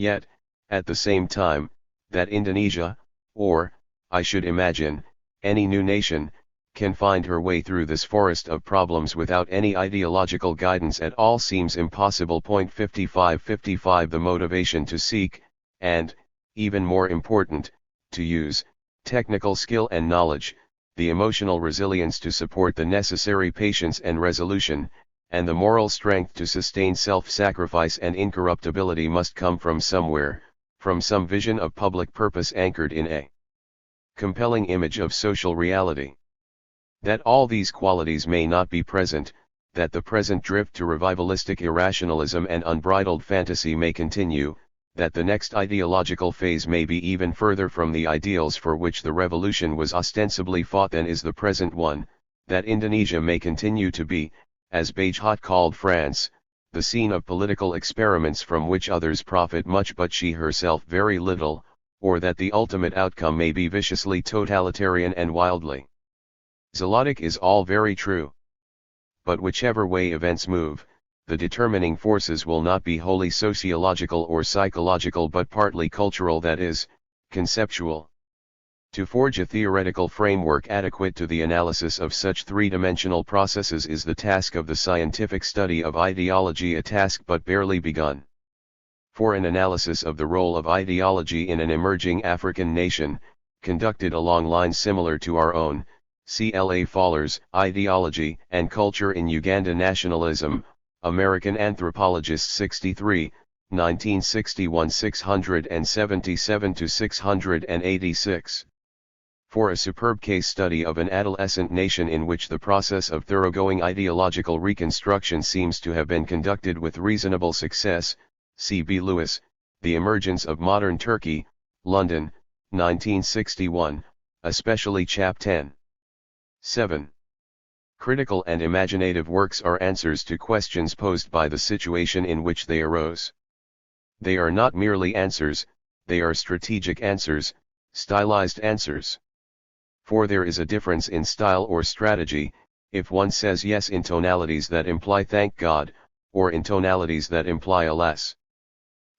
Yet, at the same time, that Indonesia, or, I should imagine, any new nation, can find her way through this forest of problems without any ideological guidance at all seems impossible. 55 The motivation to seek, and, even more important, to use, technical skill and knowledge, the emotional resilience to support the necessary patience and resolution, and the moral strength to sustain self-sacrifice and incorruptibility must come from somewhere, from some vision of public purpose anchored in a compelling image of social reality. That all these qualities may not be present, that the present drift to revivalistic irrationalism and unbridled fantasy may continue, that the next ideological phase may be even further from the ideals for which the revolution was ostensibly fought than is the present one, that Indonesia may continue to be, as Bagehot called France, the scene of political experiments from which others profit much but she herself very little, or that the ultimate outcome may be viciously totalitarian and wildly zealotic is all very true. But whichever way events move, the determining forces will not be wholly sociological or psychological but partly cultural, that is, conceptual. To forge a theoretical framework adequate to the analysis of such three-dimensional processes is the task of the scientific study of ideology, a task but barely begun. For an analysis of the role of ideology in an emerging African nation, conducted along lines similar to our own, CLA Fowler's Ideology and Culture in Uganda Nationalism, American Anthropologist 63, 1961 677-686. For a superb case study of an adolescent nation in which the process of thoroughgoing ideological reconstruction seems to have been conducted with reasonable success, C. B. Lewis, The Emergence of Modern Turkey, London, 1961, especially Chap 10. 7. Critical and imaginative works are answers to questions posed by the situation in which they arose. They are not merely answers, they are strategic answers, stylized answers. For there is a difference in style or strategy, if one says yes in tonalities that imply thank God, or in tonalities that imply alas.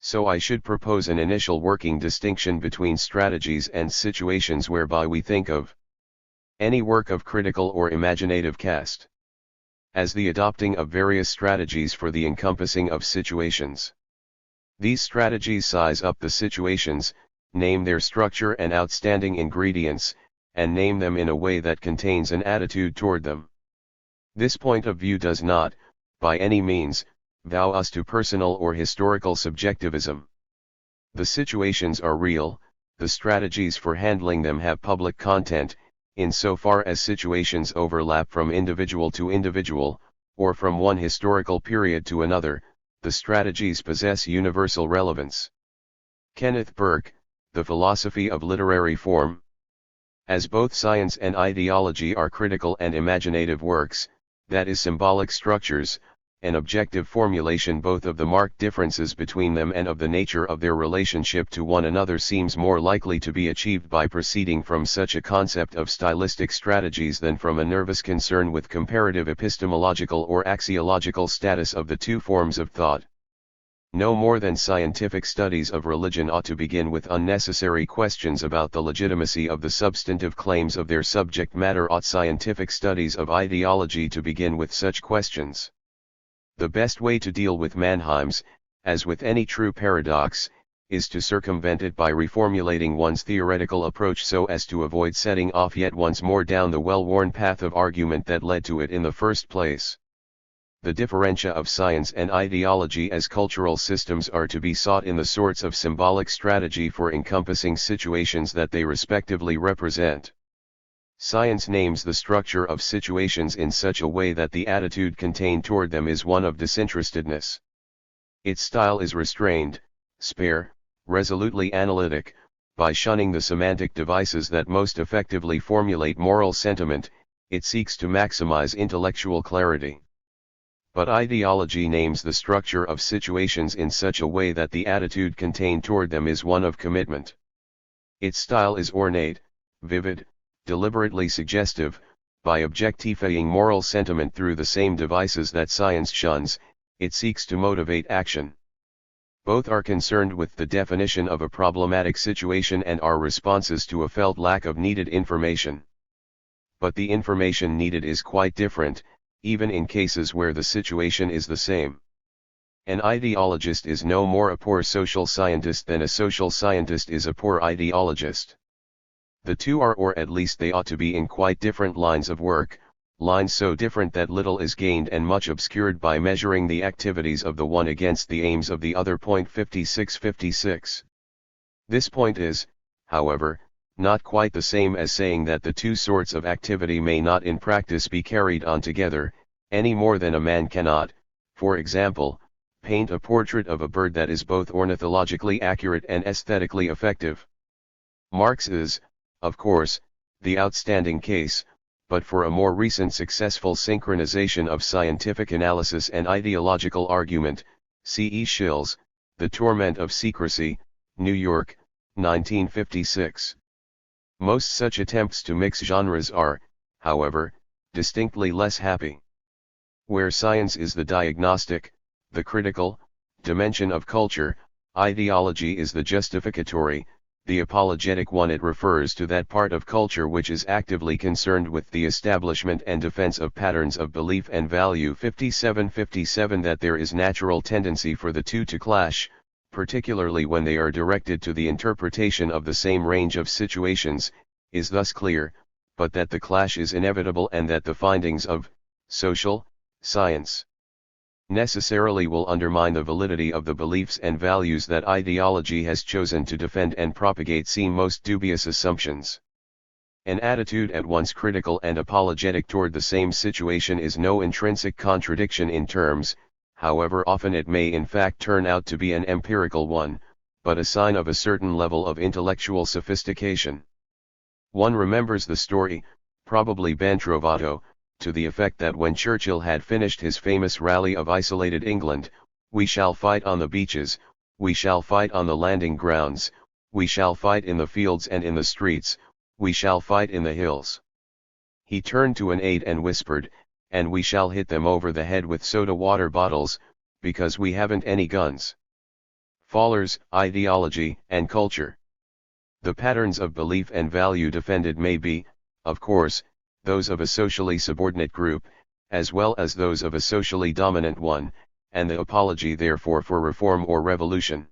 So I should propose an initial working distinction between strategies and situations whereby we think of any work of critical or imaginative cast as the adopting of various strategies for the encompassing of situations. These strategies size up the situations, name their structure and outstanding ingredients, and name them in a way that contains an attitude toward them. This point of view does not, by any means, vow us to personal or historical subjectivism. The situations are real, the strategies for handling them have public content, insofar as situations overlap from individual to individual, or from one historical period to another, the strategies possess universal relevance. Kenneth Burke, The Philosophy of Literary Form. As both science and ideology are critical and imaginative works, that is, symbolic structures, an objective formulation both of the marked differences between them and of the nature of their relationship to one another seems more likely to be achieved by proceeding from such a concept of stylistic strategies than from a nervous concern with comparative epistemological or axiological status of the two forms of thought. No more than scientific studies of religion ought to begin with unnecessary questions about the legitimacy of the substantive claims of their subject matter ought scientific studies of ideology to begin with such questions. The best way to deal with Mannheim's, as with any true paradox, is to circumvent it by reformulating one's theoretical approach so as to avoid setting off yet once more down the well-worn path of argument that led to it in the first place. The differentia of science and ideology as cultural systems are to be sought in the sorts of symbolic strategy for encompassing situations that they respectively represent. Science names the structure of situations in such a way that the attitude contained toward them is one of disinterestedness. Its style is restrained, spare, resolutely analytic. By shunning the semantic devices that most effectively formulate moral sentiment, it seeks to maximize intellectual clarity. But ideology names the structure of situations in such a way that the attitude contained toward them is one of commitment. Its style is ornate, vivid, deliberately suggestive. By objectifying moral sentiment through the same devices that science shuns, it seeks to motivate action. Both are concerned with the definition of a problematic situation and are responses to a felt lack of needed information. But the information needed is quite different, even in cases where the situation is the same. An ideologist is no more a poor social scientist than a social scientist is a poor ideologist. The two are, or at least they ought to be, in quite different lines of work, lines so different that little is gained and much obscured by measuring the activities of the one against the aims of the other. 56. This point is, however, not quite the same as saying that the two sorts of activity may not in practice be carried on together, any more than a man cannot, for example, paint a portrait of a bird that is both ornithologically accurate and aesthetically effective. Marx is, of course, the outstanding case, but for a more recent successful synchronization of scientific analysis and ideological argument, C. E. Schills, The Torment of Secrecy, New York, 1956. Most such attempts to mix genres are, however, distinctly less happy. Where science is the diagnostic, the critical, dimension of culture, ideology is the justificatory, the apologetic one. It refers to that part of culture which is actively concerned with the establishment and defense of patterns of belief and value. 57. That there is natural tendency for the two to clash, particularly when they are directed to the interpretation of the same range of situations, is thus clear, but that the clash is inevitable and that the findings of social science necessarily will undermine the validity of the beliefs and values that ideology has chosen to defend and propagate seem most dubious assumptions. An attitude at once critical and apologetic toward the same situation is no intrinsic contradiction in terms, however often it may in fact turn out to be an empirical one, but a sign of a certain level of intellectual sophistication. One remembers the story, probably ben trovato, to the effect that when Churchill had finished his famous rally of isolated England, "We shall fight on the beaches, we shall fight on the landing grounds, we shall fight in the fields and in the streets, we shall fight in the hills," he turned to an aide and whispered, "And we shall hit them over the head with soda water bottles, because we haven't any guns." Fallers, Ideology and Culture. The patterns of belief and value defended may be, of course, those of a socially subordinate group, as well as those of a socially dominant one, and the apology therefore for reform or revolution.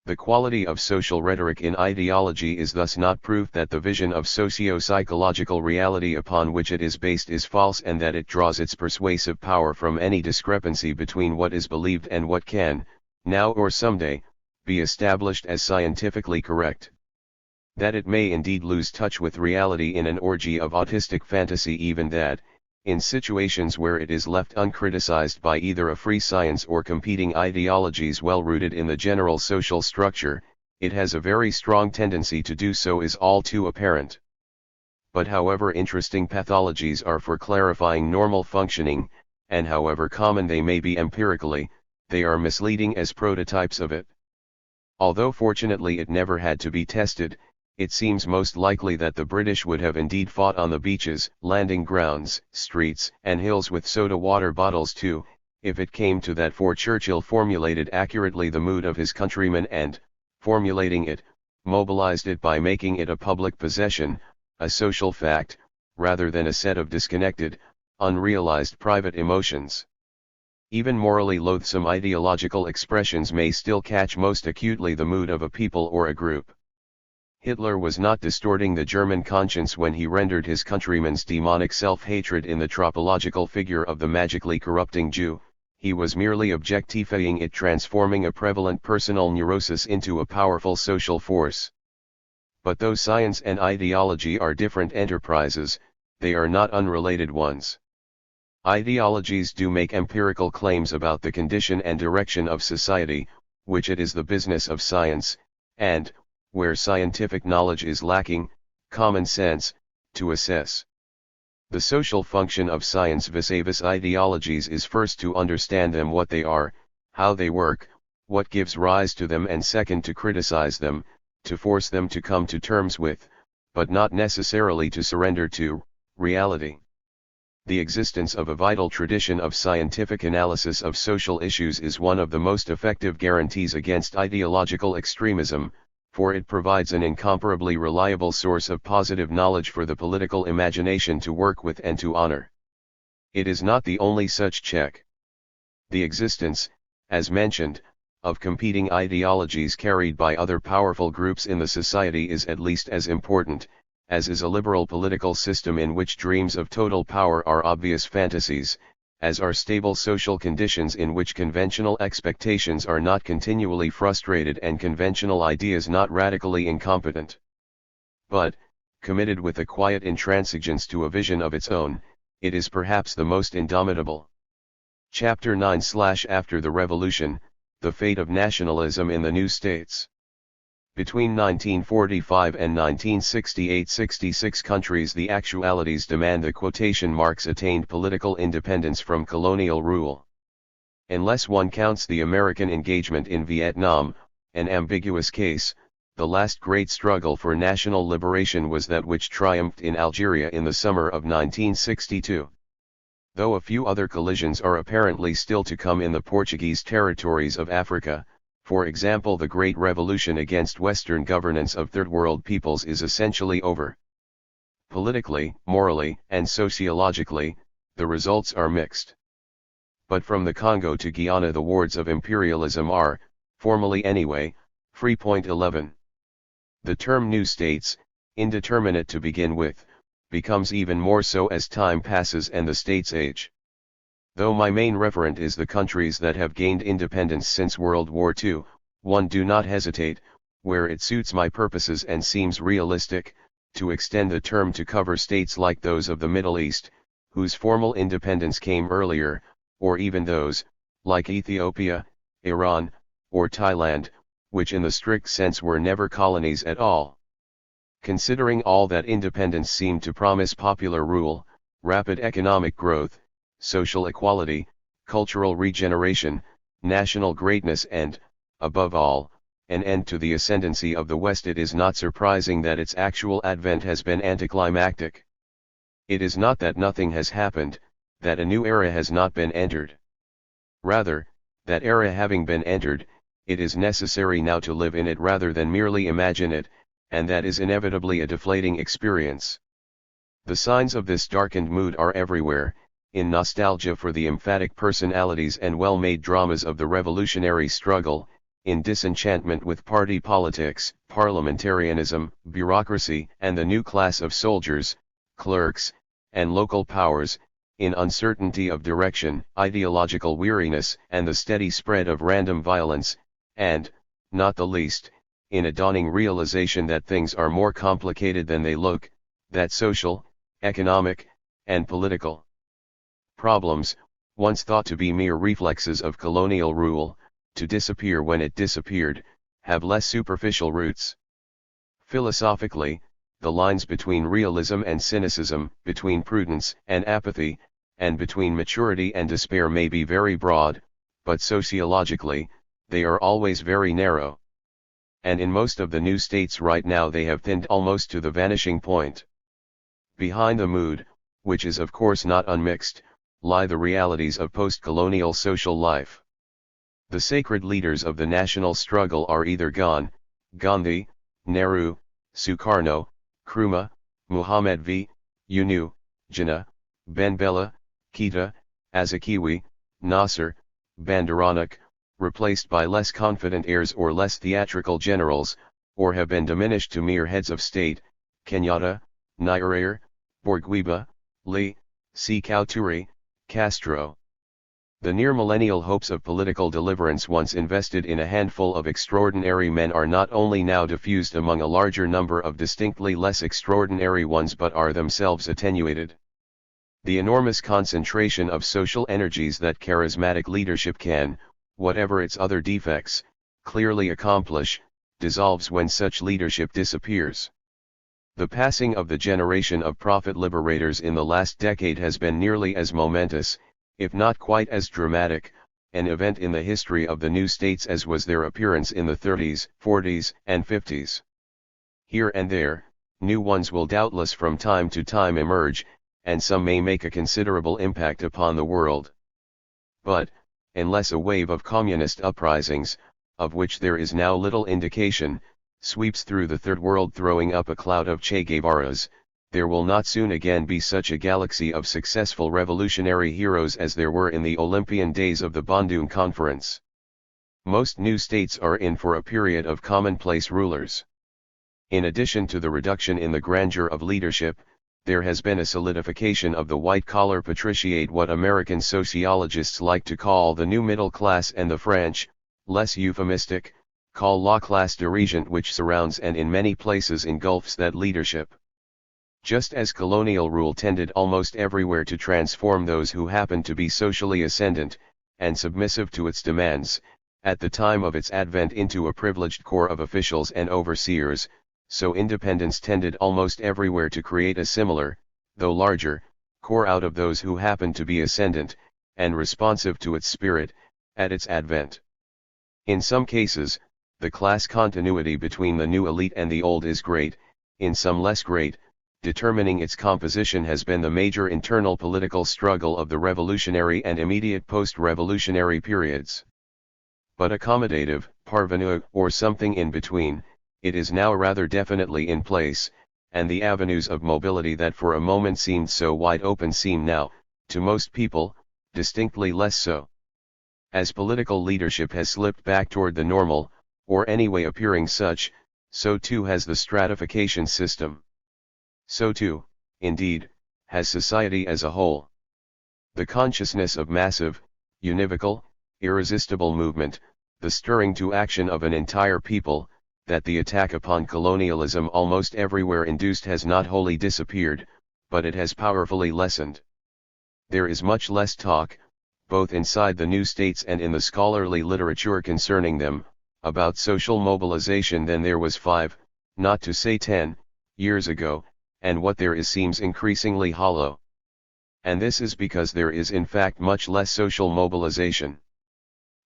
The quality of social rhetoric in ideology is thus not proof that the vision of socio-psychological reality upon which it is based is false and that it draws its persuasive power from any discrepancy between what is believed and what can, now or someday, be established as scientifically correct. That it may indeed lose touch with reality in an orgy of autistic fantasy, even that, in situations where it is left uncriticized by either a free science or competing ideologies well rooted in the general social structure, it has a very strong tendency to do so is all too apparent. But however interesting pathologies are for clarifying normal functioning, and however common they may be empirically, they are misleading as prototypes of it. Although fortunately it never had to be tested, it seems most likely that the British would have indeed fought on the beaches, landing grounds, streets, and hills with soda water bottles too, if it came to that, for Churchill formulated accurately the mood of his countrymen and, formulating it, mobilized it by making it a public possession, a social fact, rather than a set of disconnected, unrealized private emotions. Even morally loathsome ideological expressions may still catch most acutely the mood of a people or a group. Hitler was not distorting the German conscience when he rendered his countrymen's demonic self-hatred in the tropological figure of the magically corrupting Jew, he was merely objectifying it, transforming a prevalent personal neurosis into a powerful social force. But though science and ideology are different enterprises, they are not unrelated ones. Ideologies do make empirical claims about the condition and direction of society, which it is the business of science, and, where scientific knowledge is lacking, common sense, to assess. The social function of science vis-a-vis ideologies is first to understand them, what they are, how they work, what gives rise to them, and second to criticize them, to force them to come to terms with, but not necessarily to surrender to, reality. The existence of a vital tradition of scientific analysis of social issues is one of the most effective guarantees against ideological extremism, for it provides an incomparably reliable source of positive knowledge for the political imagination to work with and to honor. It is not the only such check. The existence, as mentioned, of competing ideologies carried by other powerful groups in the society is at least as important, as is a liberal political system in which dreams of total power are obvious fantasies, as are stable social conditions in which conventional expectations are not continually frustrated and conventional ideas not radically incompetent. But, committed with a quiet intransigence to a vision of its own, it is perhaps the most indomitable. Chapter 9 / After the Revolution, The Fate of Nationalism in the New States. Between 1945 and 1968-66 countries the actualities demand the quotation marks attained political independence from colonial rule. Unless one counts the American engagement in Vietnam, an ambiguous case, the last great struggle for national liberation was that which triumphed in Algeria in the summer of 1962. Though a few other collisions are apparently still to come in the Portuguese territories of Africa, for example the Great Revolution against Western governance of Third World peoples is essentially over. Politically, morally, and sociologically, the results are mixed. But from the Congo to Guyana the wards of imperialism are, formally anyway, free. 11. The term new states, indeterminate to begin with, becomes even more so as time passes and the states age. Though my main referent is the countries that have gained independence since World War II, one do not hesitate, where it suits my purposes and seems realistic, to extend the term to cover states like those of the Middle East, whose formal independence came earlier, or even those, like Ethiopia, Iran, or Thailand, which in the strict sense were never colonies at all. Considering all that independence seemed to promise: popular rule, rapid economic growth, social equality, cultural regeneration, national greatness and, above all, an end to the ascendancy of the West, it is not surprising that its actual advent has been anticlimactic. It is not that nothing has happened, that a new era has not been entered. Rather, that era having been entered, it is necessary now to live in it rather than merely imagine it, and that is inevitably a deflating experience. The signs of this darkened mood are everywhere, in nostalgia for the emphatic personalities and well-made dramas of the revolutionary struggle, in disenchantment with party politics, parliamentarianism, bureaucracy, and the new class of soldiers, clerks, and local powers, in uncertainty of direction, ideological weariness, and the steady spread of random violence, and, not the least, in a dawning realization that things are more complicated than they look, that social, economic, and political problems, once thought to be mere reflexes of colonial rule, to disappear when it disappeared, have less superficial roots. Philosophically, the lines between realism and cynicism, between prudence and apathy, and between maturity and despair may be very broad, but sociologically, they are always very narrow. And in most of the new states right now they have thinned almost to the vanishing point. Behind the mood, which is of course not unmixed, lie the realities of post-colonial social life. The sacred leaders of the national struggle are either gone: Gandhi, Nehru, Sukarno, Nkrumah, Muhammad V, Unu, Jinnah, Ben Bella, Keita, Azikiwe, Nasser, Banderanak, replaced by less confident heirs or less theatrical generals, or have been diminished to mere heads of state: Kenyatta, Nyerere, Bourguiba, Lee, Sekou Touré, Castro. The near-millennial hopes of political deliverance once invested in a handful of extraordinary men are not only now diffused among a larger number of distinctly less extraordinary ones but are themselves attenuated. The enormous concentration of social energies that charismatic leadership can, whatever its other defects, clearly accomplish, dissolves when such leadership disappears. The passing of the generation of prophet liberators in the last decade has been nearly as momentous, if not quite as dramatic, an event in the history of the new states as was their appearance in the 30s, 40s, and 50s. Here and there, new ones will doubtless from time to time emerge, and some may make a considerable impact upon the world. But, unless a wave of communist uprisings, of which there is now little indication, sweeps through the Third World throwing up a cloud of Che Guevaras, there will not soon again be such a galaxy of successful revolutionary heroes as there were in the Olympian days of the Bandung Conference. Most new states are in for a period of commonplace rulers. In addition to the reduction in the grandeur of leadership, there has been a solidification of the white-collar patriciate, what American sociologists like to call the new middle class, and the French, less euphemistic, call la classe dirigeante, which surrounds and in many places engulfs that leadership. Just as colonial rule tended almost everywhere to transform those who happened to be socially ascendant, and submissive to its demands, at the time of its advent into a privileged corps of officials and overseers, so independence tended almost everywhere to create a similar, though larger, corps out of those who happened to be ascendant, and responsive to its spirit, at its advent. In some cases, the class continuity between the new elite and the old is great, in some less great. Determining its composition has been the major internal political struggle of the revolutionary and immediate post-revolutionary periods. But accommodative, parvenu, or something in between, it is now rather definitely in place, and the avenues of mobility that for a moment seemed so wide open seem now, to most people, distinctly less so. As political leadership has slipped back toward the normal, or anyway appearing such, so too has the stratification system. So too, indeed, has society as a whole. The consciousness of massive, univocal, irresistible movement, the stirring to action of an entire people, that the attack upon colonialism almost everywhere induced has not wholly disappeared, but it has powerfully lessened. There is much less talk, both inside the new states and in the scholarly literature concerning them, about social mobilization than there was 5, not to say 10, years ago, and what there is seems increasingly hollow. And this is because there is in fact much less social mobilization.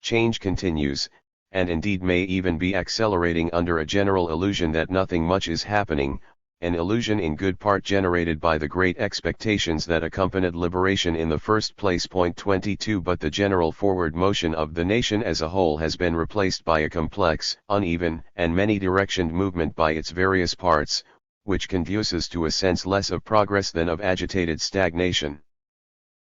Change continues, and indeed may even be accelerating under a general illusion that nothing much is happening, an illusion in good part generated by the great expectations that accompanied liberation in the first place. 22 But the general forward motion of the nation as a whole has been replaced by a complex, uneven, and many-directioned movement by its various parts, which conduces to a sense less of progress than of agitated stagnation.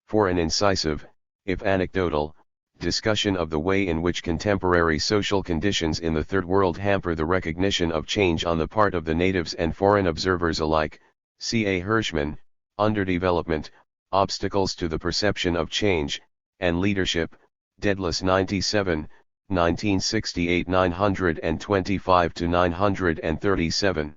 For an incisive, if anecdotal, discussion of the way in which contemporary social conditions in the Third World hamper the recognition of change on the part of the natives and foreign observers alike, C. A. Hirschman, Underdevelopment, Obstacles to the Perception of Change, and Leadership, Daedalus 97, 1968 925-937.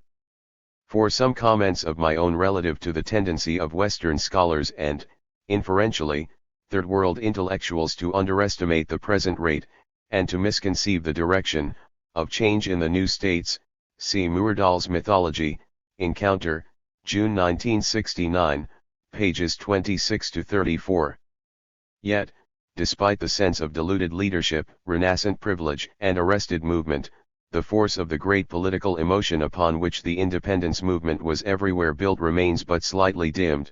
For some comments of my own relative to the tendency of Western scholars and, inferentially, Third World intellectuals to underestimate the present rate, and to misconceive the direction, of change in the new states, see Myrdal's Mythology, Encounter, June 1969, pages 26-34. Yet, despite the sense of diluted leadership, renascent privilege, and arrested movement, the force of the great political emotion upon which the independence movement was everywhere built remains but slightly dimmed.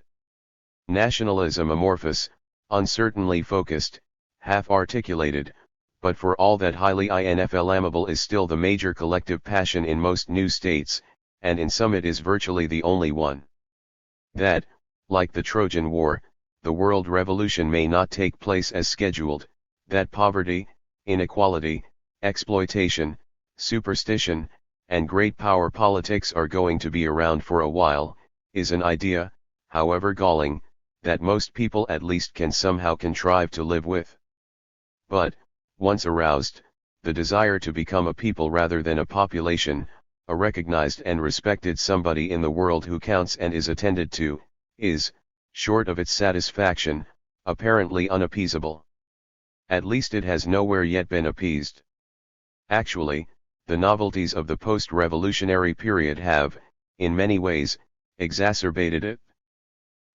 Nationalism amorphous, uncertainly focused, half-articulated, but for all that highly inflammable is still the major collective passion in most new states, and in some it is virtually the only one. That, like the Trojan War, the world revolution may not take place as scheduled, that poverty, inequality, exploitation, superstition, and great power politics are going to be around for a while, is an idea, however galling, that most people at least can somehow contrive to live with. But, once aroused, the desire to become a people rather than a population, a recognized and respected somebody in the world who counts and is attended to, is, short of its satisfaction, apparently unappeasable. At least it has nowhere yet been appeased. Actually, the novelties of the post-revolutionary period have, in many ways, exacerbated it.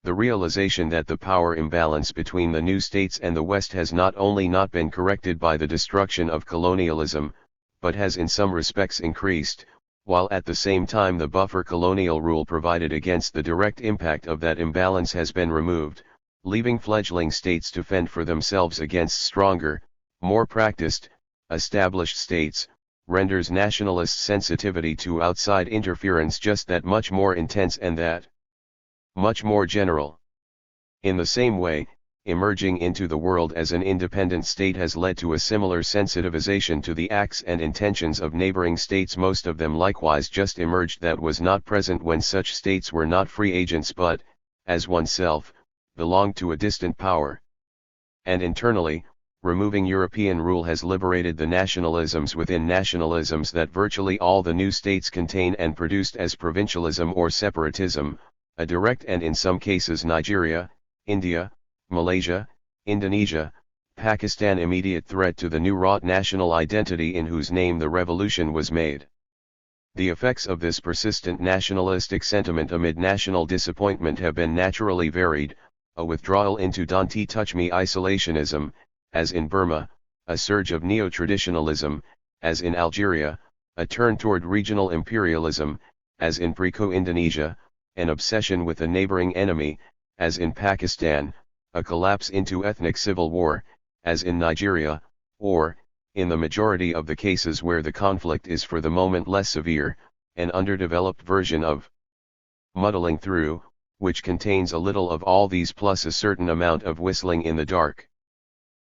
The realization that the power imbalance between the new states and the West has not only not been corrected by the destruction of colonialism, but has in some respects increased, while at the same time the buffer colonial rule provided against the direct impact of that imbalance has been removed, leaving fledgling states to fend for themselves against stronger, more practiced, established states, renders nationalist sensitivity to outside interference just that much more intense and that much more general. In the same way, emerging into the world as an independent state has led to a similar sensitization to the acts and intentions of neighboring states, most of them likewise just emerged, that was not present when such states were not free agents but, as oneself, belonged to a distant power. And internally, removing European rule has liberated the nationalisms within nationalisms that virtually all the new states contain and produced as provincialism or separatism, a direct and in some cases Nigeria, India, Malaysia, Indonesia, Pakistan immediate threat to the new wrought national identity in whose name the revolution was made. The effects of this persistent nationalistic sentiment amid national disappointment have been naturally varied: a withdrawal into don't-touch-me isolationism, as in Burma, a surge of neo-traditionalism, as in Algeria, a turn toward regional imperialism, as in Pre-Indonesia, an obsession with a neighboring enemy, as in Pakistan, a collapse into ethnic civil war, as in Nigeria, or, in the majority of the cases where the conflict is for the moment less severe, an underdeveloped version of muddling through, which contains a little of all these plus a certain amount of whistling in the dark.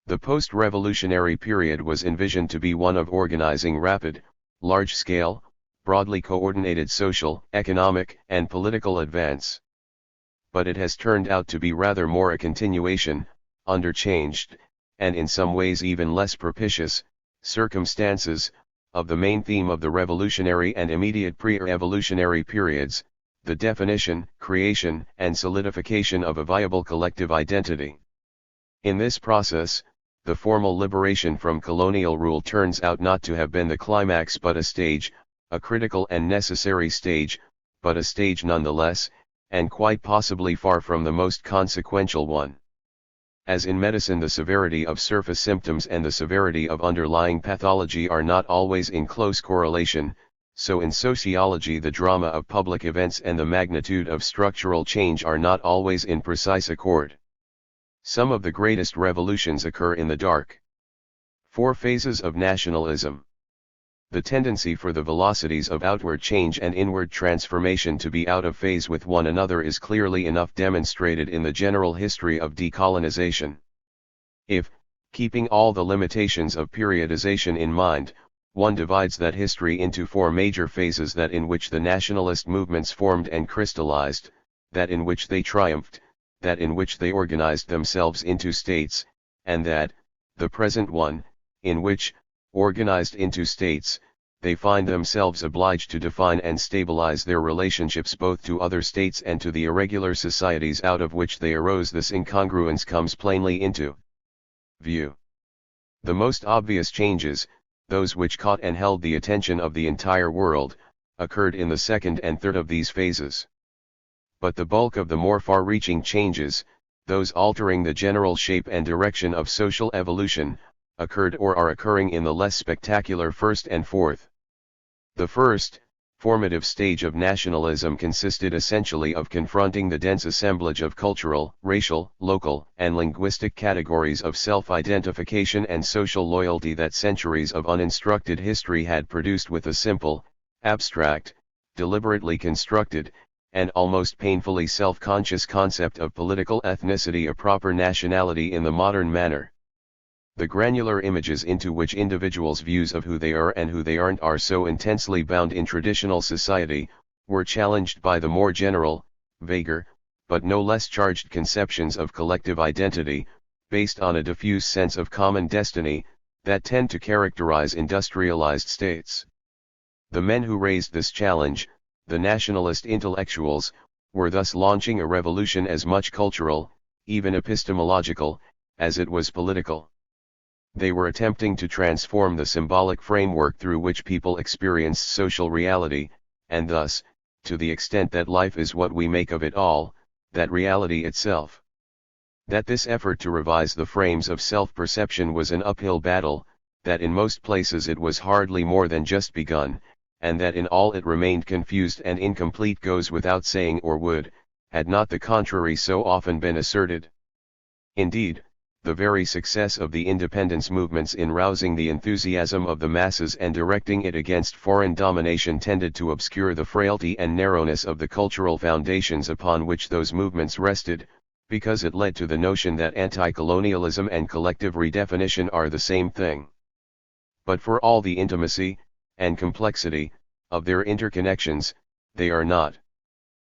The post-revolutionary period was envisioned to be one of organizing rapid, large-scale, broadly coordinated social, economic, and political advance. But it has turned out to be rather more a continuation, under changed, and in some ways even less propitious, circumstances, of the main theme of the revolutionary and immediate pre-revolutionary periods, the definition, creation, and solidification of a viable collective identity. In this process, the formal liberation from colonial rule turns out not to have been the climax but a stage, a critical and necessary stage, but a stage nonetheless, and quite possibly far from the most consequential one. As in medicine the severity of surface symptoms and the severity of underlying pathology are not always in close correlation, so in sociology the drama of public events and the magnitude of structural change are not always in precise accord. Some of the greatest revolutions occur in the dark. 4 phases of nationalism. The tendency for the velocities of outward change and inward transformation to be out of phase with one another is clearly enough demonstrated in the general history of decolonization. If, keeping all the limitations of periodization in mind, one divides that history into 4 major phases: that in which the nationalist movements formed and crystallized, that in which they triumphed, that in which they organized themselves into states, and that, the present one, in which, organized into states, they find themselves obliged to define and stabilize their relationships both to other states and to the irregular societies out of which they arose, this incongruence comes plainly into view. The most obvious changes, those which caught and held the attention of the entire world, occurred in the second and third of these phases. But the bulk of the more far-reaching changes, those altering the general shape and direction of social evolution, occurred or are occurring in the less spectacular first and fourth. The first, formative stage of nationalism consisted essentially of confronting the dense assemblage of cultural, racial, local, and linguistic categories of self-identification and social loyalty that centuries of uninstructed history had produced with a simple, abstract, deliberately constructed, and almost painfully self-conscious concept of political ethnicity, a proper nationality in the modern manner. The granular images into which individuals' views of who they are and who they aren't are so intensely bound in traditional society, were challenged by the more general, vaguer, but no less charged conceptions of collective identity, based on a diffuse sense of common destiny, that tend to characterize industrialized states. The men who raised this challenge, the nationalist intellectuals, were thus launching a revolution as much cultural, even epistemological, as it was political. They were attempting to transform the symbolic framework through which people experienced social reality, and thus, to the extent that life is what we make of it all, that reality itself. That this effort to revise the frames of self-perception was an uphill battle, that in most places it was hardly more than just begun, and that in all it remained confused and incomplete goes without saying, or would, had not the contrary so often been asserted. Indeed, the very success of the independence movements in rousing the enthusiasm of the masses and directing it against foreign domination tended to obscure the frailty and narrowness of the cultural foundations upon which those movements rested, because it led to the notion that anti-colonialism and collective redefinition are the same thing. But for all the intimacy, and complexity, of their interconnections, they are not.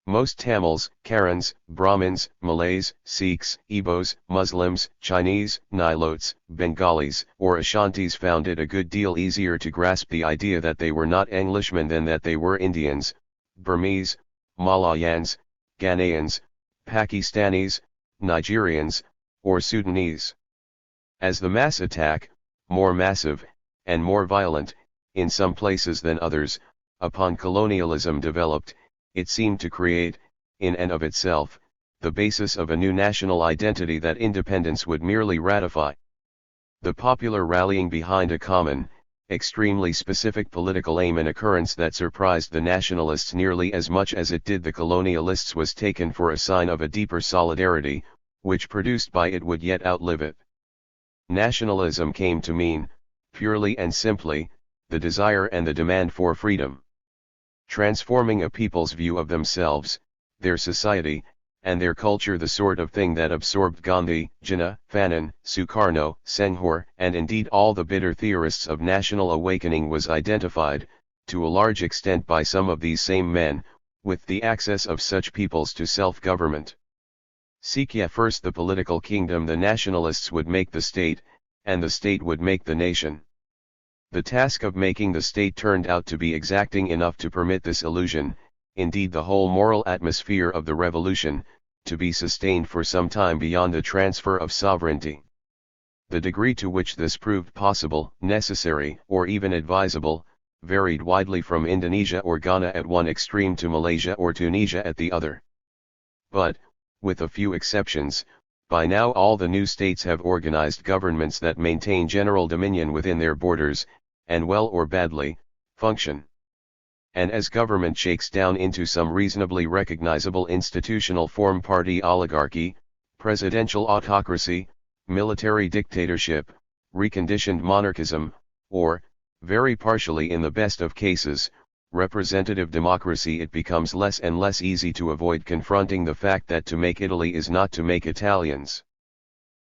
Most Tamils, Karens, Brahmins, Malays, Sikhs, Igbos, Muslims, Chinese, Nilotes, Bengalis, or Ashantis found it a good deal easier to grasp the idea that they were not Englishmen than that they were Indians, Burmese, Malayans, Ghanaians, Pakistanis, Nigerians, or Sudanese. As the mass attack, more massive, and more violent, in some places than others, upon colonialism developed, it seemed to create, in and of itself, the basis of a new national identity that independence would merely ratify. The popular rallying behind a common, extremely specific political aim, an occurrence that surprised the nationalists nearly as much as it did the colonialists, was taken for a sign of a deeper solidarity, which produced by it would yet outlive it. Nationalism came to mean, purely and simply, the desire and the demand for freedom. Transforming a people's view of themselves, their society, and their culture, the sort of thing that absorbed Gandhi, Jinnah, Fanon, Sukarno, Senghor, and indeed all the bitter theorists of national awakening, was identified, to a large extent by some of these same men, with the access of such peoples to self-government. Seek first the political kingdom, the nationalists would make the state, and the state would make the nation. The task of making the state turned out to be exacting enough to permit this illusion, indeed the whole moral atmosphere of the revolution, to be sustained for some time beyond the transfer of sovereignty. The degree to which this proved possible, necessary, or even advisable, varied widely from Indonesia or Ghana at one extreme to Malaysia or Tunisia at the other. But, with a few exceptions, by now all the new states have organized governments that maintain general dominion within their borders, and well or badly, function. And as government shakes down into some reasonably recognizable institutional form, party oligarchy, presidential autocracy, military dictatorship, reconditioned monarchism, or, very partially in the best of cases, representative democracy, it becomes less and less easy to avoid confronting the fact that to make Italy is not to make Italians.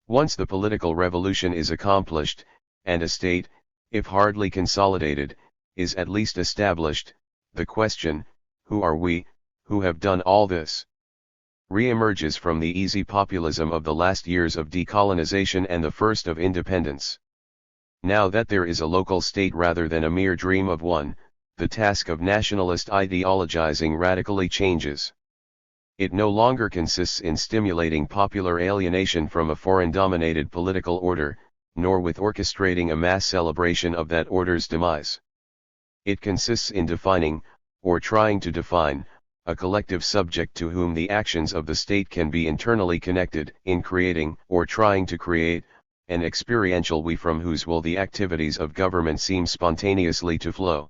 Once the political revolution is accomplished, and a state, if hardly consolidated, is at least established, the question, who are we, who have done all this, re-emerges from the easy populism of the last years of decolonization and the first of independence. Now that there is a local state rather than a mere dream of one, the task of nationalist ideologizing radically changes. It no longer consists in stimulating popular alienation from a foreign-dominated political order, nor with orchestrating a mass celebration of that order's demise. It consists in defining, or trying to define, a collective subject to whom the actions of the state can be internally connected, in creating, or trying to create, an experiential we from whose will the activities of government seem spontaneously to flow.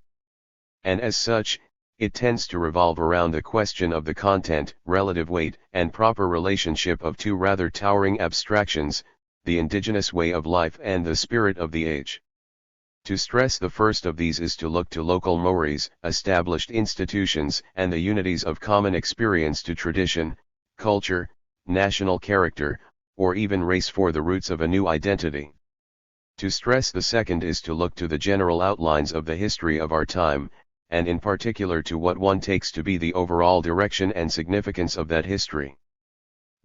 And as such, it tends to revolve around the question of the content, relative weight, and proper relationship of two rather towering abstractions, the indigenous way of life and the spirit of the age. To stress the first of these is to look to local mores, established institutions, and the unities of common experience, to tradition, culture, national character, or even race for the roots of a new identity. To stress the second is to look to the general outlines of the history of our time, and in particular to what one takes to be the overall direction and significance of that history.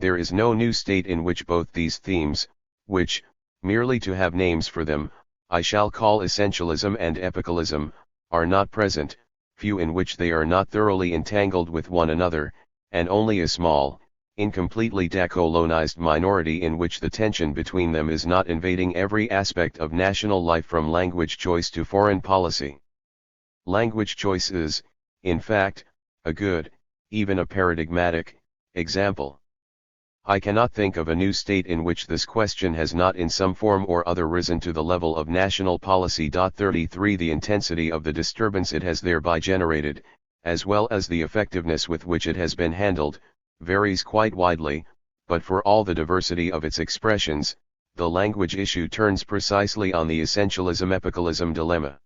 There is no new state in which both these themes, which, merely to have names for them, I shall call essentialism and epicalism, are not present, few in which they are not thoroughly entangled with one another, and only a small, incompletely decolonized minority in which the tension between them is not invading every aspect of national life from language choice to foreign policy. Language choice is, in fact, a good, even a paradigmatic, example. I cannot think of a new state in which this question has not in some form or other risen to the level of national policy. 33 The intensity of the disturbance it has thereby generated, as well as the effectiveness with which it has been handled, varies quite widely, but for all the diversity of its expressions, the language issue turns precisely on the essentialism-epicalism dilemma.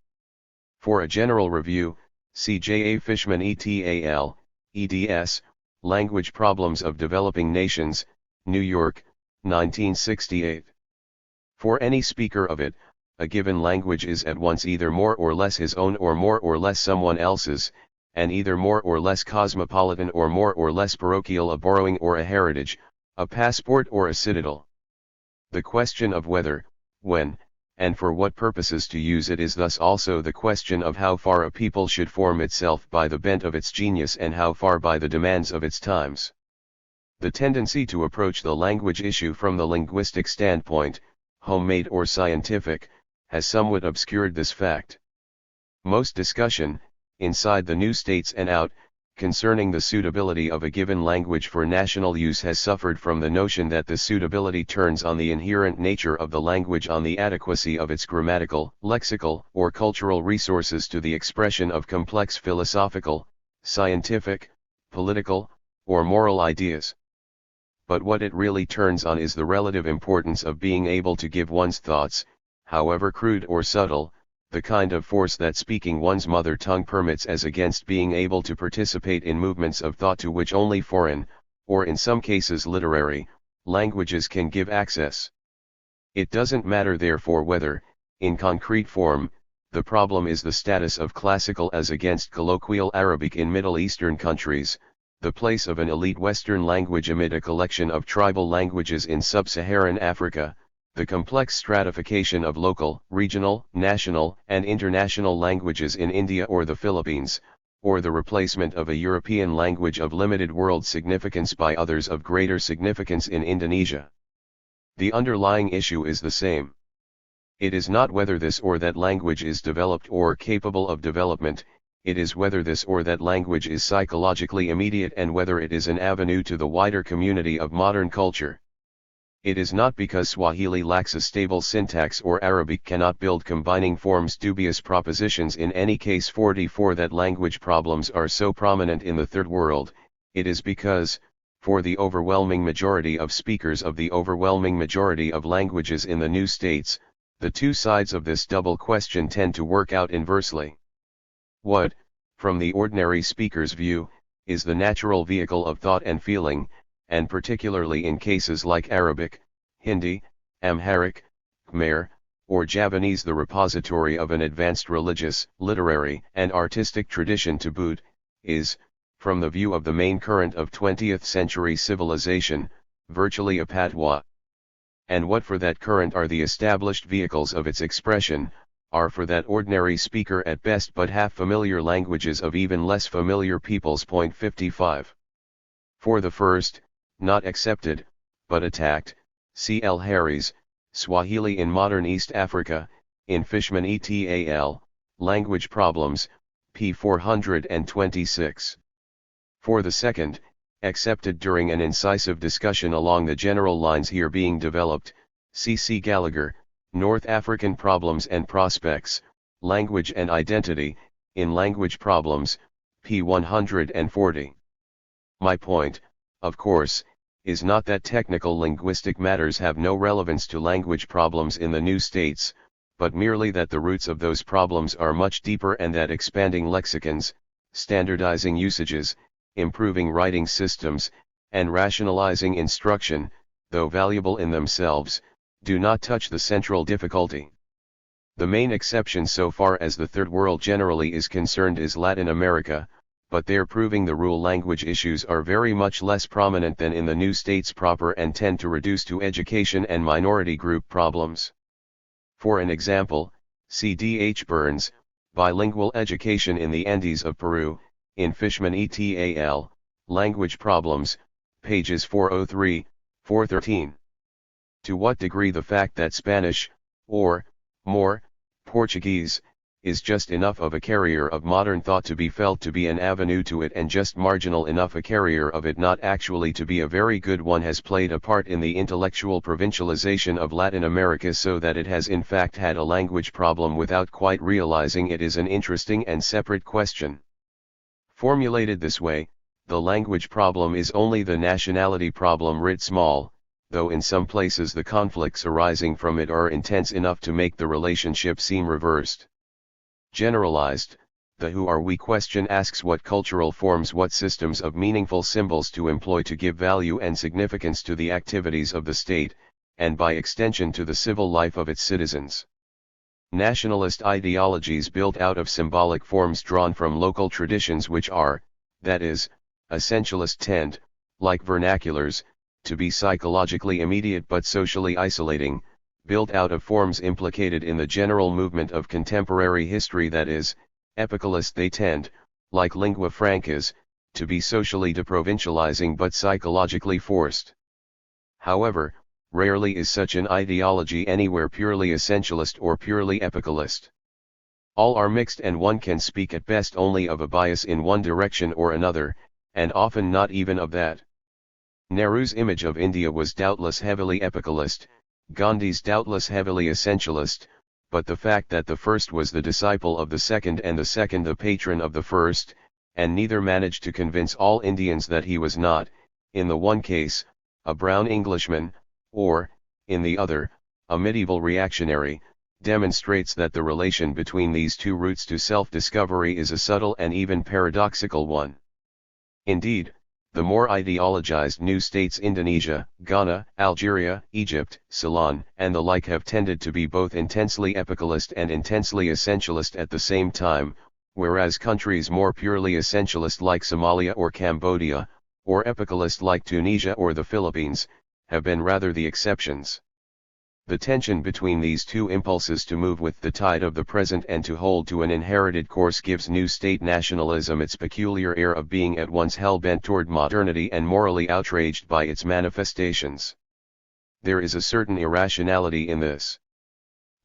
For a general review, see J. A. Fishman et.al., eds, Language Problems of Developing Nations, New York, 1968. For any speaker of it, a given language is at once either more or less his own or more or less someone else's, and either more or less cosmopolitan or more or less parochial, a borrowing or a heritage, a passport or a citadel. The question of whether, when, and for what purposes to use it is thus also the question of how far a people should form itself by the bent of its genius and how far by the demands of its times. The tendency to approach the language issue from the linguistic standpoint, homemade or scientific, has somewhat obscured this fact. Most discussion, inside the new states and out, concerning the suitability of a given language for national use has suffered from the notion that the suitability turns on the inherent nature of the language, on the adequacy of its grammatical, lexical, or cultural resources to the expression of complex philosophical, scientific, political, or moral ideas. But what it really turns on is the relative importance of being able to give one's thoughts, however crude or subtle, the kind of force that speaking one's mother tongue permits, as against being able to participate in movements of thought to which only foreign, or in some cases literary, languages can give access. It doesn't matter therefore whether, in concrete form, the problem is the status of classical as against colloquial Arabic in Middle Eastern countries, the place of an elite Western language amid a collection of tribal languages in sub-Saharan Africa, the complex stratification of local, regional, national, and international languages in India or the Philippines, or the replacement of a European language of limited world significance by others of greater significance in Indonesia. The underlying issue is the same. It is not whether this or that language is developed or capable of development, it is whether this or that language is psychologically immediate and whether it is an avenue to the wider community of modern culture. It is not because Swahili lacks a stable syntax or Arabic cannot build combining forms dubious propositions in any case 44 that language problems are so prominent in the Third World, it is because, for the overwhelming majority of speakers of the overwhelming majority of languages in the new states, the two sides of this double question tend to work out inversely. What, from the ordinary speaker's view, is the natural vehicle of thought and feeling, and particularly in cases like Arabic, Hindi, Amharic, Khmer, or Javanese the repository of an advanced religious, literary, and artistic tradition to boot, is, from the view of the main current of 20th century civilization, virtually a patois. And what for that current are the established vehicles of its expression, are for that ordinary speaker at best but half-familiar languages of even less familiar peoples. 55. For the first, not accepted, but attacked, C. L. Harries, Swahili in Modern East Africa, in Fishman et.al., Language Problems, p. 426. For the second, accepted during an incisive discussion along the general lines here being developed, C. C. Gallagher, North African Problems and Prospects, Language and Identity, in Language Problems, p. 140. My point, of course, is not that technical linguistic matters have no relevance to language problems in the new states, but merely that the roots of those problems are much deeper and that expanding lexicons, standardizing usages, improving writing systems, and rationalizing instruction, though valuable in themselves, do not touch the central difficulty. The main exception so far as the Third World generally is concerned is Latin America, but there proving the rule language issues are very much less prominent than in the new states proper and tend to reduce to education and minority group problems. For an example, C. D. H. Burns, Bilingual Education in the Andes of Peru, in Fishman et.al., Language Problems, pages 403, 413. To what degree the fact that Spanish, or, more, Portuguese, is just enough of a carrier of modern thought to be felt to be an avenue to it, and just marginal enough a carrier of it not actually to be a very good one, has played a part in the intellectual provincialization of Latin America, so that it has in fact had a language problem without quite realizing it is an interesting and separate question. Formulated this way, the language problem is only the nationality problem writ small, though in some places the conflicts arising from it are intense enough to make the relationship seem reversed. Generalized, the who are we question asks what cultural forms, what systems of meaningful symbols to employ to give value and significance to the activities of the state, and by extension to the civil life of its citizens. Nationalist ideologies built out of symbolic forms drawn from local traditions which are, that is, essentialist tend, like vernaculars, to be psychologically immediate but socially isolating, built out of forms implicated in the general movement of contemporary history, that is, epicalist, they tend, like lingua francas, to be socially deprovincializing but psychologically forced. However, rarely is such an ideology anywhere purely essentialist or purely epicalist. All are mixed, and one can speak at best only of a bias in one direction or another, and often not even of that. Nehru's image of India was doubtless heavily epicalist, Gandhi's doubtless heavily essentialist, but the fact that the first was the disciple of the second and the second the patron of the first, and neither managed to convince all Indians that he was not, in the one case, a brown Englishman, or, in the other, a medieval reactionary, demonstrates that the relation between these two routes to self-discovery is a subtle and even paradoxical one. Indeed, the more ideologized new states, Indonesia, Ghana, Algeria, Egypt, Ceylon, and the like, have tended to be both intensely epicalist and intensely essentialist at the same time, whereas countries more purely essentialist like Somalia or Cambodia, or epicalist like Tunisia or the Philippines, have been rather the exceptions. The tension between these two impulses to move with the tide of the present and to hold to an inherited course gives new state nationalism its peculiar air of being at once hell-bent toward modernity and morally outraged by its manifestations. There is a certain irrationality in this.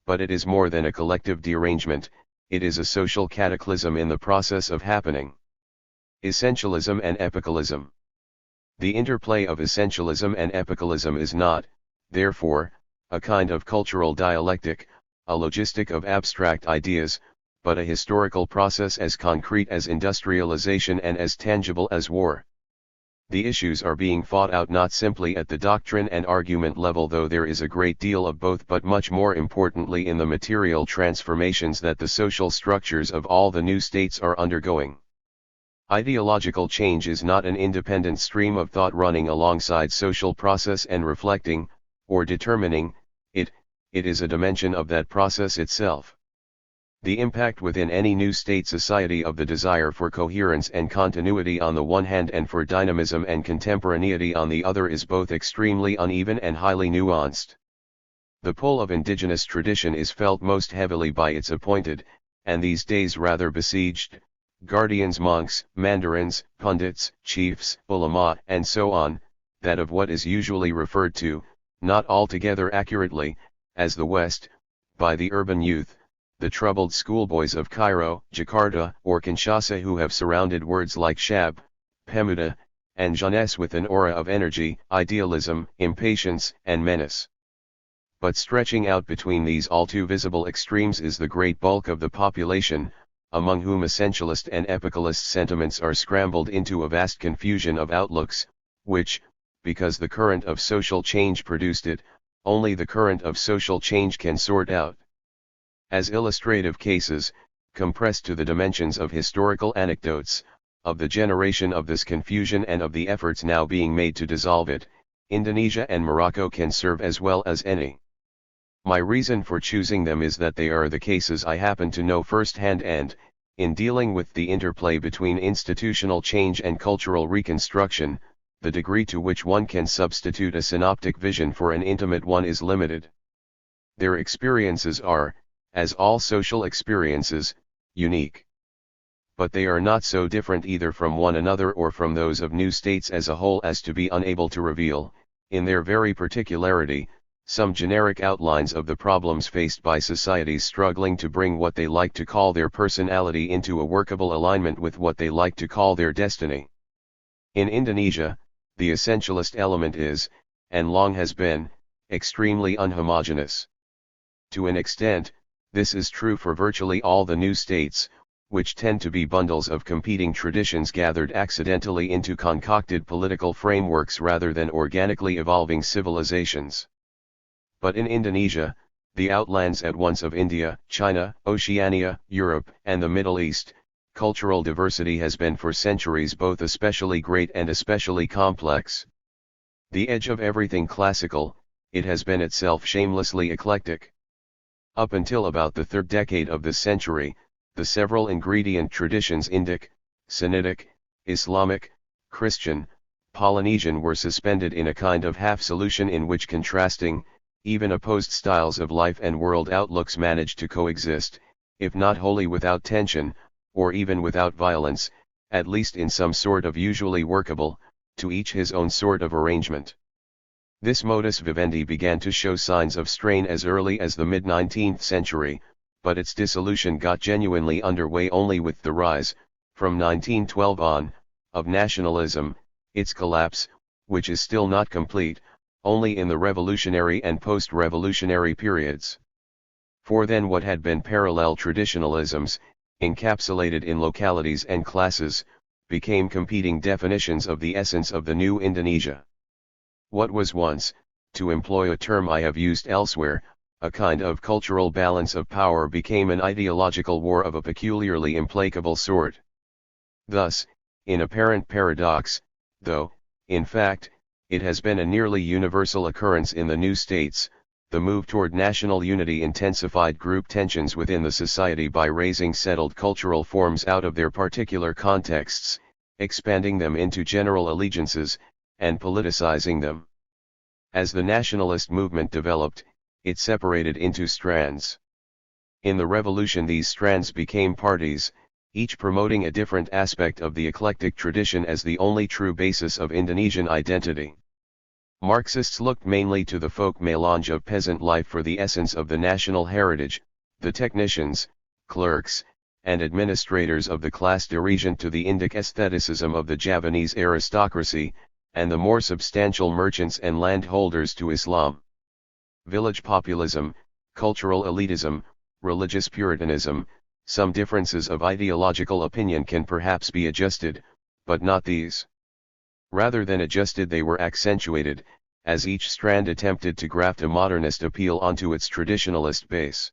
But it is more than a collective derangement, it is a social cataclysm in the process of happening. Essentialism and epicalism. The interplay of essentialism and epicalism is not, therefore, a kind of cultural dialectic, a logistic of abstract ideas, but a historical process as concrete as industrialization and as tangible as war. The issues are being fought out not simply at the doctrine and argument level, though there is a great deal of both, but much more importantly in the material transformations that the social structures of all the new states are undergoing. Ideological change is not an independent stream of thought running alongside social process and reflecting, or determining, it is a dimension of that process itself. The impact within any new state society of the desire for coherence and continuity on the one hand and for dynamism and contemporaneity on the other is both extremely uneven and highly nuanced. The pull of indigenous tradition is felt most heavily by its appointed, and these days rather besieged, guardians, monks, mandarins, pundits, chiefs, ulama, and so on, that of what is usually referred to, not altogether accurately, as the West, by the urban youth, the troubled schoolboys of Cairo, Jakarta, or Kinshasa, who have surrounded words like Shab, Pemuda, and jeunesse with an aura of energy, idealism, impatience, and menace. But stretching out between these all too visible extremes is the great bulk of the population, among whom essentialist and epicalist sentiments are scrambled into a vast confusion of outlooks, which, because the current of social change produced it, only the current of social change can sort out. As illustrative cases, compressed to the dimensions of historical anecdotes, of the generation of this confusion and of the efforts now being made to dissolve it, Indonesia and Morocco can serve as well as any. My reason for choosing them is that they are the cases I happen to know firsthand, and, in dealing with the interplay between institutional change and cultural reconstruction, the degree to which one can substitute a synoptic vision for an intimate one is limited. Their experiences are, as all social experiences, unique. But they are not so different either from one another or from those of new states as a whole as to be unable to reveal, in their very particularity, some generic outlines of the problems faced by societies struggling to bring what they like to call their personality into a workable alignment with what they like to call their destiny. In Indonesia, the essentialist element is, and long has been, extremely unhomogeneous. To an extent, this is true for virtually all the new states, which tend to be bundles of competing traditions gathered accidentally into concocted political frameworks rather than organically evolving civilizations. But in Indonesia, the outlands at once of India, China, Oceania, Europe, and the Middle East, cultural diversity has been for centuries both especially great and especially complex. The edge of everything classical, it has been itself shamelessly eclectic. Up until about the third decade of this century, the several ingredient traditions Indic, Sunnitic, Islamic, Christian, Polynesian were suspended in a kind of half-solution in which contrasting, even opposed styles of life and world outlooks managed to coexist, if not wholly without tension, or even without violence, at least in some sort of usually workable, to each his own sort of arrangement. This modus vivendi began to show signs of strain as early as the mid-19th century, but its dissolution got genuinely underway only with the rise, from 1912 on, of nationalism, its collapse, which is still not complete, only in the revolutionary and post-revolutionary periods. For then what had been parallel traditionalisms, encapsulated in localities and classes, became competing definitions of the essence of the new Indonesia. What was once, to employ a term I have used elsewhere, a kind of cultural balance of power became an ideological war of a peculiarly implacable sort. Thus, in apparent paradox, though, in fact, it has been a nearly universal occurrence in the new states, the move toward national unity intensified group tensions within the society by raising settled cultural forms out of their particular contexts, expanding them into general allegiances, and politicizing them. As the nationalist movement developed, it separated into strands. In the revolution these strands became parties, each promoting a different aspect of the eclectic tradition as the only true basis of Indonesian identity. Marxists looked mainly to the folk melange of peasant life for the essence of the national heritage, the technicians, clerks, and administrators of the class dirigent to the Indic aestheticism of the Javanese aristocracy, and the more substantial merchants and landholders to Islam. Village populism, cultural elitism, religious puritanism, some differences of ideological opinion can perhaps be adjusted, but not these. Rather than adjusted they were accentuated, as each strand attempted to graft a modernist appeal onto its traditionalist base.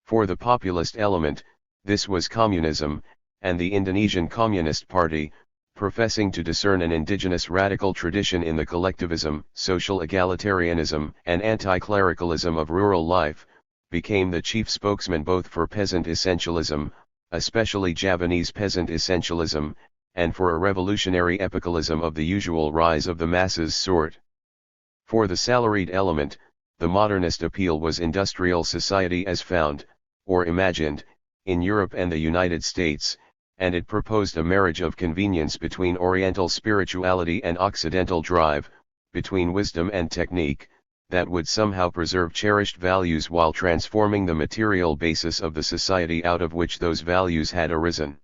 For the populist element, this was communism, and the Indonesian Communist Party, professing to discern an indigenous radical tradition in the collectivism, social egalitarianism, and anti-clericalism of rural life, became the chief spokesman both for peasant essentialism, especially Javanese peasant essentialism, and for a revolutionary epicalism of the usual rise of the masses sort. For the salaried element, the modernist appeal was industrial society as found, or imagined, in Europe and the United States, and it proposed a marriage of convenience between Oriental spirituality and Occidental drive, between wisdom and technique, that would somehow preserve cherished values while transforming the material basis of the society out of which those values had arisen.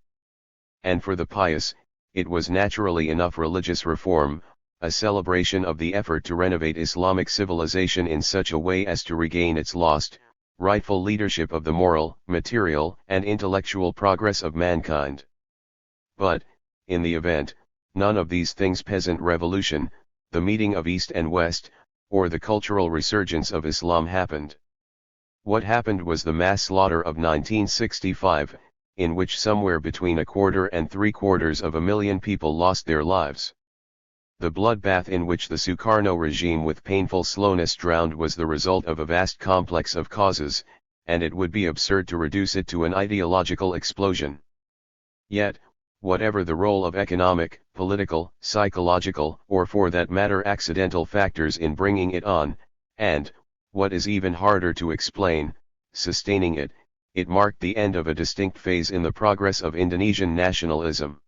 And for the pious, it was naturally enough religious reform, a celebration of the effort to renovate Islamic civilization in such a way as to regain its lost, rightful leadership of the moral, material, and intellectual progress of mankind. But, in the event, none of these things peasant revolution, the meeting of East and West, or the cultural resurgence of Islam happened. What happened was the mass slaughter of 1965, in which somewhere between 250,000 and 750,000 people lost their lives. The bloodbath in which the Sukarno regime with painful slowness drowned was the result of a vast complex of causes, and it would be absurd to reduce it to an ideological explosion. Yet, whatever the role of economic, political, psychological, or for that matter accidental factors in bringing it on, and, what is even harder to explain, sustaining it, it marked the end of a distinct phase in the progress of Indonesian nationalism.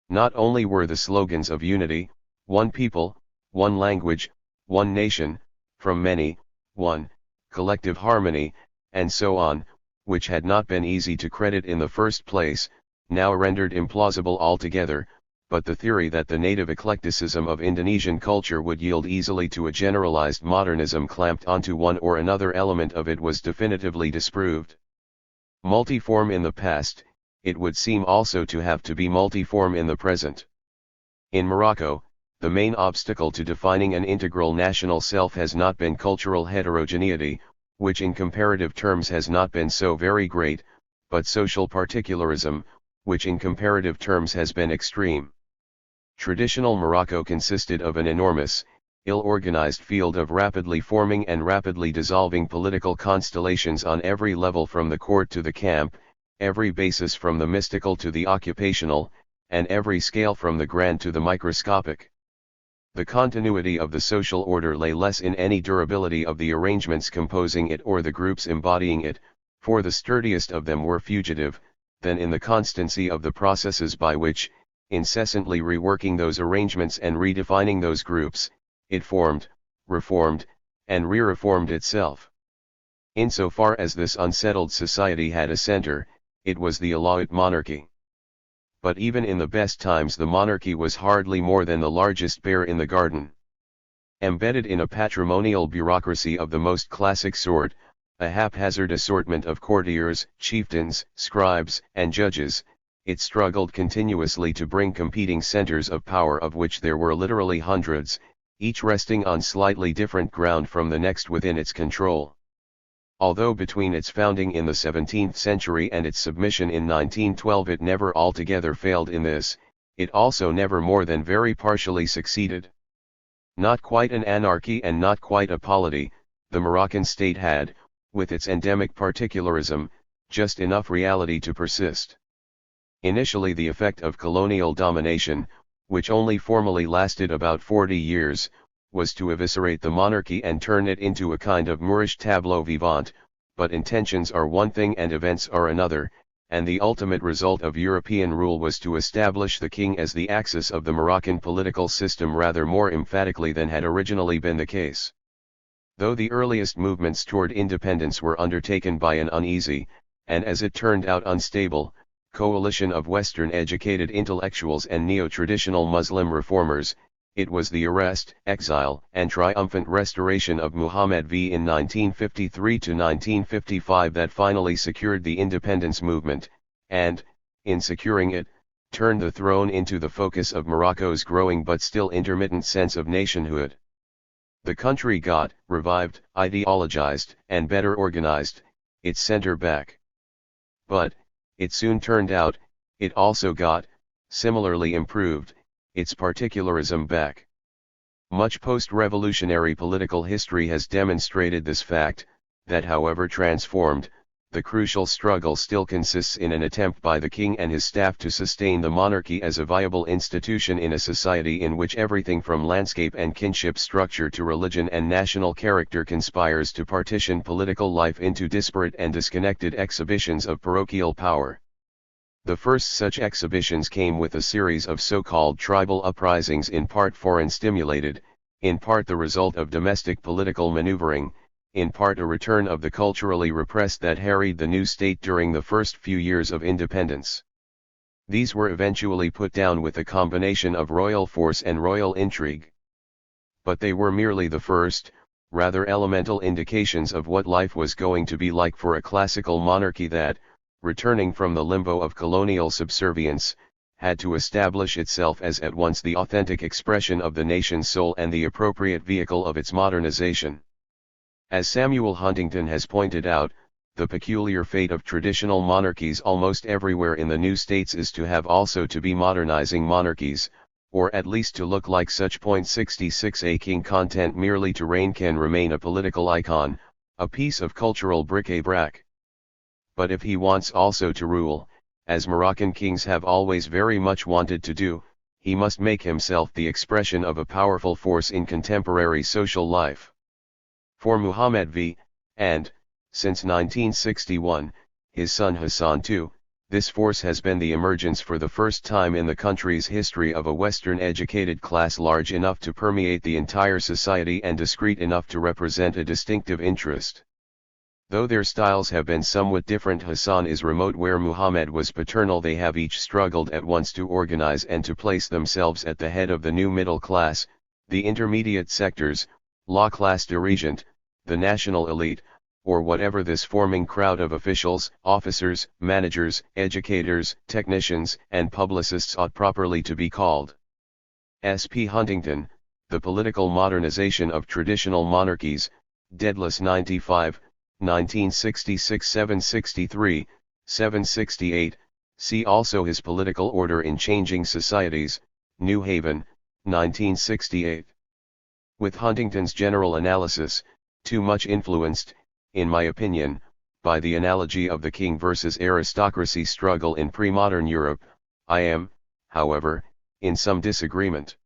Not only were the slogans of unity, one people, one language, one nation, from many, 1. Collective harmony, and so on, which had not been easy to credit in the first place, now rendered implausible altogether, but the theory that the native eclecticism of Indonesian culture would yield easily to a generalized modernism clamped onto one or another element of it was definitively disproved. Multiform in the past, it would seem also to have to be multiform in the present. In Morocco, the main obstacle to defining an integral national self has not been cultural heterogeneity, which in comparative terms has not been so very great, but social particularism, which in comparative terms has been extreme. Traditional Morocco consisted of an enormous, ill-organized field of rapidly forming and rapidly dissolving political constellations on every level from the court to the camp, every basis from the mystical to the occupational, and every scale from the grand to the microscopic. The continuity of the social order lay less in any durability of the arrangements composing it or the groups embodying it, for the sturdiest of them were fugitive, than in the constancy of the processes by which, incessantly reworking those arrangements and redefining those groups, it formed, reformed, and re-reformed itself. Insofar as this unsettled society had a center, it was the Alawite monarchy. But even in the best times the monarchy was hardly more than the largest bear in the garden. Embedded in a patrimonial bureaucracy of the most classic sort, a haphazard assortment of courtiers, chieftains, scribes, and judges, it struggled continuously to bring competing centers of power of which there were literally hundreds, each resting on slightly different ground from the next within its control. Although between its founding in the 17th century and its submission in 1912 it never altogether failed in this, it also never more than very partially succeeded. Not quite an anarchy and not quite a polity, the Moroccan state had, with its endemic particularism, just enough reality to persist. Initially the effect of colonial domination, which only formally lasted about 40 years, was to eviscerate the monarchy and turn it into a kind of Moorish tableau vivant, but intentions are one thing and events are another, and the ultimate result of European rule was to establish the king as the axis of the Moroccan political system rather more emphatically than had originally been the case. Though the earliest movements toward independence were undertaken by an uneasy, and as it turned out unstable, coalition of Western-educated intellectuals and neo-traditional Muslim reformers, it was the arrest, exile, and triumphant restoration of Muhammad V in 1953 to 1955 that finally secured the independence movement, and, in securing it, turned the throne into the focus of Morocco's growing but still intermittent sense of nationhood. The country got, revived, ideologized, and better organized, its center back. But, it soon turned out, it also got, similarly improved, its particularism back. Much post-revolutionary political history has demonstrated this fact, that however transformed, the crucial struggle still consists in an attempt by the king and his staff to sustain the monarchy as a viable institution in a society in which everything from landscape and kinship structure to religion and national character conspires to partition political life into disparate and disconnected exhibitions of parochial power. The first such exhibitions came with a series of so-called tribal uprisings, in part foreign stimulated, in part the result of domestic political maneuvering, in part a return of the culturally repressed that harried the new state during the first few years of independence. These were eventually put down with a combination of royal force and royal intrigue. But they were merely the first, rather elemental indications of what life was going to be like for a classical monarchy that, returning from the limbo of colonial subservience, had to establish itself as at once the authentic expression of the nation's soul and the appropriate vehicle of its modernization. As Samuel Huntington has pointed out, the peculiar fate of traditional monarchies almost everywhere in the new states is to have also to be modernizing monarchies, or at least to look like such. 66 A king content merely to reign can remain a political icon, a piece of cultural bric-a-brac. But if he wants also to rule, as Moroccan kings have always very much wanted to do, he must make himself the expression of a powerful force in contemporary social life. For Muhammad V, and, since 1961, his son Hassan II, This force has been the emergence for the first time in the country's history of a Western educated class large enough to permeate the entire society and discrete enough to represent a distinctive interest. Though their styles have been somewhat different, Hassan is remote where Muhammad was paternal. They have each struggled at once to organize and to place themselves at the head of the new middle class, the intermediate sectors, la classe dirigente, the national elite, or whatever this forming crowd of officials, officers, managers, educators, technicians, and publicists ought properly to be called. S. P. Huntington, The Political Modernization of Traditional Monarchies, Dedalus 95, 1966 763, 768, see also His Political Order in Changing Societies, New Haven, 1968. With Huntington's general analysis, too much influenced, in my opinion, by the analogy of the king versus aristocracy struggle in pre-modern Europe, I am, however, in some disagreement.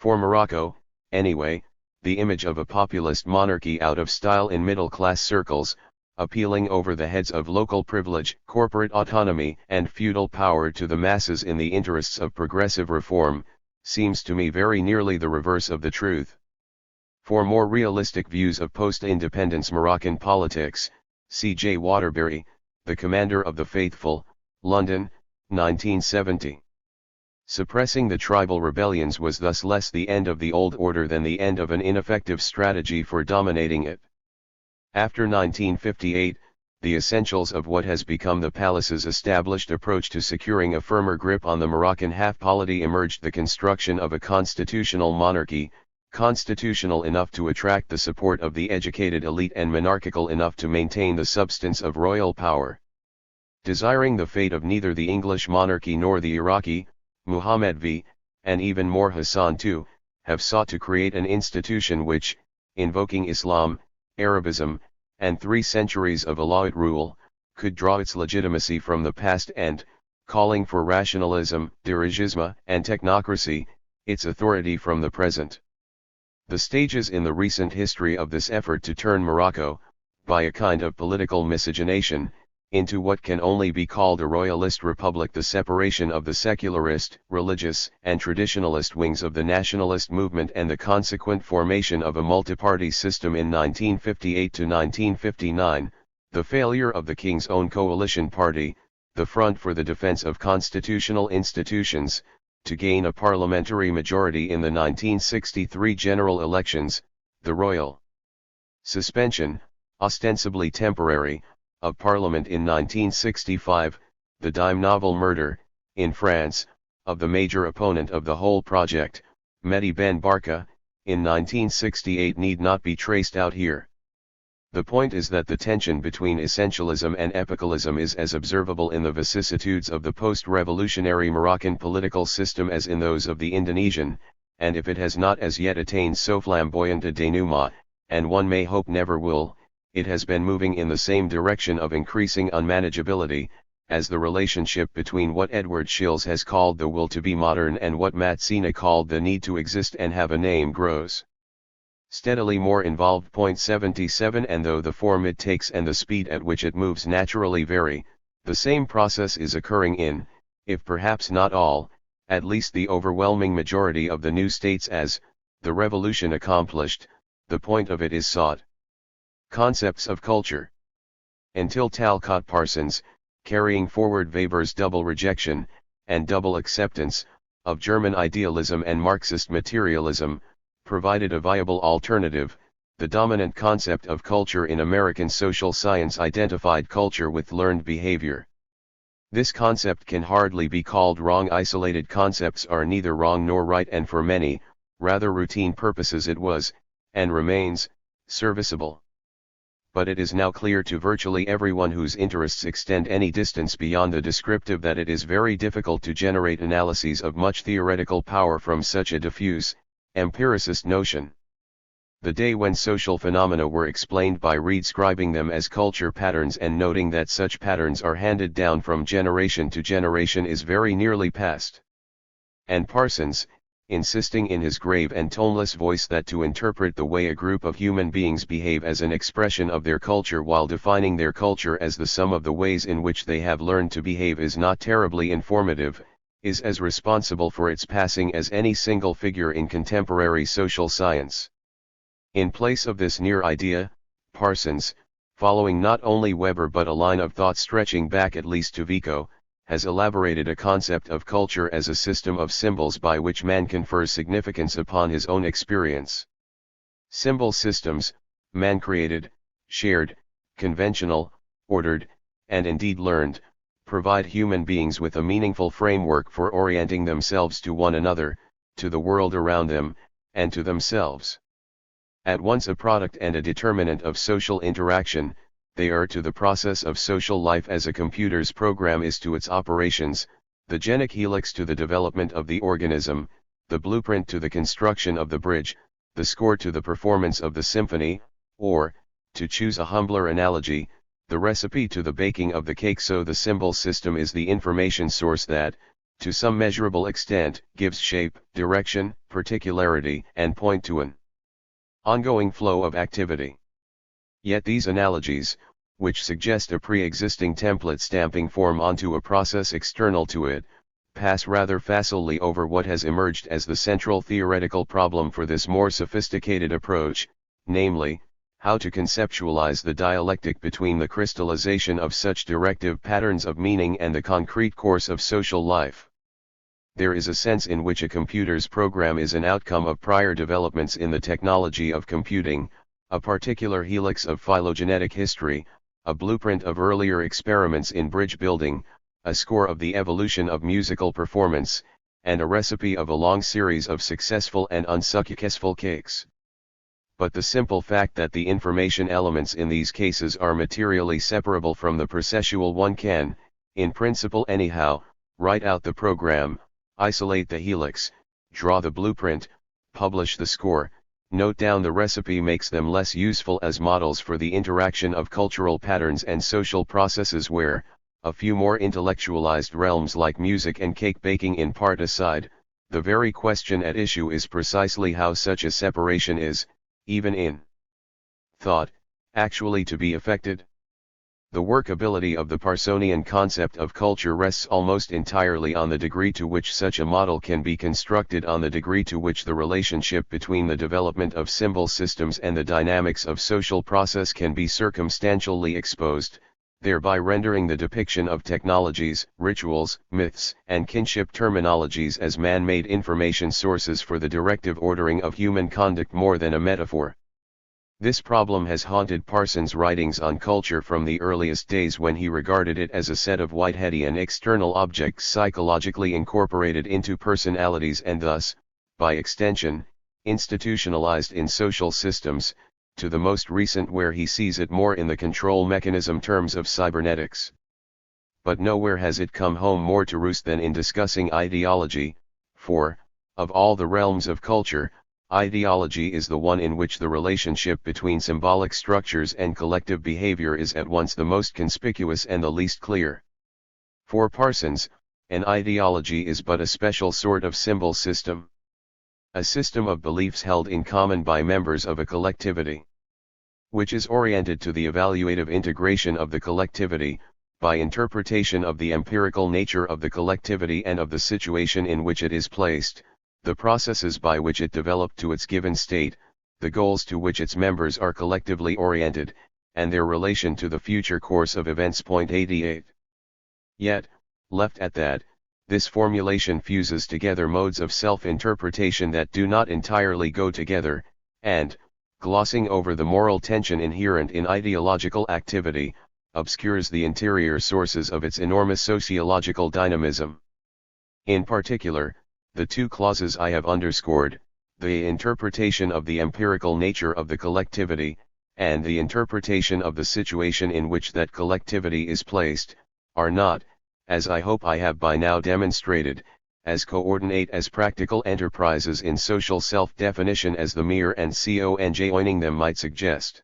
For Morocco, anyway, the image of a populist monarchy out of style in middle-class circles, appealing over the heads of local privilege, corporate autonomy, and feudal power to the masses in the interests of progressive reform, seems to me very nearly the reverse of the truth. For more realistic views of post-independence Moroccan politics, C. J. Waterbury, The Commander of the Faithful, London, 1970. Suppressing the tribal rebellions was thus less the end of the old order than the end of an ineffective strategy for dominating it. After 1958, the essentials of what has become the palace's established approach to securing a firmer grip on the Moroccan half-polity emerged: the construction of a constitutional monarchy, constitutional enough to attract the support of the educated elite and monarchical enough to maintain the substance of royal power. Desiring the fate of neither the English monarchy nor the Iraqi, Muhammad V, and even more Hassan II, have sought to create an institution which, invoking Islam, Arabism, and 3 centuries of Alawite rule, could draw its legitimacy from the past and, calling for rationalism, dirigisme, and technocracy, its authority from the present. The stages in the recent history of this effort to turn Morocco, by a kind of political miscegenation, into what can only be called a royalist republic, the separation of the secularist, religious, and traditionalist wings of the nationalist movement, and the consequent formation of a multi-party system in 1958 to 1959, the failure of the king's own coalition party, the Front for the Defense of Constitutional Institutions, to gain a parliamentary majority in the 1963 general elections, the royal suspension, ostensibly temporary, of Parliament in 1965, the dime novel murder, in France, of the major opponent of the whole project, Mehdi Ben Barka, in 1968 need not be traced out here. The point is that the tension between essentialism and epicalism is as observable in the vicissitudes of the post-revolutionary Moroccan political system as in those of the Indonesian, and if it has not as yet attained so flamboyant a denouement, and one may hope never will, it has been moving in the same direction of increasing unmanageability, as the relationship between what Edward Shills has called the will to be modern and what Mazzina called the need to exist and have a name grows steadily more involved. 77 And though the form it takes and the speed at which it moves naturally vary, the same process is occurring in, if perhaps not all, at least the overwhelming majority of the new states as, the revolution accomplished, the point of it is sought. Concepts of culture. Until Talcott Parsons, carrying forward Weber's double rejection, and double acceptance, of German idealism and Marxist materialism, provided a viable alternative, the dominant concept of culture in American social science identified culture with learned behavior. This concept can hardly be called wrong. Isolated concepts are neither wrong nor right, and for many, rather routine purposes it was, and remains, serviceable. But it is now clear to virtually everyone whose interests extend any distance beyond the descriptive that it is very difficult to generate analyses of much theoretical power from such a diffuse, empiricist notion. The day when social phenomena were explained by redscribing them as culture patterns and noting that such patterns are handed down from generation to generation is very nearly past. And Parsons, insisting in his grave and toneless voice that to interpret the way a group of human beings behave as an expression of their culture while defining their culture as the sum of the ways in which they have learned to behave is not terribly informative, is as responsible for its passing as any single figure in contemporary social science. In place of this near idea, Parsons, following not only Weber but a line of thought stretching back at least to Vico, has elaborated a concept of culture as a system of symbols by which man confers significance upon his own experience. Symbol systems, man-created, shared, conventional, ordered, and indeed learned, provide human beings with a meaningful framework for orienting themselves to one another, to the world around them, and to themselves. At once a product and a determinant of social interaction, they are to the process of social life as a computer's program is to its operations, the genic helix to the development of the organism, the blueprint to the construction of the bridge, the score to the performance of the symphony, or, to choose a humbler analogy, the recipe to the baking of the cake. So the symbol system is the information source that, to some measurable extent, gives shape, direction, particularity, and point to an ongoing flow of activity. Yet these analogies, which suggest a pre-existing template stamping form onto a process external to it, pass rather facilely over what has emerged as the central theoretical problem for this more sophisticated approach, namely, how to conceptualize the dialectic between the crystallization of such directive patterns of meaning and the concrete course of social life. There is a sense in which a computer's program is an outcome of prior developments in the technology of computing, a particular helix of phylogenetic history, a blueprint of earlier experiments in bridge building, a score of the evolution of musical performance, and a recipe of a long series of successful and unsuccessful cakes. But the simple fact that the information elements in these cases are materially separable from the processual one can, in principle anyhow, write out the program, isolate the helix, draw the blueprint, publish the score, note down the recipe makes them less useful as models for the interaction of cultural patterns and social processes where, a few more intellectualized realms like music and cake baking in part aside, the very question at issue is precisely how such a separation is, even in thought, actually to be effected. The workability of the Parsonian concept of culture rests almost entirely on the degree to which such a model can be constructed, on the degree to which the relationship between the development of symbol systems and the dynamics of social process can be circumstantially exposed, thereby rendering the depiction of technologies, rituals, myths, and kinship terminologies as man-made information sources for the directive ordering of human conduct more than a metaphor. This problem has haunted Parsons' writings on culture from the earliest days, when he regarded it as a set of Whiteheadian external objects psychologically incorporated into personalities and thus, by extension, institutionalized in social systems, to the most recent where he sees it more in the control mechanism terms of cybernetics. But nowhere has it come home more to roost than in discussing ideology, for, of all the realms of culture, ideology is the one in which the relationship between symbolic structures and collective behavior is at once the most conspicuous and the least clear. For Parsons, an ideology is but a special sort of symbol system. A system of beliefs held in common by members of a collectivity, which is oriented to the evaluative integration of the collectivity, by interpretation of the empirical nature of the collectivity and of the situation in which it is placed, the processes by which it developed to its given state, the goals to which its members are collectively oriented, and their relation to the future course of events. 88. Yet, left at that, this formulation fuses together modes of self-interpretation that do not entirely go together, and, glossing over the moral tension inherent in ideological activity, obscures the interior sources of its enormous sociological dynamism. In particular, the two clauses I have underscored, the interpretation of the empirical nature of the collectivity, and the interpretation of the situation in which that collectivity is placed, are not, as I hope I have by now demonstrated, as coordinate as practical enterprises in social self-definition as the mere and conjoining them might suggest.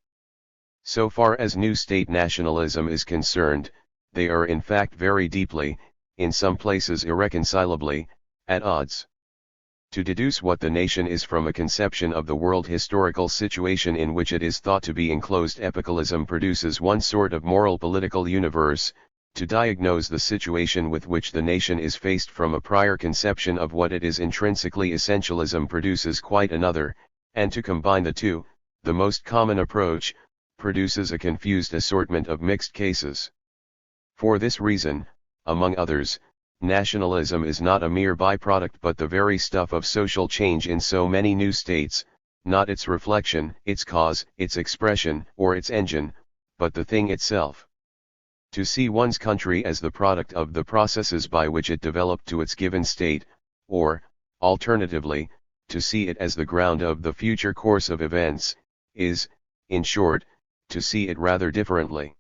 So far as new state nationalism is concerned, they are in fact very deeply, in some places irreconcilably, at odds. To deduce what the nation is from a conception of the world historical situation in which it is thought to be enclosed, epicalism produces one sort of moral political universe. To diagnose the situation with which the nation is faced from a prior conception of what it is intrinsically, essentialism produces quite another, and to combine the two, the most common approach, produces a confused assortment of mixed cases. For this reason, among others, nationalism is not a mere byproduct but the very stuff of social change in so many new states, not its reflection, its cause, its expression, or its engine, but the thing itself. To see one's country as the product of the processes by which it developed to its given state, or, alternatively, to see it as the ground of the future course of events, is, in short, to see it rather differently.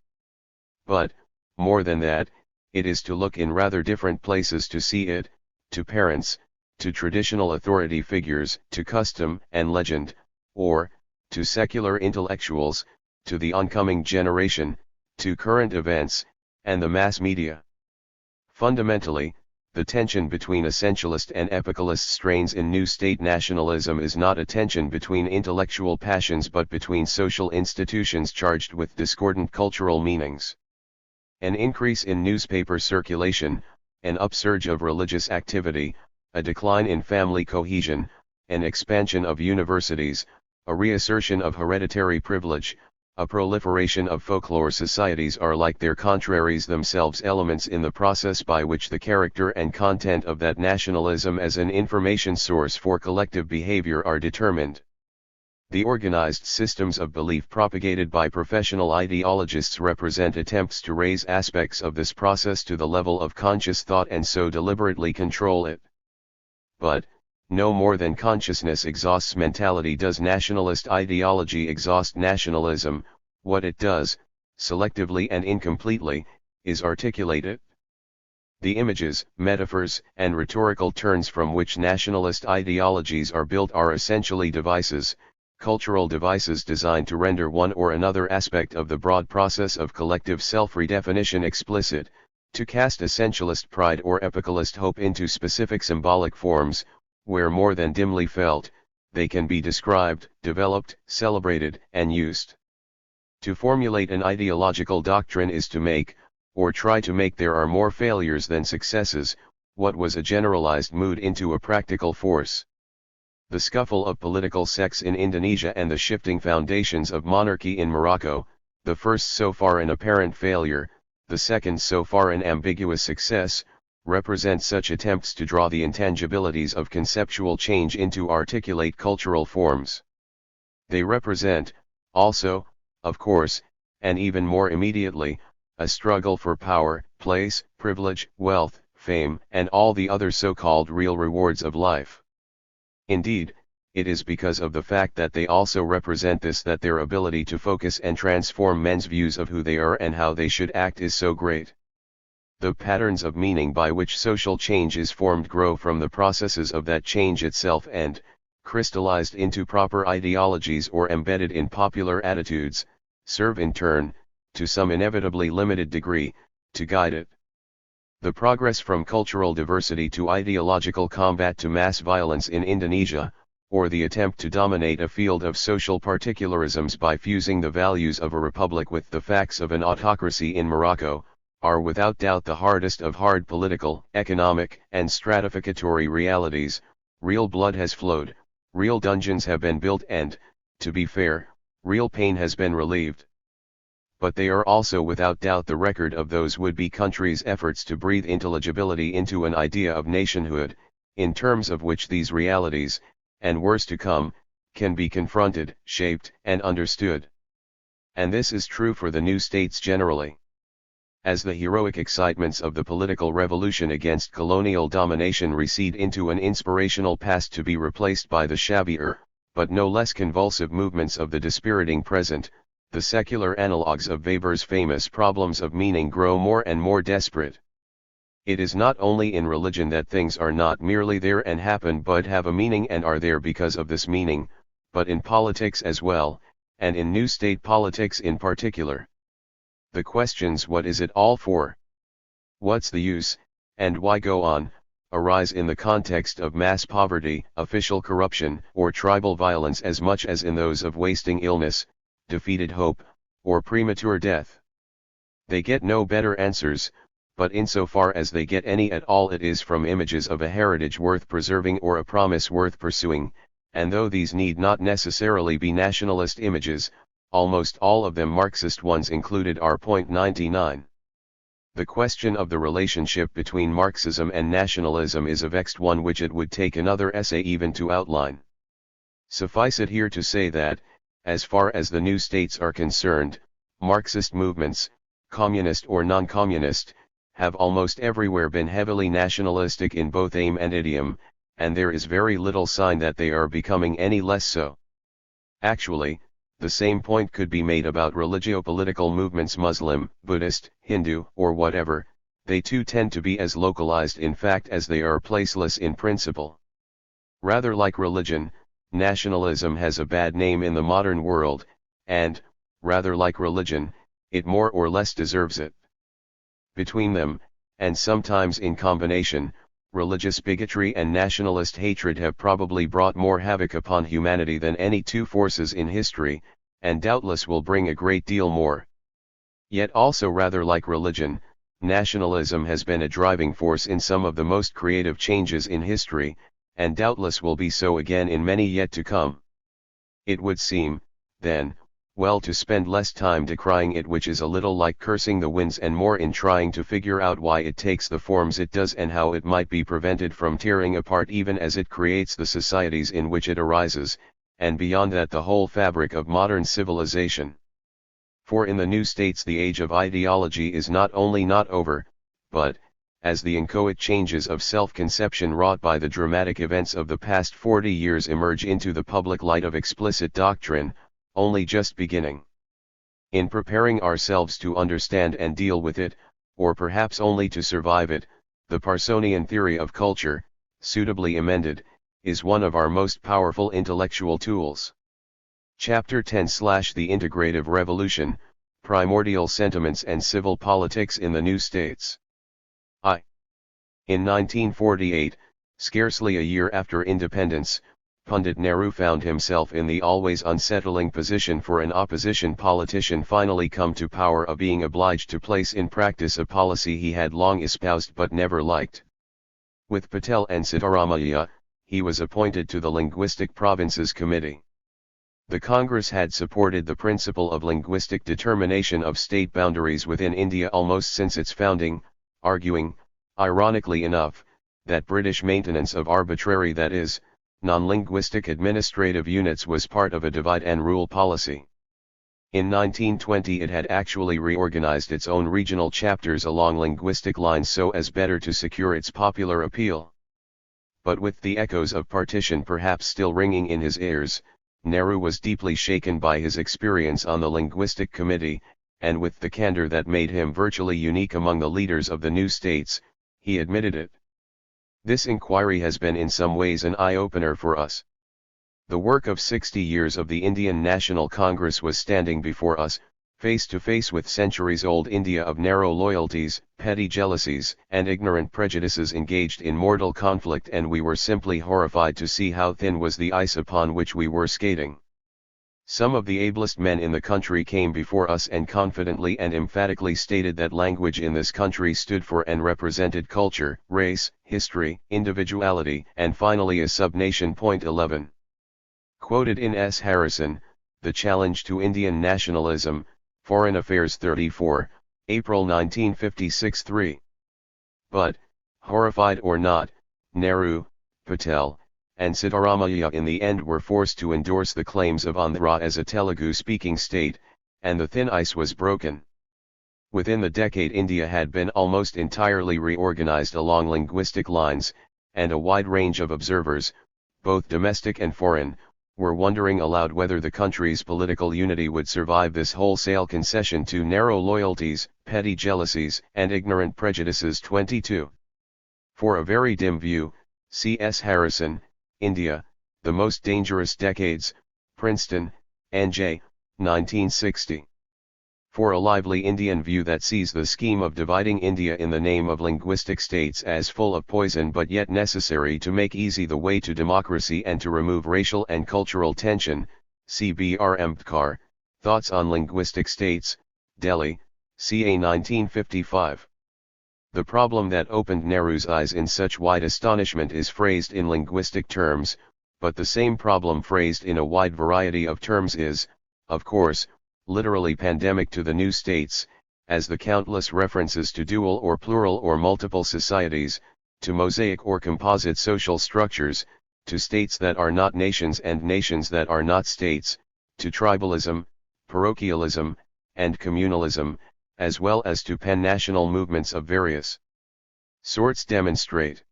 But, more than that, it is to look in rather different places to see it, to parents, to traditional authority figures, to custom and legend, or, to secular intellectuals, to the oncoming generation, to current events, and the mass media. Fundamentally, the tension between essentialist and epicalist strains in new state nationalism is not a tension between intellectual passions but between social institutions charged with discordant cultural meanings. An increase in newspaper circulation, an upsurge of religious activity, a decline in family cohesion, an expansion of universities, a reassertion of hereditary privilege, a proliferation of folklore societies are like their contraries themselves elements in the process by which the character and content of that nationalism as an information source for collective behavior are determined. The organized systems of belief propagated by professional ideologists represent attempts to raise aspects of this process to the level of conscious thought and so deliberately control it. But, no more than consciousness exhausts mentality does nationalist ideology exhaust nationalism. What it does, selectively and incompletely, is articulate it. The images, metaphors, and rhetorical turns from which nationalist ideologies are built are essentially devices, cultural devices designed to render one or another aspect of the broad process of collective self-redefinition explicit, to cast essentialist pride or epicalist hope into specific symbolic forms, where more than dimly felt, they can be described, developed, celebrated, and used. To formulate an ideological doctrine is to make, or try to make there are more failures than successes, what was a generalized mood into a practical force. The scuffle of political sects in Indonesia and the shifting foundations of monarchy in Morocco, the first so far an apparent failure, the second so far an ambiguous success, represent such attempts to draw the intangibilities of conceptual change into articulate cultural forms. They represent, also, of course, and even more immediately, a struggle for power, place, privilege, wealth, fame, and all the other so-called real rewards of life. Indeed, it is because of the fact that they also represent this that their ability to focus and transform men's views of who they are and how they should act is so great. The patterns of meaning by which social change is formed grow from the processes of that change itself and, crystallized into proper ideologies or embedded in popular attitudes, serve in turn, to some inevitably limited degree, to guide it. The progress from cultural diversity to ideological combat to mass violence in Indonesia, or the attempt to dominate a field of social particularisms by fusing the values of a republic with the facts of an autocracy in Morocco, are without doubt the hardest of hard political, economic, and stratificatory realities. Real blood has flowed, real dungeons have been built and, to be fair, real pain has been relieved. But they are also without doubt the record of those would-be countries' efforts to breathe intelligibility into an idea of nationhood, in terms of which these realities, and worse to come, can be confronted, shaped, and understood. And this is true for the new states generally. As the heroic excitements of the political revolution against colonial domination recede into an inspirational past to be replaced by the shabbier, but no less convulsive movements of the dispiriting present, the secular analogues of Weber's famous problems of meaning grow more and more desperate. It is not only in religion that things are not merely there and happen but have a meaning and are there because of this meaning, but in politics as well, and in new state politics in particular. The questions "what is it all for? What's the use, and why go on?" arise in the context of mass poverty, official corruption, or tribal violence as much as in those of wasting illness, defeated hope, or premature death. They get no better answers, but insofar as they get any at all, it is from images of a heritage worth preserving or a promise worth pursuing, and though these need not necessarily be nationalist images, almost all of them Marxist ones included are. 99. The question of the relationship between Marxism and nationalism is a vexed one which it would take another essay even to outline. Suffice it here to say that, as far as the new states are concerned, Marxist movements, communist or non-communist, have almost everywhere been heavily nationalistic in both aim and idiom, and there is very little sign that they are becoming any less so. Actually, the same point could be made about religio-political movements, Muslim, Buddhist, Hindu, or whatever. They too tend to be as localized in fact as they are placeless in principle. Rather like religion, nationalism has a bad name in the modern world, and, rather like religion, it more or less deserves it. Between them, and sometimes in combination, religious bigotry and nationalist hatred have probably brought more havoc upon humanity than any two forces in history, and doubtless will bring a great deal more. Yet also rather like religion, nationalism has been a driving force in some of the most creative changes in history, and doubtless will be so again in many yet to come. It would seem, then, well to spend less time decrying it, which is a little like cursing the winds, and more in trying to figure out why it takes the forms it does and how it might be prevented from tearing apart even as it creates the societies in which it arises, and beyond that the whole fabric of modern civilization. For in the new states the age of ideology is not only not over, but, as the inchoate changes of self-conception wrought by the dramatic events of the past 40 years emerge into the public light of explicit doctrine, only just beginning. In preparing ourselves to understand and deal with it, or perhaps only to survive it, the Parsonian theory of culture, suitably amended, is one of our most powerful intellectual tools. Chapter 10 / The Integrative Revolution, Primordial Sentiments and Civil Politics in the New States. In 1948, scarcely a year after independence, Pundit Nehru found himself in the always unsettling position for an opposition politician finally come to power of being obliged to place in practice a policy he had long espoused but never liked. With Patel and Sitaramaiah, he was appointed to the Linguistic Provinces Committee. The Congress had supported the principle of linguistic determination of state boundaries within India almost since its founding, arguing, ironically enough, that British maintenance of arbitrary, that is, non-linguistic administrative units was part of a divide-and-rule policy. In 1920 it had actually reorganized its own regional chapters along linguistic lines so as better to secure its popular appeal. But with the echoes of partition perhaps still ringing in his ears, Nehru was deeply shaken by his experience on the Linguistic Committee, and with the candor that made him virtually unique among the leaders of the new states, he admitted it. This inquiry has been in some ways an eye-opener for us. The work of 60 years of the Indian National Congress was standing before us, face to face with centuries-old India of narrow loyalties, petty jealousies, and ignorant prejudices engaged in mortal conflict, and we were simply horrified to see how thin was the ice upon which we were skating. Some of the ablest men in the country came before us and confidently and emphatically stated that language in this country stood for and represented culture, race, history, individuality, and finally a sub-nation. 11. Quoted in S. Harrison, The Challenge to Indian Nationalism, Foreign Affairs 34, April 1956. 3. But, horrified or not, Nehru, Patel, and Sitaramaiah in the end were forced to endorse the claims of Andhra as a Telugu-speaking state, and the thin ice was broken. Within the decade India had been almost entirely reorganized along linguistic lines, and a wide range of observers, both domestic and foreign, were wondering aloud whether the country's political unity would survive this wholesale concession to narrow loyalties, petty jealousies, and ignorant prejudices. 22. For a very dim view, C. S. Harrison, India, The Most Dangerous Decades, Princeton, N.J., 1960. For a lively Indian view that sees the scheme of dividing India in the name of linguistic states as full of poison but yet necessary to make easy the way to democracy and to remove racial and cultural tension, see B.R. Ambedkar, Thoughts on Linguistic States, Delhi, ca. 1955. The problem that opened Nehru's eyes in such wide astonishment is phrased in linguistic terms, but the same problem phrased in a wide variety of terms is, of course, literally pandemic to the new states, as the countless references to dual or plural or multiple societies, to mosaic or composite social structures, to states that are not nations and nations that are not states, to tribalism, parochialism, and communalism, as well as to pan-national movements of various sorts demonstrate.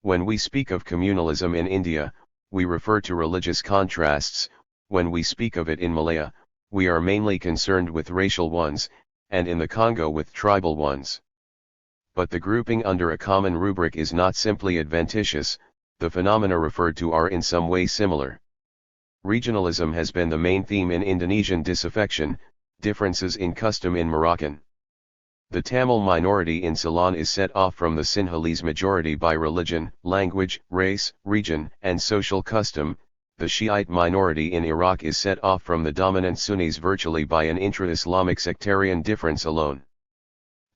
When we speak of communalism in India, we refer to religious contrasts; when we speak of it in Malaya, we are mainly concerned with racial ones, and in the Congo with tribal ones. But the grouping under a common rubric is not simply adventitious, the phenomena referred to are in some way similar. Regionalism has been the main theme in Indonesian disaffection, differences in custom in Moroccan. The Tamil minority in Ceylon is set off from the Sinhalese majority by religion, language, race, region, and social custom. The Shiite minority in Iraq is set off from the dominant Sunnis virtually by an intra-Islamic sectarian difference alone.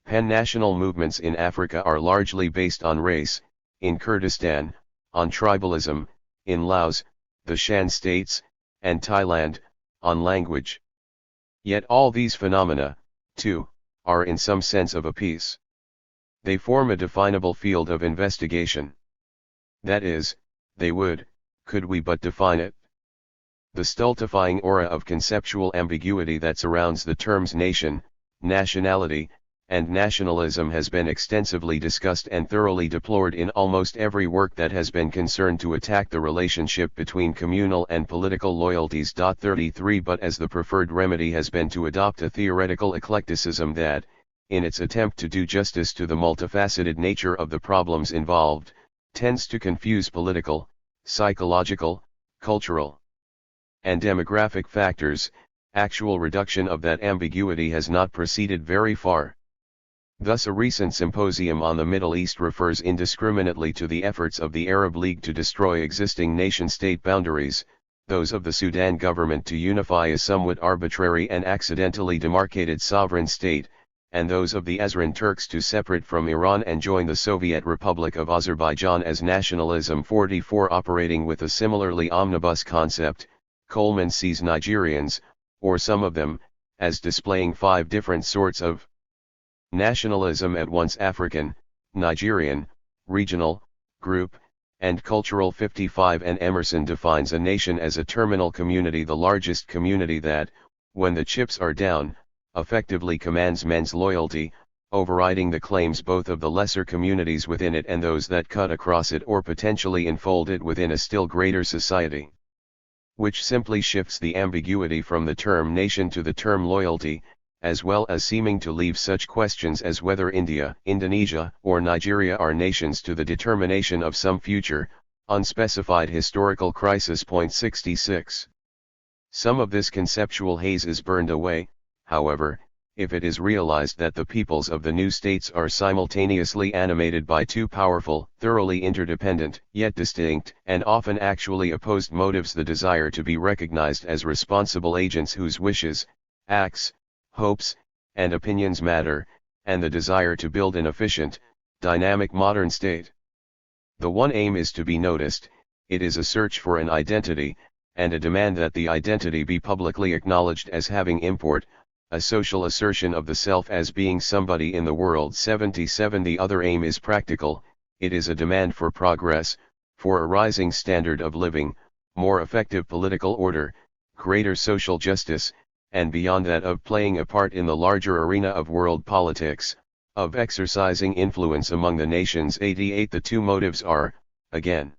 Pan-national movements in Africa are largely based on race, in Kurdistan, on tribalism, in Laos, the Shan states, and Thailand, on language. Yet all these phenomena, too, are in some sense of a piece. They form a definable field of investigation. That is, they would, could we but define it. The stultifying aura of conceptual ambiguity that surrounds the terms nation, nationality, and nationalism has been extensively discussed and thoroughly deplored in almost every work that has been concerned to attack the relationship between communal and political loyalties. 33 But as the preferred remedy has been to adopt a theoretical eclecticism that, in its attempt to do justice to the multifaceted nature of the problems involved, tends to confuse political, psychological, cultural, and demographic factors, actual reduction of that ambiguity has not proceeded very far. Thus a recent symposium on the Middle East refers indiscriminately to the efforts of the Arab League to destroy existing nation-state boundaries, those of the Sudan government to unify a somewhat arbitrary and accidentally demarcated sovereign state, and those of the Azran Turks to separate from Iran and join the Soviet Republic of Azerbaijan as nationalism. 44 Operating with a similarly omnibus concept, Coleman sees Nigerians, or some of them, as displaying 5 different sorts of nationalism at once African, Nigerian, regional, group, and cultural. 55 And Emerson defines a nation as a terminal community, the largest community that, when the chips are down, effectively commands men's loyalty, overriding the claims both of the lesser communities within it and those that cut across it or potentially enfold it within a still greater society. Which simply shifts the ambiguity from the term nation to the term loyalty, as well as seeming to leave such questions as whether India, Indonesia, or Nigeria are nations to the determination of some future, unspecified historical crisis. 66. Some of this conceptual haze is burned away, however, if it is realized that the peoples of the new states are simultaneously animated by 2 powerful, thoroughly interdependent, yet distinct, and often actually opposed motives: the desire to be recognized as responsible agents whose wishes, acts, hopes, and opinions matter, and the desire to build an efficient, dynamic modern state. The one aim is to be noticed, it is a search for an identity, and a demand that the identity be publicly acknowledged as having import, a social assertion of the self as being somebody in the world. 77 The other aim is practical, it is a demand for progress, for a rising standard of living, more effective political order, greater social justice, and beyond that of playing a part in the larger arena of world politics, of exercising influence among the nations. 88 The 2 motives are, again,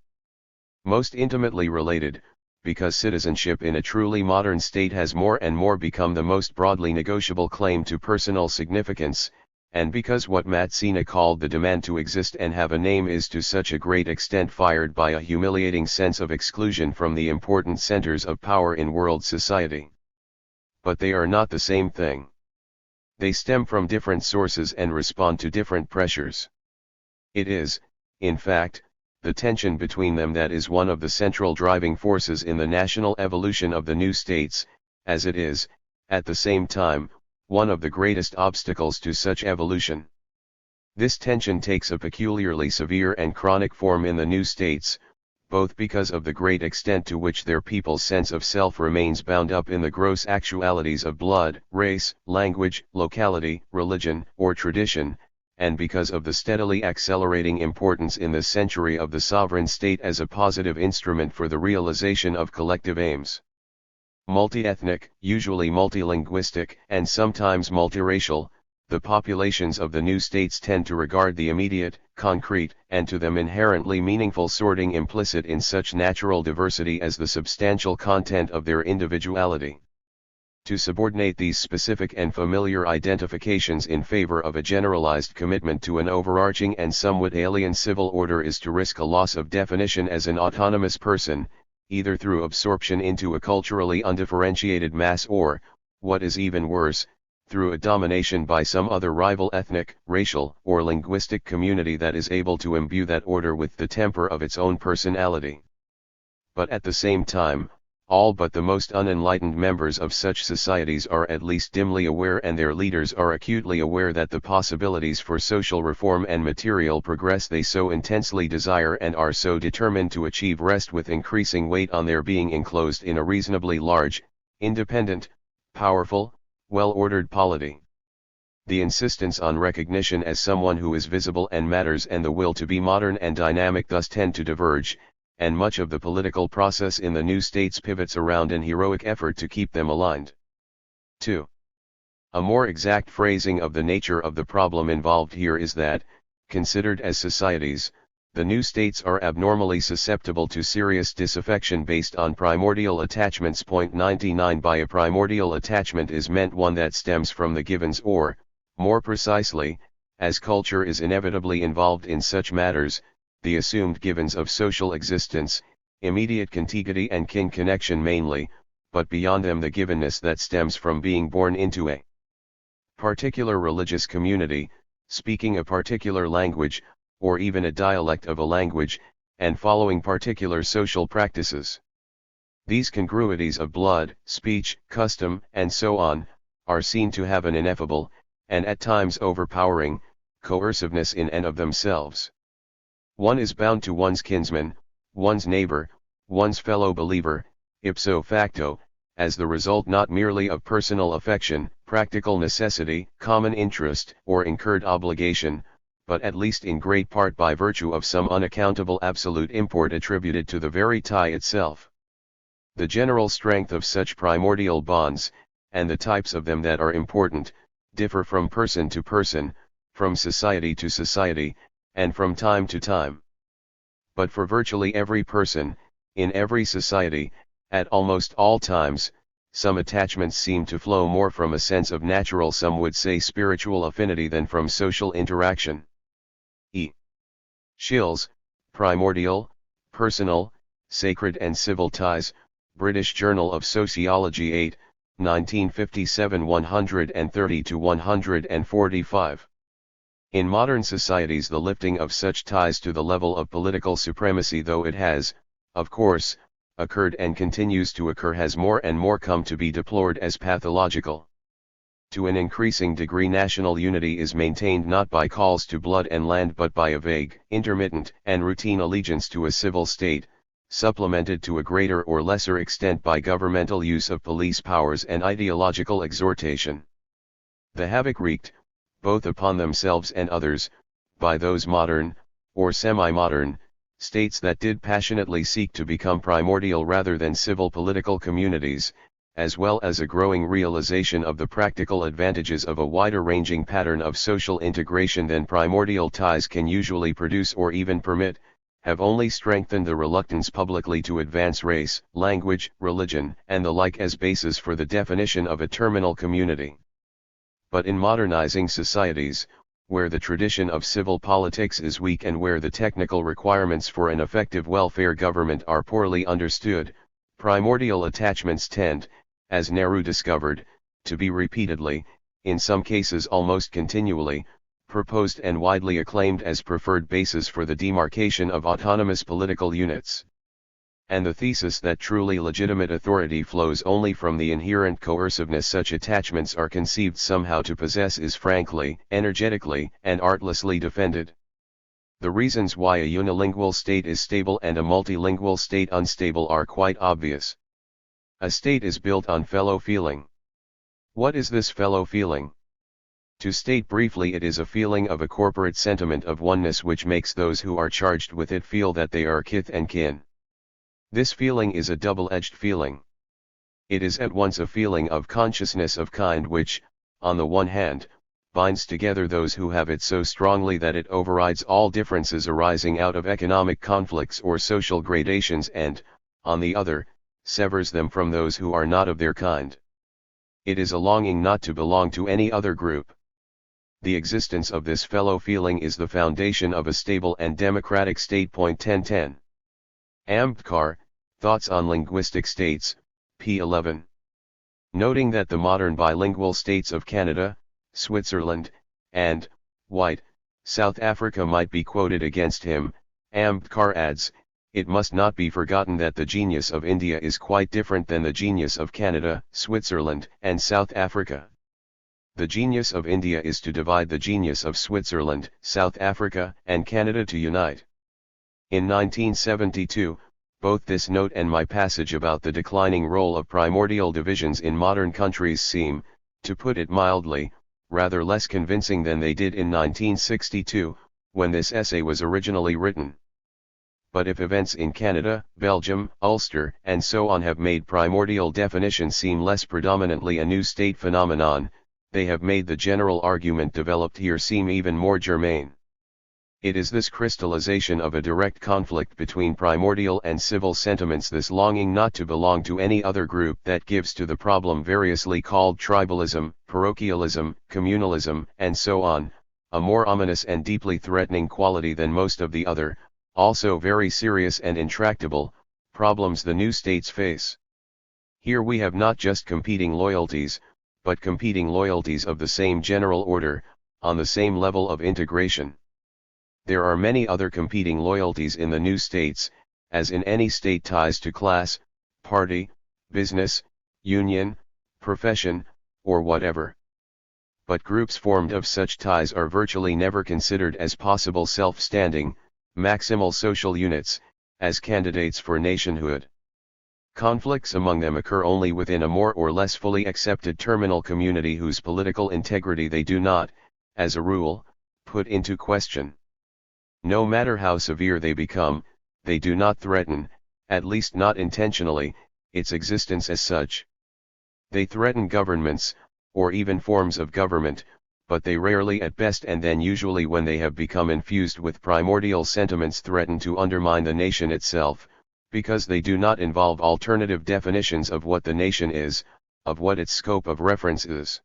most intimately related, because citizenship in a truly modern state has more and more become the most broadly negotiable claim to personal significance, and because what Mazzini called the demand to exist and have a name is to such a great extent fired by a humiliating sense of exclusion from the important centers of power in world society. But they are not the same thing. They stem from different sources and respond to different pressures. It is, in fact, the tension between them that is one of the central driving forces in the national evolution of the new states, as it is, at the same time, one of the greatest obstacles to such evolution. This tension takes a peculiarly severe and chronic form in the new states, both because of the great extent to which their people's sense of self remains bound up in the gross actualities of blood, race, language, locality, religion, or tradition, and because of the steadily accelerating importance in this century of the sovereign state as a positive instrument for the realization of collective aims. Multi-ethnic, usually multilinguistic, and sometimes multiracial, the populations of the new states tend to regard the immediate, concrete, and to them inherently meaningful sorting implicit in such natural diversity as the substantial content of their individuality. To subordinate these specific and familiar identifications in favor of a generalized commitment to an overarching and somewhat alien civil order is to risk a loss of definition as an autonomous person, either through absorption into a culturally undifferentiated mass or, what is even worse, through a domination by some other rival ethnic, racial, or linguistic community that is able to imbue that order with the temper of its own personality. But at the same time, all but the most unenlightened members of such societies are at least dimly aware, and their leaders are acutely aware, that the possibilities for social reform and material progress they so intensely desire and are so determined to achieve rest with increasing weight on their being enclosed in a reasonably large, independent, powerful, well-ordered polity. The insistence on recognition as someone who is visible and matters and the will to be modern and dynamic thus tend to diverge, and much of the political process in the new states pivots around an heroic effort to keep them aligned. 2. A more exact phrasing of the nature of the problem involved here is that, considered as societies, the new states are abnormally susceptible to serious disaffection based on primordial attachments. 99 By a primordial attachment is meant one that stems from the givens, or, more precisely, as culture is inevitably involved in such matters, the assumed givens of social existence, immediate contiguity and kin connection mainly, but beyond them the givenness that stems from being born into a particular religious community, speaking a particular language, or even a dialect of a language, and following particular social practices. These congruities of blood, speech, custom, and so on, are seen to have an ineffable, and at times overpowering, coerciveness in and of themselves. One is bound to one's kinsman, one's neighbor, one's fellow believer, ipso facto, as the result not merely of personal affection, practical necessity, common interest, or incurred obligation, but at least in great part by virtue of some unaccountable absolute import attributed to the very tie itself. The general strength of such primordial bonds, and the types of them that are important, differ from person to person, from society to society, and from time to time. But for virtually every person, in every society, at almost all times, some attachments seem to flow more from a sense of natural, some would say spiritual affinity, than from social interaction. E. Schill's, Primordial, Personal, Sacred and Civil Ties, British Journal of Sociology 8, 1957, 130-145. In modern societies the lifting of such ties to the level of political supremacy, though it has, of course, occurred and continues to occur, has more and more come to be deplored as pathological. To an increasing degree national unity is maintained not by calls to blood and land but by a vague, intermittent, and routine allegiance to a civil state, supplemented to a greater or lesser extent by governmental use of police powers and ideological exhortation. The havoc wreaked, both upon themselves and others, by those modern, or semi-modern, states that did passionately seek to become primordial rather than civil political communities, as well as a growing realization of the practical advantages of a wider-ranging pattern of social integration than primordial ties can usually produce or even permit, have only strengthened the reluctance publicly to advance race, language, religion, and the like as basis for the definition of a terminal community. But in modernizing societies, where the tradition of civil politics is weak and where the technical requirements for an effective welfare government are poorly understood, primordial attachments tend, as Nehru discovered, to be repeatedly, in some cases almost continually, proposed and widely acclaimed as preferred basis for the demarcation of autonomous political units. And the thesis that truly legitimate authority flows only from the inherent coerciveness such attachments are conceived somehow to possess is frankly, energetically, and artlessly defended. The reasons why a unilingual state is stable and a multilingual state unstable are quite obvious. A state is built on fellow feeling. What is this fellow feeling? To state briefly, it is a feeling of a corporate sentiment of oneness which makes those who are charged with it feel that they are kith and kin. This feeling is a double-edged feeling. It is at once a feeling of consciousness of kind which, on the one hand, binds together those who have it so strongly that it overrides all differences arising out of economic conflicts or social gradations and, on the other, severs them from those who are not of their kind. It is a longing not to belong to any other group. The existence of this fellow feeling is the foundation of a stable and democratic state. 1010. Ambedkar, Thoughts on Linguistic States, p. 11. Noting that the modern bilingual states of Canada, Switzerland, and, white, South Africa might be quoted against him, Ambedkar adds, it must not be forgotten that the genius of India is quite different than the genius of Canada, Switzerland, and South Africa. The genius of India is to divide, the genius of Switzerland, South Africa, and Canada to unite. In 1972, both this note and my passage about the declining role of primordial divisions in modern countries seem, to put it mildly, rather less convincing than they did in 1962, when this essay was originally written. But if events in Canada, Belgium, Ulster, and so on have made primordial definition seem less predominantly a new state phenomenon, they have made the general argument developed here seem even more germane. It is this crystallization of a direct conflict between primordial and civil sentiments, this longing not to belong to any other group, that gives to the problem variously called tribalism, parochialism, communalism, and so on, a more ominous and deeply threatening quality than most of the other, also very serious and intractable, problems the new states face. Here we have not just competing loyalties, but competing loyalties of the same general order, on the same level of integration. There are many other competing loyalties in the new states, as in any state, ties to class, party, business, union, profession, or whatever. But groups formed of such ties are virtually never considered as possible self-standing, maximal social units, as candidates for nationhood. Conflicts among them occur only within a more or less fully accepted terminal community whose political integrity they do not, as a rule, put into question. No matter how severe they become, they do not threaten, at least not intentionally, its existence as such. They threaten governments, or even forms of government, but they rarely, at best and then usually when they have become infused with primordial sentiments, threaten to undermine the nation itself, because they do not involve alternative definitions of what the nation is, of what its scope of reference is.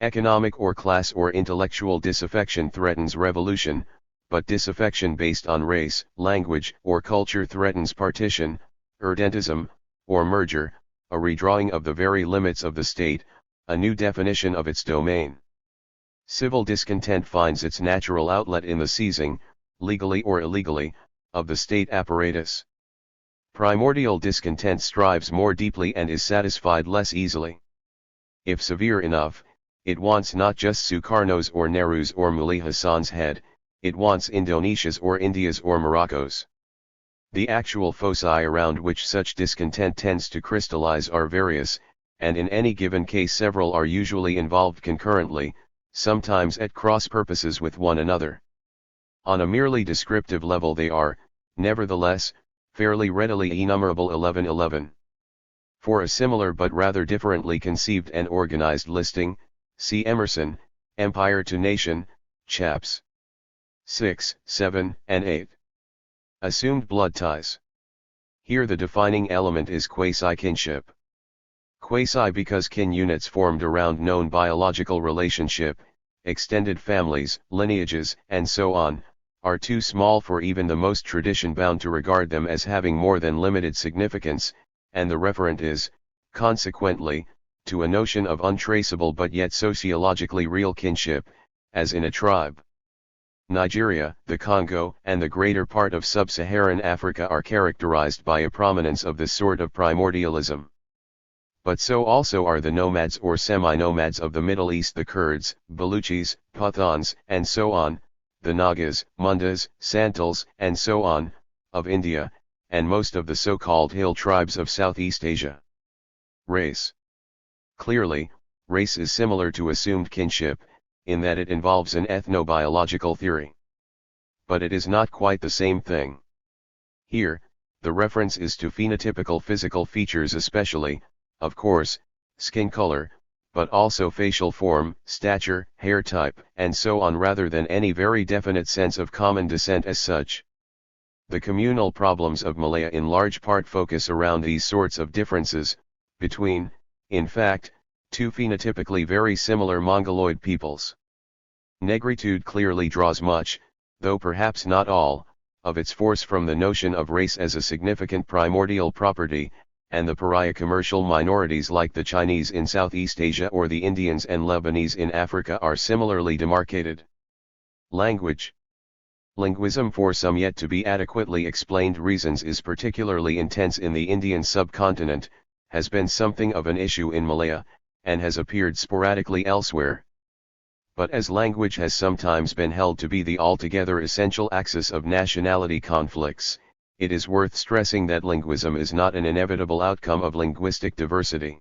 Economic or class or intellectual disaffection threatens revolution, but disaffection based on race, language, or culture threatens partition, irredentism, or merger, a redrawing of the very limits of the state, a new definition of its domain. Civil discontent finds its natural outlet in the seizing, legally or illegally, of the state apparatus. Primordial discontent strives more deeply and is satisfied less easily. If severe enough, it wants not just Sukarno's or Nehru's or Mullah Hassan's head, it wants Indonesia's or India's or Morocco's. The actual foci around which such discontent tends to crystallize are various, and in any given case several are usually involved concurrently, sometimes at cross purposes with one another. On a merely descriptive level they are, nevertheless, fairly readily enumerable. 1111. For a similar but rather differently conceived and organized listing, see Emerson, Empire to Nation, chaps 6, 7, and 8. Assumed blood ties. Here the defining element is quasi-kinship. Quasi because kin units formed around known biological relationship, extended families, lineages, and so on, are too small for even the most tradition-bound to regard them as having more than limited significance, and the referent is, consequently, to a notion of untraceable but yet sociologically real kinship, as in a tribe. Nigeria, the Congo, and the greater part of sub-Saharan Africa are characterized by a prominence of this sort of primordialism. But so also are the nomads or semi-nomads of the Middle East, the Kurds, Baluchis, Pathans, and so on, the Nagas, Mundas, Santals, and so on, of India, and most of the so-called hill tribes of Southeast Asia. Race. Clearly, race is similar to assumed kinship, in that it involves an ethnobiological theory. But it is not quite the same thing. Here, the reference is to phenotypical physical features, especially, of course, skin color, but also facial form, stature, hair type, and so on, rather than any very definite sense of common descent as such. The communal problems of Malaya in large part focus around these sorts of differences, between, in fact, two phenotypically very similar Mongoloid peoples. Negritude clearly draws much, though perhaps not all, of its force from the notion of race as a significant primordial property, and the pariah commercial minorities like the Chinese in Southeast Asia or the Indians and Lebanese in Africa are similarly demarcated. Language. Linguism, for some yet to be adequately explained reasons, is particularly intense in the Indian subcontinent, has been something of an issue in Malaya, and has appeared sporadically elsewhere. But as language has sometimes been held to be the altogether essential axis of nationality conflicts, it is worth stressing that linguism is not an inevitable outcome of linguistic diversity.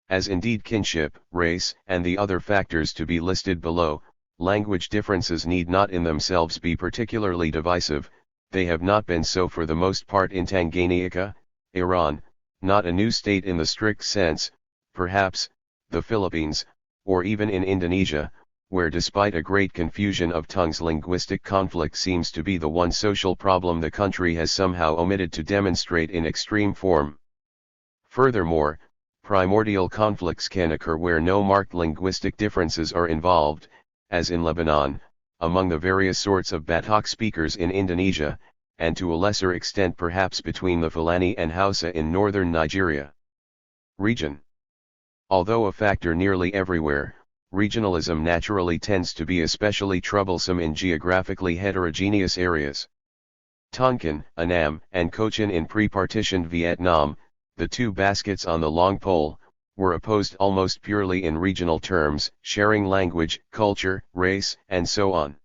As indeed kinship, race, and the other factors to be listed below, language differences need not in themselves be particularly divisive. They have not been so for the most part in Tanganyika, Iran, not a new state in the strict sense, perhaps, the Philippines, or even in Indonesia, where despite a great confusion of tongues, linguistic conflict seems to be the one social problem the country has somehow omitted to demonstrate in extreme form. Furthermore, primordial conflicts can occur where no marked linguistic differences are involved, as in Lebanon, among the various sorts of Batak speakers in Indonesia, and to a lesser extent perhaps between the Fulani and Hausa in northern Nigeria. Region. Although a factor nearly everywhere, regionalism naturally tends to be especially troublesome in geographically heterogeneous areas. Tonkin, Annam, and Cochin in pre-partitioned Vietnam, the two baskets on the long pole, were opposed almost purely in regional terms, sharing language, culture, race, and so on.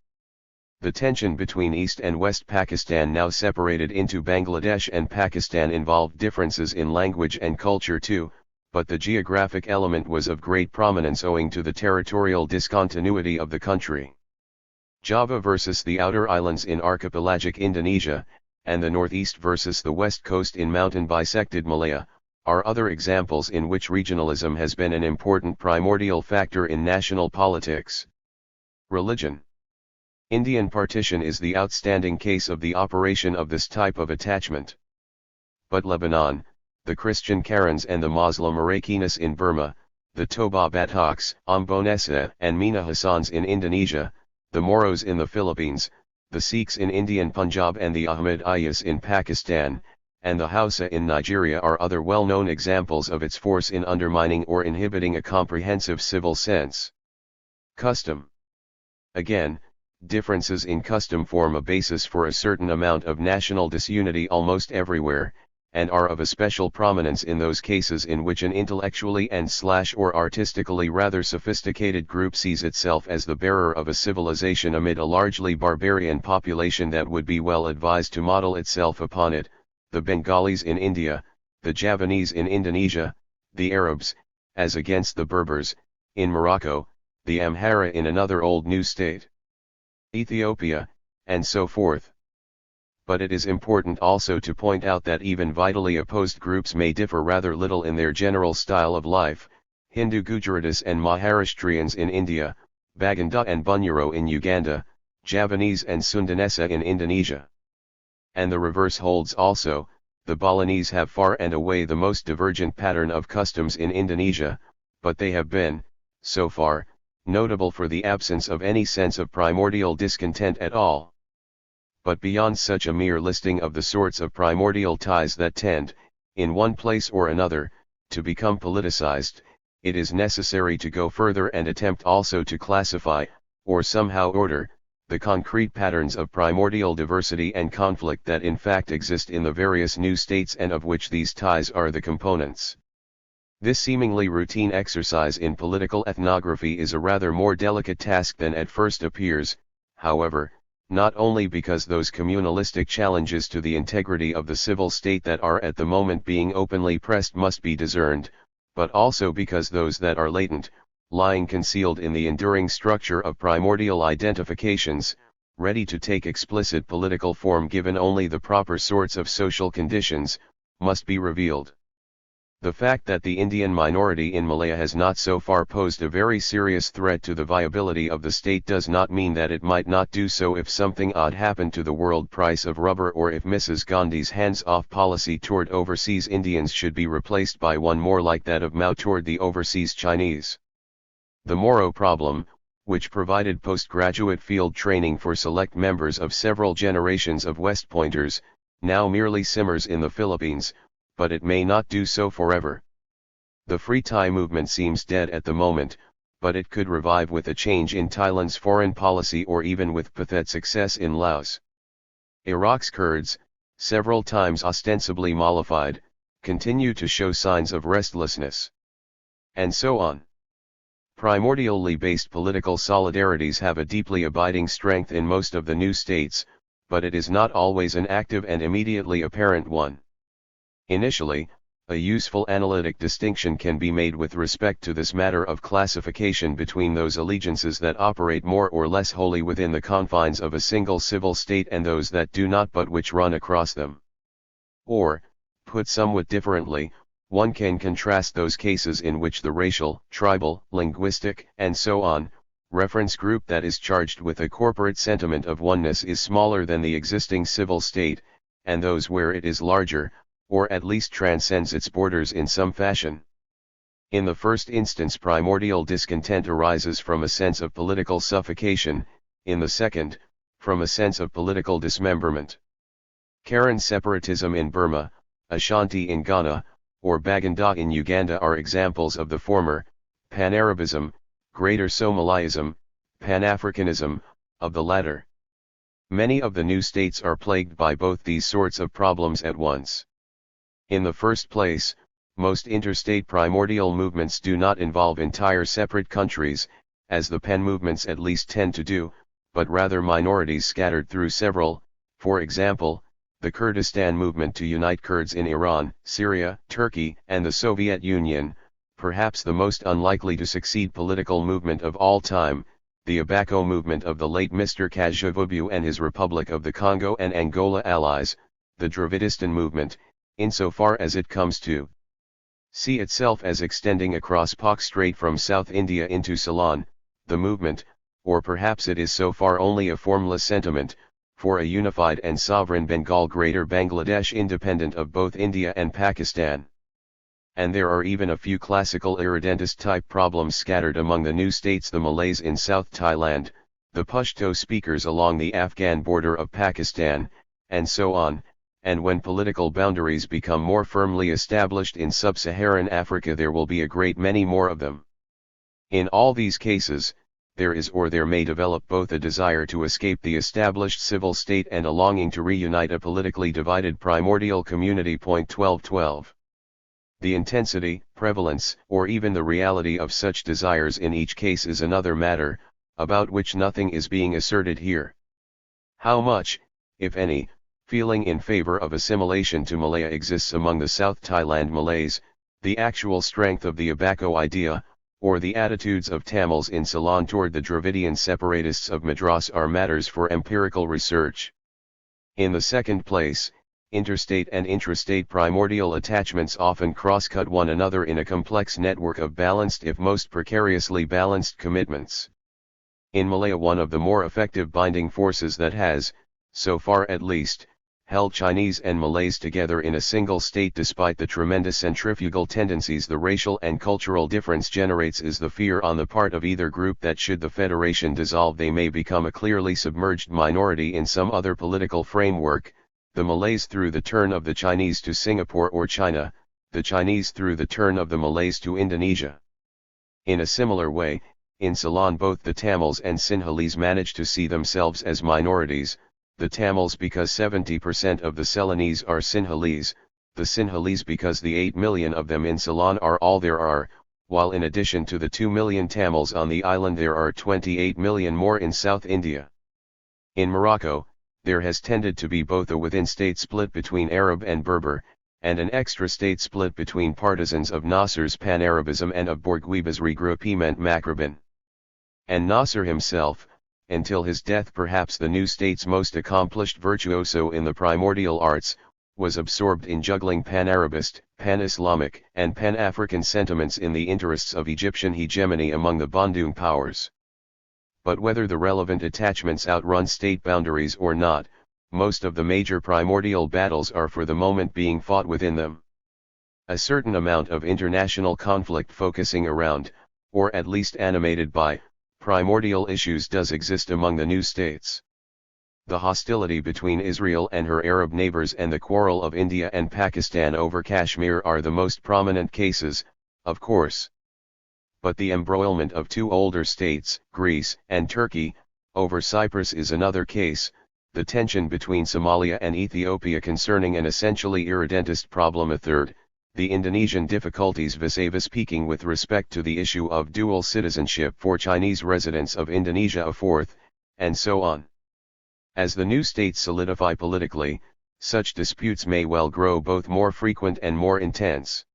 The tension between East and West Pakistan, now separated into Bangladesh and Pakistan, involved differences in language and culture too, but the geographic element was of great prominence owing to the territorial discontinuity of the country. Java versus the outer islands in archipelagic Indonesia, and the northeast versus the west coast in mountain bisected Malaya, are other examples in which regionalism has been an important primordial factor in national politics. Religion. Indian partition is the outstanding case of the operation of this type of attachment. But Lebanon, the Christian Karens and the Muslim Arakanus in Burma, the Toba Bataks, Ambonesa and Mina Hassans in Indonesia, the Moros in the Philippines, the Sikhs in Indian Punjab and the Ahmadiyyas in Pakistan, and the Hausa in Nigeria are other well-known examples of its force in undermining or inhibiting a comprehensive civil sense. Custom. Again, differences in custom form a basis for a certain amount of national disunity almost everywhere, and are of especial prominence in those cases in which an intellectually and/or artistically rather sophisticated group sees itself as the bearer of a civilization amid a largely barbarian population that would be well advised to model itself upon it, the Bengalis in India, the Javanese in Indonesia, the Arabs, as against the Berbers, in Morocco, the Amhara in another old new state, Ethiopia, and so forth. But it is important also to point out that even vitally opposed groups may differ rather little in their general style of life. Hindu Gujaratis and Maharashtrians in India, Baganda and Bunyoro in Uganda, Javanese and Sundanese in Indonesia. And the reverse holds also, the Balinese have far and away the most divergent pattern of customs in Indonesia, but they have been, so far, notable for the absence of any sense of primordial discontent at all. But beyond such a mere listing of the sorts of primordial ties that tend, in one place or another, to become politicized, it is necessary to go further and attempt also to classify, or somehow order, the concrete patterns of primordial diversity and conflict that in fact exist in the various new states and of which these ties are the components. This seemingly routine exercise in political ethnography is a rather more delicate task than at first appears, however, not only because those communalistic challenges to the integrity of the civil state that are at the moment being openly pressed must be discerned, but also because those that are latent, lying concealed in the enduring structure of primordial identifications, ready to take explicit political form given only the proper sorts of social conditions, must be revealed. The fact that the Indian minority in Malaya has not so far posed a very serious threat to the viability of the state does not mean that it might not do so if something odd happened to the world price of rubber, or if Mrs. Gandhi's hands-off policy toward overseas Indians should be replaced by one more like that of Mao toward the overseas Chinese. The Moro problem, which provided postgraduate field training for select members of several generations of West Pointers, now merely simmers in the Philippines, but it may not do so forever. The Free Thai movement seems dead at the moment, but it could revive with a change in Thailand's foreign policy or even with Pathet's success in Laos. Iraq's Kurds, several times ostensibly mollified, continue to show signs of restlessness. And so on. Primordially based political solidarities have a deeply abiding strength in most of the new states, but it is not always an active and immediately apparent one. Initially, a useful analytic distinction can be made with respect to this matter of classification between those allegiances that operate more or less wholly within the confines of a single civil state and those that do not but which run across them. Or, put somewhat differently, one can contrast those cases in which the racial, tribal, linguistic, and so on, reference group that is charged with a corporate sentiment of oneness is smaller than the existing civil state, and those where it is larger, or at least transcends its borders in some fashion. In the first instance, primordial discontent arises from a sense of political suffocation, in the second, from a sense of political dismemberment. Karen separatism in Burma, Ashanti in Ghana, or Baganda in Uganda are examples of the former, Pan-Arabism, Greater Somaliism, Pan-Africanism, of the latter. Many of the new states are plagued by both these sorts of problems at once. In the first place, most interstate primordial movements do not involve entire separate countries, as the Pan movements at least tend to do, but rather minorities scattered through several, for example, the Kurdistan movement to unite Kurds in Iran, Syria, Turkey, and the Soviet Union, perhaps the most unlikely to succeed political movement of all time, the Abaco movement of the late Mr. Kajavubu and his Republic of the Congo and Angola allies, the Dravidistan movement, insofar as it comes to see itself as extending across Pak Strait from South India into Ceylon, the movement, or perhaps it is so far only a formless sentiment, for a unified and sovereign Bengal Greater Bangladesh independent of both India and Pakistan. And there are even a few classical irredentist type problems scattered among the new states: the Malays in South Thailand, the Pashto speakers along the Afghan border of Pakistan, and so on, and when political boundaries become more firmly established in sub-Saharan Africa there will be a great many more of them. In all these cases, there is or there may develop both a desire to escape the established civil state and a longing to reunite a politically divided primordial community. 1212. The intensity, prevalence, or even the reality of such desires in each case is another matter, about which nothing is being asserted here. How much, if any, feeling in favor of assimilation to Malaya exists among the South Thailand Malays, the actual strength of the Abaco idea, or the attitudes of Tamils in Ceylon toward the Dravidian separatists of Madras are matters for empirical research. In the second place, interstate and intrastate primordial attachments often cross-cut one another in a complex network of balanced if most precariously balanced commitments. In Malaya, one of the more effective binding forces that has, so far at least, held Chinese and Malays together in a single state despite the tremendous centrifugal tendencies the racial and cultural difference generates is the fear on the part of either group that should the federation dissolve they may become a clearly submerged minority in some other political framework, the Malays through the turn of the Chinese to Singapore or China, the Chinese through the turn of the Malays to Indonesia. In a similar way, in Ceylon both the Tamils and Sinhalese manage to see themselves as minorities, the Tamils because 70% of the Ceylonese are Sinhalese, the Sinhalese because the 8 million of them in Ceylon are all there are, while in addition to the 2 million Tamils on the island there are 28 million more in South India. In Morocco, there has tended to be both a within-state split between Arab and Berber, and an extra-state split between partisans of Nasser's Pan-Arabism and of Bourguiba's regroupement Macrobin. And Nasser himself, until his death perhaps the new state's most accomplished virtuoso in the primordial arts, was absorbed in juggling Pan-Arabist, Pan-Islamic and Pan-African sentiments in the interests of Egyptian hegemony among the Bandung powers. But whether the relevant attachments outrun state boundaries or not, most of the major primordial battles are for the moment being fought within them. A certain amount of international conflict focusing around, or at least animated by, primordial issues does exist among the new states. The hostility between Israel and her Arab neighbors and the quarrel of India and Pakistan over Kashmir are the most prominent cases, of course. But the embroilment of two older states, Greece and Turkey, over Cyprus is another case. The tension between Somalia and Ethiopia concerning an essentially irredentist problem a third, the Indonesian difficulties vis-a-vis Peking with respect to the issue of dual citizenship for Chinese residents of Indonesia a fourth, and so on. As the new states solidify politically, such disputes may well grow both more frequent and more intense.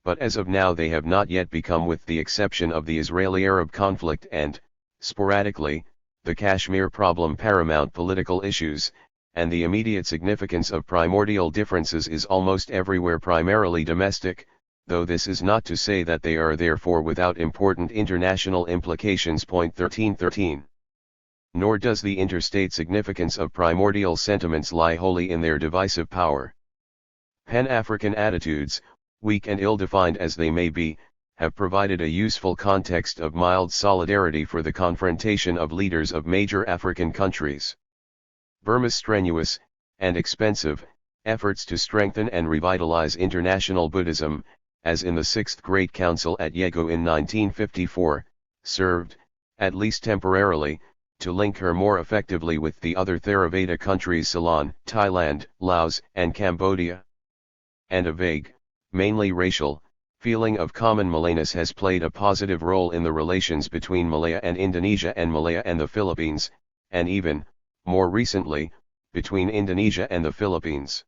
But as of now they have not yet become, with the exception of the Israeli-Arab conflict and, sporadically, the Kashmir problem, paramount political issues, and the immediate significance of primordial differences is almost everywhere primarily domestic, though this is not to say that they are therefore without important international implications. 1313. Nor does the interstate significance of primordial sentiments lie wholly in their divisive power. Pan-African attitudes, weak and ill-defined as they may be, have provided a useful context of mild solidarity for the confrontation of leaders of major African countries. Burma's strenuous, and expensive, efforts to strengthen and revitalize international Buddhism, as in the Sixth Great Council at Yego in 1954, served, at least temporarily, to link her more effectively with the other Theravada countries Ceylon, Thailand, Laos, and Cambodia. And a vague, mainly racial, feeling of common Malayness has played a positive role in the relations between Malaya and Indonesia and Malaya and the Philippines, and even, more recently, between Indonesia and the Philippines.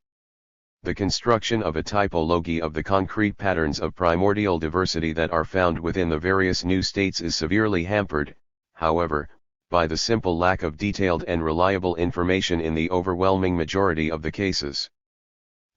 The construction of a typology of the concrete patterns of primordial diversity that are found within the various new states is severely hampered, however, by the simple lack of detailed and reliable information in the overwhelming majority of the cases.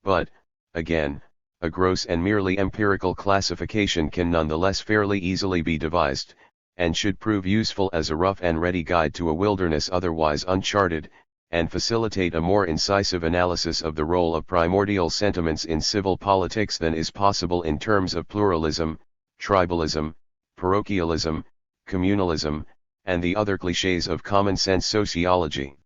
But, again, a gross and merely empirical classification can nonetheless fairly easily be devised, and should prove useful as a rough and ready guide to a wilderness otherwise uncharted, and facilitate a more incisive analysis of the role of primordial sentiments in civil politics than is possible in terms of pluralism, tribalism, parochialism, communalism, and the other clichés of common-sense sociology.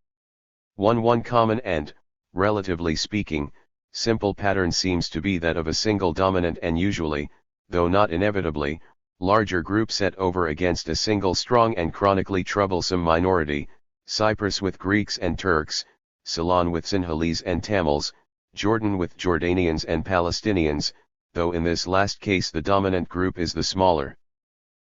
One common and, relatively speaking, simple pattern seems to be that of a single dominant and usually, though not inevitably, larger group set over against a single strong and chronically troublesome minority, Cyprus with Greeks and Turks, Ceylon with Sinhalese and Tamils, Jordan with Jordanians and Palestinians, though in this last case the dominant group is the smaller.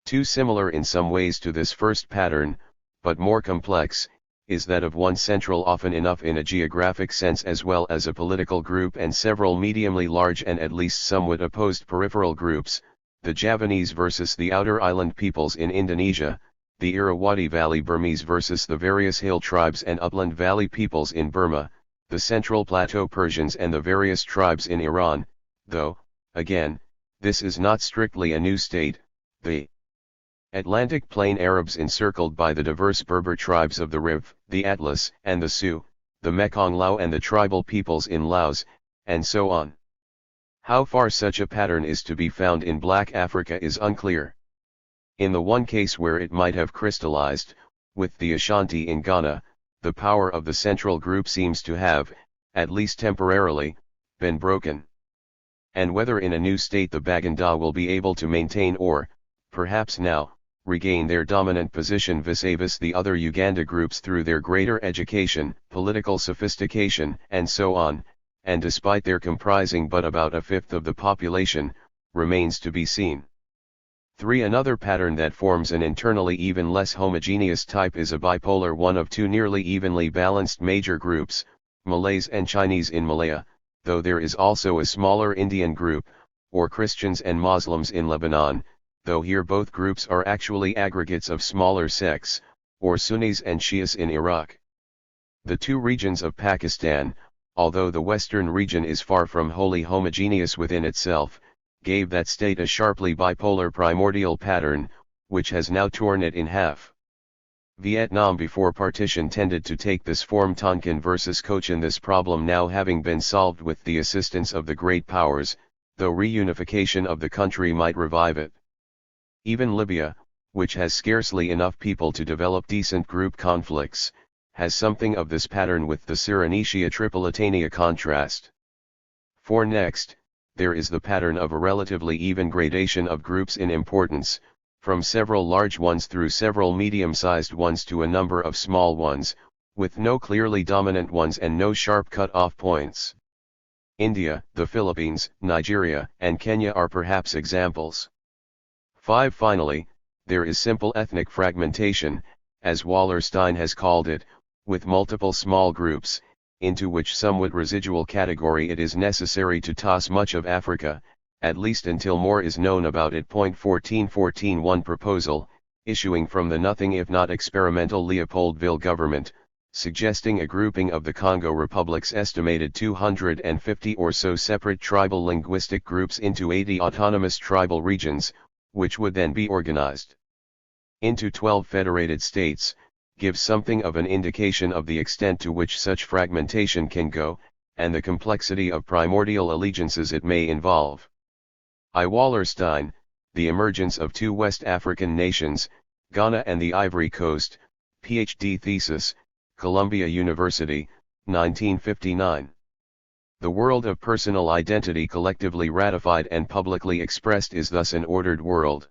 Too similar in some ways to this first pattern, but more complex, is that of one central often enough in a geographic sense as well as a political group and several mediumly large and at least somewhat opposed peripheral groups, the Javanese versus the outer island peoples in Indonesia, the Irrawaddy Valley Burmese versus the various hill tribes and upland valley peoples in Burma, the Central Plateau Persians and the various tribes in Iran, though, again, this is not strictly a new state, the Atlantic Plain Arabs encircled by the diverse Berber tribes of the Riv, the Atlas and the Sioux, the Mekong Lao and the tribal peoples in Laos, and so on. How far such a pattern is to be found in Black Africa is unclear. In the one case where it might have crystallized, with the Ashanti in Ghana, the power of the central group seems to have, at least temporarily, been broken. And whether in a new state the Baganda will be able to maintain or, perhaps now, regain their dominant position vis-a-vis the other Uganda groups through their greater education, political sophistication, and so on, and despite their comprising but about a fifth of the population, remains to be seen. 3. Another pattern that forms an internally even less homogeneous type is a bipolar one of two nearly evenly balanced major groups, Malays and Chinese in Malaya, though there is also a smaller Indian group, or Christians and Muslims in Lebanon, though here both groups are actually aggregates of smaller sects, or Sunnis and Shias in Iraq. The two regions of Pakistan, although the western region is far from wholly homogeneous within itself, gave that state a sharply bipolar primordial pattern, which has now torn it in half. Vietnam before partition tended to take this form. Tonkin versus Cochin. This problem now having been solved with the assistance of the great powers, though reunification of the country might revive it. Even Libya, which has scarcely enough people to develop decent group conflicts, has something of this pattern with the Cyrenaica-Tripolitania contrast. 4. Next, there is the pattern of a relatively even gradation of groups in importance, from several large ones through several medium-sized ones to a number of small ones, with no clearly dominant ones and no sharp cut-off points. India, the Philippines, Nigeria, and Kenya are perhaps examples. 5. Finally, there is simple ethnic fragmentation, as Wallerstein has called it, with multiple small groups, into which somewhat residual category it is necessary to toss much of Africa, at least until more is known about it. 1414 One proposal, issuing from the nothing if not experimental Leopoldville government, suggesting a grouping of the Congo Republic's estimated 250 or so separate tribal linguistic groups into 80 autonomous tribal regions, which would then be organized into 12 federated states, gives something of an indication of the extent to which such fragmentation can go, and the complexity of primordial allegiances it may involve. I. Wallerstein, The Emergence of Two West African Nations, Ghana and the Ivory Coast, Ph.D. thesis, Columbia University, 1959. The world of personal identity collectively ratified and publicly expressed is thus an ordered world.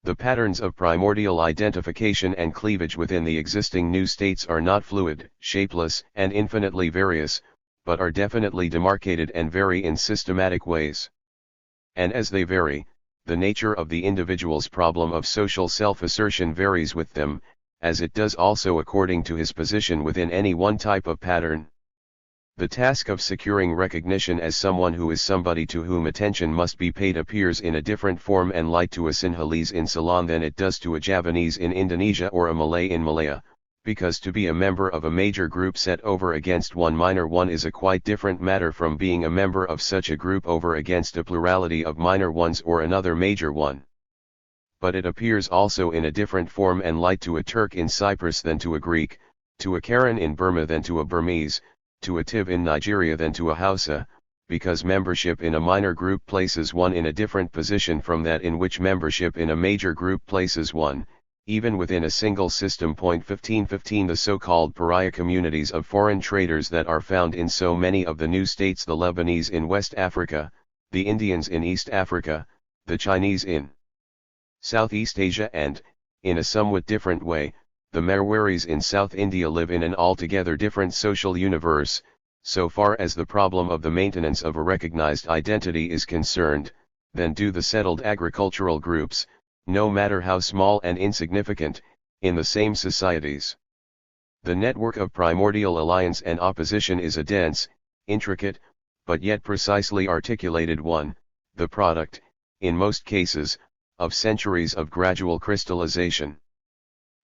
The patterns of primordial identification and cleavage within the existing new states are not fluid, shapeless, and infinitely various, but are definitely demarcated and vary in systematic ways. And as they vary, the nature of the individual's problem of social self-assertion varies with them, as it does also according to his position within any one type of pattern. The task of securing recognition as someone who is somebody to whom attention must be paid appears in a different form and light to a Sinhalese in Ceylon than it does to a Javanese in Indonesia or a Malay in Malaya, because to be a member of a major group set over against one minor one is a quite different matter from being a member of such a group over against a plurality of minor ones or another major one. But it appears also in a different form and light to a Turk in Cyprus than to a Greek, to a Karen in Burma than to a Burmese, to a Tiv in Nigeria than to a Hausa, because membership in a minor group places one in a different position from that in which membership in a major group places one, even within a single system. 1515 The so-called pariah communities of foreign traders that are found in so many of the new states, the Lebanese in West Africa, the Indians in East Africa, the Chinese in Southeast Asia and, in a somewhat different way, the Marwaris in South India live in an altogether different social universe, so far as the problem of the maintenance of a recognized identity is concerned, than do the settled agricultural groups, no matter how small and insignificant, in the same societies. The network of primordial alliance and opposition is a dense, intricate, but yet precisely articulated one, the product, in most cases, of centuries of gradual crystallization.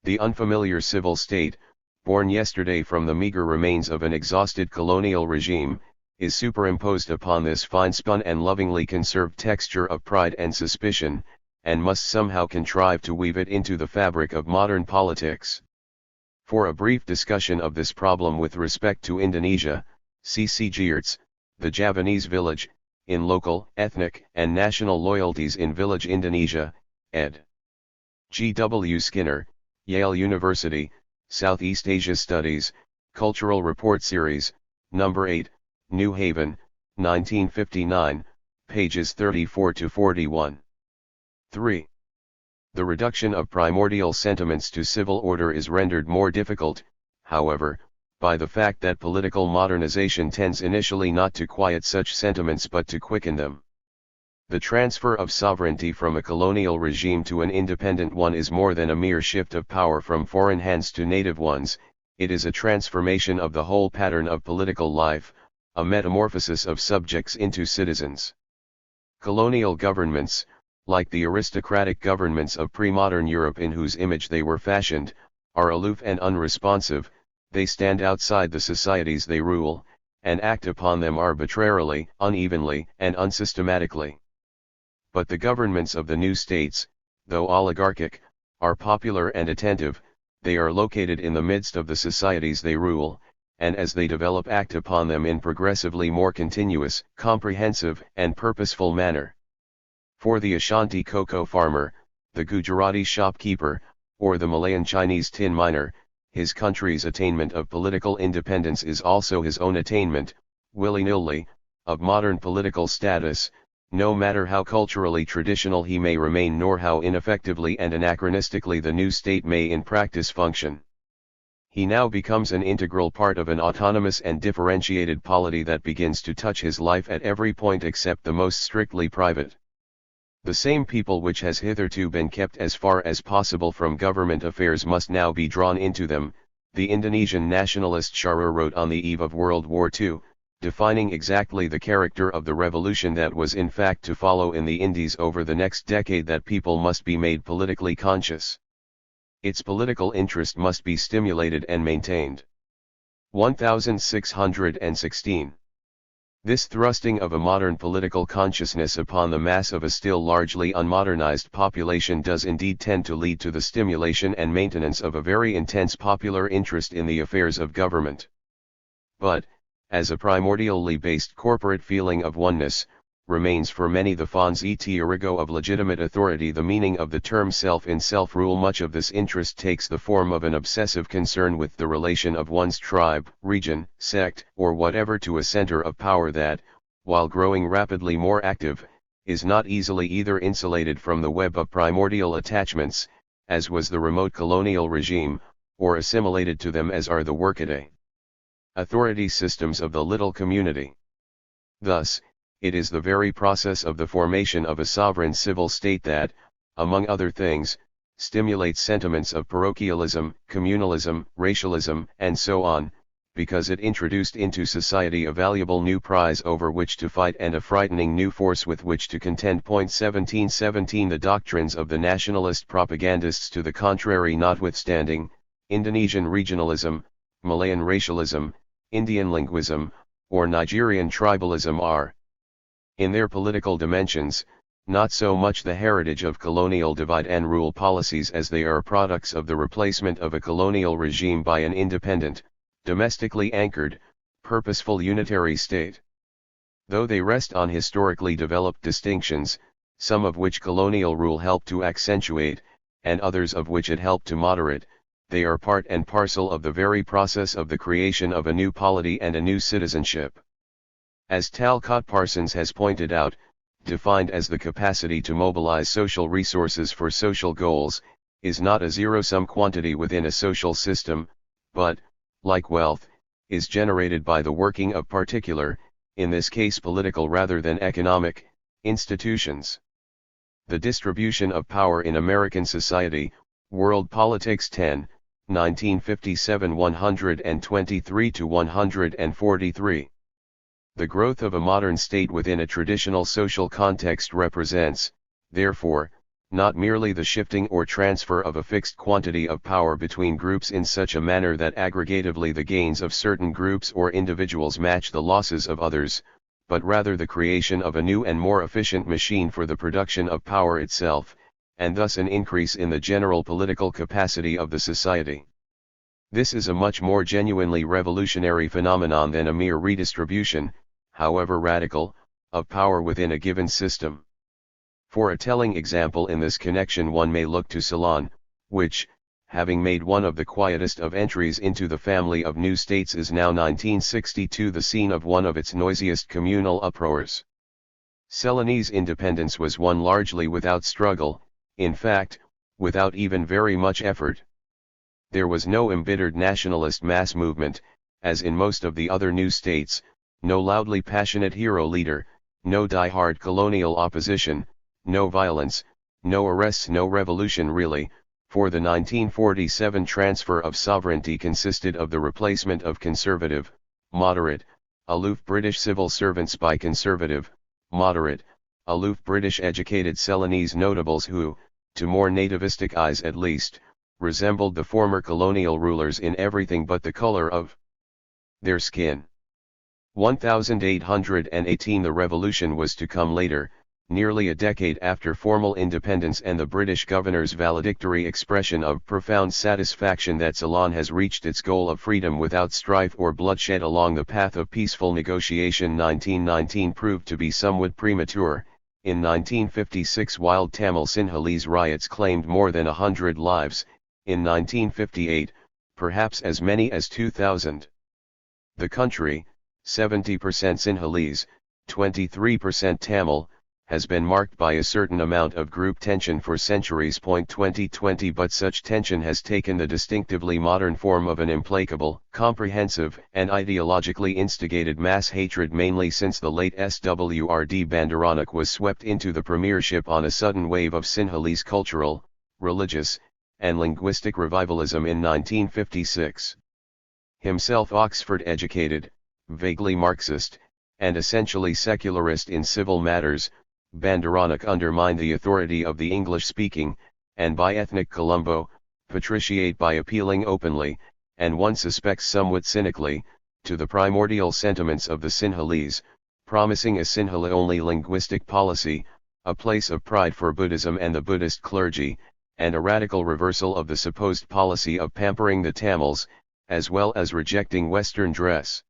The unfamiliar civil state, born yesterday from the meager remains of an exhausted colonial regime, is superimposed upon this fine-spun and lovingly conserved texture of pride and suspicion, and must somehow contrive to weave it into the fabric of modern politics. For a brief discussion of this problem with respect to Indonesia, see Geertz, The Javanese Village, in Local, Ethnic, and National Loyalties in Village Indonesia, ed. G. W. Skinner, Yale University, Southeast Asia Studies, Cultural Report Series, No. 8, New Haven, 1959, pages 34 to 41. 3. The reduction of primordial sentiments to civil order is rendered more difficult, however, by the fact that political modernization tends initially not to quiet such sentiments but to quicken them. The transfer of sovereignty from a colonial regime to an independent one is more than a mere shift of power from foreign hands to native ones, it is a transformation of the whole pattern of political life, a metamorphosis of subjects into citizens. Colonial governments, like the aristocratic governments of pre-modern Europe in whose image they were fashioned, are aloof and unresponsive, they stand outside the societies they rule, and act upon them arbitrarily, unevenly, and unsystematically. But the governments of the new states, though oligarchic, are popular and attentive, they are located in the midst of the societies they rule, and as they develop act upon them in progressively more continuous, comprehensive, and purposeful manner. For the Ashanti cocoa farmer, the Gujarati shopkeeper, or the Malayan Chinese tin miner, his country's attainment of political independence is also his own attainment, willy-nilly, of modern political status, no matter how culturally traditional he may remain nor how ineffectively and anachronistically the new state may in practice function. He now becomes an integral part of an autonomous and differentiated polity that begins to touch his life at every point except the most strictly private. The same people which has hitherto been kept as far as possible from government affairs must now be drawn into them, the Indonesian nationalist Scharer wrote on the eve of World War II, defining exactly the character of the revolution that was in fact to follow in the Indies over the next decade, that people must be made politically conscious. Its political interest must be stimulated and maintained. 1616. This thrusting of a modern political consciousness upon the mass of a still largely unmodernized population does indeed tend to lead to the stimulation and maintenance of a very intense popular interest in the affairs of government. But, as a primordially based corporate feeling of oneness, remains for many the fons et origo of legitimate authority the meaning of the term self in self-rule, much of this interest takes the form of an obsessive concern with the relation of one's tribe, region, sect, or whatever to a center of power that, while growing rapidly more active, is not easily either insulated from the web of primordial attachments, as was the remote colonial regime, or assimilated to them as are the workaday authority systems of the little community. Thus, it is the very process of the formation of a sovereign civil state that, among other things, stimulates sentiments of parochialism, communalism, racialism, and so on, because it introduced into society a valuable new prize over which to fight and a frightening new force with which to contend. 1717 The doctrines of the nationalist propagandists to the contrary notwithstanding, Indonesian regionalism, Malayan racialism, Indian linguism, or Nigerian tribalism are, in their political dimensions, not so much the heritage of colonial divide and rule policies as they are products of the replacement of a colonial regime by an independent, domestically anchored, purposeful unitary state. Though they rest on historically developed distinctions, some of which colonial rule helped to accentuate, and others of which it helped to moderate, they are part and parcel of the very process of the creation of a new polity and a new citizenship. As Talcott Parsons has pointed out, defined as the capacity to mobilize social resources for social goals, is not a zero-sum quantity within a social system, but, like wealth, is generated by the working of particular, in this case political rather than economic, institutions. The distribution of power in American society, World Politics 10, 1957 123-143. The growth of a modern state within a traditional social context represents, therefore, not merely the shifting or transfer of a fixed quantity of power between groups in such a manner that aggregatively the gains of certain groups or individuals match the losses of others, but rather the creation of a new and more efficient machine for the production of power itself, and thus an increase in the general political capacity of the society. This is a much more genuinely revolutionary phenomenon than a mere redistribution, however radical, of power within a given system. For a telling example in this connection one may look to Ceylon, which, having made one of the quietest of entries into the family of new states, is now 1962 the scene of one of its noisiest communal uproars. Ceylonese independence was won largely without struggle, in fact, without even very much effort. There was no embittered nationalist mass movement, as in most of the other new states, no loudly passionate hero leader, no die-hard colonial opposition, no violence, no arrests, no revolution really, for the 1947 transfer of sovereignty consisted of the replacement of conservative, moderate, aloof British civil servants by conservative, moderate, aloof British educated Ceylonese notables who, to more nativistic eyes at least, resembled the former colonial rulers in everything but the color of their skin. 1818 The revolution was to come later, nearly a decade after formal independence and the British governor's valedictory expression of profound satisfaction that Ceylon has reached its goal of freedom without strife or bloodshed along the path of peaceful negotiation. 1919 proved to be somewhat premature. In 1956 wild Tamil Sinhalese riots claimed more than 100 lives, in 1958, perhaps as many as 2,000. The country, 70% Sinhalese, 23% Tamil, has been marked by a certain amount of group tension for centuries. 2020 But such tension has taken the distinctively modern form of an implacable, comprehensive, and ideologically instigated mass hatred mainly since the late Swrd Bandaranak was swept into the premiership on a sudden wave of Sinhalese cultural, religious, and linguistic revivalism in 1956. Himself Oxford-educated, vaguely Marxist, and essentially secularist in civil matters, Bandaranak undermined the authority of the English-speaking, and bi-ethnic Colombo, patriciate by appealing openly, and one suspects somewhat cynically, to the primordial sentiments of the Sinhalese, promising a Sinhala-only linguistic policy, a place of pride for Buddhism and the Buddhist clergy, and a radical reversal of the supposed policy of pampering the Tamils, as well as rejecting Western dress.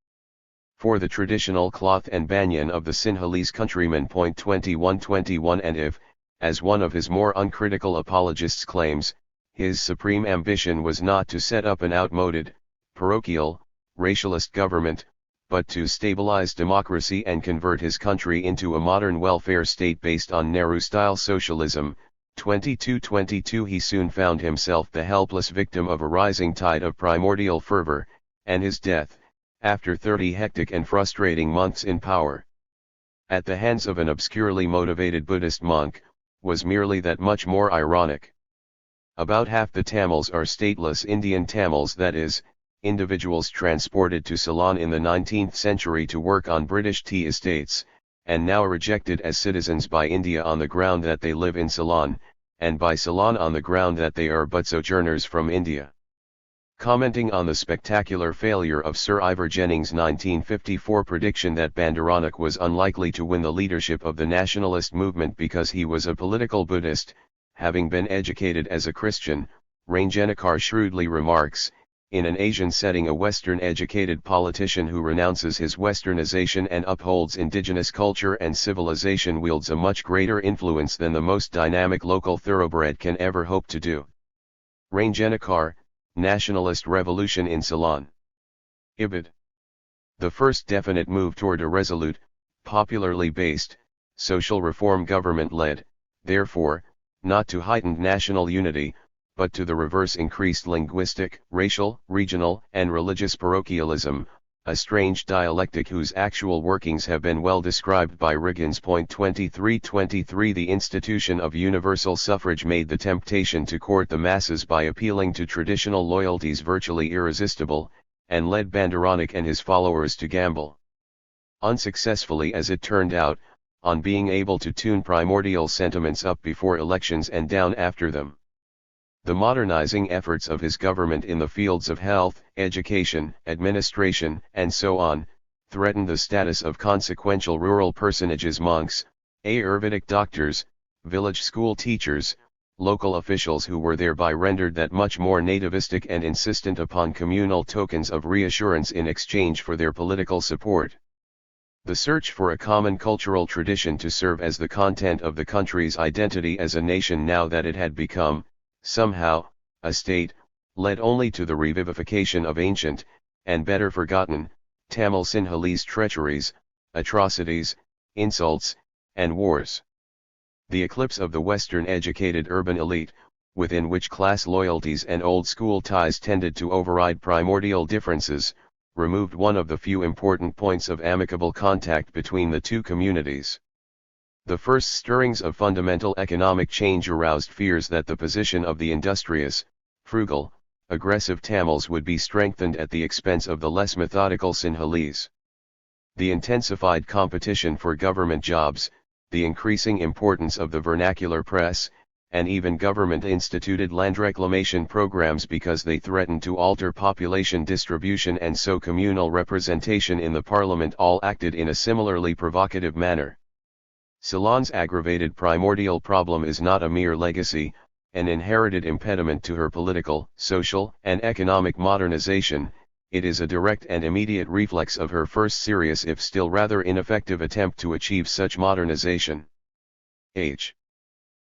For the traditional cloth and banyan of the Sinhalese countryman. 2121 And if, as one of his more uncritical apologists claims, his supreme ambition was not to set up an outmoded, parochial, racialist government, but to stabilize democracy and convert his country into a modern welfare state based on Nehru-style socialism, 2222 he soon found himself the helpless victim of a rising tide of primordial fervor, and his death, after 30 hectic and frustrating months in power, at the hands of an obscurely motivated Buddhist monk, was merely that much more ironic. About half the Tamils are stateless Indian Tamils, that is, individuals transported to Ceylon in the 19th century to work on British tea estates, and now rejected as citizens by India on the ground that they live in Ceylon, and by Ceylon on the ground that they are but sojourners from India. Commenting on the spectacular failure of Sir Ivor Jennings' 1954 prediction that Bandaranak was unlikely to win the leadership of the nationalist movement because he was a political Buddhist, having been educated as a Christian, Ranjanekar shrewdly remarks, in an Asian setting a Western-educated politician who renounces his Westernization and upholds indigenous culture and civilization wields a much greater influence than the most dynamic local thoroughbred can ever hope to do. Ranjanekar, Nationalist Revolution in Ceylon. Ibid. The first definite move toward a resolute, popularly based, social reform government led, therefore, not to heightened national unity, but to the reverse increased linguistic, racial, regional, and religious parochialism, a strange dialectic whose actual workings have been well described by Riggins. 2323 The institution of universal suffrage made the temptation to court the masses by appealing to traditional loyalties virtually irresistible, and led Bandaranak and his followers to gamble. Unsuccessfully as it turned out, on being able to tune primordial sentiments up before elections and down after them. The modernizing efforts of his government in the fields of health, education, administration, and so on, threatened the status of consequential rural personages, monks, Ayurvedic doctors, village school teachers, local officials who were thereby rendered that much more nativistic and insistent upon communal tokens of reassurance in exchange for their political support. The search for a common cultural tradition to serve as the content of the country's identity as a nation now that it had become, somehow, a state, led only to the revivification of ancient, and better forgotten, Tamil Sinhalese treacheries, atrocities, insults, and wars. The eclipse of the Western-educated urban elite, within which class loyalties and old-school ties tended to override primordial differences, removed one of the few important points of amicable contact between the two communities. The first stirrings of fundamental economic change aroused fears that the position of the industrious, frugal, aggressive Tamils would be strengthened at the expense of the less methodical Sinhalese. The intensified competition for government jobs, the increasing importance of the vernacular press, and even government-instituted land reclamation programs because they threatened to alter population distribution and so communal representation in the parliament all acted in a similarly provocative manner. Ceylon's aggravated primordial problem is not a mere legacy, an inherited impediment to her political, social, and economic modernization. It is a direct and immediate reflex of her first serious if still rather ineffective attempt to achieve such modernization. H.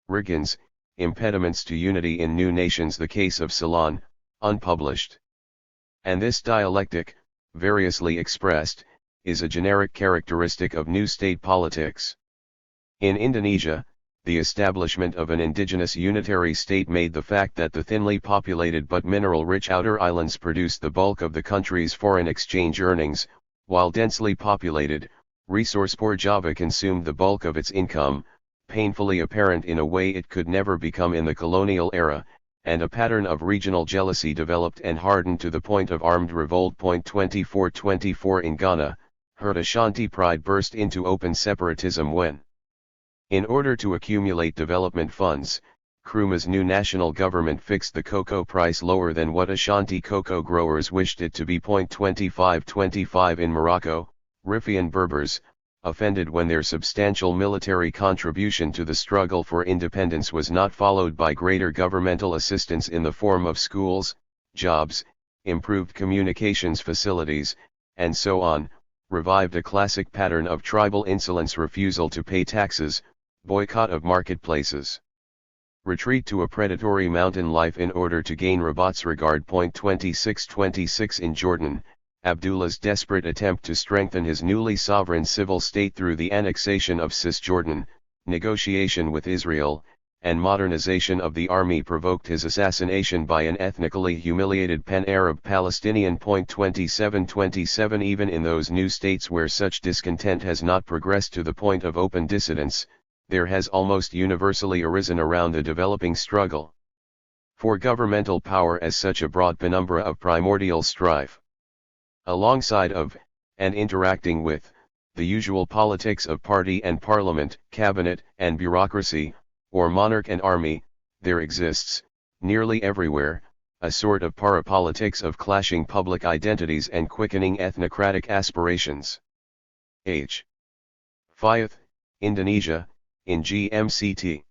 Riggins, Impediments to Unity in New Nations, the Case of Ceylon, unpublished. And this dialectic, variously expressed, is a generic characteristic of new state politics. In Indonesia, the establishment of an indigenous unitary state made the fact that the thinly populated but mineral-rich outer islands produced the bulk of the country's foreign exchange earnings, while densely populated, resource-poor Java consumed the bulk of its income, painfully apparent in a way it could never become in the colonial era, and a pattern of regional jealousy developed and hardened to the point of armed revolt. 2424 in Ghana, Herd Ashanti pride burst into open separatism when, in order to accumulate development funds, Nkrumah's new national government fixed the cocoa price lower than what Ashanti cocoa growers wished it to be. 2525 in Morocco, Riffian Berbers, offended when their substantial military contribution to the struggle for independence was not followed by greater governmental assistance in the form of schools, jobs, improved communications facilities, and so on, revived a classic pattern of tribal insolence: refusal to pay taxes, boycott of marketplaces, retreat to a predatory mountain life in order to gain Rabat's regard. 2626 in Jordan, Abdullah's desperate attempt to strengthen his newly sovereign civil state through the annexation of Cisjordan, negotiation with Israel, and modernization of the army provoked his assassination by an ethnically humiliated pan-Arab Palestinian. 2727 Even in those new states where such discontent has not progressed to the point of open dissidence, there has almost universally arisen around the developing struggle for governmental power as such a broad penumbra of primordial strife. Alongside of, and interacting with, the usual politics of party and parliament, cabinet and bureaucracy, or monarch and army, there exists, nearly everywhere, a sort of parapolitics of clashing public identities and quickening ethnocratic aspirations. H. Fayeth, Indonesia, in GMCT.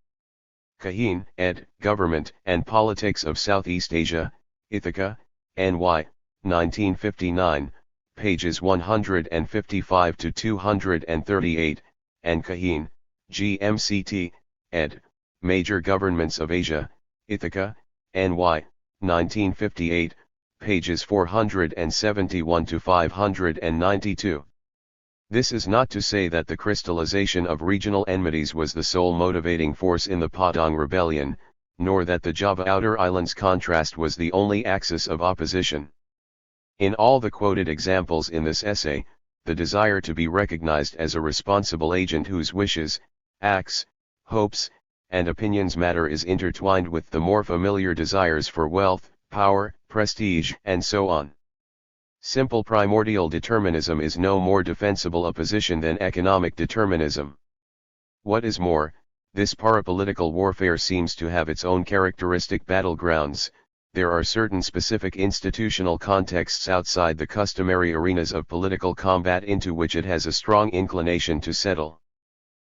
Kaheen, ed., Government and Politics of Southeast Asia, Ithaca, NY, 1959, pages 155 to 238, and Kaheen, GMCT, ed., Major Governments of Asia, Ithaca, NY, 1958, pages 471 to 592. This is not to say that the crystallization of regional enmities was the sole motivating force in the Padang Rebellion, nor that the Java Outer Islands contrast was the only axis of opposition. In all the quoted examples in this essay, the desire to be recognized as a responsible agent whose wishes, acts, hopes, and opinions matter is intertwined with the more familiar desires for wealth, power, prestige, and so on. Simple primordial determinism is no more defensible a position than economic determinism. What is more, this parapolitical warfare seems to have its own characteristic battlegrounds. There are certain specific institutional contexts outside the customary arenas of political combat into which it has a strong inclination to settle.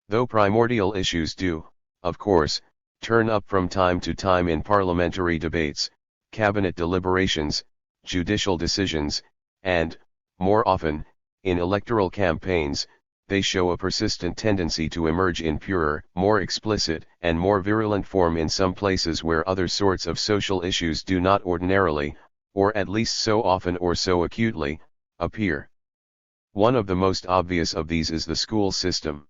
Though primordial issues do, of course, turn up from time to time in parliamentary debates, cabinet deliberations, judicial decisions, and, more often, in electoral campaigns, they show a persistent tendency to emerge in purer, more explicit, and more virulent form in some places where other sorts of social issues do not ordinarily, or at least so often or so acutely, appear. One of the most obvious of these is the school system.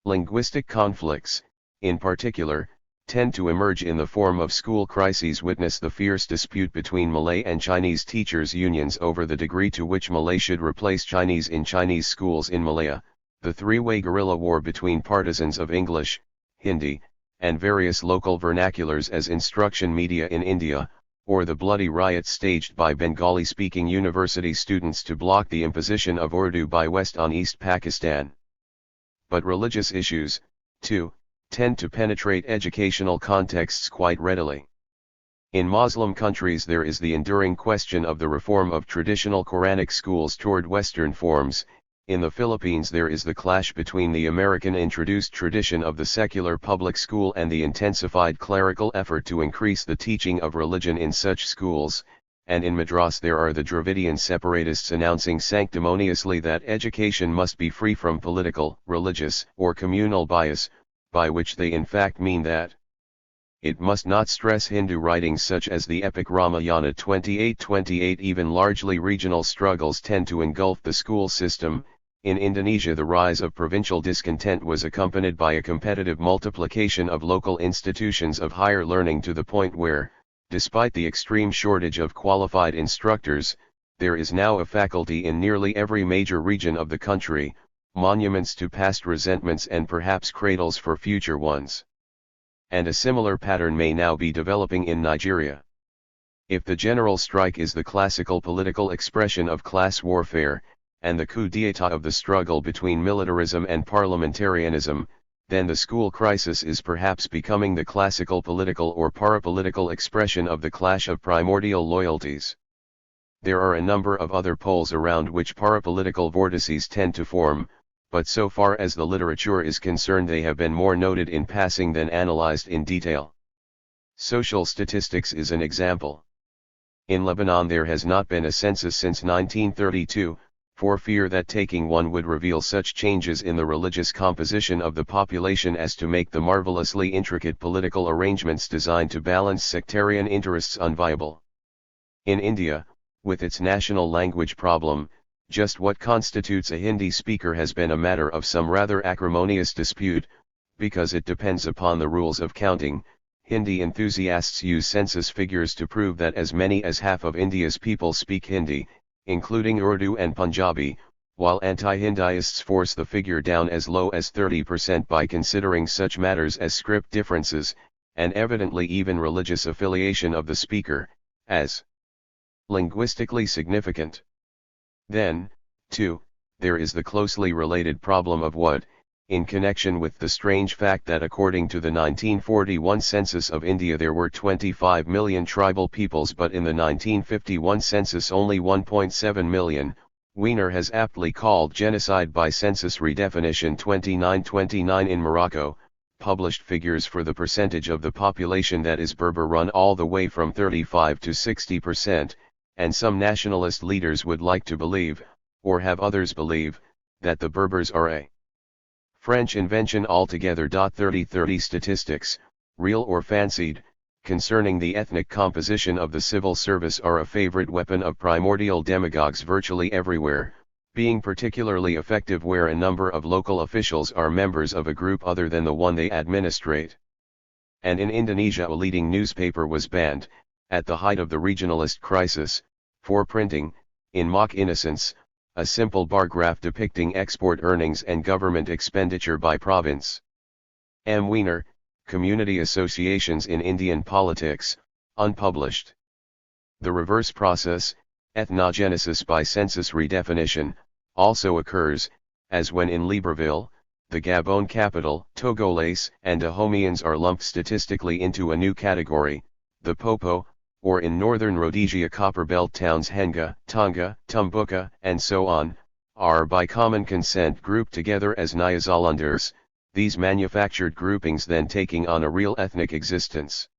Linguistic conflicts, in particular, tend to emerge in the form of school crises. Witness the fierce dispute between Malay and Chinese teachers' unions over the degree to which Malay should replace Chinese in Chinese schools in Malaya, the three-way guerrilla war between partisans of English, Hindi, and various local vernaculars as instruction media in India, or the bloody riots staged by Bengali-speaking university students to block the imposition of Urdu by West on East Pakistan. But religious issues, too, tend to penetrate educational contexts quite readily. In Muslim countries there is the enduring question of the reform of traditional Quranic schools toward Western forms. In the Philippines there is the clash between the American-introduced tradition of the secular public school and the intensified clerical effort to increase the teaching of religion in such schools, and in Madras there are the Dravidian separatists announcing sanctimoniously that education must be free from political, religious, or communal bias, by which they in fact mean that it must not stress Hindu writings such as the epic Ramayana 28:28. Even largely regional struggles tend to engulf the school system. In Indonesia the rise of provincial discontent was accompanied by a competitive multiplication of local institutions of higher learning to the point where, despite the extreme shortage of qualified instructors, there is now a faculty in nearly every major region of the country, monuments to past resentments and perhaps cradles for future ones. And a similar pattern may now be developing in Nigeria. If the general strike is the classical political expression of class warfare, and the coup d'état of the struggle between militarism and parliamentarianism, then the school crisis is perhaps becoming the classical political or parapolitical expression of the clash of primordial loyalties. There are a number of other poles around which parapolitical vortices tend to form, but so far as the literature is concerned they have been more noted in passing than analyzed in detail. Social statistics is an example. In Lebanon there has not been a census since 1932, for fear that taking one would reveal such changes in the religious composition of the population as to make the marvelously intricate political arrangements designed to balance sectarian interests unviable. In India, with its national language problem, just what constitutes a Hindi speaker has been a matter of some rather acrimonious dispute, because it depends upon the rules of counting. Hindi enthusiasts use census figures to prove that as many as half of India's people speak Hindi, including Urdu and Punjabi, while anti-Hindaists force the figure down as low as 30% by considering such matters as script differences, and evidently even religious affiliation of the speaker, as linguistically significant. Then, too, there is the closely related problem of what, in connection with the strange fact that according to the 1941 census of India there were 25 million tribal peoples but in the 1951 census only 1.7 million, Wiener has aptly called genocide by census redefinition 2929 in Morocco, published figures for the percentage of the population that is Berber run all the way from 35 to 60%, and some nationalist leaders would like to believe, or have others believe, that the Berbers are a French invention altogether. 3030 statistics, real or fancied, concerning the ethnic composition of the civil service are a favorite weapon of primordial demagogues virtually everywhere, being particularly effective where a number of local officials are members of a group other than the one they administrate. And in Indonesia a leading newspaper was banned, at the height of the regionalist crisis, for printing, in mock innocence, a simple bar graph depicting export earnings and government expenditure by province. M. Wiener, Community Associations in Indian Politics, unpublished. The reverse process, ethnogenesis by census redefinition, also occurs, as when in Libreville, the Gabon capital, Togolese and Dahomians are lumped statistically into a new category, the Popo, or in northern Rhodesia Copperbelt towns Henga, Tonga, Tumbuka, and so on, are by common consent grouped together as Nyasalanders, these manufactured groupings then taking on a real ethnic existence.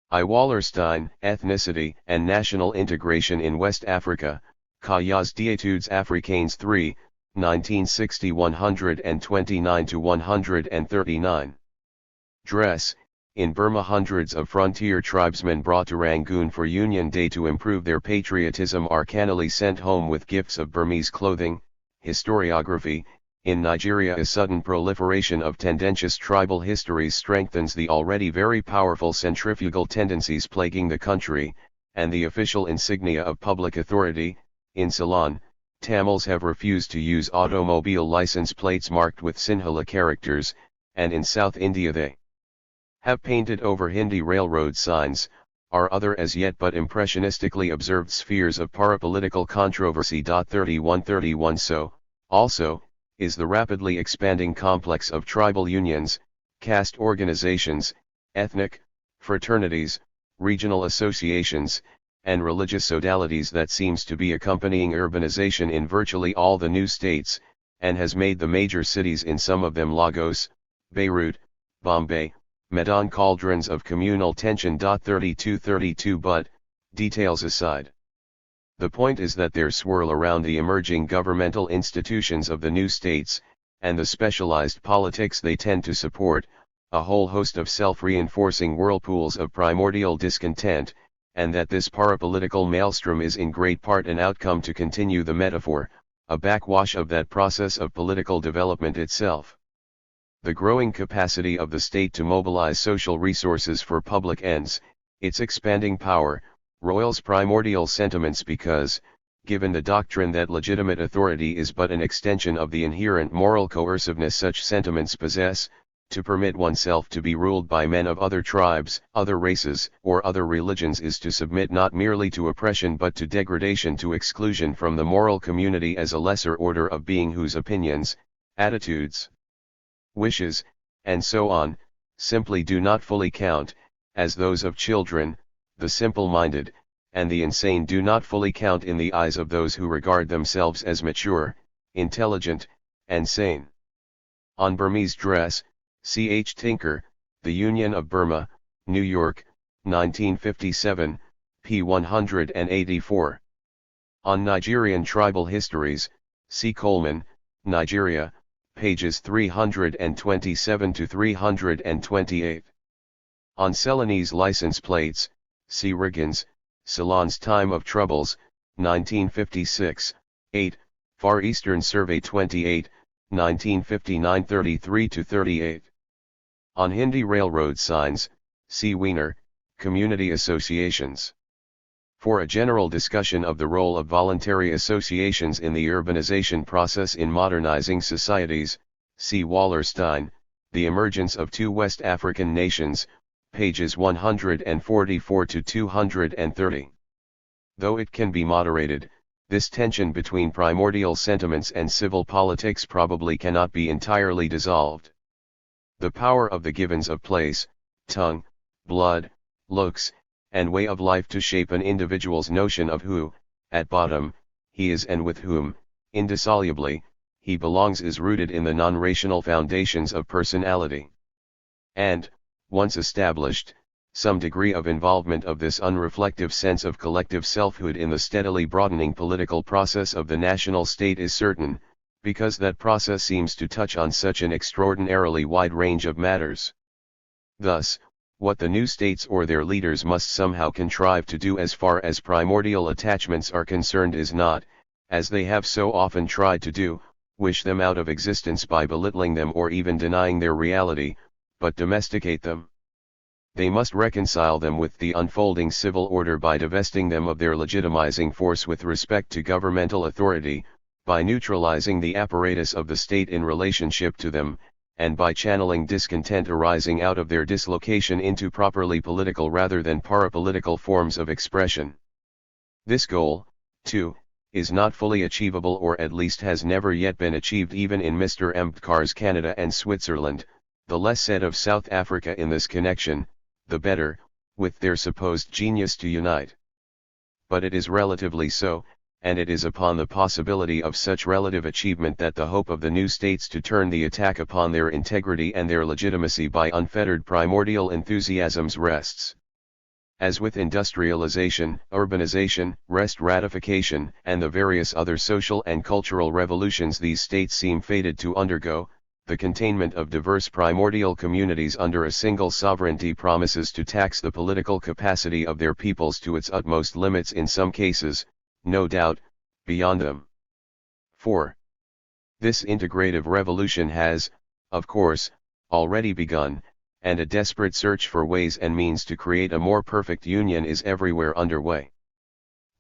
I. Wallerstein, Ethnicity and National Integration in West Africa, Cahiers d'études africaines 3, 1960 129-139. Dress. In Burma hundreds of frontier tribesmen brought to Rangoon for Union Day to improve their patriotism are cannily sent home with gifts of Burmese clothing, historiography, In Nigeria, a sudden proliferation of tendentious tribal histories strengthens the already very powerful centrifugal tendencies plaguing the country, and the official insignia of public authority. In Ceylon, Tamils have refused to use automobile license plates marked with Sinhala characters, and in South India they have painted over Hindi railroad signs, are other as yet but impressionistically observed spheres of parapolitical controversy. 3131 So, also, is the rapidly expanding complex of tribal unions, caste organizations, ethnic fraternities, regional associations, and religious sodalities that seems to be accompanying urbanization in virtually all the new states, and has made the major cities, in some of them Lagos, Beirut, Bombay, Medan, cauldrons of communal tension. 3232 But, details aside, the point is that there swirl around the emerging governmental institutions of the new states, and the specialized politics they tend to support, a whole host of self-reinforcing whirlpools of primordial discontent, and that this parapolitical maelstrom is in great part an outcome, to continue the metaphor, a backwash of that process of political development itself. The growing capacity of the state to mobilize social resources for public ends, its expanding power, roils primordial sentiments because, given the doctrine that legitimate authority is but an extension of the inherent moral coerciveness such sentiments possess, to permit oneself to be ruled by men of other tribes, other races, or other religions is to submit not merely to oppression but to degradation, to exclusion from the moral community as a lesser order of being whose opinions, attitudes, wishes, and so on, simply do not fully count, as those of children, the simple-minded, and the insane do not fully count in the eyes of those who regard themselves as mature, intelligent, and sane. On Burmese dress, C.H. Tinker, The Union of Burma, New York, 1957, p. 184. On Nigerian tribal histories, C. Coleman, Nigeria, pages 327 to 328. On Ceylonese license plates, C. Riggins, Ceylon's Time of Troubles, 1956, 8, Far Eastern Survey 28, 1959 33 to 38. On Hindi railroad signs, C. Wiener, Community Associations. For a general discussion of the role of voluntary associations in the urbanization process in modernizing societies, see Wallerstein, The Emergence of Two West African Nations, pages 144 to 230. Though it can be moderated, this tension between primordial sentiments and civil politics probably cannot be entirely dissolved. The power of the givens of place, tongue, blood, looks, and way of life to shape an individual's notion of who, at bottom, he is and with whom, indissolubly, he belongs is rooted in the non-rational foundations of personality. And, once established, some degree of involvement of this unreflective sense of collective selfhood in the steadily broadening political process of the national state is certain, because that process seems to touch on such an extraordinarily wide range of matters. Thus, what the new states or their leaders must somehow contrive to do as far as primordial attachments are concerned is not, as they have so often tried to do, wish them out of existence by belittling them or even denying their reality, but domesticate them. They must reconcile them with the unfolding civil order by divesting them of their legitimizing force with respect to governmental authority, by neutralizing the apparatus of the state in relationship to them, and by channeling discontent arising out of their dislocation into properly political rather than parapolitical forms of expression. This goal, too, is not fully achievable, or at least has never yet been achieved even in Mr. Mbkar's Canada and Switzerland. The less said of South Africa in this connection, the better, with their supposed genius to unite. But it is relatively so, and it is upon the possibility of such relative achievement that the hope of the new states to turn the attack upon their integrity and their legitimacy by unfettered primordial enthusiasms rests. As with industrialization, urbanization, rest ratification, and the various other social and cultural revolutions these states seem fated to undergo, the containment of diverse primordial communities under a single sovereignty promises to tax the political capacity of their peoples to its utmost limits, in some cases, no doubt, beyond them. 4. This integrative revolution has, of course, already begun, and a desperate search for ways and means to create a more perfect union is everywhere underway.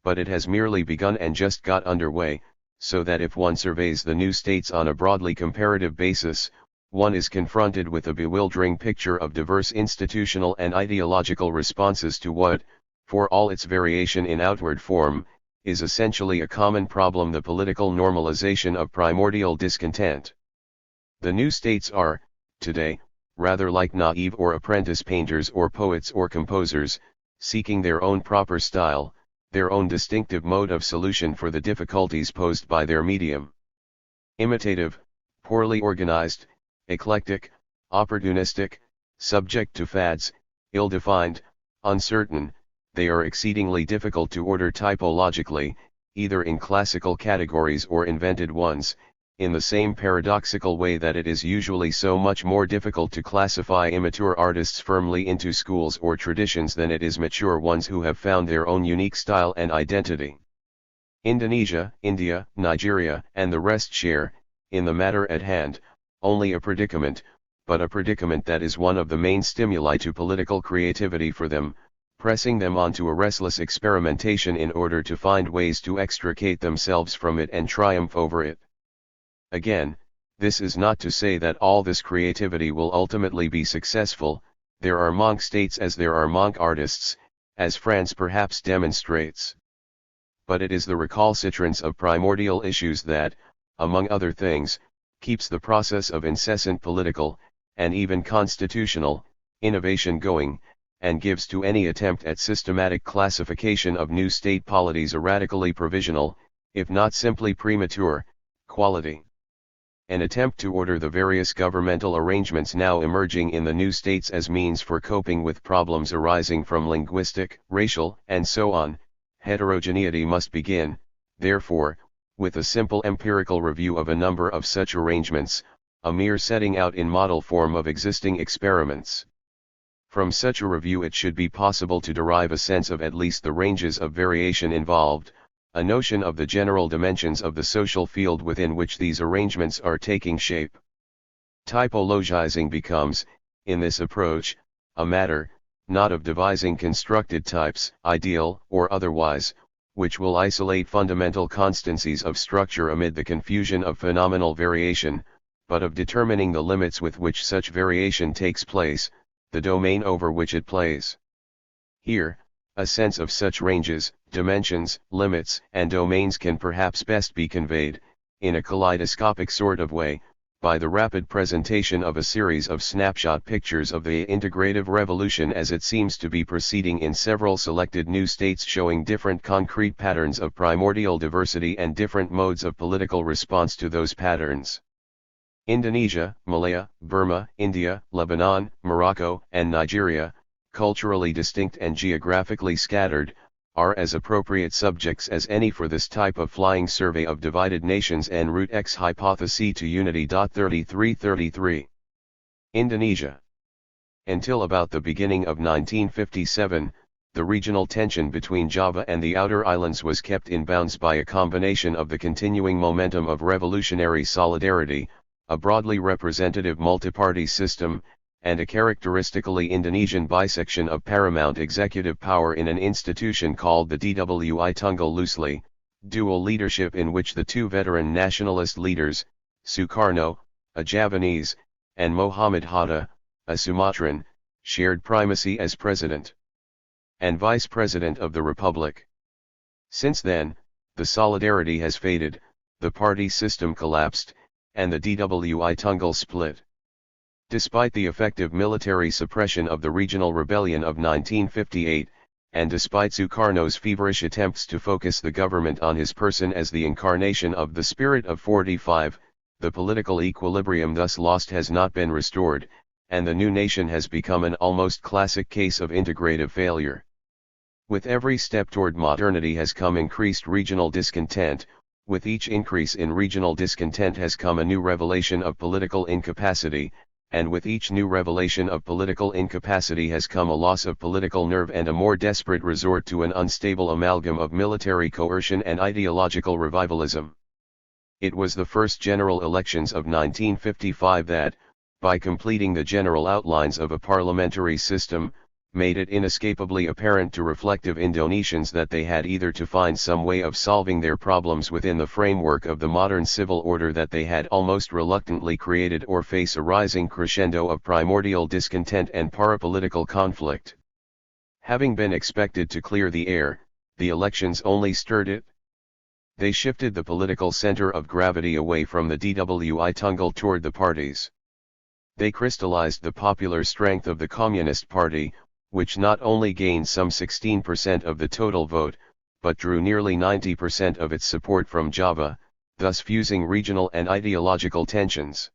But it has merely begun and just got underway, so that if one surveys the new states on a broadly comparative basis, one is confronted with a bewildering picture of diverse institutional and ideological responses to what, for all its variation in outward form, is essentially a common problem: the political normalization of primordial discontent. The new states are, today, rather like naive or apprentice painters or poets or composers, seeking their own proper style, their own distinctive mode of solution for the difficulties posed by their medium. Imitative, poorly organized, eclectic, opportunistic, subject to fads, ill-defined, uncertain, they are exceedingly difficult to order typologically, either in classical categories or invented ones, in the same paradoxical way that it is usually so much more difficult to classify immature artists firmly into schools or traditions than it is mature ones who have found their own unique style and identity. Indonesia, India, Nigeria, and the rest share, in the matter at hand, only a predicament, but a predicament that is one of the main stimuli to political creativity for them, pressing them onto a restless experimentation in order to find ways to extricate themselves from it and triumph over it. Again, this is not to say that all this creativity will ultimately be successful. There are monk states as there are monk artists, as France perhaps demonstrates. But it is the recalcitrance of primordial issues that, among other things, keeps the process of incessant political, and even constitutional, innovation going, and gives to any attempt at systematic classification of new state polities a radically provisional, if not simply premature, quality. An attempt to order the various governmental arrangements now emerging in the new states as means for coping with problems arising from linguistic, racial, and so on, heterogeneity must begin, therefore, with a simple empirical review of a number of such arrangements, a mere setting out in model form of existing experiments. From such a review it should be possible to derive a sense of at least the ranges of variation involved, a notion of the general dimensions of the social field within which these arrangements are taking shape. Typologizing becomes, in this approach, a matter, not of devising constructed types, ideal or otherwise, which will isolate fundamental constancies of structure amid the confusion of phenomenal variation, but of determining the limits with which such variation takes place, the domain over which it plays. Here, a sense of such ranges, dimensions, limits, and domains can perhaps best be conveyed, in a kaleidoscopic sort of way, by the rapid presentation of a series of snapshot pictures of the integrative revolution as it seems to be proceeding in several selected new states, showing different concrete patterns of primordial diversity and different modes of political response to those patterns. Indonesia, Malaya, Burma, India, Lebanon, Morocco, and Nigeria, culturally distinct and geographically scattered, are as appropriate subjects as any for this type of flying survey of divided nations en route ex hypothesis to unity. 3333. Indonesia. Until about the beginning of 1957, the regional tension between Java and the outer islands was kept in bounds by a combination of the continuing momentum of revolutionary solidarity, a broadly representative multi-party system, and a characteristically Indonesian bisection of paramount executive power in an institution called the Dwi Tunggal, loosely, dual leadership, in which the two veteran nationalist leaders, Sukarno, a Javanese, and Mohammed Hatta, a Sumatran, shared primacy as president and vice president of the republic. Since then, the solidarity has faded, the party system collapsed, and the Dwi Tunggal split. Despite the effective military suppression of the regional rebellion of 1958, and despite Sukarno's feverish attempts to focus the government on his person as the incarnation of the spirit of 45, the political equilibrium thus lost has not been restored, and the new nation has become an almost classic case of integrative failure. With every step toward modernity has come increased regional discontent. With each increase in regional discontent has come a new revelation of political incapacity, and with each new revelation of political incapacity has come a loss of political nerve and a more desperate resort to an unstable amalgam of military coercion and ideological revivalism. It was the first general elections of 1955 that, by completing the general outlines of a parliamentary system, made it inescapably apparent to reflective Indonesians that they had either to find some way of solving their problems within the framework of the modern civil order that they had almost reluctantly created, or face a rising crescendo of primordial discontent and parapolitical conflict. Having been expected to clear the air, the elections only stirred it. They shifted the political center of gravity away from the Dwi Tunggal toward the parties. They crystallized the popular strength of the Communist Party, which not only gained some 16% of the total vote, but drew nearly 90% of its support from Java, thus fusing regional and ideological tensions.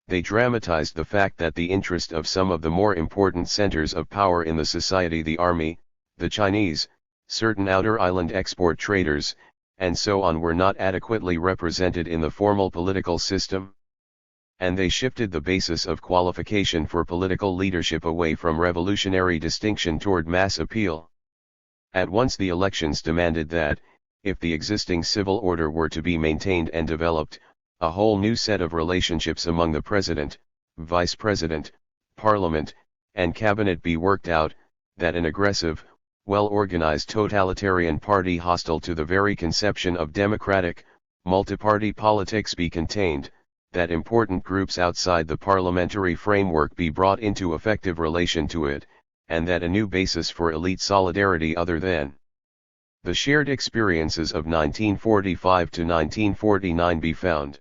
They dramatized the fact that the interest of some of the more important centers of power in the society, the army, the Chinese, certain outer island export traders, and so on, were not adequately represented in the formal political system. And they shifted the basis of qualification for political leadership away from revolutionary distinction toward mass appeal. At once the elections demanded that, if the existing civil order were to be maintained and developed, a whole new set of relationships among the president, vice president, parliament, and cabinet be worked out, that an aggressive, well-organized totalitarian party hostile to the very conception of democratic, multi-party politics be contained, that important groups outside the parliamentary framework be brought into effective relation to it, and that a new basis for elite solidarity other than the shared experiences of 1945 to 1949 be found.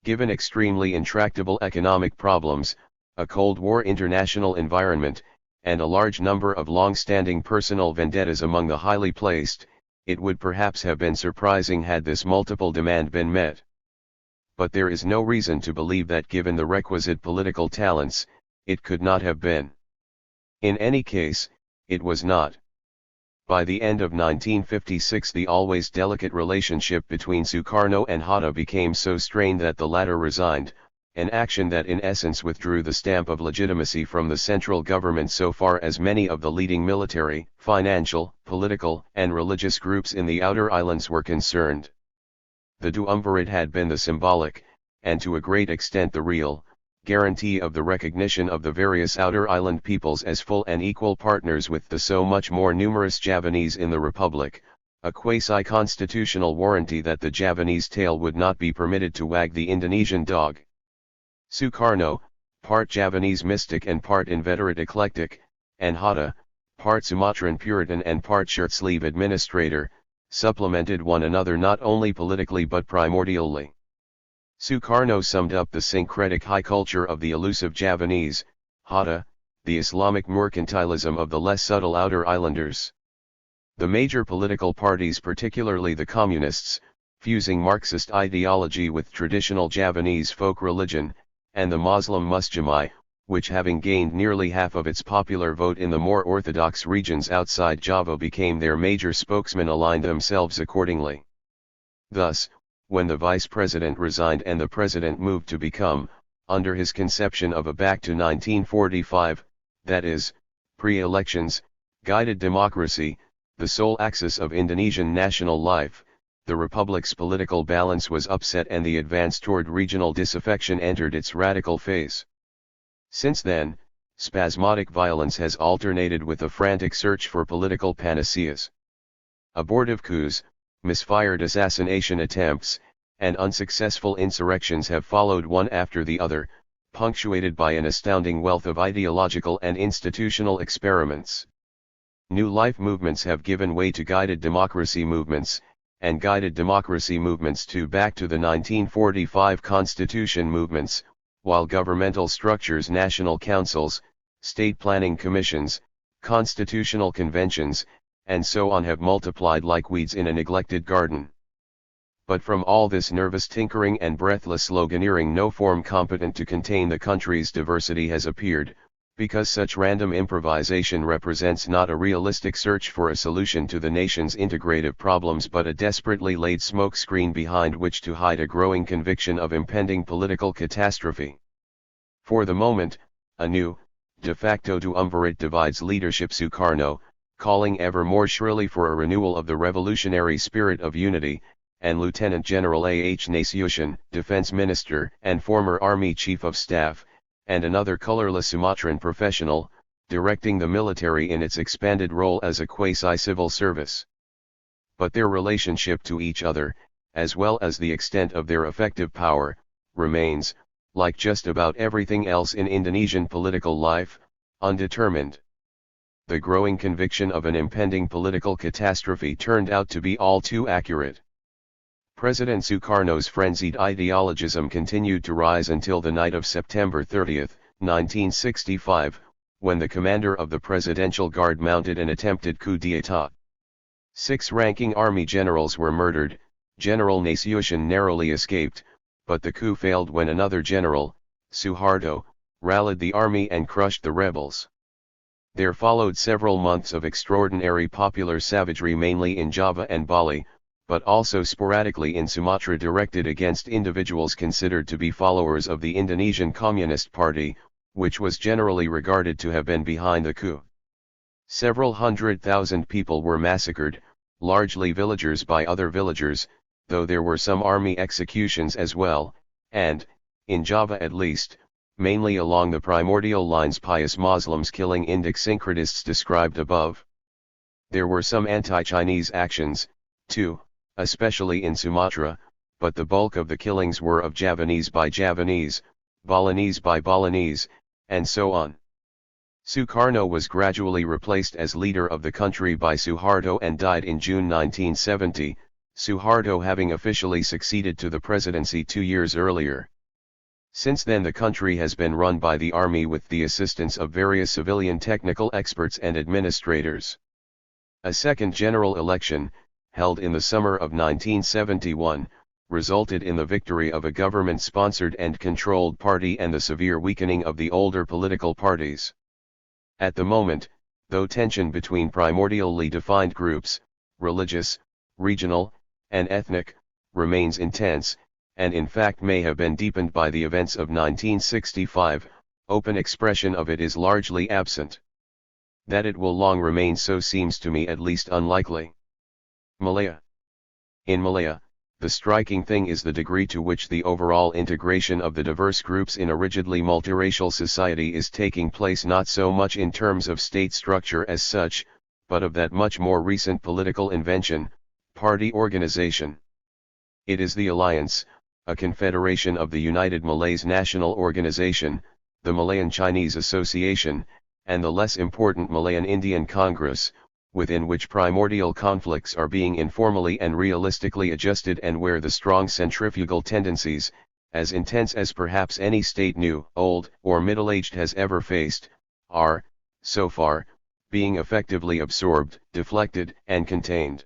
Given extremely intractable economic problems, a Cold War international environment, and a large number of long-standing personal vendettas among the highly placed, it would perhaps have been surprising had this multiple demand been met. But there is no reason to believe that, given the requisite political talents, it could not have been. In any case, it was not. By the end of 1956 the always delicate relationship between Sukarno and Hatta became so strained that the latter resigned, an action that in essence withdrew the stamp of legitimacy from the central government so far as many of the leading military, financial, political, and religious groups in the outer islands were concerned. The duumvirate had been the symbolic, and to a great extent the real, guarantee of the recognition of the various outer island peoples as full and equal partners with the so much more numerous Javanese in the Republic, a quasi-constitutional warranty that the Javanese tail would not be permitted to wag the Indonesian dog. Sukarno, part Javanese mystic and part inveterate eclectic, and Hatta, part Sumatran Puritan and part shirt-sleeve administrator, supplemented one another not only politically but primordially. Sukarno summed up the syncretic high culture of the elusive Javanese, Hatta, the Islamic mercantilism of the less subtle outer islanders. The major political parties, particularly the Communists, fusing Marxist ideology with traditional Javanese folk religion, and the Muslim Musjamai, which having gained nearly half of its popular vote in the more orthodox regions outside Java became their major spokesmen, aligned themselves accordingly. Thus, when the vice president resigned and the president moved to become, under his conception of a back to 1945, that is, pre-elections, guided democracy, the sole axis of Indonesian national life, the republic's political balance was upset and the advance toward regional disaffection entered its radical phase. Since then, spasmodic violence has alternated with a frantic search for political panaceas. Abortive coups, misfired assassination attempts, and unsuccessful insurrections have followed one after the other, punctuated by an astounding wealth of ideological and institutional experiments. New life movements have given way to guided democracy movements, and guided democracy movements to back to the 1945 Constitution movements, while governmental structures, national councils, state planning commissions, constitutional conventions, and so on have multiplied like weeds in a neglected garden. But from all this nervous tinkering and breathless sloganeering no form competent to contain the country's diversity has appeared, because such random improvisation represents not a realistic search for a solution to the nation's integrative problems but a desperately laid smokescreen behind which to hide a growing conviction of impending political catastrophe. For the moment, a new, de facto duumvirate divides leadership. Sukarno, calling ever more shrilly for a renewal of the revolutionary spirit of unity, and Lieutenant General A.H. Nasution, Defense Minister and former Army Chief of Staff, and another colorless Sumatran professional, directing the military in its expanded role as a quasi-civil service. But their relationship to each other, as well as the extent of their effective power, remains, like just about everything else in Indonesian political life, undetermined. The growing conviction of an impending political catastrophe turned out to be all too accurate. President Sukarno's frenzied ideologism continued to rise until the night of September 30, 1965, when the commander of the Presidential Guard mounted an attempted coup d'état. 6 ranking army generals were murdered. General Nasution narrowly escaped, but the coup failed when another general, Suharto, rallied the army and crushed the rebels. There followed several months of extraordinary popular savagery mainly in Java and Bali, but also sporadically in Sumatra directed against individuals considered to be followers of the Indonesian Communist Party, which was generally regarded to have been behind the coup. Several 100,000 people were massacred, largely villagers by other villagers, though there were some army executions as well, and, in Java at least, mainly along the primordial lines pious Muslims killing Indic syncretists described above. There were some anti-Chinese actions, too, especially in Sumatra, but the bulk of the killings were of Javanese by Javanese, Balinese by Balinese, and so on. Sukarno was gradually replaced as leader of the country by Suharto and died in June 1970, Suharto having officially succeeded to the presidency 2 years earlier. Since then the country has been run by the army with the assistance of various civilian technical experts and administrators. A second general election, held in the summer of 1971, resulted in the victory of a government-sponsored and controlled party and the severe weakening of the older political parties. At the moment, though tension between primordially defined groups, religious, regional, and ethnic, remains intense, and in fact may have been deepened by the events of 1965, open expression of it is largely absent. That it will long remain so seems to me at least unlikely. Malaya. In Malaya, the striking thing is the degree to which the overall integration of the diverse groups in a rigidly multiracial society is taking place not so much in terms of state structure as such, but of that much more recent political invention, party organization. It is the alliance, a confederation of the United Malays National Organization, the Malayan Chinese Association, and the less important Malayan Indian Congress, within which primordial conflicts are being informally and realistically adjusted and where the strong centrifugal tendencies, as intense as perhaps any state new, old, or middle-aged has ever faced, are, so far, being effectively absorbed, deflected, and contained.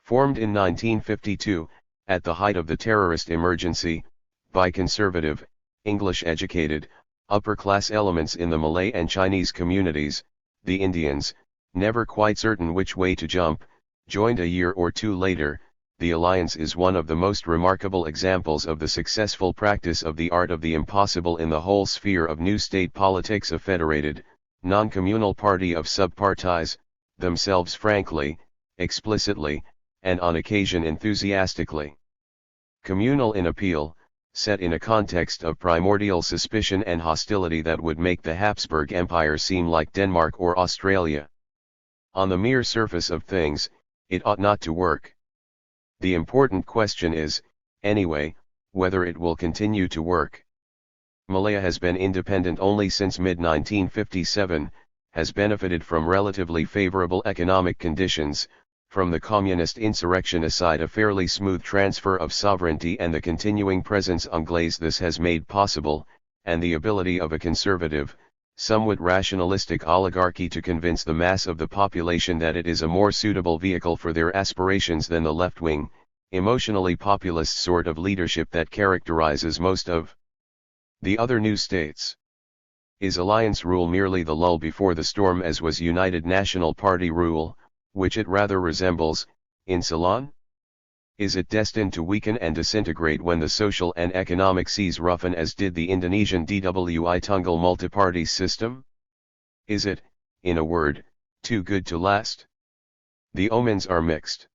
Formed in 1952, at the height of the terrorist emergency, by conservative, English-educated, upper-class elements in the Malay and Chinese communities, the Indians, never quite certain which way to jump, joined a year or two later. The alliance is one of the most remarkable examples of the successful practice of the art of the impossible in the whole sphere of new state politics. A federated, non-communal party of subparties, themselves frankly, explicitly, and on occasion enthusiastically communal in appeal, set in a context of primordial suspicion and hostility that would make the Habsburg Empire seem like Denmark or Australia. On the mere surface of things, it ought not to work. The important question is, anyway, whether it will continue to work. Malaya has been independent only since mid-1957, has benefited from relatively favorable economic conditions, from the communist insurrection aside a fairly smooth transfer of sovereignty and the continuing presence Anglaise this has made possible, and the ability of a conservative, somewhat rationalistic oligarchy to convince the mass of the population that it is a more suitable vehicle for their aspirations than the left-wing, emotionally populist sort of leadership that characterizes most of the other new states. Is alliance rule merely the lull before the storm as was United National Party rule, which it rather resembles, in Ceylon? Is it destined to weaken and disintegrate when the social and economic seas roughen as did the Indonesian DWI Tunggal multiparty system? Is it, in a word, too good to last? The omens are mixed.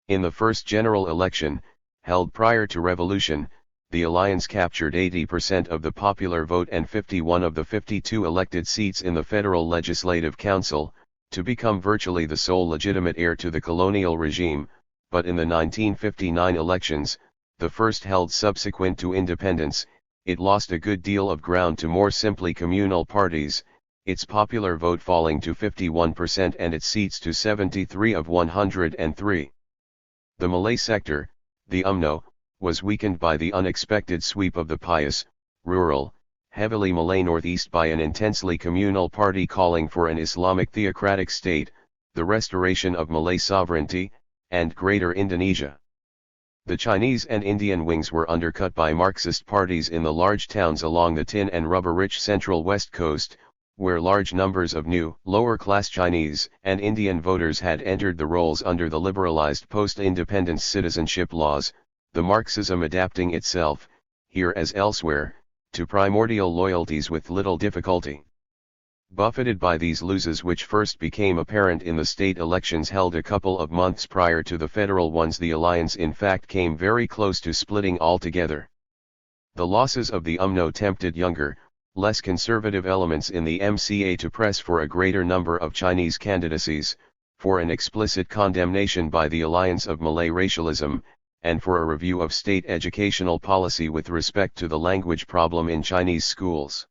In the first general election, held prior to revolution, the alliance captured 80% of the popular vote and 51 of the 52 elected seats in the Federal Legislative Council, to become virtually the sole legitimate heir to the colonial regime, but in the 1959 elections, the first held subsequent to independence, it lost a good deal of ground to more simply communal parties, its popular vote falling to 51% and its seats to 73 of 103. The Malay sector, the UMNO, was weakened by the unexpected sweep of the pious, rural, heavily Malay northeast by an intensely communal party calling for an Islamic theocratic state, the restoration of Malay sovereignty, and Greater Indonesia. The Chinese and Indian wings were undercut by Marxist parties in the large towns along the tin and rubber-rich central west coast, where large numbers of new, lower-class Chinese and Indian voters had entered the rolls under the liberalized post-independence citizenship laws, the Marxism adapting itself, here as elsewhere, to primordial loyalties with little difficulty. Buffeted by these losses which first became apparent in the state elections held a couple of months prior to the federal ones, the alliance in fact came very close to splitting altogether. The losses of the UMNO tempted younger, less conservative elements in the MCA to press for a greater number of Chinese candidacies, for an explicit condemnation by the alliance of Malay racialism, and for a review of state educational policy with respect to the language problem in Chinese schools.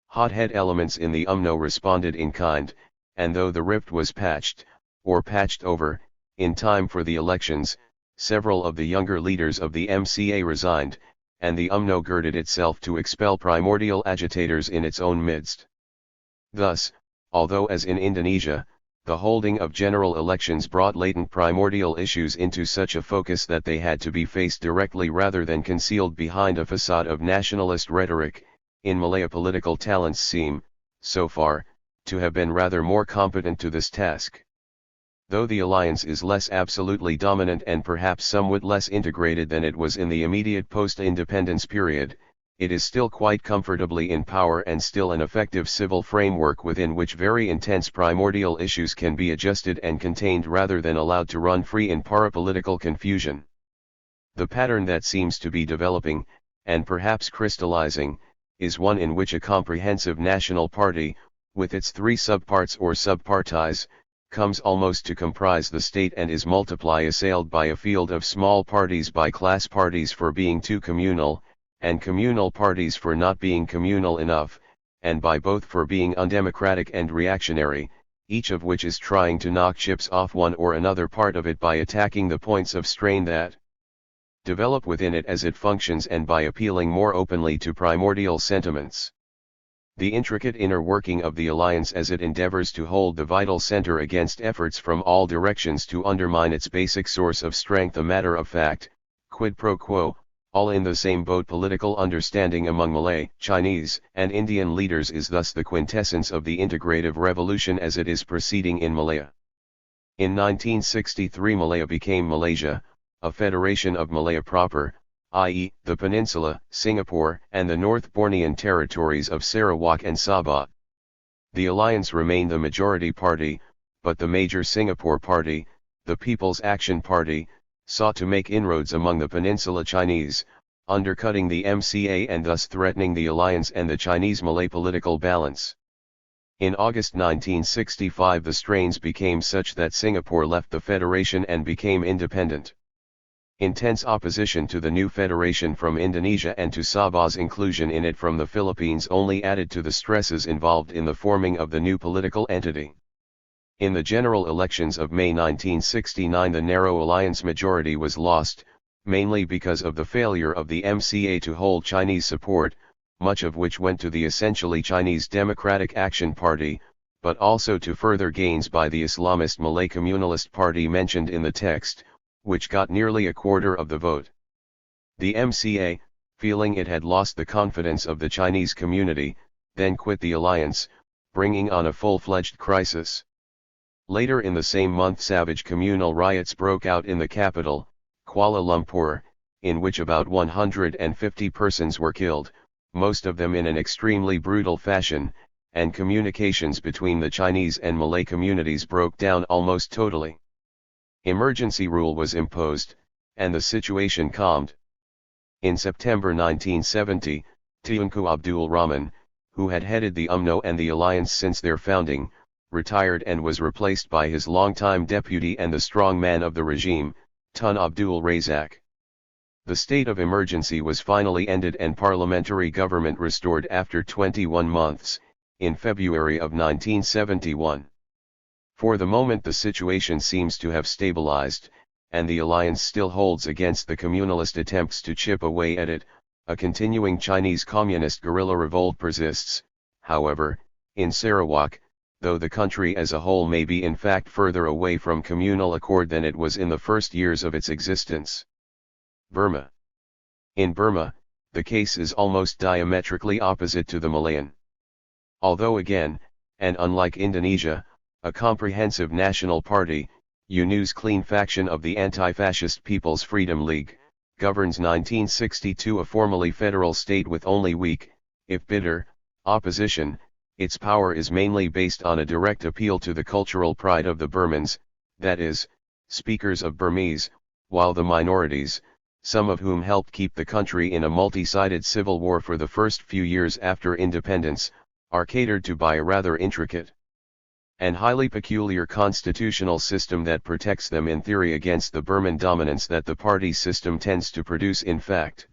Hothead elements in the UMNO responded in kind, and though the rift was patched, or patched over, in time for the elections, several of the younger leaders of the MCA resigned, and the UMNO girded itself to expel primordial agitators in its own midst. Thus, although as in Indonesia, the holding of general elections brought latent primordial issues into such a focus that they had to be faced directly rather than concealed behind a facade of nationalist rhetoric, in Malaya political talents seem, so far, to have been rather more competent to this task. Though the alliance is less absolutely dominant and perhaps somewhat less integrated than it was in the immediate post-independence period, it is still quite comfortably in power and still an effective civil framework within which very intense primordial issues can be adjusted and contained rather than allowed to run free in parapolitical confusion. The pattern that seems to be developing, and perhaps crystallizing, is one in which a comprehensive national party, with its three subparts or subparties, comes almost to comprise the state and is assailed by a field of small parties, by class parties for being too communal, and communal parties for not being communal enough, and by both for being undemocratic and reactionary, each of which is trying to knock chips off one or another part of it by attacking the points of strain that develop within it as it functions and by appealing more openly to primordial sentiments. The intricate inner working of the alliance as it endeavors to hold the vital center against efforts from all directions to undermine its basic source of strength, a matter of fact, quid pro quo, all in the same boat political understanding among Malay, Chinese, and Indian leaders is thus the quintessence of the integrative revolution as it is proceeding in Malaya. In 1963 Malaya became Malaysia, a federation of Malaya proper, i.e., the Peninsula, Singapore, and the North Bornean territories of Sarawak and Sabah. The alliance remained the majority party, but the major Singapore party, the People's Action Party, sought to make inroads among the Peninsula Chinese, undercutting the MCA and thus threatening the alliance and the Chinese-Malay political balance. In August 1965 the strains became such that Singapore left the federation and became independent. Intense opposition to the new federation from Indonesia and to Sabah's inclusion in it from the Philippines only added to the stresses involved in the forming of the new political entity. In the general elections of May 1969 the narrow alliance majority was lost, mainly because of the failure of the MCA to hold Chinese support, much of which went to the essentially Chinese Democratic Action Party, but also to further gains by the Islamist Malay Communalist Party mentioned in the text, which got nearly a quarter of the vote. The MCA, feeling it had lost the confidence of the Chinese community, then quit the alliance, bringing on a full-fledged crisis. Later in the same month savage communal riots broke out in the capital, Kuala Lumpur, in which about 150 persons were killed, most of them in an extremely brutal fashion, and communications between the Chinese and Malay communities broke down almost totally. Emergency rule was imposed, and the situation calmed. In September 1970, Tunku Abdul Rahman, who had headed the UMNO and the alliance since their founding, retired and was replaced by his longtime deputy and the strong man of the regime, Tun Abdul Razak. The state of emergency was finally ended and parliamentary government restored after 21 months, in February of 1971. For the moment the situation seems to have stabilized, and the alliance still holds against the communalist attempts to chip away at it. A continuing Chinese communist guerrilla revolt persists, however, in Sarawak, though the country as a whole may be in fact further away from communal accord than it was in the first years of its existence. Burma. In Burma, the case is almost diametrically opposite to the Malayan. Although again, and unlike Indonesia, a comprehensive national party, UNU's clean faction of the Anti-Fascist People's Freedom League, governs 1962 a formally federal state with only weak, if bitter, opposition. Its power is mainly based on a direct appeal to the cultural pride of the Burmans, that is, speakers of Burmese, while the minorities, some of whom helped keep the country in a multi-sided civil war for the first few years after independence, are catered to by a rather intricate and highly peculiar constitutional system that protects them in theory against the Burman dominance that the party system tends to produce in fact.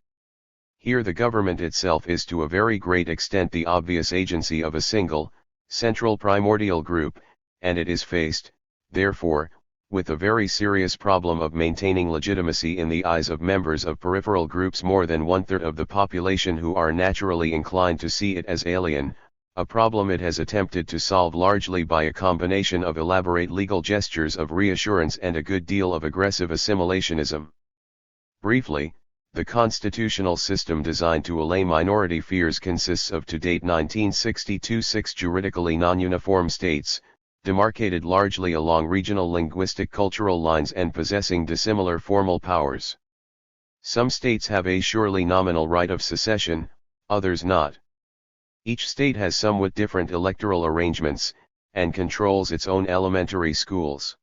Here the government itself is to a very great extent the obvious agency of a single, central primordial group, and it is faced, therefore, with a very serious problem of maintaining legitimacy in the eyes of members of peripheral groups more than one-third of the population who are naturally inclined to see it as alien, a problem it has attempted to solve largely by a combination of elaborate legal gestures of reassurance and a good deal of aggressive assimilationism. Briefly, the constitutional system designed to allay minority fears consists of to date 1962 6 juridically non-uniform states, demarcated largely along regional linguistic cultural lines and possessing dissimilar formal powers. Some states have a surely nominal right of secession, others not. Each state has somewhat different electoral arrangements, and controls its own elementary schools.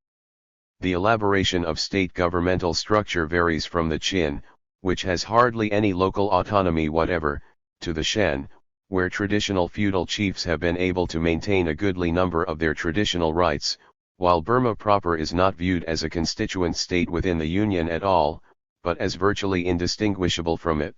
The elaboration of state governmental structure varies from the Chin, which has hardly any local autonomy whatever, to the Shan, where traditional feudal chiefs have been able to maintain a goodly number of their traditional rights, while Burma proper is not viewed as a constituent state within the Union at all, but as virtually indistinguishable from it.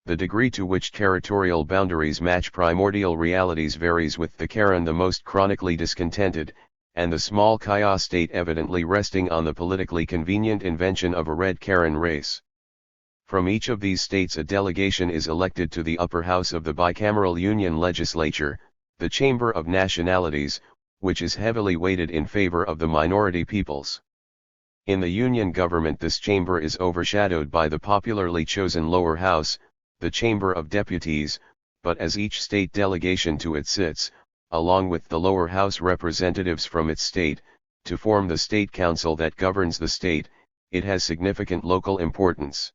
The degree to which territorial boundaries match primordial realities varies with the Karen the most chronically discontented, and the small Kaya state evidently resting on the politically convenient invention of a red Karen race. From each of these states a delegation is elected to the upper house of the bicameral Union legislature, the Chamber of Nationalities, which is heavily weighted in favor of the minority peoples. In the Union government this chamber is overshadowed by the popularly chosen lower house, the Chamber of Deputies, but as each state delegation to it sits, along with the lower house representatives from its state, to form the state council that governs the state, it has significant local importance.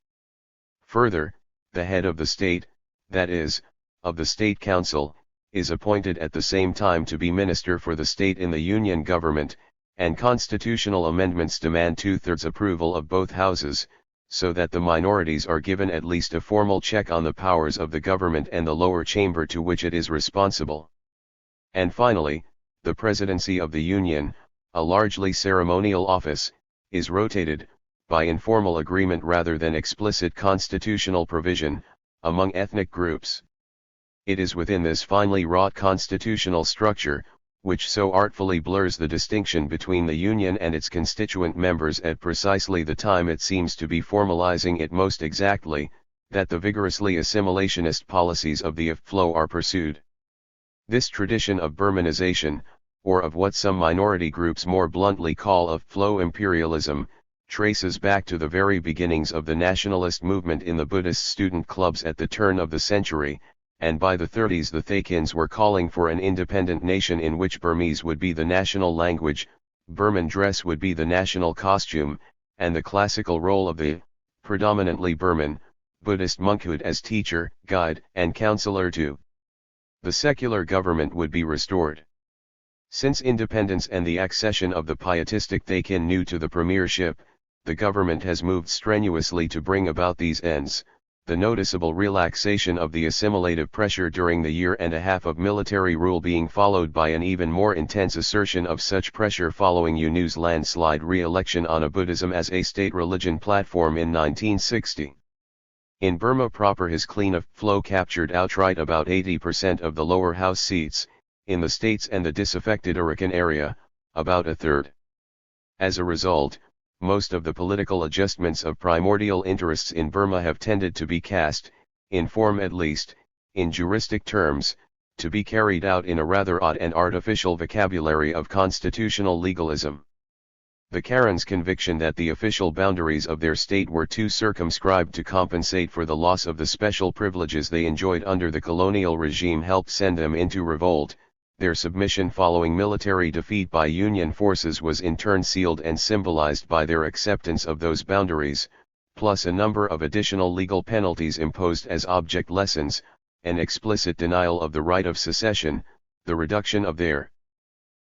Further, the head of the state, that is, of the state council, is appointed at the same time to be minister for the state in the Union government, and constitutional amendments demand 2/3 approval of both houses, so that the minorities are given at least a formal check on the powers of the government and the lower chamber to which it is responsible. And finally, the presidency of the Union, a largely ceremonial office, is rotated, by informal agreement rather than explicit constitutional provision, among ethnic groups. It is within this finely wrought constitutional structure, which so artfully blurs the distinction between the Union and its constituent members at precisely the time it seems to be formalizing it most exactly, that the vigorously assimilationist policies of the FFLO are pursued. This tradition of Burmanization, or of what some minority groups more bluntly call FFLO imperialism, traces back to the very beginnings of the nationalist movement in the Buddhist student clubs at the turn of the century, and by the 30s the Thaikins were calling for an independent nation in which Burmese would be the national language, Burman dress would be the national costume, and the classical role of the, predominantly Burman, Buddhist monkhood as teacher, guide, and counselor to the secular government would be restored. Since independence and the accession of the pietistic Thakin Nu to the premiership, the government has moved strenuously to bring about these ends, the noticeable relaxation of the assimilative pressure during the year and a half of military rule being followed by an even more intense assertion of such pressure following U Nu's landslide re-election on a Buddhism as a state religion platform in 1960. In Burma proper his clean of flow captured outright about 80% of the lower house seats, in the states and the disaffected Arakan area, about a third. As a result, most of the political adjustments of primordial interests in Burma have tended to be cast, in form at least, in juristic terms, to be carried out in a rather odd and artificial vocabulary of constitutional legalism. The Karen's conviction that the official boundaries of their state were too circumscribed to compensate for the loss of the special privileges they enjoyed under the colonial regime helped send them into revolt. Their submission following military defeat by Union forces was in turn sealed and symbolized by their acceptance of those boundaries, plus a number of additional legal penalties imposed as object lessons, an explicit denial of the right of secession, the reduction of their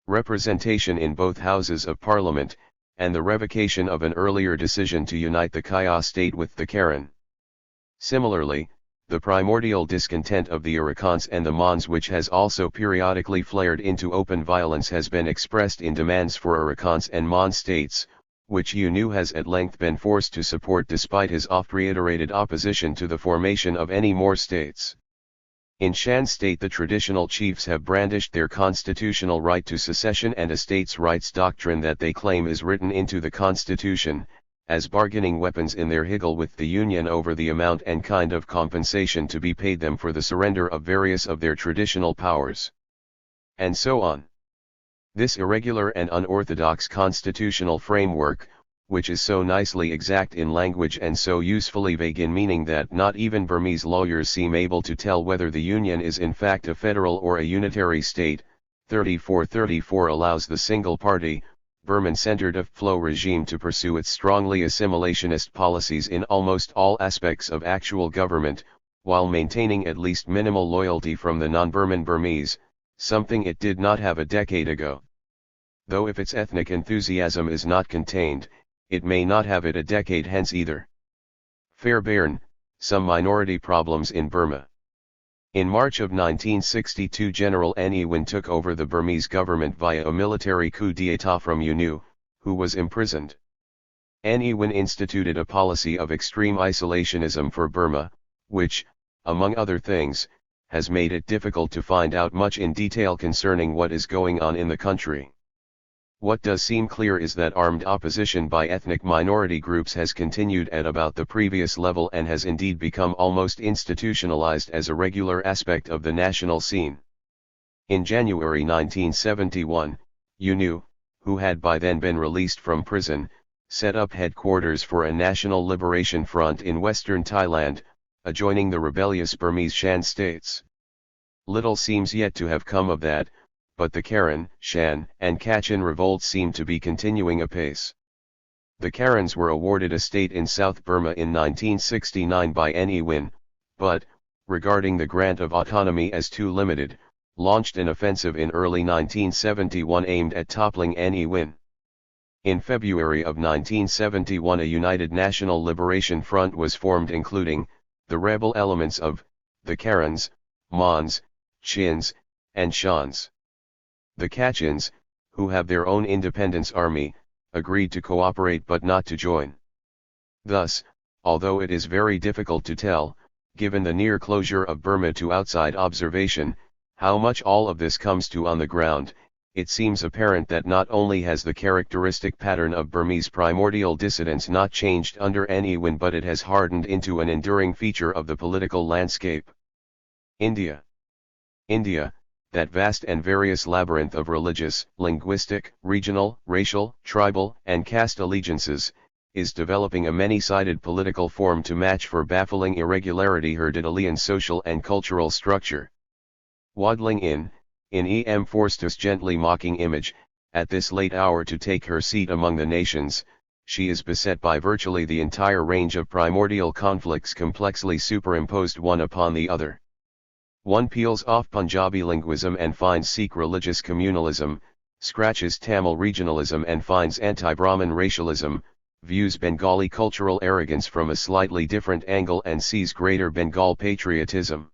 representation in both houses of parliament, and the revocation of an earlier decision to unite the Kaya state with the Karen. Similarly, the primordial discontent of the Arakans and the Mons, which has also periodically flared into open violence, has been expressed in demands for Arakans and Mon states, which U Nu has at length been forced to support despite his oft-reiterated opposition to the formation of any more states. In Shan state the traditional chiefs have brandished their constitutional right to secession and a states' rights doctrine that they claim is written into the constitution, as bargaining weapons in their higgle with the Union over the amount and kind of compensation to be paid them for the surrender of various of their traditional powers. And so on. This irregular and unorthodox constitutional framework, which is so nicely exact in language and so usefully vague in meaning that not even Burmese lawyers seem able to tell whether the Union is in fact a federal or a unitary state, 3434 allows the single-party, Burman-centered flow regime to pursue its strongly assimilationist policies in almost all aspects of actual government, while maintaining at least minimal loyalty from the non-Burman Burmese, something it did not have a decade ago. Though if its ethnic enthusiasm is not contained, it may not have it a decade hence either. Fairbairn, some minority problems in Burma. In March of 1962 General Ne Win took over the Burmese government via a military coup d'état from U Nu, who was imprisoned. Ne Win instituted a policy of extreme isolationism for Burma, which, among other things, has made it difficult to find out much in detail concerning what is going on in the country. What does seem clear is that armed opposition by ethnic minority groups has continued at about the previous level and has indeed become almost institutionalized as a regular aspect of the national scene. In January 1971, U Nu, who had by then been released from prison, set up headquarters for a National Liberation Front in western Thailand, adjoining the rebellious Burmese Shan states. Little seems yet to have come of that, but the Karen, Shan, and Kachin revolts seem to be continuing apace. The Karens were awarded a state in South Burma in 1969 by Ne Win, but, regarding the grant of autonomy as too limited, launched an offensive in early 1971 aimed at toppling Ne Win. In February of 1971 a United National Liberation Front was formed including, the rebel elements of, the Karens, Mons, Chins, and Shans. The Kachins, who have their own independence army, agreed to cooperate but not to join. Thus, although it is very difficult to tell, given the near closure of Burma to outside observation, how much all of this comes to on the ground, it seems apparent that not only has the characteristic pattern of Burmese primordial dissidence not changed under Ne Win but it has hardened into an enduring feature of the political landscape. India, that vast and various labyrinth of religious, linguistic, regional, racial, tribal, and caste allegiances, is developing a many-sided political form to match for baffling irregularity her Didalian social and cultural structure. Waddling in em Forster's gently mocking image, at this late hour to take her seat among the nations, she is beset by virtually the entire range of primordial conflicts complexly superimposed one upon the other. One peels off Punjabi linguism and finds Sikh religious communalism, scratches Tamil regionalism and finds anti-Brahmin racialism, views Bengali cultural arrogance from a slightly different angle and sees greater Bengal patriotism.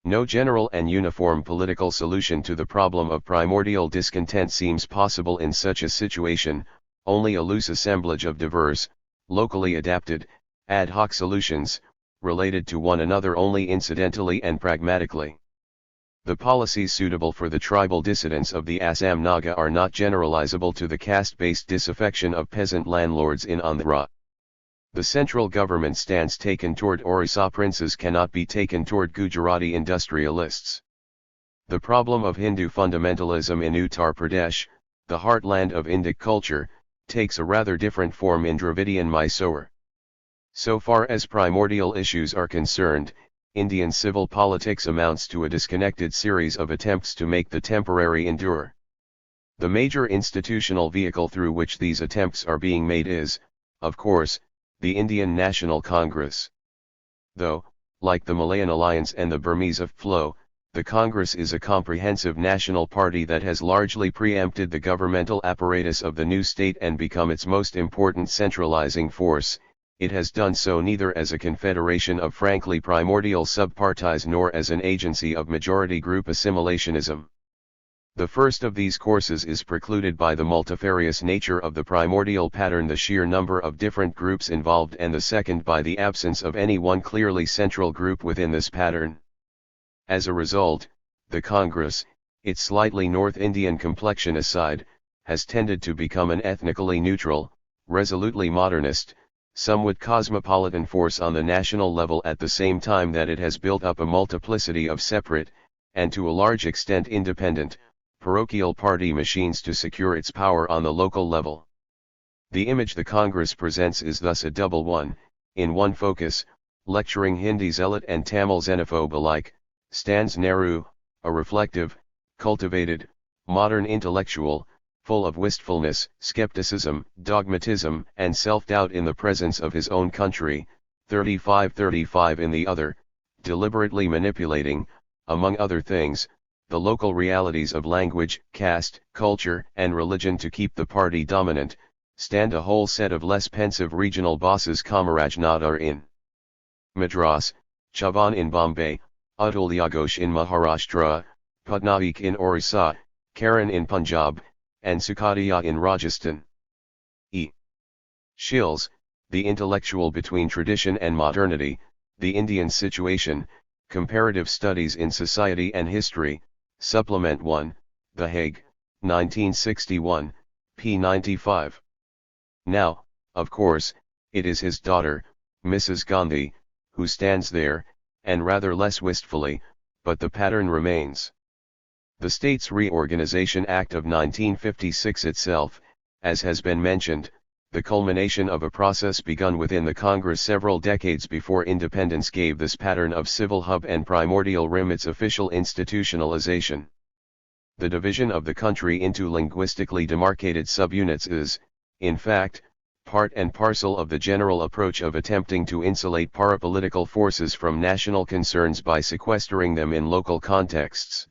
No general and uniform political solution to the problem of primordial discontent seems possible in such a situation, only a loose assemblage of diverse, locally adapted, ad hoc solutions, related to one another only incidentally and pragmatically. The policies suitable for the tribal dissidents of the Assam Naga are not generalizable to the caste-based disaffection of peasant landlords in Andhra. The central government stance taken toward Orissa princes cannot be taken toward Gujarati industrialists. The problem of Hindu fundamentalism in Uttar Pradesh, the heartland of Indic culture, takes a rather different form in Dravidian Mysore. So far as primordial issues are concerned, Indian civil politics amounts to a disconnected series of attempts to make the temporary endure. The major institutional vehicle through which these attempts are being made is, of course, the Indian National Congress. Though, like the Malayan Alliance and the Burmese of Flow, the Congress is a comprehensive national party that has largely preempted the governmental apparatus of the new state and become its most important centralizing force. It has done so neither as a confederation of frankly primordial subparties nor as an agency of majority group assimilationism. The first of these courses is precluded by the multifarious nature of the primordial pattern, the sheer number of different groups involved, and the second by the absence of any one clearly central group within this pattern. As a result, the Congress, its slightly North Indian complexion aside, has tended to become an ethnically neutral, resolutely modernist, somewhat cosmopolitan force on the national level at the same time that it has built up a multiplicity of separate, and to a large extent independent, parochial party machines to secure its power on the local level. The image the Congress presents is thus a double one. In one focus, lecturing Hindi zealot and Tamil xenophobe alike, stands Nehru, a reflective, cultivated, modern intellectual, full of wistfulness, skepticism, dogmatism, and self-doubt in the presence of his own country, 35 in the other, deliberately manipulating, among other things, the local realities of language, caste, culture, and religion to keep the party dominant, stand a whole set of less pensive regional bosses. Kamaraj Nadar in Madras, Chavan in Bombay, Atulya Ghosh in Maharashtra, Patnaik in Orissa, Karan in Punjab, and Sukadiya in Rajasthan. E. Shills, The Intellectual Between Tradition and Modernity, The Indian Situation, Comparative Studies in Society and History, Supplement 1, The Hague, 1961, p. 95. Now, of course, it is his daughter, Mrs. Gandhi, who stands there, and rather less wistfully, but the pattern remains. The States Reorganization Act of 1956 itself, as has been mentioned, the culmination of a process begun within the Congress several decades before independence, gave this pattern of civil hub and primordial rim its official institutionalization. The division of the country into linguistically demarcated subunits is, in fact, part and parcel of the general approach of attempting to insulate parapolitical forces from national concerns by sequestering them in local contexts.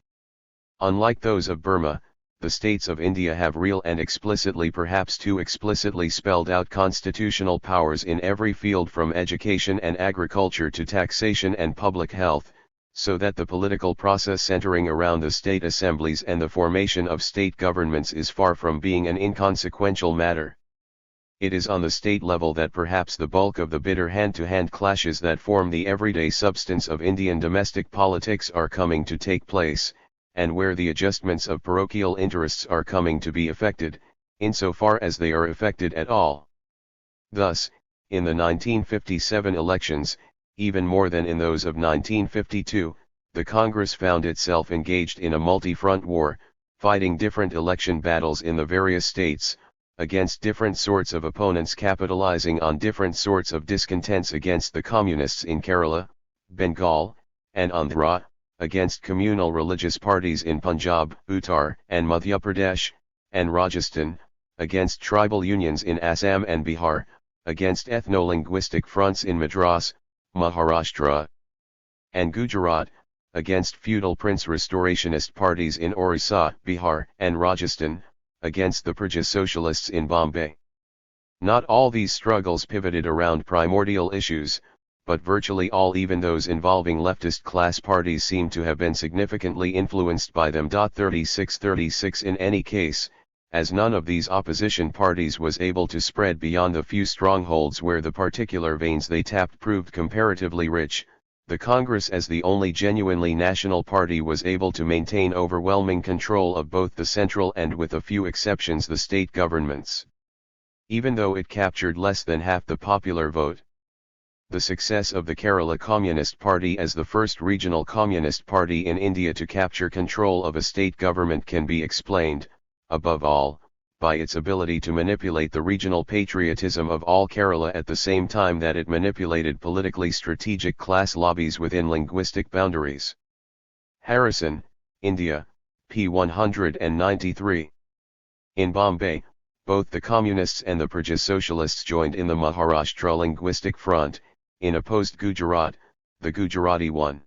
Unlike those of Burma, the states of India have real and explicitly, perhaps too explicitly, spelled out constitutional powers in every field from education and agriculture to taxation and public health, so that the political process centering around the state assemblies and the formation of state governments is far from being an inconsequential matter. It is on the state level that perhaps the bulk of the bitter hand-to-hand clashes that form the everyday substance of Indian domestic politics are coming to take place, and where the adjustments of parochial interests are coming to be effected, insofar as they are effected at all. Thus, in the 1957 elections, even more than in those of 1952, the Congress found itself engaged in a multi-front war, fighting different election battles in the various states, against different sorts of opponents, capitalizing on different sorts of discontents against the communists in Kerala, Bengal, and Andhra, against communal religious parties in Punjab, Uttar and Madhya Pradesh, and Rajasthan, against tribal unions in Assam and Bihar, against ethno-linguistic fronts in Madras, Maharashtra, and Gujarat, against feudal prince restorationist parties in Orissa, Bihar, and Rajasthan, against the Praja Socialists in Bombay. Not all these struggles pivoted around primordial issues, but virtually all, even those involving leftist class parties, seem to have been significantly influenced by them. 36 in any case, as none of these opposition parties was able to spread beyond the few strongholds where the particular veins they tapped proved comparatively rich, the Congress as the only genuinely national party was able to maintain overwhelming control of both the central and, with a few exceptions, the state governments. Even though it captured less than half the popular vote. The success of the Kerala Communist Party as the first regional communist party in India to capture control of a state government can be explained, above all, by its ability to manipulate the regional patriotism of all Kerala at the same time that it manipulated politically strategic class lobbies within linguistic boundaries. Harrison, India, p. 193. In Bombay, both the Communists and the Praja Socialists joined in the Maharashtra Linguistic Front, in opposed Gujarat, the Gujarati won.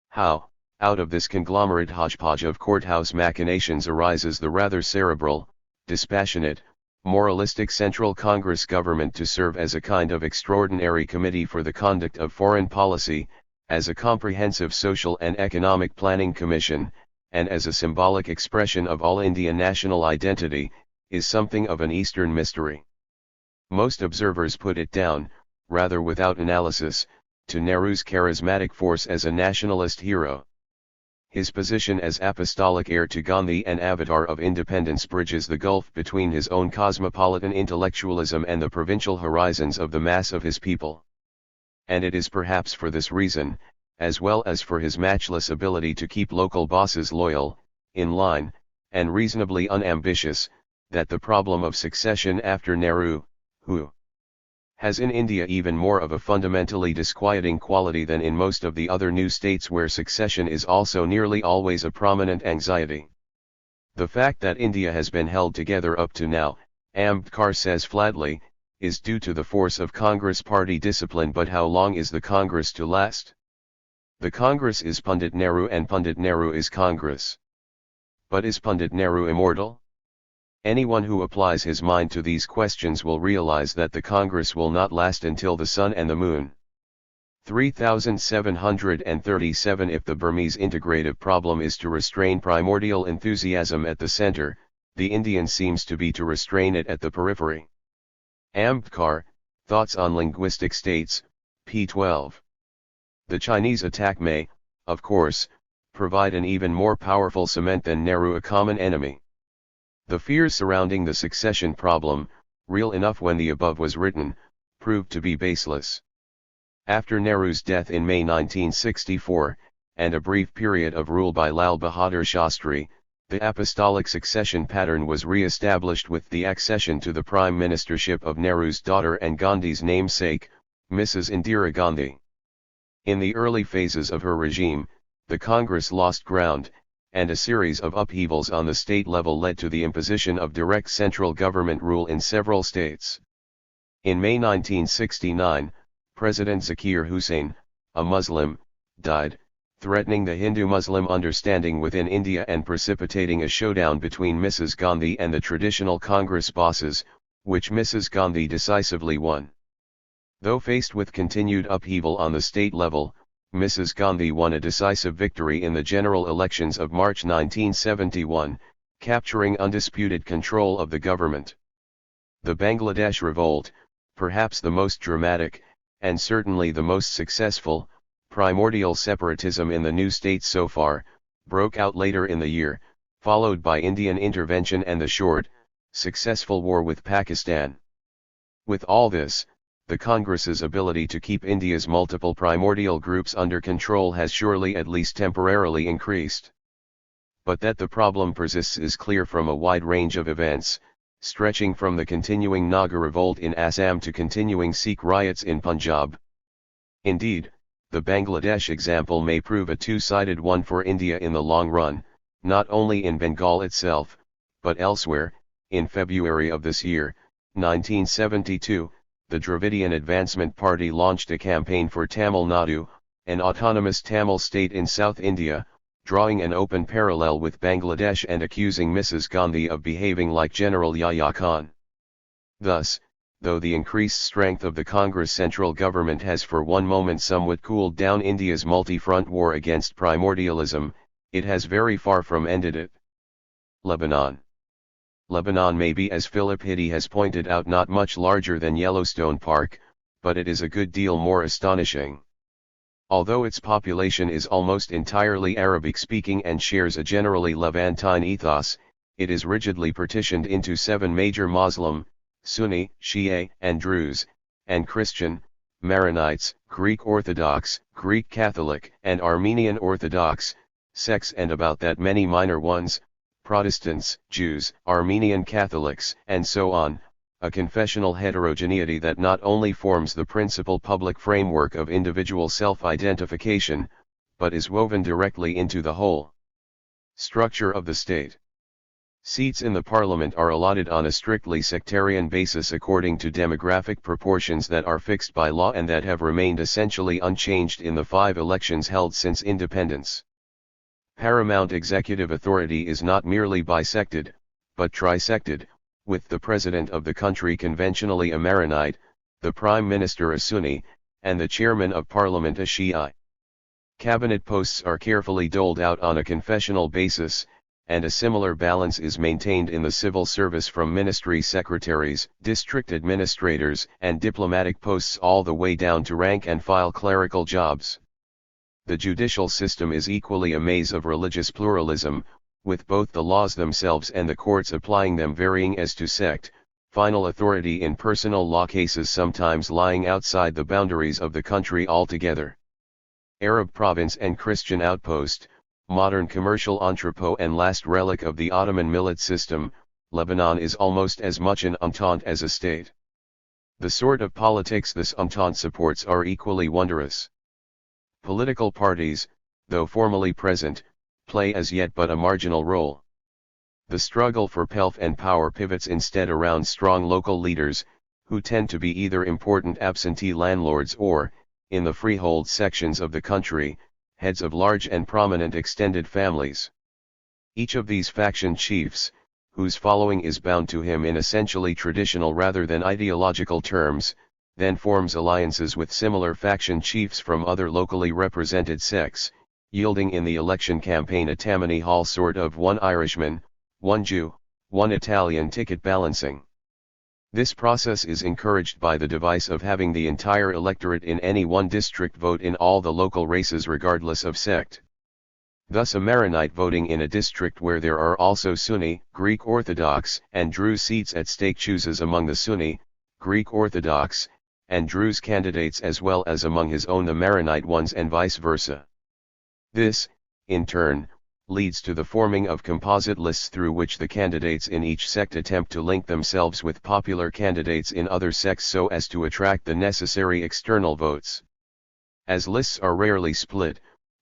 How, out of this conglomerate hodgepodge of courthouse machinations arises the rather cerebral, dispassionate, moralistic Central Congress government to serve as a kind of extraordinary committee for the conduct of foreign policy, as a comprehensive social and economic planning commission, and as a symbolic expression of all Indian national identity, is something of an Eastern mystery. Most observers put it down, rather without analysis, to Nehru's charismatic force as a nationalist hero. His position as apostolic heir to Gandhi and avatar of independence bridges the gulf between his own cosmopolitan intellectualism and the provincial horizons of the mass of his people. And it is perhaps for this reason, as well as for his matchless ability to keep local bosses loyal, in line, and reasonably unambitious, that the problem of succession after Nehru, who has in India even more of a fundamentally disquieting quality than in most of the other new states where succession is also nearly always a prominent anxiety. The fact that India has been held together up to now, Ambedkar says flatly, is due to the force of Congress party discipline. But how long is the Congress to last? The Congress is Pandit Nehru and Pandit Nehru is Congress. But is Pandit Nehru immortal? Anyone who applies his mind to these questions will realize that the Congress will not last until the sun and the moon. 3737. If the Burmese integrative problem is to restrain primordial enthusiasm at the center, the Indian seems to be to restrain it at the periphery. Ambedkar, Thoughts on Linguistic States, p. 12. The Chinese attack may, of course, provide an even more powerful cement than Nehru a common enemy. The fears surrounding the succession problem, real enough when the above was written, proved to be baseless. After Nehru's death in May 1964, and a brief period of rule by Lal Bahadur Shastri, the apostolic succession pattern was re-established with the accession to the prime ministership of Nehru's daughter and Gandhi's namesake, Mrs. Indira Gandhi. In the early phases of her regime, the Congress lost ground, and a series of upheavals on the state level led to the imposition of direct central government rule in several states. In May 1969, President Zakir Hussain, a Muslim, died, threatening the Hindu-Muslim understanding within India and precipitating a showdown between Mrs. Gandhi and the traditional Congress bosses, which Mrs. Gandhi decisively won. Though faced with continued upheaval on the state level, Mrs. Gandhi won a decisive victory in the general elections of March 1971, capturing undisputed control of the government. The Bangladesh Revolt, perhaps the most dramatic, and certainly the most successful, primordial separatism in the new states so far, broke out later in the year, followed by Indian intervention and the short, successful war with Pakistan. With all this, the Congress's ability to keep India's multiple primordial groups under control has surely at least temporarily increased. But that the problem persists is clear from a wide range of events, stretching from the continuing Naga revolt in Assam to continuing Sikh riots in Punjab. Indeed, the Bangladesh example may prove a two-sided one for India in the long run, not only in Bengal itself, but elsewhere. In February of this year, 1972, the Dravidian Advancement Party launched a campaign for Tamil Nadu, an autonomous Tamil state in South India, drawing an open parallel with Bangladesh and accusing Mrs. Gandhi of behaving like General Yahya Khan. Thus, though the increased strength of the Congress central government has for one moment somewhat cooled down India's multi-front war against primordialism, it has very far from ended it. Lebanon. Lebanon may be, as Philip Hitti has pointed out, not much larger than Yellowstone Park, but it is a good deal more astonishing. Although its population is almost entirely Arabic-speaking and shares a generally Levantine ethos, it is rigidly partitioned into 7 major Muslim, Sunni, Shia, and Druze, and Christian, Maronites, Greek Orthodox, Greek Catholic, and Armenian Orthodox, sects, and about that many minor ones, Protestants, Jews, Armenian Catholics, and so on, a confessional heterogeneity that not only forms the principal public framework of individual self-identification, but is woven directly into the whole structure of the state. Seats in the parliament are allotted on a strictly sectarian basis according to demographic proportions that are fixed by law and that have remained essentially unchanged in the 5 elections held since independence. Paramount executive authority is not merely bisected, but trisected, with the president of the country conventionally a Maronite, the prime minister a Sunni, and the chairman of parliament a Shiite. Cabinet posts are carefully doled out on a confessional basis, and a similar balance is maintained in the civil service from ministry secretaries, district administrators, and diplomatic posts all the way down to rank-and-file clerical jobs. The judicial system is equally a maze of religious pluralism, with both the laws themselves and the courts applying them varying as to sect, final authority in personal law cases sometimes lying outside the boundaries of the country altogether. Arab province and Christian outpost, modern commercial entrepot and last relic of the Ottoman millet system, Lebanon is almost as much an entente as a state. The sort of politics this entente supports are equally wondrous. Political parties, though formally present, play as yet but a marginal role. The struggle for pelf and power pivots instead around strong local leaders, who tend to be either important absentee landlords or, in the freehold sections of the country, heads of large and prominent extended families. Each of these faction chiefs, whose following is bound to him in essentially traditional rather than ideological terms, then forms alliances with similar faction chiefs from other locally represented sects, yielding in the election campaign a Tammany Hall sort of one Irishman, one Jew, one Italian ticket balancing. This process is encouraged by the device of having the entire electorate in any one district vote in all the local races regardless of sect. Thus a Maronite voting in a district where there are also Sunni, Greek Orthodox, and Druze seats at stake chooses among the Sunni, Greek Orthodox, and Druze candidates as well as among his own the Maronite ones and vice versa. This, in turn, leads to the forming of composite lists through which the candidates in each sect attempt to link themselves with popular candidates in other sects so as to attract the necessary external votes. As lists are rarely split,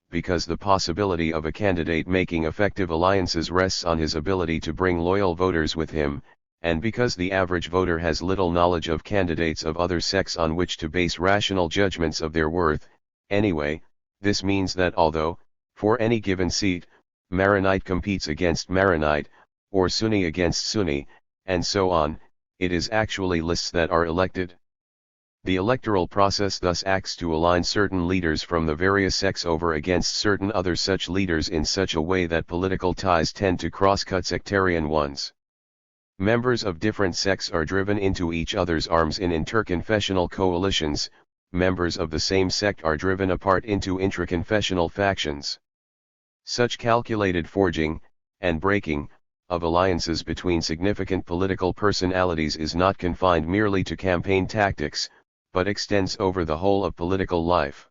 because the possibility of a candidate making effective alliances rests on his ability to bring loyal voters with him, and because the average voter has little knowledge of candidates of other sects on which to base rational judgments of their worth, anyway, this means that although, for any given seat, Maronite competes against Maronite, or Sunni against Sunni, and so on, it is actually lists that are elected. The electoral process thus acts to align certain leaders from the various sects over against certain other such leaders in such a way that political ties tend to cross-cut sectarian ones. Members of different sects are driven into each other's arms in interconfessional coalitions, members of the same sect are driven apart into intraconfessional factions. Such calculated forging, and breaking, of alliances between significant political personalities is not confined merely to campaign tactics, but extends over the whole of political life.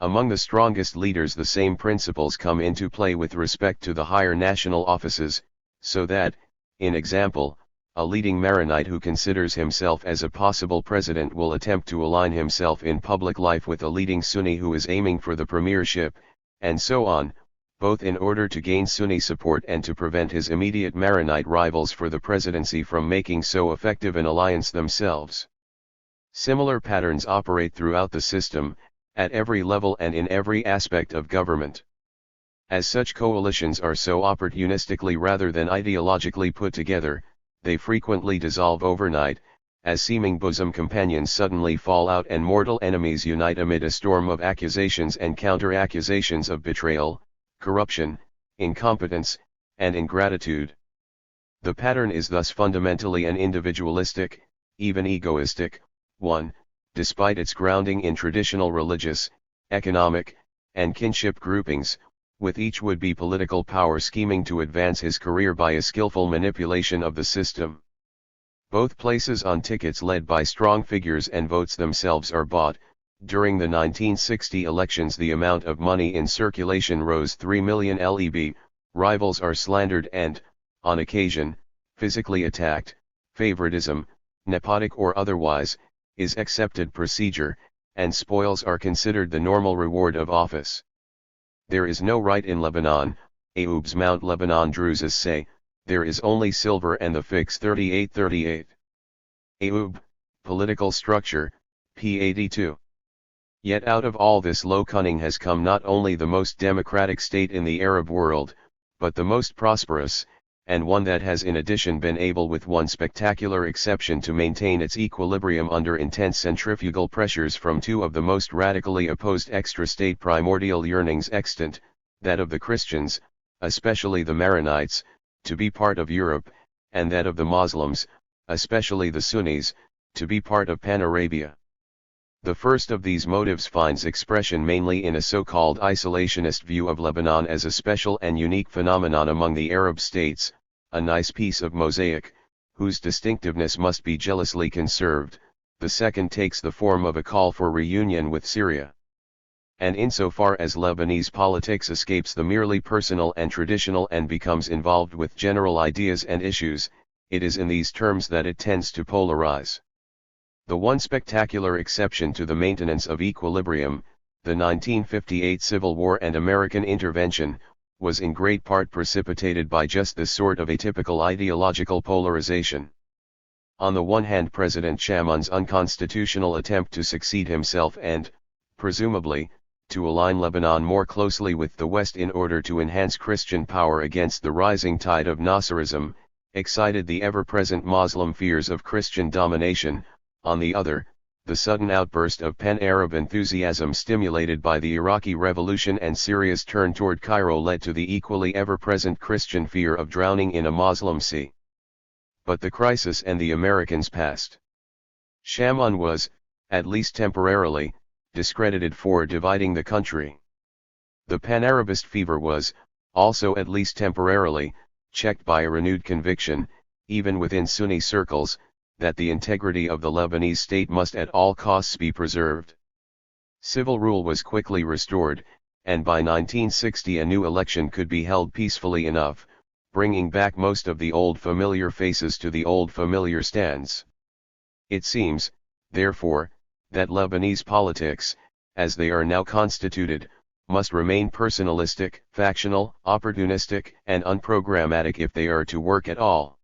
Among the strongest leaders the same principles come into play with respect to the higher national offices, so that, in example, a leading Maronite who considers himself as a possible president will attempt to align himself in public life with a leading Sunni who is aiming for the premiership, and so on, both in order to gain Sunni support and to prevent his immediate Maronite rivals for the presidency from making so effective an alliance themselves. Similar patterns operate throughout the system, at every level and in every aspect of government. As such coalitions are so opportunistically rather than ideologically put together, they frequently dissolve overnight, as seeming bosom companions suddenly fall out and mortal enemies unite amid a storm of accusations and counter-accusations of betrayal, corruption, incompetence, and ingratitude. The pattern is thus fundamentally an individualistic, even egoistic, one, despite its grounding in traditional religious, economic, and kinship groupings, with each would-be political power scheming to advance his career by a skillful manipulation of the system. Both places on tickets led by strong figures and votes themselves are bought. During the 1960 elections the amount of money in circulation rose 3 million leb, rivals are slandered and, on occasion, physically attacked, favoritism, nepotic or otherwise, is accepted procedure, and spoils are considered the normal reward of office. There is no right in Lebanon, Ayoub's Mount Lebanon Druses say, there is only silver and the fix 3838. Ayoub, political structure, p. 82. Yet out of all this low cunning has come not only the most democratic state in the Arab world, but the most prosperous, and one that has in addition been able with one spectacular exception to maintain its equilibrium under intense centrifugal pressures from two of the most radically opposed extra-state primordial yearnings extant, that of the Christians, especially the Maronites, to be part of Europe, and that of the Muslims, especially the Sunnis, to be part of Pan-Arabia. The first of these motives finds expression mainly in a so-called isolationist view of Lebanon as a special and unique phenomenon among the Arab states, a nice piece of mosaic, whose distinctiveness must be jealously conserved. The second takes the form of a call for reunion with Syria. And insofar as Lebanese politics escapes the merely personal and traditional and becomes involved with general ideas and issues, it is in these terms that it tends to polarize. The one spectacular exception to the maintenance of equilibrium, the 1958 Civil War and American intervention, was in great part precipitated by just this sort of atypical ideological polarization. On the one hand, President Shamon's unconstitutional attempt to succeed himself and, presumably, to align Lebanon more closely with the West in order to enhance Christian power against the rising tide of Nasserism, excited the ever-present Muslim fears of Christian domination. On the other, the sudden outburst of pan-Arab enthusiasm stimulated by the Iraqi Revolution and Syria's turn toward Cairo led to the equally ever-present Christian fear of drowning in a Muslim sea. But the crisis and the Americans passed. Shamon was, at least temporarily, discredited for dividing the country. The pan-Arabist fever was, also at least temporarily, checked by a renewed conviction, even within Sunni circles, that the integrity of the Lebanese state must at all costs be preserved. Civil rule was quickly restored, and by 1960 a new election could be held peacefully enough, bringing back most of the old familiar faces to the old familiar stands. It seems, therefore, that Lebanese politics, as they are now constituted, must remain personalistic, factional, opportunistic, and unprogrammatic if they are to work at all.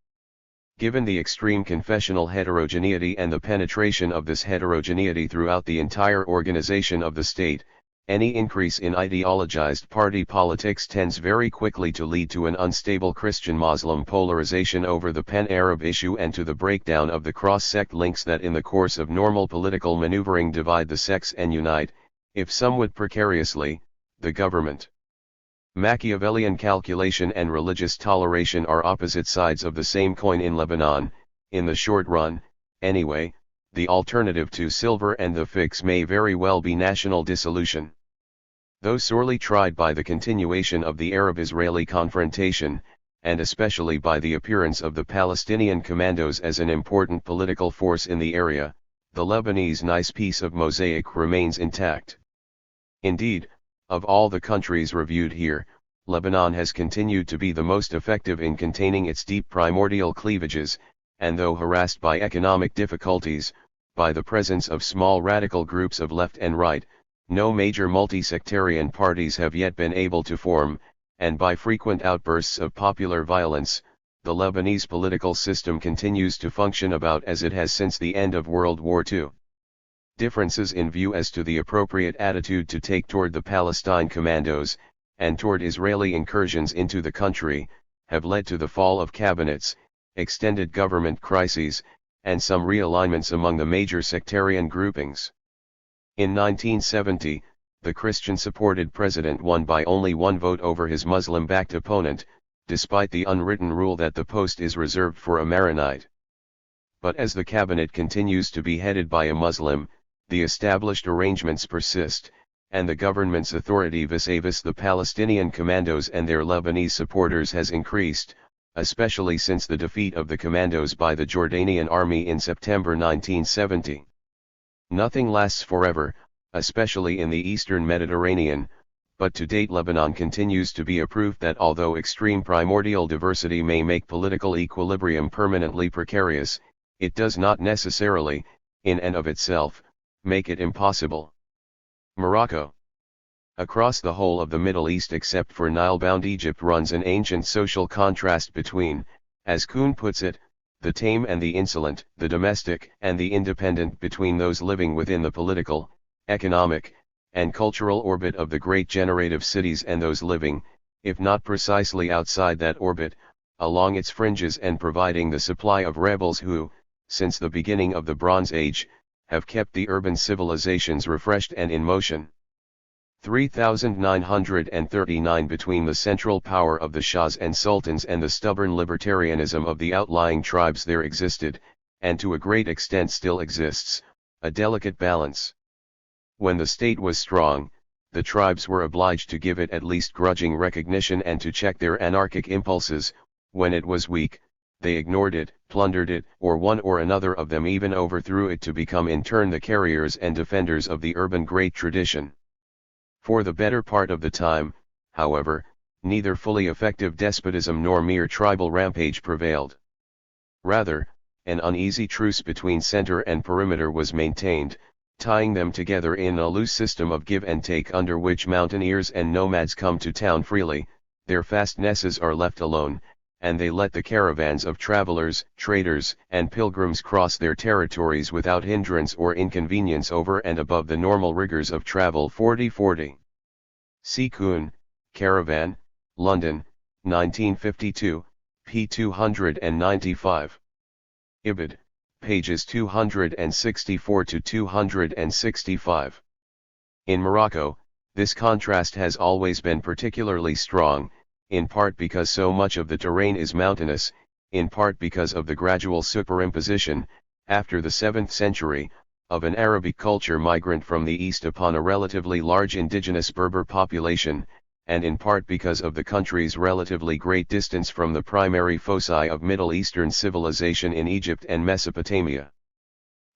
Given the extreme confessional heterogeneity and the penetration of this heterogeneity throughout the entire organization of the state, any increase in ideologized party politics tends very quickly to lead to an unstable Christian-Muslim polarization over the pan-Arab issue and to the breakdown of the cross-sect links that in the course of normal political maneuvering divide the sects and unite, if somewhat precariously, the government. Machiavellian calculation and religious toleration are opposite sides of the same coin in Lebanon. In the short run, anyway, the alternative to silver and the fix may very well be national dissolution. Though sorely tried by the continuation of the Arab-Israeli confrontation, and especially by the appearance of the Palestinian commandos as an important political force in the area, the Lebanese nice piece of mosaic remains intact. Indeed, of all the countries reviewed here, Lebanon has continued to be the most effective in containing its deep primordial cleavages, and though harassed by economic difficulties, by the presence of small radical groups of left and right, no major multi-sectarian parties have yet been able to form, and by frequent outbursts of popular violence, the Lebanese political system continues to function about as it has since the end of World War II. Differences in view as to the appropriate attitude to take toward the Palestine commandos, and toward Israeli incursions into the country, have led to the fall of cabinets, extended government crises, and some realignments among the major sectarian groupings. In 1970, the Christian-supported president won by only one vote over his Muslim-backed opponent, despite the unwritten rule that the post is reserved for a Maronite. But as the cabinet continues to be headed by a Muslim, the established arrangements persist, and the government's authority vis-a-vis the Palestinian commandos and their Lebanese supporters has increased, especially since the defeat of the commandos by the Jordanian army in September 1970. Nothing lasts forever, especially in the eastern Mediterranean, but to date Lebanon continues to be a proof that although extreme primordial diversity may make political equilibrium permanently precarious, it does not necessarily, in and of itself, make it impossible. Morocco. Across the whole of the Middle East except for Nile-bound Egypt runs an ancient social contrast between, as Kuhn puts it, the tame and the insolent, the domestic and the independent, between those living within the political, economic, and cultural orbit of the great generative cities and those living, if not precisely outside that orbit, along its fringes and providing the supply of rebels who, since the beginning of the Bronze Age, have kept the urban civilizations refreshed and in motion. 3939 Between the central power of the Shahs and Sultans and the stubborn libertarianism of the outlying tribes there existed, and to a great extent still exists, a delicate balance. When the state was strong, the tribes were obliged to give it at least grudging recognition and to check their anarchic impulses. When it was weak, they ignored it, plundered it, or one or another of them even overthrew it to become in turn the carriers and defenders of the urban great tradition. For the better part of the time, however, neither fully effective despotism nor mere tribal rampage prevailed. Rather, an uneasy truce between center and perimeter was maintained, tying them together in a loose system of give and take under which mountaineers and nomads come to town freely, their fastnesses are left alone, and they let the caravans of travelers, traders, and pilgrims cross their territories without hindrance or inconvenience over and above the normal rigors of travel. 4040. C. Kuhn, Caravan, London, 1952, p. 295. Ibid, pages 264 to 265. In Morocco, this contrast has always been particularly strong, in part because so much of the terrain is mountainous, in part because of the gradual superimposition, after the 7th century, of an Arabic culture migrant from the east upon a relatively large indigenous Berber population, and in part because of the country's relatively great distance from the primary foci of Middle Eastern civilization in Egypt and Mesopotamia.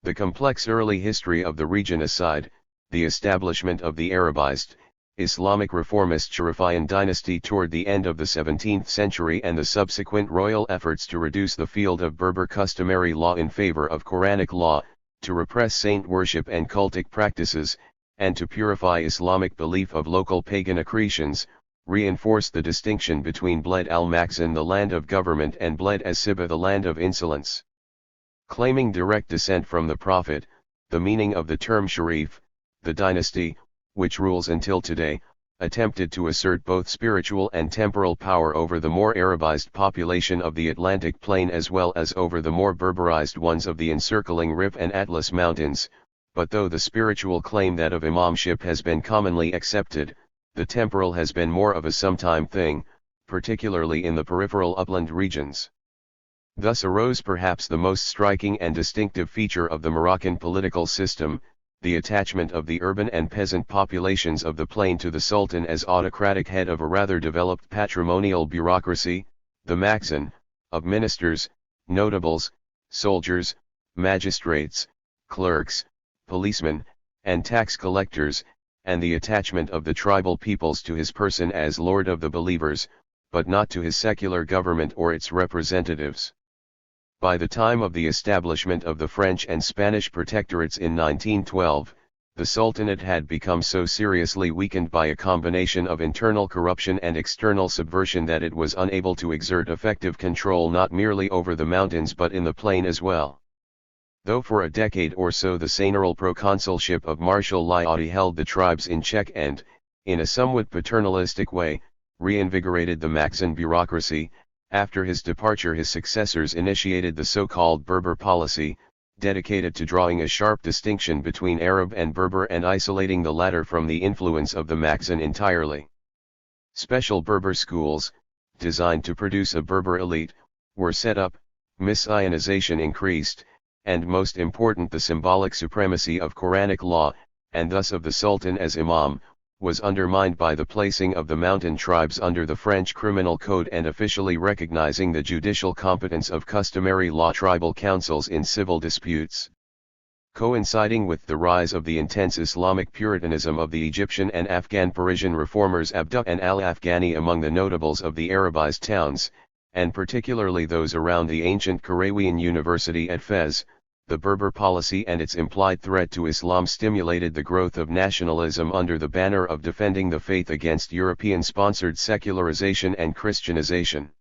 The complex early history of the region aside, the establishment of the Arabized, Islamic reformist Sharifian dynasty toward the end of the 17th century and the subsequent royal efforts to reduce the field of Berber customary law in favor of Quranic law, to repress saint worship and cultic practices, and to purify Islamic belief of local pagan accretions, reinforce the distinction between Bled al-Maxan, the land of government, and Bled as-Siba, the land of insolence. Claiming direct descent from the Prophet, the meaning of the term Sharif, the dynasty, which rules until today, attempted to assert both spiritual and temporal power over the more Arabized population of the Atlantic plain as well as over the more Berberized ones of the encircling Rif and Atlas mountains, but though the spiritual claim that of imamship has been commonly accepted, the temporal has been more of a sometime thing, particularly in the peripheral upland regions. Thus arose perhaps the most striking and distinctive feature of the Moroccan political system, the attachment of the urban and peasant populations of the plain to the Sultan as autocratic head of a rather developed patrimonial bureaucracy, the Maxan, of ministers, notables, soldiers, magistrates, clerks, policemen, and tax collectors, and the attachment of the tribal peoples to his person as lord of the believers, but not to his secular government or its representatives. By the time of the establishment of the French and Spanish protectorates in 1912, the Sultanate had become so seriously weakened by a combination of internal corruption and external subversion that it was unable to exert effective control not merely over the mountains but in the plain as well. Though for a decade or so the seigneurial proconsulship of Marshal Lyautey held the tribes in check and, in a somewhat paternalistic way, reinvigorated the Maxan bureaucracy. After his departure, his successors initiated the so-called Berber policy, dedicated to drawing a sharp distinction between Arab and Berber and isolating the latter from the influence of the Maxan entirely. Special Berber schools, designed to produce a Berber elite, were set up, Messianization increased, and most important, the symbolic supremacy of Quranic law, and thus of the Sultan as Imam, was undermined by the placing of the mountain tribes under the French criminal code and officially recognizing the judicial competence of customary law tribal councils in civil disputes. Coinciding with the rise of the intense Islamic Puritanism of the Egyptian and Afghan Parisian reformers Abduh and al-Afghani among the notables of the Arabized towns, and particularly those around the ancient Qarawiyyan University at Fez, the Berber policy and its implied threat to Islam stimulated the growth of nationalism under the banner of defending the faith against European-sponsored secularization and Christianization.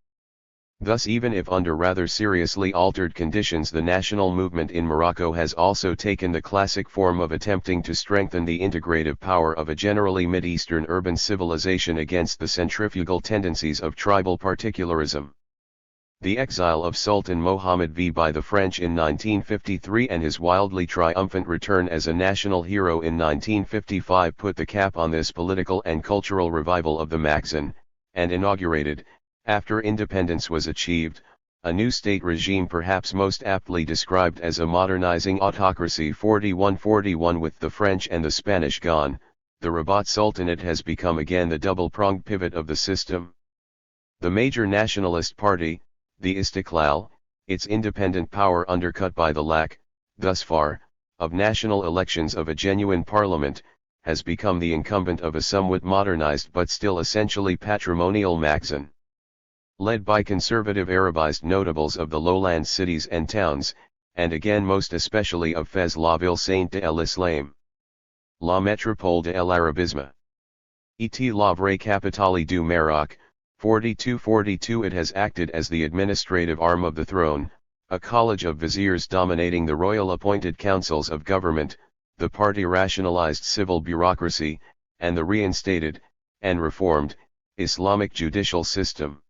Thus, even if under rather seriously altered conditions, the national movement in Morocco has also taken the classic form of attempting to strengthen the integrative power of a generally Mid-Eastern urban civilization against the centrifugal tendencies of tribal particularism. The exile of Sultan Mohammed V by the French in 1953 and his wildly triumphant return as a national hero in 1955 put the cap on this political and cultural revival of the Maxan, and inaugurated, after independence was achieved, a new state regime perhaps most aptly described as a modernizing autocracy. 41 With the French and the Spanish gone, the Rabat Sultanate has become again the double-pronged pivot of the system. The major nationalist party, the Istiqlal, its independent power undercut by the lack, thus far, of national elections of a genuine parliament, has become the incumbent of a somewhat modernized but still essentially patrimonial Maxan. Led by conservative Arabized notables of the lowland cities and towns, and again most especially of Fez, la ville sainte de l'Islam, la métropole de l'Arabisme, et la vraie capitale du Maroc. 42 It has acted as the administrative arm of the throne, a college of viziers dominating the royal appointed councils of government, the party rationalized civil bureaucracy, and the reinstated, and reformed, Islamic judicial system.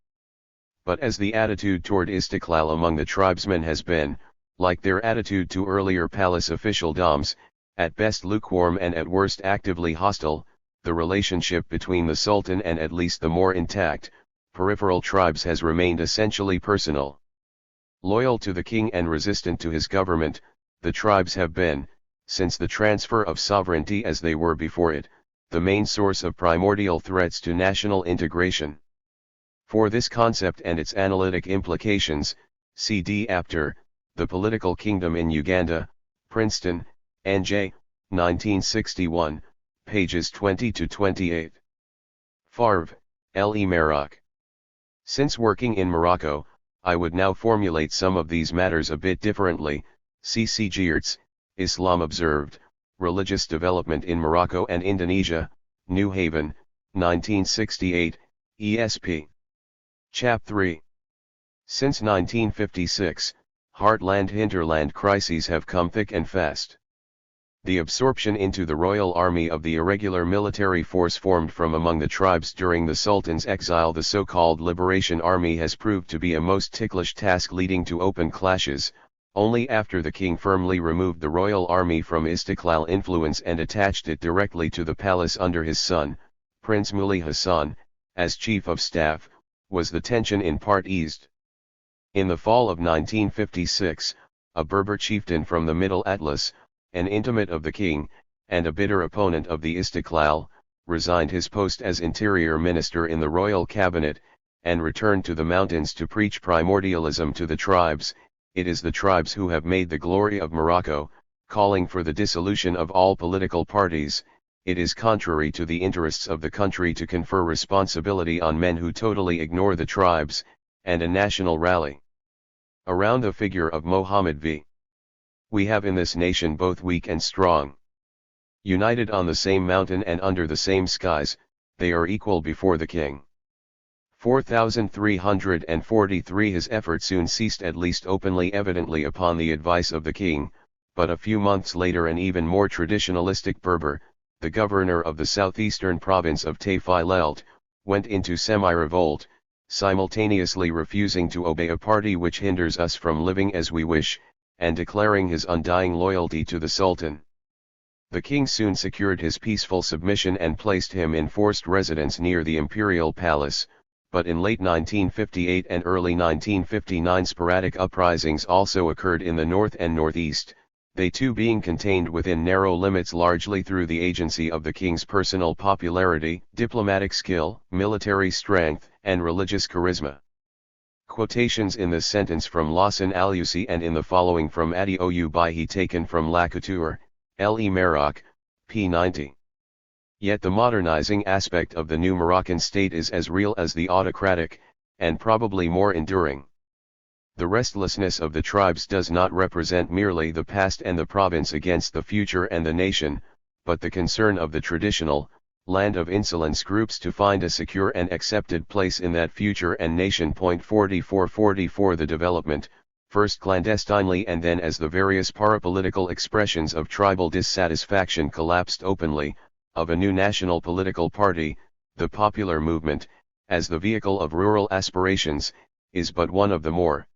But as the attitude toward Istiqlal among the tribesmen has been, like their attitude to earlier palace officialdoms, at best lukewarm and at worst actively hostile, the relationship between the Sultan and at least the more intact, peripheral tribes has remained essentially personal. Loyal to the king and resistant to his government, the tribes have been, since the transfer of sovereignty as they were before it, the main source of primordial threats to national integration. For this concept and its analytic implications, C.D. Apter, The Political Kingdom in Uganda, Princeton, N.J., 1961, pages 20-28. Favre, L. E. Maroc. Since working in Morocco, I would now formulate some of these matters a bit differently. C.C. Geertz, Islam Observed, Religious Development in Morocco and Indonesia, New Haven, 1968, ESP. Chap 3. Since 1956, heartland-hinterland crises have come thick and fast. The absorption into the royal army of the irregular military force formed from among the tribes during the Sultan's exile, the so-called Liberation Army, has proved to be a most ticklish task, leading to open clashes. Only after the king firmly removed the royal army from Istiqlal influence and attached it directly to the palace under his son, Prince Muley Hassan, as chief of staff, was the tension in part eased. In the fall of 1956, a Berber chieftain from the Middle Atlas, an intimate of the king, and a bitter opponent of the Istiqlal, resigned his post as interior minister in the royal cabinet, and returned to the mountains to preach primordialism to the tribes. It is the tribes who have made the glory of Morocco, calling for the dissolution of all political parties. It is contrary to the interests of the country to confer responsibility on men who totally ignore the tribes, and a national rally around the figure of Mohammed V. We have in this nation both weak and strong. United on the same mountain and under the same skies, they are equal before the king. 4343 His effort soon ceased, at least openly, evidently upon the advice of the king, but a few months later an even more traditionalistic Berber, the governor of the southeastern province of Tafilelt, went into semi-revolt, simultaneously refusing to obey a party which hinders us from living as we wish, and declaring his undying loyalty to the Sultan. The king soon secured his peaceful submission and placed him in forced residence near the imperial palace, but in late 1958 and early 1959 sporadic uprisings also occurred in the north and northeast, they too being contained within narrow limits largely through the agency of the king's personal popularity, diplomatic skill, military strength, and religious charisma. Quotations in this sentence from Lawson Alusi and in the following from Adi Oyubahi taken from La Couture, L.E. Maroc, p. 90. Yet the modernizing aspect of the new Moroccan state is as real as the autocratic, and probably more enduring. The restlessness of the tribes does not represent merely the past and the province against the future and the nation, but the concern of the traditional, land of insolence groups to find a secure and accepted place in that future and nation. 44 The development, first clandestinely and then as the various parapolitical expressions of tribal dissatisfaction collapsed openly, of a new national political party, the popular movement, as the vehicle of rural aspirations, is but one of the more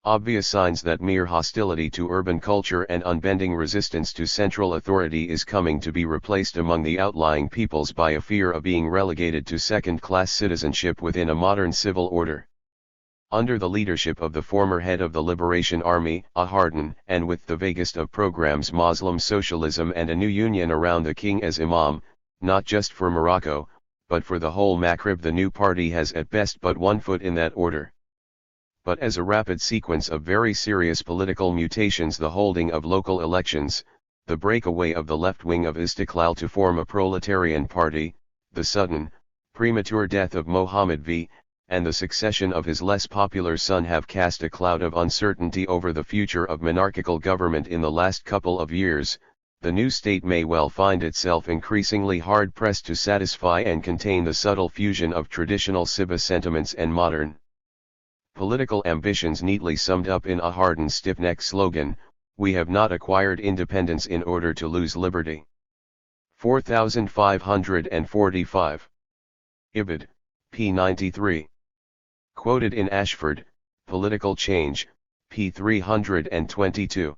obvious signs that mere hostility to urban culture and unbending resistance to central authority is coming to be replaced among the outlying peoples by a fear of being relegated to second-class citizenship within a modern civil order. Under the leadership of the former head of the Liberation Army, Ahardin, and with the vaguest of programs Muslim socialism and a new union around the king as imam, not just for Morocco, but for the whole Maghreb, the new party has at best but one foot in that order. But as a rapid sequence of very serious political mutations, the holding of local elections, the breakaway of the left wing of Istiqlal to form a proletarian party, the sudden, premature death of Mohammed V, and the succession of his less popular son have cast a cloud of uncertainty over the future of monarchical government in the last couple of years. The new state may well find itself increasingly hard-pressed to satisfy and contain the subtle fusion of traditional Siba sentiments and modern political ambitions, neatly summed up in Ahardin's stiff-necked slogan, "We have not acquired independence in order to lose liberty." 4545. Ibid, p. 93. Quoted in Ashford, Political Change, p. 322.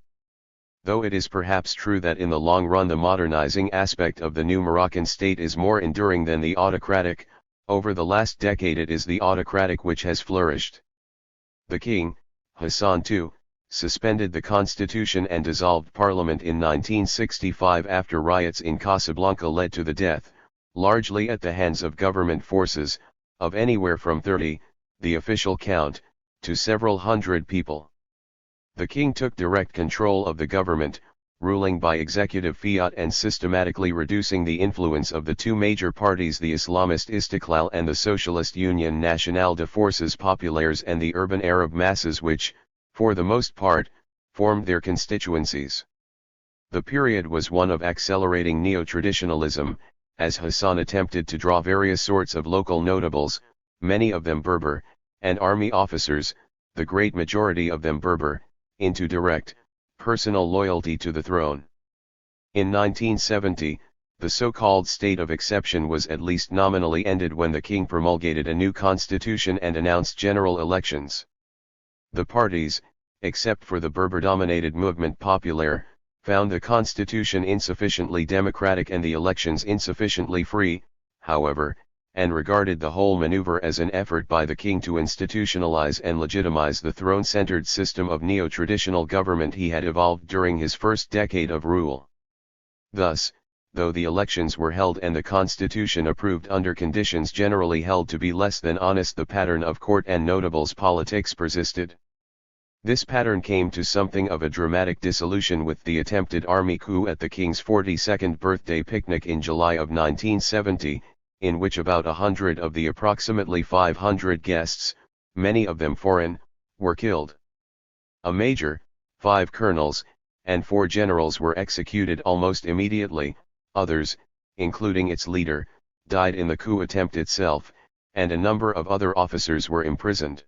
Though it is perhaps true that in the long run the modernizing aspect of the new Moroccan state is more enduring than the autocratic, over the last decade it is the autocratic which has flourished. The king, Hassan II, suspended the constitution and dissolved parliament in 1965 after riots in Casablanca led to the death, largely at the hands of government forces, of anywhere from 30, the official count, to several hundred people. The king took direct control of the government, ruling by executive fiat and systematically reducing the influence of the two major parties, the Islamist Istiqlal and the Socialist Union Nationale de Forces Populaires, and the urban Arab masses which, for the most part, formed their constituencies. The period was one of accelerating neo-traditionalism, as Hassan attempted to draw various sorts of local notables, many of them Berber, and army officers, the great majority of them Berber, into direct, personal loyalty to the throne. In 1970, the so-called state of exception was at least nominally ended when the king promulgated a new constitution and announced general elections. The parties, except for the Berber-dominated Mouvement Populaire, found the constitution insufficiently democratic and the elections insufficiently free, however, and regarded the whole maneuver as an effort by the king to institutionalize and legitimize the throne-centered system of neo-traditional government he had evolved during his first decade of rule. Thus, though the elections were held and the constitution approved under conditions generally held to be less than honest, the pattern of court and notables politics persisted. This pattern came to something of a dramatic dissolution with the attempted army coup at the king's 42nd birthday picnic in July of 1970, in which about 100 of the approximately 500 guests, many of them foreign, were killed. A major, 5 colonels, and 4 generals were executed almost immediately. Others, including its leader, died in the coup attempt itself, and a number of other officers were imprisoned.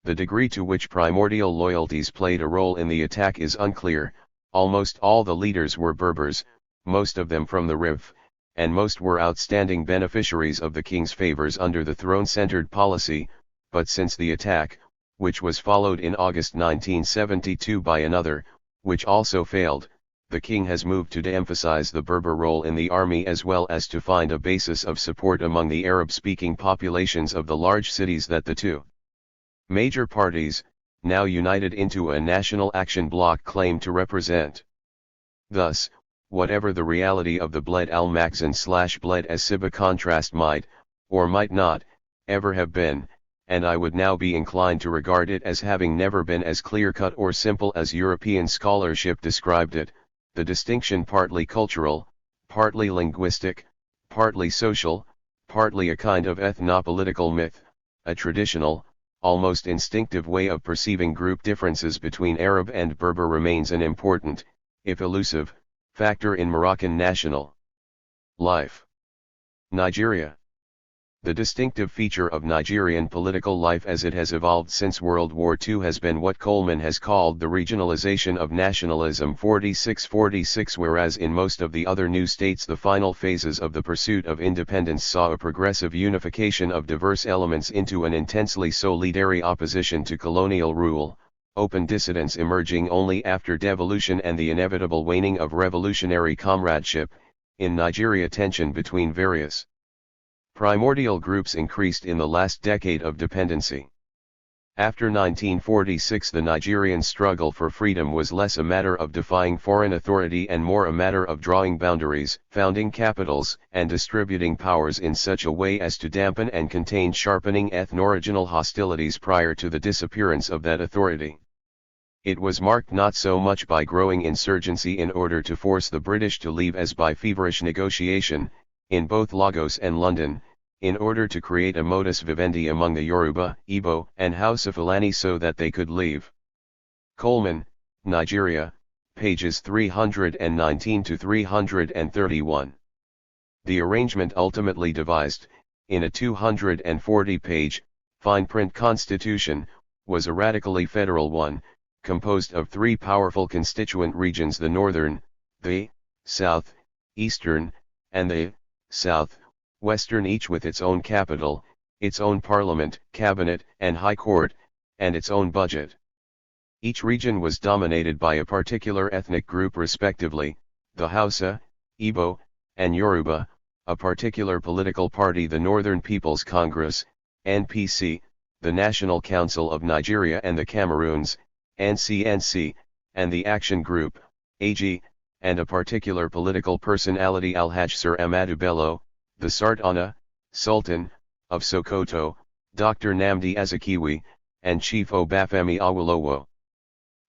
The degree to which primordial loyalties played a role in the attack is unclear. Almost all the leaders were Berbers, most of them from the Rif, and most were outstanding beneficiaries of the king's favors under the throne-centered policy, but since the attack, which was followed in August 1972 by another, which also failed, the king has moved to de-emphasize the Berber role in the army as well as to find a basis of support among the Arab-speaking populations of the large cities that the two major parties, now united into a national action bloc, claim to represent. Thus, whatever the reality of the Bled al-Makhzen/Bled as-Siba contrast might, or might not, ever have been, and I would now be inclined to regard it as having never been as clear-cut or simple as European scholarship described it, the distinction partly cultural, partly linguistic, partly social, partly a kind of ethnopolitical myth, a traditional, almost instinctive way of perceiving group differences between Arab and Berber remains an important, if elusive, factor in Moroccan national life. Nigeria. The distinctive feature of Nigerian political life as it has evolved since World War II has been what Coleman has called the regionalization of nationalism 46-46, whereas in most of the other new states the final phases of the pursuit of independence saw a progressive unification of diverse elements into an intensely solidary opposition to colonial rule, open dissidence emerging only after devolution and the inevitable waning of revolutionary comradeship. In Nigeria, tension between various primordial groups increased in the last decade of dependency. After 1946, the Nigerian struggle for freedom was less a matter of defying foreign authority and more a matter of drawing boundaries, founding capitals, and distributing powers in such a way as to dampen and contain sharpening ethno-regional hostilities prior to the disappearance of that authority. It was marked not so much by growing insurgency in order to force the British to leave as by feverish negotiation, in both Lagos and London, in order to create a modus vivendi among the Yoruba, Igbo, and Hausa Fulani so that they could leave. Coleman, Nigeria, pages 319 to 331. The arrangement ultimately devised, in a 240-page, fine-print constitution, was a radically federal one, composed of three powerful constituent regions: the northern, the south, eastern, and the south, western, each with its own capital, its own parliament, cabinet, and high court, and its own budget. Each region was dominated by a particular ethnic group respectively, the Hausa, Igbo, and Yoruba, a particular political party, the Northern People's Congress, NPC, the National Council of Nigeria and the Cameroons, NCNC, and the Action Group, AG, and a particular political personality, Alhaj Sir Amadou Bello, the Sardauna, Sultan, of Sokoto, Dr. Nnamdi Azikiwe, and Chief Obafemi Awolowo.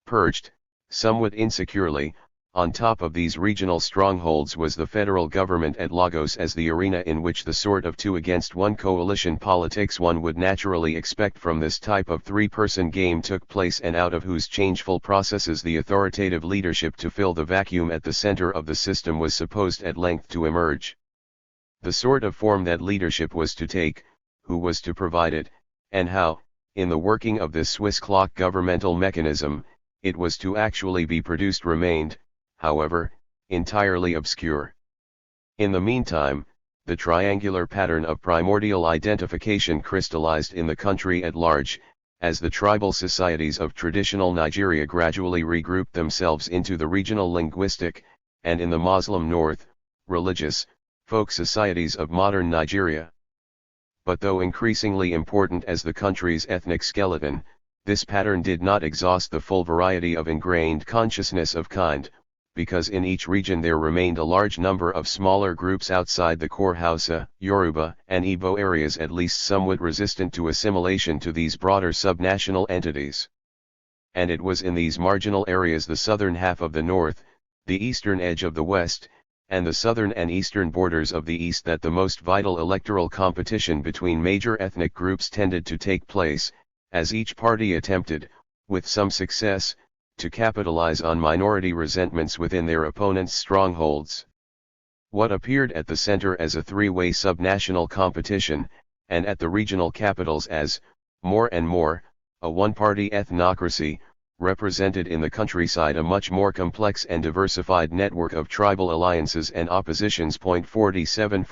Perched, somewhat insecurely, on top of these regional strongholds was the federal government at Lagos as the arena in which the sort of two-against-one coalition politics one would naturally expect from this type of three-person game took place, and out of whose changeful processes the authoritative leadership to fill the vacuum at the center of the system was supposed at length to emerge. The sort of form that leadership was to take, who was to provide it, and how, in the working of this Swiss clock governmental mechanism, it was to actually be produced remained, however, entirely obscure. In the meantime, the triangular pattern of primordial identification crystallized in the country at large, as the tribal societies of traditional Nigeria gradually regrouped themselves into the regional linguistic, and in the Muslim north, religious, folk societies of modern Nigeria. But though increasingly important as the country's ethnic skeleton, this pattern did not exhaust the full variety of ingrained consciousness of kind, because in each region there remained a large number of smaller groups outside the core Hausa, Yoruba, and Igbo areas at least somewhat resistant to assimilation to these broader subnational entities. And it was in these marginal areas, the southern half of the north, the eastern edge of the west, and the southern and eastern borders of the east, that the most vital electoral competition between major ethnic groups tended to take place, as each party attempted, with some success, to capitalize on minority resentments within their opponents' strongholds. What appeared at the center as a three-way subnational competition, and at the regional capitals as, more and more, a one-party ethnocracy, represented in the countryside a much more complex and diversified network of tribal alliances and oppositions. 47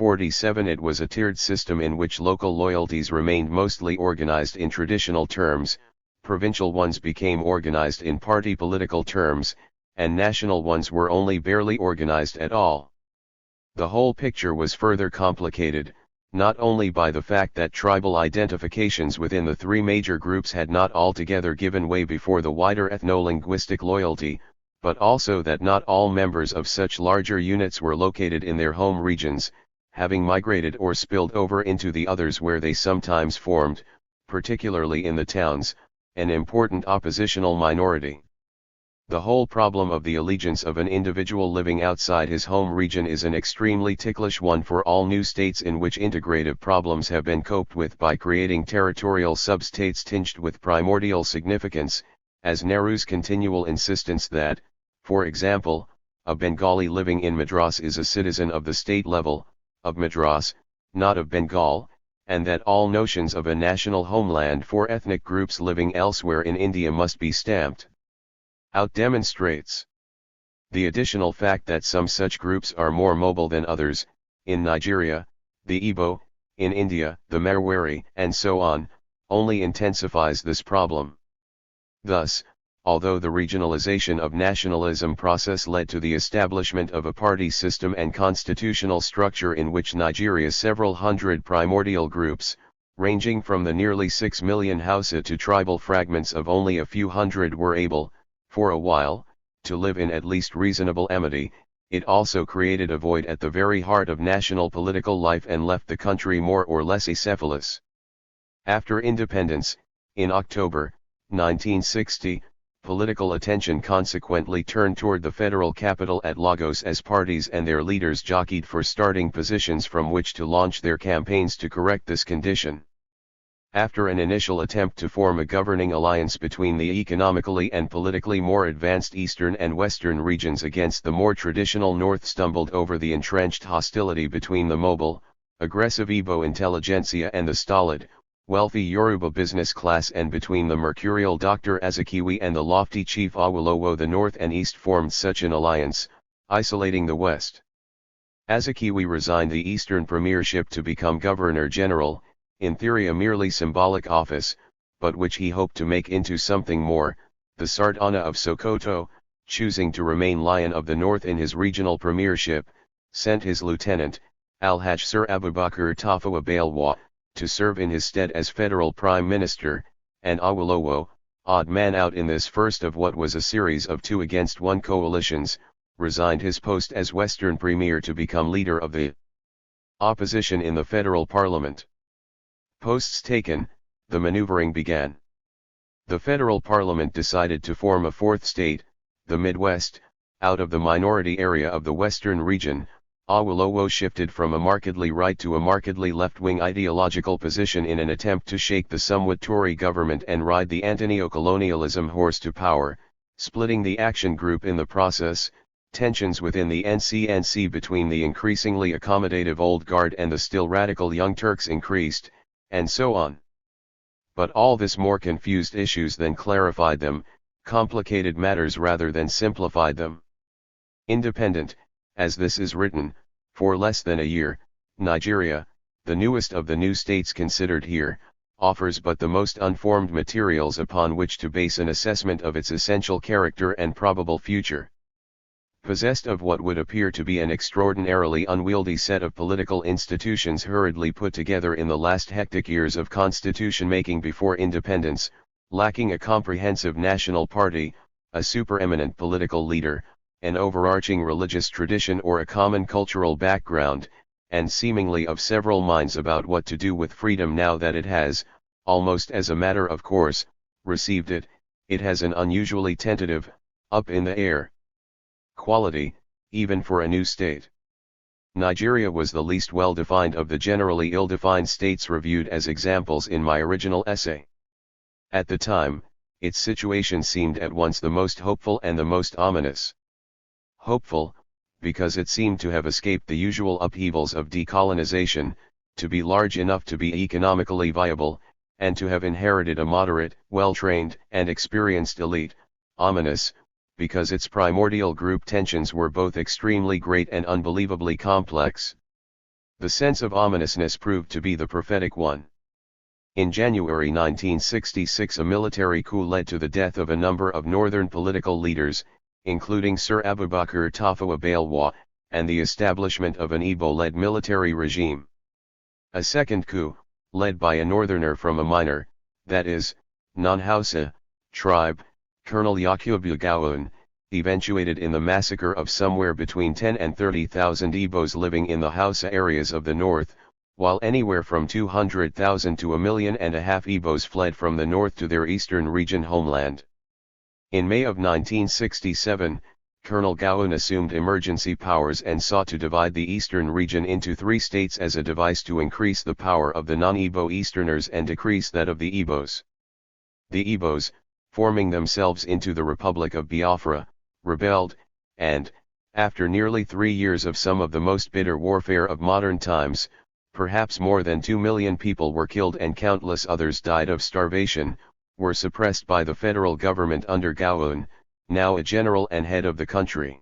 It was a tiered system in which local loyalties remained mostly organized in traditional terms, provincial ones became organized in party political terms, and national ones were only barely organized at all. The whole picture was further complicated, not only by the fact that tribal identifications within the three major groups had not altogether given way before the wider ethno-linguistic loyalty, but also that not all members of such larger units were located in their home regions, having migrated or spilled over into the others where they sometimes formed, particularly in the towns, an important oppositional minority. The whole problem of the allegiance of an individual living outside his home region is an extremely ticklish one for all new states in which integrative problems have been coped with by creating territorial substates tinged with primordial significance, as Nehru's continual insistence that, for example, a Bengali living in Madras is a citizen of the state level, of Madras, not of Bengal, and that all notions of a national homeland for ethnic groups living elsewhere in India must be stamped out demonstrates the additional fact that some such groups are more mobile than others, in Nigeria, the Igbo, in India, the Marwari, and so on, only intensifies this problem. Thus, although the regionalization of nationalism process led to the establishment of a party system and constitutional structure in which Nigeria's several hundred primordial groups, ranging from the nearly 6 million Hausa to tribal fragments of only a few hundred were able, for a while, to live in at least reasonable amity, it also created a void at the very heart of national political life and left the country more or less acephalous. After independence, in October 1960, political attention consequently turned toward the federal capital at Lagos as parties and their leaders jockeyed for starting positions from which to launch their campaigns to correct this condition. After an initial attempt to form a governing alliance between the economically and politically more advanced eastern and western regions against the more traditional north stumbled over the entrenched hostility between the mobile, aggressive Igbo intelligentsia and the stolid, wealthy Yoruba business class and between the mercurial Dr. Azikiwe and the lofty Chief Awolowo. The north and east formed such an alliance, isolating the west. Azikiwe resigned the eastern premiership to become governor-general, in theory a merely symbolic office, but which he hoped to make into something more. The Sardana of Sokoto, choosing to remain Lion of the North in his regional premiership, sent his lieutenant, Alhaj Sir Abubakar Tafawa Balewa, to serve in his stead as federal prime minister, and Awolowo, odd man out in this first of what was a series of 2-against-1 coalitions, resigned his post as Western Premier to become leader of the opposition in the federal parliament. Posts taken, the maneuvering began. The federal parliament decided to form a fourth state, the Midwest, out of the minority area of the western region. Awolowo shifted from a markedly right to a markedly left-wing ideological position in an attempt to shake the somewhat Tory government and ride the anti-neocolonialism horse to power, splitting the action group in the process. Tensions within the NCNC between the increasingly accommodative old guard and the still radical young Turks increased, and so on. But all this more confused issues than clarified them, complicated matters rather than simplified them. Independent, as this is written, for less than a year, Nigeria, the newest of the new states considered here, offers but the most unformed materials upon which to base an assessment of its essential character and probable future. Possessed of what would appear to be an extraordinarily unwieldy set of political institutions hurriedly put together in the last hectic years of constitution-making before independence, lacking a comprehensive national party, a supereminent political leader, an overarching religious tradition or a common cultural background, and seemingly of several minds about what to do with freedom now that it has, almost as a matter of course, received it, it has an unusually tentative, up in the air quality, even for a new state. Nigeria was the least well-defined of the generally ill-defined states reviewed as examples in my original essay. At the time, its situation seemed at once the most hopeful and the most ominous. Hopeful, because it seemed to have escaped the usual upheavals of decolonization, to be large enough to be economically viable, and to have inherited a moderate, well-trained, and experienced elite, ominous, because its primordial group tensions were both extremely great and unbelievably complex. The sense of ominousness proved to be the prophetic one. In January 1966, a military coup led to the death of a number of northern political leaders, including Sir Abubakar Tafawa Balewa, and the establishment of an Igbo-led military regime. A second coup, led by a northerner from a minor, that is, non-Hausa, tribe, Colonel Yakubu Gowon, eventuated in the massacre of somewhere between 10 and 30,000 Igbos living in the Hausa areas of the north, while anywhere from 200,000 to 1.5 million Igbos fled from the north to their eastern region homeland. In May of 1967, Colonel Gowon assumed emergency powers and sought to divide the eastern region into 3 states as a device to increase the power of the non-Igbo Easterners and decrease that of the Igbos. The Igbos, forming themselves into the Republic of Biafra, rebelled, and, after nearly 3 years of some of the most bitter warfare of modern times, perhaps more than 2 million people were killed and countless others died of starvation, were suppressed by the federal government under Gowon, now a general and head of the country.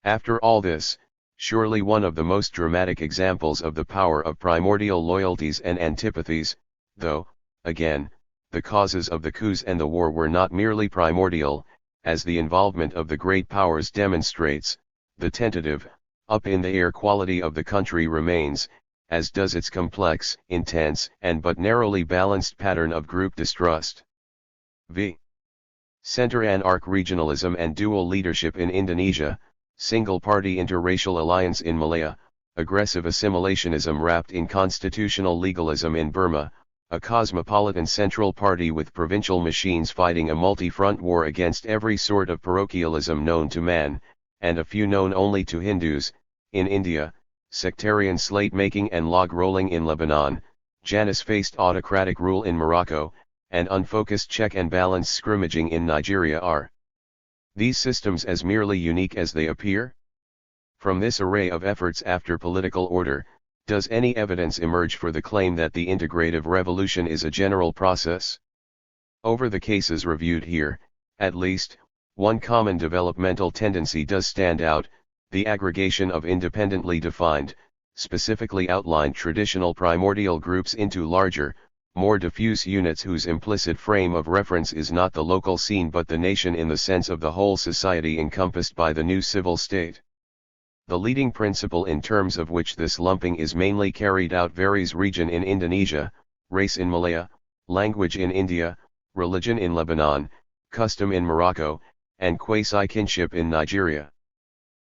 After all this, surely one of the most dramatic examples of the power of primordial loyalties and antipathies, though, again, the causes of the coups and the war were not merely primordial, as the involvement of the great powers demonstrates, the tentative, up-in-the-air quality of the country remains, as does its complex, intense, and but narrowly balanced pattern of group distrust. V. Center anarch regionalism and dual leadership in Indonesia, single-party interracial alliance in Malaya, aggressive assimilationism wrapped in constitutional legalism in Burma, a cosmopolitan central party with provincial machines fighting a multi-front war against every sort of parochialism known to man, and a few known only to Hindus, in India, sectarian slate-making and log-rolling in Lebanon, Janus-faced autocratic rule in Morocco, and unfocused check and balance scrimmaging in Nigeria are these systems as merely unique as they appear? From this array of efforts after political order, does any evidence emerge for the claim that the integrative revolution is a general process? Over the cases reviewed here, at least, one common developmental tendency does stand out, the aggregation of independently defined, specifically outlined traditional primordial groups into larger, more diffuse units whose implicit frame of reference is not the local scene but the nation in the sense of the whole society encompassed by the new civil state. The leading principle in terms of which this lumping is mainly carried out varies region in Indonesia, race in Malaya, language in India, religion in Lebanon, custom in Morocco, and quasi-kinship in Nigeria.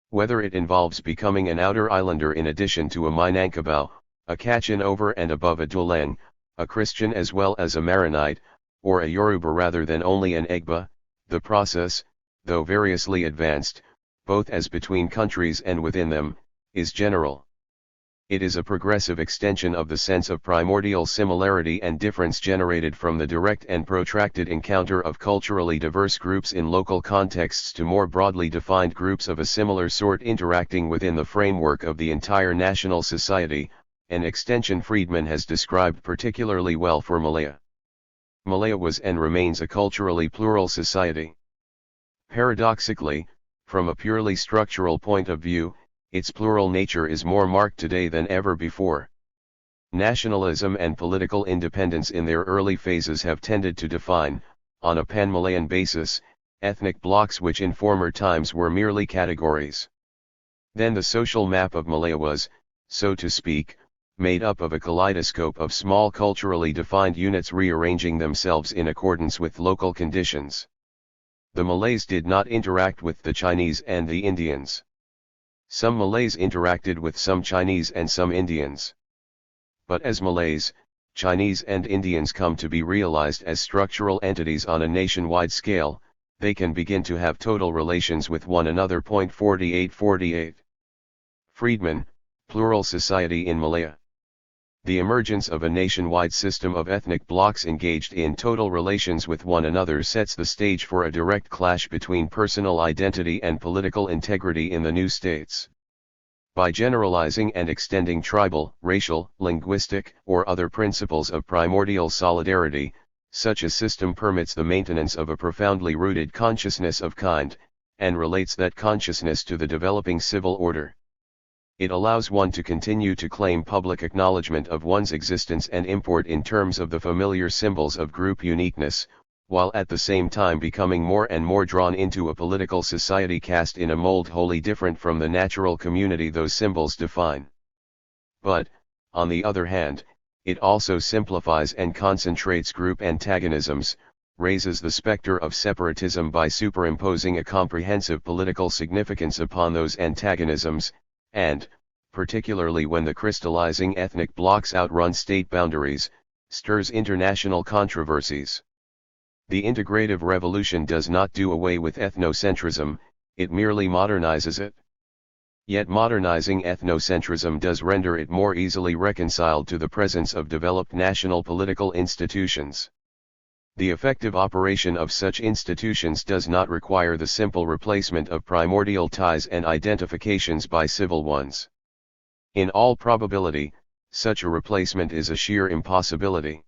Whether it involves becoming an outer islander in addition to a Minangkabau, a Kachin over and above a Duleng, a Christian as well as a Maronite, or a Yoruba rather than only an Egba, the process, though variously advanced, both as between countries and within them, is general. It is a progressive extension of the sense of primordial similarity and difference generated from the direct and protracted encounter of culturally diverse groups in local contexts to more broadly defined groups of a similar sort interacting within the framework of the entire national society, an extension Friedman has described particularly well for Malaya. Malaya was and remains a culturally plural society. Paradoxically, from a purely structural point of view, its plural nature is more marked today than ever before. Nationalism and political independence in their early phases have tended to define, on a pan-Malayan basis, ethnic blocs which in former times were merely categories. Then the social map of Malaya was, so to speak, made up of a kaleidoscope of small culturally defined units rearranging themselves in accordance with local conditions. The Malays did not interact with the Chinese and the Indians. Some Malays interacted with some Chinese and some Indians. But as Malays, Chinese and Indians come to be realized as structural entities on a nationwide scale, they can begin to have total relations with one another. 4848. Friedman, Plural Society in Malaya. The emergence of a nationwide system of ethnic blocs engaged in total relations with one another sets the stage for a direct clash between personal identity and political integrity in the new states. By generalizing and extending tribal, racial, linguistic, or other principles of primordial solidarity, Such a system permits the maintenance of a profoundly rooted consciousness of kind, and relates that consciousness to the developing civil order. It allows one to continue to claim public acknowledgement of one's existence and import in terms of the familiar symbols of group uniqueness, while at the same time becoming more and more drawn into a political society cast in a mold wholly different from the natural community those symbols define. But, on the other hand, it also simplifies and concentrates group antagonisms, raises the specter of separatism by superimposing a comprehensive political significance upon those antagonisms, and, particularly when the crystallizing ethnic blocs outrun state boundaries, stirs international controversies. The integrative revolution does not do away with ethnocentrism, it merely modernizes it. Yet modernizing ethnocentrism does render it more easily reconciled to the presence of developed national political institutions. The effective operation of such institutions does not require the simple replacement of primordial ties and identifications by civil ones. In all probability, such a replacement is a sheer impossibility.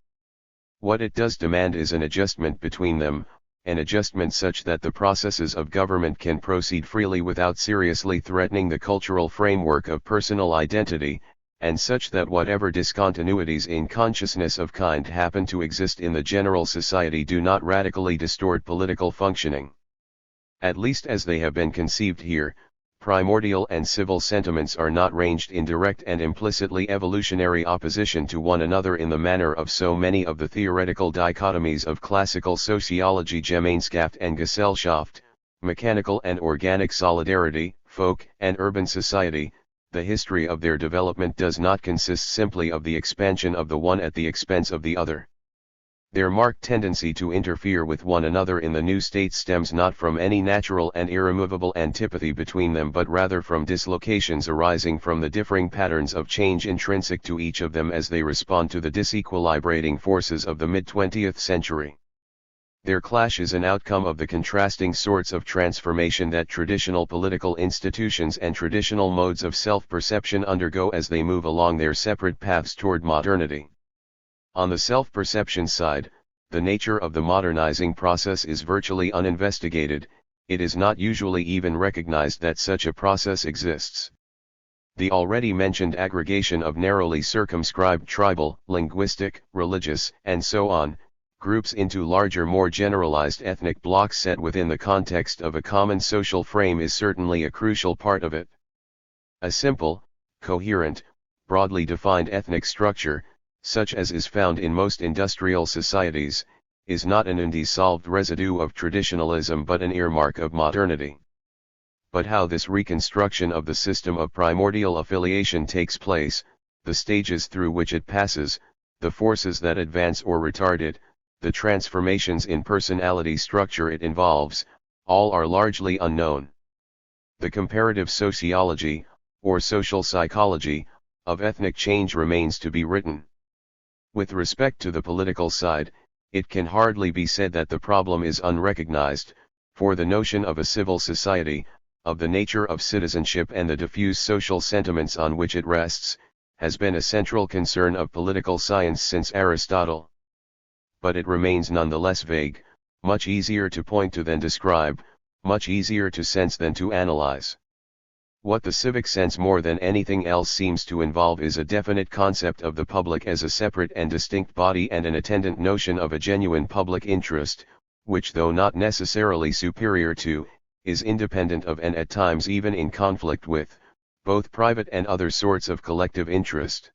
What it does demand is an adjustment between them, an adjustment such that the processes of government can proceed freely without seriously threatening the cultural framework of personal identity, and such that whatever discontinuities in consciousness of kind happen to exist in the general society do not radically distort political functioning. At least as they have been conceived here, primordial and civil sentiments are not ranged in direct and implicitly evolutionary opposition to one another in the manner of so many of the theoretical dichotomies of classical sociology, Gemeinschaft and Gesellschaft, mechanical and organic solidarity, folk and urban society. The history of their development does not consist simply of the expansion of the one at the expense of the other. Their marked tendency to interfere with one another in the new state stems not from any natural and irremovable antipathy between them, but rather from dislocations arising from the differing patterns of change intrinsic to each of them as they respond to the disequilibrating forces of the mid-20th century. Their clash is an outcome of the contrasting sorts of transformation that traditional political institutions and traditional modes of self-perception undergo as they move along their separate paths toward modernity. On the self-perception side, the nature of the modernizing process is virtually uninvestigated. It is not usually even recognized that such a process exists. The already mentioned aggregation of narrowly circumscribed tribal, linguistic, religious, and so on, groups into larger, more generalized ethnic blocs set within the context of a common social frame is certainly a crucial part of it. A simple, coherent, broadly defined ethnic structure, such as is found in most industrial societies, is not an undissolved residue of traditionalism but an earmark of modernity. But how this reconstruction of the system of primordial affiliation takes place, the stages through which it passes, the forces that advance or retard it, the transformations in personality structure it involves, all are largely unknown. The comparative sociology, or social psychology, of ethnic change remains to be written. With respect to the political side, it can hardly be said that the problem is unrecognized, for the notion of a civil society, of the nature of citizenship and the diffuse social sentiments on which it rests, has been a central concern of political science since Aristotle. But it remains nonetheless vague, much easier to point to than describe, much easier to sense than to analyze. What the civic sense more than anything else seems to involve is a definite concept of the public as a separate and distinct body and an attendant notion of a genuine public interest, which, though not necessarily superior to, is independent of and at times even in conflict with, both private and other sorts of collective interest.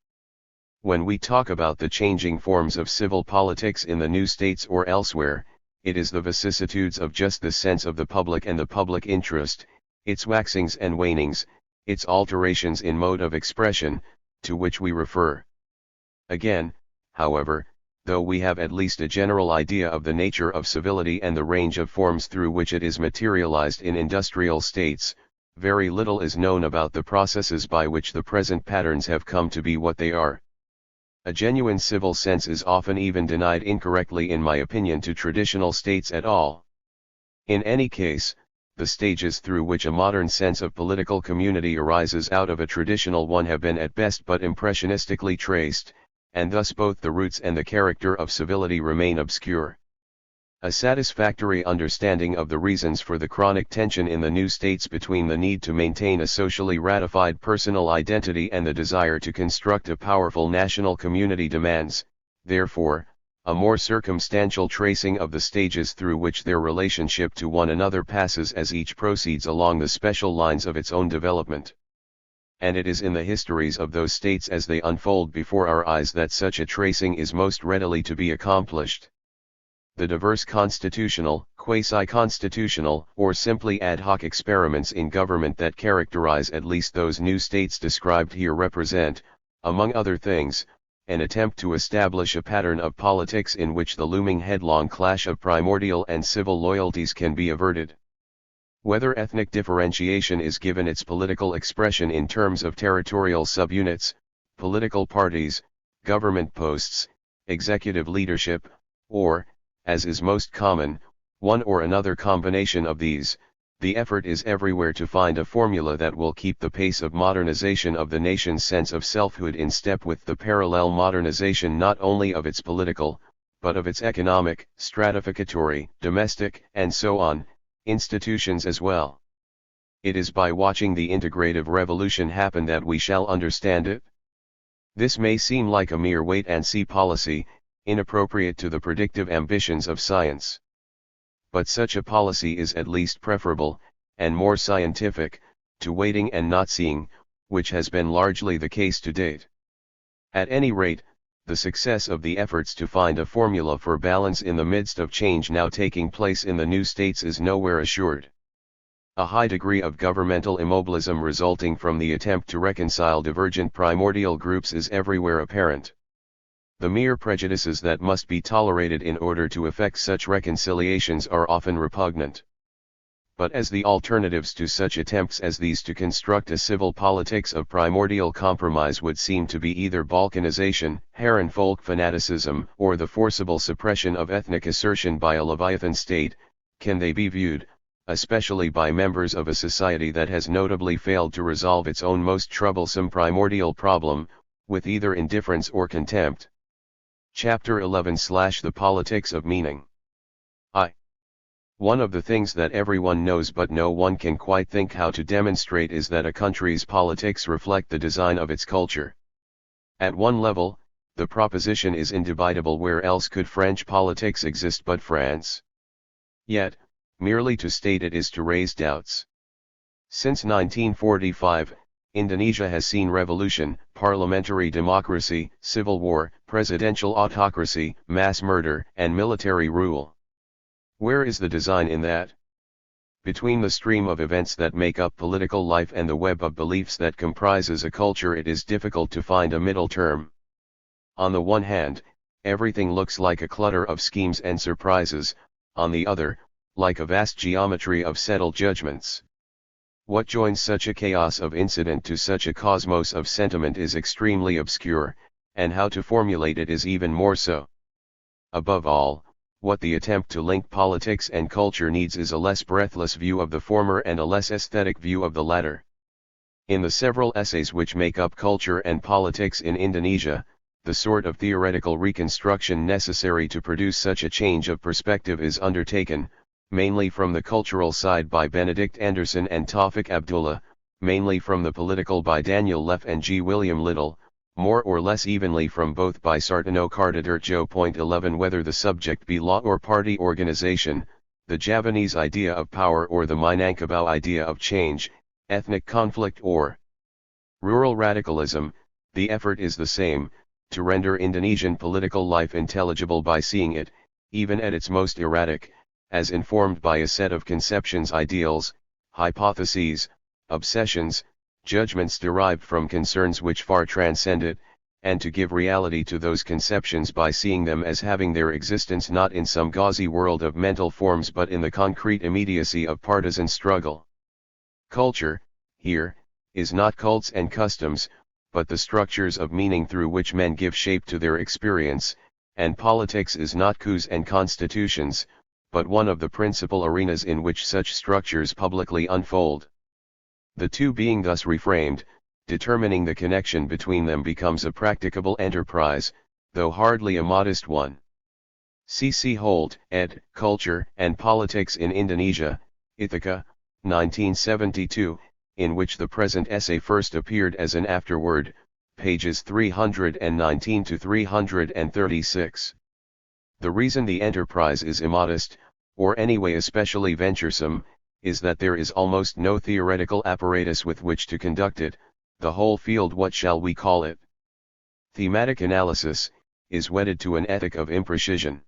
When we talk about the changing forms of civil politics in the new states or elsewhere, it is the vicissitudes of just this sense of the public and the public interest, its waxings and wanings, its alterations in mode of expression, to which we refer. Again, however, though we have at least a general idea of the nature of civility and the range of forms through which it is materialized in industrial states, very little is known about the processes by which the present patterns have come to be what they are. A genuine civil sense is often even denied incorrectly, in my opinion, to traditional states at all. In any case, the stages through which a modern sense of political community arises out of a traditional one have been at best but impressionistically traced, and thus both the roots and the character of civility remain obscure. A satisfactory understanding of the reasons for the chronic tension in the new states between the need to maintain a socially ratified personal identity and the desire to construct a powerful national community demands, therefore, a more circumstantial tracing of the stages through which their relationship to one another passes as each proceeds along the special lines of its own development. And it is in the histories of those states as they unfold before our eyes that such a tracing is most readily to be accomplished. The diverse constitutional, quasi-constitutional, or simply ad hoc experiments in government that characterize at least those new states described here represent, among other things, an attempt to establish a pattern of politics in which the looming headlong clash of primordial and civil loyalties can be averted. Whether ethnic differentiation is given its political expression in terms of territorial subunits, political parties, government posts, executive leadership, or, as is most common, one or another combination of these, the effort is everywhere to find a formula that will keep the pace of modernization of the nation's sense of selfhood in step with the parallel modernization not only of its political, but of its economic, stratificatory, domestic, and so on, institutions as well. It is by watching the integrative revolution happen that we shall understand it. This may seem like a mere wait-and-see policy, inappropriate to the predictive ambitions of science. But such a policy is at least preferable, and more scientific, to waiting and not seeing, which has been largely the case to date. At any rate, the success of the efforts to find a formula for balance in the midst of change now taking place in the new states is nowhere assured. A high degree of governmental immobilism resulting from the attempt to reconcile divergent primordial groups is everywhere apparent. The mere prejudices that must be tolerated in order to effect such reconciliations are often repugnant. But as the alternatives to such attempts as these to construct a civil politics of primordial compromise would seem to be either balkanization, Herrenvolk fanaticism, or the forcible suppression of ethnic assertion by a Leviathan state, can they be viewed, especially by members of a society that has notably failed to resolve its own most troublesome primordial problem, with either indifference or contempt. Chapter 11 / The Politics of Meaning. One of the things that everyone knows but no one can quite think how to demonstrate is that a country's politics reflect the design of its culture. At one level, the proposition is indubitable. Where else could French politics exist but France? Yet, merely to state it is to raise doubts. Since 1945, Indonesia has seen revolution, parliamentary democracy, civil war, presidential autocracy, mass murder, and military rule. Where is the design in that? Between the stream of events that make up political life and the web of beliefs that comprises a culture, it is difficult to find a middle term. On the one hand, everything looks like a clutter of schemes and surprises, on the other, like a vast geometry of settled judgments. What joins such a chaos of incident to such a cosmos of sentiment is extremely obscure, and how to formulate it is even more so. Above all, what the attempt to link politics and culture needs is a less breathless view of the former and a less aesthetic view of the latter. In the several essays which make up Culture and Politics in Indonesia, the sort of theoretical reconstruction necessary to produce such a change of perspective is undertaken, mainly from the cultural side by Benedict Anderson and Taufik Abdullah, mainly from the political by Daniel Leff and G. William Little, more or less evenly from both by Sartono Cardoderjo. 11 Whether the subject be law or party organization, the Javanese idea of power or the Minangkabau idea of change, ethnic conflict or rural radicalism, the effort is the same, to render Indonesian political life intelligible by seeing it, even at its most erratic, as informed by a set of conceptions, ideals, hypotheses, obsessions, judgments derived from concerns which far transcend it, and to give reality to those conceptions by seeing them as having their existence not in some gauzy world of mental forms but in the concrete immediacy of partisan struggle. Culture, here, is not cults and customs, but the structures of meaning through which men give shape to their experience, and politics is not coups and constitutions, but one of the principal arenas in which such structures publicly unfold. The two being thus reframed, determining the connection between them becomes a practicable enterprise, though hardly a modest one. C.C. Holt, ed., Culture and Politics in Indonesia, Ithaca, 1972, in which the present essay first appeared as an afterword, pages 319 to 336. The reason the enterprise is immodest, or anyway especially venturesome, is that there is almost no theoretical apparatus with which to conduct it, the whole field, what shall we call it? Thematic analysis, is wedded to an ethic of imprecision.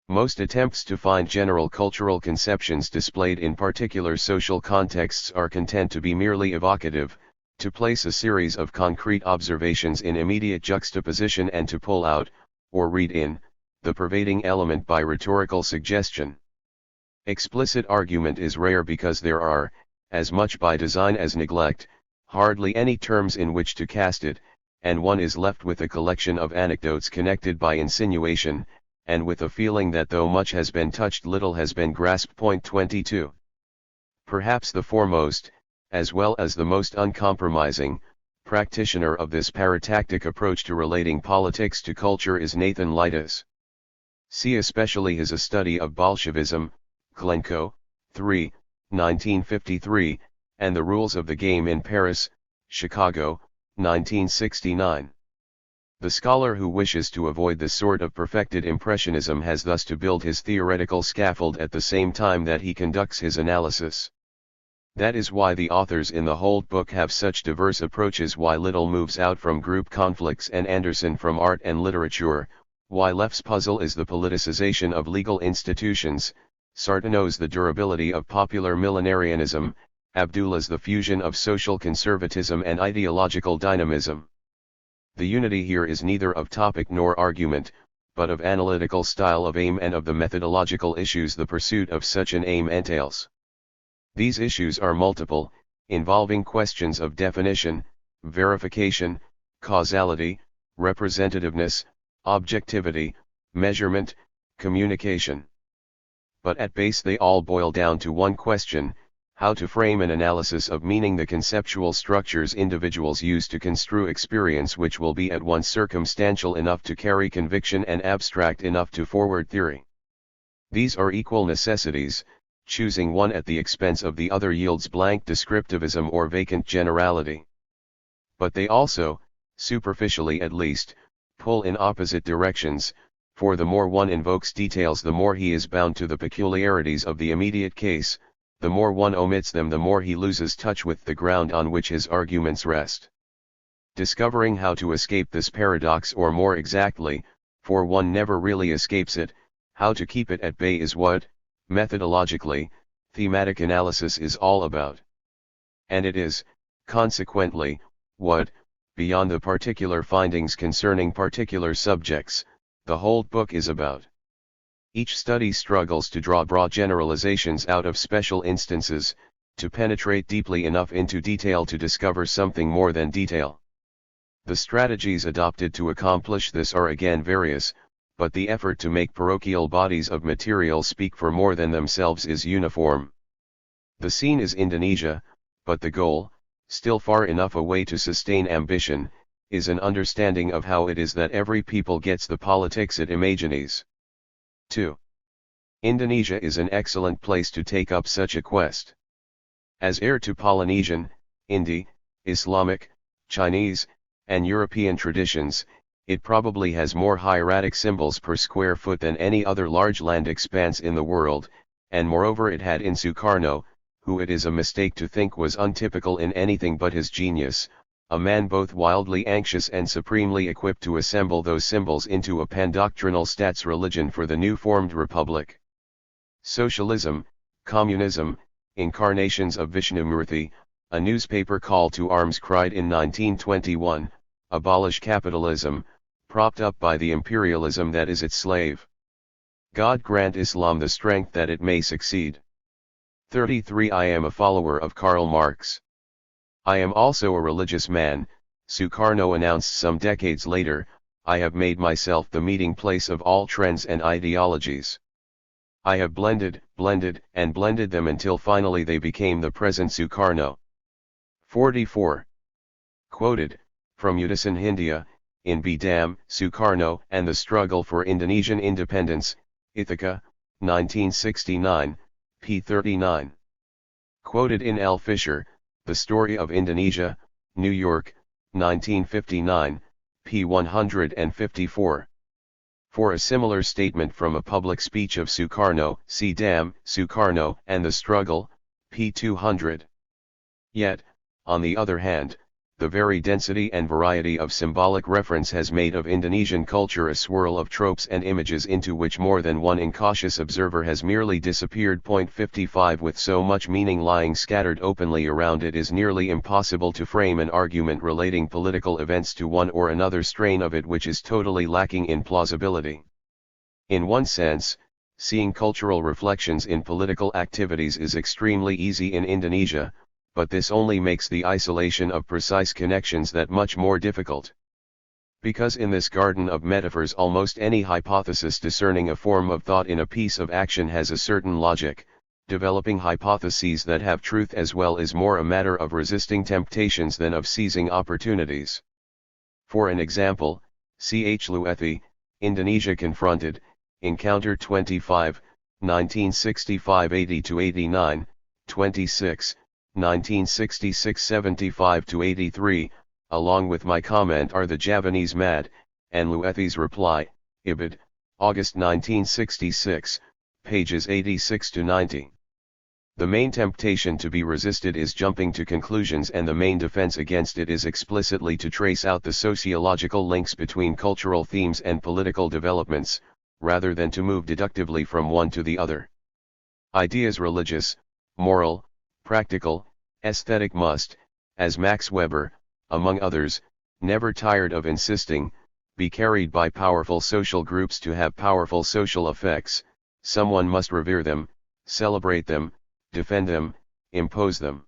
Most attempts to find general cultural conceptions displayed in particular social contexts are content to be merely evocative, to place a series of concrete observations in immediate juxtaposition and to pull out, or read in, the pervading element by rhetorical suggestion. Explicit argument is rare because there are, as much by design as neglect, hardly any terms in which to cast it, and one is left with a collection of anecdotes connected by insinuation, and with a feeling that though much has been touched little has been grasped. Point 22. Perhaps the foremost, as well as the most uncompromising, practitioner of this paratactic approach to relating politics to culture is Nathan Leites. See especially his A Study of Bolshevism, Glencoe, 3, 1953, and The Rules of the Game in Paris, Chicago, 1969. The scholar who wishes to avoid this sort of perfected impressionism has thus to build his theoretical scaffold at the same time that he conducts his analysis. That is why the authors in the Holt book have such diverse approaches, why Little moves out from group conflicts and Anderson from art and literature, why Leff's puzzle is the politicization of legal institutions, Sartino's the durability of popular millenarianism, Abdullah's the fusion of social conservatism and ideological dynamism. The unity here is neither of topic nor argument, but of analytical style of aim and of the methodological issues the pursuit of such an aim entails. These issues are multiple, involving questions of definition, verification, causality, representativeness, objectivity, measurement, communication. But at base they all boil down to one question: how to frame an analysis of meaning, the conceptual structures individuals use to construe experience which will be at once circumstantial enough to carry conviction and abstract enough to forward theory. These are equal necessities, choosing one at the expense of the other yields blank descriptivism or vacant generality. But they also, superficially at least, pull in opposite directions, for the more one invokes details the more he is bound to the peculiarities of the immediate case, the more one omits them the more he loses touch with the ground on which his arguments rest. Discovering how to escape this paradox, or more exactly, for one never really escapes it, how to keep it at bay is what, methodologically, thematic analysis is all about. And it is, consequently, what, beyond the particular findings concerning particular subjects, the whole book is about. Each study struggles to draw broad generalizations out of special instances, to penetrate deeply enough into detail to discover something more than detail. The strategies adopted to accomplish this are again various, but the effort to make parochial bodies of material speak for more than themselves is uniform. The scene is Indonesia, but the goal, still far enough away to sustain ambition, is an understanding of how it is that every people gets the politics it imagines. 2. Indonesia is an excellent place to take up such a quest. As heir to Polynesian, Hindi, Islamic, Chinese, and European traditions, it probably has more hieratic symbols per square foot than any other large land expanse in the world, and moreover it had in Sukarno, who it is a mistake to think was untypical in anything but his genius, a man both wildly anxious and supremely equipped to assemble those symbols into a pandoctrinal stats-religion for the new-formed republic. Socialism, communism, incarnations of Vishnumurthy, a newspaper call to arms cried in 1921, abolish capitalism, propped up by the imperialism that is its slave. God grant Islam the strength that it may succeed. 33. I am a follower of Karl Marx. I am also a religious man, Sukarno announced some decades later. I have made myself the meeting place of all trends and ideologies. I have blended, and blended them until finally they became the present Sukarno. 44. Quoted, from Udasan Hindia, in Bidam, Sukarno and the Struggle for Indonesian Independence, Ithaca, 1969, p. 39. Quoted in L. Fisher, The Story of Indonesia, New York, 1959, p. 154. For a similar statement from a public speech of Sukarno, see Dam, Sukarno and the Struggle, p. 200. Yet, on the other hand, the very density and variety of symbolic reference has made of Indonesian culture a swirl of tropes and images into which more than one incautious observer has merely disappeared. 55 With so much meaning lying scattered openly around, it is nearly impossible to frame an argument relating political events to one or another strain of it which is totally lacking in plausibility. In one sense, seeing cultural reflections in political activities is extremely easy in Indonesia, but this only makes the isolation of precise connections that much more difficult. Because in this garden of metaphors almost any hypothesis discerning a form of thought in a piece of action has a certain logic, developing hypotheses that have truth as well is more a matter of resisting temptations than of seizing opportunities. For an example, Ch. Luethi, Indonesia Confronted, Encounter 25, 1965 80-89, 26, 1966 75-83, along with my comment Are the Javanese Mad? And Luethi's reply, Ibid, August 1966, pages 86-90. The main temptation to be resisted is jumping to conclusions, and the main defense against it is explicitly to trace out the sociological links between cultural themes and political developments, rather than to move deductively from one to the other. Ideas religious, moral, practical, aesthetic must, as Max Weber, among others, never tired of insisting, be carried by powerful social groups to have powerful social effects. Someone must revere them, celebrate them, defend them, impose them.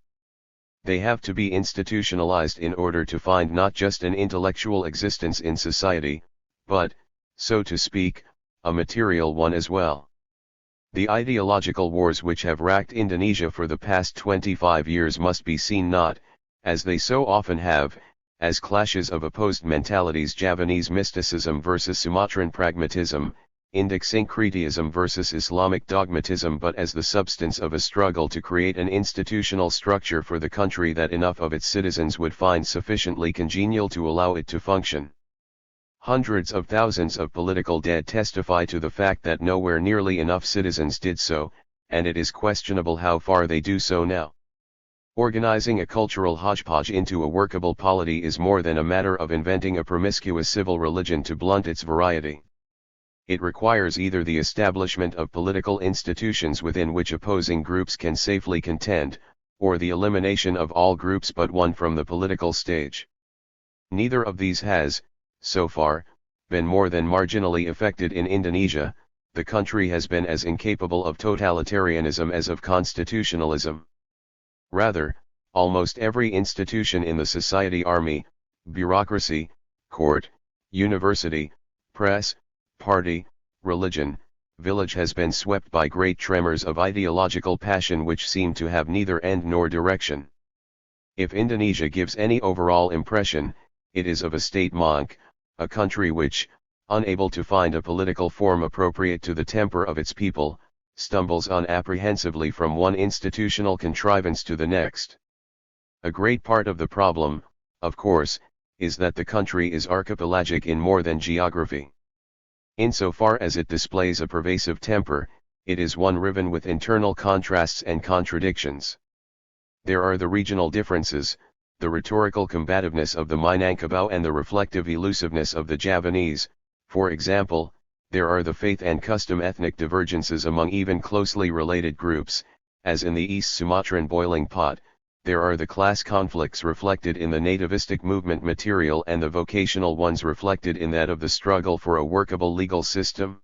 They have to be institutionalized in order to find not just an intellectual existence in society, but, so to speak, a material one as well. The ideological wars which have racked Indonesia for the past 25 years must be seen not, as they so often have, as clashes of opposed mentalities: Javanese mysticism versus Sumatran pragmatism, Indic syncretism versus Islamic dogmatism, but as the substance of a struggle to create an institutional structure for the country that enough of its citizens would find sufficiently congenial to allow it to function. Hundreds of thousands of political dead testify to the fact that nowhere nearly enough citizens did so, and it is questionable how far they do so now. Organizing a cultural hodgepodge into a workable polity is more than a matter of inventing a promiscuous civil religion to blunt its variety. It requires either the establishment of political institutions within which opposing groups can safely contend, or the elimination of all groups but one from the political stage. Neither of these has, so far, been more than marginally affected in Indonesia. The country has been as incapable of totalitarianism as of constitutionalism. Rather, almost every institution in the society, army, bureaucracy, court, university, press, party, religion, village, has been swept by great tremors of ideological passion which seem to have neither end nor direction. If Indonesia gives any overall impression, it is of a state monk, a country which, unable to find a political form appropriate to the temper of its people, stumbles on apprehensively from one institutional contrivance to the next. A great part of the problem, of course, is that the country is archipelagic in more than geography. Insofar as it displays a pervasive temper, it is one riven with internal contrasts and contradictions. There are the regional differences, the rhetorical combativeness of the Minangkabau and the reflective elusiveness of the Javanese. For example, there are the faith and custom ethnic divergences among even closely related groups, as in the East Sumatran boiling pot. There are the class conflicts reflected in the nativistic movement material and the vocational ones reflected in that of the struggle for a workable legal system.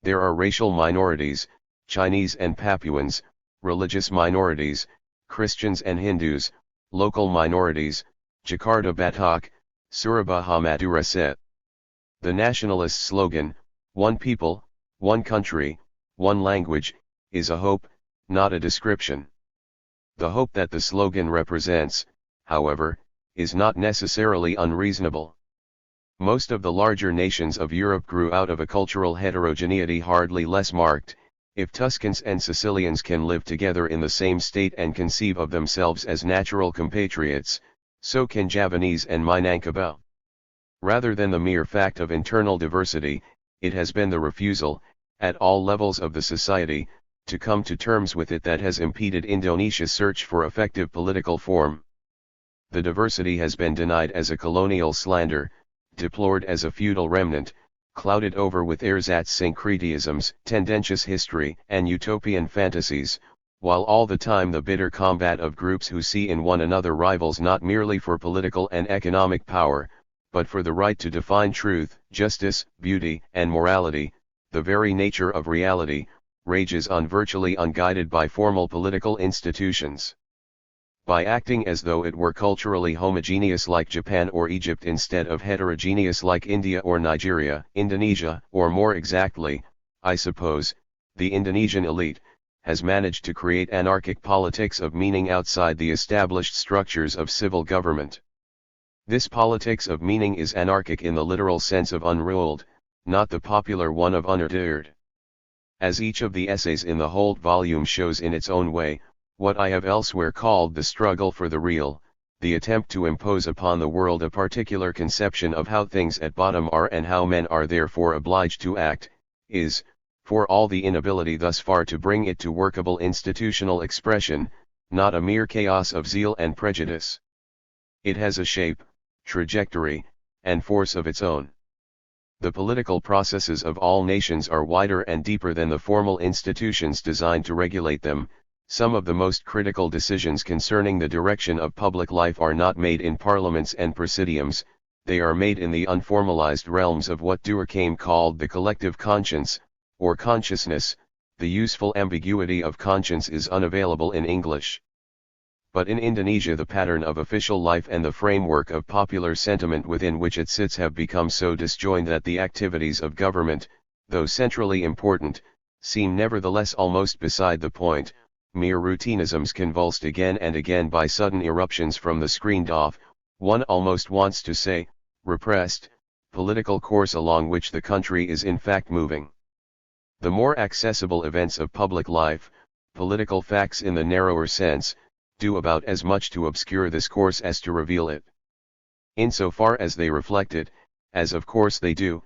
There are racial minorities, Chinese and Papuans, religious minorities, Christians and Hindus, local minorities, Jakarta Batak, Surabaya Madura Set. The nationalist slogan, "One people, one country, one language," is a hope, not a description. The hope that the slogan represents, however, is not necessarily unreasonable. Most of the larger nations of Europe grew out of a cultural heterogeneity hardly less marked. If Tuscans and Sicilians can live together in the same state and conceive of themselves as natural compatriots, so can Javanese and Minangkabau. Rather than the mere fact of internal diversity, it has been the refusal, at all levels of the society, to come to terms with it that has impeded Indonesia's search for effective political form. The diversity has been denied as a colonial slander, deplored as a feudal remnant, clouded over with ersatz syncretisms, tendentious history, and utopian fantasies, while all the time the bitter combat of groups who see in one another rivals not merely for political and economic power, but for the right to define truth, justice, beauty, and morality, the very nature of reality, rages on virtually unguided by formal political institutions. By acting as though it were culturally homogeneous like Japan or Egypt instead of heterogeneous like India or Nigeria, Indonesia, or more exactly, I suppose, the Indonesian elite, has managed to create anarchic politics of meaning outside the established structures of civil government. This politics of meaning is anarchic in the literal sense of unruled, not the popular one of unordered. As each of the essays in the whole volume shows in its own way, what I have elsewhere called the struggle for the real, the attempt to impose upon the world a particular conception of how things at bottom are and how men are therefore obliged to act, is, for all the inability thus far to bring it to workable institutional expression, not a mere chaos of zeal and prejudice. It has a shape, trajectory, and force of its own. The political processes of all nations are wider and deeper than the formal institutions designed to regulate them. Some of the most critical decisions concerning the direction of public life are not made in parliaments and presidiums, they are made in the unformalized realms of what Durkheim called the collective conscience, or consciousness. The useful ambiguity of conscience is unavailable in English. But in Indonesia the pattern of official life and the framework of popular sentiment within which it sits have become so disjoined that the activities of government, though centrally important, seem nevertheless almost beside the point. Mere routinisms convulsed again and again by sudden eruptions from the screened off, one almost wants to say, repressed, political course along which the country is in fact moving. The more accessible events of public life, political facts in the narrower sense, do about as much to obscure this course as to reveal it. Insofar as they reflect it, as of course they do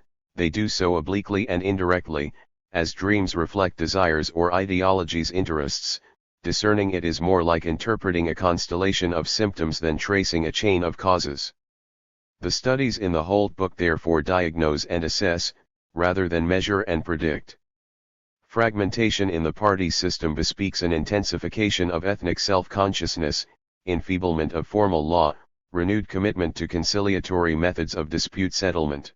so obliquely and indirectly, as dreams reflect desires or ideologies' interests. Discerning it is more like interpreting a constellation of symptoms than tracing a chain of causes. The studies in the whole book therefore diagnose and assess, rather than measure and predict. Fragmentation in the party system bespeaks an intensification of ethnic self-consciousness, enfeeblement of formal law, renewed commitment to conciliatory methods of dispute settlement.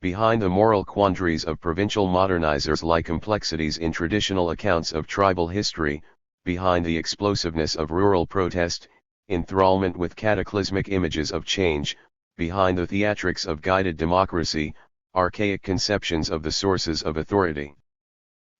Behind the moral quandaries of provincial modernizers lie complexities in traditional accounts of tribal history. Behind the explosiveness of rural protest, enthrallment with cataclysmic images of change, behind the theatrics of guided democracy, archaic conceptions of the sources of authority.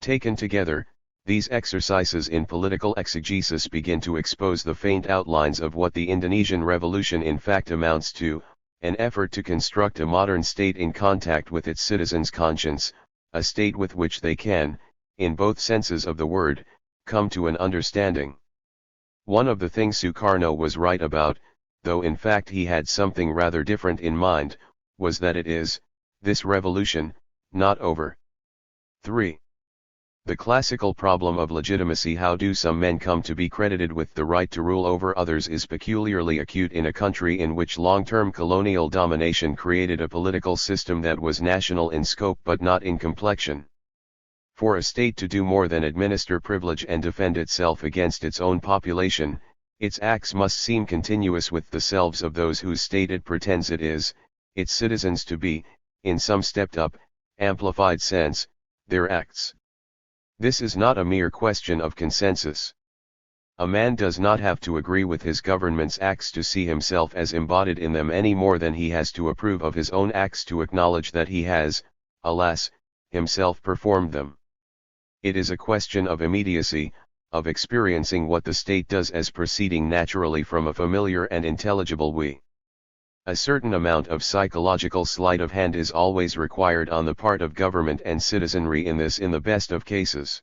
Taken together, these exercises in political exegesis begin to expose the faint outlines of what the Indonesian Revolution in fact amounts to, an effort to construct a modern state in contact with its citizens' conscience, a state with which they can, in both senses of the word, come to an understanding. One of the things Sukarno was right about, though in fact he had something rather different in mind, was that it is, this revolution, not over. 3. The classical problem of legitimacy, how do some men come to be credited with the right to rule over others, is peculiarly acute in a country in which long-term colonial domination created a political system that was national in scope but not in complexion. For a state to do more than administer privilege and defend itself against its own population, its acts must seem continuous with the selves of those whose state it pretends it is, its citizens to be, in some stepped-up, amplified sense, their acts. This is not a mere question of consensus. A man does not have to agree with his government's acts to see himself as embodied in them any more than he has to approve of his own acts to acknowledge that he has, alas, himself performed them. It is a question of immediacy, of experiencing what the state does as proceeding naturally from a familiar and intelligible we. A certain amount of psychological sleight of hand is always required on the part of government and citizenry in the best of cases.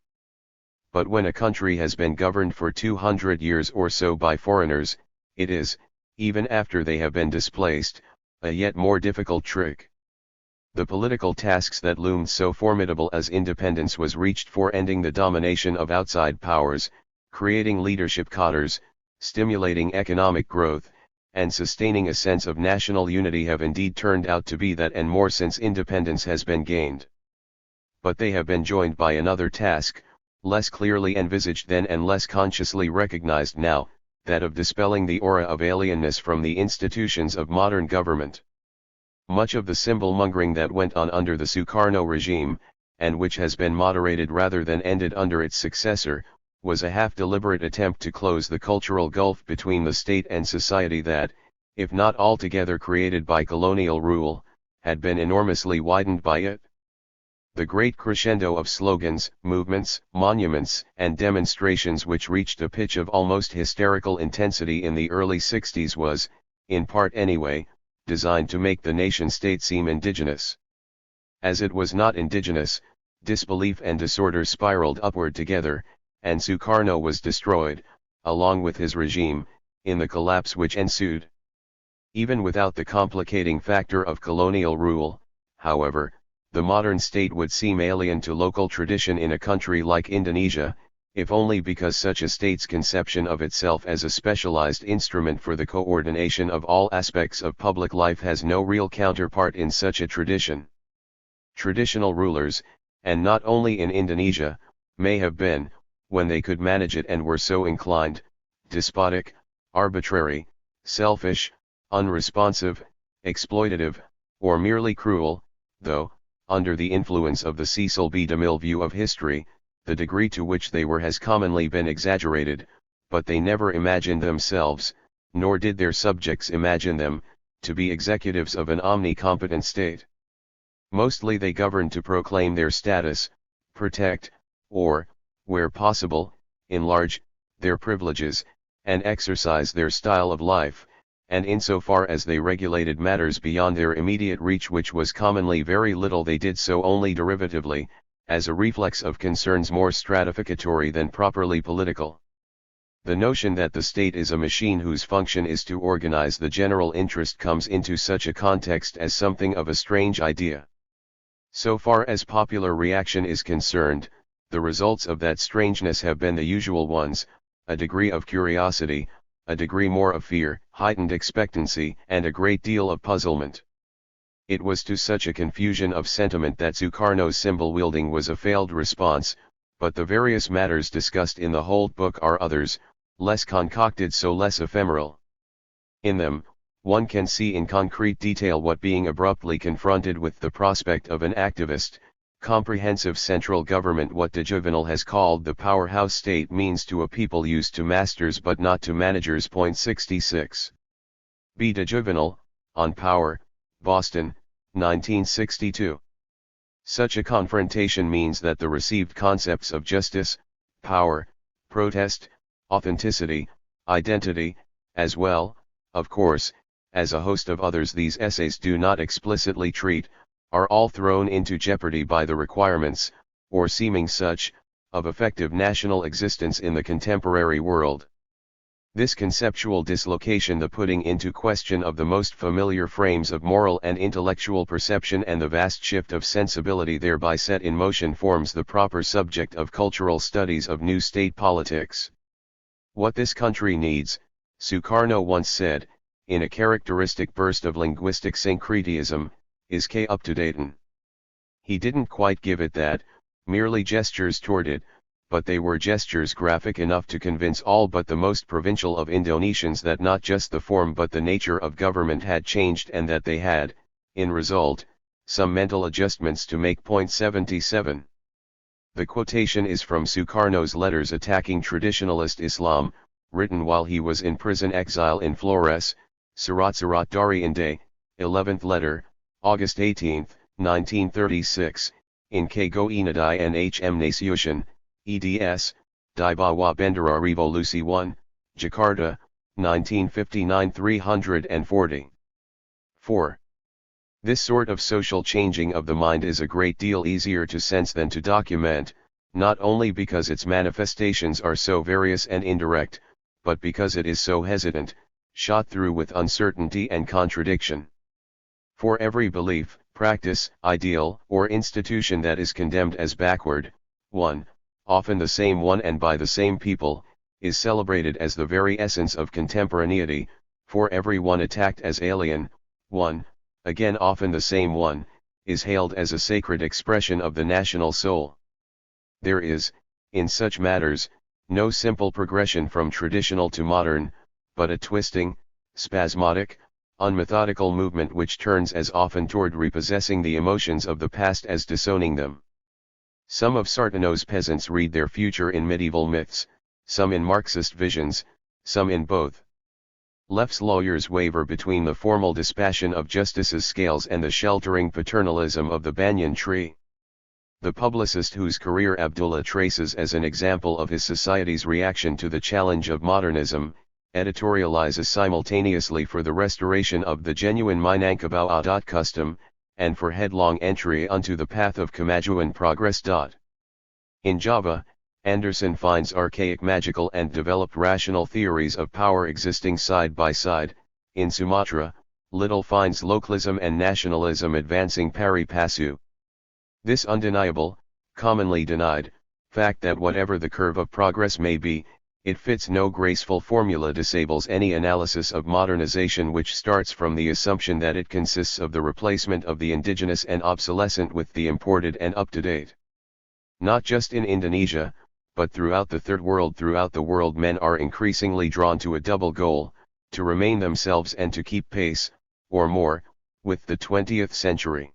But when a country has been governed for 200 years or so by foreigners, it is, even after they have been displaced, a yet more difficult trick. The political tasks that loomed so formidable as independence was reached for ending the domination of outside powers, creating leadership cadres, stimulating economic growth, and sustaining a sense of national unity have indeed turned out to be that and more since independence has been gained. But they have been joined by another task, less clearly envisaged then and less consciously recognized now, that of dispelling the aura of alienness from the institutions of modern government. Much of the symbol-mongering that went on under the Sukarno regime, and which has been moderated rather than ended under its successor, was a half-deliberate attempt to close the cultural gulf between the state and society that, if not altogether created by colonial rule, had been enormously widened by it. The great crescendo of slogans, movements, monuments, and demonstrations which reached a pitch of almost hysterical intensity in the early 60s was, in part anyway, designed to make the nation-state seem indigenous. As it was not indigenous, disbelief and disorder spiraled upward together, and Sukarno was destroyed, along with his regime, in the collapse which ensued. Even without the complicating factor of colonial rule, however, the modern state would seem alien to local tradition in a country like Indonesia, if only because such a state's conception of itself as a specialized instrument for the coordination of all aspects of public life has no real counterpart in such a tradition. Traditional rulers, and not only in Indonesia, may have been, when they could manage it and were so inclined, despotic, arbitrary, selfish, unresponsive, exploitative, or merely cruel, though, under the influence of the Cecil B. DeMille view of history, the degree to which they were has commonly been exaggerated, but they never imagined themselves, nor did their subjects imagine them, to be executives of an omnicompetent state. Mostly they governed to proclaim their status, protect, or, where possible, enlarge, their privileges, and exercise their style of life, and insofar as they regulated matters beyond their immediate reach, which was commonly very little, they did so only derivatively, as a reflex of concerns more stratificatory than properly political. The notion that the state is a machine whose function is to organize the general interest comes into such a context as something of a strange idea. So far as popular reaction is concerned, the results of that strangeness have been the usual ones: a degree of curiosity, a degree more of fear, heightened expectancy, and a great deal of puzzlement. It was to such a confusion of sentiment that Sukarno's symbol-wielding was a failed response, but the various matters discussed in the whole book are others, less concocted, so less ephemeral. In them, one can see in concrete detail what, being abruptly confronted with the prospect of an activist, comprehensive central government, what de Juvenal has called the powerhouse state, means to a people used to masters but not to managers. 66. B. de Juvenal, on Power, Boston, 1962. Such a confrontation means that the received concepts of justice, power, protest, authenticity, identity, as well, of course, as a host of others these essays do not explicitly treat, are all thrown into jeopardy by the requirements, or seeming such, of effective national existence in the contemporary world. This conceptual dislocation, the putting into question of the most familiar frames of moral and intellectual perception, and the vast shift of sensibility thereby set in motion, forms the proper subject of cultural studies of new state politics. What this country needs, Sukarno once said, in a characteristic burst of linguistic syncretism, is up-to-daten. He didn't quite give it that, merely gestures toward it, but they were gestures graphic enough to convince all but the most provincial of Indonesians that not just the form but the nature of government had changed, and that they had, in result, some mental adjustments to make. 77. The quotation is from Sukarno's letters attacking traditionalist Islam, written while he was in prison exile in Flores, Surat-Surat dari Indah, 11th letter, August 18, 1936, in Kago Inadai NHM Nasution, eds, Di Bawah Bendera Revolusi 1, Jakarta, 1959. 340. 4. This sort of social changing of the mind is a great deal easier to sense than to document, not only because its manifestations are so various and indirect, but because it is so hesitant, shot through with uncertainty and contradiction. For every belief, practice, ideal, or institution that is condemned as backward, one, often the same one and by the same people, is celebrated as the very essence of contemporaneity. For every one attacked as alien, one, again often the same one, is hailed as a sacred expression of the national soul. There is, in such matters, no simple progression from traditional to modern, but a twisting, spasmodic, unmethodical movement which turns as often toward repossessing the emotions of the past as disowning them. Some of Sartano's peasants read their future in medieval myths, some in Marxist visions, some in both. Left's lawyers waver between the formal dispassion of justice's scales and the sheltering paternalism of the banyan tree. The publicist whose career Abdullah traces as an example of his society's reaction to the challenge of modernism, editorializes simultaneously for the restoration of the genuine Minangkabau Adat custom, and for headlong entry unto the path of Kemajuan progress. In Java, Anderson finds archaic magical and developed rational theories of power existing side by side. In Sumatra, Little finds localism and nationalism advancing pari passu. This undeniable, commonly denied, fact that whatever the curve of progress may be, it fits no graceful formula disables any analysis of modernization which starts from the assumption that it consists of the replacement of the indigenous and obsolescent with the imported and up-to-date. Not just in Indonesia, but throughout the Third World, throughout the world, men are increasingly drawn to a double goal, to remain themselves and to keep pace, or more, with the 20th century.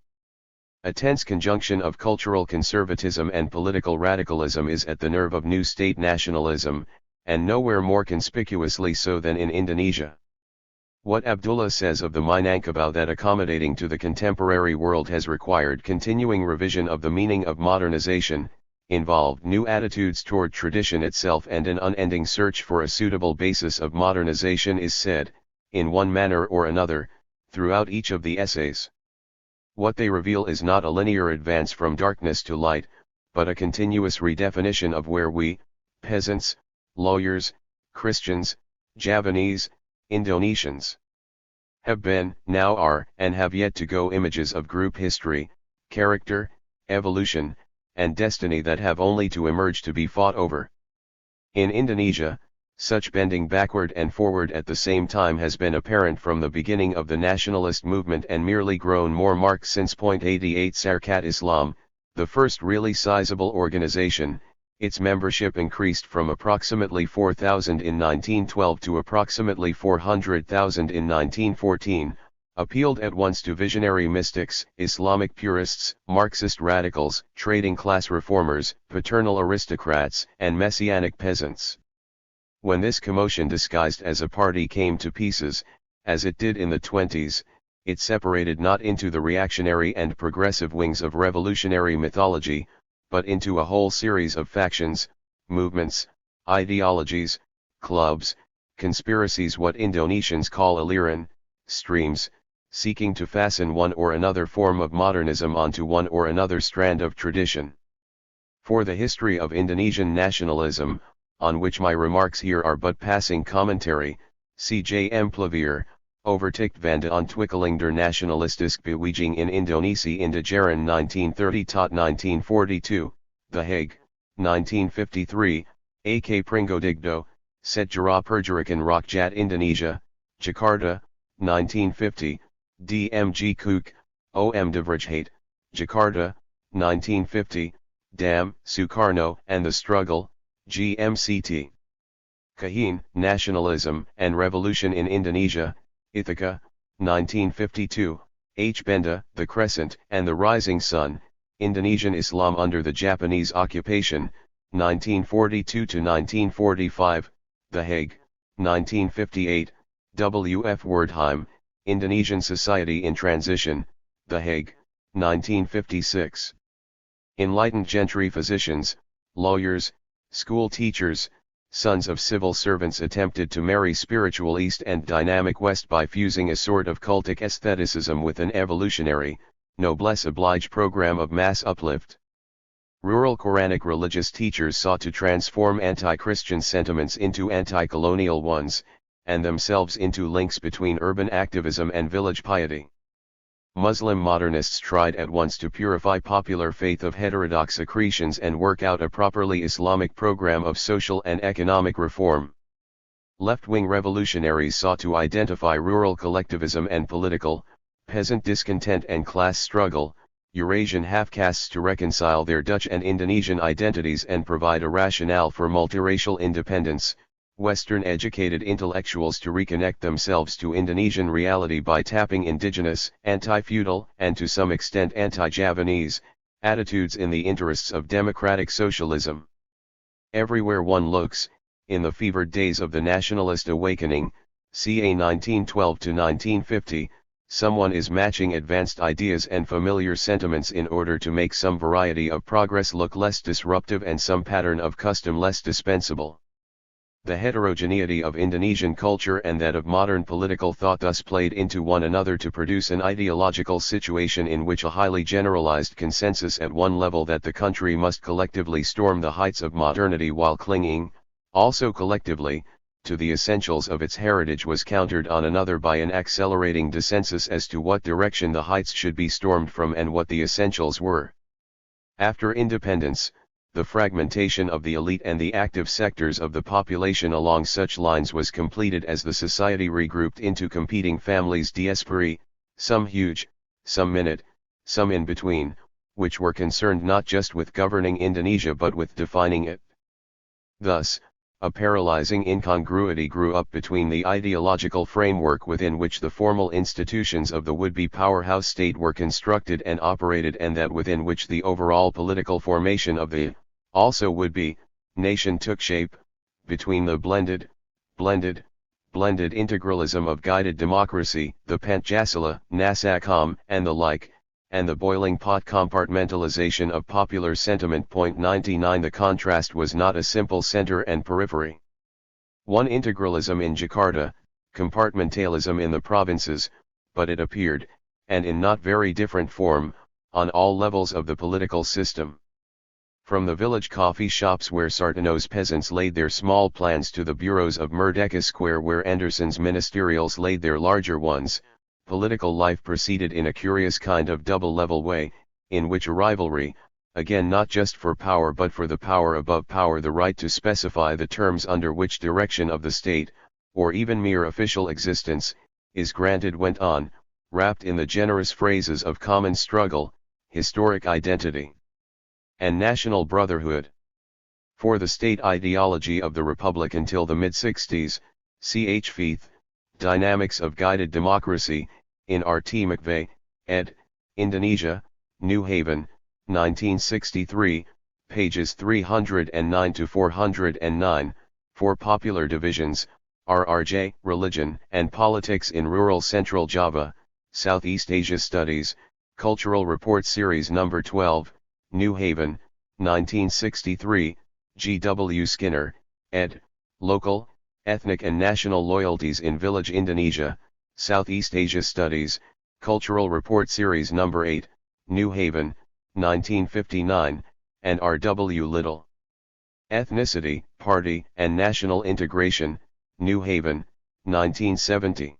A tense conjunction of cultural conservatism and political radicalism is at the nerve of new state nationalism, and nowhere more conspicuously so than in Indonesia. What Abdullah says of the Minangkabau, that accommodating to the contemporary world has required continuing revision of the meaning of modernization, involved new attitudes toward tradition itself and an unending search for a suitable basis of modernization, is said, in one manner or another, throughout each of the essays. What they reveal is not a linear advance from darkness to light, but a continuous redefinition of where we, peasants, lawyers, Christians, Javanese, Indonesians, have been, now are, and have yet to go, images of group history, character, evolution, and destiny that have only to emerge to be fought over. In Indonesia, such bending backward and forward at the same time has been apparent from the beginning of the nationalist movement and merely grown more marked since .88 Sarkat Islam, the first really sizable organization. Its membership increased from approximately 4,000 in 1912 to approximately 400,000 in 1914, appealed at once to visionary mystics, Islamic purists, Marxist radicals, trading class reformers, paternal aristocrats, and messianic peasants. When this commotion disguised as a party came to pieces, as it did in the 20s, it separated not into the reactionary and progressive wings of revolutionary mythology, but into a whole series of factions, movements, ideologies, clubs, conspiracies, what Indonesians call aliran, streams, seeking to fasten one or another form of modernism onto one or another strand of tradition. For the history of Indonesian nationalism, on which my remarks here are but passing commentary, see J. M. Plevier, Overtikt van de ontwikkeling der nationalistische beweging in Indonesië in de jaren 1930-1942, The Hague, 1953, A.K. Pringgodigdo, Sejarah Pergerakan Rakyat Indonesia, Jakarta, 1950, D. M. G. Kook, O. M. de Vrijheid, Jakarta, 1950, Dam, Sukarno and the Struggle, GMCT. Kaheen, Nationalism and Revolution in Indonesia, Ithaca, 1952, H. Benda, The Crescent and the Rising Sun, Indonesian Islam under the Japanese Occupation, 1942-1945, The Hague, 1958, W. F. Wertheim, Indonesian Society in Transition, The Hague, 1956. Enlightened gentry, physicians, lawyers, school teachers, sons of civil servants attempted to marry spiritual East and dynamic West by fusing a sort of cultic aestheticism with an evolutionary, noblesse oblige program of mass uplift. Rural Quranic religious teachers sought to transform anti-Christian sentiments into anti-colonial ones, and themselves into links between urban activism and village piety. Muslim modernists tried at once to purify popular faith of heterodox accretions and work out a properly Islamic program of social and economic reform. Left-wing revolutionaries sought to identify rural collectivism and political, peasant discontent and class struggle, Eurasian half-castes to reconcile their Dutch and Indonesian identities and provide a rationale for multiracial independence, Western educated intellectuals to reconnect themselves to Indonesian reality by tapping indigenous, anti-feudal, and to some extent anti-Javanese, attitudes in the interests of democratic socialism. Everywhere one looks, in the fevered days of the nationalist awakening, ca. 1912 to 1950, someone is matching advanced ideas and familiar sentiments in order to make some variety of progress look less disruptive and some pattern of custom less dispensable. The heterogeneity of Indonesian culture and that of modern political thought thus played into one another to produce an ideological situation in which a highly generalized consensus at one level that the country must collectively storm the heights of modernity while clinging, also collectively, to the essentials of its heritage was countered on another by an accelerating dissensus as to what direction the heights should be stormed from and what the essentials were. After independence, the fragmentation of the elite and the active sectors of the population along such lines was completed as the society regrouped into competing families diasporic, some huge, some minute, some in between, which were concerned not just with governing Indonesia but with defining it. Thus, a paralyzing incongruity grew up between the ideological framework within which the formal institutions of the would-be powerhouse state were constructed and operated and that within which the overall political formation of the also would-be nation took shape, between the blended integralism of guided democracy, the Pancasila, Nasacom, and the like, and the boiling pot compartmentalization of popular sentiment. 99 The contrast was not a simple center and periphery. One integralism in Jakarta, compartmentalism in the provinces, but it appeared, and in not very different form, on all levels of the political system. From the village coffee shops where Sartino's peasants laid their small plans to the bureaus of Merdeka Square where Anderson's ministerials laid their larger ones, political life proceeded in a curious kind of double-level way, in which a rivalry, again not just for power but for the power above power, the right to specify the terms under which direction of the state, or even mere official existence, is granted went on, wrapped in the generous phrases of common struggle, historic identity, and national brotherhood. For the state ideology of the Republic until the mid-60s, ch. Feith, Dynamics of Guided Democracy, in R.T. McVeigh, ed., Indonesia, New Haven, 1963, pages 309 to 409, for popular divisions, RRJ, Religion and Politics in Rural Central Java, Southeast Asia Studies, Cultural Report Series No. 12, New Haven, 1963, G. W. Skinner, ed., Local, Ethnic and National Loyalties in Village Indonesia, Southeast Asia Studies, Cultural Report Series No. 8, New Haven, 1959, and R. W. Little. Ethnicity, Party, and National Integration, New Haven, 1970.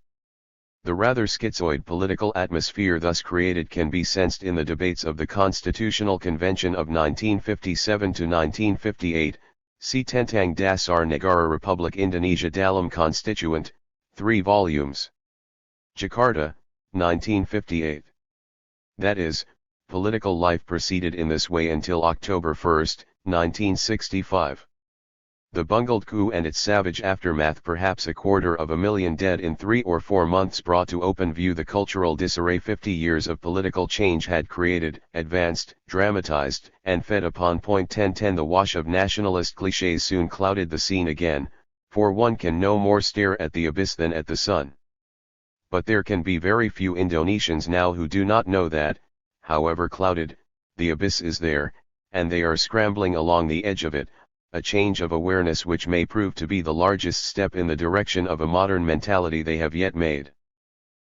The rather schizoid political atmosphere thus created can be sensed in the debates of the Constitutional Convention of 1957 to 1958, see Tentang Dasar Negara Republik Indonesia Dalam Constituent, 3 volumes. Jakarta, 1958. That is, political life proceeded in this way until October 1, 1965. The bungled coup and its savage aftermath, perhaps 250,000 dead in 3 or 4 months, brought to open view the cultural disarray 50 years of political change had created, advanced, dramatized, and fed upon. 1010 The wash of nationalist clichés soon clouded the scene again, for one can no more stare at the abyss than at the sun. But there can be very few Indonesians now who do not know that, however clouded, the abyss is there, and they are scrambling along the edge of it, a change of awareness which may prove to be the largest step in the direction of a modern mentality they have yet made.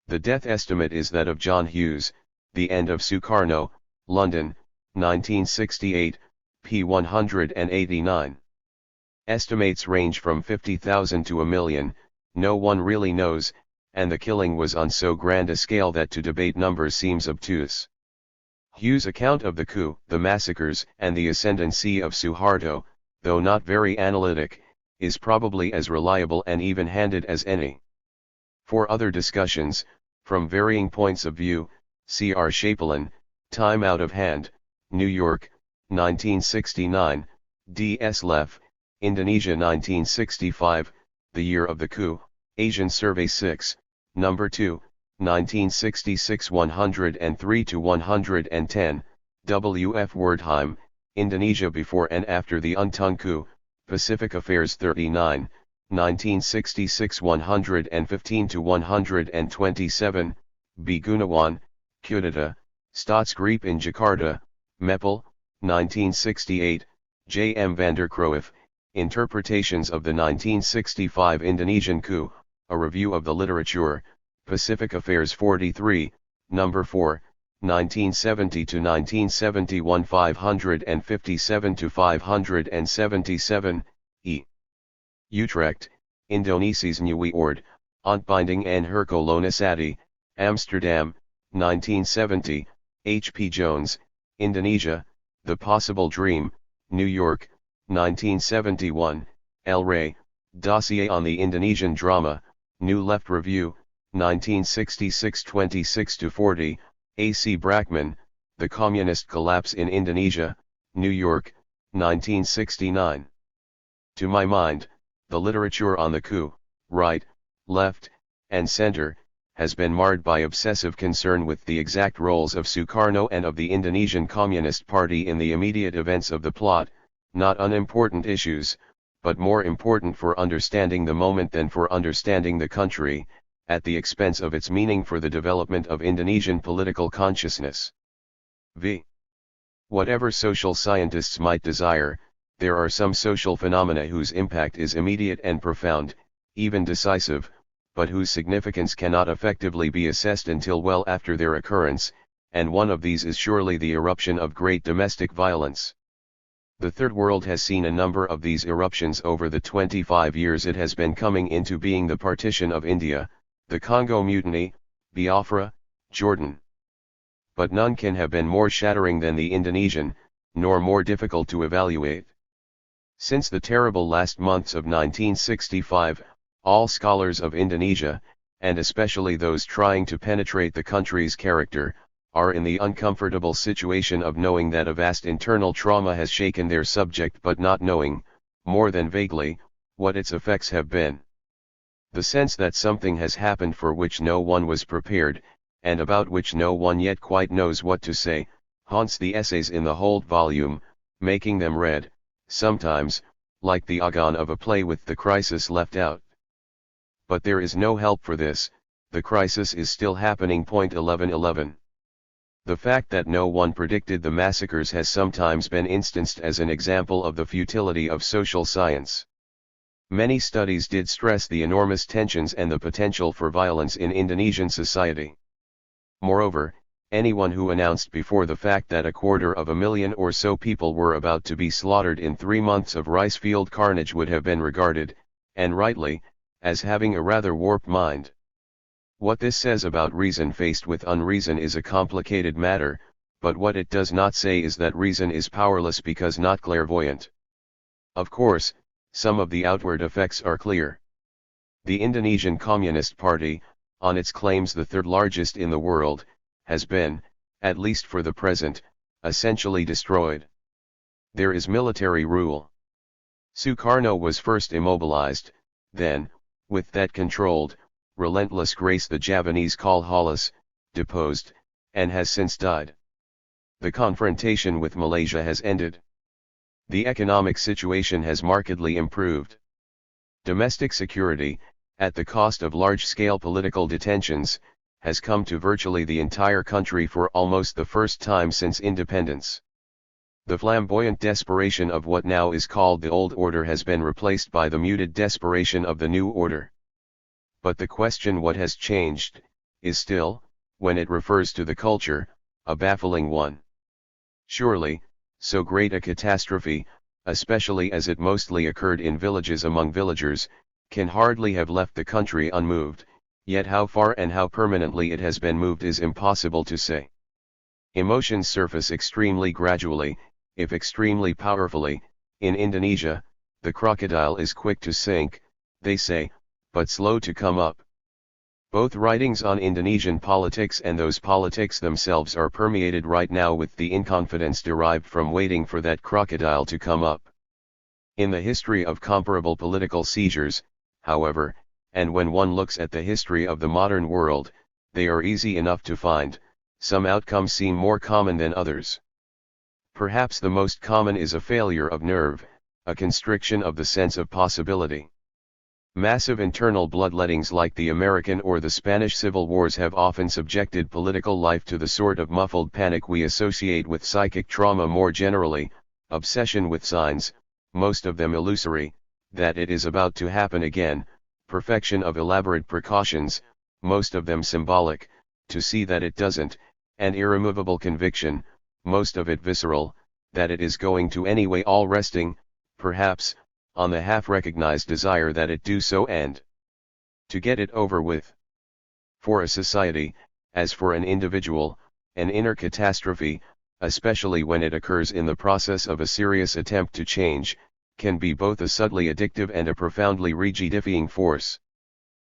The death estimate is that of John Hughes, The End of Sukarno, London, 1968, p. 189. Estimates range from 50,000 to a million, no one really knows, and the killing was on so grand a scale that to debate numbers seems obtuse. Hughes' account of the coup, the massacres, and the ascendancy of Suharto, though not very analytic, is probably as reliable and even-handed as any. For other discussions, from varying points of view, see R. Chapelain, Time Out of Hand, New York, 1969, D.S. Leff, Indonesia 1965, The Year of the Coup, Asian Survey 6, No. 2, 1966 103-110, W. F. Wertheim, Indonesia Before and After the Untung Coup, Pacific Affairs 39, 1966 115-127, B. Gunawan, Kudeta, Staatsgreep in Jakarta, Meppel, 1968, J. M. van der Cruyff, Interpretations of the 1965 Indonesian Coup, A Review of the Literature, Pacific Affairs 43, No. 4, 1970-1971 557-577, E. Utrecht, Indonesisch Nieuwsblad, Ontbinding en Herkolonisati, Amsterdam, 1970, H. P. Jones, Indonesia, The Possible Dream, New York, 1971, L. Ray, Dossier on the Indonesian Drama, New Left Review, 1966 26-40, A. C. Brackman, The Communist Collapse in Indonesia, New York, 1969. To my mind, the literature on the coup, right, left, and center, has been marred by obsessive concern with the exact roles of Sukarno and of the Indonesian Communist Party in the immediate events of the plot, not unimportant issues, but more important for understanding the moment than for understanding the country, at the expense of its meaning for the development of Indonesian political consciousness. V. Whatever social scientists might desire, there are some social phenomena whose impact is immediate and profound, even decisive, but whose significance cannot effectively be assessed until well after their occurrence, and one of these is surely the eruption of great domestic violence. The Third World has seen a number of these eruptions over the 25 years it has been coming into being: the partition of India, the Congo Mutiny, Biafra, Jordan. But none can have been more shattering than the Indonesian, nor more difficult to evaluate. Since the terrible last months of 1965, all scholars of Indonesia, and especially those trying to penetrate the country's character, are in the uncomfortable situation of knowing that a vast internal trauma has shaken their subject but not knowing, more than vaguely, what its effects have been. The sense that something has happened for which no one was prepared, and about which no one yet quite knows what to say, haunts the essays in the whole volume, making them read, sometimes, like the agon of a play with the crisis left out. But there is no help for this, the crisis is still happening. 1111. The fact that no one predicted the massacres has sometimes been instanced as an example of the futility of social science. Many studies did stress the enormous tensions and the potential for violence in Indonesian society. Moreover, anyone who announced before the fact that 250,000 or so people were about to be slaughtered in 3 months of rice field carnage would have been regarded, and rightly, as having a rather warped mind. What this says about reason faced with unreason is a complicated matter, but what it does not say is that reason is powerless because not clairvoyant. Of course, some of the outward effects are clear. The Indonesian Communist Party, on its claims the third largest in the world, has been, at least for the present, essentially destroyed. There is military rule. Sukarno was first immobilized, then, with that controlled, relentless grace the Javanese call Hollis, deposed, and has since died. The confrontation with Malaysia has ended. The economic situation has markedly improved. Domestic security, at the cost of large-scale political detentions, has come to virtually the entire country for almost the first time since independence. The flamboyant desperation of what now is called the old order has been replaced by the muted desperation of the new order. But the question what has changed, is still, when it refers to the culture, a baffling one. Surely, so great a catastrophe, especially as it mostly occurred in villages among villagers, can hardly have left the country unmoved, yet how far and how permanently it has been moved is impossible to say. Emotions surface extremely gradually, if extremely powerfully. In Indonesia, the crocodile is quick to sink, they say, but slow to come up. Both writings on Indonesian politics and those politics themselves are permeated right now with the inconfidence derived from waiting for that crocodile to come up. In the history of comparable political seizures, however, and when one looks at the history of the modern world, they are easy enough to find. Some outcomes seem more common than others. Perhaps the most common is a failure of nerve, a constriction of the sense of possibility. Massive internal bloodlettings like the American or the Spanish Civil Wars have often subjected political life to the sort of muffled panic we associate with psychic trauma more generally, obsession with signs, most of them illusory, that it is about to happen again, perfection of elaborate precautions, most of them symbolic, to see that it doesn't, and irremovable conviction, most of it visceral, that it is going to anyway, all resting, perhaps, on the half-recognized desire that it do so and to get it over with. For a society, as for an individual, an inner catastrophe, especially when it occurs in the process of a serious attempt to change, can be both a subtly addictive and a profoundly rigidifying force.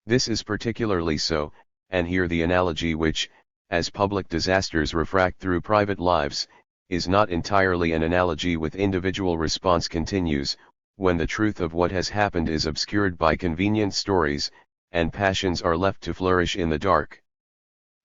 This is particularly so, and here the analogy which, as public disasters refract through private lives, is not entirely an analogy with individual response continues, when the truth of what has happened is obscured by convenient stories, and passions are left to flourish in the dark.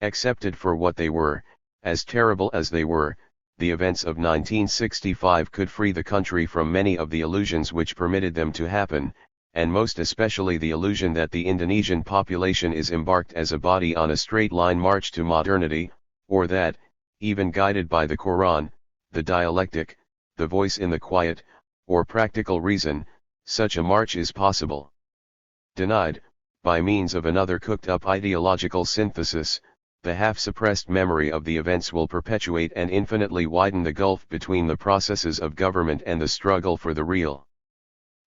Accepted for what they were, as terrible as they were, the events of 1965 could free the country from many of the illusions which permitted them to happen, and most especially the illusion that the Indonesian population is embarked as a body on a straight line march to modernity, or that, even guided by the Quran, the dialectic, the voice in the quiet, or practical reason, such a march is possible. Denied, by means of another cooked-up ideological synthesis, the half-suppressed memory of the events will perpetuate and infinitely widen the gulf between the processes of government and the struggle for the real.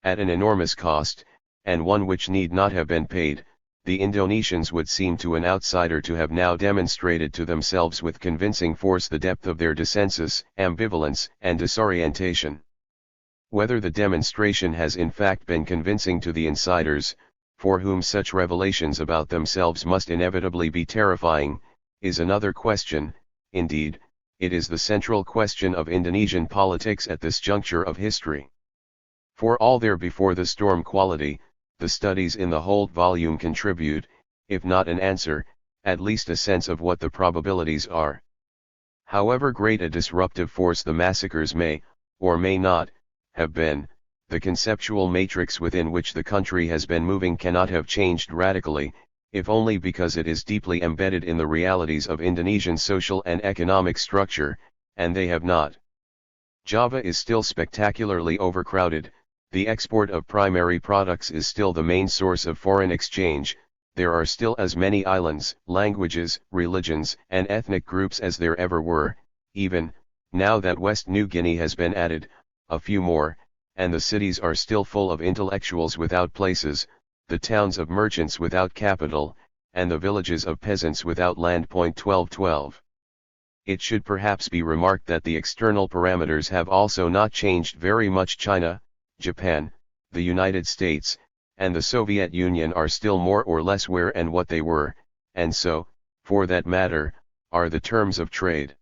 At an enormous cost, and one which need not have been paid, the Indonesians would seem to an outsider to have now demonstrated to themselves with convincing force the depth of their dissensus, ambivalence, and disorientation. Whether the demonstration has in fact been convincing to the insiders, for whom such revelations about themselves must inevitably be terrifying, is another question. Indeed, it is the central question of Indonesian politics at this juncture of history. For all their before the storm quality, the studies in the whole volume contribute, if not an answer, at least a sense of what the probabilities are. However great a disruptive force the massacres may, or may not, have been, the conceptual matrix within which the country has been moving cannot have changed radically, if only because it is deeply embedded in the realities of Indonesian social and economic structure, and they have not. Java is still spectacularly overcrowded, the export of primary products is still the main source of foreign exchange, there are still as many islands, languages, religions, and ethnic groups as there ever were, even, now that West New Guinea has been added, a few more, and the cities are still full of intellectuals without places, the towns of merchants without capital, and the villages of peasants without land. 1212. It should perhaps be remarked that the external parameters have also not changed very much. China, Japan, the United States, and the Soviet Union are still more or less where and what they were, and so, for that matter, are the terms of trade.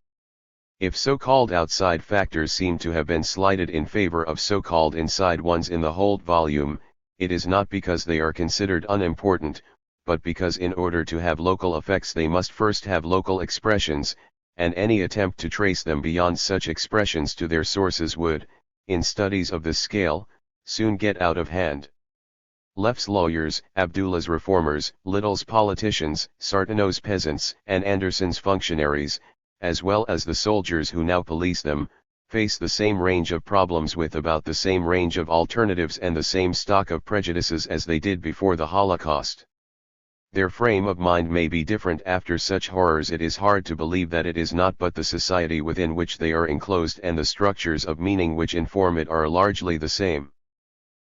If so-called outside factors seem to have been slighted in favor of so-called inside ones in the whole volume, it is not because they are considered unimportant, but because in order to have local effects they must first have local expressions, and any attempt to trace them beyond such expressions to their sources would, in studies of this scale, soon get out of hand. Left's lawyers, Abdullah's reformers, Little's politicians, Sartino's peasants, and Anderson's functionaries, as well as the soldiers who now police them, face the same range of problems with about the same range of alternatives and the same stock of prejudices as they did before the Holocaust. Their frame of mind may be different after such horrors. It is hard to believe that it is not, but the society within which they are enclosed and the structures of meaning which inform it are largely the same.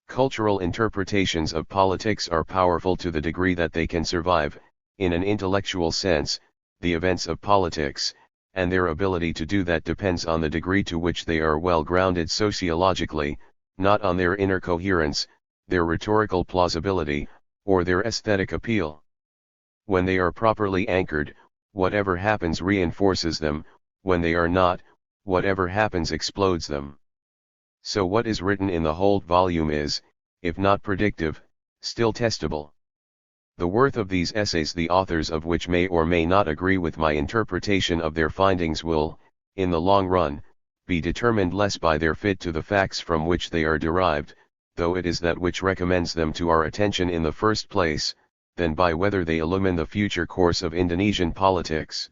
Cultural interpretations of politics are powerful to the degree that they can survive, in an intellectual sense, the events of politics, and their ability to do that depends on the degree to which they are well grounded sociologically, not on their inner coherence, their rhetorical plausibility, or their aesthetic appeal. When they are properly anchored, whatever happens reinforces them; when they are not, whatever happens explodes them. So what is written in the whole volume is, if not predictive, still testable. The worth of these essays, the authors of which may or may not agree with my interpretation of their findings, will, in the long run, be determined less by their fit to the facts from which they are derived, though it is that which recommends them to our attention in the first place, than by whether they illumine the future course of Indonesian politics.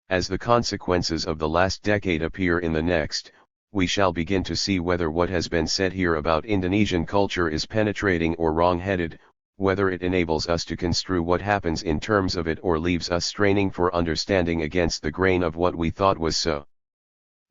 As the consequences of the last decade appear in the next, we shall begin to see whether what has been said here about Indonesian culture is penetrating or wrong-headed, whether it enables us to construe what happens in terms of it or leaves us straining for understanding against the grain of what we thought was so.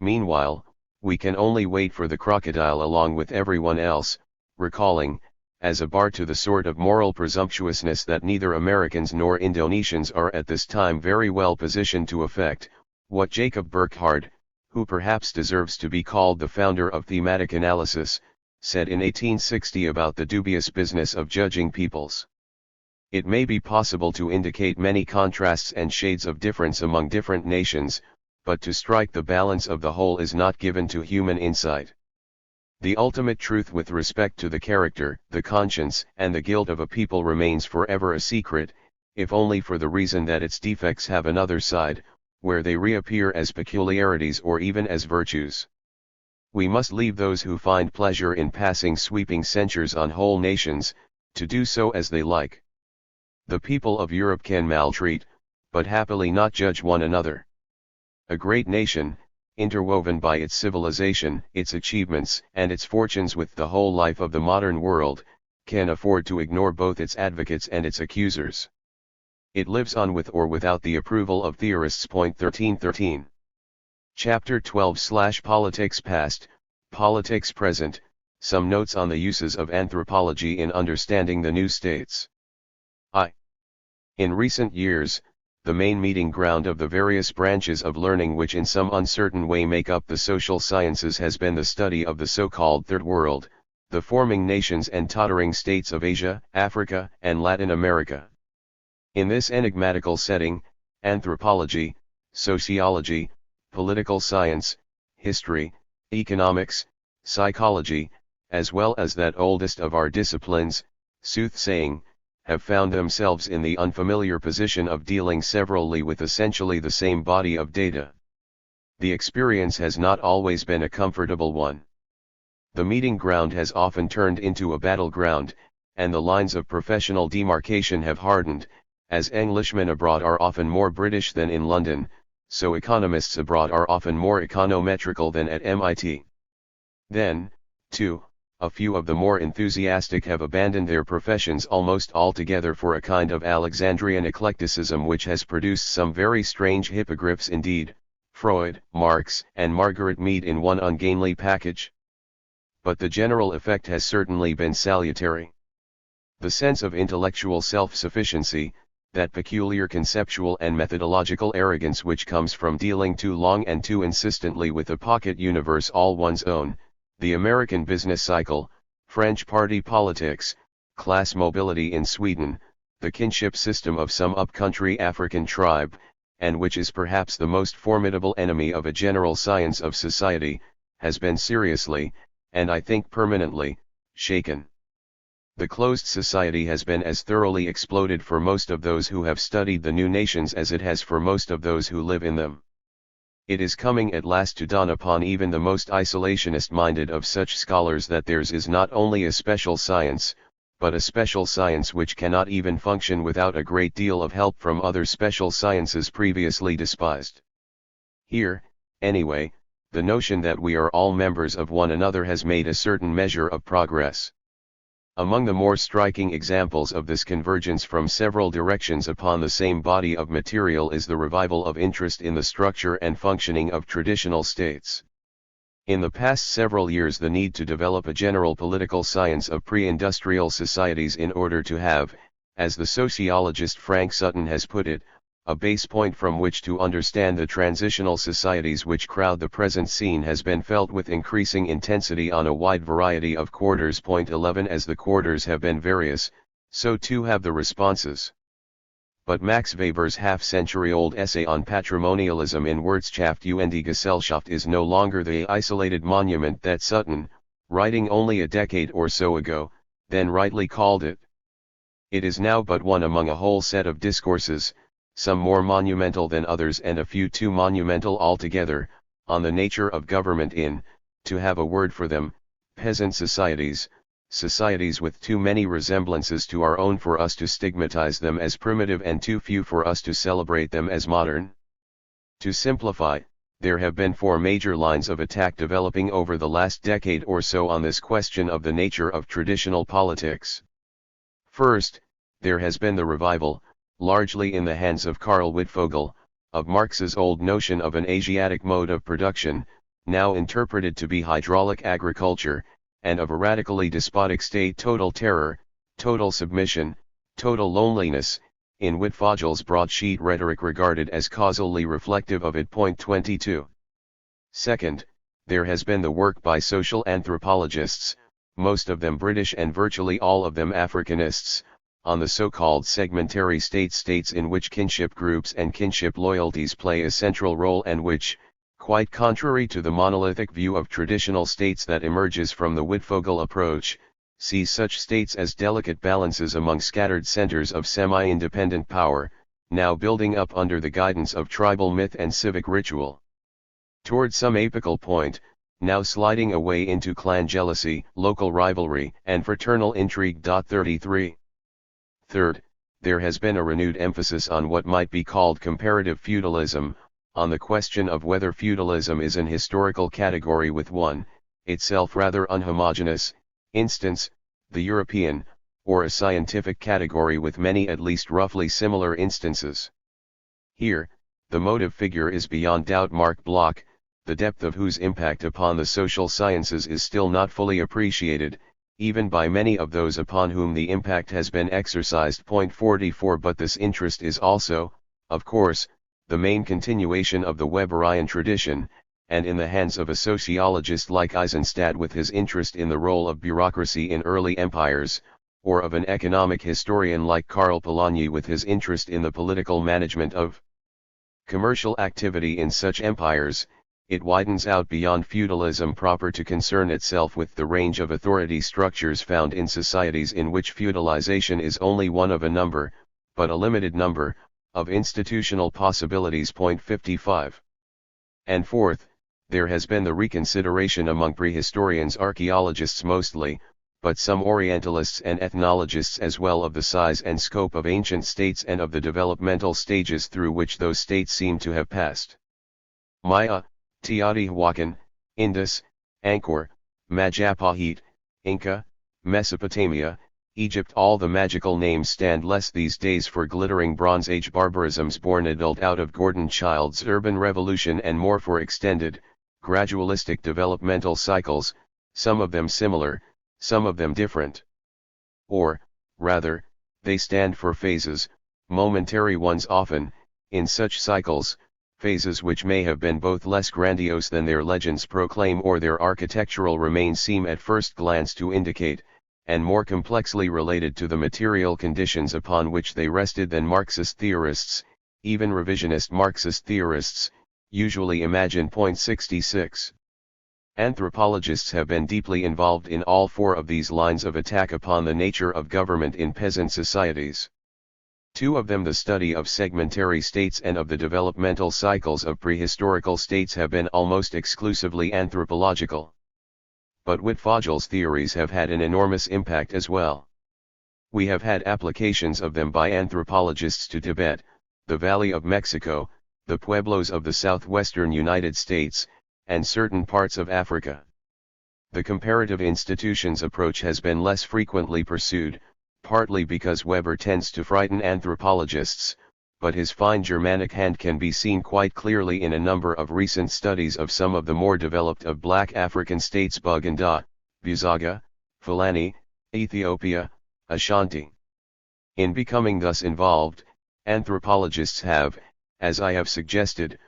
Meanwhile, we can only wait for the crocodile along with everyone else, recalling, as a bar to the sort of moral presumptuousness that neither Americans nor Indonesians are at this time very well positioned to effect, what Jacob Burckhardt, who perhaps deserves to be called the founder of thematic analysis, said in 1860 about the dubious business of judging peoples. It may be possible to indicate many contrasts and shades of difference among different nations, but to strike the balance of the whole is not given to human insight. The ultimate truth with respect to the character, the conscience, and the guilt of a people remains forever a secret, if only for the reason that its defects have another side, where they reappear as peculiarities or even as virtues. We must leave those who find pleasure in passing sweeping censures on whole nations, to do so as they like. The people of Europe can maltreat, but happily not judge one another. A great nation, interwoven by its civilization, its achievements, and its fortunes with the whole life of the modern world, can afford to ignore both its advocates and its accusers. It lives on with or without the approval of theorists. 1313. Chapter 12/Politics Past, Politics Present, Some Notes on the Uses of Anthropology in Understanding the New States. In recent years, the main meeting ground of the various branches of learning which in some uncertain way make up the social sciences has been the study of the so-called Third World, the forming nations and tottering states of Asia, Africa, and Latin America. In this enigmatical setting, anthropology, sociology, political science, history, economics, psychology, as well as that oldest of our disciplines, soothsaying, have found themselves in the unfamiliar position of dealing severally with essentially the same body of data. The experience has not always been a comfortable one. The meeting ground has often turned into a battleground, and the lines of professional demarcation have hardened. As Englishmen abroad are often more British than in London, so economists abroad are often more econometrical than at MIT. Then, too, a few of the more enthusiastic have abandoned their professions almost altogether for a kind of Alexandrian eclecticism which has produced some very strange hippogriffs indeed, Freud, Marx, and Margaret Mead in one ungainly package. But the general effect has certainly been salutary. The sense of intellectual self-sufficiency, that peculiar conceptual and methodological arrogance which comes from dealing too long and too insistently with a pocket universe all one's own, the American business cycle, French party politics, class mobility in Sweden, the kinship system of some up-country African tribe, and which is perhaps the most formidable enemy of a general science of society, has been seriously, and I think permanently, shaken. The closed society has been as thoroughly exploded for most of those who have studied the new nations as it has for most of those who live in them. It is coming at last to dawn upon even the most isolationist-minded of such scholars that theirs is not only a special science, but a special science which cannot even function without a great deal of help from other special sciences previously despised. Here, anyway, the notion that we are all members of one another has made a certain measure of progress. Among the more striking examples of this convergence from several directions upon the same body of material is the revival of interest in the structure and functioning of traditional states. In the past several years, the need to develop a general political science of pre-industrial societies in order to have, as the sociologist Frank Sutton has put it, a base point from which to understand the transitional societies which crowd the present scene has been felt with increasing intensity on a wide variety of quarters. 11 As the quarters have been various, so too have the responses. But Max Weber's half-century-old essay on patrimonialism in Wirtschaft und Gesellschaft is no longer the isolated monument that Sutton, writing only a decade or so ago, then rightly called it. It is now but one among a whole set of discourses, some more monumental than others and a few too monumental altogether, on the nature of government in, to have a word for them, peasant societies, societies with too many resemblances to our own for us to stigmatize them as primitive and too few for us to celebrate them as modern. To simplify, there have been four major lines of attack developing over the last decade or so on this question of the nature of traditional politics. First, there has been the revival, largely in the hands of Karl Wittfogel, of Marx's old notion of an Asiatic mode of production, now interpreted to be hydraulic agriculture, and of a radically despotic state, total terror, total submission, total loneliness, in Wittfogel's broadsheet rhetoric regarded as causally reflective of it. 22. Second, there has been the work by social anthropologists, most of them British and virtually all of them Africanists, on the so-called segmentary states in which kinship groups and kinship loyalties play a central role and which, quite contrary to the monolithic view of traditional states that emerges from the Wittfogel approach, sees such states as delicate balances among scattered centers of semi-independent power, now building up under the guidance of tribal myth and civic ritual. Toward some apical point, now sliding away into clan jealousy, local rivalry, and fraternal intrigue. 33. Third, there has been a renewed emphasis on what might be called comparative feudalism, on the question of whether feudalism is an historical category with one, itself rather unhomogeneous, instance, the European, or a scientific category with many at least roughly similar instances. Here, the motive figure is beyond doubt Marc Bloch, the depth of whose impact upon the social sciences is still not fully appreciated, even by many of those upon whom the impact has been exercised. 44 But this interest is also, of course, the main continuation of the Weberian tradition, and in the hands of a sociologist like Eisenstadt with his interest in the role of bureaucracy in early empires, or of an economic historian like Karl Polanyi with his interest in the political management of commercial activity in such empires, it widens out beyond feudalism proper to concern itself with the range of authority structures found in societies in which feudalization is only one of a number, but a limited number, of institutional possibilities. 55. And fourth, there has been the reconsideration among prehistorians, archaeologists mostly, but some Orientalists and ethnologists as well, of the size and scope of ancient states and of the developmental stages through which those states seem to have passed. Maya, Teotihuacan, Indus, Angkor, Majapahit, Inca, Mesopotamia, Egypt. All the magical names stand less these days for glittering Bronze Age barbarisms born adult out of Gordon Child's urban revolution and more for extended, gradualistic developmental cycles, some of them similar, some of them different. Or, rather, they stand for phases, momentary ones often, in such cycles, phases which may have been both less grandiose than their legends proclaim or their architectural remains seem at first glance to indicate, and more complexly related to the material conditions upon which they rested than Marxist theorists, even revisionist Marxist theorists, usually imagine. 66. Anthropologists have been deeply involved in all four of these lines of attack upon the nature of government in peasant societies. Two of them, the study of segmentary states and of the developmental cycles of prehistorical states, have been almost exclusively anthropological. But Wittfogel's theories have had an enormous impact as well. We have had applications of them by anthropologists to Tibet, the Valley of Mexico, the pueblos of the southwestern United States, and certain parts of Africa. The comparative institutions approach has been less frequently pursued, partly because Weber tends to frighten anthropologists, but his fine Germanic hand can be seen quite clearly in a number of recent studies of some of the more developed of black African states Buganda, Buzaga, Fulani, Ethiopia, Ashanti. In becoming thus involved, anthropologists have, as I have suggested,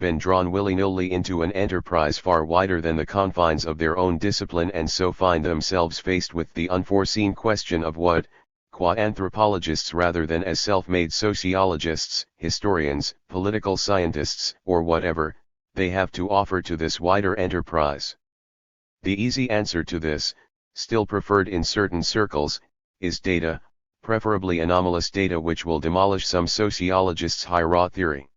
been drawn willy-nilly into an enterprise far wider than the confines of their own discipline and so find themselves faced with the unforeseen question of what, qua anthropologists rather than as self-made sociologists, historians, political scientists, or whatever, they have to offer to this wider enterprise. The easy answer to this, still preferred in certain circles, is data, preferably anomalous data which will demolish some sociologists' high-raw theory.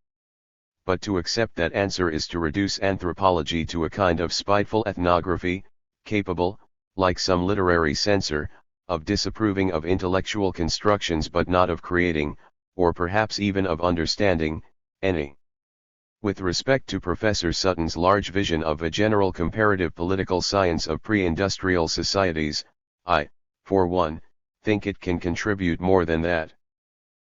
But to accept that answer is to reduce anthropology to a kind of spiteful ethnography, capable, like some literary censor, of disapproving of intellectual constructions but not of creating, or perhaps even of understanding, any. With respect to Professor Sutton's large vision of a general comparative political science of pre-industrial societies, I, for one, think it can contribute more than that.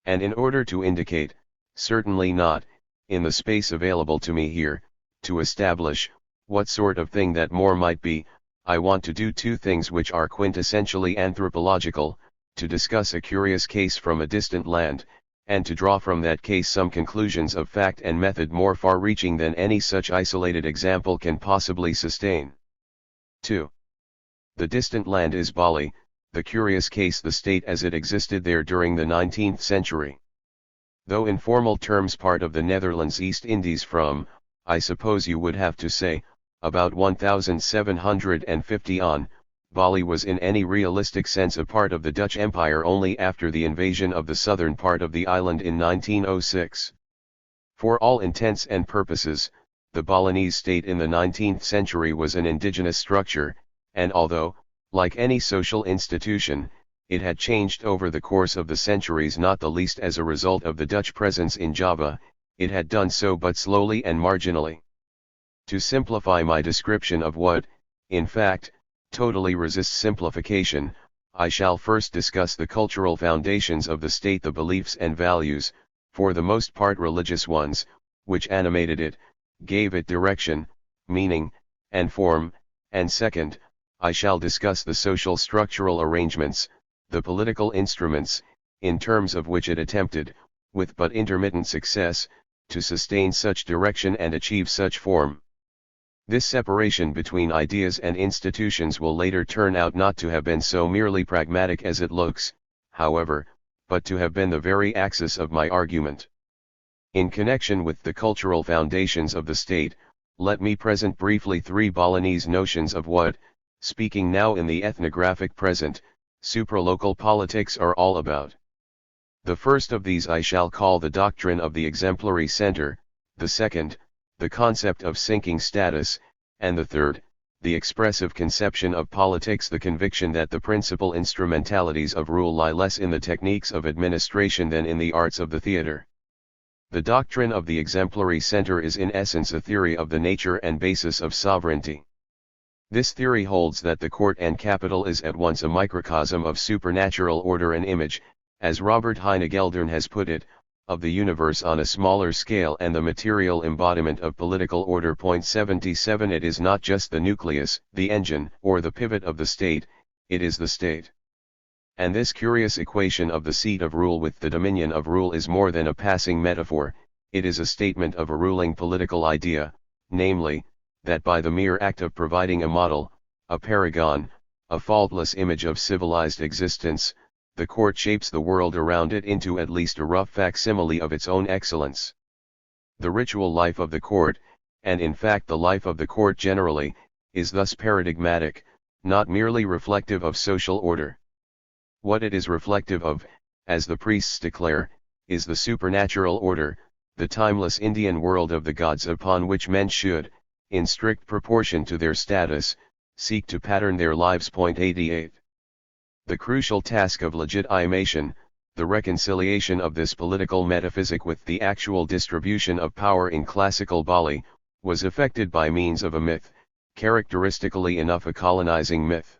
And in order to indicate, certainly not, in the space available to me here, to establish, what sort of thing that more might be, I want to do two things which are quintessentially anthropological, to discuss a curious case from a distant land, and to draw from that case some conclusions of fact and method more far-reaching than any such isolated example can possibly sustain. 2. The distant land is Bali, the curious case the state as it existed there during the 19th century. Though in formal terms part of the Netherlands East Indies from, I suppose you would have to say, about 1750 on, Bali was in any realistic sense a part of the Dutch Empire only after the invasion of the southern part of the island in 1906. For all intents and purposes, the Balinese state in the 19th century was an indigenous structure, and although, like any social institution, it had changed over the course of the centuries not the least as a result of the Dutch presence in Java, it had done so but slowly and marginally. To simplify my description of what, in fact, totally resists simplification, I shall first discuss the cultural foundations of the state, the beliefs and values, for the most part religious ones, which animated it, gave it direction, meaning, and form, and second, I shall discuss the social structural arrangements, the political instruments, in terms of which it attempted, with but intermittent success, to sustain such direction and achieve such form. This separation between ideas and institutions will later turn out not to have been so merely pragmatic as it looks, however, but to have been the very axis of my argument. In connection with the cultural foundations of the state, let me present briefly three Balinese notions of what, speaking now in the ethnographic present, supralocal politics are all about. The first of these I shall call the doctrine of the exemplary center, the second, the concept of sinking status, and the third, the expressive conception of politics, the conviction that the principal instrumentalities of rule lie less in the techniques of administration than in the arts of the theater. The doctrine of the exemplary center is in essence a theory of the nature and basis of sovereignty. This theory holds that the court and capital is at once a microcosm of supernatural order and image, as Robert Heineggeldern has put it, of the universe on a smaller scale and the material embodiment of political order. 77 It is not just the nucleus, the engine, or the pivot of the state, it is the state. And this curious equation of the seat of rule with the dominion of rule is more than a passing metaphor, it is a statement of a ruling political idea, namely, that by the mere act of providing a model, a paragon, a faultless image of civilized existence, the court shapes the world around it into at least a rough facsimile of its own excellence. The ritual life of the court, and in fact the life of the court generally, is thus paradigmatic, not merely reflective of social order. What it is reflective of, as the priests declare, is the supernatural order, the timeless Indian world of the gods upon which men should, in strict proportion to their status, seek to pattern their lives. 88. The crucial task of legitimation, the reconciliation of this political metaphysic with the actual distribution of power in classical Bali, was effected by means of a myth, characteristically enough a colonizing myth.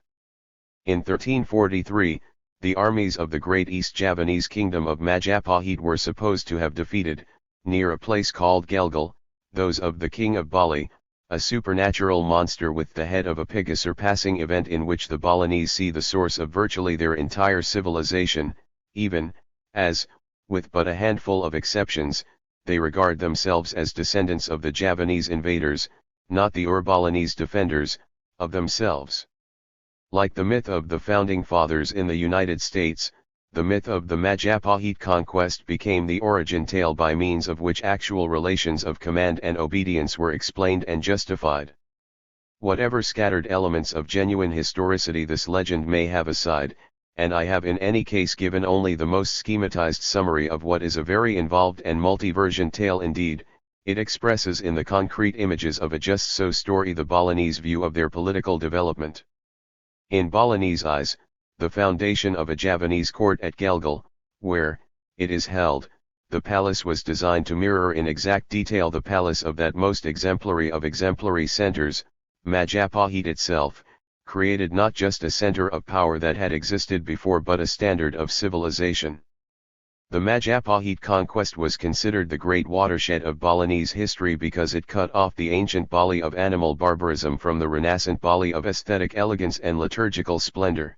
In 1343, the armies of the great East Javanese kingdom of Majapahit were supposed to have defeated, near a place called Gelgul, those of the king of Bali, a supernatural monster with the head of a pig, a surpassing event in which the Balinese see the source of virtually their entire civilization, even, as, with but a handful of exceptions, they regard themselves as descendants of the Javanese invaders, not the Balinese defenders, of themselves. Like the myth of the Founding Fathers in the United States, the myth of the Majapahit conquest became the origin tale by means of which actual relations of command and obedience were explained and justified. Whatever scattered elements of genuine historicity this legend may have aside, and I have in any case given only the most schematized summary of what is a very involved and multi-version tale indeed, it expresses in the concrete images of a just so story the Balinese view of their political development. In Balinese eyes, the foundation of a Javanese court at Gelgul, where, it is held, the palace was designed to mirror in exact detail the palace of that most exemplary of exemplary centers, Majapahit itself, created not just a center of power that had existed before but a standard of civilization. The Majapahit conquest was considered the great watershed of Balinese history because it cut off the ancient Bali of animal barbarism from the renascent Bali of aesthetic elegance and liturgical splendor.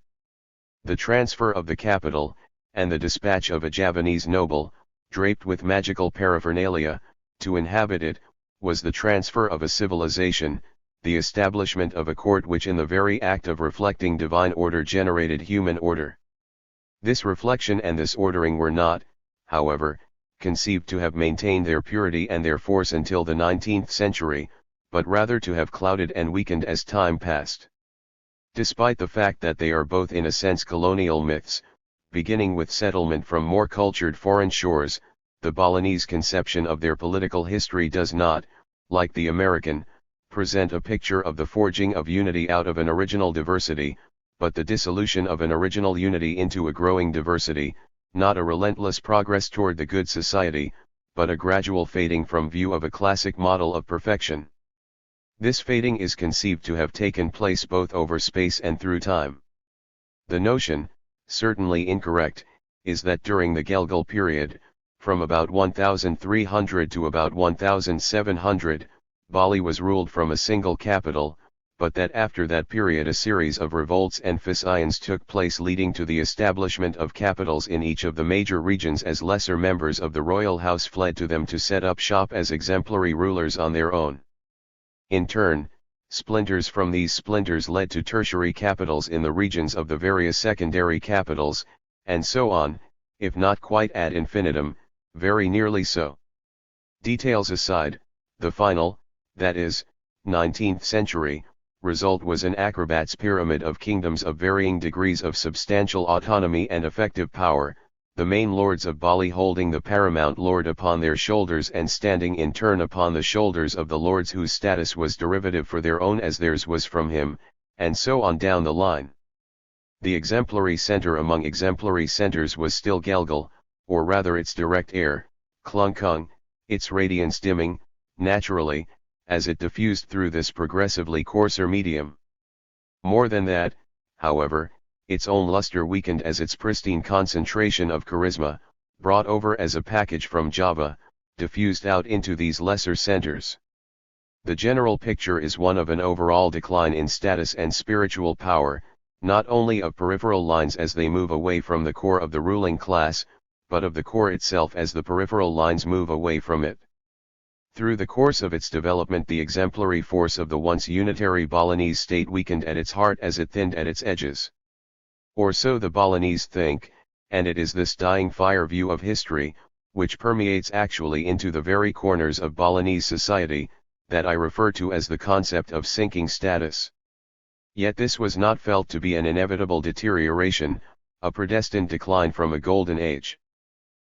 The transfer of the capital, and the dispatch of a Javanese noble, draped with magical paraphernalia, to inhabit it, was the transfer of a civilization, the establishment of a court which in the very act of reflecting divine order generated human order. This reflection and this ordering were not, however, conceived to have maintained their purity and their force until the 19th century, but rather to have clouded and weakened as time passed. Despite the fact that they are both in a sense colonial myths, beginning with settlement from more cultured foreign shores, the Balinese conception of their political history does not, like the American, present a picture of the forging of unity out of an original diversity, but the dissolution of an original unity into a growing diversity, not a relentless progress toward the good society, but a gradual fading from view of a classic model of perfection. This fading is conceived to have taken place both over space and through time. The notion, certainly incorrect, is that during the Gelgul period, from about 1300 to about 1700, Bali was ruled from a single capital, but that after that period a series of revolts and fissions took place leading to the establishment of capitals in each of the major regions as lesser members of the royal house fled to them to set up shop as exemplary rulers on their own. In turn, splinters from these splinters led to tertiary capitals in the regions of the various secondary capitals, and so on, if not quite ad infinitum, very nearly so. Details aside, the final, that is, 19th century, result was an acrobat's pyramid of kingdoms of varying degrees of substantial autonomy and effective power, the main lords of Bali holding the paramount lord upon their shoulders and standing in turn upon the shoulders of the lords whose status was derivative for their own as theirs was from him, and so on down the line. The exemplary center among exemplary centers was still Gelgul, or rather its direct heir, Klungkung, its radiance dimming, naturally, as it diffused through this progressively coarser medium. More than that, however, its own luster weakened as its pristine concentration of charisma, brought over as a package from Java, diffused out into these lesser centers. The general picture is one of an overall decline in status and spiritual power, not only of peripheral lines as they move away from the core of the ruling class, but of the core itself as the peripheral lines move away from it. Through the course of its development the exemplary force of the once unitary Balinese state weakened at its heart as it thinned at its edges. Or so the Balinese think, and it is this dying fire view of history, which permeates actually into the very corners of Balinese society, that I refer to as the concept of sinking status. Yet this was not felt to be an inevitable deterioration, a predestined decline from a golden age.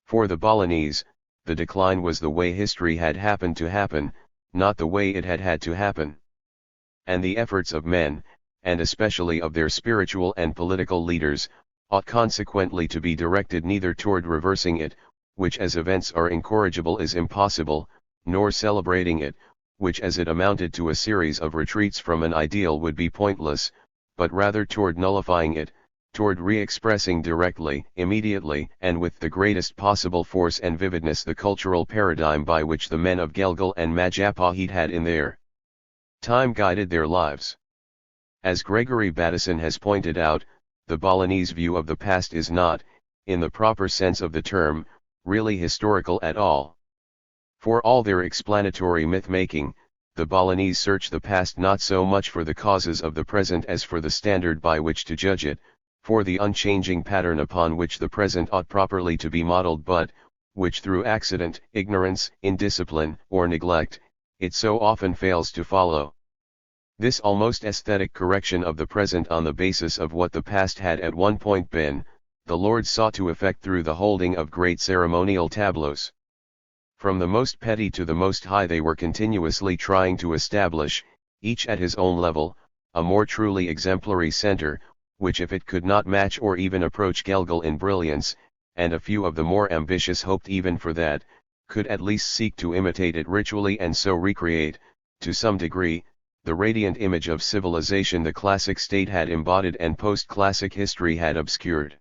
For the Balinese, the decline was the way history had happened to happen, not the way it had had to happen. And the efforts of men, and especially of their spiritual and political leaders, ought consequently to be directed neither toward reversing it, which as events are incorrigible is impossible, nor celebrating it, which as it amounted to a series of retreats from an ideal would be pointless, but rather toward nullifying it, toward re-expressing directly, immediately, and with the greatest possible force and vividness the cultural paradigm by which the men of Gelgul and Majapahit had in their time guided their lives. As Gregory Bateson has pointed out, the Balinese view of the past is not, in the proper sense of the term, really historical at all. For all their explanatory myth-making, the Balinese search the past not so much for the causes of the present as for the standard by which to judge it, for the unchanging pattern upon which the present ought properly to be modeled but, which through accident, ignorance, indiscipline, or neglect, it so often fails to follow. This almost aesthetic correction of the present on the basis of what the past had at one point been, the Lord sought to effect through the holding of great ceremonial tableaux. From the most petty to the most high they were continuously trying to establish, each at his own level, a more truly exemplary center, which if it could not match or even approach Gelgul in brilliance, and a few of the more ambitious hoped even for that, could at least seek to imitate it ritually and so recreate, to some degree, the radiant image of civilization the classic state had embodied and post-classic history had obscured.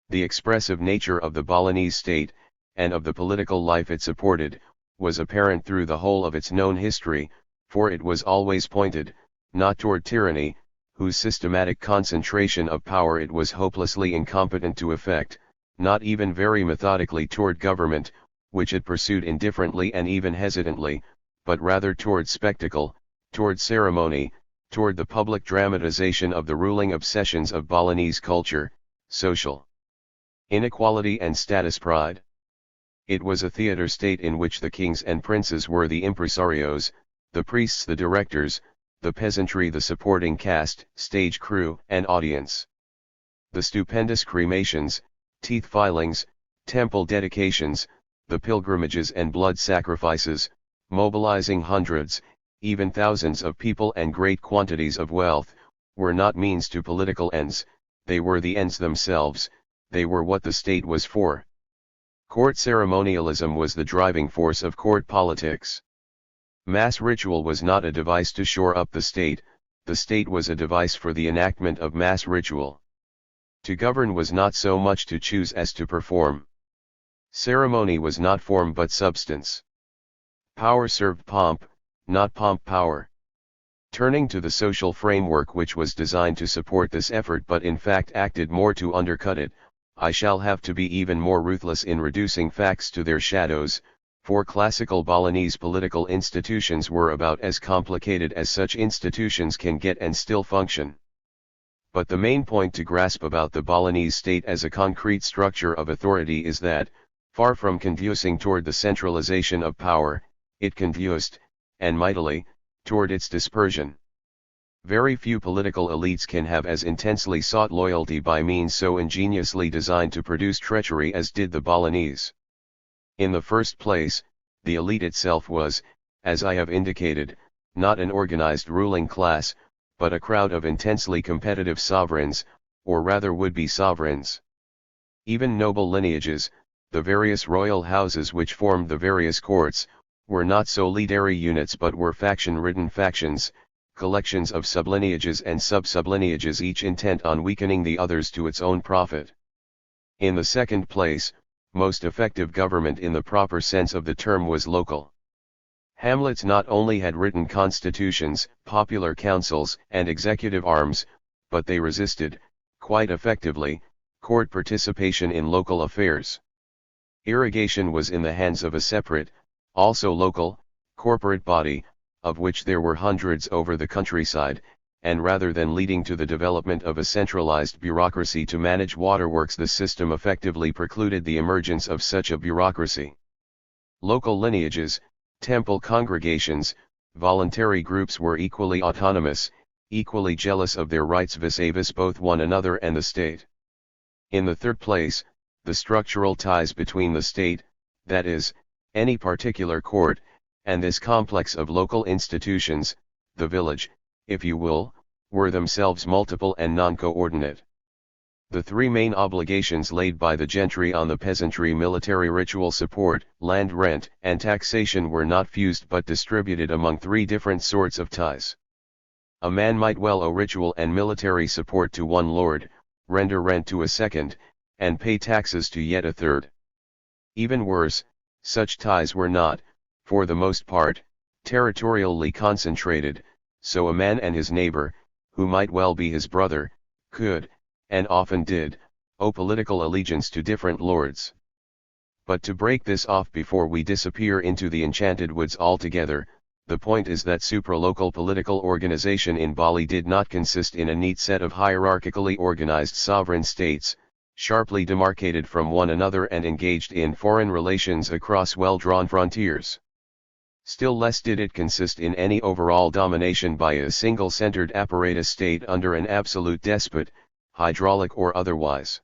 The expressive nature of the Balinese state, and of the political life it supported, was apparent through the whole of its known history, for it was always pointed, not toward tyranny, whose systematic concentration of power it was hopelessly incompetent to effect, not even very methodically toward government, which it pursued indifferently and even hesitantly, but rather toward spectacle, toward ceremony, toward the public dramatization of the ruling obsessions of Balinese culture, social inequality and status pride. It was a theater state in which the kings and princes were the impresarios, the priests the directors, the peasantry the supporting cast, stage crew, and audience. The stupendous cremations, teeth filings, temple dedications, the pilgrimages and blood sacrifices, mobilizing hundreds, even thousands of people and great quantities of wealth, were not means to political ends, they were the ends themselves, they were what the state was for. Court ceremonialism was the driving force of court politics. Mass ritual was not a device to shore up the state was a device for the enactment of mass ritual. To govern was not so much to choose as to perform. Ceremony was not form but substance. Power served pomp, not pomp power. Turning to the social framework which was designed to support this effort but in fact acted more to undercut it, I shall have to be even more ruthless in reducing facts to their shadows, for classical Balinese political institutions were about as complicated as such institutions can get and still function. But the main point to grasp about the Balinese state as a concrete structure of authority is that, far from conducing toward the centralization of power, it conduced, and mightily, toward its dispersion. Very few political elites can have as intensely sought loyalty by means so ingeniously designed to produce treachery as did the Balinese. In the first place, the elite itself was, as I have indicated, not an organized ruling class, but a crowd of intensely competitive sovereigns, or rather would-be sovereigns. Even noble lineages, the various royal houses which formed the various courts, were not solitary units but were faction-ridden factions, collections of sublineages and sub-sublineages each intent on weakening the others to its own profit. In the second place, most effective government in the proper sense of the term was local. Hamlets not only had written constitutions, popular councils, and executive arms, but they resisted, quite effectively, court participation in local affairs. Irrigation was in the hands of a separate, also local, corporate body, of which there were hundreds over the countryside, and rather than leading to the development of a centralized bureaucracy to manage waterworks, the system effectively precluded the emergence of such a bureaucracy. Local lineages, temple congregations, voluntary groups were equally autonomous, equally jealous of their rights vis-a-vis both one another and the state. In the third place, the structural ties between the state, that is, any particular court, and this complex of local institutions, the village, if you will, were themselves multiple and non-coordinate. The three main obligations laid by the gentry on the peasantry: military ritual support, land rent, and taxation, were not fused but distributed among three different sorts of ties. A man might well owe ritual and military support to one lord, render rent to a second, and pay taxes to yet a third. Even worse, such ties were not, for the most part, territorially concentrated, so a man and his neighbor, who might well be his brother, could, and often did, owe political allegiance to different lords. But to break this off before we disappear into the enchanted woods altogether, the point is that supralocal political organization in Bali did not consist in a neat set of hierarchically organized sovereign states, sharply demarcated from one another and engaged in foreign relations across well-drawn frontiers. Still less did it consist in any overall domination by a single-centered apparatus state under an absolute despot, hydraulic or otherwise.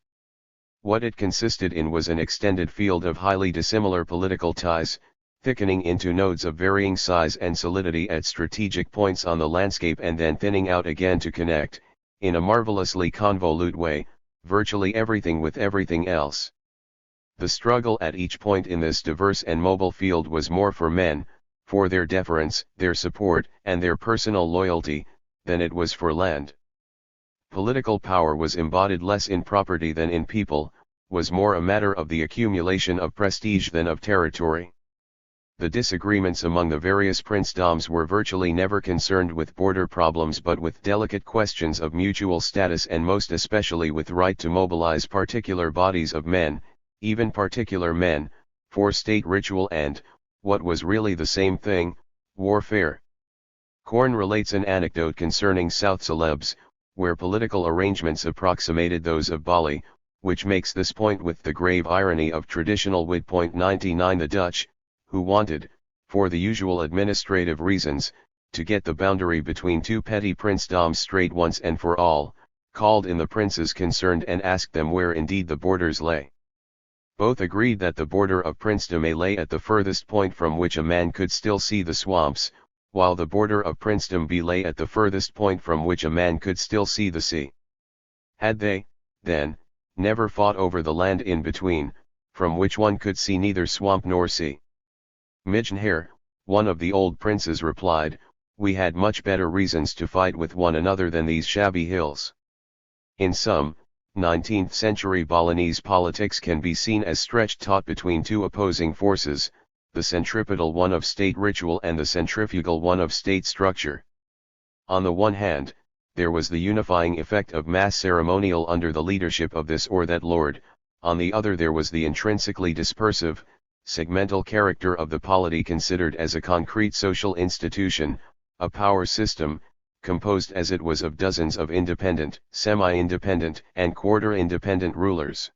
What it consisted in was an extended field of highly dissimilar political ties, thickening into nodes of varying size and solidity at strategic points on the landscape and then thinning out again to connect, in a marvelously convolute way, virtually everything with everything else. The struggle at each point in this diverse and mobile field was more for men, for their deference, their support, and their personal loyalty, than it was for land. Political power was embodied less in property than in people, was more a matter of the accumulation of prestige than of territory. The disagreements among the various princedoms were virtually never concerned with border problems but with delicate questions of mutual status and most especially with right to mobilize particular bodies of men, even particular men, for state ritual and, what was really the same thing, warfare. Korn relates an anecdote concerning South Celebes, where political arrangements approximated those of Bali, which makes this point with the grave irony of traditional wit. 99 The Dutch, who wanted, for the usual administrative reasons, to get the boundary between two petty princedoms straight once and for all, called in the princes concerned and asked them where indeed the borders lay. Both agreed that the border of princedom lay at the furthest point from which a man could still see the swamps, while the border of princedom lay at the furthest point from which a man could still see the sea. Had they, then, never fought over the land in between, from which one could see neither swamp nor sea? Mijnheer, one of the old princes replied, we had much better reasons to fight with one another than these shabby hills. In some 19th-century Balinese politics can be seen as stretched taut between two opposing forces, the centripetal one of state ritual and the centrifugal one of state structure. On the one hand, there was the unifying effect of mass ceremonial under the leadership of this or that lord, on the other there was the intrinsically dispersive, segmental character of the polity considered as a concrete social institution, a power system, composed as it was of dozens of independent, semi-independent, and quarter-independent rulers.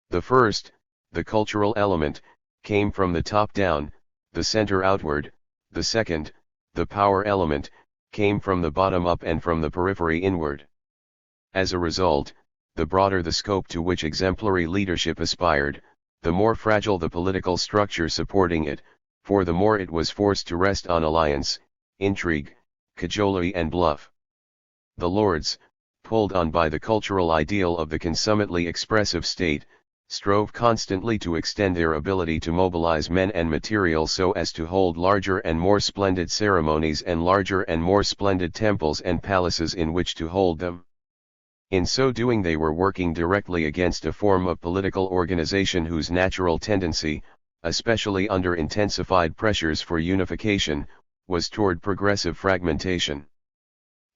The first, the cultural element, came from the top down, the center outward; the second, the power element, came from the bottom up and from the periphery inward. As a result, the broader the scope to which exemplary leadership aspired, the more fragile the political structure supporting it, for the more it was forced to rest on alliance, intrigue, cajolery and bluff. The lords, pulled on by the cultural ideal of the consummately expressive state, strove constantly to extend their ability to mobilize men and material so as to hold larger and more splendid ceremonies and larger and more splendid temples and palaces in which to hold them. In so doing they were working directly against a form of political organization whose natural tendency, especially under intensified pressures for unification, was toward progressive fragmentation.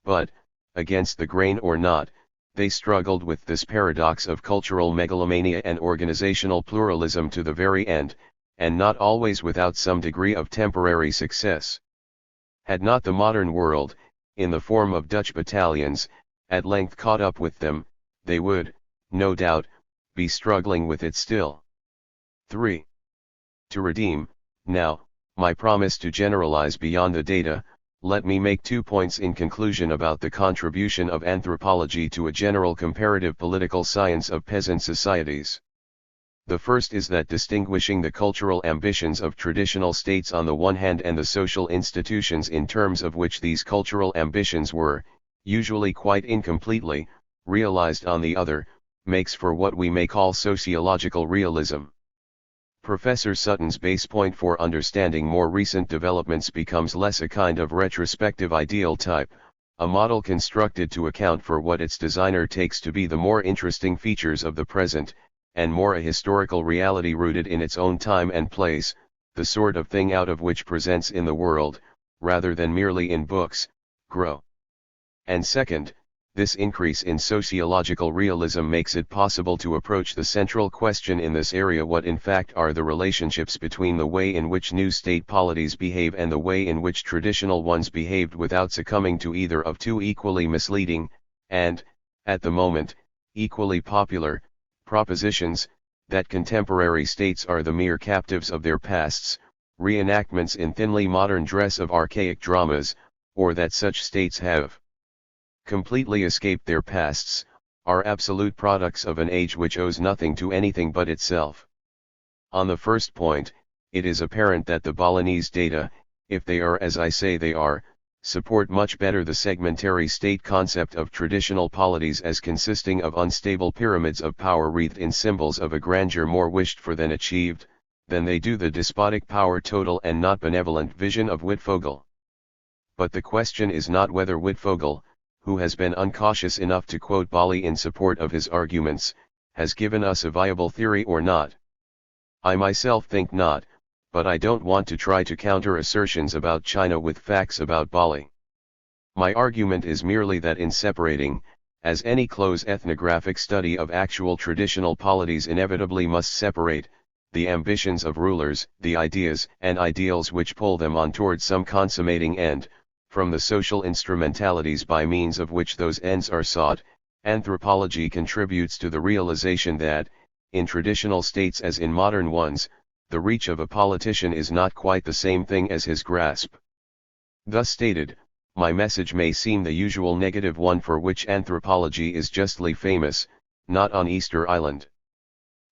But, against the grain or not, they struggled with this paradox of cultural megalomania and organizational pluralism to the very end, and not always without some degree of temporary success. Had not the modern world, in the form of Dutch battalions, at length caught up with them, they would, no doubt, be struggling with it still. 3. To redeem, now, my promise to generalize beyond the data, let me make 2 points in conclusion about the contribution of anthropology to a general comparative political science of peasant societies. The first is that distinguishing the cultural ambitions of traditional states on the one hand and the social institutions in terms of which these cultural ambitions were, usually quite incompletely, realized on the other, makes for what we may call sociological realism. Professor Sutton's base point for understanding more recent developments becomes less a kind of retrospective ideal type, a model constructed to account for what its designer takes to be the more interesting features of the present, and more a historical reality rooted in its own time and place, the sort of thing out of which presents in the world, rather than merely in books, grow. And second, this increase in sociological realism makes it possible to approach the central question in this area: what in fact are the relationships between the way in which new state polities behave and the way in which traditional ones behaved, without succumbing to either of two equally misleading, and, at the moment, equally popular, propositions, that contemporary states are the mere captives of their pasts, reenactments in thinly modern dress of archaic dramas, or that such states have completely escaped their pasts, are absolute products of an age which owes nothing to anything but itself. On the first point, it is apparent that the Balinese data, if they are as I say they are, support much better the segmentary state concept of traditional polities as consisting of unstable pyramids of power wreathed in symbols of a grandeur more wished for than achieved, than they do the despotic power total and not benevolent vision of Wittfogel. But the question is not whether Wittfogel, who has been uncautious enough to quote Bali in support of his arguments, has given us a viable theory or not. I myself think not, but I don't want to try to counter assertions about China with facts about Bali. My argument is merely that in separating, as any close ethnographic study of actual traditional polities inevitably must separate, the ambitions of rulers, the ideas and ideals which pull them on toward some consummating end, from the social instrumentalities by means of which those ends are sought, anthropology contributes to the realization that, in traditional states as in modern ones, the reach of a politician is not quite the same thing as his grasp. Thus stated, my message may seem the usual negative one for which anthropology is justly famous, not on Easter Island.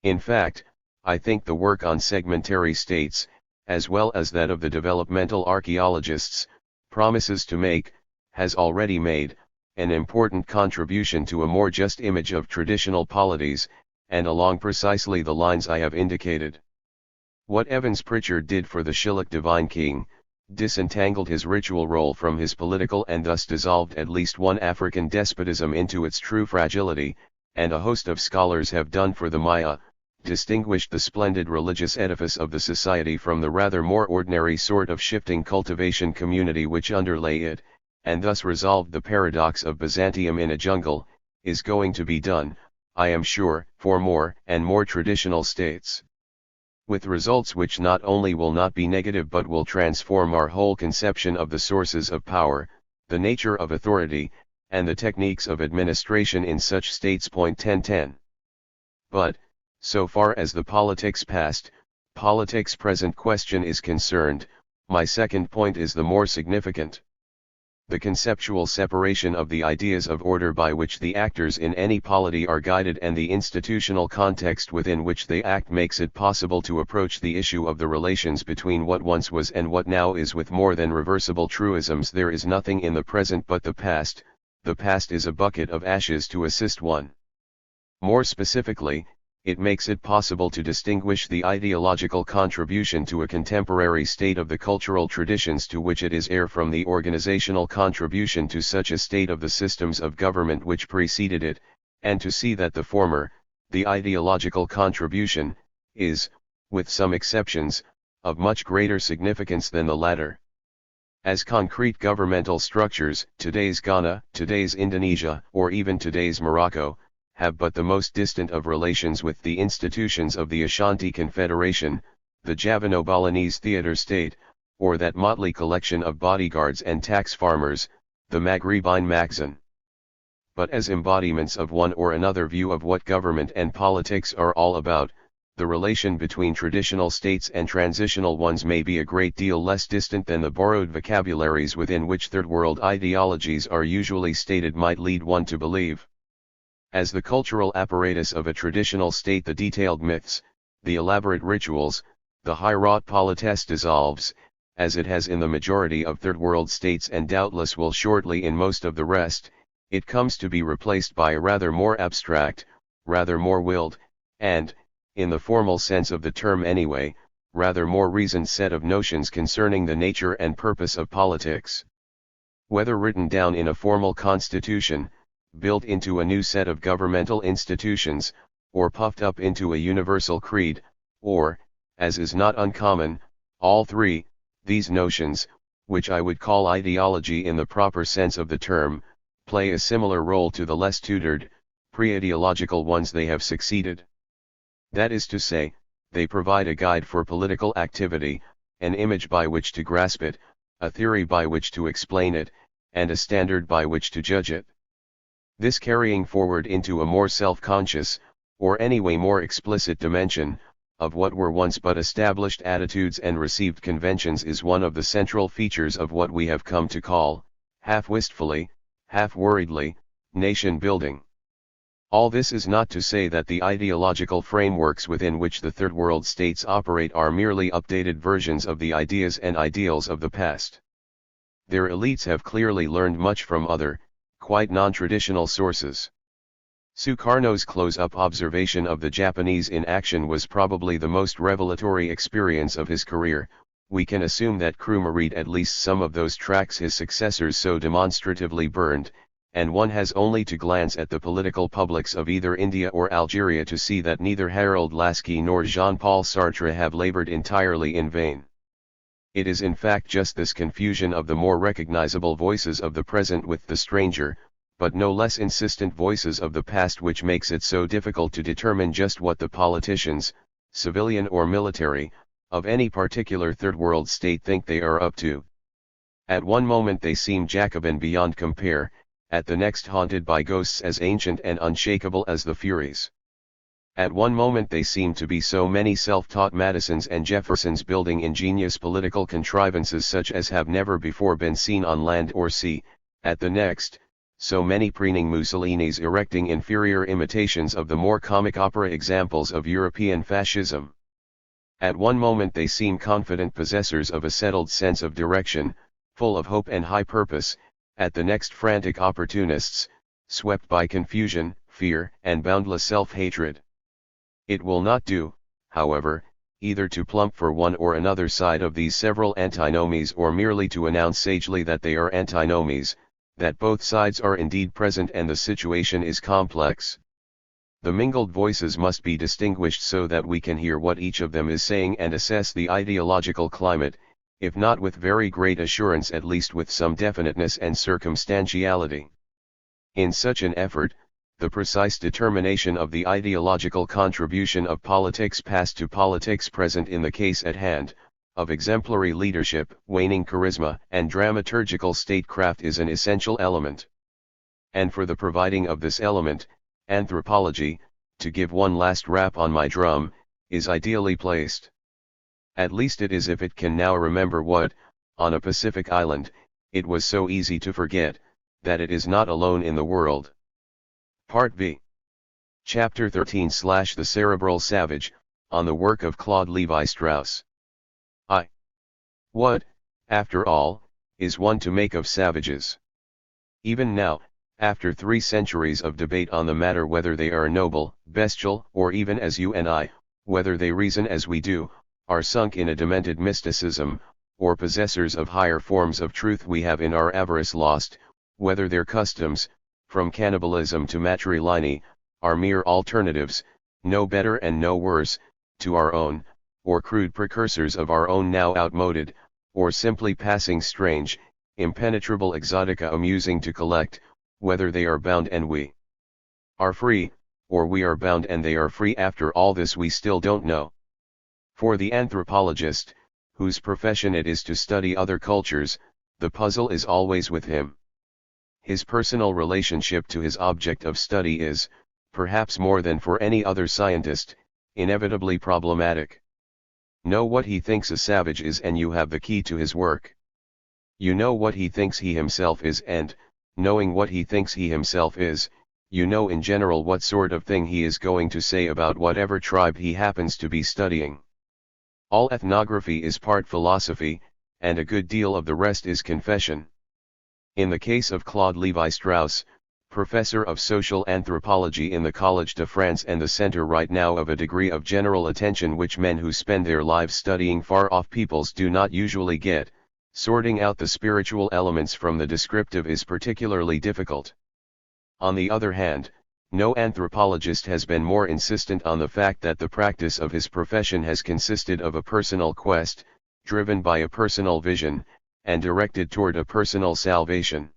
In fact, I think the work on segmentary states, as well as that of the developmental archaeologists, promises to make, has already made, an important contribution to a more just image of traditional polities, and along precisely the lines I have indicated. What Evans Pritchard did for the Shilluk Divine King, disentangled his ritual role from his political and thus dissolved at least one African despotism into its true fragility, and a host of scholars have done for the Maya, distinguished the splendid religious edifice of the society from the rather more ordinary sort of shifting cultivation community which underlay it, and thus resolved the paradox of Byzantium in a jungle, is going to be done, I am sure, for more and more traditional states, with results which not only will not be negative but will transform our whole conception of the sources of power, the nature of authority, and the techniques of administration in such states. 1010. But, so far as the politics present question is concerned, my second point is the more significant. The conceptual separation of the ideas of order by which the actors in any polity are guided and the institutional context within which they act makes it possible to approach the issue of the relations between what once was and what now is with more than reversible truisms. There is nothing in the present but the past is a bucket of ashes to assist one. More specifically, it makes it possible to distinguish the ideological contribution to a contemporary state of the cultural traditions to which it is heir from the organizational contribution to such a state of the systems of government which preceded it, and to see that the former, the ideological contribution, is, with some exceptions, of much greater significance than the latter. As concrete governmental structures, today's Ghana, today's Indonesia, or even today's Morocco, have but the most distant of relations with the institutions of the Ashanti Confederation, the Javano-Balinese theatre state, or that motley collection of bodyguards and tax farmers, the Maghrebine Makhzen. But as embodiments of one or another view of what government and politics are all about, the relation between traditional states and transitional ones may be a great deal less distant than the borrowed vocabularies within which third world ideologies are usually stated might lead one to believe. As the cultural apparatus of a traditional state, the detailed myths, the elaborate rituals, the high-wrought politesse dissolves, as it has in the majority of third world states and doubtless will shortly in most of the rest, it comes to be replaced by a rather more abstract, rather more willed, and, in the formal sense of the term anyway, rather more reasoned set of notions concerning the nature and purpose of politics. Whether written down in a formal constitution, built into a new set of governmental institutions, or puffed up into a universal creed, or, as is not uncommon, all three, these notions, which I would call ideology in the proper sense of the term, play a similar role to the less tutored, pre-ideological ones they have succeeded. That is to say, they provide a guide for political activity, an image by which to grasp it, a theory by which to explain it, and a standard by which to judge it. This carrying forward into a more self-conscious, or anyway more explicit dimension, of what were once but established attitudes and received conventions is one of the central features of what we have come to call, half wistfully, half worriedly, nation building. All this is not to say that the ideological frameworks within which the Third World states operate are merely updated versions of the ideas and ideals of the past. Their elites have clearly learned much from other, quite non-traditional sources. Sukarno's close-up observation of the Japanese in action was probably the most revelatory experience of his career. We can assume that Krumah read at least some of those tracks his successors so demonstratively burned, and one has only to glance at the political publics of either India or Algeria to see that neither Harold Lasky nor Jean-Paul Sartre have labored entirely in vain. It is in fact just this confusion of the more recognizable voices of the present with the stranger, but no less insistent voices of the past which makes it so difficult to determine just what the politicians, civilian or military, of any particular Third World state think they are up to. At one moment they seem Jacobin beyond compare, at the next haunted by ghosts as ancient and unshakable as the Furies. At one moment they seem to be so many self-taught Madisons and Jeffersons building ingenious political contrivances such as have never before been seen on land or sea, at the next, so many preening Mussolinis erecting inferior imitations of the more comic opera examples of European fascism. At one moment they seem confident possessors of a settled sense of direction, full of hope and high purpose, at the next frantic opportunists, swept by confusion, fear, and boundless self-hatred. It will not do, however, either to plump for one or another side of these several antinomies or merely to announce sagely that they are antinomies, that both sides are indeed present and the situation is complex. The mingled voices must be distinguished so that we can hear what each of them is saying and assess the ideological climate, if not with very great assurance at least with some definiteness and circumstantiality. In such an effort, the precise determination of the ideological contribution of politics past to politics present in the case at hand, of exemplary leadership, waning charisma, and dramaturgical statecraft is an essential element. And for the providing of this element, anthropology, to give one last rap on my drum, is ideally placed. At least it is if it can now remember what, on a Pacific island, it was so easy to forget, that it is not alone in the world. Part B. Chapter 13/The Cerebral Savage, on the work of Claude Lévi-Strauss. What, after all, is one to make of savages? Even now, after 3 centuries of debate on the matter whether they are noble, bestial, or even as you and I, whether they reason as we do, are sunk in a demented mysticism, or possessors of higher forms of truth we have in our avarice lost, whether their customs, from cannibalism to matriliny, are mere alternatives, no better and no worse, to our own, or crude precursors of our own now outmoded, or simply passing strange, impenetrable exotica amusing to collect, whether they are bound and we are free, or we are bound and they are free, after all this we still don't know. For the anthropologist, whose profession it is to study other cultures, the puzzle is always with him. His personal relationship to his object of study is, perhaps more than for any other scientist, inevitably problematic. Know what he thinks a savage is and you have the key to his work. You know what he thinks he himself is, and, knowing what he thinks he himself is, you know in general what sort of thing he is going to say about whatever tribe he happens to be studying. All ethnography is part philosophy, and a good deal of the rest is confession. In the case of Claude Lévi-Strauss, professor of social anthropology in the Collège de France and the center right now of a degree of general attention which men who spend their lives studying far-off peoples do not usually get. Sorting out the spiritual elements from the descriptive is particularly difficult. On the other hand, no anthropologist has been more insistent on the fact that the practice of his profession has consisted of a personal quest, driven by a personal vision, and directed toward a personal salvation.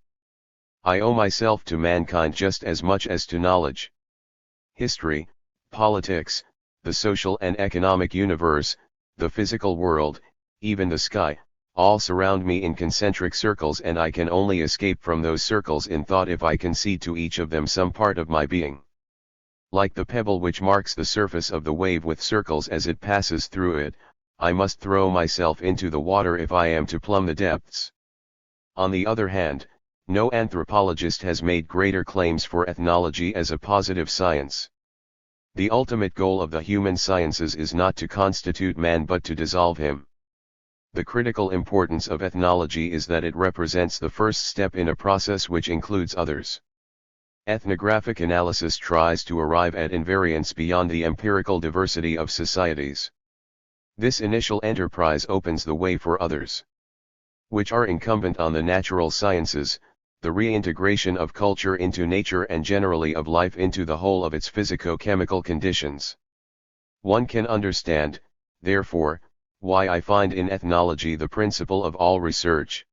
I owe myself to mankind just as much as to knowledge. History, politics, the social and economic universe, the physical world, even the sky, all surround me in concentric circles, and I can only escape from those circles in thought if I concede to each of them some part of my being. Like the pebble which marks the surface of the wave with circles as it passes through it, I must throw myself into the water if I am to plumb the depths. On the other hand, no anthropologist has made greater claims for ethnology as a positive science. The ultimate goal of the human sciences is not to constitute man but to dissolve him. The critical importance of ethnology is that it represents the first step in a process which includes others. Ethnographic analysis tries to arrive at invariance beyond the empirical diversity of societies. This initial enterprise opens the way for others, which are incumbent on the natural sciences, the reintegration of culture into nature and generally of life into the whole of its physico-chemical conditions. One can understand, therefore, why I find in ethnology the principle of all research.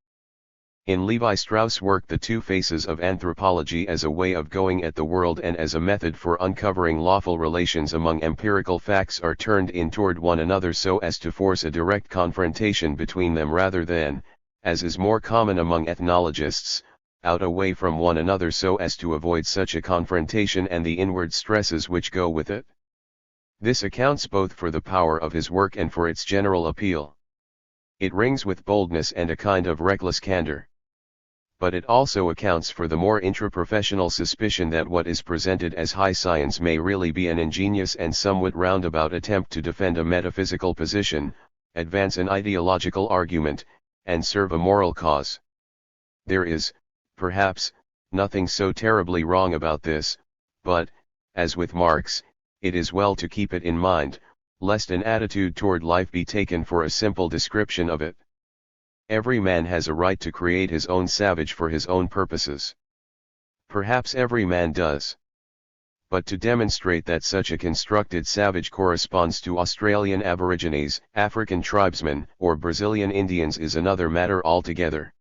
In Levi Strauss' work The Two Faces of Anthropology as a way of going at the world and as a method for uncovering lawful relations among empirical facts are turned in toward one another so as to force a direct confrontation between them rather than, as is more common among ethnologists, out away from one another so as to avoid such a confrontation and the inward stresses which go with it. This accounts both for the power of his work and for its general appeal. It rings with boldness and a kind of reckless candor. But it also accounts for the more intraprofessional suspicion that what is presented as high science may really be an ingenious and somewhat roundabout attempt to defend a metaphysical position, advance an ideological argument, and serve a moral cause. There is, perhaps, nothing so terribly wrong about this, but, as with Marx, it is well to keep it in mind, lest an attitude toward life be taken for a simple description of it. Every man has a right to create his own savage for his own purposes. Perhaps every man does. But to demonstrate that such a constructed savage corresponds to Australian Aborigines, African tribesmen, or Brazilian Indians is another matter altogether.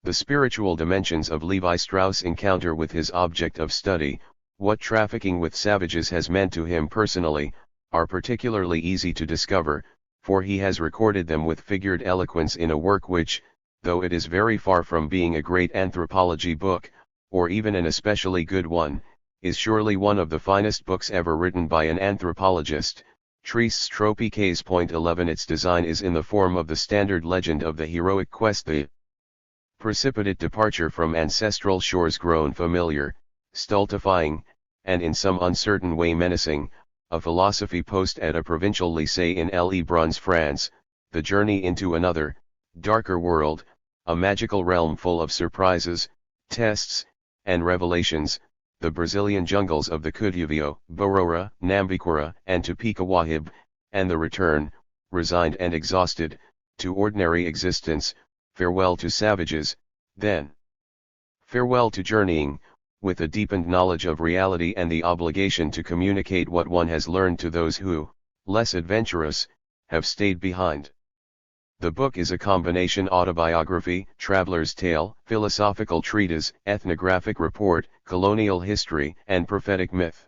The spiritual dimensions of Levi Strauss' encounter with his object of study, what trafficking with savages has meant to him personally, are particularly easy to discover, for he has recorded them with figured eloquence in a work which, though it is very far from being a great anthropology book, or even an especially good one, is surely one of the finest books ever written by an anthropologist. Tristes Tropiques. 11 Its design is in the form of the standard legend of the heroic quest, the precipitate departure from ancestral shores grown familiar, stultifying, and in some uncertain way menacing, a philosophy post at a provincial lycée in Le Bruns, France, the journey into another, darker world, a magical realm full of surprises, tests, and revelations, the Brazilian jungles of the Cudivio, Borora, Nambiquara, and Tupicawahib, and the return, resigned and exhausted, to ordinary existence, farewell to savages, then farewell to journeying, with a deepened knowledge of reality and the obligation to communicate what one has learned to those who, less adventurous, have stayed behind. The book is a combination autobiography, traveler's tale, philosophical treatise, ethnographic report, colonial history, and prophetic myth.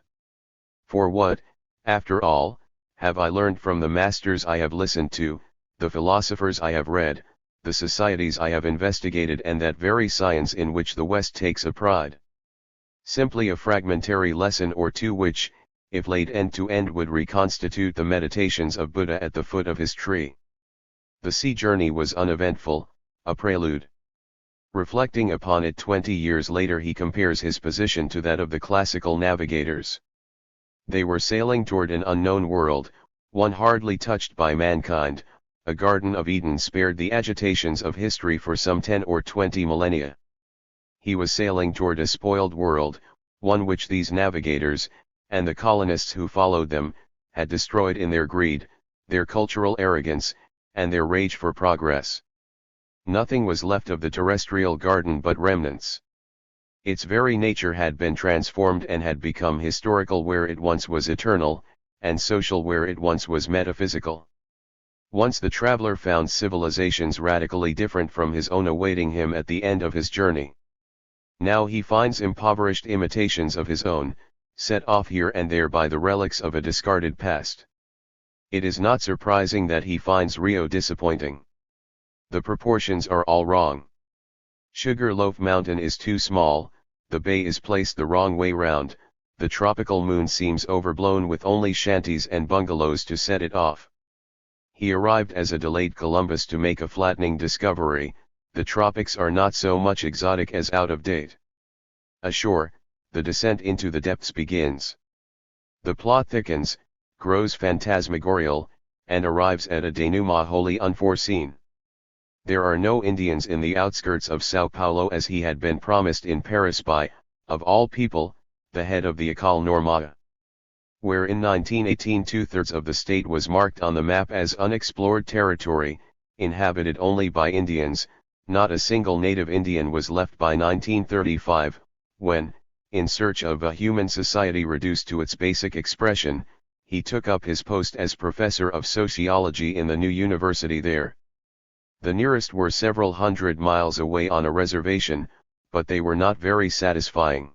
For what, after all, have I learned from the masters I have listened to, the philosophers I have read, the societies I have investigated, and that very science in which the West takes a pride? Simply a fragmentary lesson or two which, if laid end to end, would reconstitute the meditations of Buddha at the foot of his tree. The sea journey was uneventful, a prelude. Reflecting upon it 20 years later, he compares his position to that of the classical navigators. They were sailing toward an unknown world, one hardly touched by mankind, a Garden of Eden spared the agitations of history for some 10 or 20 millennia. he was sailing toward a spoiled world, one which these navigators, and the colonists who followed them, had destroyed in their greed, their cultural arrogance, and their rage for progress. Nothing was left of the terrestrial garden but remnants. Its very nature had been transformed and had become historical where it once was eternal, and social where it once was metaphysical. Once the traveler found civilizations radically different from his own awaiting him at the end of his journey. Now he finds impoverished imitations of his own, set off here and there by the relics of a discarded past. It is not surprising that he finds Rio disappointing. The proportions are all wrong. Sugarloaf Mountain is too small, the bay is placed the wrong way round, the tropical moon seems overblown with only shanties and bungalows to set it off. He arrived as a delayed Columbus to make a flattening discovery, the tropics are not so much exotic as out of date. Ashore, the descent into the depths begins. The plot thickens, grows phantasmagorial, and arrives at a denouement wholly unforeseen. There are no Indians in the outskirts of Sao Paulo as he had been promised in Paris by, of all people, the head of the École Normale. Where in 1918 2/3 of the state was marked on the map as unexplored territory, inhabited only by Indians, not a single native Indian was left by 1935, when, in search of a human society reduced to its basic expression, he took up his post as professor of sociology in the new university there. The nearest were several hundred miles away on a reservation, but they were not very satisfying.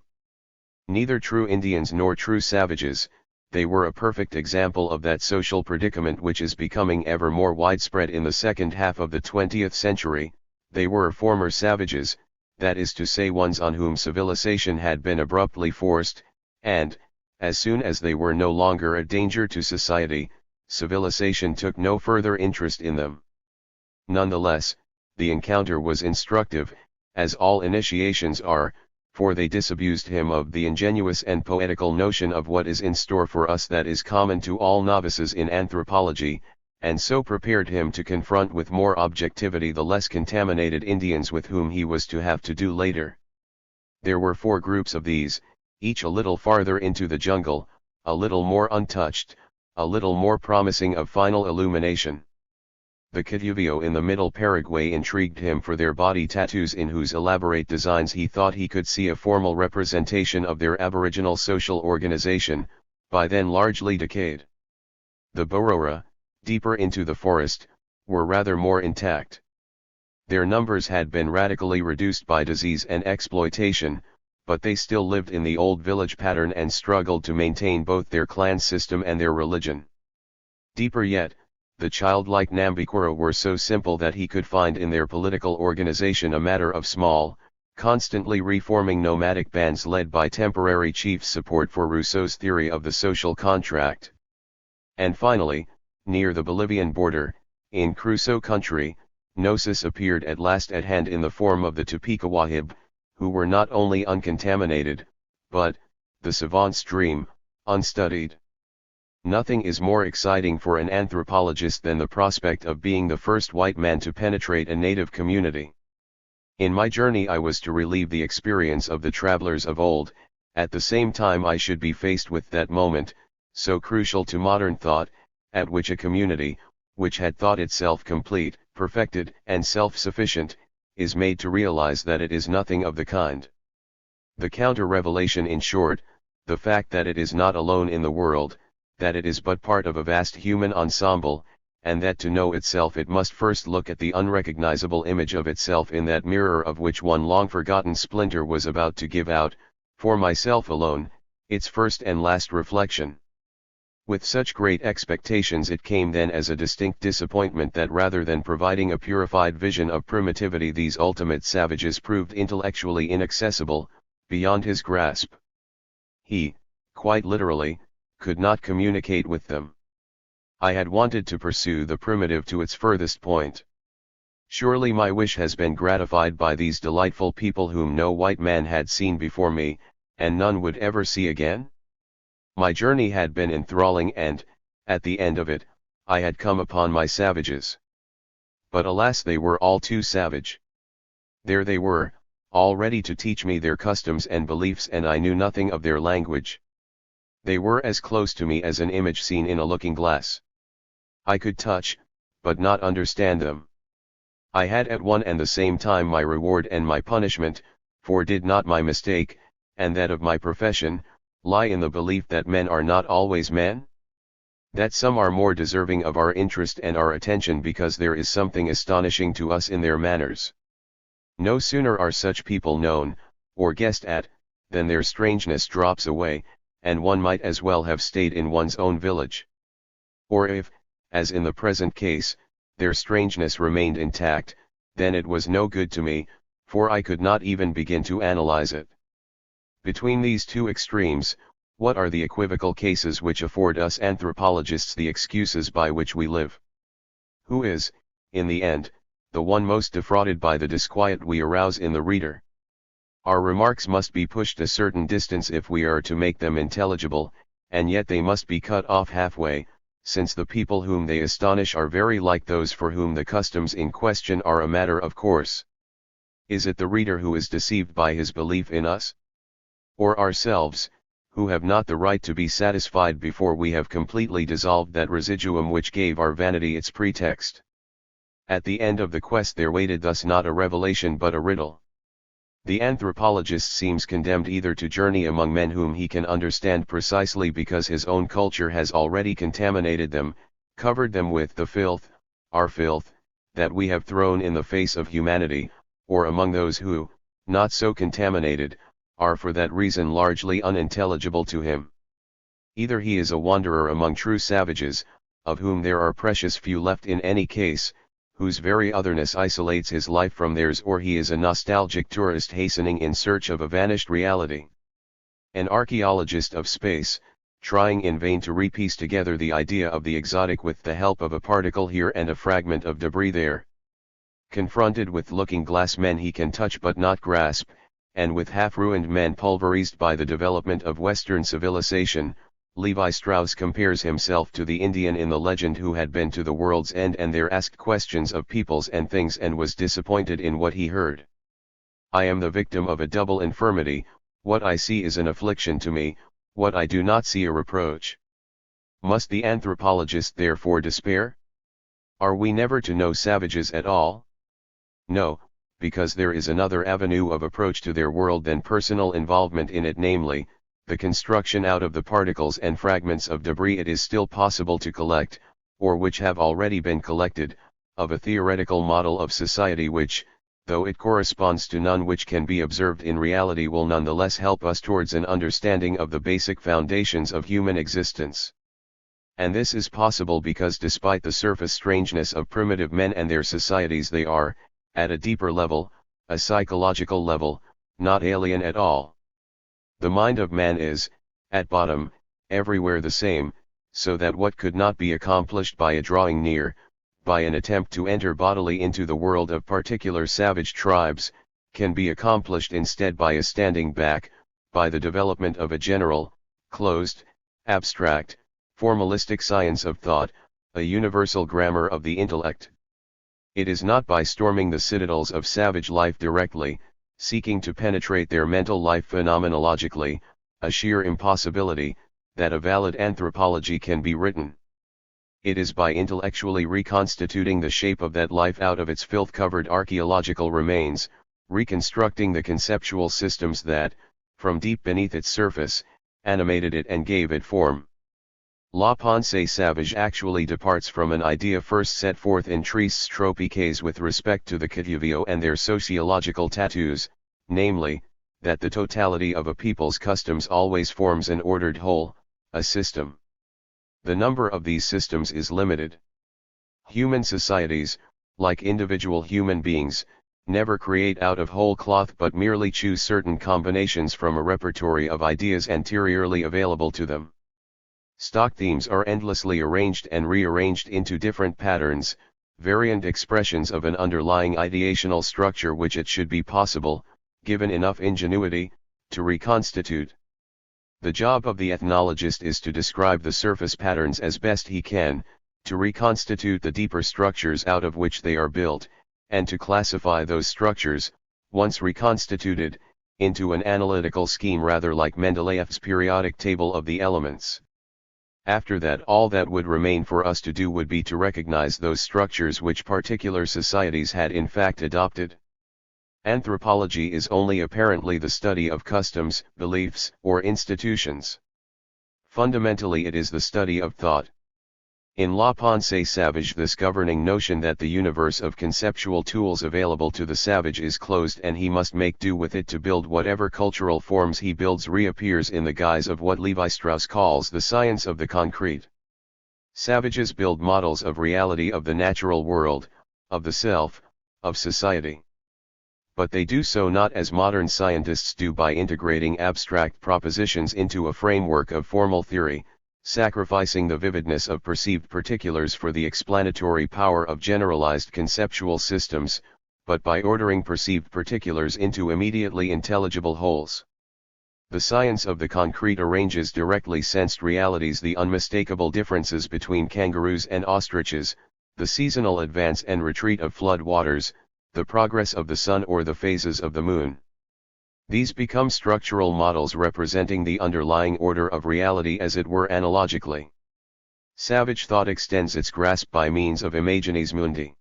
Neither true Indians nor true savages, they were a perfect example of that social predicament which is becoming ever more widespread in the second half of the 20th century. They were former savages, that is to say ones on whom civilization had been abruptly forced, and, as soon as they were no longer a danger to society, civilization took no further interest in them. Nonetheless, the encounter was instructive, as all initiations are, for they disabused him of the ingenuous and poetical notion of what is in store for us that is common to all novices in anthropology, and so prepared him to confront with more objectivity the less contaminated Indians with whom he was to have to do later. There were 4 groups of these, each a little farther into the jungle, a little more untouched, a little more promising of final illumination. The Kituvio in the middle Paraguay intrigued him for their body tattoos in whose elaborate designs he thought he could see a formal representation of their aboriginal social organization, by then largely decayed. The Borora, deeper into the forest, were rather more intact. Their numbers had been radically reduced by disease and exploitation, but they still lived in the old village pattern and struggled to maintain both their clan system and their religion. Deeper yet, the childlike Nambikura were so simple that he could find in their political organization a matter of small, constantly reforming nomadic bands led by temporary chiefs support for Rousseau's theory of the social contract. And finally, near the Bolivian border, in Crusoe country, Gnosis appeared at last at hand in the form of the Tupicawahib, who were not only uncontaminated, but, the savant's dream, unstudied. Nothing is more exciting for an anthropologist than the prospect of being the first white man to penetrate a native community. In my journey I was to relieve the experience of the travelers of old, at the same time I should be faced with that moment, so crucial to modern thought, at which a community, which had thought itself complete, perfected, and self-sufficient, is made to realize that it is nothing of the kind. The counter-revelation in short, the fact that it is not alone in the world, that it is but part of a vast human ensemble, and that to know itself it must first look at the unrecognizable image of itself in that mirror of which one long-forgotten splinter was about to give out, for myself alone, its first and last reflection. With such great expectations it came then as a distinct disappointment that rather than providing a purified vision of primitivity these ultimate savages proved intellectually inaccessible, beyond his grasp. He, quite literally, could not communicate with them. I had wanted to pursue the primitive to its furthest point. Surely my wish has been gratified by these delightful people whom no white man had seen before me, and none would ever see again? My journey had been enthralling and, at the end of it, I had come upon my savages. But alas, they were all too savage. There they were, all ready to teach me their customs and beliefs, and I knew nothing of their language. They were as close to me as an image seen in a looking glass. I could touch, but not understand them. I had at one and the same time my reward and my punishment, for did not my mistake, and that of my profession, lie in the belief that men are not always men? That some are more deserving of our interest and our attention because there is something astonishing to us in their manners. No sooner are such people known, or guessed at, than their strangeness drops away, and one might as well have stayed in one's own village. Or if, as in the present case, their strangeness remained intact, then it was no good to me, for I could not even begin to analyze it. Between these two extremes, what are the equivocal cases which afford us anthropologists the excuses by which we live? Who is, in the end, the one most defrauded by the disquiet we arouse in the reader? Our remarks must be pushed a certain distance if we are to make them intelligible, and yet they must be cut off halfway, since the people whom they astonish are very like those for whom the customs in question are a matter of course. Is it the reader who is deceived by his belief in us? Or ourselves, who have not the right to be satisfied before we have completely dissolved that residuum which gave our vanity its pretext? At the end of the quest there waited thus not a revelation but a riddle. The anthropologist seems condemned either to journey among men whom he can understand precisely because his own culture has already contaminated them, covered them with the filth, our filth, that we have thrown in the face of humanity, or among those who, not so contaminated, are for that reason largely unintelligible to him. Either he is a wanderer among true savages, of whom there are precious few left in any case, whose very otherness isolates his life from theirs, or he is a nostalgic tourist hastening in search of a vanished reality. An archaeologist of space, trying in vain to repiece together the idea of the exotic with the help of a particle here and a fragment of debris there. Confronted with looking-glass men he can touch but not grasp, and with half-ruined men pulverized by the development of Western civilization, Levi Strauss compares himself to the Indian in the legend who had been to the world's end and there asked questions of peoples and things and was disappointed in what he heard. I am the victim of a double infirmity, what I see is an affliction to me, what I do not see a reproach. Must the anthropologist therefore despair? Are we never to know savages at all? No, because there is another avenue of approach to their world than personal involvement in it, namely, the construction out of the particles and fragments of debris it is still possible to collect, or which have already been collected, of a theoretical model of society which, though it corresponds to none which can be observed in reality, will nonetheless help us towards an understanding of the basic foundations of human existence. And this is possible because despite the surface strangeness of primitive men and their societies, they are, at a deeper level, a psychological level, not alien at all. The mind of man is, at bottom, everywhere the same, so that what could not be accomplished by a drawing near, by an attempt to enter bodily into the world of particular savage tribes, can be accomplished instead by a standing back, by the development of a general, closed, abstract, formalistic science of thought, a universal grammar of the intellect. It is not by storming the citadels of savage life directly, seeking to penetrate their mental life phenomenologically, a sheer impossibility, that a valid anthropology can be written. It is by intellectually reconstituting the shape of that life out of its filth-covered archaeological remains, reconstructing the conceptual systems that, from deep beneath its surface, animated it and gave it form. La pensée savage actually departs from an idea first set forth in Tristes Tropiques with respect to the Kituvio and their sociological tattoos, namely, that the totality of a people's customs always forms an ordered whole, a system. The number of these systems is limited. Human societies, like individual human beings, never create out of whole cloth but merely choose certain combinations from a repertory of ideas anteriorly available to them. Stock themes are endlessly arranged and rearranged into different patterns, variant expressions of an underlying ideational structure which it should be possible, given enough ingenuity, to reconstitute. The job of the ethnologist is to describe the surface patterns as best he can, to reconstitute the deeper structures out of which they are built, and to classify those structures, once reconstituted, into an analytical scheme rather like Mendeleev's periodic table of the elements. After that, all that would remain for us to do would be to recognize those structures which particular societies had in fact adopted. Anthropology is only apparently the study of customs, beliefs, or institutions. Fundamentally it is the study of thought. In La Pensée Savage, this governing notion that the universe of conceptual tools available to the savage is closed and he must make do with it to build whatever cultural forms he builds reappears in the guise of what Levi-Strauss calls the science of the concrete. Savages build models of reality, of the natural world, of the self, of society. But they do so not as modern scientists do by integrating abstract propositions into a framework of formal theory, sacrificing the vividness of perceived particulars for the explanatory power of generalized conceptual systems, but by ordering perceived particulars into immediately intelligible wholes. The science of the concrete arranges directly sensed realities, the unmistakable differences between kangaroos and ostriches, the seasonal advance and retreat of flood waters, the progress of the sun or the phases of the moon. These become structural models representing the underlying order of reality, as it were, analogically. Savage thought extends its grasp by means of imagines mundi.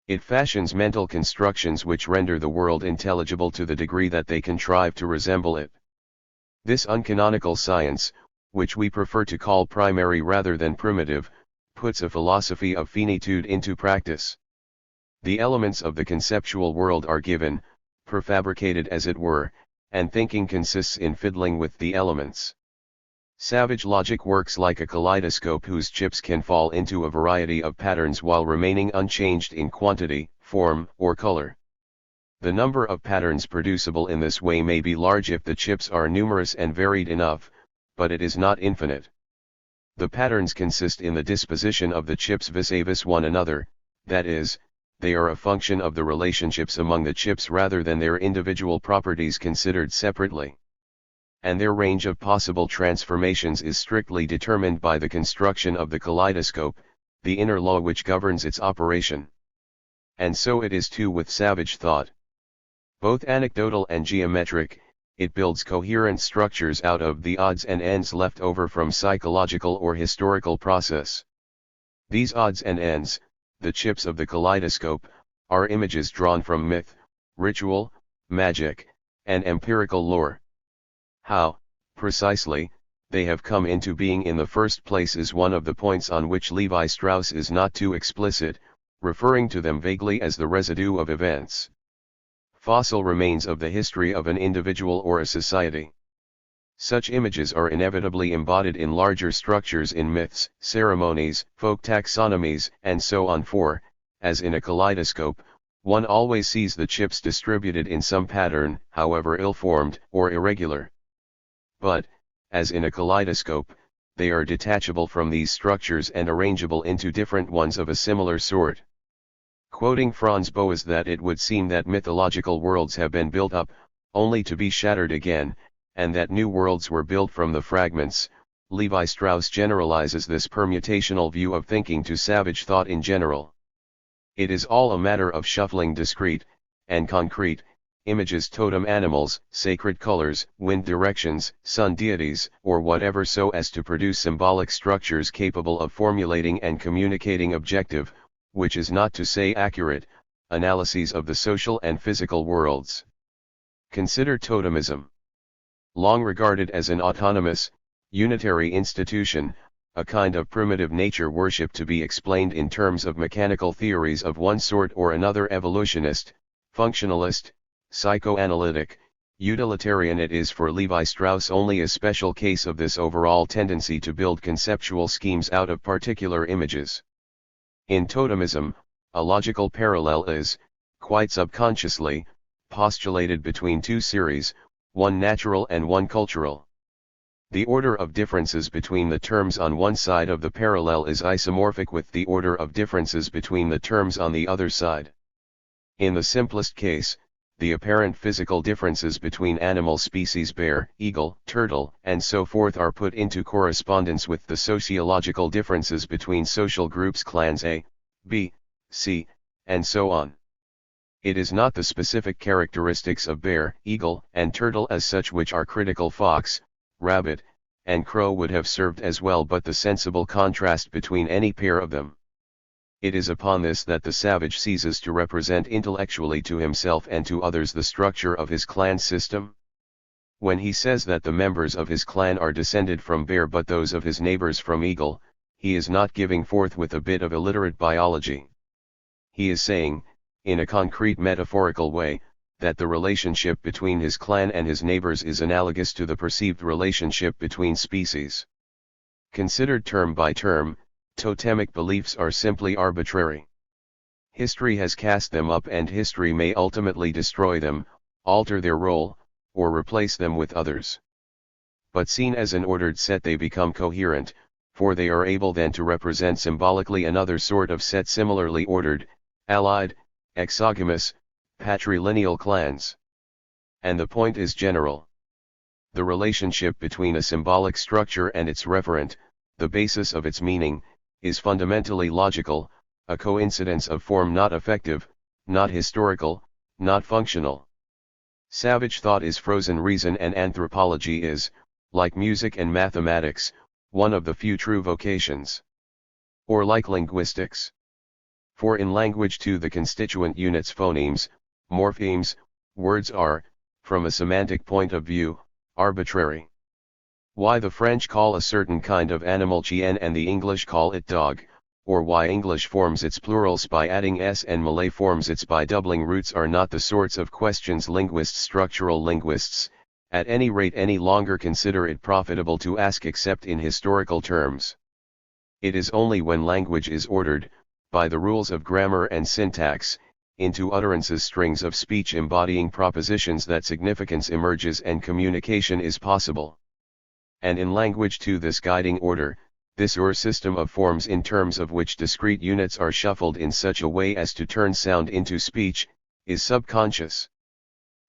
It fashions mental constructions which render the world intelligible to the degree that they contrive to resemble it. This uncanonical science, which we prefer to call primary rather than primitive, puts a philosophy of finitude into practice. The elements of the conceptual world are given, prefabricated as it were, and thinking consists in fiddling with the elements. Savage logic works like a kaleidoscope whose chips can fall into a variety of patterns while remaining unchanged in quantity, form, or color. The number of patterns producible in this way may be large if the chips are numerous and varied enough, but it is not infinite. The patterns consist in the disposition of the chips vis-a-vis one another, that is, they are a function of the relationships among the chips rather than their individual properties considered separately. And their range of possible transformations is strictly determined by the construction of the kaleidoscope, the inner law which governs its operation. And so it is too with savage thought. Both anecdotal and geometric, it builds coherent structures out of the odds and ends left over from psychological or historical process. These odds and ends, the chips of the kaleidoscope, are images drawn from myth, ritual, magic, and empirical lore. How, precisely, they have come into being in the first place is one of the points on which Levi-Strauss is not too explicit, referring to them vaguely as the residue of events. Fossil remains of the history of an individual or a society. Such images are inevitably embodied in larger structures in myths, ceremonies, folk taxonomies, and so on, for, as in a kaleidoscope, one always sees the chips distributed in some pattern, however ill-formed or irregular. But, as in a kaleidoscope, they are detachable from these structures and arrangeable into different ones of a similar sort. Quoting Franz Boas that it would seem that mythological worlds have been built up, only to be shattered again, and that new worlds were built from the fragments, Levi-Strauss generalizes this permutational view of thinking to savage thought in general. It is all a matter of shuffling discrete, and concrete, images, totem animals, sacred colors, wind directions, sun deities, or whatever so as to produce symbolic structures capable of formulating and communicating objective, which is not to say accurate, analyses of the social and physical worlds. Consider totemism. Long regarded as an autonomous, unitary institution, a kind of primitive nature worship to be explained in terms of mechanical theories of one sort or another, evolutionist, functionalist, psychoanalytic, utilitarian, it is for Levi-Strauss only a special case of this overall tendency to build conceptual schemes out of particular images. In totemism, a logical parallel is, quite subconsciously, postulated between two series, one natural and one cultural. The order of differences between the terms on one side of the parallel is isomorphic with the order of differences between the terms on the other side. In the simplest case, the apparent physical differences between animal species, bear, eagle, turtle, and so forth, are put into correspondence with the sociological differences between social groups, clans A, B, C, and so on. It is not the specific characteristics of bear, eagle, and turtle as such which are critical. Fox, rabbit, and crow would have served as well, but the sensible contrast between any pair of them. It is upon this that the savage ceases to represent intellectually to himself and to others the structure of his clan system. When he says that the members of his clan are descended from bear but those of his neighbors from eagle, he is not giving forth with a bit of illiterate biology. He is saying, in a concrete metaphorical way, that the relationship between his clan and his neighbors is analogous to the perceived relationship between species. Considered term by term, totemic beliefs are simply arbitrary. History has cast them up and history may ultimately destroy them, alter their role, or replace them with others. But seen as an ordered set they become coherent, for they are able then to represent symbolically another sort of set similarly ordered, allied, exogamous, patrilineal clans. And the point is general. The relationship between a symbolic structure and its referent, the basis of its meaning, is fundamentally logical, a coincidence of form not effective, not historical, not functional. Savage thought is frozen reason and anthropology is, like music and mathematics, one of the few true vocations. Or like linguistics. For in language too the constituent units phonemes, morphemes, words are, from a semantic point of view, arbitrary. Why the French call a certain kind of animal chien and the English call it dog, or why English forms its plurals by adding s and Malay forms its by doubling roots are not the sorts of questions structural linguists, at any rate any longer consider it profitable to ask except in historical terms. It is only when language is ordered, by the rules of grammar and syntax, into utterances strings of speech embodying propositions that significance emerges and communication is possible. And in language too this guiding order, this system of forms in terms of which discrete units are shuffled in such a way as to turn sound into speech, is subconscious.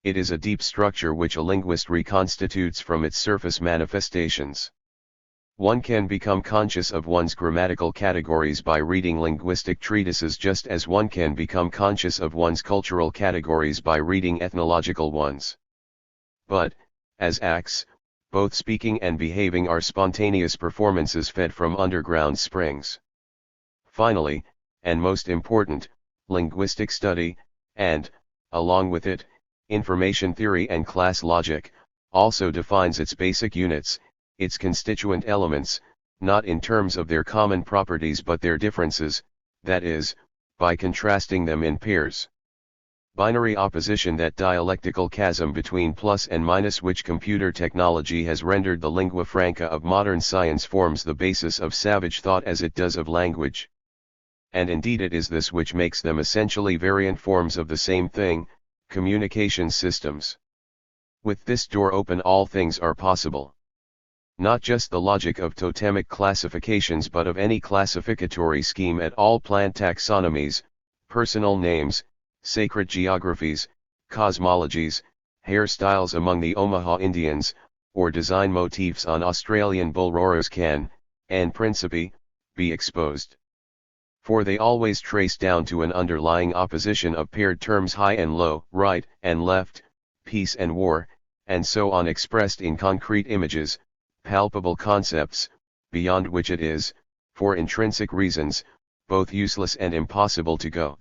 It is a deep structure which a linguist reconstitutes from its surface manifestations. One can become conscious of one's grammatical categories by reading linguistic treatises just as one can become conscious of one's cultural categories by reading ethnological ones. But, as acts, both speaking and behaving are spontaneous performances fed from underground springs. Finally, and most important, linguistic study, and, along with it, information theory and class logic, also defines its basic units, its constituent elements, not in terms of their common properties but their differences, that is, by contrasting them in pairs. Binary opposition, that dialectical chasm between plus and minus which computer technology has rendered the lingua franca of modern science, forms the basis of savage thought as it does of language. And indeed it is this which makes them essentially variant forms of the same thing, communication systems. With this door open all things are possible. Not just the logic of totemic classifications but of any classificatory scheme at all: plant taxonomies, personal names, sacred geographies, cosmologies, hairstyles among the Omaha Indians, or design motifs on Australian bullroarers can, en principe, be exposed. For they always trace down to an underlying opposition of paired terms high and low, right and left, peace and war, and so on, expressed in concrete images, palpable concepts, beyond which it is, for intrinsic reasons, both useless and impossible to go.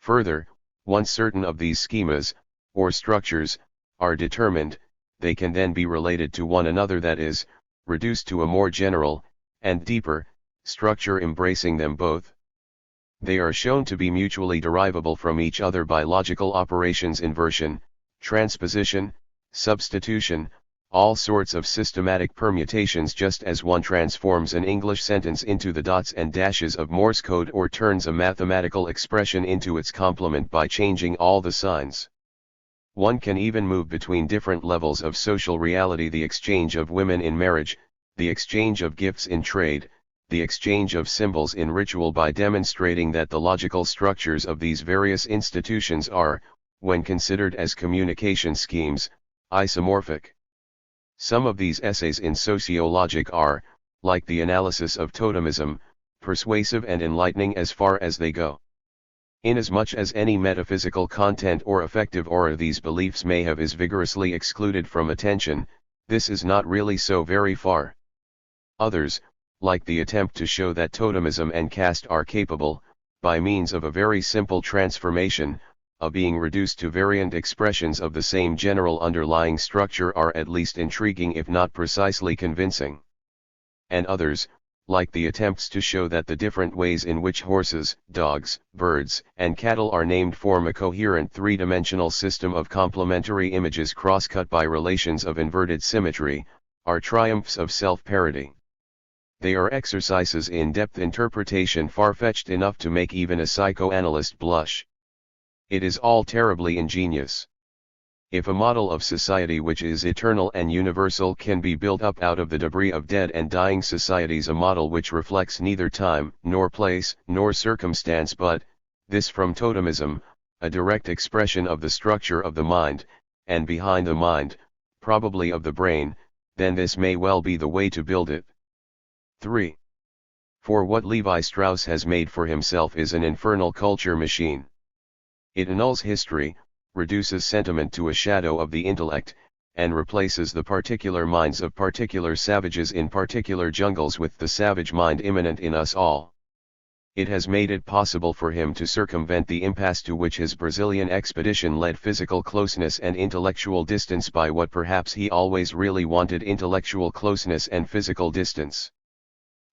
Further, once certain of these schemas, or structures, are determined, they can then be related to one another, that is, reduced to a more general, and deeper, structure embracing them both. They are shown to be mutually derivable from each other by logical operations: inversion, transposition, substitution, all sorts of systematic permutations, just as one transforms an English sentence into the dots and dashes of Morse code or turns a mathematical expression into its complement by changing all the signs. One can even move between different levels of social reality: the exchange of women in marriage, the exchange of gifts in trade, the exchange of symbols in ritual, by demonstrating that the logical structures of these various institutions are, when considered as communication schemes, isomorphic. Some of these essays in sociologic are, like the analysis of totemism, persuasive and enlightening as far as they go. Inasmuch as any metaphysical content or effective aura these beliefs may have is vigorously excluded from attention, this is not really so very far. Others, like the attempt to show that totemism and caste are capable, by means of a very simple transformation, of being reduced to variant expressions of the same general underlying structure, are at least intriguing if not precisely convincing. And others, like the attempts to show that the different ways in which horses, dogs, birds, and cattle are named form a coherent three-dimensional system of complementary images cross-cut by relations of inverted symmetry, are triumphs of self-parody. They are exercises in depth interpretation far-fetched enough to make even a psychoanalyst blush. It is all terribly ingenious. If a model of society which is eternal and universal can be built up out of the debris of dead and dying societies, a model which reflects neither time, nor place, nor circumstance, but, this from totemism, a direct expression of the structure of the mind, and behind the mind, probably of the brain, then this may well be the way to build it. 3. For what Levi Strauss has made for himself is an infernal culture machine. It annuls history, reduces sentiment to a shadow of the intellect, and replaces the particular minds of particular savages in particular jungles with the savage mind immanent in us all. It has made it possible for him to circumvent the impasse to which his Brazilian expedition led, physical closeness and intellectual distance, by what perhaps he always really wanted, intellectual closeness and physical distance.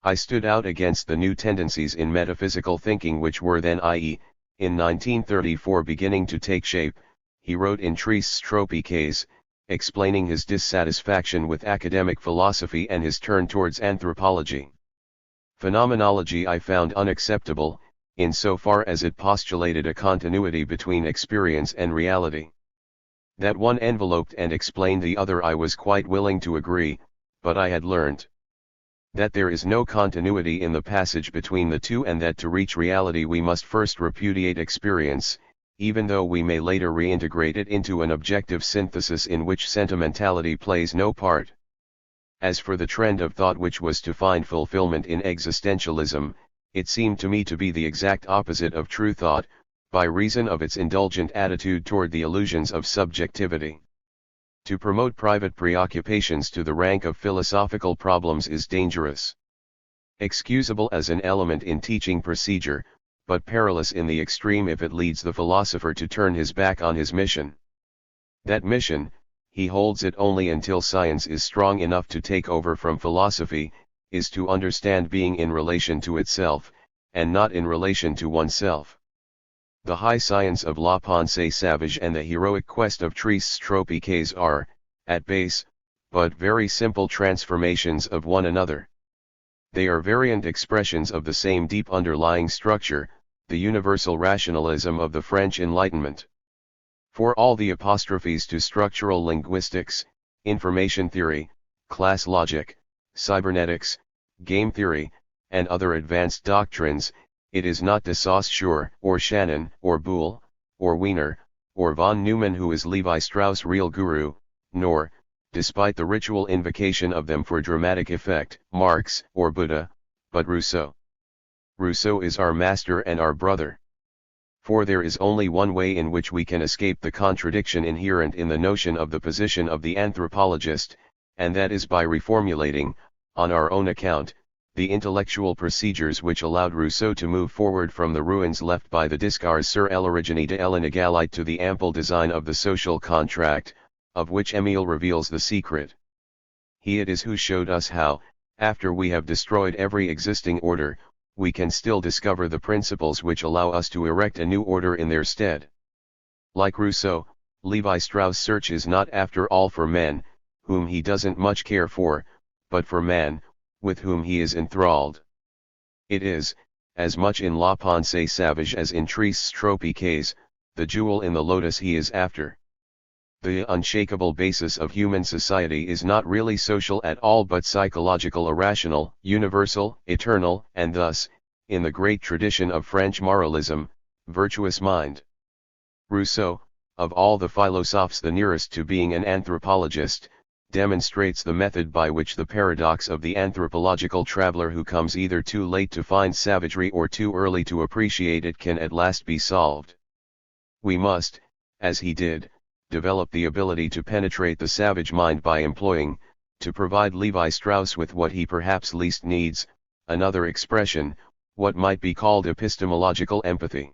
I stood out against the new tendencies in metaphysical thinking which were then, i.e., in 1934, beginning to take shape, he wrote in THIRD-WORLDISM, explaining his dissatisfaction with academic philosophy and his turn towards anthropology. Phenomenology I found unacceptable, insofar as it postulated a continuity between experience and reality. That one enveloped and explained the other I was quite willing to agree, but I had learnt that there is no continuity in the passage between the two, and that to reach reality we must first repudiate experience, even though we may later reintegrate it into an objective synthesis in which sentimentality plays no part. As for the trend of thought which was to find fulfillment in existentialism, it seemed to me to be the exact opposite of true thought, by reason of its indulgent attitude toward the illusions of subjectivity. To promote private preoccupations to the rank of philosophical problems is dangerous. Excusable as an element in teaching procedure, but perilous in the extreme if it leads the philosopher to turn his back on his mission. That mission, he holds it only until science is strong enough to take over from philosophy, is to understand being in relation to itself, and not in relation to oneself. The high science of La Pensée Savage and the heroic quest of THIRD-WORLDISM are, at base, but very simple transformations of one another. They are variant expressions of the same deep underlying structure, the universal rationalism of the French Enlightenment. For all the apostrophes to structural linguistics, information theory, class logic, cybernetics, game theory, and other advanced doctrines, it is not de Saussure, or Shannon, or Boole, or Wiener, or von Neumann who is Levi Strauss' real guru, nor, despite the ritual invocation of them for dramatic effect, Marx, or Buddha, but Rousseau. Rousseau is our master and our brother. For there is only one way in which we can escape the contradiction inherent in the notion of the position of the anthropologist, and that is by reformulating, on our own account, the intellectual procedures which allowed Rousseau to move forward from the ruins left by the discours sur l'origine de l'inégalité to the ample design of the social contract, of which Émile reveals the secret. He it is who showed us how, after we have destroyed every existing order, we can still discover the principles which allow us to erect a new order in their stead. Like Rousseau, Levi Strauss searches not after all for men, whom he doesn't much care for, but for man, with whom he is enthralled. It is, as much in La Pensée Savage as in THIRD-WORLDISM, the jewel in the lotus he is after. The unshakable basis of human society is not really social at all but psychological, irrational, universal, eternal, and thus, in the great tradition of French moralism, virtuous mind. Rousseau, of all the philosophes the nearest to being an anthropologist, demonstrates the method by which the paradox of the anthropological traveler who comes either too late to find savagery or too early to appreciate it can at last be solved. We must, as he did, develop the ability to penetrate the savage mind by employing, to provide Levi Strauss with what he perhaps least needs, another expression, what might be called epistemological empathy.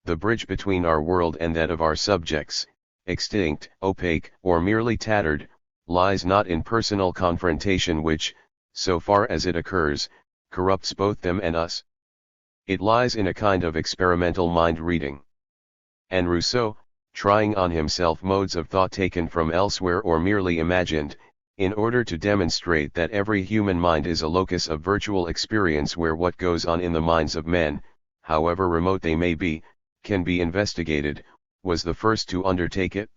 The bridge between our world and that of our subjects, extinct, opaque, or merely tattered, lies not in personal confrontation which, so far as it occurs, corrupts both them and us. It lies in a kind of experimental mind-reading. And Rousseau, trying on himself modes of thought taken from elsewhere or merely imagined, in order to demonstrate that every human mind is a locus of virtual experience where what goes on in the minds of men, however remote they may be, can be investigated, was the first to undertake it.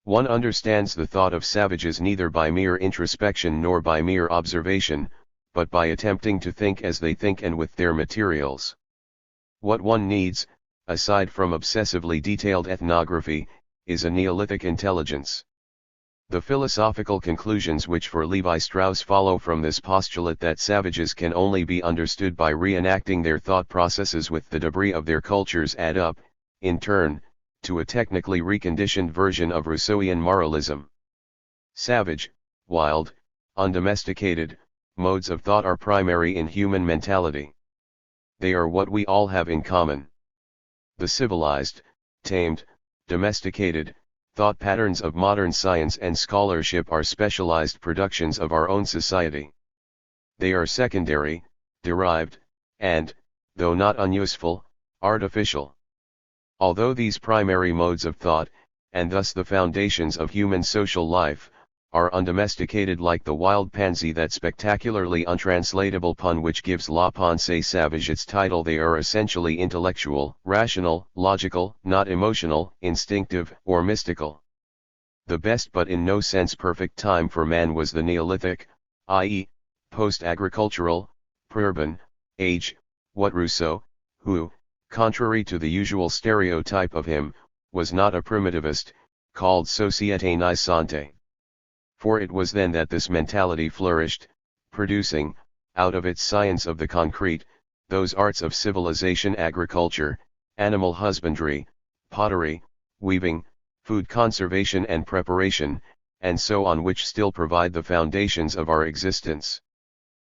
One understands the thought of savages neither by mere introspection nor by mere observation, but by attempting to think as they think and with their materials. What one needs, aside from obsessively detailed ethnography, is a Neolithic intelligence. The philosophical conclusions which for Levi Strauss follow from this postulate that savages can only be understood by reenacting their thought processes with the debris of their cultures add up, in turn, to a technically reconditioned version of Rousseauian moralism. Savage, wild, undomesticated, modes of thought are primary in human mentality. They are what we all have in common. The civilized, tamed, domesticated, thought patterns of modern science and scholarship are specialized productions of our own society. They are secondary, derived, and, though not unuseful, artificial. Although these primary modes of thought, and thus the foundations of human social life, are undomesticated like the wild pansy, that spectacularly untranslatable pun which gives La Pensée Savage its title, they are essentially intellectual, rational, logical, not emotional, instinctive, or mystical. The best but in no sense perfect time for man was the Neolithic, i.e., post-agricultural, pre-urban, age, what Rousseau, who, contrary to the usual stereotype of him, was not a primitivist, called société naissante. For it was then that this mentality flourished, producing, out of its science of the concrete, those arts of civilization, agriculture, animal husbandry, pottery, weaving, food conservation and preparation, and so on, which still provide the foundations of our existence.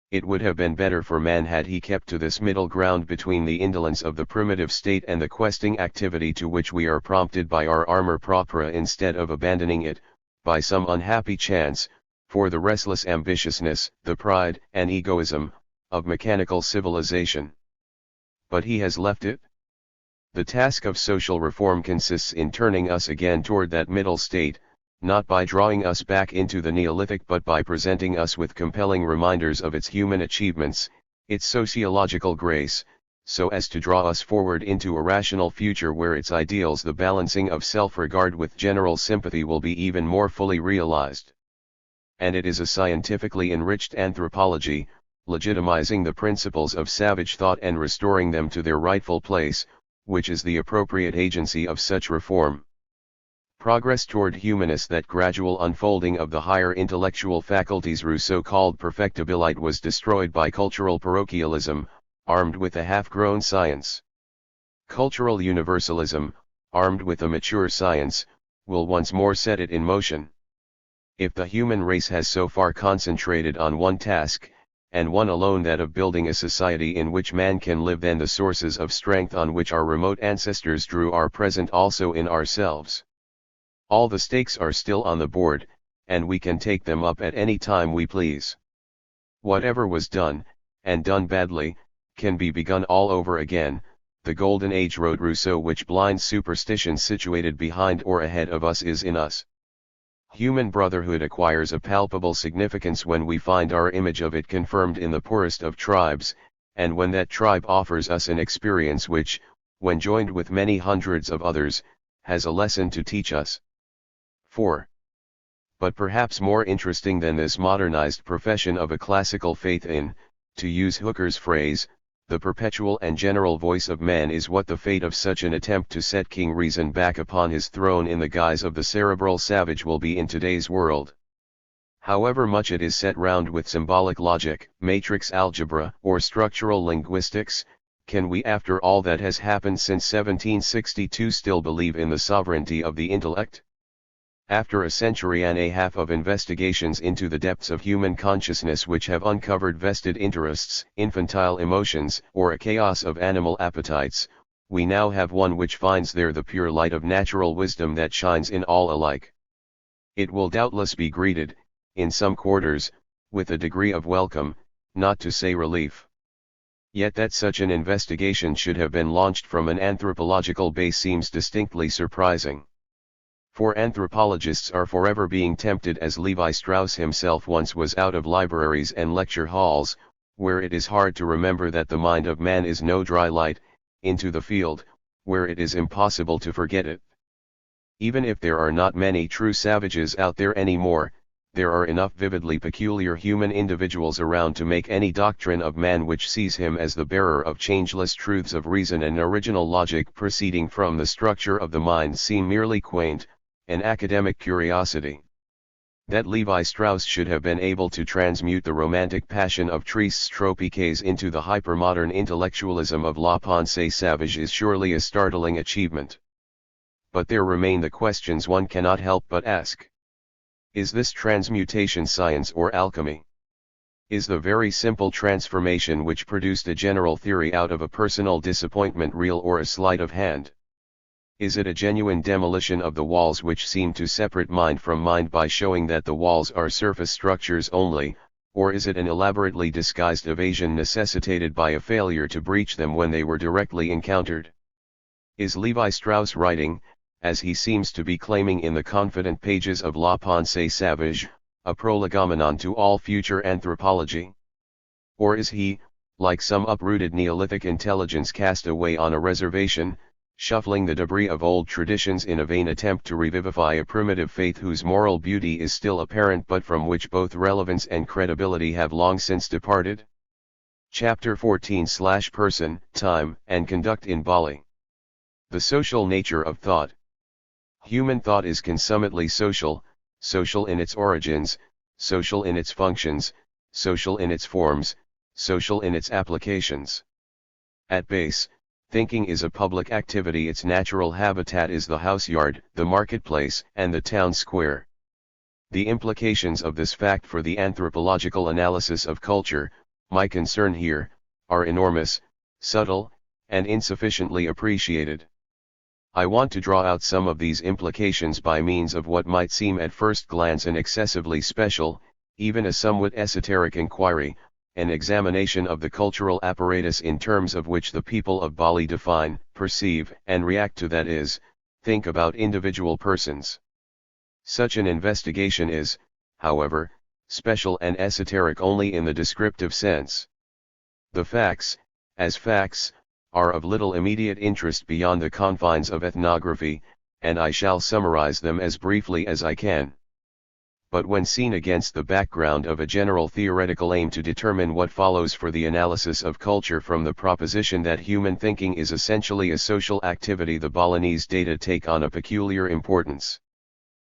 It would have been better for man had he kept to this middle ground between the indolence of the primitive state and the questing activity to which we are prompted by our armor propria, instead of abandoning it, by some unhappy chance, for the restless ambitiousness, the pride and egoism, of mechanical civilization. But he has left it. The task of social reform consists in turning us again toward that middle state, not by drawing us back into the Neolithic but by presenting us with compelling reminders of its human achievements, its sociological grace, so as to draw us forward into a rational future where its ideals, the balancing of self-regard with general sympathy, will be even more fully realized. And it is a scientifically enriched anthropology, legitimizing the principles of savage thought and restoring them to their rightful place, which is the appropriate agency of such reform. Progress toward humanness, that gradual unfolding of the higher intellectual faculties Rousseau called perfectibility, was destroyed by cultural parochialism, armed with a half-grown science. Cultural universalism, armed with a mature science, will once more set it in motion. If the human race has so far concentrated on one task, and one alone, that of building a society in which man can live, then the sources of strength on which our remote ancestors drew are present also in ourselves. All the stakes are still on the board, and we can take them up at any time we please. Whatever was done, and done badly, can be begun all over again. The golden age, wrote Rousseau, which blind superstition situated behind or ahead of us is in us. Human brotherhood acquires a palpable significance when we find our image of it confirmed in the poorest of tribes, and when that tribe offers us an experience which, when joined with many hundreds of others, has a lesson to teach us. 4. But perhaps more interesting than this modernized profession of a classical faith in, to use Hooker's phrase, the perpetual and general voice of man, is what the fate of such an attempt to set King Reason back upon his throne in the guise of the cerebral savage will be in today's world. However much it is set round with symbolic logic, matrix algebra, or structural linguistics, can we after all that has happened since 1762 still believe in the sovereignty of the intellect? After a century and a half of investigations into the depths of human consciousness which have uncovered vested interests, infantile emotions, or a chaos of animal appetites, we now have one which finds there the pure light of natural wisdom that shines in all alike. It will doubtless be greeted, in some quarters, with a degree of welcome, not to say relief. Yet that such an investigation should have been launched from an anthropological base seems distinctly surprising. For anthropologists are forever being tempted, as Levi Strauss himself once was, out of libraries and lecture halls, where it is hard to remember that the mind of man is no dry light, into the field, where it is impossible to forget it. Even if there are not many true savages out there anymore, there are enough vividly peculiar human individuals around to make any doctrine of man which sees him as the bearer of changeless truths of reason and original logic proceeding from the structure of the mind seem merely quaint, an academic curiosity. That Levi Strauss should have been able to transmute the romantic passion of Tristes Tropiques into the hypermodern intellectualism of La Pensée Savage is surely a startling achievement. But there remain the questions one cannot help but ask. Is this transmutation science or alchemy? Is the very simple transformation which produced a general theory out of a personal disappointment real or a sleight of hand? Is it a genuine demolition of the walls which seem to separate mind from mind by showing that the walls are surface structures only, or is it an elaborately disguised evasion necessitated by a failure to breach them when they were directly encountered? Is Levi Strauss writing, as he seems to be claiming in the confident pages of La Pensée Savage, a prolegomenon to all future anthropology? Or is he, like some uprooted Neolithic intelligence cast away on a reservation, shuffling the debris of old traditions in a vain attempt to revivify a primitive faith whose moral beauty is still apparent but from which both relevance and credibility have long since departed? Chapter 14/Person, Time, and Conduct in Bali. The social nature of thought. Human thought is consummately social, social in its origins, social in its functions, social in its forms, social in its applications. At base, thinking is a public activity. Its natural habitat is the house yard, the marketplace, and the town square. The implications of this fact for the anthropological analysis of culture, my concern here, are enormous, subtle, and insufficiently appreciated. I want to draw out some of these implications by means of what might seem at first glance an excessively special, even a somewhat esoteric inquiry, an examination of the cultural apparatus in terms of which the people of Bali define, perceive, and react to, that is, think about individual persons. Such an investigation is, however, special and esoteric only in the descriptive sense. The facts, as facts, are of little immediate interest beyond the confines of ethnography, and I shall summarize them as briefly as I can. But when seen against the background of a general theoretical aim to determine what follows for the analysis of culture from the proposition that human thinking is essentially a social activity, the Balinese data take on a peculiar importance.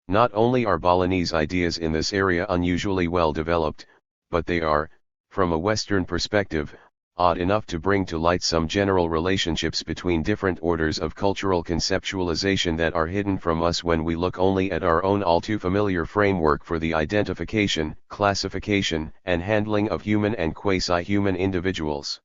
Not only are Balinese ideas in this area unusually well developed, but they are, from a Western perspective, odd enough to bring to light some general relationships between different orders of cultural conceptualization that are hidden from us when we look only at our own all too familiar framework for the identification, classification, and handling of human and quasi-human individuals.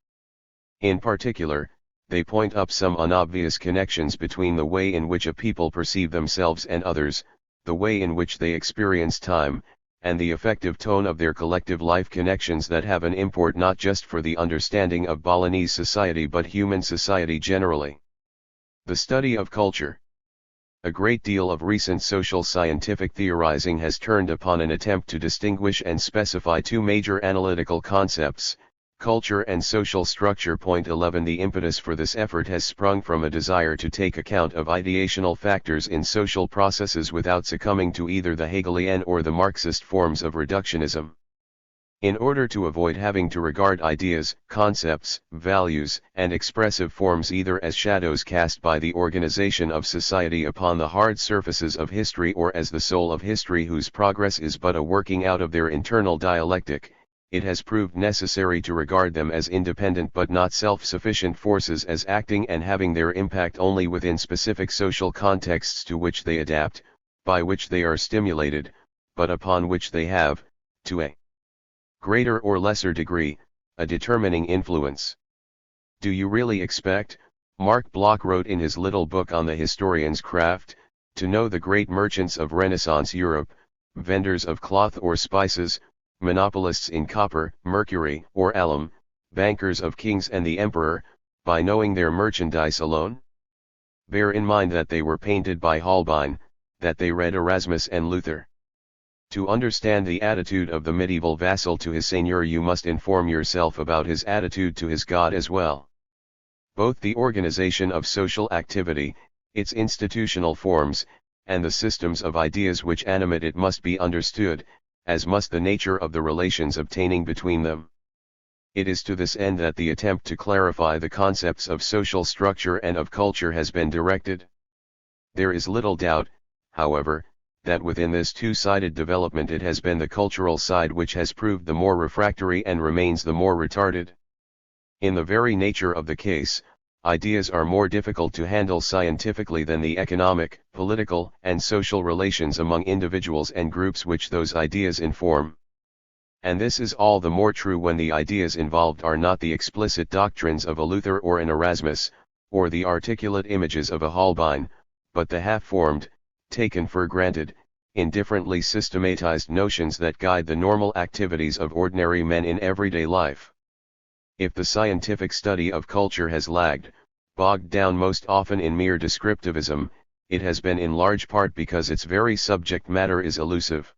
In particular, they point up some unobvious connections between the way in which a people perceive themselves and others, the way in which they experience time, and the effective tone of their collective life connections that have an import not just for the understanding of Balinese society but human society generally. The study of culture. A great deal of recent social scientific theorizing has turned upon an attempt to distinguish and specify two major analytical concepts, culture and social structure. Point 11. The impetus for this effort has sprung from a desire to take account of ideational factors in social processes without succumbing to either the Hegelian or the Marxist forms of reductionism. In order to avoid having to regard ideas, concepts, values, and expressive forms either as shadows cast by the organization of society upon the hard surfaces of history or as the soul of history whose progress is but a working out of their internal dialectic, it has proved necessary to regard them as independent but not self-sufficient forces, as acting and having their impact only within specific social contexts to which they adapt, by which they are stimulated, but upon which they have, to a greater or lesser degree, a determining influence. Do you really expect, Mark Bloch wrote in his little book on the historian's craft, to know the great merchants of Renaissance Europe, vendors of cloth or spices, monopolists in copper, mercury, or alum, bankers of kings and the emperor, by knowing their merchandise alone? Bear in mind that they were painted by Holbein, that they read Erasmus and Luther. To understand the attitude of the medieval vassal to his seigneur, you must inform yourself about his attitude to his God as well. Both the organization of social activity, its institutional forms, and the systems of ideas which animate it must be understood, as must the nature of the relations obtaining between them. It is to this end that the attempt to clarify the concepts of social structure and of culture has been directed. There is little doubt, however, that within this two-sided development it has been the cultural side which has proved the more refractory and remains the more retarded. In the very nature of the case, ideas are more difficult to handle scientifically than the economic, political, and social relations among individuals and groups which those ideas inform. And this is all the more true when the ideas involved are not the explicit doctrines of a Luther or an Erasmus, or the articulate images of a Holbein, but the half-formed, taken for granted, indifferently systematized notions that guide the normal activities of ordinary men in everyday life. If the scientific study of culture has lagged, bogged down most often in mere descriptivism, it has been in large part because its very subject matter is elusive.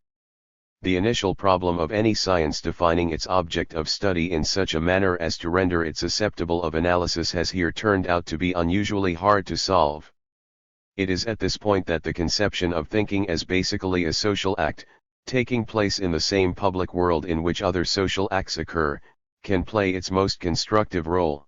The initial problem of any science defining its object of study in such a manner as to render it susceptible of analysis has here turned out to be unusually hard to solve. It is at this point that the conception of thinking as basically a social act, taking place in the same public world in which other social acts occur, can play its most constructive role.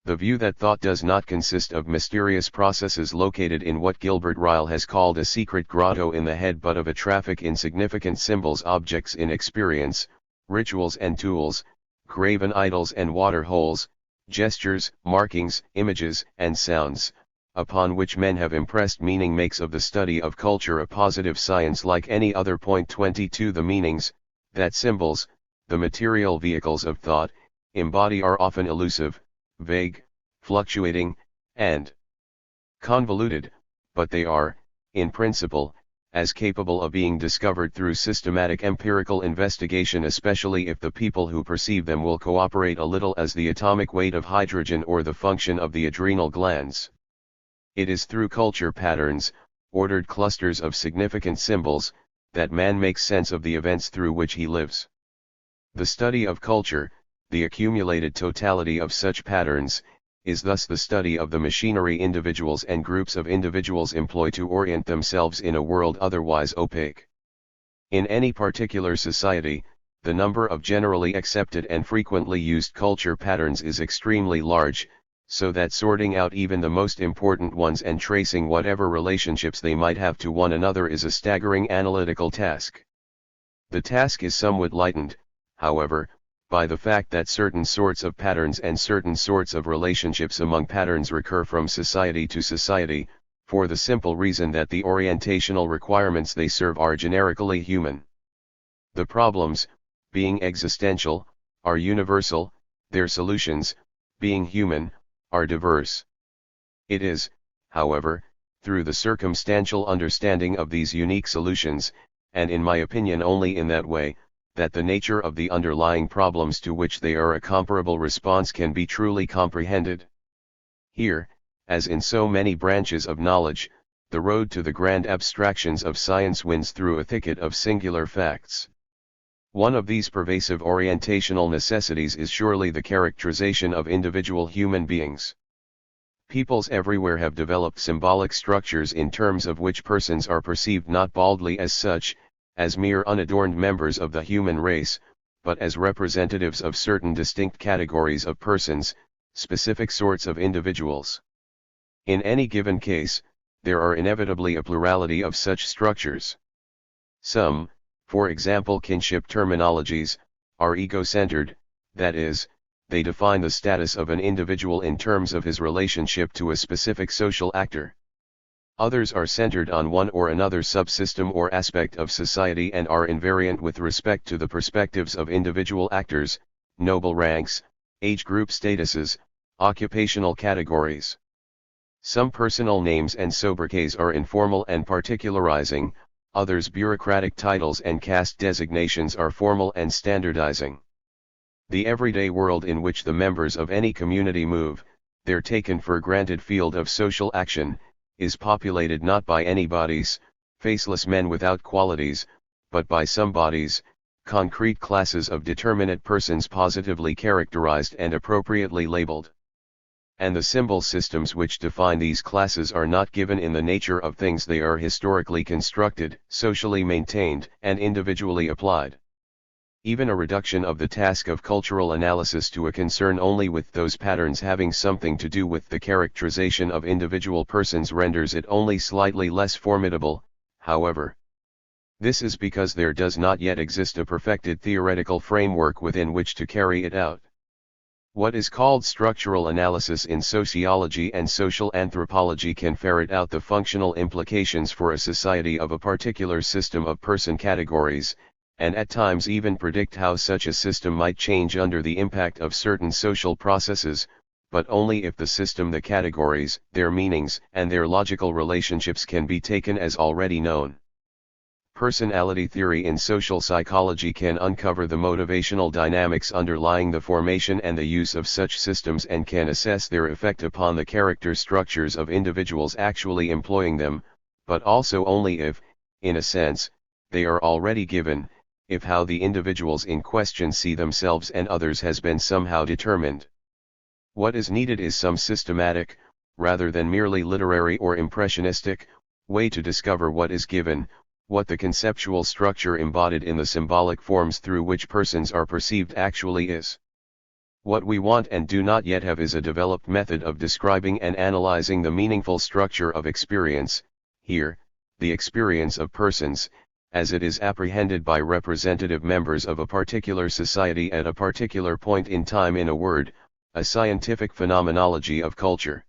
The view that thought does not consist of mysterious processes located in what Gilbert Ryle has called a secret grotto in the head, but of a traffic in significant symbols, objects in experience, rituals and tools, graven idols and water holes, gestures, markings, images, and sounds, upon which men have impressed meaning, makes of the study of culture a positive science like any other. 22 The meanings that symbols, the material vehicles of thought, embody are often elusive, vague, fluctuating, and convoluted, but they are, in principle, as capable of being discovered through systematic empirical investigation, especially if the people who perceive them will cooperate a little, as the atomic weight of hydrogen or the function of the adrenal glands. It is through culture patterns, ordered clusters of significant symbols, that man makes sense of the events through which he lives. The study of culture, the accumulated totality of such patterns, is thus the study of the machinery individuals and groups of individuals employ to orient themselves in a world otherwise opaque. In any particular society, the number of generally accepted and frequently used culture patterns is extremely large, so that sorting out even the most important ones and tracing whatever relationships they might have to one another is a staggering analytical task. The task is somewhat lightened, however, by the fact that certain sorts of patterns and certain sorts of relationships among patterns recur from society to society, for the simple reason that the orientational requirements they serve are generically human. The problems, being existential, are universal, their solutions, being human, are diverse. It is, however, through the circumstantial understanding of these unique solutions, and in my opinion only in that way, that the nature of the underlying problems to which they are a comparable response can be truly comprehended. Here, as in so many branches of knowledge, the road to the grand abstractions of science winds through a thicket of singular facts. One of these pervasive orientational necessities is surely the characterization of individual human beings. Peoples everywhere have developed symbolic structures in terms of which persons are perceived not baldly as such, as mere unadorned members of the human race, but as representatives of certain distinct categories of persons, specific sorts of individuals. In any given case, there are inevitably a plurality of such structures. Some, for example kinship terminologies, are ego-centered, that is, they define the status of an individual in terms of his relationship to a specific social actor. Others are centered on one or another subsystem or aspect of society and are invariant with respect to the perspectives of individual actors, noble ranks, age group statuses, occupational categories. Some personal names and sobriquets are informal and particularizing, others bureaucratic titles and caste designations are formal and standardizing. The everyday world in which the members of any community move, their taken for granted field of social action, is populated not by any bodies, faceless men without qualities, but by some bodies, concrete classes of determinate persons positively characterized and appropriately labeled. And the symbol systems which define these classes are not given in the nature of things, they are historically constructed, socially maintained, and individually applied. Even a reduction of the task of cultural analysis to a concern only with those patterns having something to do with the characterization of individual persons renders it only slightly less formidable, however. This is because there does not yet exist a perfected theoretical framework within which to carry it out. What is called structural analysis in sociology and social anthropology can ferret out the functional implications for a society of a particular system of person categories, and at times even predict how such a system might change under the impact of certain social processes, but only if the system, the categories, their meanings, and their logical relationships can be taken as already known. Personality theory in social psychology can uncover the motivational dynamics underlying the formation and the use of such systems and can assess their effect upon the character structures of individuals actually employing them, but also only if, in a sense, they are already given, if how the individuals in question see themselves and others has been somehow determined. What is needed is some systematic, rather than merely literary or impressionistic, way to discover what is given, what the conceptual structure embodied in the symbolic forms through which persons are perceived actually is. What we want and do not yet have is a developed method of describing and analyzing the meaningful structure of experience, here, the experience of persons, as it is apprehended by representative members of a particular society at a particular point in time, in a word, a scientific phenomenology of culture.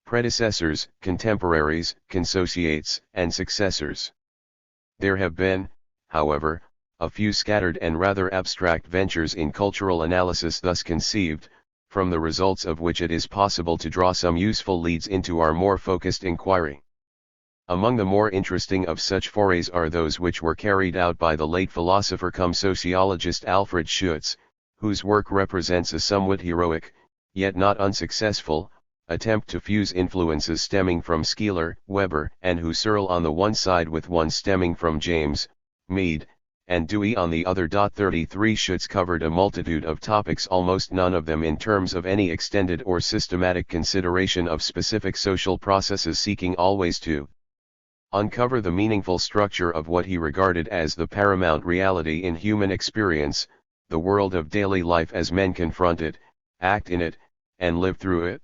Predecessors, contemporaries, consociates, and successors. There have been, however, a few scattered and rather abstract ventures in cultural analysis thus conceived, from the results of which it is possible to draw some useful leads into our more focused inquiry. Among the more interesting of such forays are those which were carried out by the late philosopher-cum-sociologist Alfred Geertz, whose work represents a somewhat heroic, yet not unsuccessful, attempt to fuse influences stemming from Skeeler, Weber, and Husserl on the one side with one stemming from James, Mead, and Dewey on the other. 33 Geertz covered a multitude of topics, almost none of them in terms of any extended or systematic consideration of specific social processes, seeking always to uncover the meaningful structure of what he regarded as the paramount reality in human experience, the world of daily life as men confront it, act in it, and live through it.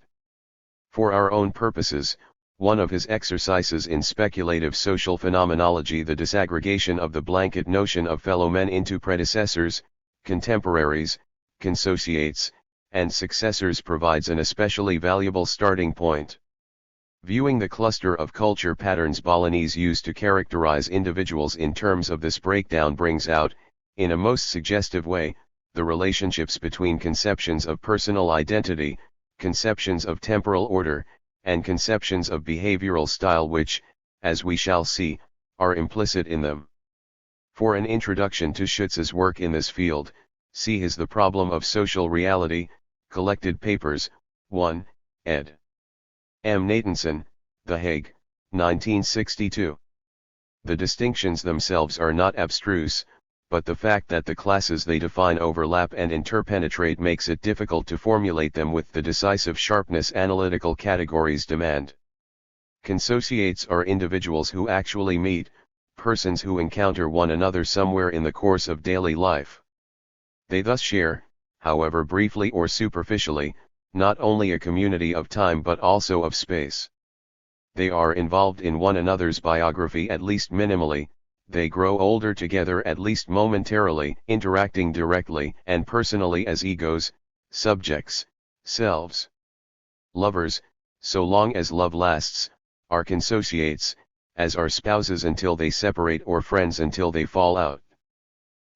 For our own purposes, one of his exercises in speculative social phenomenology, the disaggregation of the blanket notion of fellow men into predecessors, contemporaries, consociates, and successors, provides an especially valuable starting point. Viewing the cluster of culture patterns Bolognese used to characterize individuals in terms of this breakdown brings out, in a most suggestive way, the relationships between conceptions of personal identity, conceptions of temporal order, and conceptions of behavioral style which, as we shall see, are implicit in them. For an introduction to Geertz's work in this field, see his The Problem of Social Reality, Collected Papers, 1, ed. M. Natanson, The Hague, 1962. The distinctions themselves are not abstruse, but the fact that the classes they define overlap and interpenetrate makes it difficult to formulate them with the decisive sharpness analytical categories demand. Consociates are individuals who actually meet, persons who encounter one another somewhere in the course of daily life. They thus share, however briefly or superficially, not only a community of time but also of space. They are involved in one another's biography at least minimally, they grow older together at least momentarily, interacting directly and personally as egos, subjects, selves. Lovers, so long as love lasts, are consociates, as are spouses until they separate or friends until they fall out.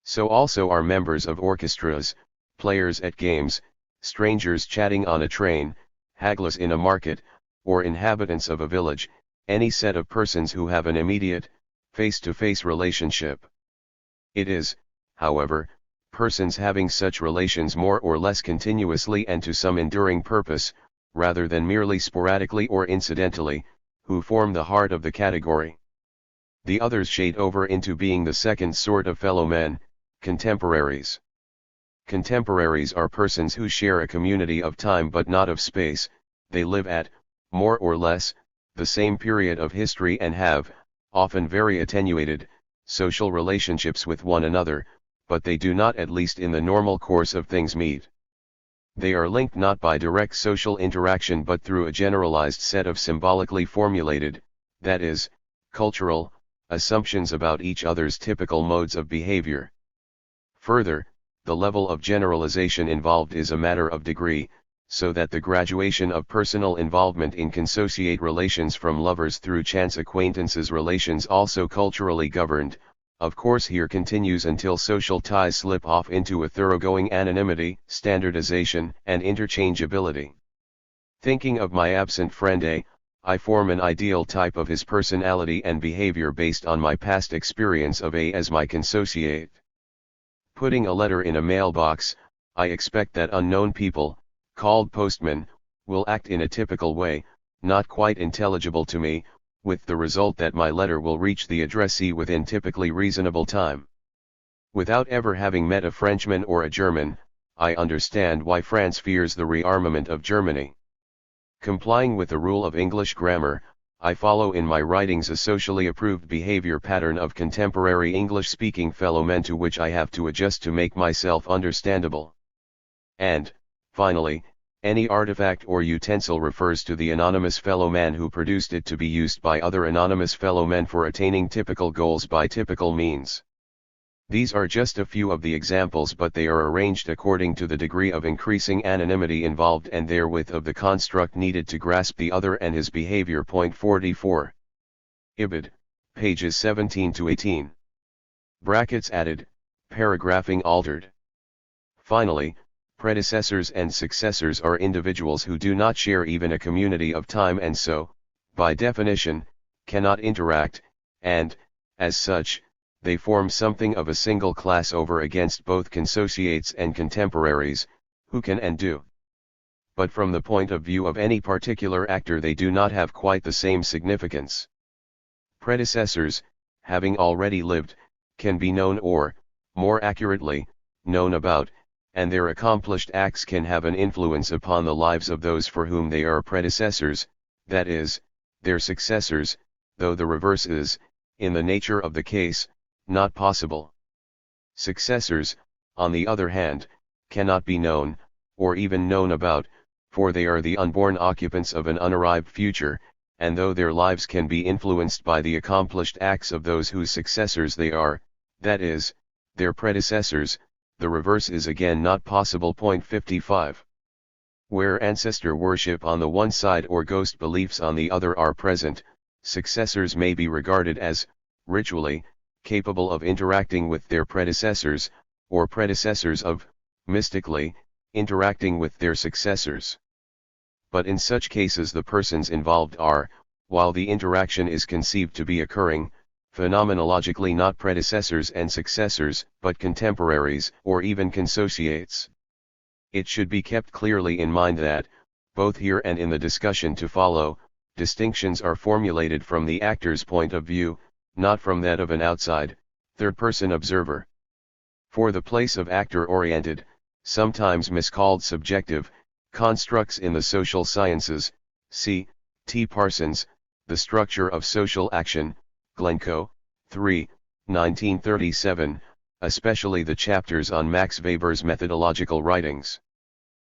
So also are members of orchestras, players at games, strangers chatting on a train, hagglers in a market, or inhabitants of a village, any set of persons who have an immediate, face-to-face relationship. It is, however, persons having such relations more or less continuously and to some enduring purpose, rather than merely sporadically or incidentally, who form the heart of the category. The others shade over into being the second sort of fellow men, contemporaries. Contemporaries are persons who share a community of time but not of space, they live at, more or less, the same period of history and have, often very attenuated, social relationships with one another, but they do not, at least in the normal course of things, meet. They are linked not by direct social interaction but through a generalized set of symbolically formulated, that is, cultural, assumptions about each other's typical modes of behavior. Further, the level of generalization involved is a matter of degree, so that the graduation of personal involvement in consociate relations from lovers through chance acquaintances relations also culturally governed, of course here continues until social ties slip off into a thoroughgoing anonymity, standardization, and interchangeability. Thinking of my absent friend A, I form an ideal type of his personality and behavior based on my past experience of A as my consociate. Putting a letter in a mailbox, I expect that unknown people, called postmen, will act in a typical way, not quite intelligible to me, with the result that my letter will reach the addressee within typically reasonable time. Without ever having met a Frenchman or a German, I understand why France fears the rearmament of Germany. Complying with the rule of English grammar, I follow in my writings a socially approved behavior pattern of contemporary English-speaking fellow men to which I have to adjust to make myself understandable. And, finally, any artifact or utensil refers to the anonymous fellow man who produced it to be used by other anonymous fellow men for attaining typical goals by typical means. These are just a few of the examples, but they are arranged according to the degree of increasing anonymity involved and therewith of the construct needed to grasp the other and his behavior. 44. Ibid, pages 17 to 18. Brackets added, paragraphing altered. Finally, predecessors and successors are individuals who do not share even a community of time and so, by definition, cannot interact, and, as such, they form something of a single class over against both consociates and contemporaries, who can and do. But from the point of view of any particular actor they do not have quite the same significance. Predecessors, having already lived, can be known or, more accurately, known about, and their accomplished acts can have an influence upon the lives of those for whom they are predecessors, that is, their successors, though the reverse is, in the nature of the case, not possible. Successors, on the other hand, cannot be known, or even known about, for they are the unborn occupants of an unarrived future, and though their lives can be influenced by the accomplished acts of those whose successors they are, that is, their predecessors, the reverse is again not possible. 55. Where ancestor worship on the one side or ghost beliefs on the other are present, successors may be regarded as, ritually, capable of interacting with their predecessors, or predecessors of, mystically, interacting with their successors. But in such cases the persons involved are, while the interaction is conceived to be occurring, phenomenologically not predecessors and successors, but contemporaries, or even consociates. It should be kept clearly in mind that, both here and in the discussion to follow, distinctions are formulated from the actor's point of view, not from that of an outside, third-person observer. For the place of actor-oriented, sometimes miscalled subjective, constructs in the social sciences, see, T. Parsons, The Structure of Social Action, Glencoe, 3, 1937, especially the chapters on Max Weber's methodological writings.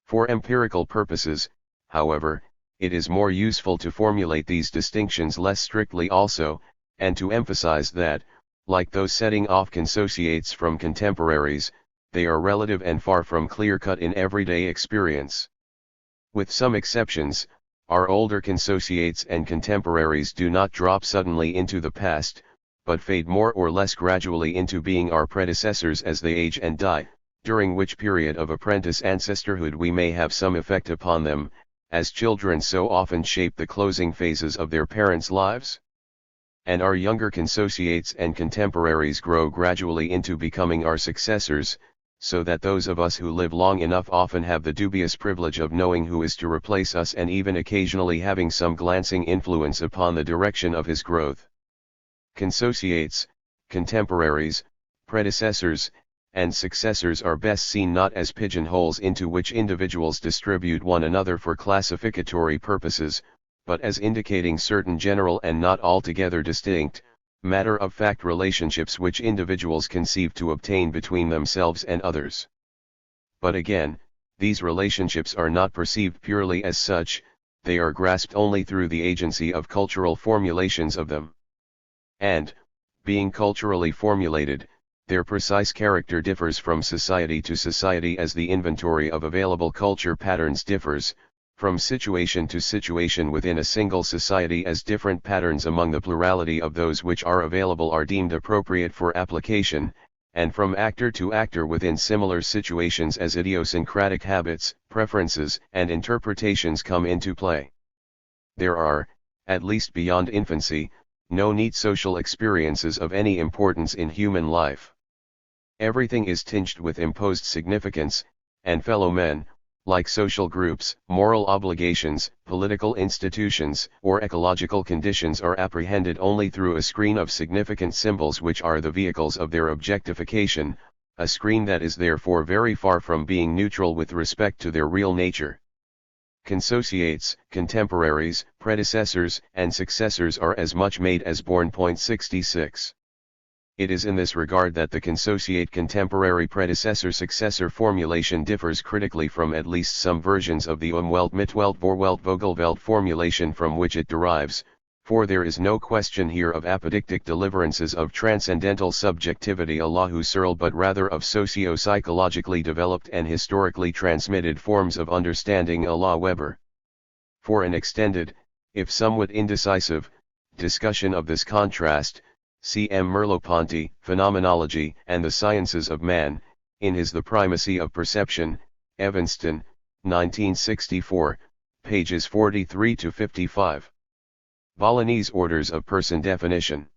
For empirical purposes, however, it is more useful to formulate these distinctions less strictly also, and to emphasize that, like those setting off consociates from contemporaries, they are relative and far from clear-cut in everyday experience. With some exceptions, our older consociates and contemporaries do not drop suddenly into the past, but fade more or less gradually into being our predecessors as they age and die, during which period of apprentice ancestorhood we may have some effect upon them, as children so often shape the closing phases of their parents' lives. And our younger consociates and contemporaries grow gradually into becoming our successors, so that those of us who live long enough often have the dubious privilege of knowing who is to replace us and even occasionally having some glancing influence upon the direction of his growth. Consociates, contemporaries, predecessors, and successors are best seen not as pigeonholes into which individuals distribute one another for classificatory purposes, but as indicating certain general and not altogether distinct, matter-of-fact relationships which individuals conceive to obtain between themselves and others. But again, these relationships are not perceived purely as such, they are grasped only through the agency of cultural formulations of them. And, being culturally formulated, their precise character differs from society to society as the inventory of available culture patterns differs, from situation to situation within a single society as different patterns among the plurality of those which are available are deemed appropriate for application, and from actor to actor within similar situations as idiosyncratic habits, preferences, and interpretations come into play. There are, at least beyond infancy, no neat social experiences of any importance in human life. Everything is tinged with imposed significance, and fellow men, like social groups, moral obligations, political institutions, or ecological conditions are apprehended only through a screen of significant symbols which are the vehicles of their objectification, a screen that is therefore very far from being neutral with respect to their real nature. Consociates, contemporaries, predecessors, and successors are as much made as born. 66. It is in this regard that the consociate contemporary predecessor-successor formulation differs critically from at least some versions of the Umwelt-Mitwelt-Vorwelt-Vogelwelt formulation from which it derives, for there is no question here of apodictic deliverances of transcendental subjectivity Allahu Searle but rather of socio-psychologically developed and historically transmitted forms of understanding Allah Weber. For an extended, if somewhat indecisive, discussion of this contrast, C. M. Merleau-Ponty, Phenomenology and the Sciences of Man, in his The Primacy of Perception, Evanston, 1964, pages 43 to 55. Balinese Orders of Person Definition.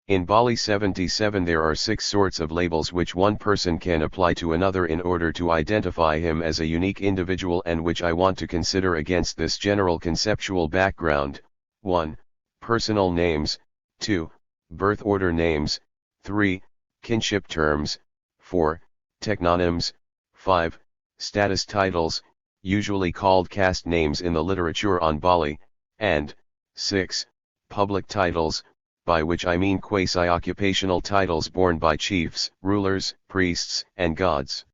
In Bali 77 there are 6 sorts of labels which one person can apply to another in order to identify him as a unique individual and which I want to consider against this general conceptual background. 1. Personal names. 2. Birth order names. 3. Kinship terms. 4. Technonyms. 5. Status titles, usually called caste names in the literature on Bali, and 6. Public titles, by which I mean quasi-occupational titles borne by chiefs, rulers, priests, and gods.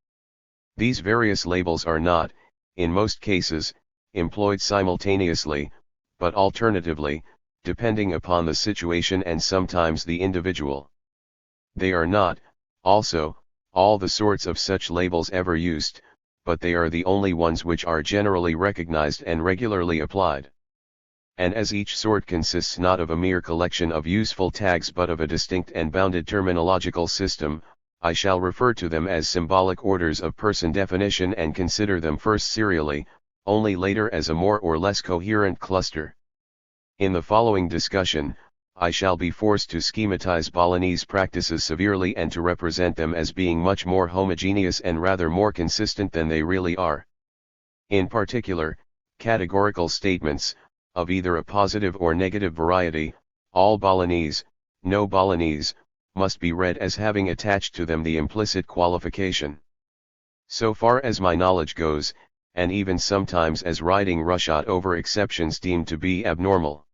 These various labels are not, in most cases, employed simultaneously, but alternatively, depending upon the situation and sometimes the individual. They are not, also, all the sorts of such labels ever used, but they are the only ones which are generally recognized and regularly applied. And as each sort consists not of a mere collection of useful tags but of a distinct and bounded terminological system, I shall refer to them as symbolic orders of person definition and consider them first serially, only later as a more or less coherent cluster. In the following discussion, I shall be forced to schematize Balinese practices severely and to represent them as being much more homogeneous and rather more consistent than they really are. In particular, categorical statements, of either a positive or negative variety, all Balinese, no Balinese, must be read as having attached to them the implicit qualification. So far as my knowledge goes, and even sometimes as riding roughshod over exceptions deemed to be abnormal.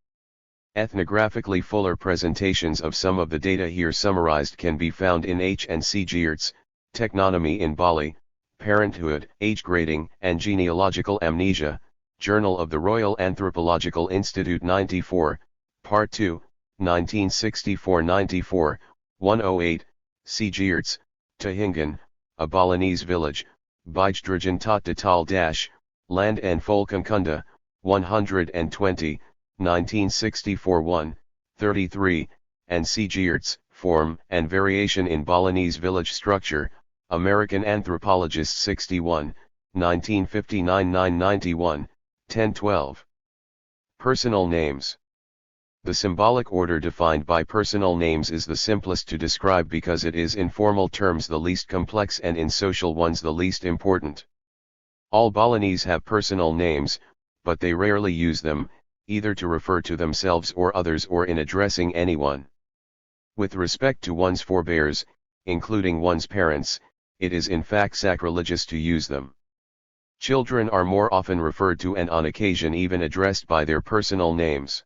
Ethnographically fuller presentations of some of the data here summarized can be found in H. and C. Geertz, Technonomy in Bali, Parenthood, Age Grading and Genealogical Amnesia, Journal of the Royal Anthropological Institute 94, Part 2, 1964-94, 108, C. Geertz, Tuhingan, a Balinese village, Bijdragen tot de Tal Dash, Land and Volkenkunda, 120, 1964 1, 33, and C. Geertz, Form and Variation in Balinese Village Structure, American Anthropologist 61, 1959-991, 1012. Personal names. The symbolic order defined by personal names is the simplest to describe because it is in formal terms the least complex and in social ones the least important. All Balinese have personal names, but they rarely use them, either to refer to themselves or others or in addressing anyone. With respect to one's forebears, including one's parents, it is in fact sacrilegious to use them. Children are more often referred to and on occasion even addressed by their personal names.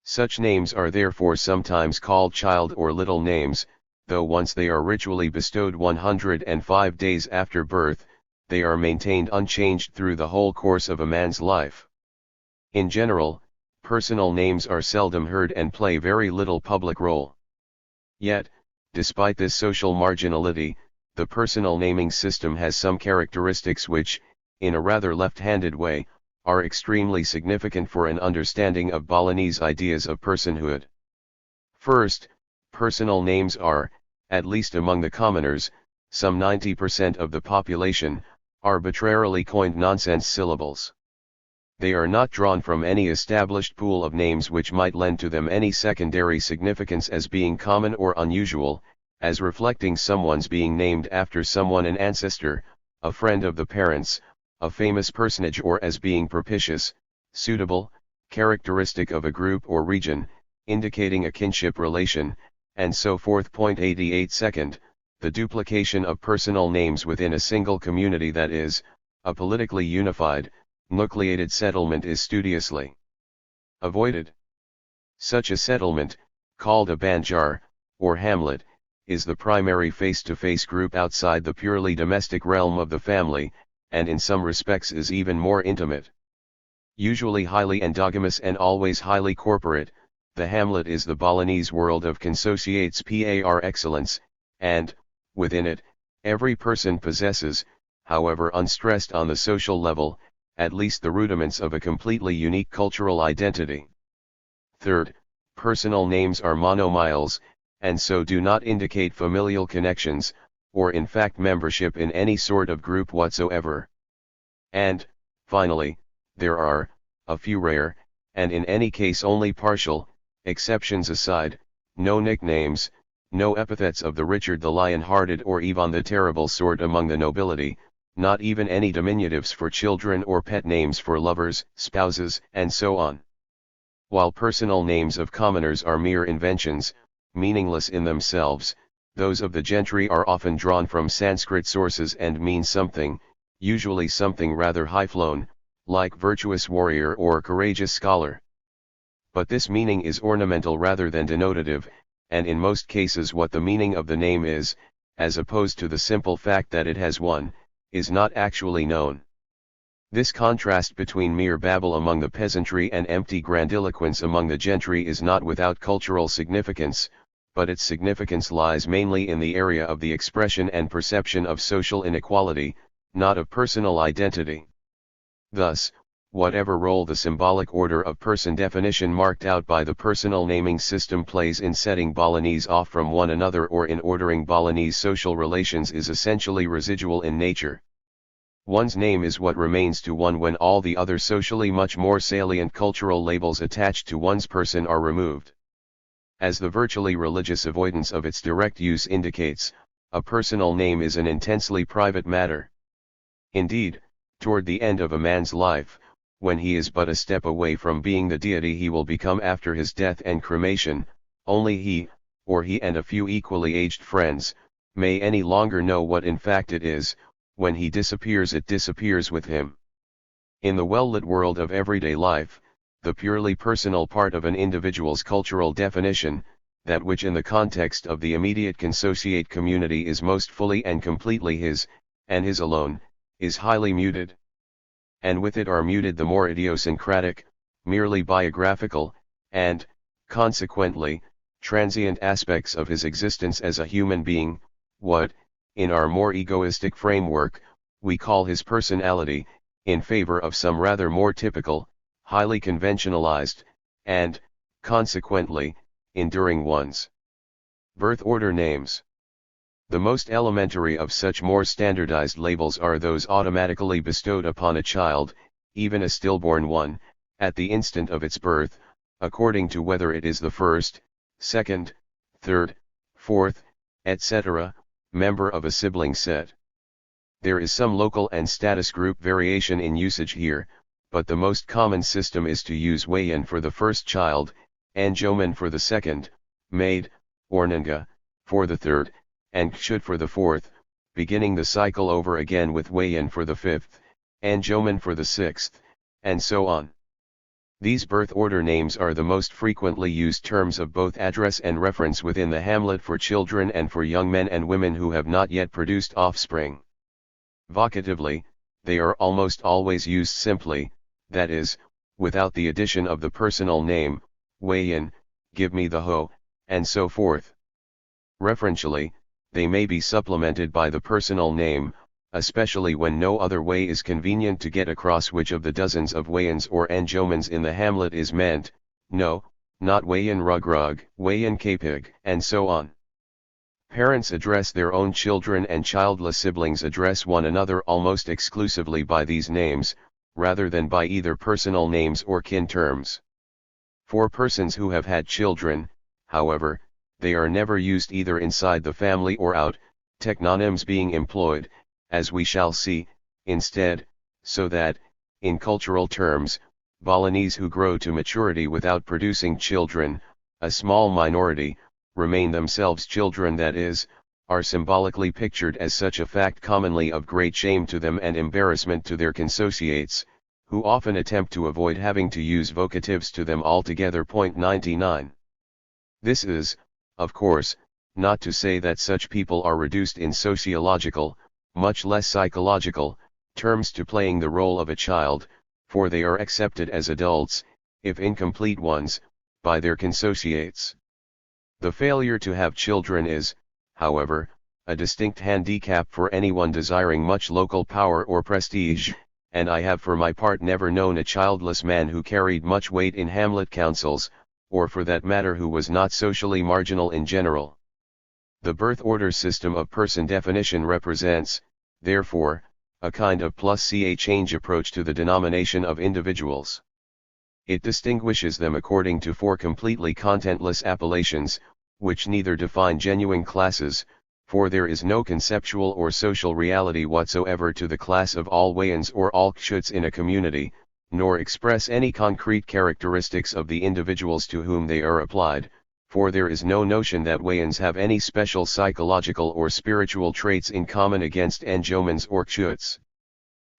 Such names are therefore sometimes called child or little names, though once they are ritually bestowed 105 days after birth, they are maintained unchanged through the whole course of a man's life. In general, personal names are seldom heard and play very little public role. Yet, despite this social marginality, the personal naming system has some characteristics which, in a rather left-handed way, are extremely significant for an understanding of Balinese ideas of personhood. First, personal names are, at least among the commoners, some 90% of the population, arbitrarily coined nonsense syllables. They are not drawn from any established pool of names which might lend to them any secondary significance as being common or unusual, as reflecting someone's being named after someone, an ancestor, a friend of the parents, a famous personage, or as being propitious, suitable, characteristic of a group or region, indicating a kinship relation, and so forth. 88 Second, the duplication of personal names within a single community, that is, a politically unified, nucleated settlement, is studiously avoided. Such a settlement, called a banjar, or hamlet, is the primary face-to-face group outside the purely domestic realm of the family, and in some respects is even more intimate. Usually highly endogamous and always highly corporate, the hamlet is the Balinese world of consociates par excellence, and, within it, every person possesses, however unstressed on the social level, at least the rudiments of a completely unique cultural identity. Third, personal names are monomyles, and so do not indicate familial connections, or in fact membership in any sort of group whatsoever. And, finally, there are, a few rare, and in any case only partial, exceptions aside, no nicknames, no epithets of the Richard the Lion-Hearted or Ivan the Terrible sort among the nobility, not even any diminutives for children or pet names for lovers, spouses, and so on. While personal names of commoners are mere inventions, meaningless in themselves, those of the gentry are often drawn from Sanskrit sources and mean something, usually something rather high-flown, like virtuous warrior or courageous scholar. But this meaning is ornamental rather than denotative, and in most cases what the meaning of the name is, as opposed to the simple fact that it has one, is not actually known. This contrast between mere babble among the peasantry and empty grandiloquence among the gentry is not without cultural significance, but its significance lies mainly in the area of the expression and perception of social inequality, not of personal identity. Thus, whatever role the symbolic order of person definition marked out by the personal naming system plays in setting Balinese off from one another or in ordering Balinese social relations is essentially residual in nature. One's name is what remains to one when all the other socially much more salient cultural labels attached to one's person are removed. As the virtually religious avoidance of its direct use indicates, a personal name is an intensely private matter. Indeed, toward the end of a man's life, when he is but a step away from being the deity he will become after his death and cremation, only he, or he and a few equally aged friends, may any longer know what in fact it is. When he disappears, it disappears with him. In the well-lit world of everyday life, the purely personal part of an individual's cultural definition, that which in the context of the immediate consociate community is most fully and completely his, and his alone, is highly muted. And with it are muted the more idiosyncratic, merely biographical, and, consequently, transient aspects of his existence as a human being, what, in our more egoistic framework, we call his personality, in favor of some rather more typical, highly conventionalized, and, consequently, enduring ones. Birth order names. The most elementary of such more standardized labels are those automatically bestowed upon a child, even a stillborn one, at the instant of its birth, according to whether it is the first, second, third, fourth, etc., member of a sibling set. There is some local and status group variation in usage here, but the most common system is to use Wayan for the first child, Anjoman for the second, maid, Ornanga, for the third, and Kshut for the fourth, beginning the cycle over again with Wayan for the fifth, Anjoman for the sixth, and so on. These birth order names are the most frequently used terms of both address and reference within the hamlet for children and for young men and women who have not yet produced offspring. Vocatively, they are almost always used simply, that is, without the addition of the personal name, Wayan, give me the hoe, and so forth. Referentially, they may be supplemented by the personal name, especially when no other way is convenient to get across which of the dozens of Wayans or Anjomans in the hamlet is meant, no, not Wayan Rugrug, Wayan Kapig, and so on. Parents address their own children and childless siblings address one another almost exclusively by these names, rather than by either personal names or kin terms. For persons who have had children, however, they are never used either inside the family or out, technonyms being employed, as we shall see, instead, so that, in cultural terms, Balinese who grow to maturity without producing children, a small minority, remain themselves children, that is, are symbolically pictured as such, a fact commonly of great shame to them and embarrassment to their consociates, who often attempt to avoid having to use vocatives to them altogether. 99. This is, of course, not to say that such people are reduced in sociological, much less psychological, terms to playing the role of a child, for they are accepted as adults, if incomplete ones, by their consociates. The failure to have children is, however, a distinct handicap for anyone desiring much local power or prestige, and I have for my part never known a childless man who carried much weight in hamlet councils, or for that matter who was not socially marginal in general. The birth order system of person definition represents, therefore, a kind of plus-ca change approach to the denomination of individuals. It distinguishes them according to four completely contentless appellations, which neither define genuine classes, for there is no conceptual or social reality whatsoever to the class of all Wayans or all Kshuts in a community, nor express any concrete characteristics of the individuals to whom they are applied, for there is no notion that Wayans have any special psychological or spiritual traits in common against Anjomans or Kshuts.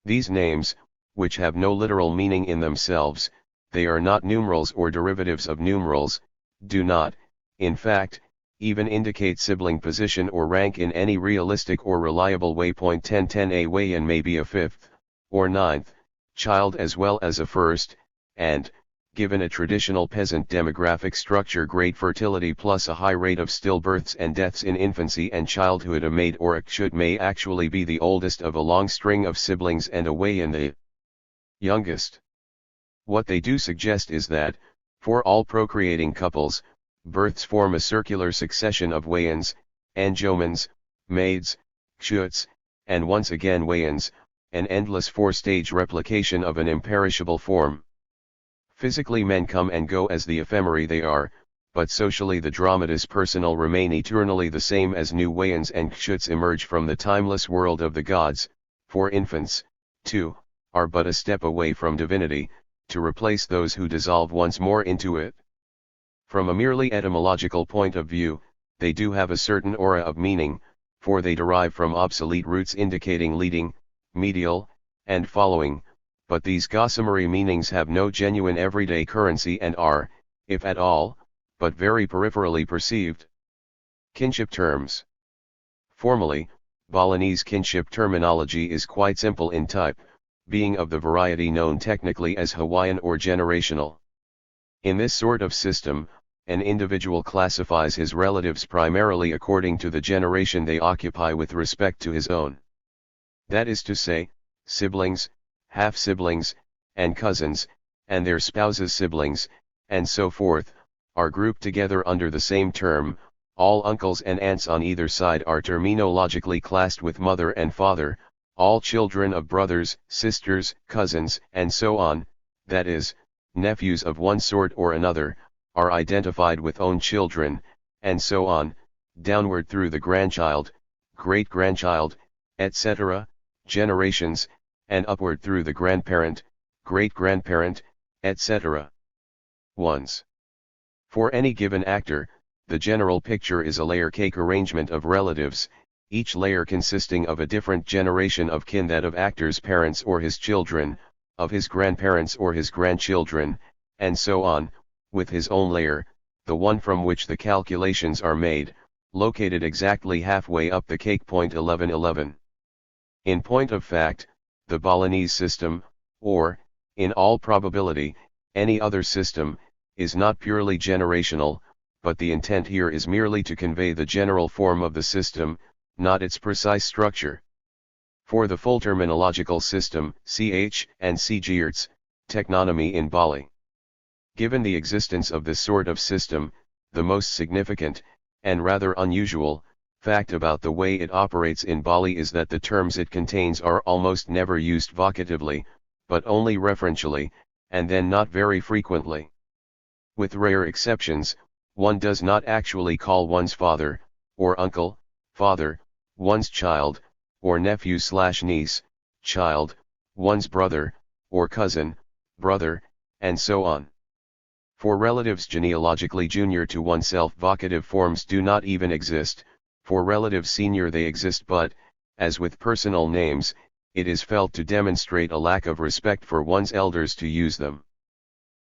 These names, which have no literal meaning in themselves, they are not numerals or derivatives of numerals, do not, in fact, even indicate sibling position or rank in any realistic or reliable way. 10 A Wayan may be a fifth, or ninth, child as well as a first, and, given a traditional peasant demographic structure, great fertility plus a high rate of stillbirths and deaths in infancy and childhood, a maid or a Kshut may actually be the oldest of a long string of siblings and a Wayan the youngest. What they do suggest is that, for all procreating couples, births form a circular succession of Wayans, Anjomans, maids, Kshuts, and once again Wayans, an endless four-stage replication of an imperishable form. Physically men come and go as the ephemerae they are, but socially the dramatis personal remain eternally the same as new Wayans and Kshuts emerge from the timeless world of the gods, for infants, too, are but a step away from divinity, to replace those who dissolve once more into it. From a merely etymological point of view, they do have a certain aura of meaning, for they derive from obsolete roots indicating leading, medial, and following, but these gossamery meanings have no genuine everyday currency and are, if at all, but very peripherally perceived. Kinship terms. Formally, Balinese kinship terminology is quite simple in type, being of the variety known technically as Hawaiian or generational. In this sort of system, an individual classifies his relatives primarily according to the generation they occupy with respect to his own. That is to say, siblings, half-siblings, and cousins, and their spouses' siblings, and so forth, are grouped together under the same term. All uncles and aunts on either side are terminologically classed with mother and father. All children of brothers, sisters, cousins, and so on, that is, nephews of one sort or another, are identified with own children, and so on, downward through the grandchild, great-grandchild, etc., generations, and upward through the grandparent, great-grandparent, etc. Ones. For any given actor, the general picture is a layer cake arrangement of relatives, each layer consisting of a different generation of kin, that of actor's parents or his children, of his grandparents or his grandchildren, and so on, with his own layer, the one from which the calculations are made, located exactly halfway up the cake. 1111. In point of fact, the Balinese system, or, in all probability, any other system, is not purely generational, but the intent here is merely to convey the general form of the system, not its precise structure. For the full terminological system, ch and see Geertz, Technonomy in Bali. Given the existence of this sort of system, the most significant, and rather unusual, fact about the way it operates in Bali is that the terms it contains are almost never used vocatively, but only referentially, and then not very frequently. With rare exceptions, one does not actually call one's father, or uncle, father, one's child, or nephew/niece, child, one's brother, or cousin, brother, and so on. For relatives genealogically junior to oneself, vocative forms do not even exist. For relatives senior they exist, but, as with personal names, it is felt to demonstrate a lack of respect for one's elders to use them.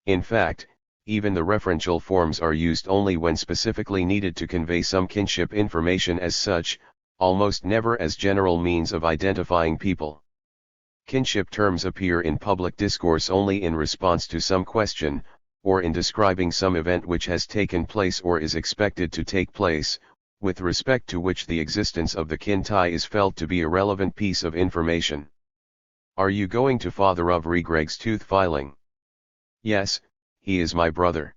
In fact, even the referential forms are used only when specifically needed to convey some kinship information. As such, almost never as general means of identifying people. Kinship terms appear in public discourse only in response to some question, or in describing some event which has taken place or is expected to take place, with respect to which the existence of the kin tie is felt to be a relevant piece of information. Are you going to father of Regreg's tooth filing? Yes, he is my brother.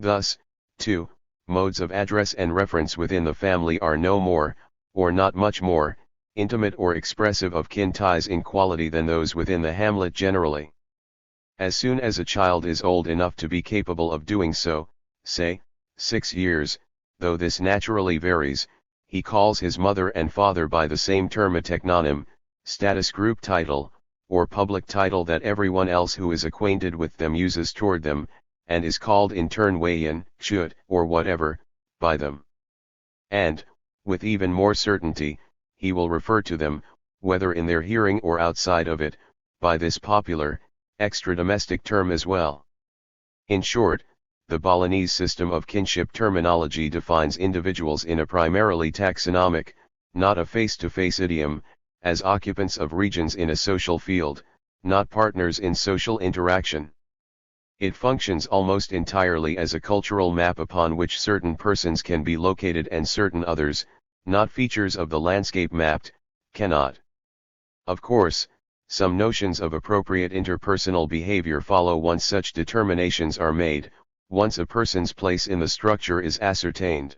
Thus, too, modes of address and reference within the family are no more, or not much more, intimate or expressive of kin ties in quality than those within the hamlet generally. As soon as a child is old enough to be capable of doing so, say, 6 years, though this naturally varies, he calls his mother and father by the same term, a technonym, status group title, or public title that everyone else who is acquainted with them uses toward them, and is called in turn Wayan, Chut, or whatever, by them. And, with even more certainty, he will refer to them, whether in their hearing or outside of it, by this popular, extra-domestic term as well. In short, the Balinese system of kinship terminology defines individuals in a primarily taxonomic, not a face-to-face idiom, as occupants of regions in a social field, not partners in social interaction. It functions almost entirely as a cultural map upon which certain persons can be located and certain others, not features of the landscape mapped, cannot. Of course, some notions of appropriate interpersonal behavior follow once such determinations are made, once a person's place in the structure is ascertained.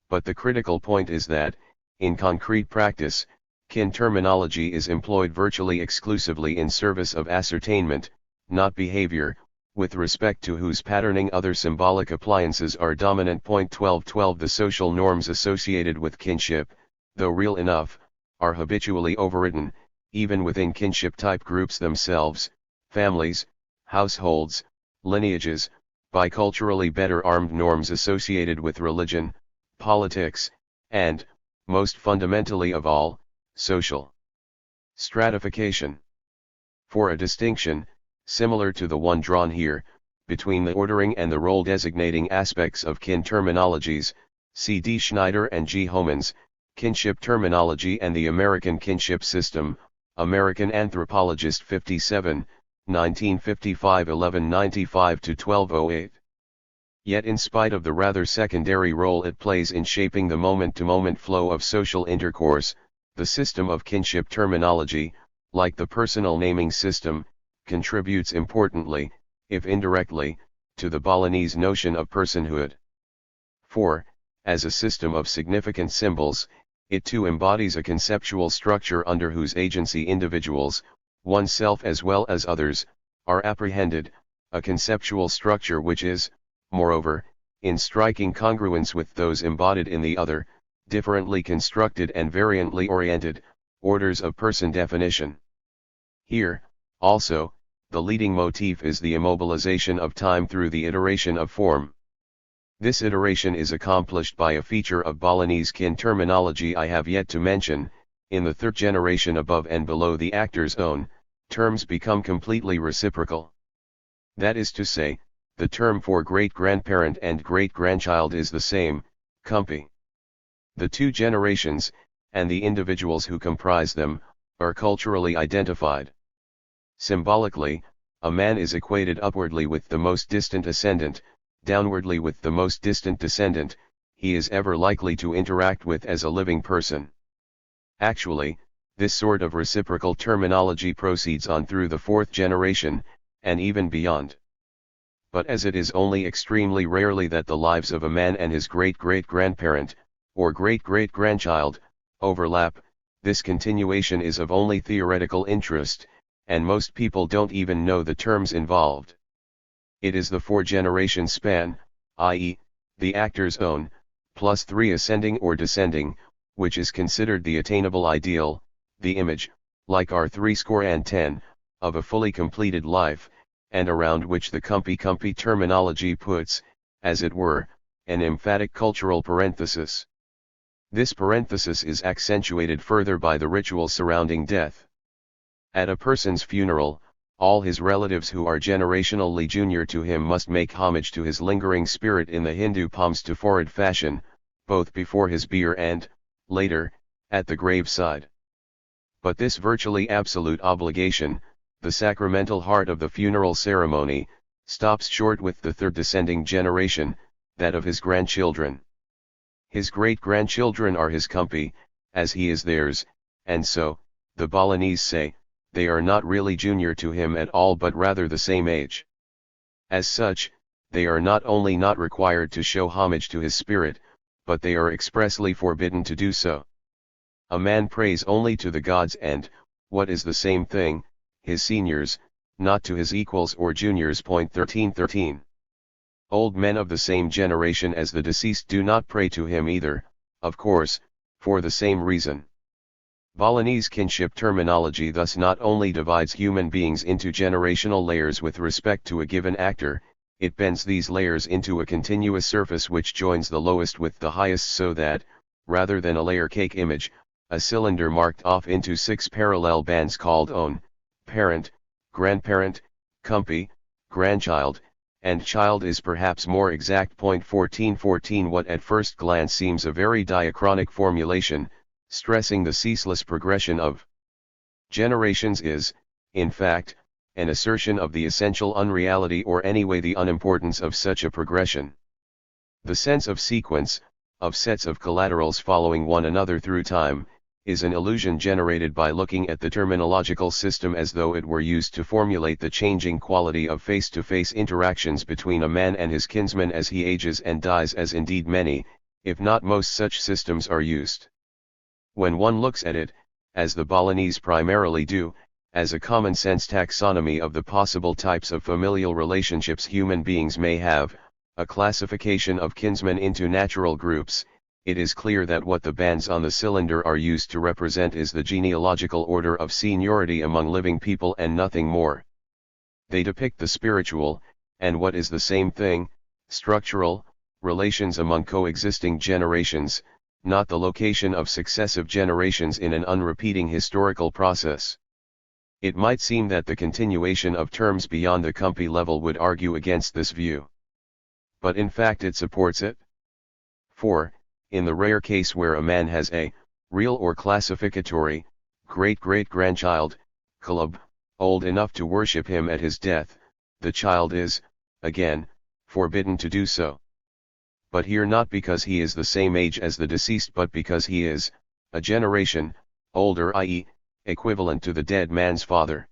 But the critical point is that, in concrete practice, kin terminology is employed virtually exclusively in service of ascertainment, not behavior, with respect to whose patterning other symbolic appliances are dominant. 1212 The social norms associated with kinship, though real enough, are habitually overwritten, even within kinship type groups themselves, families, households, lineages, by culturally better armed norms associated with religion, politics, and, most fundamentally of all, social stratification. For a distinction, similar to the one drawn here, between the ordering and the role designating aspects of kin terminologies, see D. Schneider and G. Homans, Kinship Terminology and the American Kinship System, American Anthropologist 57, 1955, 1195-1208. Yet in spite of the rather secondary role it plays in shaping the moment-to-moment flow of social intercourse, the system of kinship terminology, like the personal naming system, contributes importantly, if indirectly, to the Balinese notion of personhood. For, as a system of significant symbols, it too embodies a conceptual structure under whose agency individuals, oneself as well as others, are apprehended, a conceptual structure which is, moreover, in striking congruence with those embodied in the other, differently constructed and variantly oriented, orders of person definition. Here, also, the leading motif is the immobilization of time through the iteration of form. This iteration is accomplished by a feature of Balinese kin terminology I have yet to mention. In the third generation above and below the actor's own, terms become completely reciprocal. That is to say, the term for great-grandparent and great-grandchild is the same, kumpi. The two generations, and the individuals who comprise them, are culturally identified. Symbolically, a man is equated upwardly with the most distant ascendant, downwardly with the most distant descendant, he is ever likely to interact with as a living person. Actually, this sort of reciprocal terminology proceeds on through the fourth generation, and even beyond. But as it is only extremely rarely that the lives of a man and his great-great-grandparent, or great-great-grandchild, overlap, this continuation is of only theoretical interest, and most people don't even know the terms involved. It is the four-generation span, i.e., the actor's own, plus 3 ascending or descending, which is considered the attainable ideal, the image, like our 10, of a fully completed life, and around which the kumpi terminology puts, as it were, an emphatic cultural parenthesis. This parenthesis is accentuated further by the ritual surrounding death. At a person's funeral, all his relatives who are generationally junior to him must make homage to his lingering spirit in the Hindu palms to forehead fashion, both before his bier and, later, at the graveside. But this virtually absolute obligation, the sacramental heart of the funeral ceremony, stops short with the third descending generation, that of his grandchildren. His great-grandchildren are his kumpi, as he is theirs, and so, the Balinese say, they are not really junior to him at all but rather the same age. As such, they are not only not required to show homage to his spirit, but they are expressly forbidden to do so. A man prays only to the gods and, what is the same thing, his seniors, not to his equals or juniors. 1313. Old men of the same generation as the deceased do not pray to him either, of course, for the same reason. Balinese kinship terminology thus not only divides human beings into generational layers with respect to a given actor, it bends these layers into a continuous surface which joins the lowest with the highest so that, rather than a layer cake image, a cylinder marked off into 6 parallel bands called own, parent, grandparent, kumpi, grandchild, and child is perhaps more exact. 1414. What at first glance seems a very diachronic formulation, stressing the ceaseless progression of generations is, in fact, an assertion of the essential unreality or anyway the unimportance of such a progression. The sense of sequence, of sets of collaterals following one another through time, is an illusion generated by looking at the terminological system as though it were used to formulate the changing quality of face-to-face interactions between a man and his kinsman as he ages and dies, as indeed many, if not most such systems are used. When one looks at it, as the Balinese primarily do, as a common-sense taxonomy of the possible types of familial relationships human beings may have, a classification of kinsmen into natural groups, it is clear that what the bands on the cylinder are used to represent is the genealogical order of seniority among living people and nothing more. They depict the spiritual, and what is the same thing, structural, relations among coexisting generations, not the location of successive generations in an unrepeating historical process. It might seem that the continuation of terms beyond the compy level would argue against this view. But in fact it supports it. For, in the rare case where a man has a real or classificatory great-great-grandchild, Caleb, old enough to worship him at his death, the child is, again, forbidden to do so. But here not because he is the same age as the deceased but because he is, a generation, older, i.e., equivalent to the dead man's father.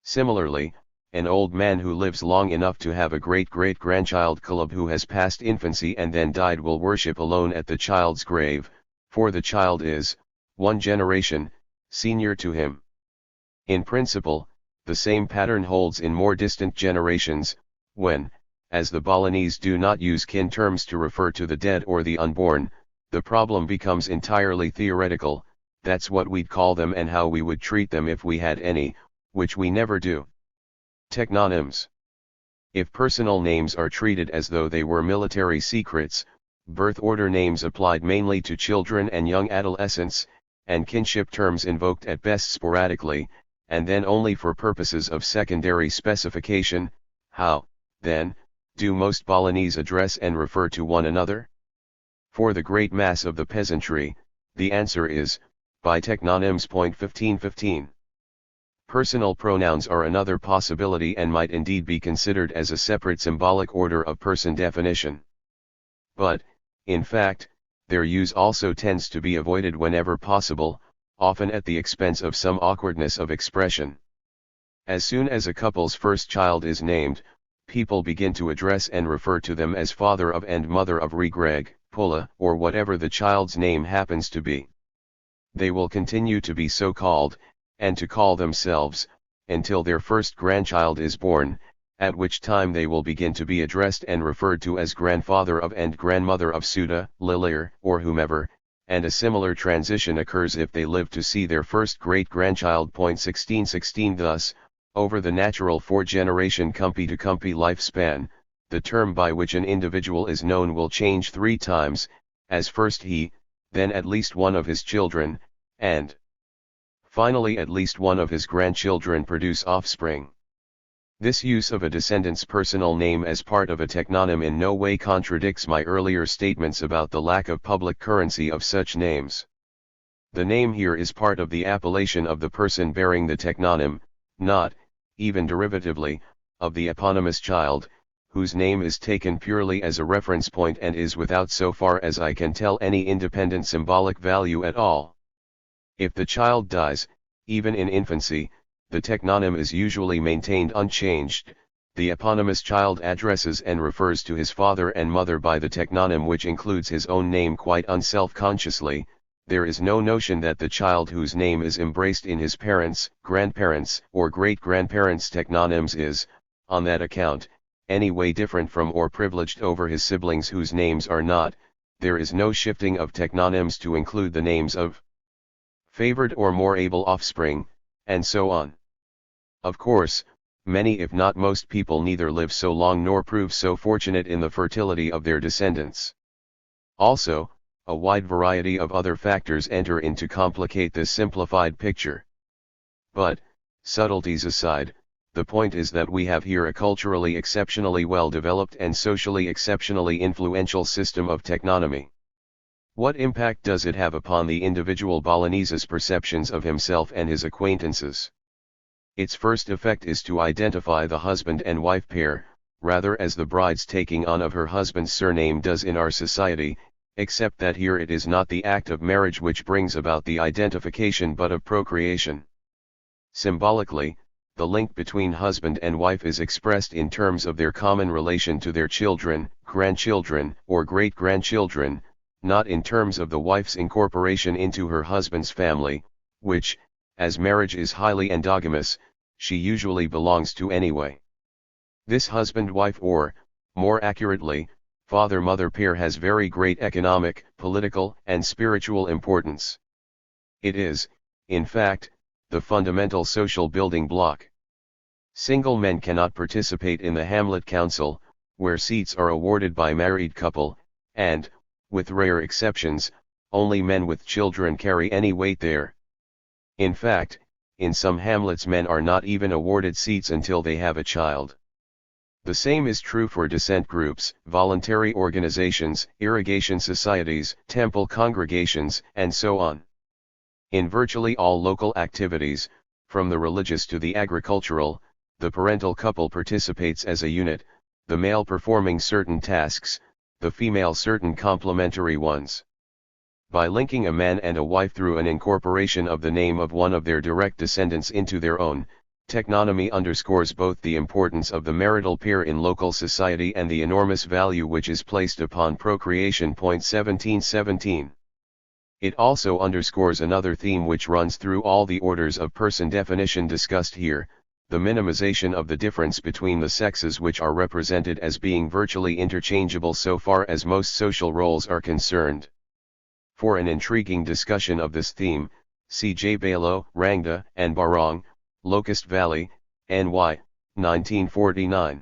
Similarly, an old man who lives long enough to have a great-great-grandchild Caleb who has passed infancy and then died will worship alone at the child's grave, for the child is, one generation, senior to him. In principle, the same pattern holds in more distant generations, when, as the Balinese do not use kin terms to refer to the dead or the unborn, the problem becomes entirely theoretical. That's what we'd call them and how we would treat them if we had any, which we never do. Technonyms. If personal names are treated as though they were military secrets, birth order names applied mainly to children and young adolescents, and kinship terms invoked at best sporadically, and then only for purposes of secondary specification, how, then, do most Balinese address and refer to one another? For the great mass of the peasantry, the answer is, by technonyms. 1515. Personal pronouns are another possibility and might indeed be considered as a separate symbolic order of person definition. But, in fact, their use also tends to be avoided whenever possible, often at the expense of some awkwardness of expression. As soon as a couple's first child is named, people begin to address and refer to them as father of and mother of Regreg, Pula, or whatever the child's name happens to be. They will continue to be so called, and to call themselves, until their first grandchild is born, at which time they will begin to be addressed and referred to as grandfather of and grandmother of Suda, Lilir, or whomever, and a similar transition occurs if they live to see their first great-grandchild. 1616 Thus, over the natural four-generation compy-to-compy lifespan, the term by which an individual is known will change 3 times, as first he, then at least one of his children, and finally at least one of his grandchildren produce offspring. This use of a descendant's personal name as part of a technonym in no way contradicts my earlier statements about the lack of public currency of such names. The name here is part of the appellation of the person bearing the technonym, not, even derivatively, of the eponymous child, whose name is taken purely as a reference point and is without, so far as I can tell, any independent symbolic value at all. If the child dies, even in infancy, the technonym is usually maintained unchanged. The eponymous child addresses and refers to his father and mother by the technonym, which includes his own name quite unself-consciously. There is no notion that the child whose name is embraced in his parents', grandparents', or great-grandparents' technonyms is, on that account, any way different from or privileged over his siblings whose names are not. There is no shifting of technonyms to include the names of favored or more able offspring, and so on. Of course, many if not most people neither live so long nor prove so fortunate in the fertility of their descendants. Also, a wide variety of other factors enter in to complicate this simplified picture. But, subtleties aside, the point is that we have here a culturally exceptionally well-developed and socially exceptionally influential system of technonymy. What impact does it have upon the individual Balinese's perceptions of himself and his acquaintances? Its first effect is to identify the husband and wife pair, rather as the bride's taking on of her husband's surname does in our society, except that here it is not the act of marriage which brings about the identification but of procreation. Symbolically, the link between husband and wife is expressed in terms of their common relation to their children, grandchildren, or great-grandchildren, not in terms of the wife's incorporation into her husband's family, which, as marriage is highly endogamous, she usually belongs to anyway. This husband-wife, or, more accurately, father-mother pair has very great economic, political, and spiritual importance. It is, in fact, the fundamental social building block. Single men cannot participate in the Hamlet Council, where seats are awarded by married couple, and, with rare exceptions, only men with children carry any weight there. In fact, in some hamlets men are not even awarded seats until they have a child. The same is true for descent groups, voluntary organizations, irrigation societies, temple congregations, and so on. In virtually all local activities, from the religious to the agricultural, the parental couple participates as a unit, the male performing certain tasks, the female certain complementary ones. By linking a man and a wife through an incorporation of the name of one of their direct descendants into their own, technonomy underscores both the importance of the marital pair in local society and the enormous value which is placed upon procreation. 1717. It also underscores another theme which runs through all the orders of person definition discussed here, the minimization of the difference between the sexes, which are represented as being virtually interchangeable so far as most social roles are concerned. For an intriguing discussion of this theme, see J. Balo, Rangda, and Barong, Locust Valley, NY, 1949.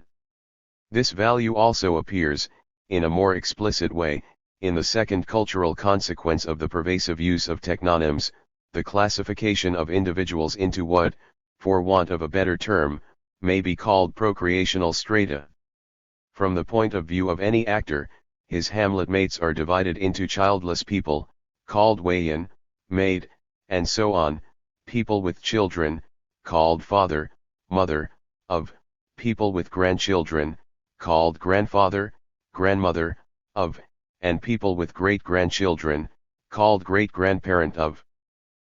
This value also appears, in a more explicit way, in the second cultural consequence of the pervasive use of technonyms, the classification of individuals into what, for want of a better term, may be called procreational strata. From the point of view of any actor, his hamlet mates are divided into childless people, called wayan, maid, and so on, people with children, called father, mother, of, people with grandchildren, called grandfather, grandmother, of, and people with great-grandchildren, called great-grandparent of.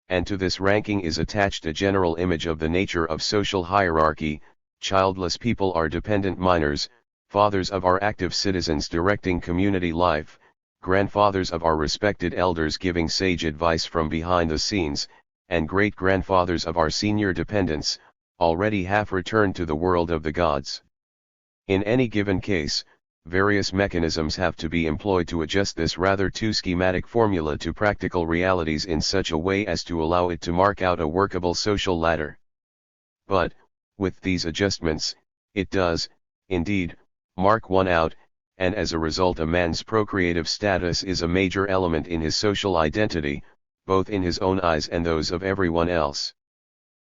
And to this ranking is attached a general image of the nature of social hierarchy. Childless people are dependent minors, fathers of our active citizens directing community life, grandfathers of our respected elders giving sage advice from behind the scenes, and great-grandfathers of our senior dependents, already half returned to the world of the gods. In any given case, various mechanisms have to be employed to adjust this rather too schematic formula to practical realities in such a way as to allow it to mark out a workable social ladder. But, with these adjustments, it does, indeed, mark one out, and as a result a man's procreative status is a major element in his social identity, both in his own eyes and those of everyone else.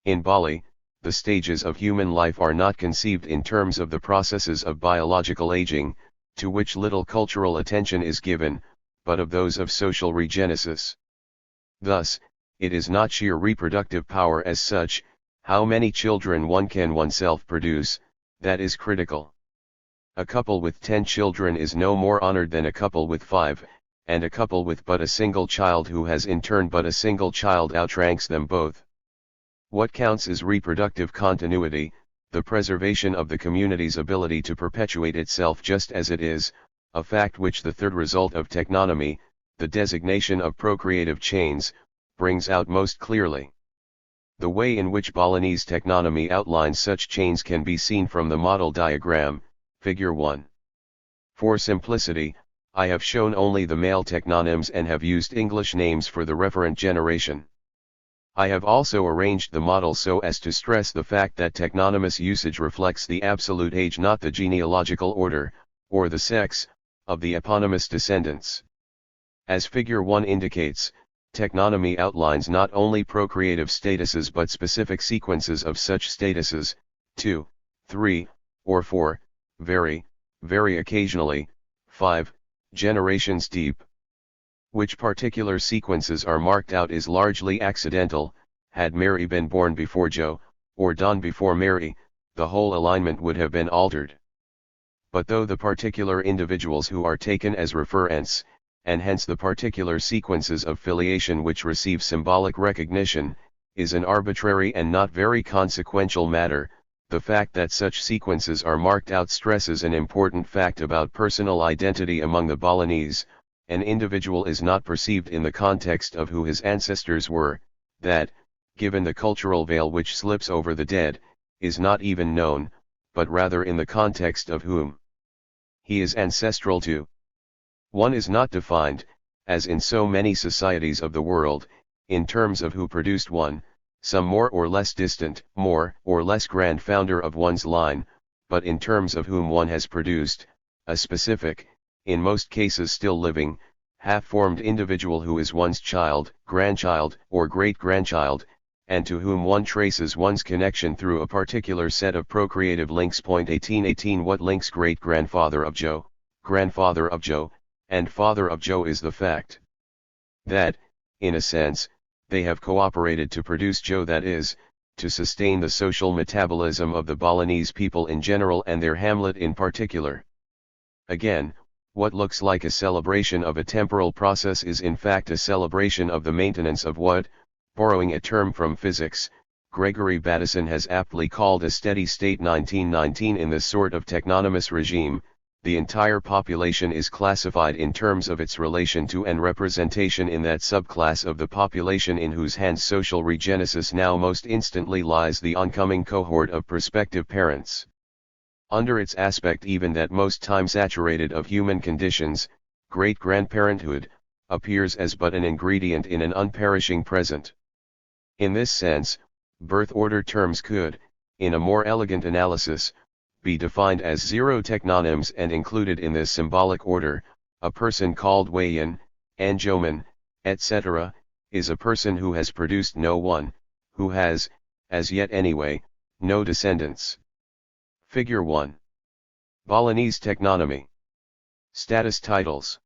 In Bali, the stages of human life are not conceived in terms of the processes of biological aging, to which little cultural attention is given, but of those of social regenesis. Thus, it is not sheer reproductive power as such, how many children one can oneself produce, that is critical. A couple with 10 children is no more honored than a couple with 5, and a couple with but a single child who has in turn but a single child outranks them both. What counts is reproductive continuity, the preservation of the community's ability to perpetuate itself just as it is, a fact which the third result of technonomy, the designation of procreative chains, brings out most clearly. The way in which Balinese technonomy outlines such chains can be seen from the model diagram, Figure 1. For simplicity, I have shown only the male technonyms and have used English names for the referent generation. I have also arranged the model so as to stress the fact that technonymous usage reflects the absolute age, not the genealogical order, or the sex, of the eponymous descendants. As Figure 1 indicates, technonomy outlines not only procreative statuses but specific sequences of such statuses, 2, 3, or 4, very occasionally, 5, generations deep. Which particular sequences are marked out is largely accidental. Had Mary been born before Joe, or Don before Mary, the whole alignment would have been altered. But though the particular individuals who are taken as referents, and hence the particular sequences of filiation which receive symbolic recognition, is an arbitrary and not very consequential matter, the fact that such sequences are marked out stresses an important fact about personal identity among the Balinese. An individual is not perceived in the context of who his ancestors were, that, given the cultural veil which slips over the dead, is not even known, but rather in the context of whom he is ancestral to. One is not defined, as in so many societies of the world, in terms of who produced one, some more or less distant, more or less grand founder of one's line, but in terms of whom one has produced, a specific, in most cases still living, half-formed individual who is one's child, grandchild, or great-grandchild, and to whom one traces one's connection through a particular set of procreative links. 1818 What links great-grandfather of Joe, grandfather of Joe, and father of Joe is the fact that, in a sense, they have cooperated to produce Joe, that is, to sustain the social metabolism of the Balinese people in general and their hamlet in particular. Again, what looks like a celebration of a temporal process is in fact a celebration of the maintenance of what, borrowing a term from physics, Gregory Bateson has aptly called a steady state. 1919 In this sort of technonymous regime, the entire population is classified in terms of its relation to and representation in that subclass of the population in whose hands social regenesis now most instantly lies, the oncoming cohort of prospective parents. Under its aspect even that most time saturated of human conditions, great-grandparenthood, appears as but an ingredient in an unperishing present. In this sense, birth order terms could, in a more elegant analysis, be defined as zero technonyms, and included in this symbolic order, a person called Wayan, Anjoman, etc., is a person who has produced no one, who has, as yet anyway, no descendants. Figure 1. Balinese technonymy. Status titles.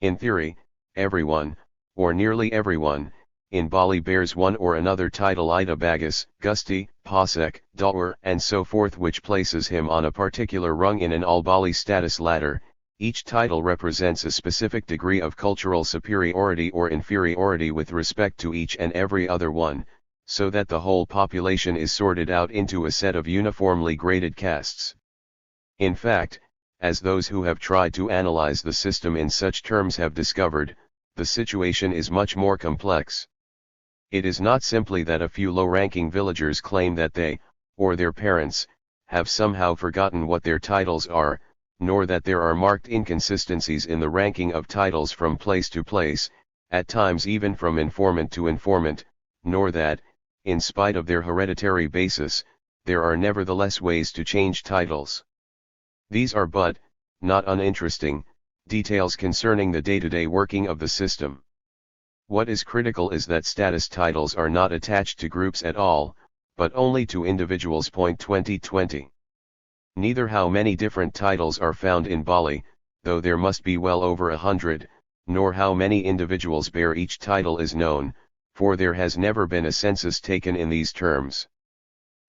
In theory, everyone, or nearly everyone, in Bali bears one or another title: Ida Bagus, Gusti, Pasek, Dawar, and so forth, which places him on a particular rung in an all-Bali status ladder. Each title represents a specific degree of cultural superiority or inferiority with respect to each and every other one, so that the whole population is sorted out into a set of uniformly graded castes. In fact, as those who have tried to analyze the system in such terms have discovered, the situation is much more complex. It is not simply that a few low-ranking villagers claim that they, or their parents, have somehow forgotten what their titles are, nor that there are marked inconsistencies in the ranking of titles from place to place, at times even from informant to informant, nor that, in spite of their hereditary basis, there are nevertheless ways to change titles. These are but, not uninteresting, details concerning the day-to-day working of the system. What is critical is that status titles are not attached to groups at all, but only to individuals. 2020. Neither how many different titles are found in Bali, though there must be well over 100, nor how many individuals bear each title is known, for there has never been a census taken in these terms.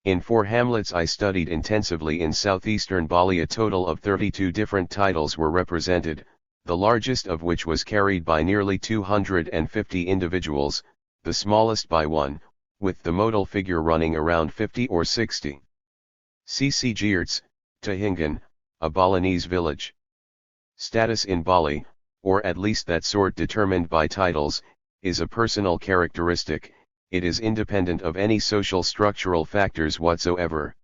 In 4 hamlets I studied intensively in southeastern Bali, a total of 32 different titles were represented, the largest of which was carried by nearly 250 individuals, the smallest by 1, with the modal figure running around 50 or 60. C.C. Geertz, Tahingan, a Balinese village. Status in Bali, or at least that sort determined by titles, is a personal characteristic. It is independent of any social structural factors whatsoever.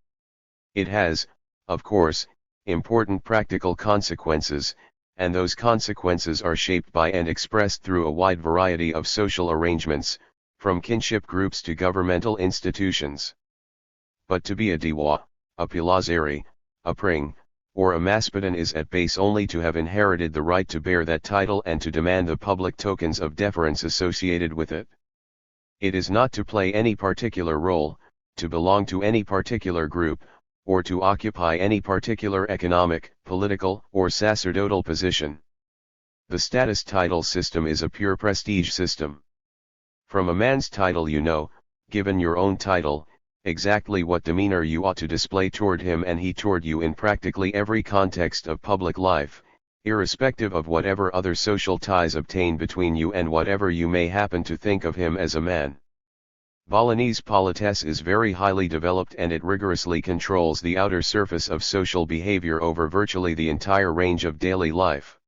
It has, of course, important practical consequences, and those consequences are shaped by and expressed through a wide variety of social arrangements, from kinship groups to governmental institutions. But to be a Diwa, a Pilazari, a Pring, or a Maspadan is at base only to have inherited the right to bear that title and to demand the public tokens of deference associated with it. It is not to play any particular role, to belong to any particular group, or to occupy any particular economic, political, or sacerdotal position. The status title system is a pure prestige system. From a man's title you know, given your own title, exactly what demeanor you ought to display toward him and he toward you in practically every context of public life, irrespective of whatever other social ties obtain between you and whatever you may happen to think of him as a man. Balinese politesse is very highly developed, and it rigorously controls the outer surface of social behavior over virtually the entire range of daily life.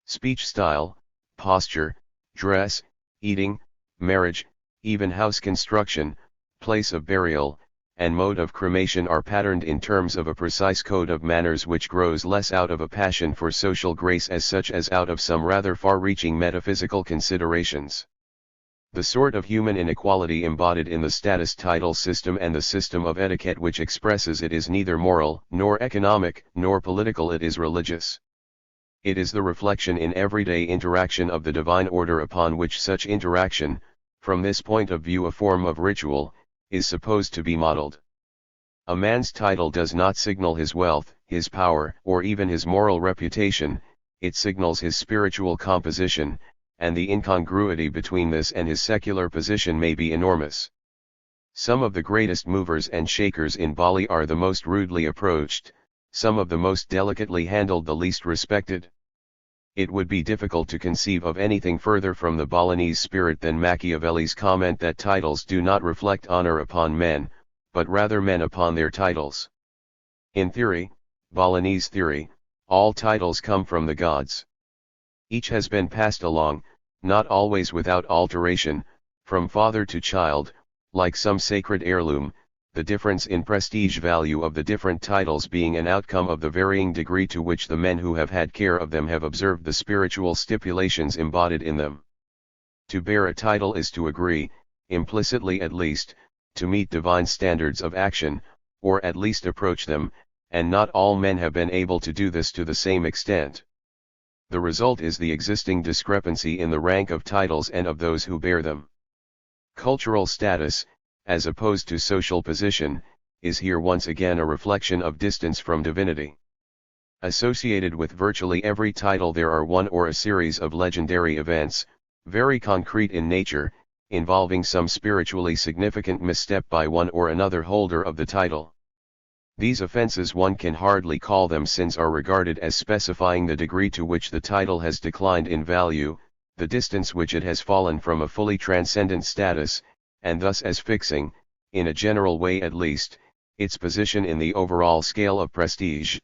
Speech style, posture, dress, eating, marriage, even house construction, place of burial, and mode of cremation are patterned in terms of a precise code of manners which grows less out of a passion for social grace as such as out of some rather far-reaching metaphysical considerations. The sort of human inequality embodied in the status title system and the system of etiquette which expresses it is neither moral, nor economic, nor political, it is religious. It is the reflection in everyday interaction of the divine order upon which such interaction, From this point of view a form of ritual is supposed to be modeled. A man's title does not signal his wealth, his power, or even his moral reputation, it signals his spiritual composition, and the incongruity between this and his secular position may be enormous. Some of the greatest movers and shakers in Bali are the most rudely approached, some of the most delicately handled the least respected. It would be difficult to conceive of anything further from the Balinese spirit than Machiavelli's comment that titles do not reflect honor upon men, but rather men upon their titles. In theory, Balinese theory, all titles come from the gods. Each has been passed along, not always without alteration, from father to child, like some sacred heirloom, the difference in prestige value of the different titles being an outcome of the varying degree to which the men who have had care of them have observed the spiritual stipulations embodied in them. To bear a title is to agree, implicitly at least, to meet divine standards of action, or at least approach them, and not all men have been able to do this to the same extent. The result is the existing discrepancy in the rank of titles and of those who bear them. Cultural status, as opposed to social position, is here once again a reflection of distance from divinity. Associated with virtually every title there are one or a series of legendary events, very concrete in nature, involving some spiritually significant misstep by one or another holder of the title. These offenses one can hardly call them sins are regarded as specifying the degree to which the title has declined in value, the distance which it has fallen from a fully transcendent status, and thus as fixing, in a general way at least, its position in the overall scale of prestige.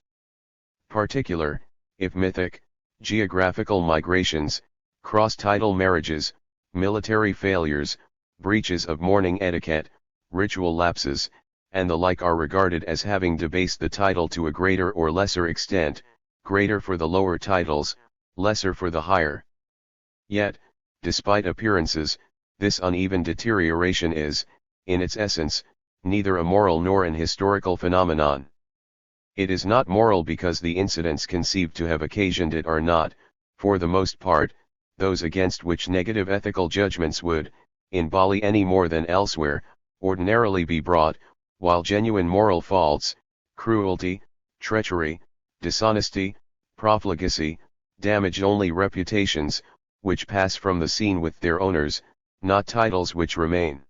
Particular, if mythic, geographical migrations, cross-title marriages, military failures, breaches of mourning etiquette, ritual lapses, and the like are regarded as having debased the title to a greater or lesser extent, greater for the lower titles, lesser for the higher. Yet, despite appearances, this uneven deterioration is, in its essence, neither a moral nor an historical phenomenon. It is not moral because the incidents conceived to have occasioned it are not, for the most part, those against which negative ethical judgments would, in Bali any more than elsewhere, ordinarily be brought, while genuine moral faults, cruelty, treachery, dishonesty, profligacy, damage only reputations, which pass from the scene with their owners, not titles which remain.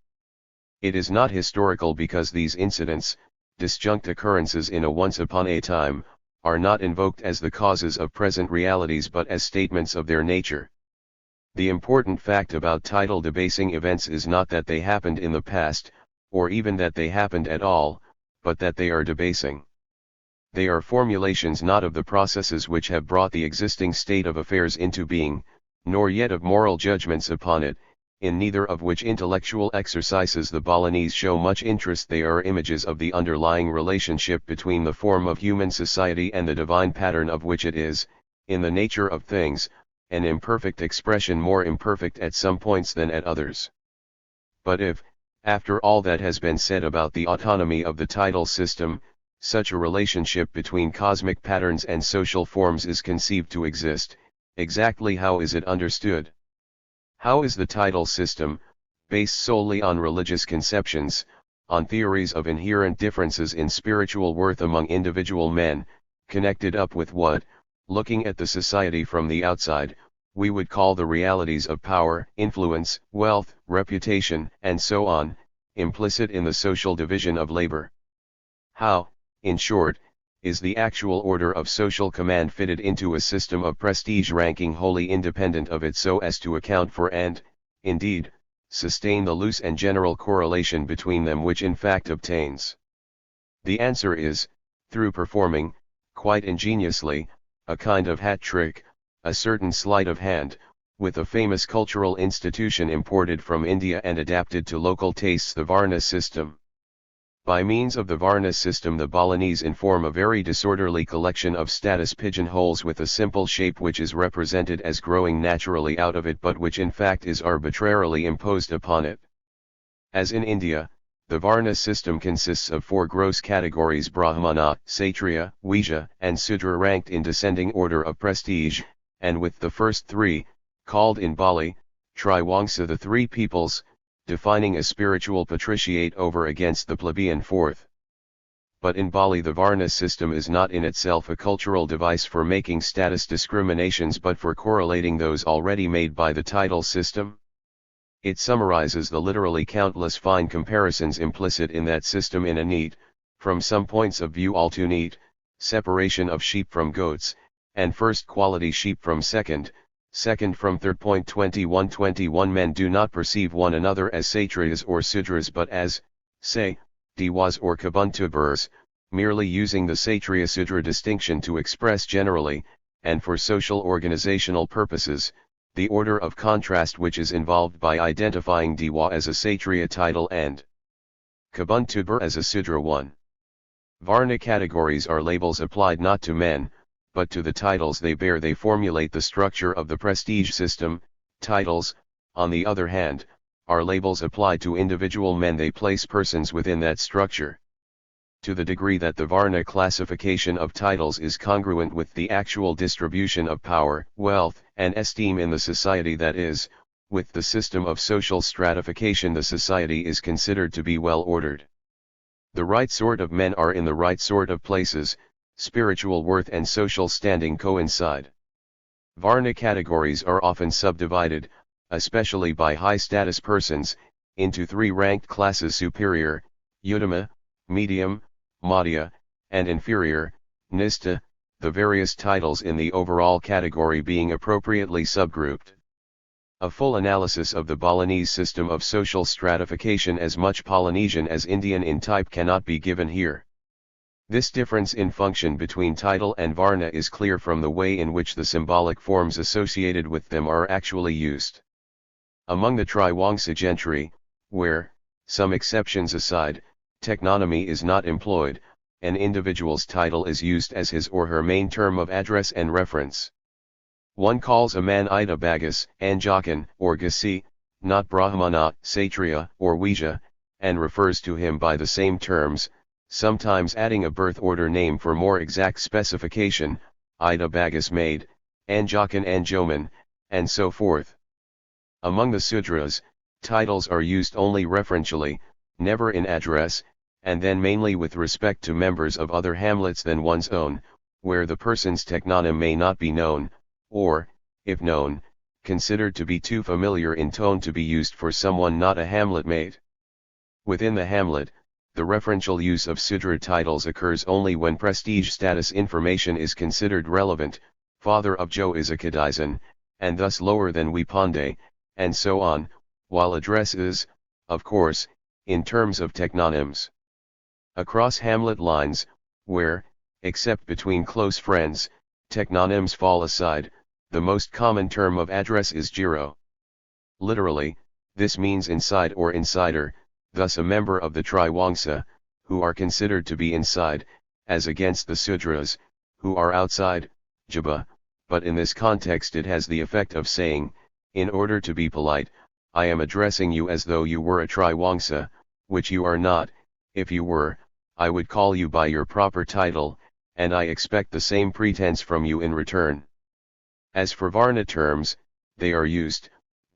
It is not historical because these incidents, disjunct occurrences in a once upon a time, are not invoked as the causes of present realities but as statements of their nature. The important fact about title debasing events is not that they happened in the past, or even that they happened at all, but that they are debasing. They are formulations not of the processes which have brought the existing state of affairs into being, nor yet of moral judgments upon it, in neither of which intellectual exercises the Balinese show much interest. They are images of the underlying relationship between the form of human society and the divine pattern of which it is, in the nature of things, an imperfect expression more imperfect at some points than at others. But if, after all that has been said about the autonomy of the title system, such a relationship between cosmic patterns and social forms is conceived to exist, exactly how is it understood? How is the title system, based solely on religious conceptions, on theories of inherent differences in spiritual worth among individual men, connected up with what, looking at the society from the outside, we would call the realities of power, influence, wealth, reputation, and so on, implicit in the social division of labor? How, in short, is the actual order of social command fitted into a system of prestige ranking wholly independent of it so as to account for and, indeed, sustain the loose and general correlation between them which in fact obtains? The answer is, through performing, quite ingeniously, a kind of hat trick, a certain sleight of hand, with a famous cultural institution imported from India and adapted to local tastes, the Varna system. By means of the Varna system the Balinese inform a very disorderly collection of status pigeonholes with a simple shape which is represented as growing naturally out of it but which in fact is arbitrarily imposed upon it. As in India, the Varna system consists of 4 gross categories: Brahmana, Kshatriya, Vaishya, and Sudra, ranked in descending order of prestige, and with the first 3, called in Bali, Triwangsa, the 3 peoples, defining a spiritual patriciate over against the plebeian fourth. But in Bali the Varna system is not in itself a cultural device for making status discriminations but for correlating those already made by the title system. It summarizes the literally countless fine comparisons implicit in that system in a neat, from some points of view all too neat, separation of sheep from goats, and first quality sheep from second from third. 21 Men do not perceive one another as Kshatriyas or Sudras but as, say, Dewas or Kabuntuburs, merely using the Kshatriya-Sudra distinction to express generally, and for social organizational purposes, the order of contrast which is involved by identifying Dewa as a Kshatriya title and Kabuntubur as a Sudra one. Varna categories are labels applied not to men, but to the titles they bear. They formulate the structure of the prestige system. Titles, on the other hand, are labels applied to individual men. They place persons within that structure. To the degree that the Varna classification of titles is congruent with the actual distribution of power, wealth, and esteem in the society, that is, with the system of social stratification, the society is considered to be well ordered. The right sort of men are in the right sort of places, spiritual worth and social standing coincide. Varna categories are often subdivided, especially by high-status persons, into three ranked classes: superior, uttama, medium, madhya, and inferior, nista, the various titles in the overall category being appropriately subgrouped. A full analysis of the Balinese system of social stratification, as much Polynesian as Indian in type, cannot be given here. This difference in function between title and Varna is clear from the way in which the symbolic forms associated with them are actually used. Among the Triwangsa gentry, where, some exceptions aside, technonymy is not employed, an individual's title is used as his or her main term of address and reference. One calls a man Ida Bagas, Anjakan, or Gasi, not Brahmana, Kshatriya, or Vijja, and refers to him by the same terms, sometimes adding a birth order name for more exact specification, Ida Bagas maid, Anjakan Anjoman, and so forth. Among the Sudras, titles are used only referentially, never in address, and then mainly with respect to members of other hamlets than one's own, where the person's technonym may not be known, or, if known, considered to be too familiar in tone to be used for someone not a hamlet mate. Within the hamlet, the referential use of Sudra titles occurs only when prestige status information is considered relevant. Father of Joe is a Kadaisan, and thus lower than Wipande, and so on, while address is, of course, in terms of technonyms. Across hamlet lines, where, except between close friends, technonyms fall aside, the most common term of address is Jiro. Literally, this means inside or insider, thus a member of the Triwangsa, who are considered to be inside, as against the Sudras, who are outside, Jaba, but in this context it has the effect of saying, in order to be polite, I am addressing you as though you were a Triwangsa, which you are not. If you were, I would call you by your proper title, and I expect the same pretense from you in return. As for Varna terms, they are used,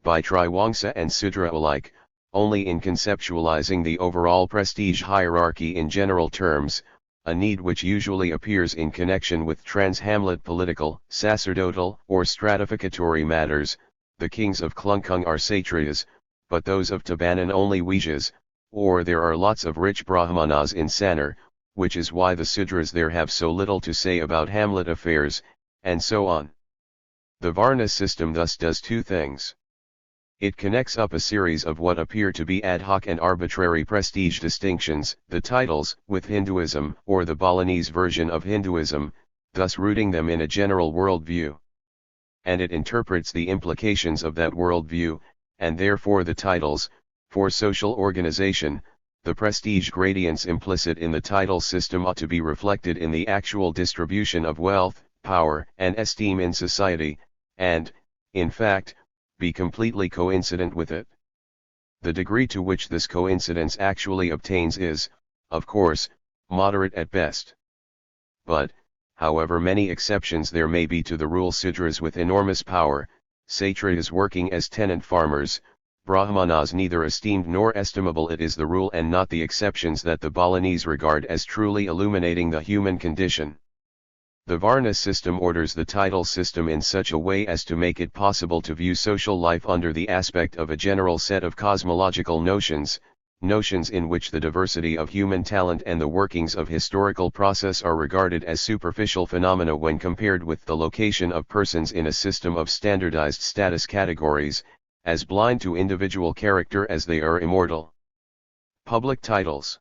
by Triwangsa and Sudra alike, only in conceptualizing the overall prestige hierarchy in general terms, a need which usually appears in connection with trans-hamlet political, sacerdotal, or stratificatory matters. The kings of Klungkung are Kshatriyas, but those of Tabanan only Vijjas, or there are lots of rich Brahmanas in Sanar, which is why the Sudras there have so little to say about hamlet affairs, and so on. The Varna system thus does two things. It connects up a series of what appear to be ad hoc and arbitrary prestige distinctions, the titles, with Hinduism, or the Balinese version of Hinduism, thus rooting them in a general worldview. And it interprets the implications of that worldview, and therefore the titles, for social organization. The prestige gradients implicit in the title system ought to be reflected in the actual distribution of wealth, power, and esteem in society, and, in fact, be completely coincident with it. The degree to which this coincidence actually obtains is, of course, moderate at best. But, however many exceptions there may be to the rule, Sudras with enormous power, Kshatriyas working as tenant farmers, Brahmanas neither esteemed nor estimable. It is the rule and not the exceptions that the Balinese regard as truly illuminating the human condition. The Varna system orders the title system in such a way as to make it possible to view social life under the aspect of a general set of cosmological notions, notions in which the diversity of human talent and the workings of historical process are regarded as superficial phenomena when compared with the location of persons in a system of standardized status categories, as blind to individual character as they are immortal. Public titles.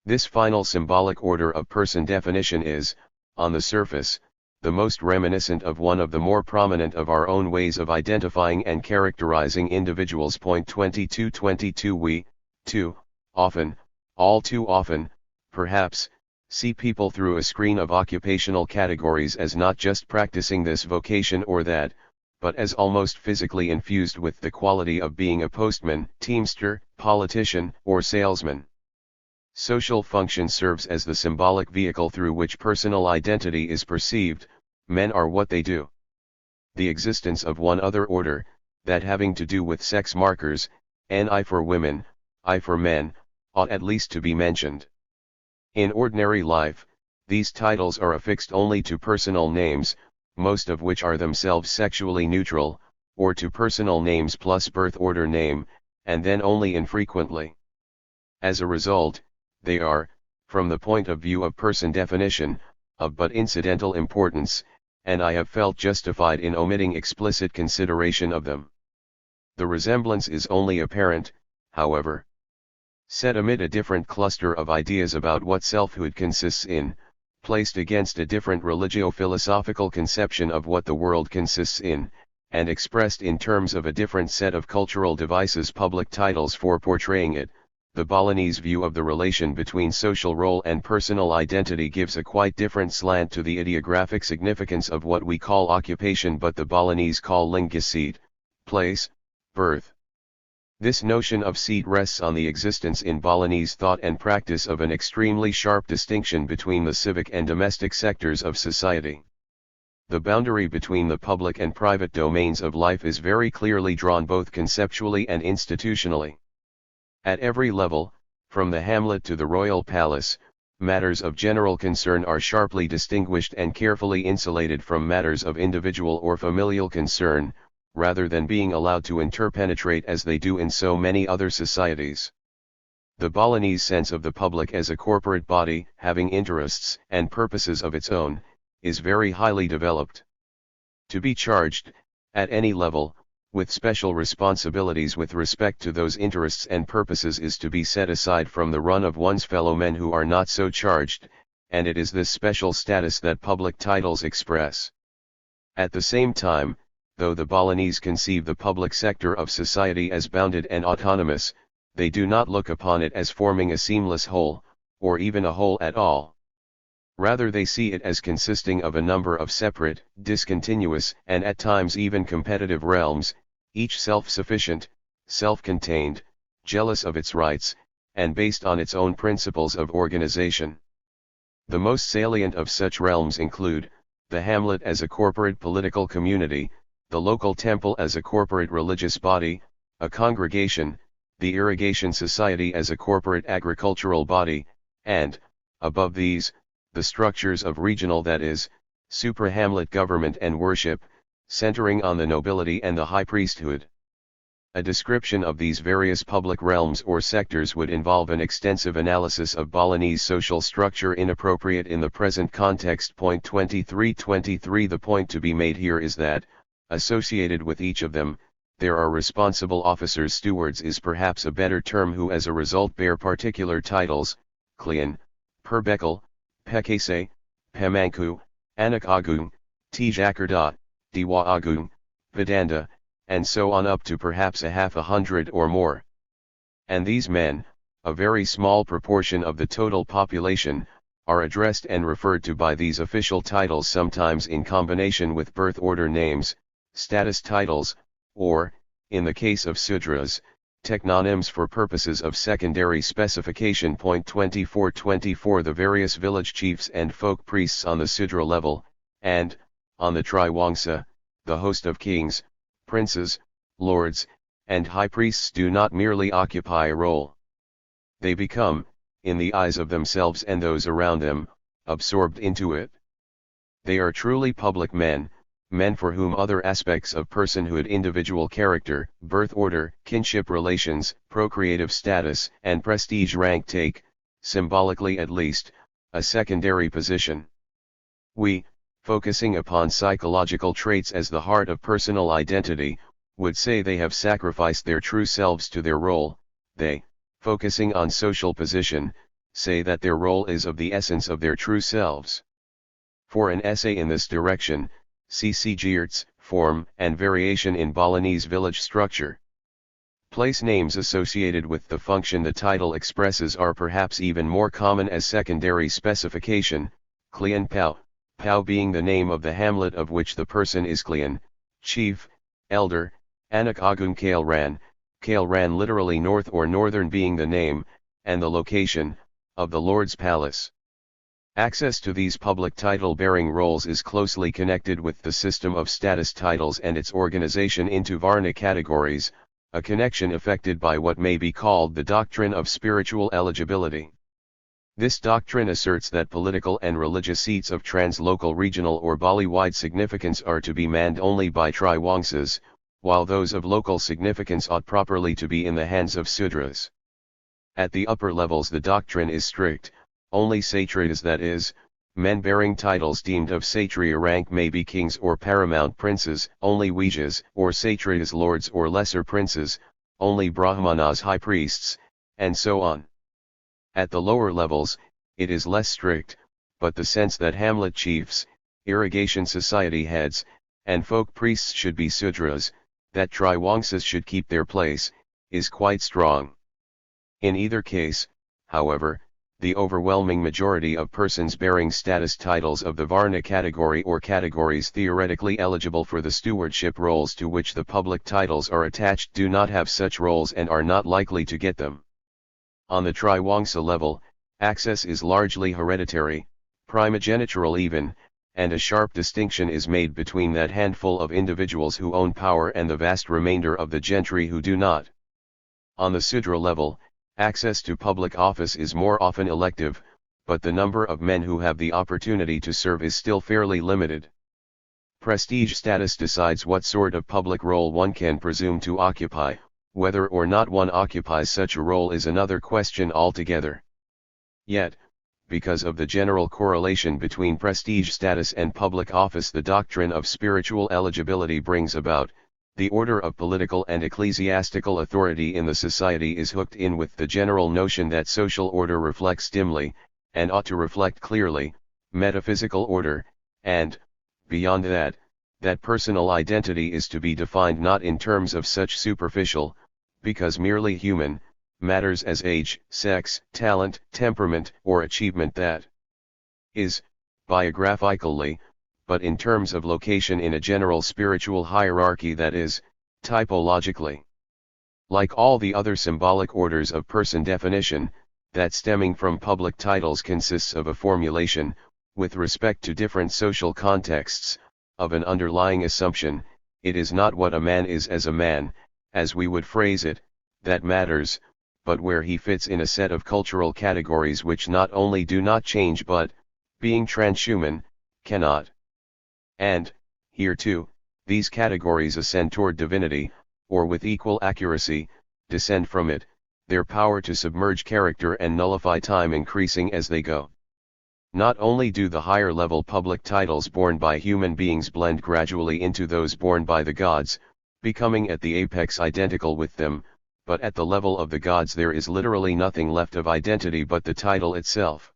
This final symbolic order of person definition is, on the surface, the most reminiscent of one of the more prominent of our own ways of identifying and characterizing individuals. 2222 We, too often, all too often, perhaps, see people through a screen of occupational categories as not just practicing this vocation or that, but as almost physically infused with the quality of being a postman, teamster, politician, or salesman. Social function serves as the symbolic vehicle through which personal identity is perceived. Men are what they do. The existence of one other order, that having to do with sex markers, NI for women, I for men, ought at least to be mentioned. In ordinary life, these titles are affixed only to personal names, most of which are themselves sexually neutral, or to personal names plus birth order name, and then only infrequently. As a result, they are, from the point of view of person definition, of but incidental importance, and I have felt justified in omitting explicit consideration of them. The resemblance is only apparent, however. Set amid a different cluster of ideas about what selfhood consists in, placed against a different religio-philosophical conception of what the world consists in, and expressed in terms of a different set of cultural devices, public titles for portraying it, the Balinese view of the relation between social role and personal identity gives a quite different slant to the ideographic significance of what we call occupation but the Balinese call lingua seat, place, birth. This notion of seat rests on the existence in Balinese thought and practice of an extremely sharp distinction between the civic and domestic sectors of society. The boundary between the public and private domains of life is very clearly drawn both conceptually and institutionally. At every level, from the hamlet to the royal palace, matters of general concern are sharply distinguished and carefully insulated from matters of individual or familial concern, rather than being allowed to interpenetrate as they do in so many other societies. The Balinese sense of the public as a corporate body, having interests and purposes of its own, is very highly developed. To be charged, at any level, with special responsibilities with respect to those interests and purposes is to be set aside from the run of one's fellow men who are not so charged, and it is this special status that public titles express. At the same time, though the Balinese conceive the public sector of society as bounded and autonomous, they do not look upon it as forming a seamless whole, or even a whole at all. Rather they see it as consisting of a number of separate, discontinuous, and at times even competitive realms, each self-sufficient, self-contained, jealous of its rights, and based on its own principles of organization. The most salient of such realms include, the hamlet as a corporate political community, the local temple as a corporate religious body, a congregation, the irrigation society as a corporate agricultural body, and, above these, the structures of regional, that is, supra-hamlet government and worship, centering on the nobility and the high priesthood. A description of these various public realms or sectors would involve an extensive analysis of Balinese social structure inappropriate in the present context. 2323 The point to be made here is that, associated with each of them, there are responsible officers. Stewards is perhaps a better term, who as a result bear particular titles: Klian, Perbekal, Pekase, Pemangku, Anak Agung, Tijakarda, Dewa Agung, Vedanda, and so on up to perhaps a half a hundred or more. And these men, a very small proportion of the total population, are addressed and referred to by these official titles, sometimes in combination with birth order names, status titles, or, in the case of Sudras, technonyms for purposes of secondary specification. 2424 The various village chiefs and folk priests on the Sudra level, and, on the Triwangsa, the host of kings, princes, lords, and high priests do not merely occupy a role. They become, in the eyes of themselves and those around them, absorbed into it. They are truly public men, men for whom other aspects of personhood, individual character, birth order, kinship relations, procreative status, and prestige rank take, symbolically at least, a secondary position. We, focusing upon psychological traits as the heart of personal identity, would say they have sacrificed their true selves to their role. They, focusing on social position, say that their role is of the essence of their true selves. For an essay in this direction, see Geertz, Form and Variation in Balinese Village Structure. Place names associated with the function the title expresses are perhaps even more common as secondary specification. Klian Pao, Pao being the name of the hamlet of which the person is Klian, chief, elder, Anak Agung Kailran literally north or northern being the name, and the location, of the Lord's palace. Access to these public title-bearing roles is closely connected with the system of status titles and its organization into Varna categories, a connection affected by what may be called the doctrine of spiritual eligibility. This doctrine asserts that political and religious seats of translocal, regional or Bali-wide significance are to be manned only by Triwangsas, while those of local significance ought properly to be in the hands of Sudras. At the upper levels the doctrine is strict. Only Kshatriyas, that is, men bearing titles deemed of Kshatriya rank, may be kings or paramount princes. Only Vaishyas or Kshatriyas, lords or lesser princes. Only Brahmanas, high priests, and so on. At the lower levels, it is less strict, but the sense that hamlet chiefs, irrigation society heads, and folk priests should be Sudras, that Triwangsas should keep their place, is quite strong. In either case, however, the overwhelming majority of persons bearing status titles of the Varna category or categories theoretically eligible for the stewardship roles to which the public titles are attached do not have such roles and are not likely to get them. On the Triwangsa level, access is largely hereditary, primogenitural even, and a sharp distinction is made between that handful of individuals who own power and the vast remainder of the gentry who do not. On the Sudra level, access to public office is more often elective, but the number of men who have the opportunity to serve is still fairly limited. Prestige status decides what sort of public role one can presume to occupy. Whether or not one occupies such a role is another question altogether. Yet, because of the general correlation between prestige status and public office the doctrine of spiritual eligibility brings about, the order of political and ecclesiastical authority in the society is hooked in with the general notion that social order reflects dimly, and ought to reflect clearly, metaphysical order, and, beyond that, that personal identity is to be defined not in terms of such superficial, because merely human, matters as age, sex, talent, temperament, or achievement that is, biographically, but in terms of location in a general spiritual hierarchy that is, typologically. Like all the other symbolic orders of person definition, that stemming from public titles consists of a formulation, with respect to different social contexts, of an underlying assumption. It is not what a man is as a man, as we would phrase it, that matters, but where he fits in a set of cultural categories which not only do not change but, being transhuman, cannot. And, here too, these categories ascend toward divinity, or with equal accuracy, descend from it, their power to submerge character and nullify time increasing as they go. Not only do the higher level public titles borne by human beings blend gradually into those borne by the gods, becoming at the apex identical with them, but at the level of the gods there is literally nothing left of identity but the title itself.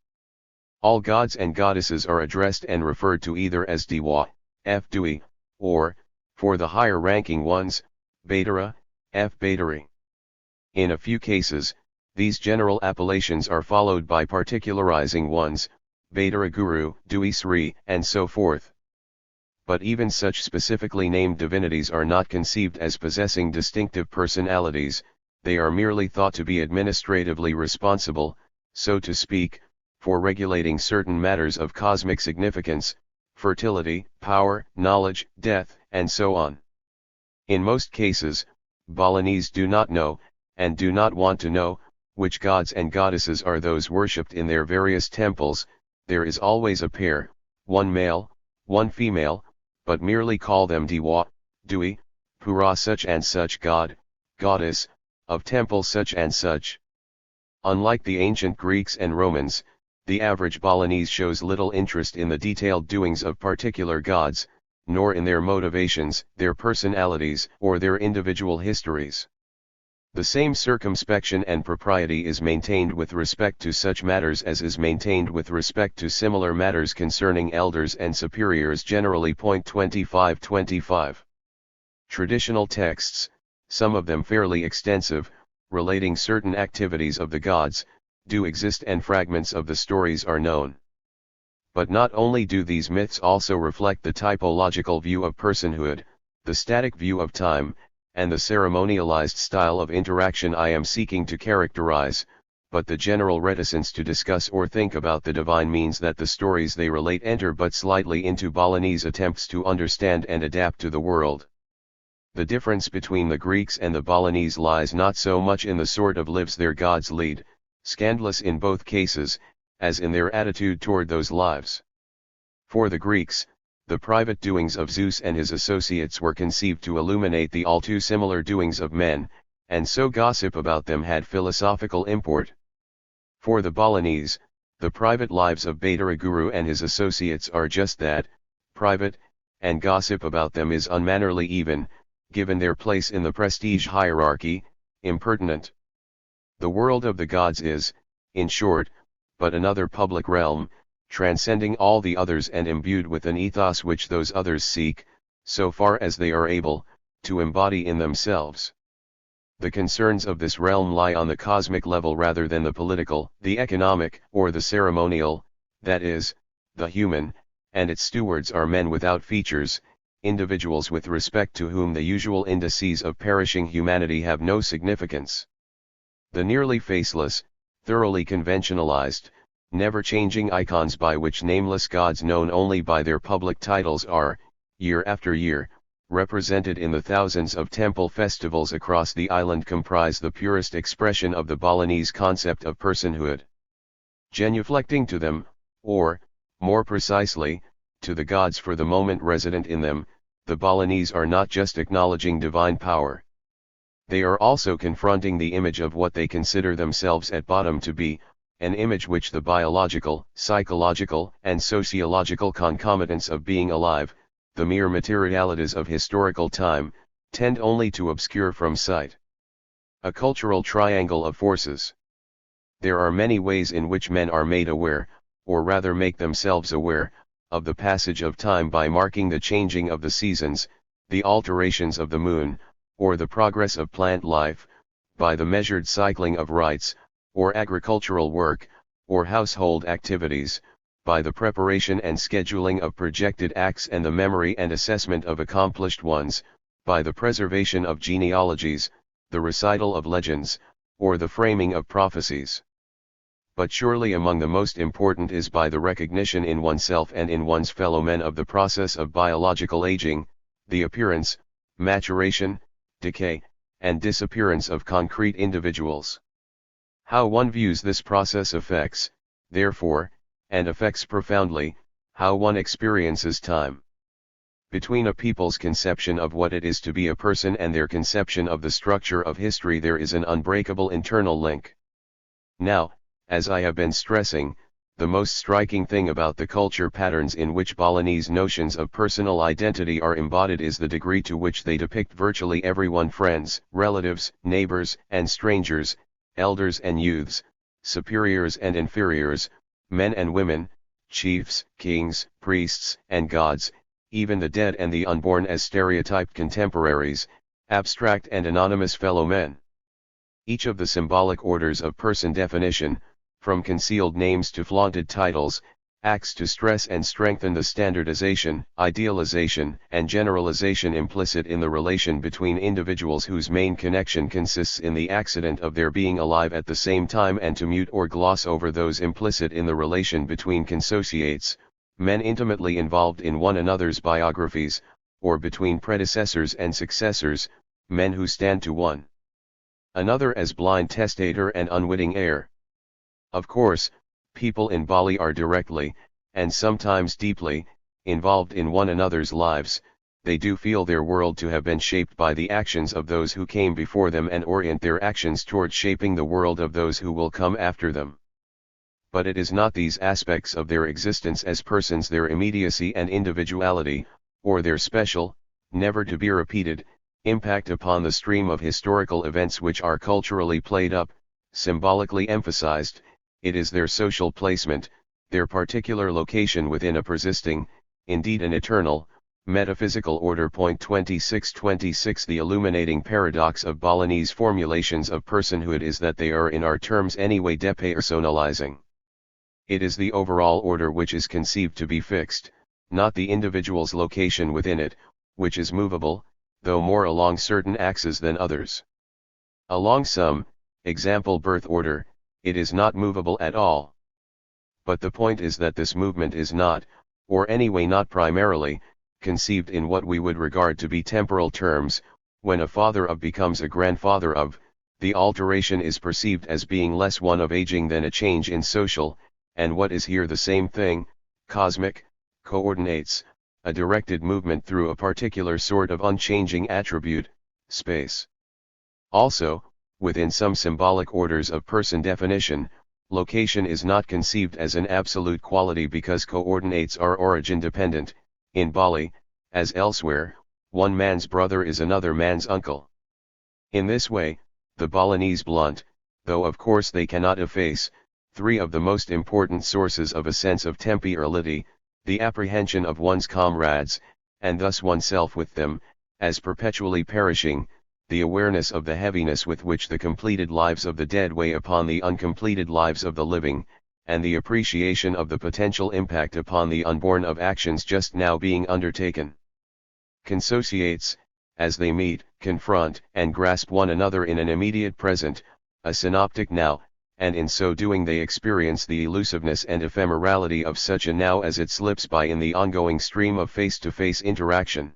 All gods and goddesses are addressed and referred to either as Dewa, F. Dewey, or, for the higher ranking ones, Betara, F. Betari. In a few cases, these general appellations are followed by particularizing ones, Betara Guru, Dewey Sri, and so forth. But even such specifically named divinities are not conceived as possessing distinctive personalities, they are merely thought to be administratively responsible, so to speak, for regulating certain matters of cosmic significance, fertility, power, knowledge, death, and so on. In most cases, Balinese do not know, and do not want to know, which gods and goddesses are those worshipped in their various temples. There is always a pair, one male, one female, but merely call them Dewa, Dewey, Pura such and such god, goddess, of temple such and such. Unlike the ancient Greeks and Romans, the average Balinese shows little interest in the detailed doings of particular gods, nor in their motivations, their personalities, or their individual histories. The same circumspection and propriety is maintained with respect to such matters as is maintained with respect to similar matters concerning elders and superiors generally. 2525. Traditional texts, some of them fairly extensive, relating certain activities of the gods, do exist and fragments of the stories are known. But not only do these myths also reflect the typological view of personhood, the static view of time, and the ceremonialized style of interaction I am seeking to characterize, but the general reticence to discuss or think about the divine means that the stories they relate enter but slightly into Balinese attempts to understand and adapt to the world. The difference between the Greeks and the Balinese lies not so much in the sort of lives their gods lead, scandalous in both cases, as in their attitude toward those lives. For the Greeks, the private doings of Zeus and his associates were conceived to illuminate the all too similar doings of men, and so gossip about them had philosophical import. For the Balinese, the private lives of Badaraguru and his associates are just that, private, and gossip about them is unmannerly even, given their place in the prestige hierarchy, impertinent. The world of the gods is, in short, but another public realm, transcending all the others and imbued with an ethos which those others seek, so far as they are able, to embody in themselves. The concerns of this realm lie on the cosmic level rather than the political, the economic, or the ceremonial, that is, the human, and its stewards are men without features, individuals with respect to whom the usual indices of perishing humanity have no significance. The nearly faceless, thoroughly conventionalized, never-changing icons by which nameless gods known only by their public titles are, year after year, represented in the thousands of temple festivals across the island comprise the purest expression of the Balinese concept of personhood. Genuflecting to them, or, more precisely, to the gods for the moment resident in them, the Balinese are not just acknowledging divine power. They are also confronting the image of what they consider themselves at bottom to be, an image which the biological, psychological, and sociological concomitants of being alive, the mere materialities of historical time, tend only to obscure from sight. A cultural triangle of forces. There are many ways in which men are made aware, or rather make themselves aware, of the passage of time by marking the changing of the seasons, the alterations of the moon, or the progress of plant life, by the measured cycling of rites, or agricultural work, or household activities, by the preparation and scheduling of projected acts and the memory and assessment of accomplished ones, by the preservation of genealogies, the recital of legends, or the framing of prophecies. But surely among the most important is by the recognition in oneself and in one's fellow men of the process of biological aging, the appearance, maturation, decay, and disappearance of concrete individuals. How one views this process affects, therefore, and affects profoundly, how one experiences time. Between a people's conception of what it is to be a person and their conception of the structure of history there is an unbreakable internal link. Now, as I have been stressing, the most striking thing about the culture patterns in which Balinese notions of personal identity are embodied is the degree to which they depict virtually everyone: friends, relatives, neighbors, and strangers, elders and youths, superiors and inferiors, men and women, chiefs, kings, priests, and gods, even the dead and the unborn as stereotyped contemporaries, abstract and anonymous fellow men. Each of the symbolic orders of person definition, from concealed names to flaunted titles, acts to stress and strengthen the standardization, idealization, and generalization implicit in the relation between individuals whose main connection consists in the accident of their being alive at the same time, and to mute or gloss over those implicit in the relation between consociates, men intimately involved in one another's biographies, or between predecessors and successors, men who stand to one another as blind testator and unwitting heir. Of course, people in Bali are directly, and sometimes deeply, involved in one another's lives. They do feel their world to have been shaped by the actions of those who came before them and orient their actions towards shaping the world of those who will come after them. But it is not these aspects of their existence as persons, their immediacy and individuality, or their special, never to be repeated, impact upon the stream of historical events which are culturally played up, symbolically emphasized. It is their social placement, their particular location within a persisting, indeed an eternal, metaphysical order. 2626 The illuminating paradox of Balinese formulations of personhood is that they are in our terms anyway depersonalizing. It is the overall order which is conceived to be fixed, not the individual's location within it, which is movable, though more along certain axes than others. Along some, example birth order, it is not movable at all. But the point is that this movement is not, or anyway not primarily, conceived in what we would regard to be temporal terms. When a father of becomes a grandfather of, the alteration is perceived as being less one of aging than a change in social, and what is here the same thing, cosmic, coordinates, a directed movement through a particular sort of unchanging attribute, space. Also, within some symbolic orders of person definition, location is not conceived as an absolute quality because coordinates are origin dependent. In Bali, as elsewhere, one man's brother is another man's uncle. In this way, the Balinese blunt, though of course they cannot efface, three of the most important sources of a sense of temporality, the apprehension of one's comrades, and thus oneself with them, as perpetually perishing, the awareness of the heaviness with which the completed lives of the dead weigh upon the uncompleted lives of the living, and the appreciation of the potential impact upon the unborn of actions just now being undertaken. Consociates, as they meet, confront, and grasp one another in an immediate present, a synoptic now, and in so doing they experience the elusiveness and ephemerality of such a now as it slips by in the ongoing stream of face-to-face interaction.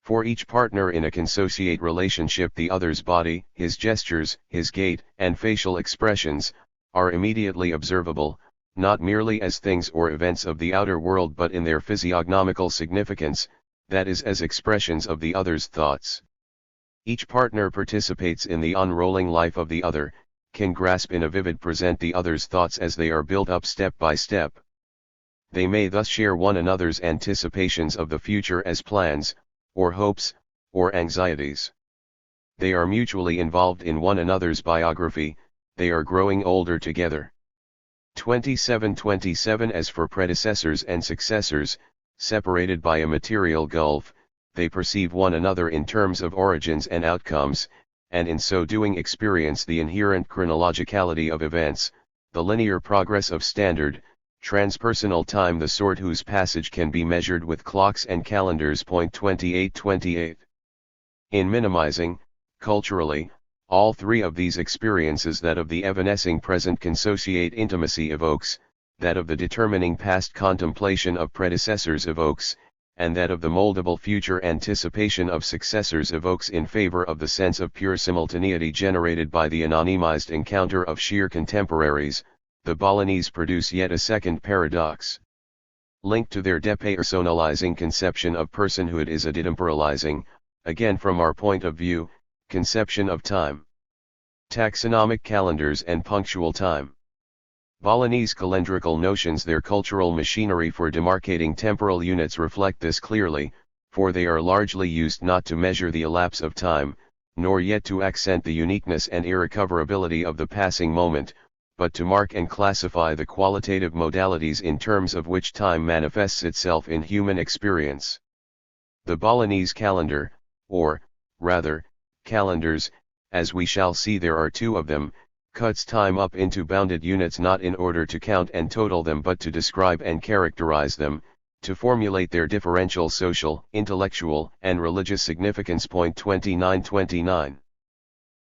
For each partner in a consociate relationship, the other's body, his gestures, his gait, and facial expressions, are immediately observable, not merely as things or events of the outer world but in their physiognomical significance, that is as expressions of the other's thoughts. Each partner participates in the unrolling life of the other, can grasp in a vivid present the other's thoughts as they are built up step by step. They may thus share one another's anticipations of the future as plans, or hopes, or anxieties. They are mutually involved in one another's biography, they are growing older together. 2727 As for predecessors and successors, separated by a material gulf, they perceive one another in terms of origins and outcomes, and in so doing experience the inherent chronologicality of events, the linear progress of standard, transpersonal time, the sort whose passage can be measured with clocks and calendars. 2828 In minimizing, culturally, all three of these experiences, that of the evanescing present consociate intimacy evokes, that of the determining past contemplation of predecessors evokes, and that of the moldable future anticipation of successors evokes in favor of the sense of pure simultaneity generated by the anonymized encounter of sheer contemporaries. The Balinese produce yet a second paradox. Linked to their depersonalizing conception of personhood is a detemporalizing, again from our point of view, conception of time. Taxonomic calendars and punctual time. Balinese calendrical notions, their cultural machinery for demarcating temporal units, reflect this clearly, for they are largely used not to measure the elapse of time, nor yet to accent the uniqueness and irrecoverability of the passing moment, but to mark and classify the qualitative modalities in terms of which time manifests itself in human experience. The Balinese calendar, or, rather, calendars, as we shall see there are two of them, cuts time up into bounded units not in order to count and total them but to describe and characterize them, to formulate their differential social, intellectual, and religious significance. 2929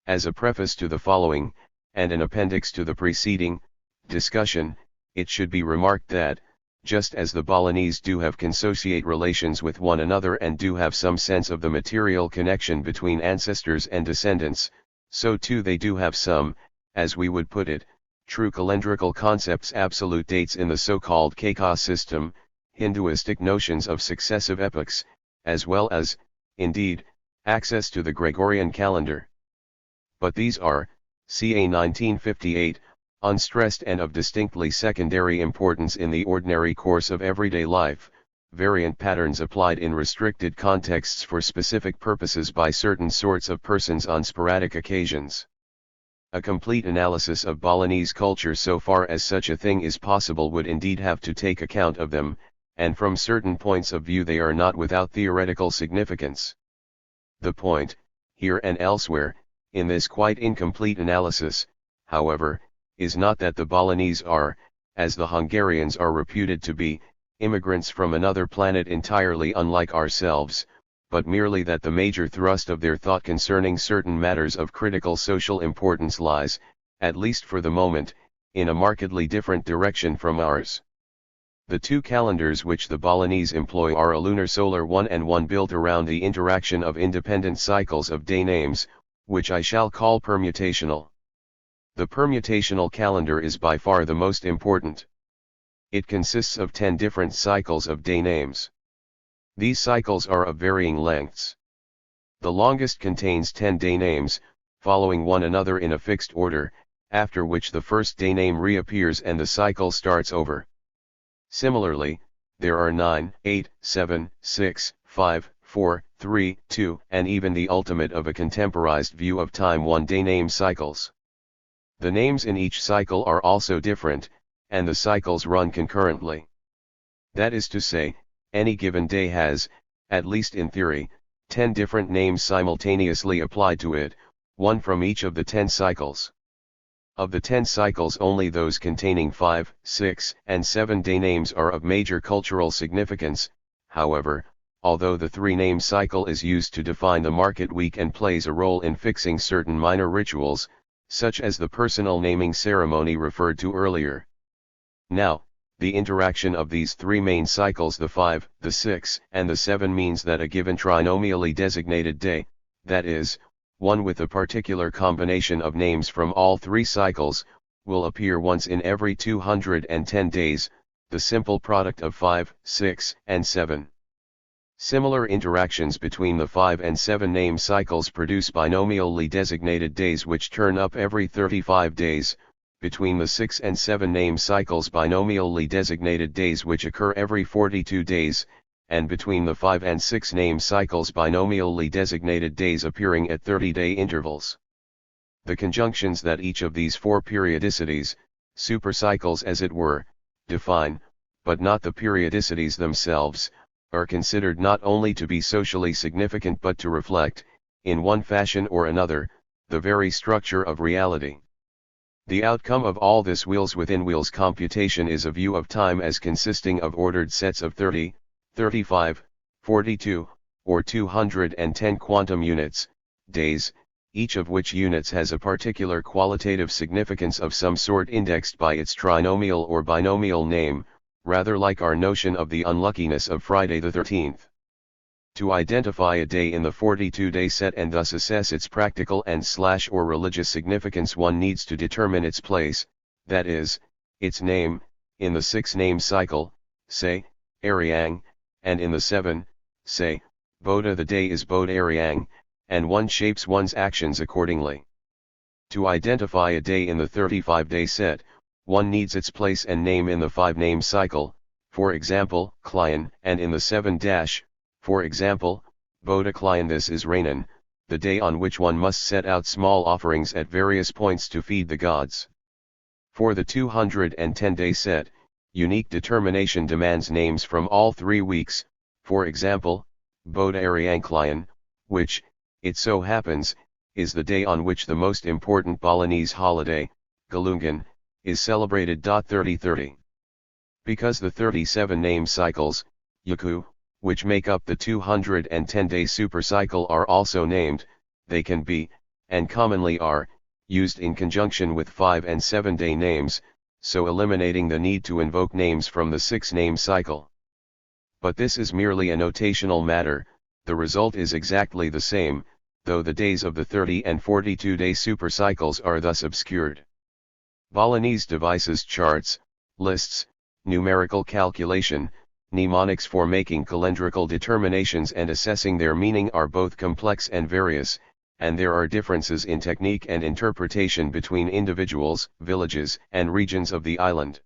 As a preface to the following, and an appendix to the preceding discussion, it should be remarked that, just as the Balinese do have consociate relations with one another and do have some sense of the material connection between ancestors and descendants, so too they do have some, as we would put it, true calendrical concepts, absolute dates in the so-called Kaka system, Hinduistic notions of successive epochs, as well as, indeed, access to the Gregorian calendar. But these are, ca. 1958, unstressed and of distinctly secondary importance in the ordinary course of everyday life, variant patterns applied in restricted contexts for specific purposes by certain sorts of persons on sporadic occasions. A complete analysis of Balinese culture, so far as such a thing is possible, would indeed have to take account of them, and from certain points of view they are not without theoretical significance. The point, here and elsewhere, in this quite incomplete analysis, however, is not that the Balinese are, as the Hungarians are reputed to be, immigrants from another planet entirely unlike ourselves, but merely that the major thrust of their thought concerning certain matters of critical social importance lies, at least for the moment, in a markedly different direction from ours. The two calendars which the Balinese employ are a lunar solar one and one built around the interaction of independent cycles of day names, which I shall call permutational. The permutational calendar is by far the most important. It consists of 10 different cycles of day names. These cycles are of varying lengths. The longest contains 10 day names, following one another in a fixed order, after which the first day name reappears and the cycle starts over. Similarly, there are 9, 8, 7, 6, 5, 4, 3, 2, and even the ultimate of a contemporized view of time, 1 day name cycles. The names in each cycle are also different, and the cycles run concurrently. That is to say, any given day has, at least in theory, 10 different names simultaneously applied to it, one from each of the 10 cycles. Of the 10 cycles, only those containing 5, 6, and 7 day names are of major cultural significance. However, although the 3-name cycle is used to define the market week and plays a role in fixing certain minor rituals, such as the personal naming ceremony referred to earlier. Now, the interaction of these 3 main cycles, the 5, the 6, and the 7, means that a given trinomially designated day, that is, one with a particular combination of names from all 3 cycles, will appear once in every 210 days, the simple product of 5, 6, and 7. Similar interactions between the 5 and 7 name cycles produce binomially designated days which turn up every 35 days, between the 6 and 7 name cycles binomially designated days which occur every 42 days, and between the 5 and 6 name cycles binomially designated days appearing at 30-day intervals. The conjunctions that each of these 4 periodicities, supercycles as it were, define, but not the periodicities themselves, are considered not only to be socially significant but to reflect, in one fashion or another, the very structure of reality. The outcome of all this wheels within wheels computation is a view of time as consisting of ordered sets of 30, 35, 42, or 210 quantum units, days, each of which units has a particular qualitative significance of some sort indexed by its trinomial or binomial name, rather like our notion of the unluckiness of Friday the 13th. To identify a day in the 42-day set and thus assess its practical and / or religious significance, one needs to determine its place, that is, its name, in the 6-name cycle, say, Ariang, and in the 7, say, Bodha. The day is Bodh Ariang, and one shapes one's actions accordingly. To identify a day in the 35-day set, one needs its place and name in the 5-name cycle, for example, Klyan, and in the 7 -- for example, Bodha Klyan. This is Rainan, the day on which one must set out small offerings at various points to feed the gods. For the 210-day set, unique determination demands names from all 3 weeks, for example, Bodha Ariang Klyan, which, it so happens, is the day on which the most important Balinese holiday, Galungan, is celebrated. 3030. Because the 37 name cycles, Yaku, which make up the 210-day supercycle are also named, they can be, and commonly are, used in conjunction with 5 and 7 day names, so eliminating the need to invoke names from the 6-name cycle. But this is merely a notational matter, the result is exactly the same, though the days of the 30 and 42-day supercycles are thus obscured. Balinese devises charts, lists, numerical calculation, mnemonics for making calendrical determinations and assessing their meaning are both complex and various, and there are differences in technique and interpretation between individuals, villages, and regions of the island.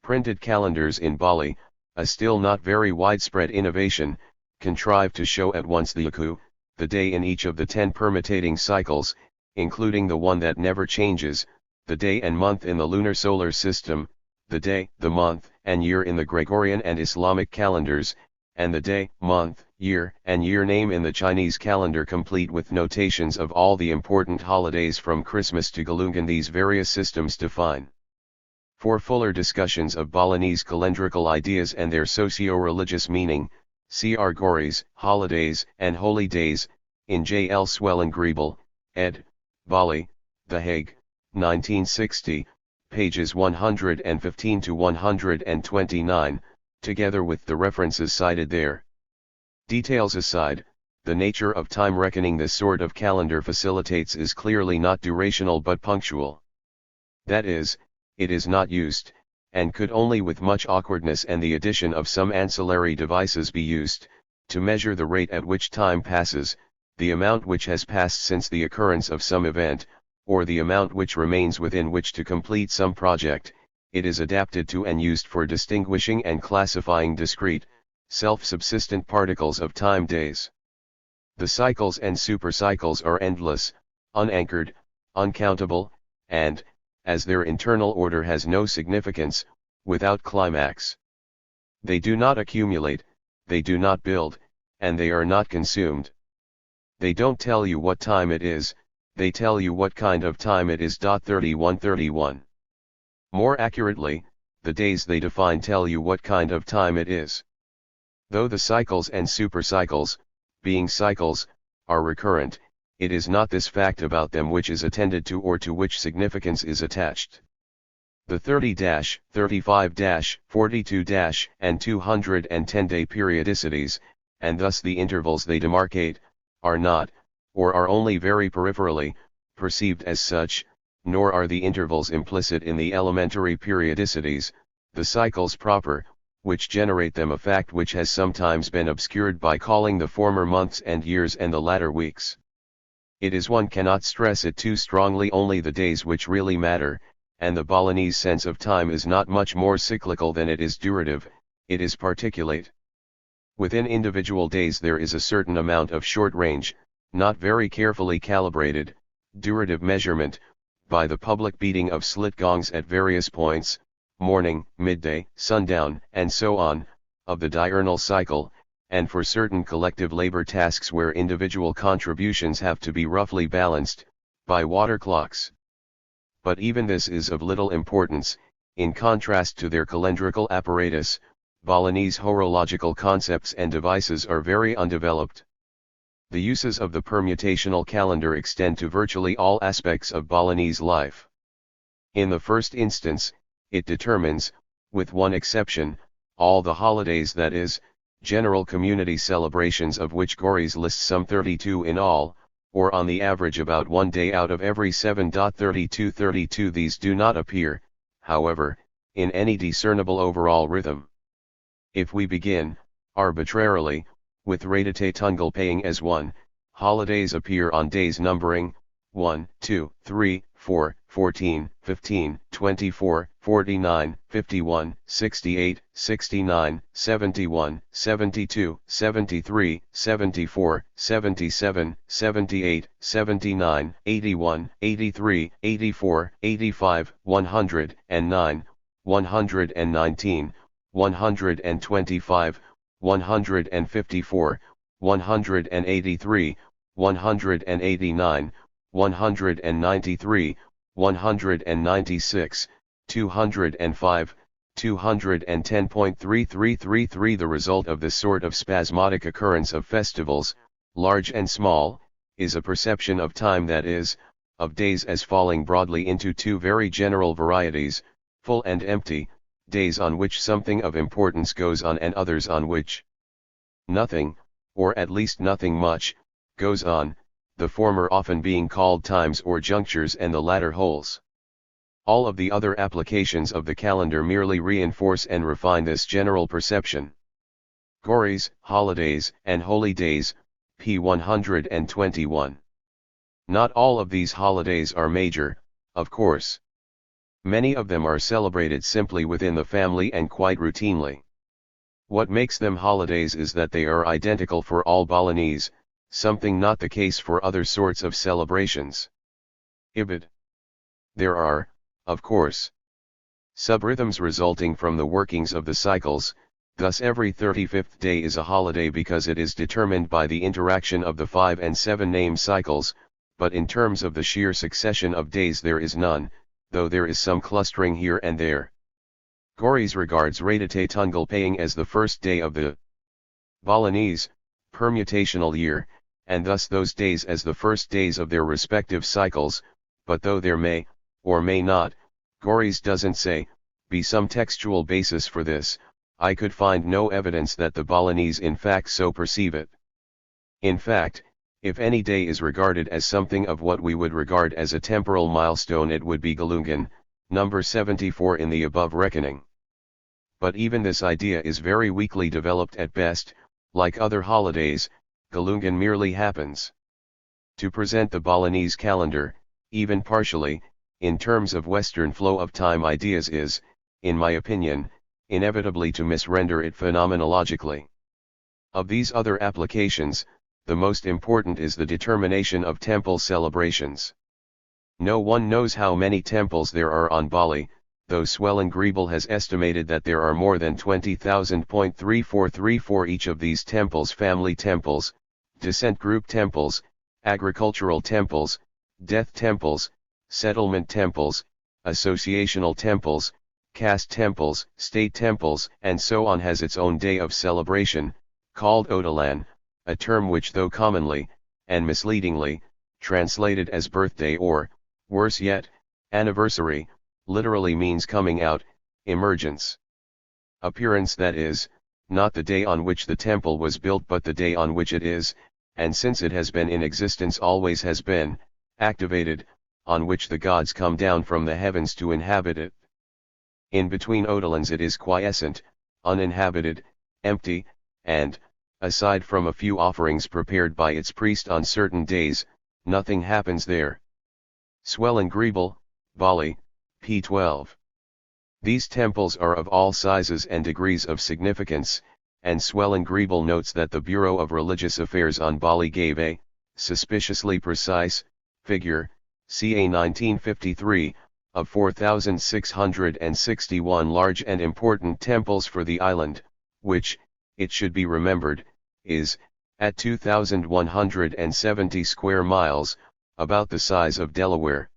Printed calendars in Bali, a still not very widespread innovation, contrive to show at once the aku, the day in each of the 10 permutating cycles, including the one that never changes, the day and month in the lunar solar system, the day, the month, and year in the Gregorian and Islamic calendars, and the day, month, year, and year name in the Chinese calendar, complete with notations of all the important holidays from Christmas to Galungan these various systems define. For fuller discussions of Balinese calendrical ideas and their socio-religious meaning, see Argories, Holidays and Holy Days, in J. L. Swellengriebel, ed., Bali, The Hague, 1960, pages 115 to 129, together with the references cited there. Details aside, the nature of time reckoning this sort of calendar facilitates is clearly not durational but punctual. That is, it is not used, and could only with much awkwardness and the addition of some ancillary devices be used, to measure the rate at which time passes, the amount which has passed since the occurrence of some event, or the amount which remains within which to complete some project. It is adapted to and used for distinguishing and classifying discrete, self-subsistent particles of time days. The cycles and supercycles are endless, unanchored, uncountable, and, as their internal order has no significance, without climax. They do not accumulate, they do not build, and they are not consumed. They don't tell you what time it is, they tell you what kind of time it is. 3131. More accurately, the days they define tell you what kind of time it is. Though the cycles and supercycles, being cycles, are recurrent, it is not this fact about them which is attended to or to which significance is attached. The 30-, 35-, 42-, and 210-day periodicities, and thus the intervals they demarcate, are not, or are only very peripherally, perceived as such, nor are the intervals implicit in the elementary periodicities, the cycles proper, which generate them, a fact which has sometimes been obscured by calling the former months and years and the latter weeks. It is, one cannot stress it too strongly, only the days which really matter, and the Balinese sense of time is not much more cyclical than it is durative, it is particulate. Within individual days there is a certain amount of short-range, not very carefully calibrated, durative measurement, by the public beating of slit gongs at various points, morning, midday, sundown, and so on, of the diurnal cycle, and for certain collective labor tasks where individual contributions have to be roughly balanced, by water clocks. But even this is of little importance, in contrast to their calendrical apparatus. Balinese horological concepts and devices are very undeveloped. The uses of the permutational calendar extend to virtually all aspects of Balinese life. In the first instance, it determines, with one exception, all the holidays, that is, general community celebrations, of which Geertz lists some 32 in all, or on the average about 1 day out of every 7. 32. These do not appear, however, in any discernible overall rhythm. If we begin, arbitrarily, with Radite Tungal paying as 1, holidays appear on days numbering 1, 2, 3, 4, 14, 15, 24, 49, 51, 68, 69, 71, 72, 73, 74, 77, 78, 79, 81, 83, 84, 85, 109, 119, 125, 154, 183, 189, 193, 196, 205, 210.3333. The result of this sort of spasmodic occurrence of festivals, large and small, is a perception of time, that is, of days, as falling broadly into two very general varieties, full and empty, days on which something of importance goes on and others on which nothing, or at least nothing much, goes on, the former often being called times or junctures and the latter holes. All of the other applications of the calendar merely reinforce and refine this general perception. Gories, holidays, and holy days, p. 121. Not all of these holidays are major, of course. Many of them are celebrated simply within the family and quite routinely. What makes them holidays is that they are identical for all Balinese, something not the case for other sorts of celebrations. Ibid. There are, of course, subrhythms resulting from the workings of the cycles, thus every 35th day is a holiday because it is determined by the interaction of the 5 and 7 name cycles, but in terms of the sheer succession of days there is none, though there is some clustering here and there. Gories regards Radite Tungal paying as the first day of the Balinese permutational year, and thus those days as the first days of their respective cycles, but though there may, or may not, Gories doesn't say, be some textual basis for this, I could find no evidence that the Balinese in fact so perceive it. In fact, if any day is regarded as something of what we would regard as a temporal milestone, it would be Galungan, number 74 in the above reckoning. But even this idea is very weakly developed at best. Like other holidays, Galungan merely happens. To present the Balinese calendar, even partially, in terms of Western flow of time ideas is, in my opinion, inevitably to misrender it phenomenologically. Of these other applications, the most important is the determination of temple celebrations. No one knows how many temples there are on Bali, though Swellengribel has estimated that there are more than 20,000.3434 each of these temples: family temples, descent group temples, agricultural temples, death temples, settlement temples, associational temples, caste temples, state temples, and so on, has its own day of celebration, called Odalan, a term which, though commonly, and misleadingly, translated as birthday or, worse yet, anniversary, literally means coming out, emergence. Appearance, that is, not the day on which the temple was built but the day on which it is, and since it has been in existence always has been, activated, on which the gods come down from the heavens to inhabit it. In between Odalans it is quiescent, uninhabited, empty, and, aside from a few offerings prepared by its priest on certain days, nothing happens there. Swellengribel, Bali, p. 12. These temples are of all sizes and degrees of significance, and Swellengribel notes that the Bureau of Religious Affairs on Bali gave a suspiciously precise figure, ca. 1953, of 4,661 large and important temples for the island, which, it should be remembered, is, at 2,170 square miles, about the size of Delaware.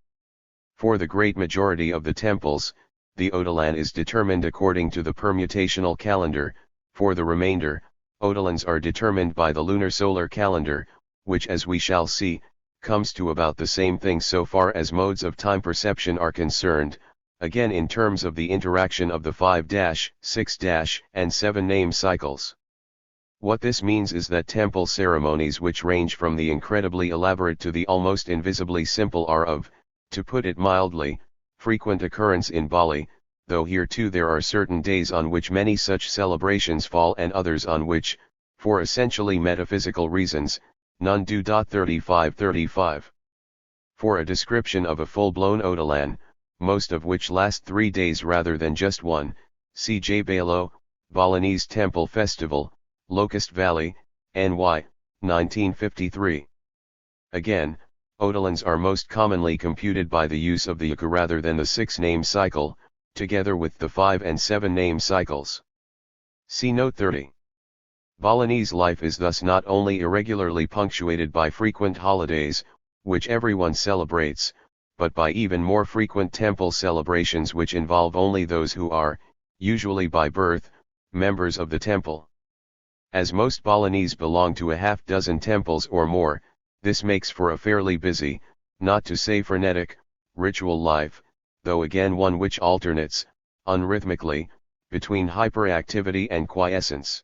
For the great majority of the temples, the Odalan is determined according to the permutational calendar. For the remainder, Odalans are determined by the lunar-solar calendar, which, as we shall see, comes to about the same thing so far as modes of time perception are concerned, again in terms of the interaction of the 5-, 6-, and 7 name cycles. What this means is that temple ceremonies which range from the incredibly elaborate to the almost invisibly simple are of, to put it mildly, frequent occurrence in Bali, though here too there are certain days on which many such celebrations fall and others on which, for essentially metaphysical reasons, none do. 3535. For a description of a full-blown Odalan, most of which last 3 days rather than just one, see J. Balo, Balinese Temple Festival, Locust Valley, NY, 1953. Again, Odalans are most commonly computed by the use of the Yaku rather than the 6-name cycle, together with the 5 and 7 name cycles. See Note 30. Balinese life is thus not only irregularly punctuated by frequent holidays, which everyone celebrates, but by even more frequent temple celebrations which involve only those who are, usually by birth, members of the temple. As most Balinese belong to a half-dozen temples or more, this makes for a fairly busy, not to say frenetic, ritual life, though again one which alternates, unrhythmically, between hyperactivity and quiescence.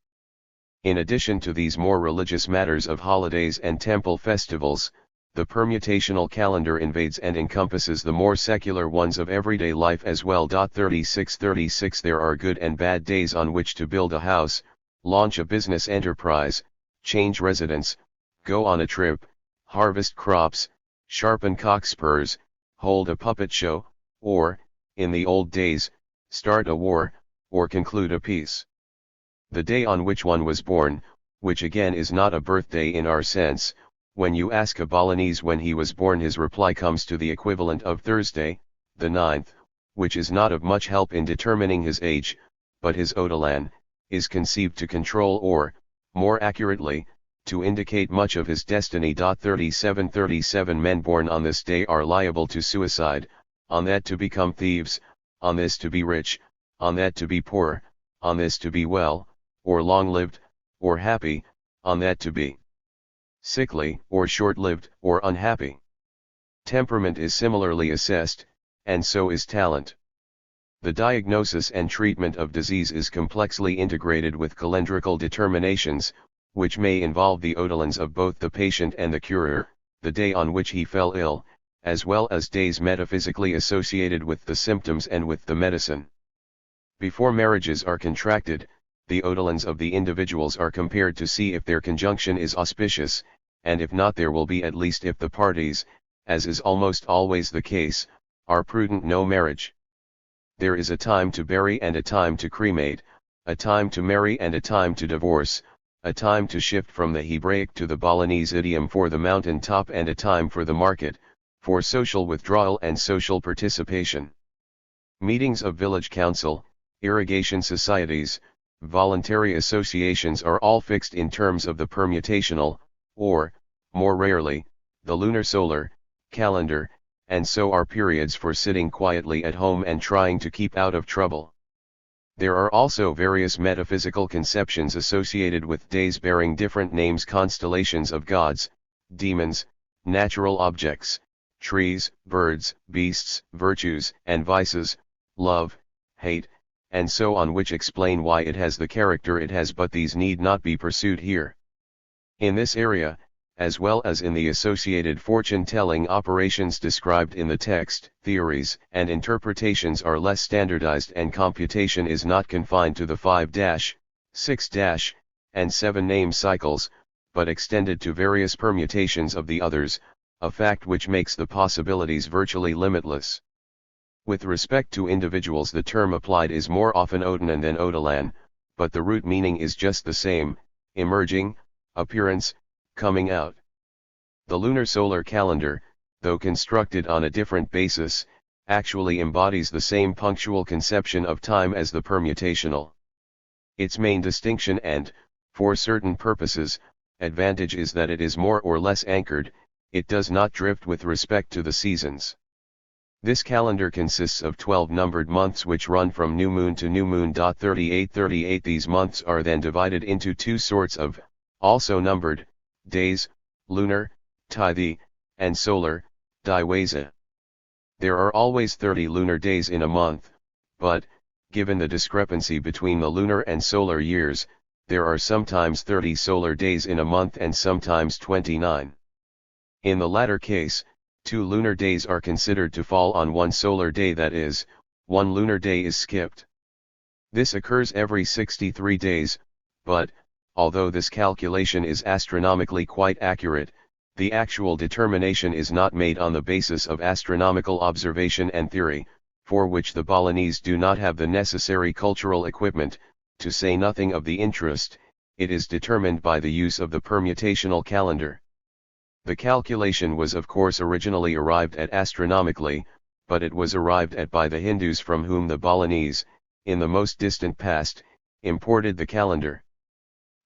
In addition to these more religious matters of holidays and temple festivals, the permutational calendar invades and encompasses the more secular ones of everyday life as well. 36 There are good and bad days on which to build a house, launch a business enterprise, change residence, go on a trip, harvest crops, sharpen cockspurs, hold a puppet show, or, in the old days, start a war, or conclude a peace. The day on which one was born, which again is not a birthday in our sense. When you ask a Balinese when he was born, his reply comes to the equivalent of Thursday, the 9th, which is not of much help in determining his age, but his odalan is conceived to control or, more accurately, to indicate much of his destiny. 37 Men born on this day are liable to suicide, on that to become thieves, on this to be rich, on that to be poor, on this to be well, or long-lived, or happy, on that to be sickly, or short-lived, or unhappy. Temperament is similarly assessed, and so is talent. The diagnosis and treatment of disease is complexly integrated with calendrical determinations, which may involve the odalans of both the patient and the curer, the day on which he fell ill, as well as days metaphysically associated with the symptoms and with the medicine. Before marriages are contracted, the odalans of the individuals are compared to see if their conjunction is auspicious, and if not, there will be, at least if the parties, as is almost always the case, are prudent, no marriage. There is a time to bury and a time to cremate, a time to marry and a time to divorce, a time to shift from the Hebraic to the Balinese idiom for the mountain top, and a time for the market, for social withdrawal and social participation. Meetings of village council, irrigation societies, voluntary associations are all fixed in terms of the permutational, or, more rarely, the lunar-solar, calendar, and so are periods for sitting quietly at home and trying to keep out of trouble. There are also various metaphysical conceptions associated with days bearing different names: constellations of gods, demons, natural objects, trees, birds, beasts, virtues and vices, love, hate, and so on, which explain why it has the character it has, but these need not be pursued here. In this area, as well as in the associated fortune-telling operations described in the text, theories and interpretations are less standardized, and computation is not confined to the 5-, 6-, and 7-name cycles, but extended to various permutations of the others, a fact which makes the possibilities virtually limitless. With respect to individuals, the term applied is more often odanan than odalan, but the root meaning is just the same: emerging, appearance, coming out. The lunar solar calendar, though constructed on a different basis, actually embodies the same punctual conception of time as the permutational. Its main distinction and, for certain purposes, advantage is that it is more or less anchored. It does not drift with respect to the seasons. This calendar consists of 12 numbered months which run from new moon to new moon. 38 These months are then divided into two sorts of, also numbered, days: lunar, Tithi, and solar, Diwasa. There are always 30 lunar days in a month, but, given the discrepancy between the lunar and solar years, there are sometimes 30 solar days in a month and sometimes 29. In the latter case, 2 lunar days are considered to fall on 1 solar day, that is, 1 lunar day is skipped. This occurs every 63 days, but, although this calculation is astronomically quite accurate, the actual determination is not made on the basis of astronomical observation and theory, for which the Balinese do not have the necessary cultural equipment, to say nothing of the interest. It is determined by the use of the permutational calendar. The calculation was of course originally arrived at astronomically, but it was arrived at by the Hindus, from whom the Balinese, in the most distant past, imported the calendar.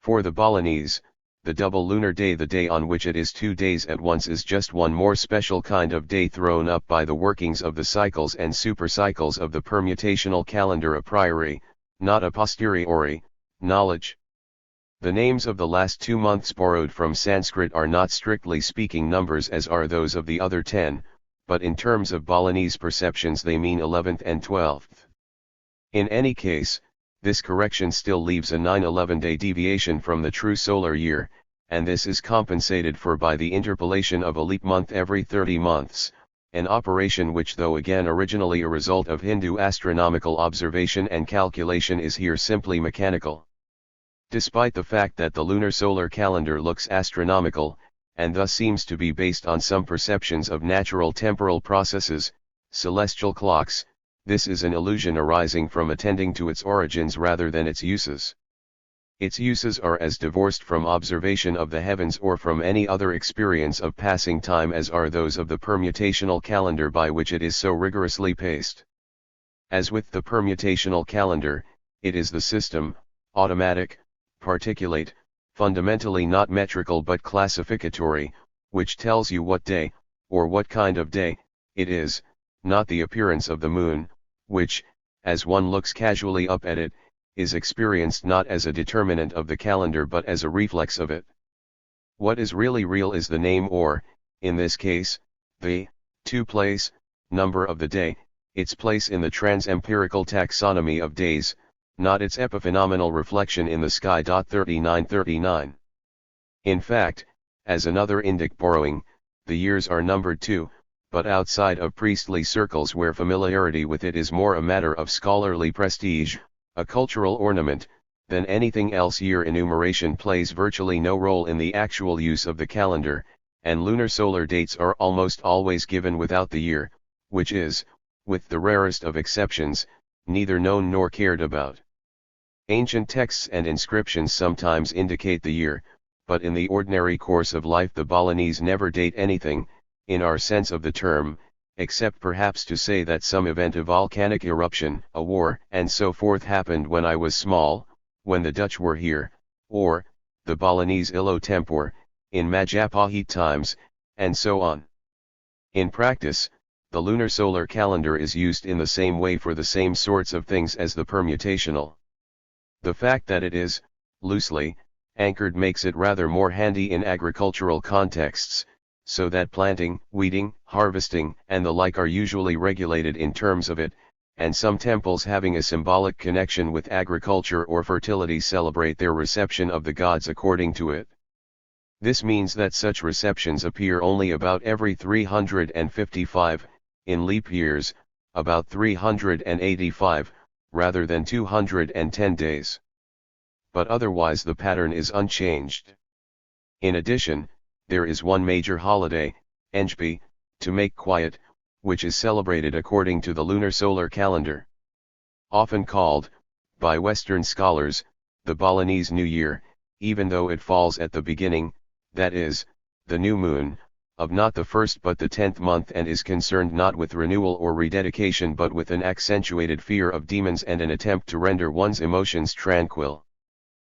For the Balinese, the double lunar day, the day on which it is 2 days at once, is just one more special kind of day thrown up by the workings of the cycles and supercycles of the permutational calendar a priori, not a posteriori, knowledge. The names of the last 2 months borrowed from Sanskrit are not strictly speaking numbers as are those of the other 10, but in terms of Balinese perceptions they mean 11th and 12th. In any case, this correction still leaves a 9-11-day deviation from the true solar year, and this is compensated for by the interpolation of a leap month every 30 months, an operation which, though again originally a result of Hindu astronomical observation and calculation, is here simply mechanical. Despite the fact that the lunar solar calendar looks astronomical, and thus seems to be based on some perceptions of natural temporal processes, celestial clocks, this is an illusion arising from attending to its origins rather than its uses. Its uses are as divorced from observation of the heavens or from any other experience of passing time as are those of the permutational calendar by which it is so rigorously paced. As with the permutational calendar, it is the system, automatic, particulate, fundamentally not metrical but classificatory, which tells you what day, or what kind of day, it is, not the appearance of the moon, which, as one looks casually up at it, is experienced not as a determinant of the calendar but as a reflex of it. What is really real is the name or, in this case, the place, number of the day, its place in the trans-empirical taxonomy of days, not its epiphenomenal reflection in the sky. 3939. In fact, as another indic borrowing, the years are numbered too, but outside of priestly circles where familiarity with it is more a matter of scholarly prestige, a cultural ornament, than anything else, year enumeration plays virtually no role in the actual use of the calendar, and lunar solar dates are almost always given without the year, which is, with the rarest of exceptions, neither known nor cared about. Ancient texts and inscriptions sometimes indicate the year, but in the ordinary course of life the Balinese never date anything, in our sense of the term, except perhaps to say that some event, a volcanic eruption, a war, and so forth happened when I was small, when the Dutch were here, or, the Balinese illo tempore, in Majapahit times, and so on. In practice, the lunar solar calendar is used in the same way for the same sorts of things as the permutational. The fact that it is, loosely, anchored makes it rather more handy in agricultural contexts, so that planting, weeding, harvesting, and the like are usually regulated in terms of it, and some temples having a symbolic connection with agriculture or fertility celebrate their reception of the gods according to it. This means that such receptions appear only about every 355, in leap years, about 385, rather than 210 days. But otherwise the pattern is unchanged. In addition, there is one major holiday, Enjpi, to make quiet, which is celebrated according to the lunar solar calendar. Often called, by Western scholars, the Balinese New Year, even though it falls at the beginning, that is, the new moon, of not the first but the 10th month, and is concerned not with renewal or rededication but with an accentuated fear of demons and an attempt to render one's emotions tranquil.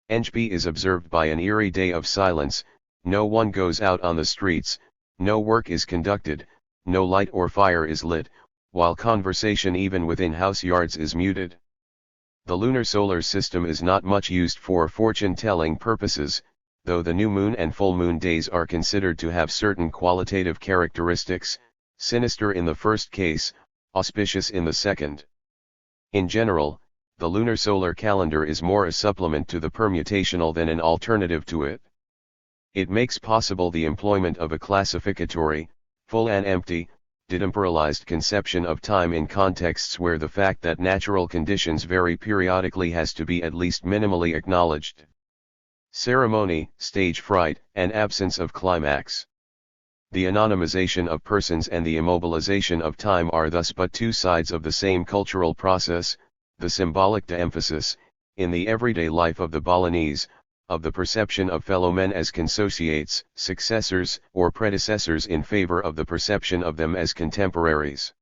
Enjpi is observed by an eerie day of silence. No one goes out on the streets, no work is conducted, no light or fire is lit, while conversation even within house yards is muted. The lunar solar system is not much used for fortune-telling purposes, though the new moon and full moon days are considered to have certain qualitative characteristics, sinister in the first case, auspicious in the second. In general, the lunar solar calendar is more a supplement to the permutational than an alternative to it. It makes possible the employment of a classificatory, full and empty, detemporalized conception of time in contexts where the fact that natural conditions vary periodically has to be at least minimally acknowledged. Ceremony, stage fright, and absence of climax. The anonymization of persons and the immobilization of time are thus but two sides of the same cultural process, the symbolic de-emphasis, in the everyday life of the Balinese, of the perception of fellow men as consociates, successors, or predecessors in favor of the perception of them as contemporaries.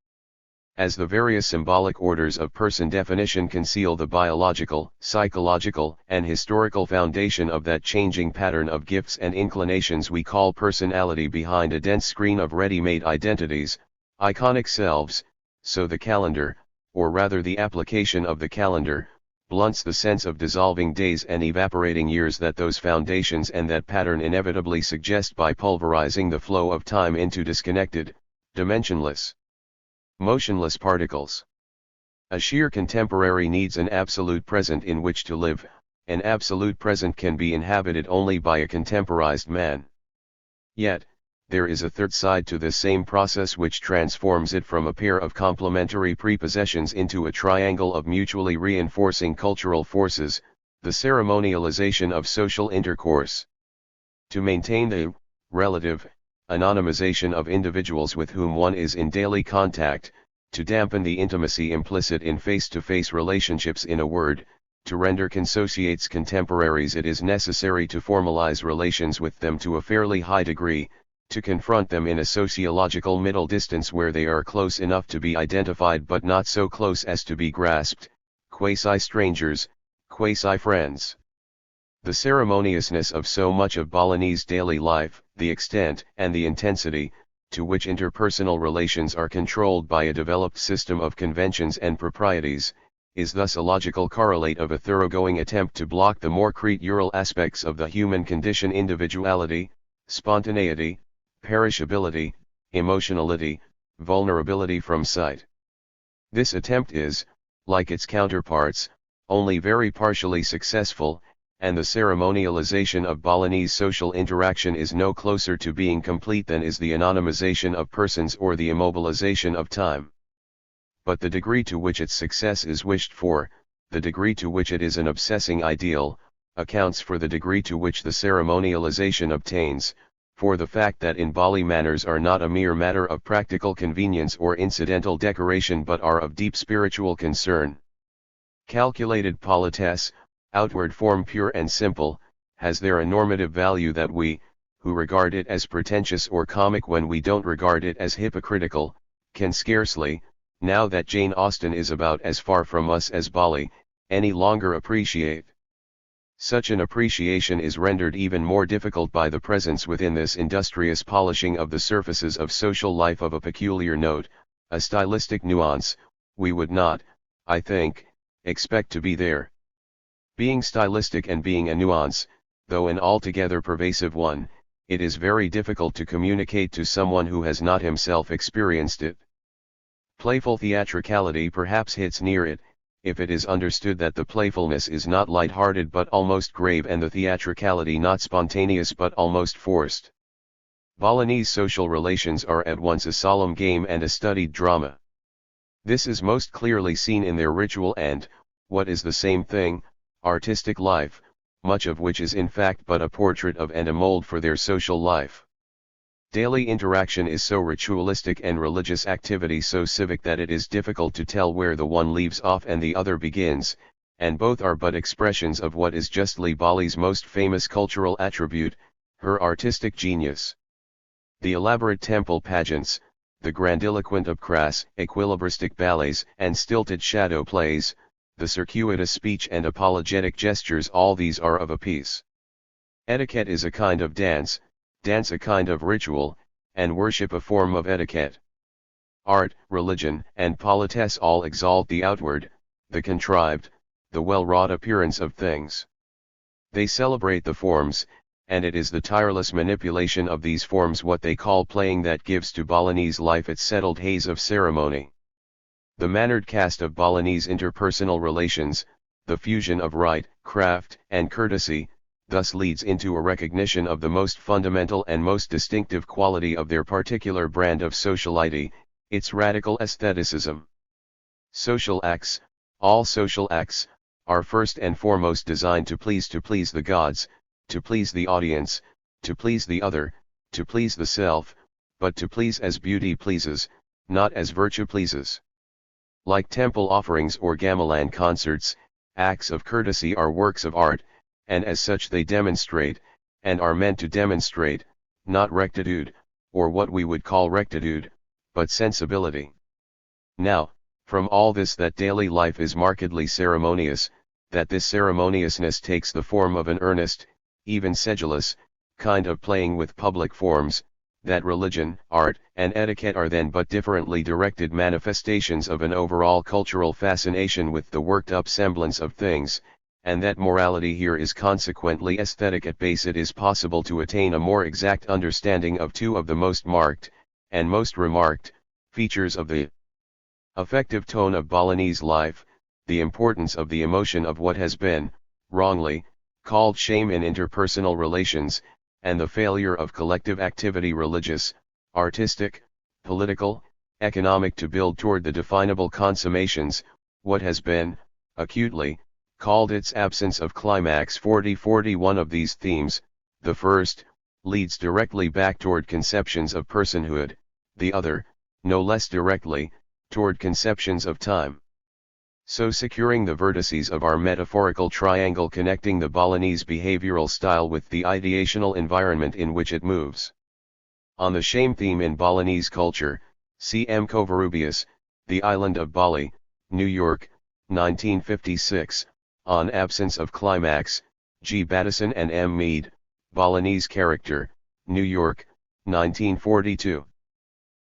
As the various symbolic orders of person definition conceal the biological, psychological, and historical foundation of that changing pattern of gifts and inclinations we call personality behind a dense screen of ready-made identities, iconic selves, so the calendar, or rather the application of the calendar, blunts the sense of dissolving days and evaporating years that those foundations and that pattern inevitably suggest by pulverizing the flow of time into disconnected, dimensionless, motionless particles. A sheer contemporary needs an absolute present in which to live. An absolute present can be inhabited only by a contemporized man. Yet, there is a third side to this same process which transforms it from a pair of complementary prepossessions into a triangle of mutually reinforcing cultural forces, the ceremonialization of social intercourse. To maintain the relative anonymization of individuals with whom one is in daily contact, to dampen the intimacy implicit in face-to-face relationships, in a word, to render consociates contemporaries, it is necessary to formalize relations with them to a fairly high degree, to confront them in a sociological middle distance where they are close enough to be identified but not so close as to be grasped, quasi-strangers, quasi-friends. The ceremoniousness of so much of Balinese daily life, the extent and the intensity to which interpersonal relations are controlled by a developed system of conventions and proprieties, is thus a logical correlate of a thoroughgoing attempt to block the more creatural aspects of the human condition: individuality, spontaneity, perishability, emotionality, vulnerability from sight. This attempt is, like its counterparts, only very partially successful, and the ceremonialization of Balinese social interaction is no closer to being complete than is the anonymization of persons or the immobilization of time. But the degree to which its success is wished for, the degree to which it is an obsessing ideal, accounts for the degree to which the ceremonialization obtains, for the fact that in Bali manners are not a mere matter of practical convenience or incidental decoration but are of deep spiritual concern. Calculated politesse, outward form pure and simple, has there a normative value that we, who regard it as pretentious or comic when we don't regard it as hypocritical, can scarcely, now that Jane Austen is about as far from us as Bali, any longer appreciate. Such an appreciation is rendered even more difficult by the presence within this industrious polishing of the surfaces of social life of a peculiar note, a stylistic nuance, we would not, I think, expect to be there. Being stylistic and being a nuance, though an altogether pervasive one, it is very difficult to communicate to someone who has not himself experienced it. Playful theatricality perhaps hits near it, if it is understood that the playfulness is not light-hearted but almost grave, and the theatricality not spontaneous but almost forced. Balinese social relations are at once a solemn game and a studied drama. This is most clearly seen in their ritual and, what is the same thing, artistic life, much of which is in fact but a portrait of and a mold for their social life. Daily interaction is so ritualistic and religious activity so civic that it is difficult to tell where the one leaves off and the other begins, and both are but expressions of what is justly Bali's most famous cultural attribute, her artistic genius. The elaborate temple pageants, the grandiloquent of crass, equilibristic ballets and stilted shadow plays, the circuitous speech and apologetic gestures, all these are of a piece. Etiquette is a kind of dance, dance a kind of ritual, and worship a form of etiquette. Art, religion, and politesse all exalt the outward, the contrived, the well-wrought appearance of things. They celebrate the forms, and it is the tireless manipulation of these forms, what they call playing, that gives to Balinese life its settled haze of ceremony. The mannered cast of Balinese interpersonal relations, the fusion of rite, craft, and courtesy, thus leads into a recognition of the most fundamental and most distinctive quality of their particular brand of sociality, its radical aestheticism. Social acts, all social acts, are first and foremost designed to please the gods, to please the audience, to please the other, to please the self, but to please as beauty pleases, not as virtue pleases. Like temple offerings or gamelan concerts, acts of courtesy are works of art, and as such they demonstrate, and are meant to demonstrate, not rectitude, or what we would call rectitude, but sensibility. Now, from all this, that daily life is markedly ceremonious, that this ceremoniousness takes the form of an earnest, even sedulous, kind of playing with public forms, that religion, art, and etiquette are then but differently directed manifestations of an overall cultural fascination with the worked-up semblance of things, and that morality here is consequently aesthetic at base. It is possible to attain a more exact understanding of two of the most marked, and most remarked, features of the Affective tone of Balinese life, the importance of the emotion of what has been, wrongly, called shame in interpersonal relations, and the failure of collective activity religious, artistic, political, economic to build toward the definable consummations, what has been, acutely, called its absence of climax. 41 of these themes, the first, leads directly back toward conceptions of personhood, the other, no less directly, toward conceptions of time. So securing the vertices of our metaphorical triangle connecting the Balinese behavioral style with the ideational environment in which it moves. On the shame theme in Balinese culture, C. M. Covarrubias, The Island of Bali, New York, 1956, On Absence of Climax, G. Battison and M. Mead, Balinese Character, New York, 1942.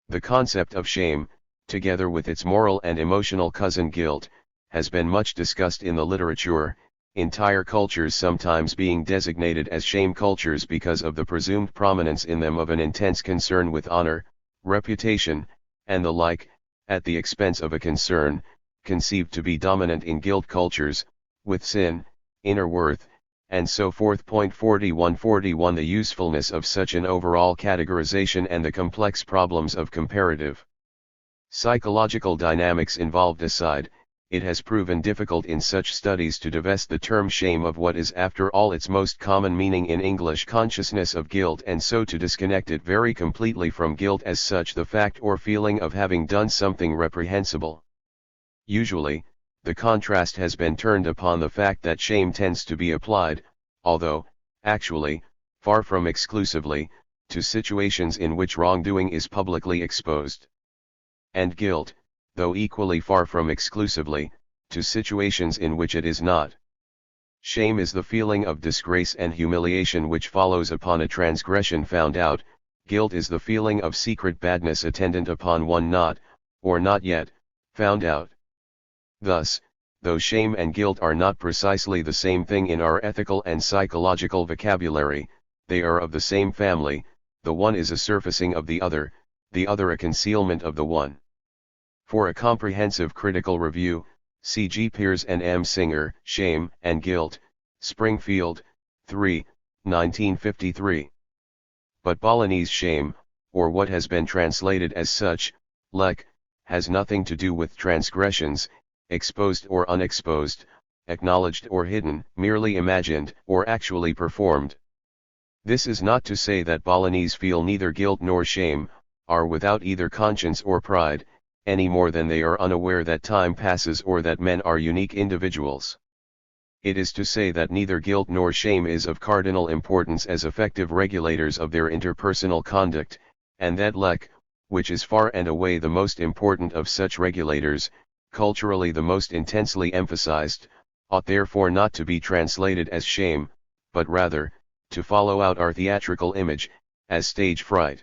The concept of shame, together with its moral and emotional cousin guilt, has been much discussed in the literature, entire cultures sometimes being designated as shame cultures because of the presumed prominence in them of an intense concern with honor, reputation, and the like, at the expense of a concern, conceived to be dominant in guilt cultures, with sin, inner worth, and so forth. 41 The usefulness of such an overall categorization and the complex problems of comparative psychological dynamics involved aside, it has proven difficult in such studies to divest the term shame of what is after all its most common meaning in English consciousness of guilt, and so to disconnect it very completely from guilt as such, the fact or feeling of having done something reprehensible. Usually, the contrast has been turned upon the fact that shame tends to be applied, although, actually, far from exclusively, to situations in which wrongdoing is publicly exposed. And guilt, though equally far from exclusively, to situations in which it is not. Shame is the feeling of disgrace and humiliation which follows upon a transgression found out, guilt is the feeling of secret badness attendant upon one not, or not yet, found out. Thus, though shame and guilt are not precisely the same thing in our ethical and psychological vocabulary, they are of the same family, the one is a surfacing of the other a concealment of the one. For a comprehensive critical review, see G. Peers and M. Singer, Shame and Guilt, Springfield, 3, 1953. But Balinese shame, or what has been translated as such, lek, has nothing to do with transgressions, exposed or unexposed, acknowledged or hidden, merely imagined or actually performed. This is not to say that Balinese feel neither guilt nor shame, are without either conscience or pride, any more than they are unaware that time passes or that men are unique individuals. It is to say that neither guilt nor shame is of cardinal importance as effective regulators of their interpersonal conduct, and that lek, which is far and away the most important of such regulators, culturally the most intensely emphasized, ought therefore not to be translated as shame, but rather, to follow out our theatrical image, as stage fright.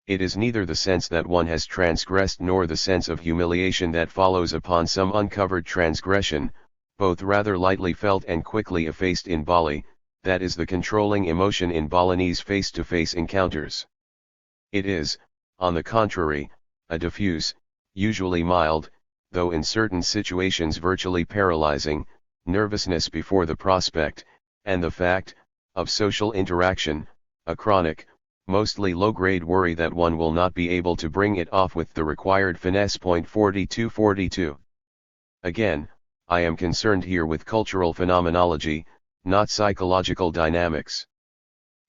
It is neither the sense that one has transgressed nor the sense of humiliation that follows upon some uncovered transgression, both rather lightly felt and quickly effaced in Bali, that is the controlling emotion in Balinese face-to-face encounters. It is, on the contrary, a diffuse, usually mild, though in certain situations virtually paralyzing, nervousness before the prospect, and the fact, of social interaction, a chronic, mostly low-grade worry that one will not be able to bring it off with the required finesse. 42. Again, I am concerned here with cultural phenomenology, not psychological dynamics.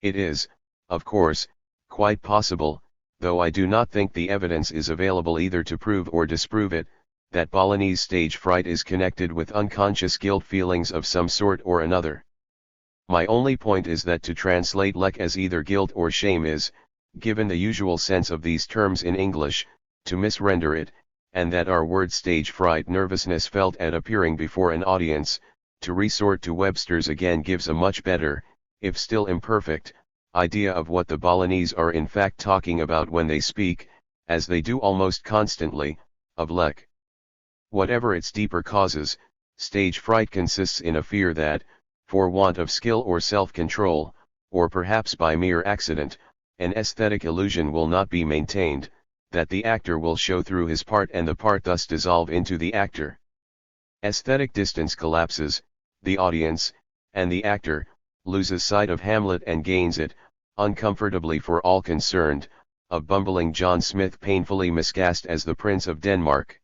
It is, of course, quite possible, though I do not think the evidence is available either to prove or disprove it, that Balinese stage fright is connected with unconscious guilt feelings of some sort or another. My only point is that to translate lek as either guilt or shame is, given the usual sense of these terms in English, to misrender it, and that our word stage fright nervousness felt at appearing before an audience, to resort to Webster's again gives a much better, if still imperfect, idea of what the Balinese are in fact talking about when they speak, as they do almost constantly, of lek. Whatever its deeper causes, stage fright consists in a fear that, for want of skill or self-control, or perhaps by mere accident, an aesthetic illusion will not be maintained, that the actor will show through his part and the part thus dissolve into the actor. Aesthetic distance collapses, the audience, and the actor, loses sight of Hamlet and gains it, uncomfortably for all concerned, of bumbling John Smith painfully miscast as the Prince of Denmark.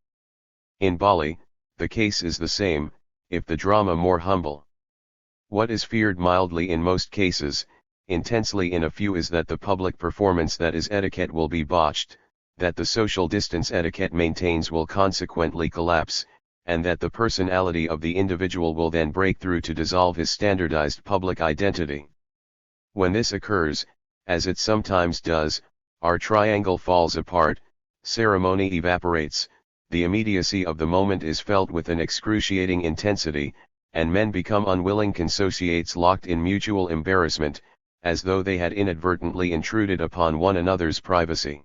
In Bali, the case is the same, if the drama more humble. What is feared mildly in most cases, intensely in a few, is that the public performance that is etiquette will be botched, that the social distance etiquette maintains will consequently collapse, and that the personality of the individual will then break through to dissolve his standardized public identity. When this occurs, as it sometimes does, our triangle falls apart, ceremony evaporates, the immediacy of the moment is felt with an excruciating intensity, and men become unwilling consociates locked in mutual embarrassment, as though they had inadvertently intruded upon one another's privacy.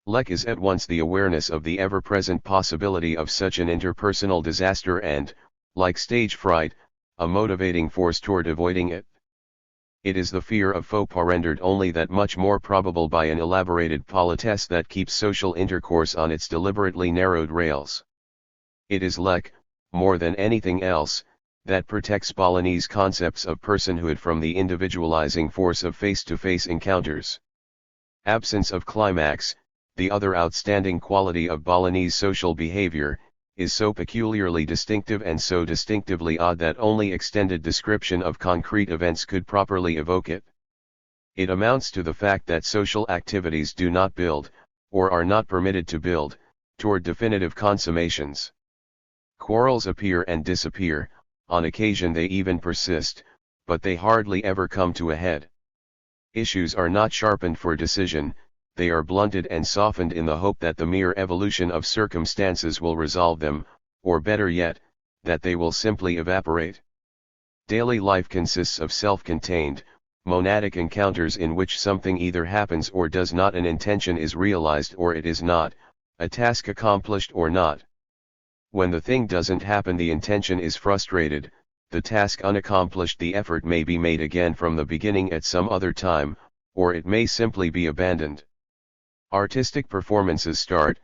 Lek is at once the awareness of the ever-present possibility of such an interpersonal disaster and, like stage fright, a motivating force toward avoiding it. It is the fear of faux pas rendered only that much more probable by an elaborated politesse that keeps social intercourse on its deliberately narrowed rails. It is Lek, more than anything else, that protects Balinese concepts of personhood from the individualizing force of face-to-face encounters. Absence of climax, the other outstanding quality of Balinese social behavior, is so peculiarly distinctive and so distinctively odd that only extended description of concrete events could properly evoke it. It amounts to the fact that social activities do not build, or are not permitted to build, toward definitive consummations. Quarrels appear and disappear, on occasion they even persist, but they hardly ever come to a head. Issues are not sharpened for decision, they are blunted and softened in the hope that the mere evolution of circumstances will resolve them, or better yet, that they will simply evaporate. Daily life consists of self-contained, monadic encounters in which something either happens or does not, an intention is realized or it is not, a task accomplished or not. When the thing doesn't happen, the intention is frustrated, the task unaccomplished, the effort may be made again from the beginning at some other time, or it may simply be abandoned. Artistic performances start,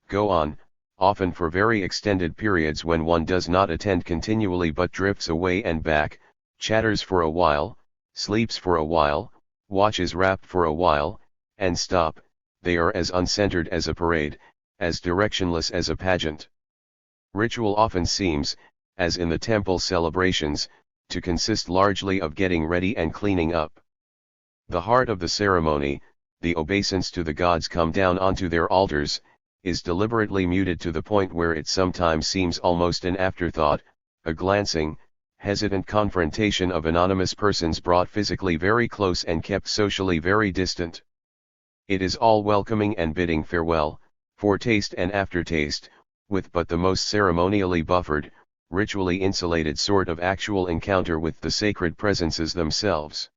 go on, often for very extended periods when one does not attend continually but drifts away and back, chatters for a while, sleeps for a while, watches rapt for a while, and stop. They are as uncentered as a parade, as directionless as a pageant. Ritual often seems, as in the temple celebrations, to consist largely of getting ready and cleaning up. The heart of the ceremony, the obeisance to the gods come down onto their altars, is deliberately muted to the point where it sometimes seems almost an afterthought, a glancing, hesitant confrontation of anonymous persons brought physically very close and kept socially very distant. It is all welcoming and bidding farewell, foretaste and aftertaste, with but the most ceremonially buffered, ritually insulated sort of actual encounter with the sacred presences themselves.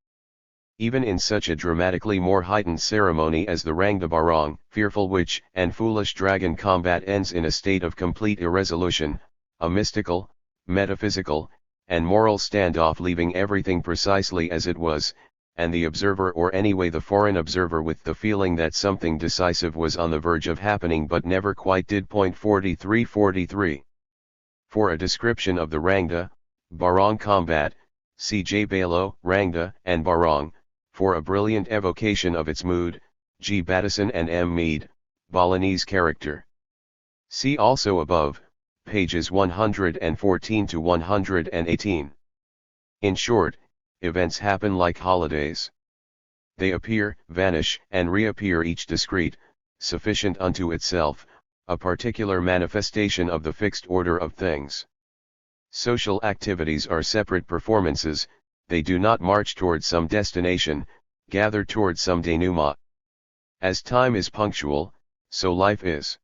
Even in such a dramatically more heightened ceremony as the Rangda Barong, fearful witch and foolish dragon combat ends in a state of complete irresolution, a mystical, metaphysical, and moral standoff, leaving everything precisely as it was, and the observer, or anyway the foreign observer, with the feeling that something decisive was on the verge of happening but never quite did. 43-43. For a description of the Rangda, Barong combat, see J. Balo, Rangda and Barong. For a brilliant evocation of its mood, G. Battison and M. Mead, Balinese character. See also above, pages 114 to 118. In short, events happen like holidays. They appear, vanish, and reappear, each discrete, sufficient unto itself, a particular manifestation of the fixed order of things. Social activities are separate performances, they do not march toward some destination, gather toward some denouement. As time is punctual, so life is.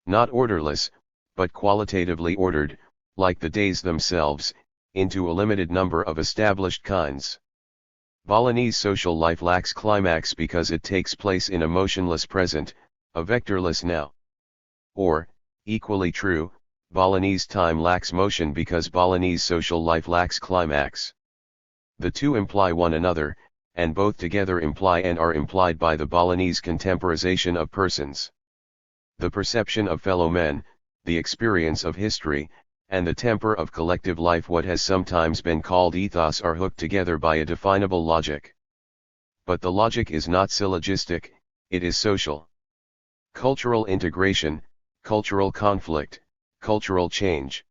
Not orderless, but qualitatively ordered, like the days themselves, into a limited number of established kinds. Balinese social life lacks climax because it takes place in a motionless present, a vectorless now. Or, equally true, Balinese time lacks motion because Balinese social life lacks climax. The two imply one another, and both together imply and are implied by the Balinese contemporization of persons. the perception of fellow men, the experience of history, and the temper of collective life, what has sometimes been called ethos, are hooked together by a definable logic. But the logic is not syllogistic, it is social. Cultural integration, cultural conflict, cultural change.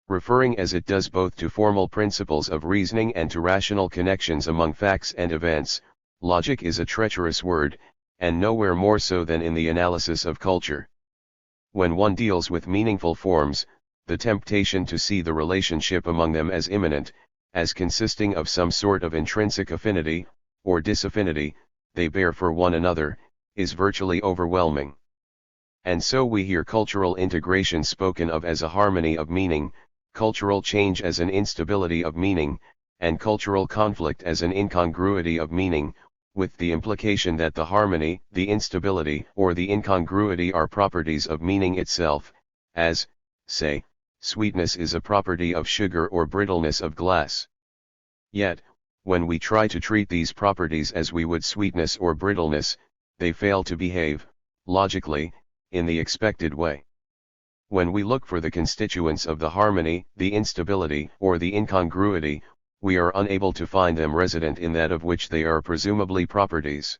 Referring as it does both to formal principles of reasoning and to rational connections among facts and events, logic is a treacherous word, and nowhere more so than in the analysis of culture. When one deals with meaningful forms, the temptation to see the relationship among them as immanent, as consisting of some sort of intrinsic affinity, or disaffinity, they bear for one another, is virtually overwhelming. And so we hear cultural integration spoken of as a harmony of meaning, cultural change as an instability of meaning, and cultural conflict as an incongruity of meaning, with the implication that the harmony, the instability, or the incongruity are properties of meaning itself, as, say, sweetness is a property of sugar or brittleness of glass. Yet, when we try to treat these properties as we would sweetness or brittleness, they fail to behave, logically, in the expected way. When we look for the constituents of the harmony, the instability, or the incongruity, we are unable to find them resident in that of which they are presumably properties.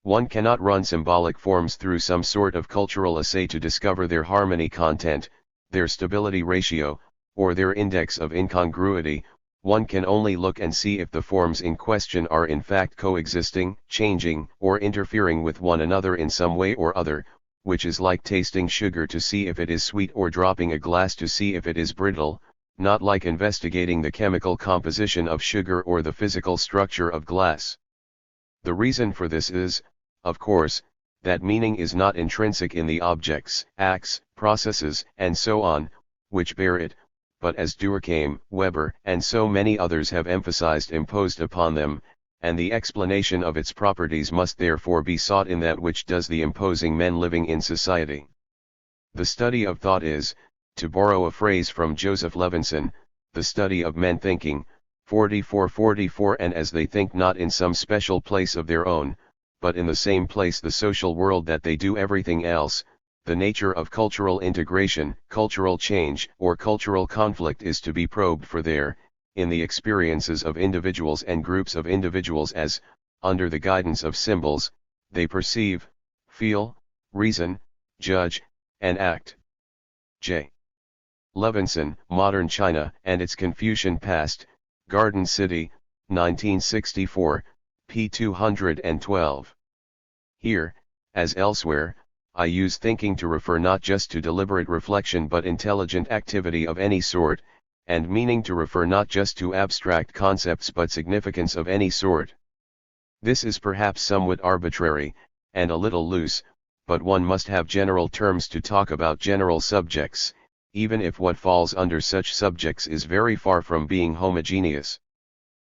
One cannot run symbolic forms through some sort of cultural assay to discover their harmony content, their stability ratio, or their index of incongruity. One can only look and see if the forms in question are in fact coexisting, changing, or interfering with one another in some way or other, which is like tasting sugar to see if it is sweet or dropping a glass to see if it is brittle, not like investigating the chemical composition of sugar or the physical structure of glass. The reason for this is, of course, that meaning is not intrinsic in the objects, acts, processes, and so on, which bear it, but as Durkheim, Weber, and so many others have emphasized, imposed upon them, and the explanation of its properties must therefore be sought in that which does the imposing men living in society. The study of thought is, to borrow a phrase from Joseph Levinson, the study of men thinking, 44:44, and as they think not in some special place of their own, but in the same place, the social world, that they do everything else. The nature of cultural integration, cultural change, or cultural conflict is to be probed for there, in the experiences of individuals and groups of individuals as, under the guidance of symbols, they perceive, feel, reason, judge, and act. J. Levinson, Modern China and Its Confucian Past, Garden City, 1964, p. 212. Here, as elsewhere, I use thinking to refer not just to deliberate reflection but intelligent activity of any sort, and meaning to refer not just to abstract concepts but significance of any sort. This is perhaps somewhat arbitrary, and a little loose, but one must have general terms to talk about general subjects, even if what falls under such subjects is very far from being homogeneous.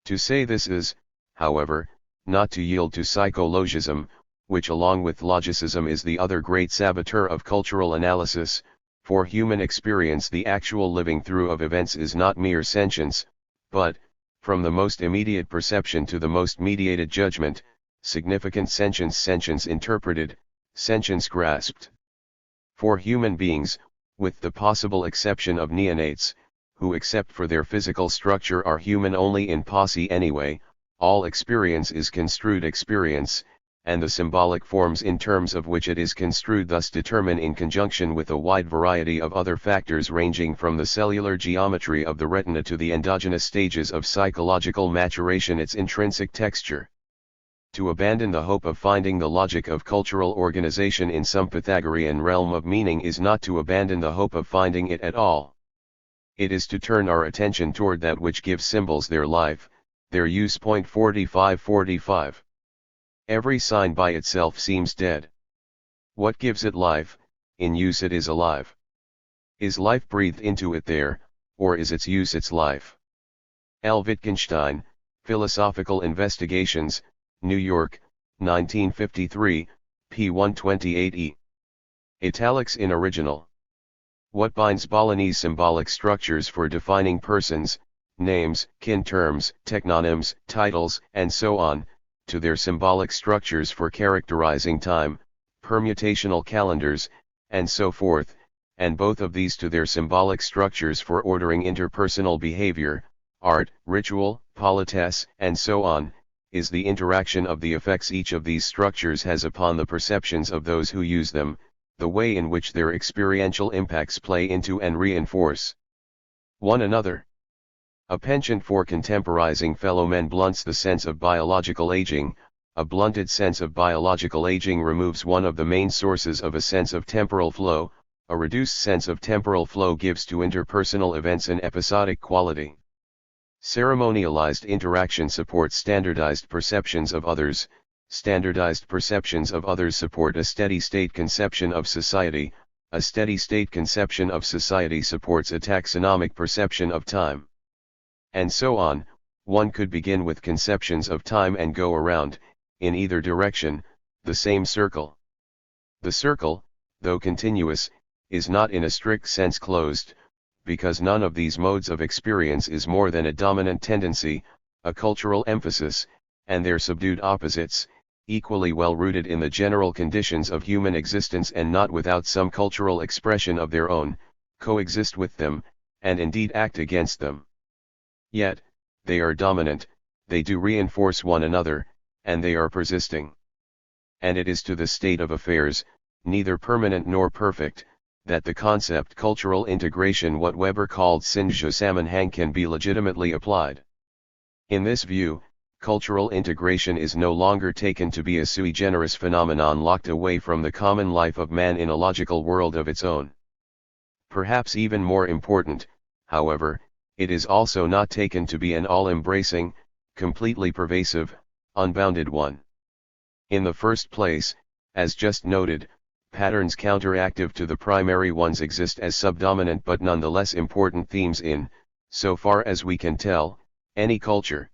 To say this is, however, not to yield to psychologism, which along with logicism is the other great saboteur of cultural analysis. For human experience, the actual living through of events is not mere sentience, but, from the most immediate perception to the most mediated judgment, significant sentience, sentience interpreted, sentience grasped. For human beings, with the possible exception of neonates, who except for their physical structure are human only in posse anyway, all experience is construed experience, and the symbolic forms in terms of which it is construed thus determine, in conjunction with a wide variety of other factors ranging from the cellular geometry of the retina to the endogenous stages of psychological maturation, its intrinsic texture. To abandon the hope of finding the logic of cultural organization in some Pythagorean realm of meaning is not to abandon the hope of finding it at all. It is to turn our attention toward that which gives symbols their life, their use. 45:45. Every sign by itself seems dead. What gives it life? In use it is alive. Is life breathed into it there, or is its use its life? L. Wittgenstein, Philosophical Investigations, New York, 1953, p. 128e. Italics in original. What binds Balinese symbolic structures for defining persons, names, kin terms, technonyms, titles, and so on, to their symbolic structures for characterizing time, permutational calendars, and so forth, and both of these to their symbolic structures for ordering interpersonal behavior, art, ritual, politesse, and so on, is the interaction of the effects each of these structures has upon the perceptions of those who use them, the way in which their experiential impacts play into and reinforce one another. A penchant for contemporizing fellow men blunts the sense of biological aging. A blunted sense of biological aging removes one of the main sources of a sense of temporal flow. A reduced sense of temporal flow gives to interpersonal events an episodic quality. Ceremonialized interaction supports standardized perceptions of others. Standardized perceptions of others support a steady-state conception of society. A steady-state conception of society supports a taxonomic perception of time. And so on. One could begin with conceptions of time and go around, in either direction, the same circle. The circle, though continuous, is not in a strict sense closed, because none of these modes of experience is more than a dominant tendency, a cultural emphasis, and their subdued opposites, equally well rooted in the general conditions of human existence and not without some cultural expression of their own, coexist with them, and indeed act against them. Yet, they are dominant, they do reinforce one another, and they are persisting. And it is to the state of affairs, neither permanent nor perfect, that the concept cultural integration, what Weber called Sinnzusammenhang, can be legitimately applied. In this view, cultural integration is no longer taken to be a sui generis phenomenon locked away from the common life of man in a logical world of its own. Perhaps even more important, however, it is also not taken to be an all-embracing, completely pervasive, unbounded one. In the first place, as just noted, patterns counteractive to the primary ones exist as subdominant but nonetheless important themes in, so far as we can tell, any culture.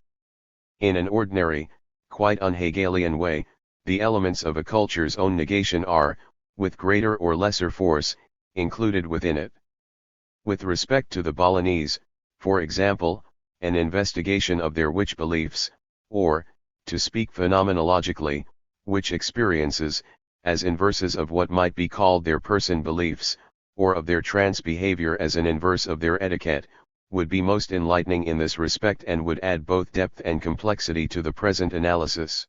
In an ordinary, quite un-Hegelian way, the elements of a culture's own negation are, with greater or lesser force, included within it. With respect to the Balinese, for example, an investigation of their witch beliefs, or, to speak phenomenologically, witch experiences, as inverses of what might be called their person beliefs, or of their trance behavior as an inverse of their etiquette, would be most enlightening in this respect and would add both depth and complexity to the present analysis.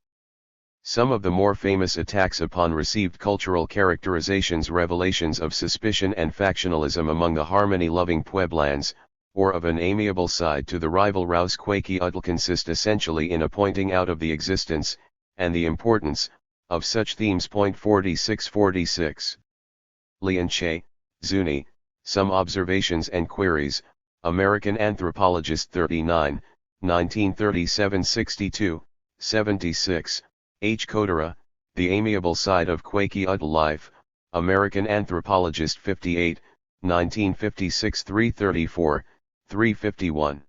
Some of the more famous attacks upon received cultural characterizations, revelations of suspicion and factionalism among the harmony-loving Pueblans, or of an amiable side to the rival Rausquaki-Utl, consist essentially in a pointing out of the existence, and the importance, of such themes. 4646. Lianche, Zuni, Some Observations and Queries, American Anthropologist 39, 1937-62, 76, H. Kodera, The Amiable Side of Quaki-Utl Life, American Anthropologist 58, 1956, 334, 351.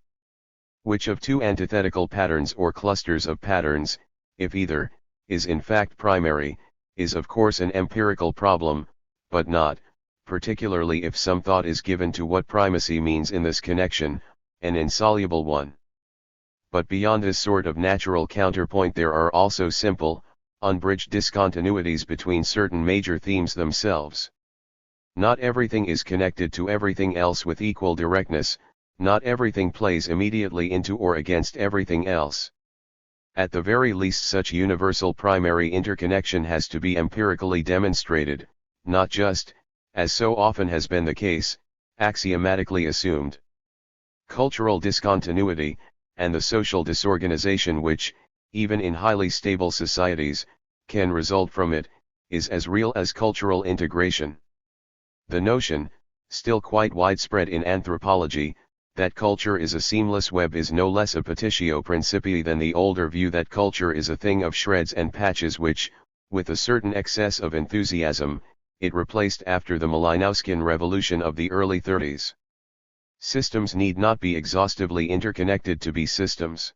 Which of two antithetical patterns or clusters of patterns, if either, is in fact primary, is of course an empirical problem, but not, particularly if some thought is given to what primacy means in this connection, an insoluble one. But beyond this sort of natural counterpoint there are also simple, unbridged discontinuities between certain major themes themselves. Not everything is connected to everything else with equal directness, not everything plays immediately into or against everything else. At the very least such universal primary interconnection has to be empirically demonstrated, not just, as so often has been the case, axiomatically assumed. Cultural discontinuity, and the social disorganization which, even in highly stable societies, can result from it, is as real as cultural integration. The notion, still quite widespread in anthropology, that culture is a seamless web is no less a petitio principii than the older view that culture is a thing of shreds and patches which, with a certain excess of enthusiasm, it replaced after the Malinowskian revolution of the early 30s. Systems need not be exhaustively interconnected to be systems.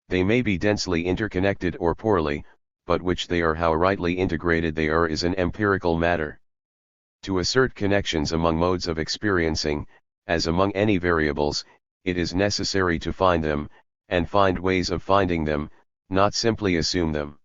They may be densely interconnected or poorly, but which they are, how rightly integrated they are, is an empirical matter. To assert connections among modes of experiencing, as among any variables, it is necessary to find them, and find ways of finding them, not simply assume them.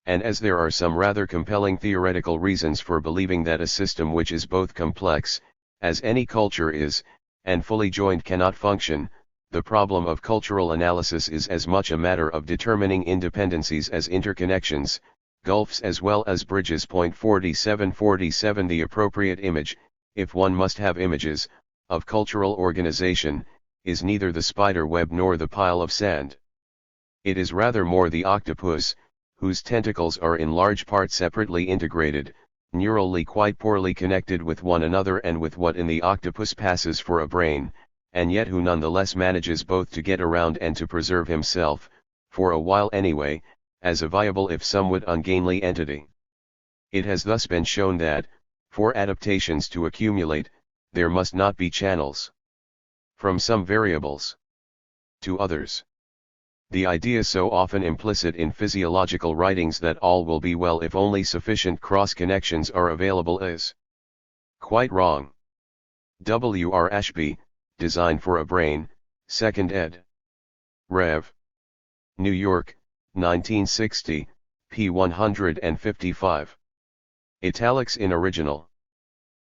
and as there are some rather compelling theoretical reasons for believing that a system which is both complex, as any culture is, and fully joined cannot function, the problem of cultural analysis is as much a matter of determining independencies as interconnections, gulfs as well as bridges. 4747 The appropriate image, if one must have images, of cultural organization, is neither the spider web nor the pile of sand. It is rather more the octopus, whose tentacles are in large part separately integrated, neurally quite poorly connected with one another and with what in the octopus passes for a brain, and yet who nonetheless manages both to get around and to preserve himself, for a while anyway, as a viable if somewhat ungainly entity. It has thus been shown that, for adaptations to accumulate, there must not be channels from some variables to others. The idea so often implicit in physiological writings that all will be well if only sufficient cross-connections are available is quite wrong. W. R. Ashby, Design for a Brain, 2nd ed. Rev. New York, 1960, p. 155. Italics in original.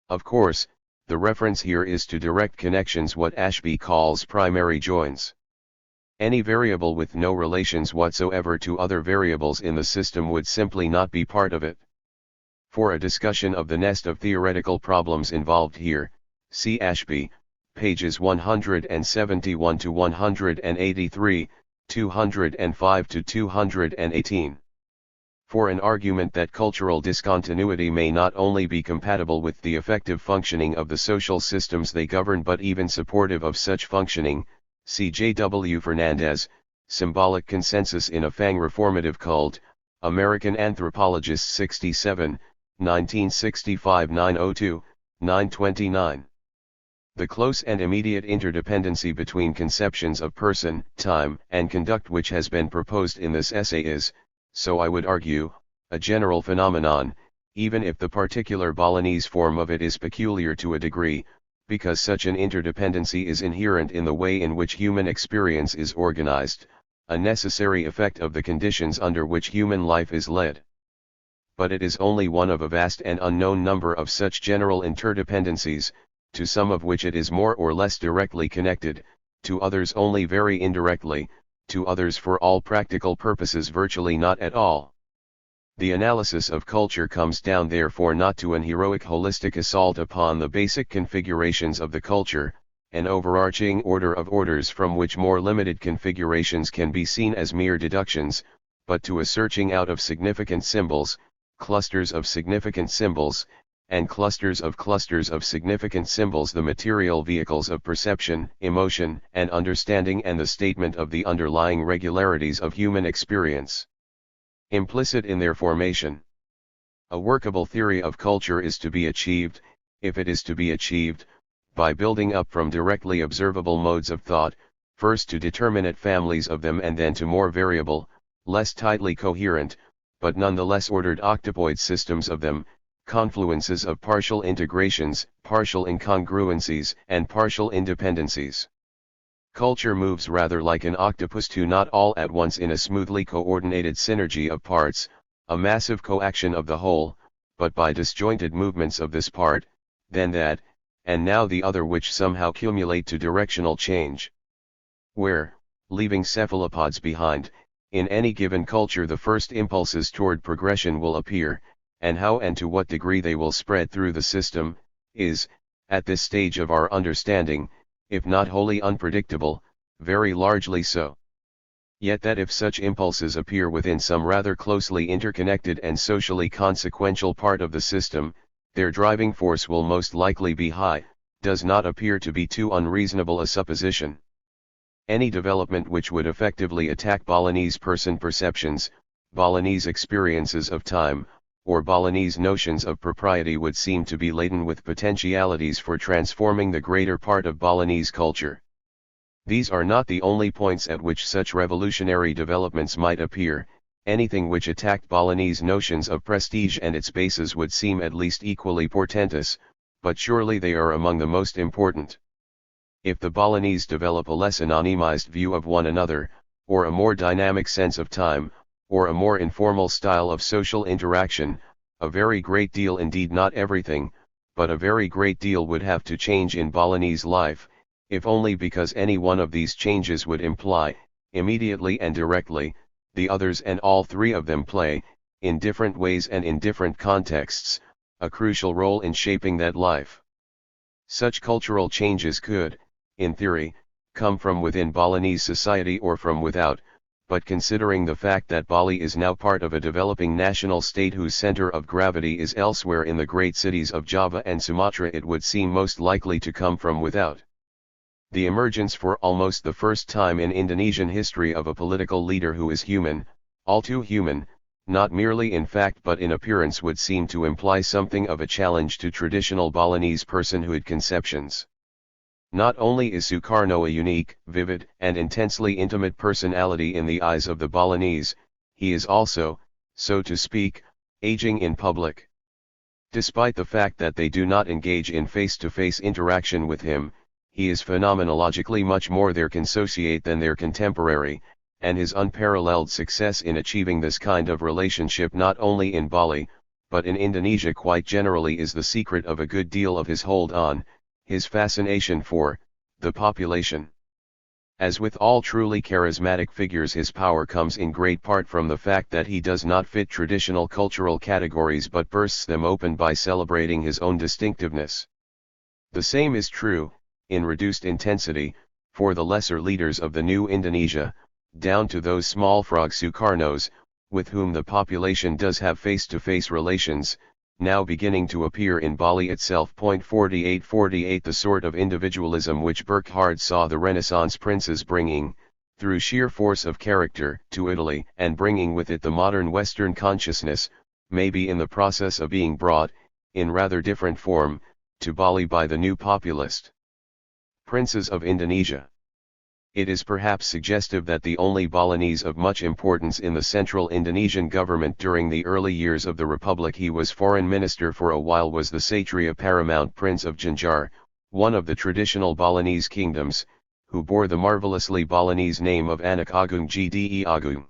Of course, the reference here is to direct connections, what Ashby calls primary joins. Any variable with no relations whatsoever to other variables in the system would simply not be part of it. For a discussion of the nest of theoretical problems involved here, see Ashby, pages 171 to 183, 205 to 218. For an argument that cultural discontinuity may not only be compatible with the effective functioning of the social systems they govern but even supportive of such functioning, see J. W. Fernandez, Symbolic Consensus in a Fang Reformative Cult, American Anthropologist 67, 1965 902, 929. The close and immediate interdependency between conceptions of person, time, and conduct which has been proposed in this essay is, so I would argue, a general phenomenon, even if the particular Balinese form of it is peculiar to a degree, because such an interdependency is inherent in the way in which human experience is organized, a necessary effect of the conditions under which human life is led. But it is only one of a vast and unknown number of such general interdependencies, to some of which it is more or less directly connected, to others only very indirectly, to others for all practical purposes virtually not at all. The analysis of culture comes down therefore not to an heroic holistic assault upon the basic configurations of the culture, an overarching order of orders from which more limited configurations can be seen as mere deductions, but to a searching out of significant symbols, clusters of significant symbols, and clusters of significant symbols, the material vehicles of perception, emotion, and understanding, and the statement of the underlying regularities of human experience, implicit in their formation. A workable theory of culture is to be achieved, if it is to be achieved, by building up from directly observable modes of thought, first to determinate families of them and then to more variable, less tightly coherent, but nonetheless ordered octopoid systems of them, confluences of partial integrations, partial incongruencies, and partial independencies. Culture moves rather like an octopus, to not all at once in a smoothly coordinated synergy of parts, a massive coaction of the whole, but by disjointed movements of this part, then that, and now the other, which somehow cumulate to directional change. Where, leaving cephalopods behind, in any given culture the first impulses toward progression will appear, and how and to what degree they will spread through the system, is, at this stage of our understanding, if not wholly unpredictable, very largely so. Yet that if such impulses appear within some rather closely interconnected and socially consequential part of the system, their driving force will most likely be high, does not appear to be too unreasonable a supposition. Any development which would effectively attack Balinese person perceptions, Balinese experiences of time, or Balinese notions of propriety would seem to be laden with potentialities for transforming the greater part of Balinese culture. These are not the only points at which such revolutionary developments might appear. Anything which attacked Balinese notions of prestige and its bases would seem at least equally portentous, but surely they are among the most important. If the Balinese develop a less anonymized view of one another, or a more dynamic sense of time, or a more informal style of social interaction, a very great deal, indeed not everything, but a very great deal would have to change in Balinese life, if only because any one of these changes would imply, immediately and directly, the others, and all three of them play, in different ways and in different contexts, a crucial role in shaping that life. Such cultural changes could, in theory, come from within Balinese society or from without, but considering the fact that Bali is now part of a developing national state whose center of gravity is elsewhere in the great cities of Java and Sumatra, it would seem most likely to come from without. The emergence for almost the first time in Indonesian history of a political leader who is human, all too human, not merely in fact but in appearance, would seem to imply something of a challenge to traditional Balinese personhood conceptions. Not only is Sukarno a unique, vivid, and intensely intimate personality in the eyes of the Balinese, he is also, so to speak, aging in public. Despite the fact that they do not engage in face-to-face interaction with him, he is phenomenologically much more their consociate than their contemporary, and his unparalleled success in achieving this kind of relationship not only in Bali, but in Indonesia quite generally, is the secret of a good deal of his hold on, his fascination for, the population. As with all truly charismatic figures, his power comes in great part from the fact that he does not fit traditional cultural categories but bursts them open by celebrating his own distinctiveness. The same is true, in reduced intensity, for the lesser leaders of the new Indonesia, down to those small frog Sukarnos, with whom the population does have face-to-face relations, now beginning to appear in Bali itself. 48 The sort of individualism which Burckhardt saw the Renaissance princes bringing, through sheer force of character, to Italy, and bringing with it the modern Western consciousness, may be in the process of being brought, in rather different form, to Bali by the new populist princes of Indonesia. It is perhaps suggestive that the only Balinese of much importance in the central Indonesian government during the early years of the Republic he was foreign minister for a while was the Satria paramount Prince of Janjar, one of the traditional Balinese kingdoms, who bore the marvelously Balinese name of Anak Agung Gde Agung.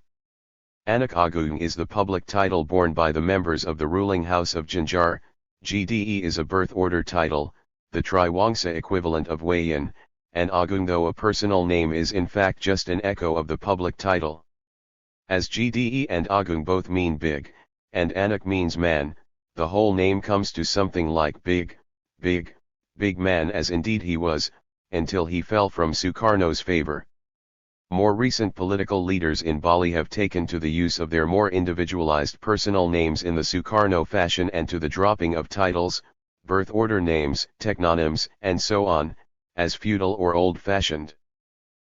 Anak Agung is the public title borne by the members of the ruling house of Janjar. Gde is a birth order title, the Triwangsa equivalent of Wayan, and Agung, though a personal name, is in fact just an echo of the public title. As Gde and Agung both mean big, and Anak means man, the whole name comes to something like big man, as indeed he was, until he fell from Sukarno's favor. More recent political leaders in Bali have taken to the use of their more individualized personal names in the Sukarno fashion, and to the dropping of titles, birth order names, technonyms, and so on, as feudal or old-fashioned.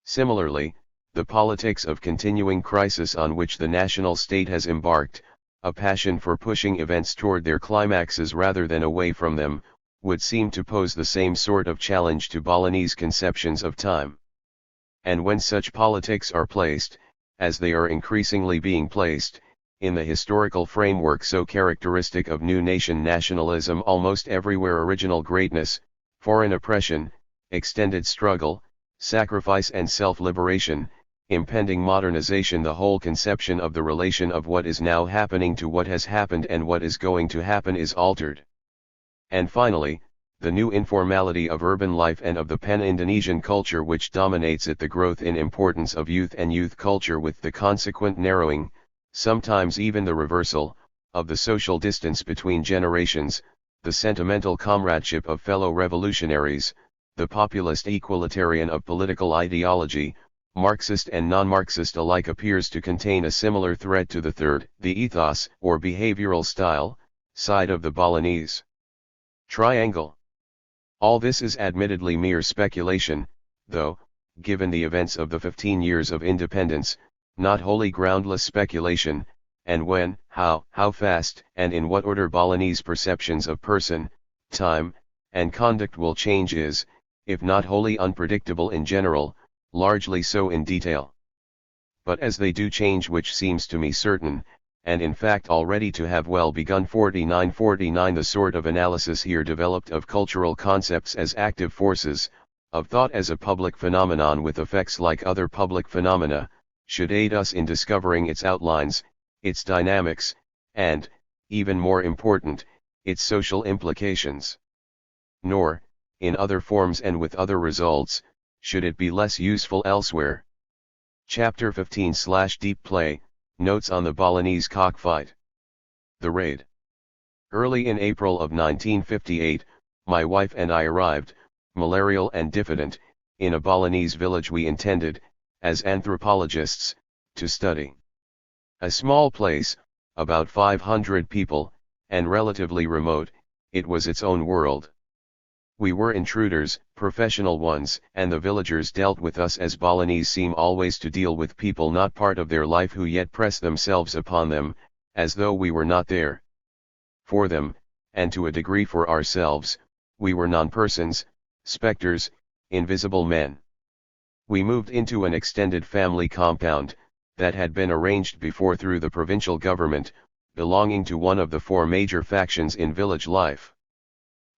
Similarly, the politics of continuing crisis on which the national state has embarked, a passion for pushing events toward their climaxes rather than away from them, would seem to pose the same sort of challenge to Balinese conceptions of time. And when such politics are placed, as they are increasingly being placed, in the historical framework so characteristic of new nation nationalism, almost everywhere original greatness, foreign oppression, extended struggle, sacrifice and self-liberation, impending modernization, the whole conception of the relation of what is now happening to what has happened and what is going to happen is altered. And finally, the new informality of urban life and of the pan-Indonesian culture which dominates it, the growth in importance of youth and youth culture, with the consequent narrowing, sometimes even the reversal, of the social distance between generations, the sentimental comradeship of fellow revolutionaries, the populist equalitarian of political ideology, Marxist and non-Marxist alike, appears to contain a similar thread to the ethos, or behavioral style, side of the Balinese triangle. All this is admittedly mere speculation, though, given the events of the 15 years of independence, not wholly groundless speculation, and when, how fast, and in what order Balinese perceptions of person, time, and conduct will change is, if not wholly unpredictable in general, largely so in detail. But as they do change, which seems to me certain, and in fact already to have well begun. 49 The sort of analysis here developed of cultural concepts as active forces, of thought as a public phenomenon with effects like other public phenomena, should aid us in discovering its outlines, its dynamics, and, even more important, its social implications. Nor, in other forms and with other results, should it be less useful elsewhere. Chapter 15/Deep Play, Notes on the Balinese Cockfight. The Raid. Early in April of 1958, my wife and I arrived, malarial and diffident, in a Balinese village we intended, as anthropologists, to study. A small place, about 500 people, and relatively remote, it was its own world. We were intruders, professional ones, and the villagers dealt with us as Balinese seem always to deal with people not part of their life who yet press themselves upon them, as though we were not there. For them, and to a degree for ourselves, we were non-persons, specters, invisible men. We moved into an extended family compound, that had been arranged before through the provincial government, belonging to one of the four major factions in village life.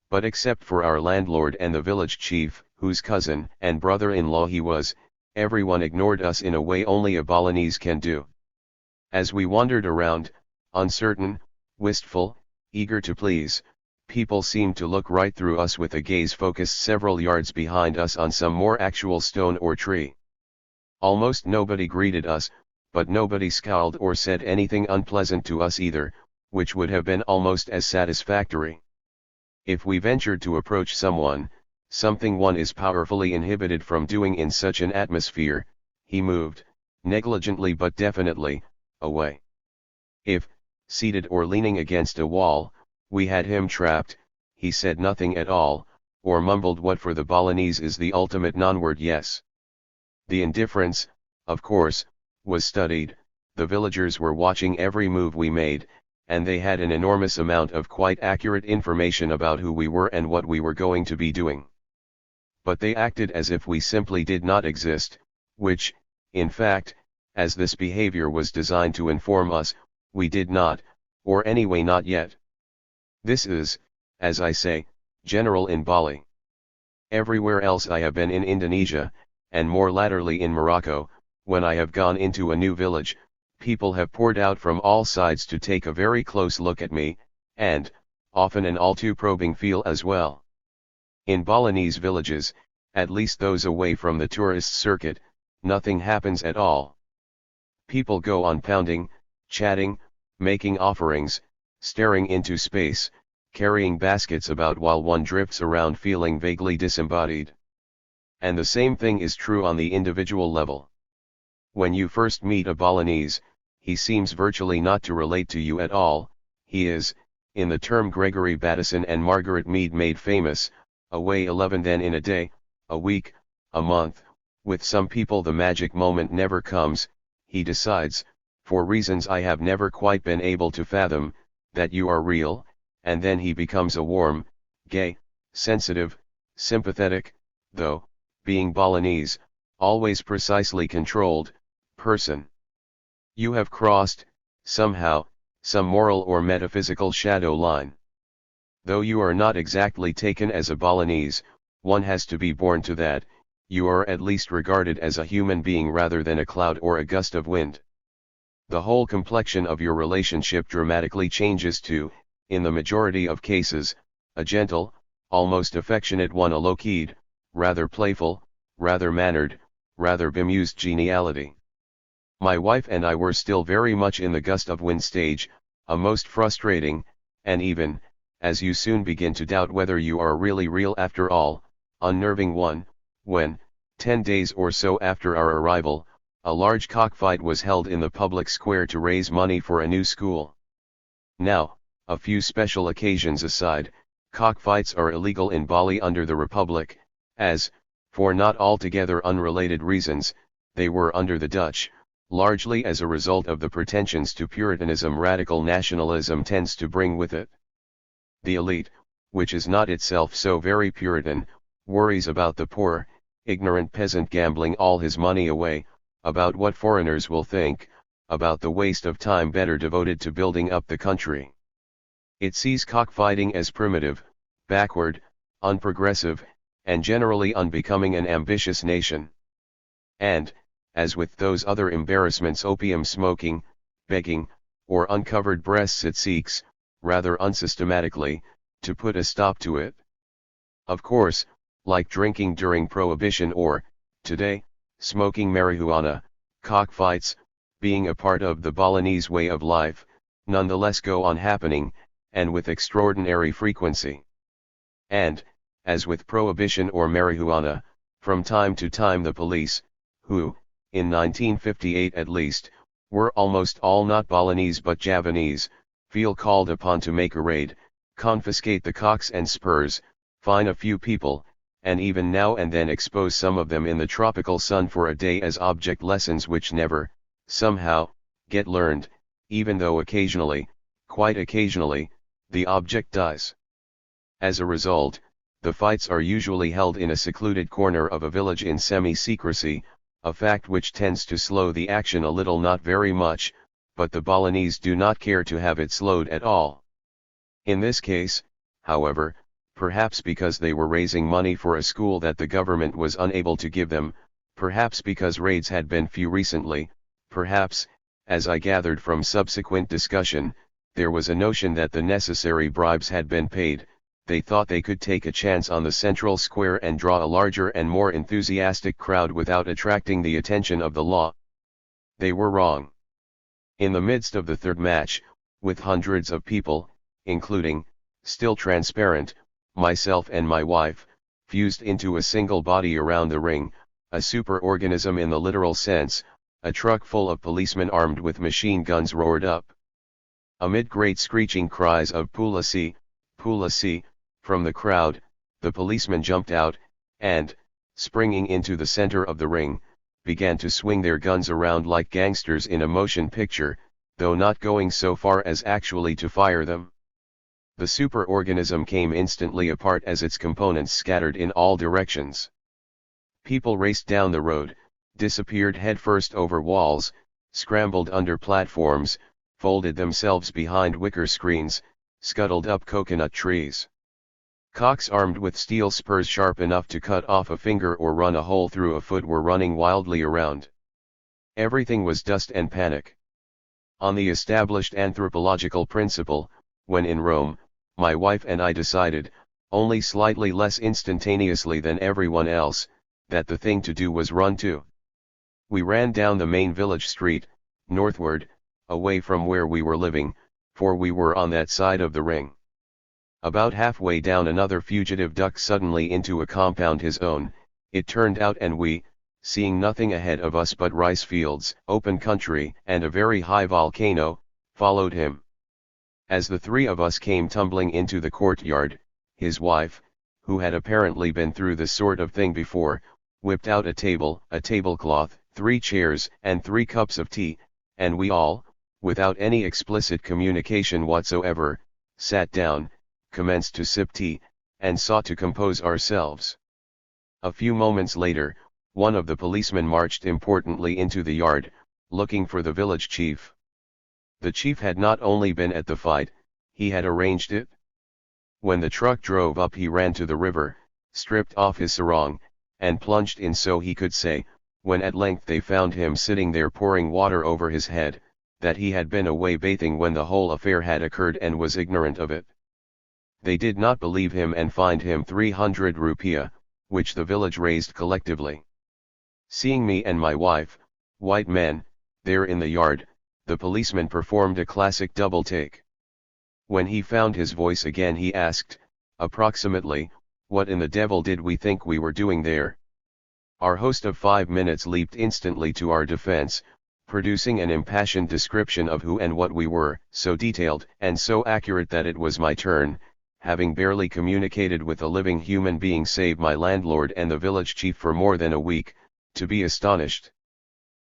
But except for our landlord and the village chief, whose cousin and brother-in-law he was, everyone ignored us in a way only a Balinese can do. As we wandered around, uncertain, wistful, eager to please, people seemed to look right through us with a gaze focused several yards behind us on some more actual stone or tree. Almost nobody greeted us, but nobody scowled or said anything unpleasant to us either, which would have been almost as satisfactory. If we ventured to approach someone, something one is powerfully inhibited from doing in such an atmosphere, he moved, negligently but definitely, away. If, seated or leaning against a wall, we had him trapped, he said nothing at all, or mumbled what for the Balinese is the ultimate non-word yes. The indifference, of course, was studied, the villagers were watching every move we made, and they had an enormous amount of quite accurate information about who we were and what we were going to be doing. But they acted as if we simply did not exist, which, in fact, as this behavior was designed to inform us, we did not, or anyway not yet. This is, as I say, general in Bali. Everywhere else I have been in Indonesia, and more latterly in Morocco, when I have gone into a new village, people have poured out from all sides to take a very close look at me, and, often an all too probing feel as well. In Balinese villages, at least those away from the tourist circuit, nothing happens at all. People go on pounding, chatting, making offerings, staring into space, carrying baskets about while one drifts around feeling vaguely disembodied. And the same thing is true on the individual level. When you first meet a Balinese, he seems virtually not to relate to you at all. He is, in the term Gregory Bateson and Margaret Mead made famous, away 11 then in a day, a week, a month. With some people the magic moment never comes. He decides, for reasons I have never quite been able to fathom, that you are real, and then he becomes a warm, gay, sensitive, sympathetic, though, being Balinese, always precisely controlled, person. You have crossed, somehow, some moral or metaphysical shadow line. Though you are not exactly taken as a Balinese, one has to be born to that, you are at least regarded as a human being rather than a cloud or a gust of wind. The whole complexion of your relationship dramatically changes to, in the majority of cases, a gentle, almost affectionate one, a low-keyed, rather playful, rather mannered, rather bemused geniality. My wife and I were still very much in the gust of wind stage, a most frustrating, and even, as you soon begin to doubt whether you are really real after all, unnerving one, when, 10 days or so after our arrival, a large cockfight was held in the public square to raise money for a new school. Now, a few special occasions aside, cockfights are illegal in Bali under the Republic, as, for not altogether unrelated reasons, they were under the Dutch, largely as a result of the pretensions to Puritanism radical nationalism tends to bring with it. The elite, which is not itself so very Puritan, worries about the poor, ignorant peasant gambling all his money away, about what foreigners will think, about the waste of time better devoted to building up the country. It sees cockfighting as primitive, backward, unprogressive, and generally unbecoming an ambitious nation. And, as with those other embarrassments, opium smoking, begging, or uncovered breasts, it seeks, rather unsystematically, to put a stop to it. Of course, like drinking during Prohibition or, today, smoking marijuana, cockfights, being a part of the Balinese way of life, nonetheless go on happening, and with extraordinary frequency. And, as with Prohibition or marijuana, from time to time the police, who, in 1958 at least, were almost all not Balinese but Javanese, feel called upon to make a raid, confiscate the cocks and spurs, fine a few people, and even now and then expose some of them in the tropical sun for a day as object lessons which never, somehow, get learned, even though occasionally, quite occasionally, the object does. As a result, the fights are usually held in a secluded corner of a village in semi-secrecy, a fact which tends to slow the action a little, not very much, but the Balinese do not care to have it slowed at all. In this case, however, perhaps because they were raising money for a school that the government was unable to give them, perhaps because raids had been few recently, perhaps, as I gathered from subsequent discussion, there was a notion that the necessary bribes had been paid. They thought they could take a chance on the central square and draw a larger and more enthusiastic crowd without attracting the attention of the law. They were wrong. In the midst of the third match, with hundreds of people, including, still transparent, myself and my wife, fused into a single body around the ring, a superorganism in the literal sense, a truck full of policemen armed with machine guns roared up. Amid great screeching cries of "Pulisi, Pulisi," from the crowd, the policemen jumped out, and, springing into the center of the ring, began to swing their guns around like gangsters in a motion picture, though not going so far as actually to fire them. The superorganism came instantly apart as its components scattered in all directions. People raced down the road, disappeared headfirst over walls, scrambled under platforms, folded themselves behind wicker screens, scuttled up coconut trees. Cocks armed with steel spurs sharp enough to cut off a finger or run a hole through a foot were running wildly around. Everything was dust and panic. On the established anthropological principle, when in Rome, my wife and I decided, only slightly less instantaneously than everyone else, that the thing to do was run too. We ran down the main village street, northward, away from where we were living, for we were on that side of the ring. About halfway down, another fugitive ducked suddenly into a compound his own, it turned out, and we, seeing nothing ahead of us but rice fields, open country, and a very high volcano, followed him. As the three of us came tumbling into the courtyard, his wife, who had apparently been through this sort of thing before, whipped out a table, a tablecloth, 3 chairs, and 3 cups of tea, and we all, without any explicit communication whatsoever, sat down, commenced to sip tea, and sought to compose ourselves. A few moments later, one of the policemen marched importantly into the yard, looking for the village chief. The chief had not only been at the fight, he had arranged it. When the truck drove up, he ran to the river, stripped off his sarong, and plunged in so he could say, when at length they found him sitting there pouring water over his head, that he had been away bathing when the whole affair had occurred and was ignorant of it. They did not believe him and fined him 300 rupiah, which the village raised collectively. Seeing me and my wife, white men, there in the yard, the policeman performed a classic double take. When he found his voice again, he asked, approximately, what in the devil did we think we were doing there? Our host of 5 minutes leaped instantly to our defense, producing an impassioned description of who and what we were, so detailed and so accurate that it was my turn, having barely communicated with a living human being save my landlord and the village chief for more than a week, to be astonished.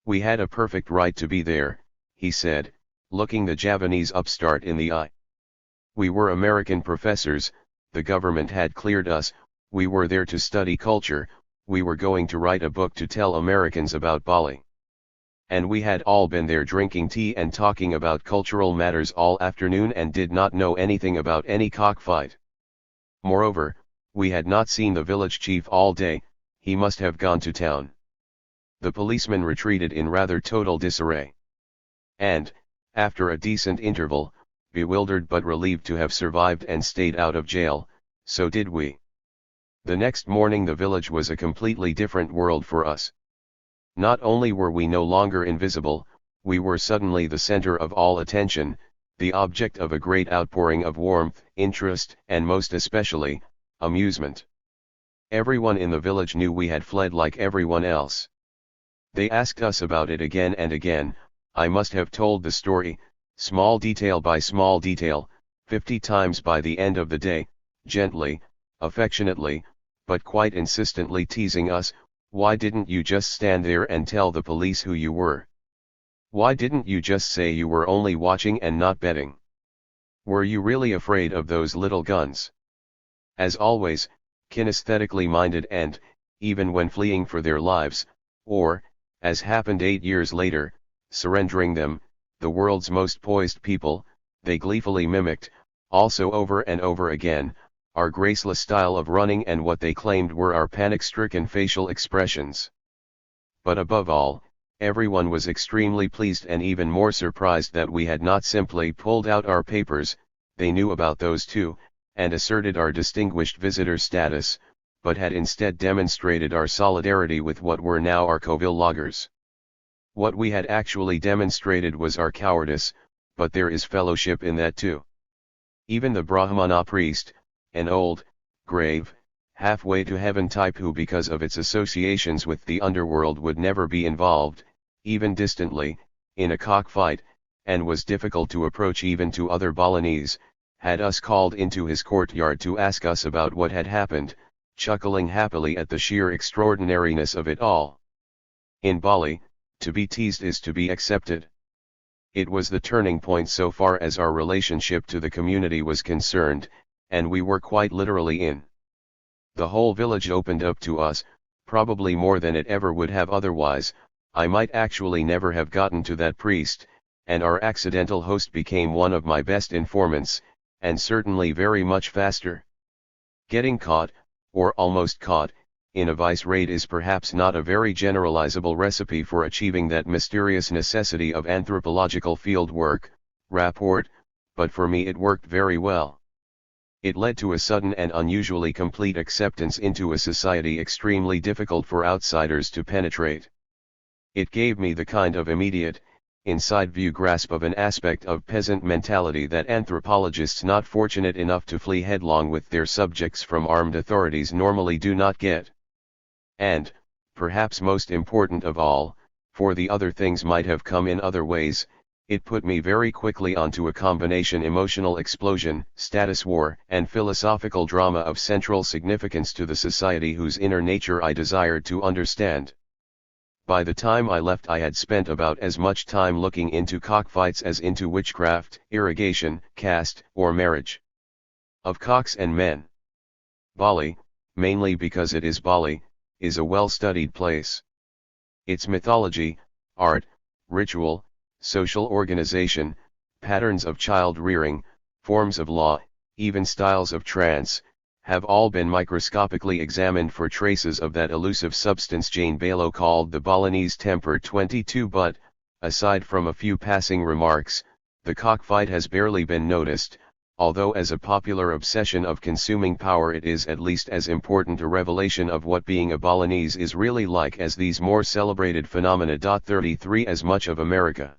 We had a perfect right to be there, he said, looking the Javanese upstart in the eye. We were American professors, the government had cleared us, we were there to study culture, we were going to write a book to tell Americans about Bali. And we had all been there drinking tea and talking about cultural matters all afternoon and did not know anything about any cockfight. Moreover, we had not seen the village chief all day, he must have gone to town. The policeman retreated in rather total disarray. And, after a decent interval, bewildered but relieved to have survived and stayed out of jail, so did we. The next morning the village was a completely different world for us. Not only were we no longer invisible, we were suddenly the center of all attention, the object of a great outpouring of warmth, interest, and most especially, amusement. Everyone in the village knew we had fled like everyone else. They asked us about it again and again. I must have told the story, small detail by small detail, 50 times by the end of the day, gently, affectionately, but quite insistently teasing us. Why didn't you just stand there and tell the police who you were? Why didn't you just say you were only watching and not betting? Were you really afraid of those little guns? As always, kinesthetically minded and, even when fleeing for their lives, or, as happened 8 years later, surrendering them, the world's most poised people, they gleefully mimicked, also over and over again, our graceless style of running and what they claimed were our panic-stricken facial expressions. But above all, everyone was extremely pleased and even more surprised that we had not simply pulled out our papers, they knew about those too, and asserted our distinguished visitor status, but had instead demonstrated our solidarity with what were now our Coville loggers. What we had actually demonstrated was our cowardice, but there is fellowship in that too. Even the Brahmana priest, an old, grave, halfway to heaven type who because of its associations with the underworld would never be involved, even distantly, in a cockfight, and was difficult to approach even to other Balinese, had us called into his courtyard to ask us about what had happened, chuckling happily at the sheer extraordinariness of it all. In Bali, to be teased is to be accepted. It was the turning point so far as our relationship to the community was concerned, and we were quite literally in. The whole village opened up to us, probably more than it ever would have otherwise. I might actually never have gotten to that priest, and our accidental host became one of my best informants, and certainly very much faster. Getting caught, or almost caught, in a vice raid is perhaps not a very generalizable recipe for achieving that mysterious necessity of anthropological field work, rapport, but for me it worked very well. It led to a sudden and unusually complete acceptance into a society extremely difficult for outsiders to penetrate. It gave me the kind of immediate, inside view grasp of an aspect of peasant mentality that anthropologists not fortunate enough to flee headlong with their subjects from armed authorities normally do not get. And, perhaps most important of all, for the other things might have come in other ways, it put me very quickly onto a combination emotional explosion, status war, and philosophical drama of central significance to the society whose inner nature I desired to understand. By the time I left I had spent about as much time looking into cockfights as into witchcraft, irrigation, caste, or marriage. Of cocks and men. Bali, mainly because it is Bali, is a well-studied place. Its mythology, art, ritual, social organization, patterns of child rearing, forms of law, even styles of trance, have all been microscopically examined for traces of that elusive substance Jane Balo called the Balinese temper 22 but, aside from a few passing remarks, the cockfight has barely been noticed, although as a popular obsession of consuming power it is at least as important a revelation of what being a Balinese is really like as these more celebrated phenomena. 33 As much of America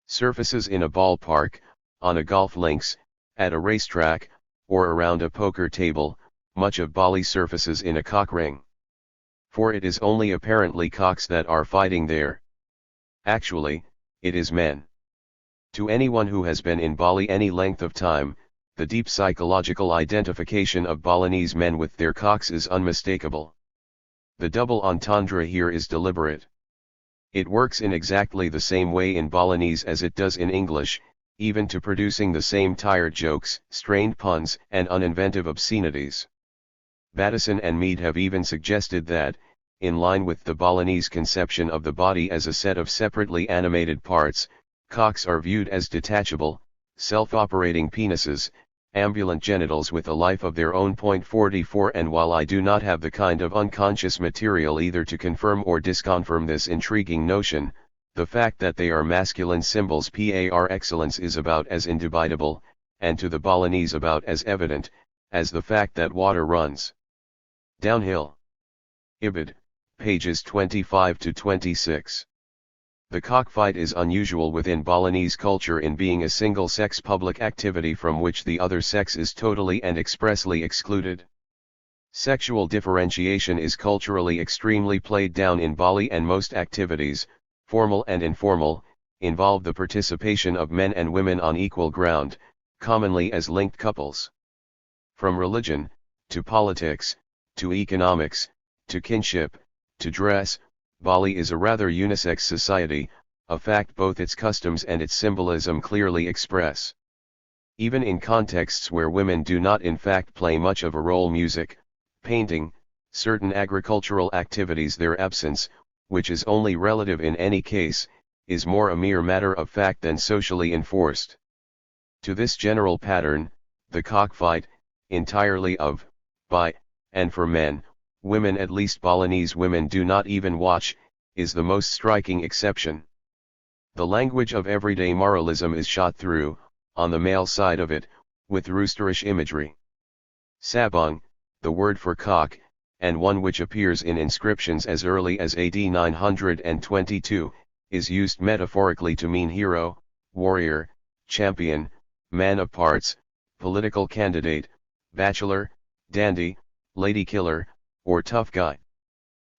surfaces in a ballpark, on a golf links, at a racetrack, or around a poker table, much of Bali surfaces in a cock ring. For it is only apparently cocks that are fighting there. Actually, it is men. To anyone who has been in Bali any length of time, the deep psychological identification of Balinese men with their cocks is unmistakable. The double entendre here is deliberate. It works in exactly the same way in Balinese as it does in English, even to producing the same tired jokes, strained puns, and uninventive obscenities. Bateson and Mead have even suggested that, in line with the Balinese conception of the body as a set of separately animated parts, cocks are viewed as detachable, self-operating penises, ambulant genitals with a life of their own. 44 And while I do not have the kind of unconscious material either to confirm or disconfirm this intriguing notion, the fact that they are masculine symbols par excellence is about as indubitable, and to the Balinese about as evident, as the fact that water runs downhill. Ibid, pages 25 to 26. The cockfight is unusual within Balinese culture in being a single-sex public activity from which the other sex is totally and expressly excluded. Sexual differentiation is culturally extremely played down in Bali, and most activities, formal and informal, involve the participation of men and women on equal ground, commonly as linked couples. From religion, to politics, to economics, to kinship, to dress, Bali is a rather unisex society, a fact both its customs and its symbolism clearly express. Even in contexts where women do not in fact play much of a role, music, painting, certain agricultural activities, their absence, which is only relative in any case, is more a mere matter of fact than socially enforced. To this general pattern, the cockfight, entirely of, by, and for men, women, at least Balinese women, do not even watch, is the most striking exception. The language of everyday moralism is shot through, on the male side of it, with roosterish imagery. Sabong, the word for cock, and one which appears in inscriptions as early as AD 922, is used metaphorically to mean hero, warrior, champion, man of parts, political candidate, bachelor, dandy, lady killer, or tough guy.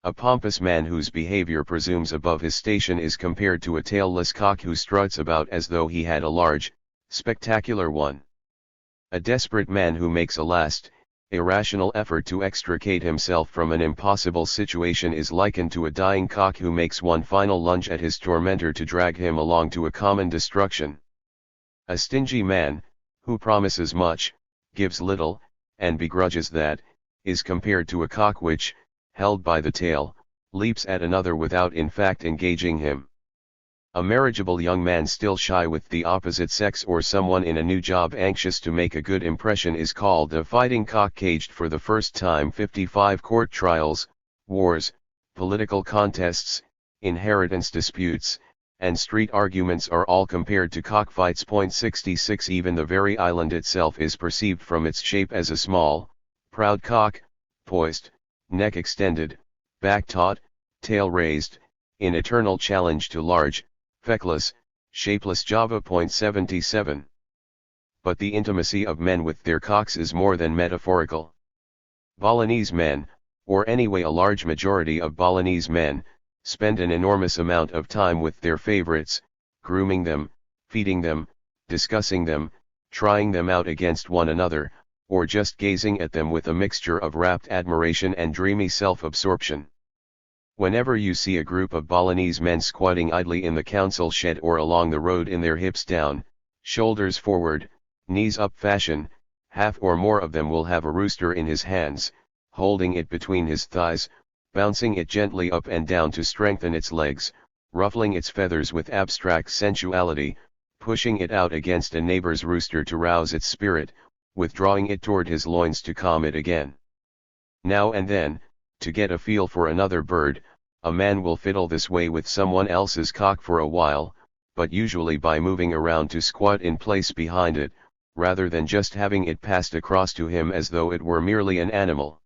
A pompous man whose behavior presumes above his station is compared to a tailless cock who struts about as though he had a large, spectacular one. A desperate man who makes a last, irrational effort to extricate himself from an impossible situation is likened to a dying cock who makes one final lunge at his tormentor to drag him along to a common destruction. A stingy man, who promises much, gives little, and begrudges that, is compared to a cock which, held by the tail, leaps at another without in fact engaging him. A marriageable young man still shy with the opposite sex, or someone in a new job anxious to make a good impression, is called a fighting cock caged for the first time. 55 Court trials, wars, political contests, inheritance disputes, and street arguments are all compared to cockfights. 66 Even the very island itself is perceived from its shape as a small, proud cock, poised, neck extended, back taut, tail raised, in eternal challenge to large, feckless, shapeless Java. 77 But the intimacy of men with their cocks is more than metaphorical. Balinese men, or anyway a large majority of Balinese men, spend an enormous amount of time with their favorites, grooming them, feeding them, discussing them, trying them out against one another, or just gazing at them with a mixture of rapt admiration and dreamy self-absorption. Whenever you see a group of Balinese men squatting idly in the council shed or along the road in their hips down, shoulders forward, knees up fashion, half or more of them will have a rooster in his hands, holding it between his thighs, bouncing it gently up and down to strengthen its legs, ruffling its feathers with abstract sensuality, pushing it out against a neighbor's rooster to rouse its spirit, withdrawing it toward his loins to calm it again. Now and then, to get a feel for another bird, a man will fiddle this way with someone else's cock for a while, but usually by moving around to squat in place behind it, rather than just having it passed across to him as though it were merely an animal.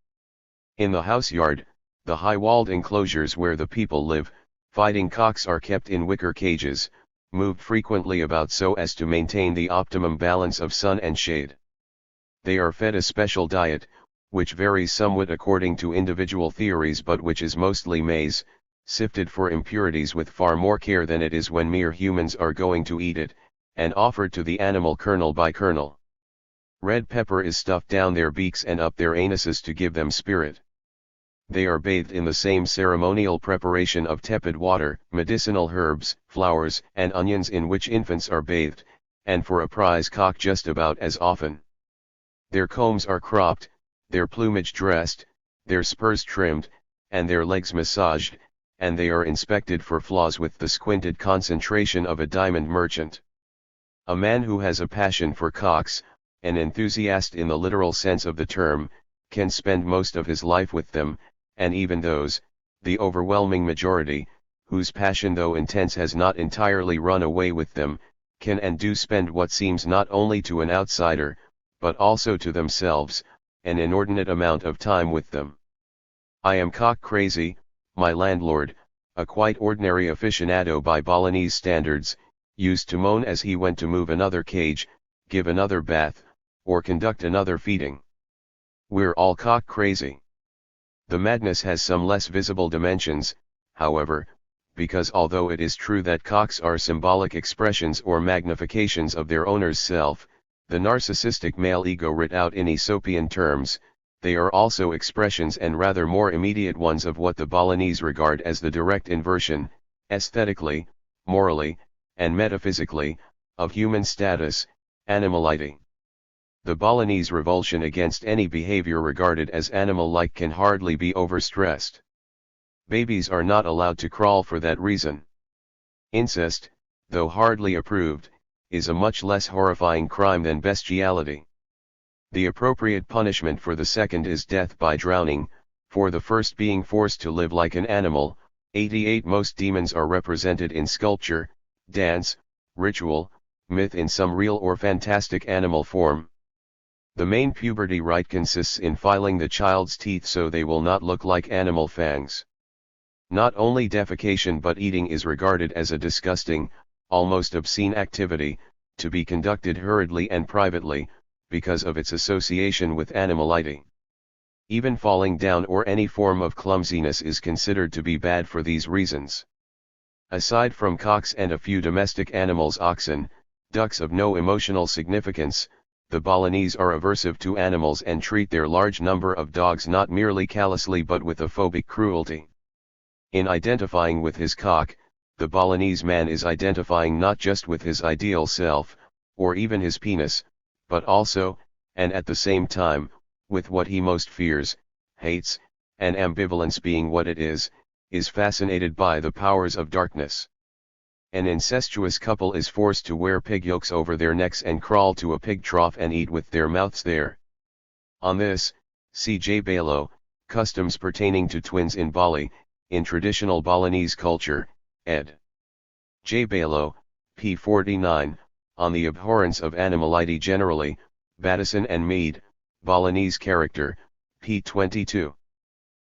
In the house yard, the high-walled enclosures where the people live, fighting cocks are kept in wicker cages, moved frequently about so as to maintain the optimum balance of sun and shade. They are fed a special diet, which varies somewhat according to individual theories but which is mostly maize, sifted for impurities with far more care than it is when mere humans are going to eat it, and offered to the animal kernel by kernel. Red pepper is stuffed down their beaks and up their anuses to give them spirit. They are bathed in the same ceremonial preparation of tepid water, medicinal herbs, flowers, and onions in which infants are bathed, and for a prize cock just about as often. Their combs are cropped, their plumage dressed, their spurs trimmed, and their legs massaged, and they are inspected for flaws with the squinted concentration of a diamond merchant. A man who has a passion for cocks, an enthusiast in the literal sense of the term, can spend most of his life with them, and even those, the overwhelming majority, whose passion though intense has not entirely run away with them, can and do spend what seems not only to an outsider, but also to themselves, an inordinate amount of time with them. I am cock crazy, my landlord, a quite ordinary aficionado by Balinese standards, used to moan as he went to move another cage, give another bath, or conduct another feeding. We're all cock crazy. The madness has some less visible dimensions, however, because although it is true that cocks are symbolic expressions or magnifications of their owner's self, the narcissistic male ego writ out in Aesopian terms, they are also expressions and rather more immediate ones of what the Balinese regard as the direct inversion, aesthetically, morally, and metaphysically, of human status, animality. The Balinese revulsion against any behavior regarded as animal-like can hardly be overstressed. Babies are not allowed to crawl for that reason. Incest, though hardly approved, is a much less horrifying crime than bestiality. The appropriate punishment for the second is death by drowning, for the first being forced to live like an animal. 88 Most demons are represented in sculpture, dance, ritual, myth in some real or fantastic animal form. The main puberty rite consists in filing the child's teeth so they will not look like animal fangs. Not only defecation but eating is regarded as a disgusting, almost obscene activity, to be conducted hurriedly and privately, because of its association with animality. Even falling down or any form of clumsiness is considered to be bad for these reasons. Aside from cocks and a few domestic animals, oxen, ducks of no emotional significance, the Balinese are aversive to animals and treat their large number of dogs not merely callously but with a phobic cruelty. In identifying with his cock, the Balinese man is identifying not just with his ideal self, or even his penis, but also, and at the same time, with what he most fears, hates, and ambivalence being what it is fascinated by the powers of darkness. An incestuous couple is forced to wear pig yokes over their necks and crawl to a pig trough and eat with their mouths there. On this, see J. Balo, Customs Pertaining to Twins in Bali, in Traditional Balinese Culture, ed. J. Balo, p. 49, on the abhorrence of animality generally, Battison and Mead, Balinese Character, p. 22.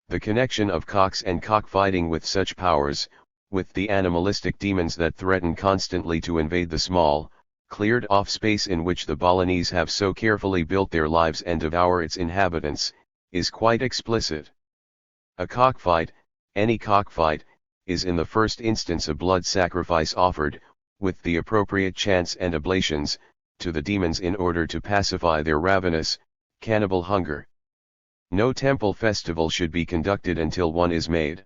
The connection of cocks and cockfighting with such powers, with the animalistic demons that threaten constantly to invade the small, cleared-off space in which the Balinese have so carefully built their lives and devour its inhabitants, is quite explicit. A cockfight, any cockfight, is in the first instance a blood sacrifice offered, with the appropriate chants and oblations, to the demons in order to pacify their ravenous, cannibal hunger. No temple festival should be conducted until one is made.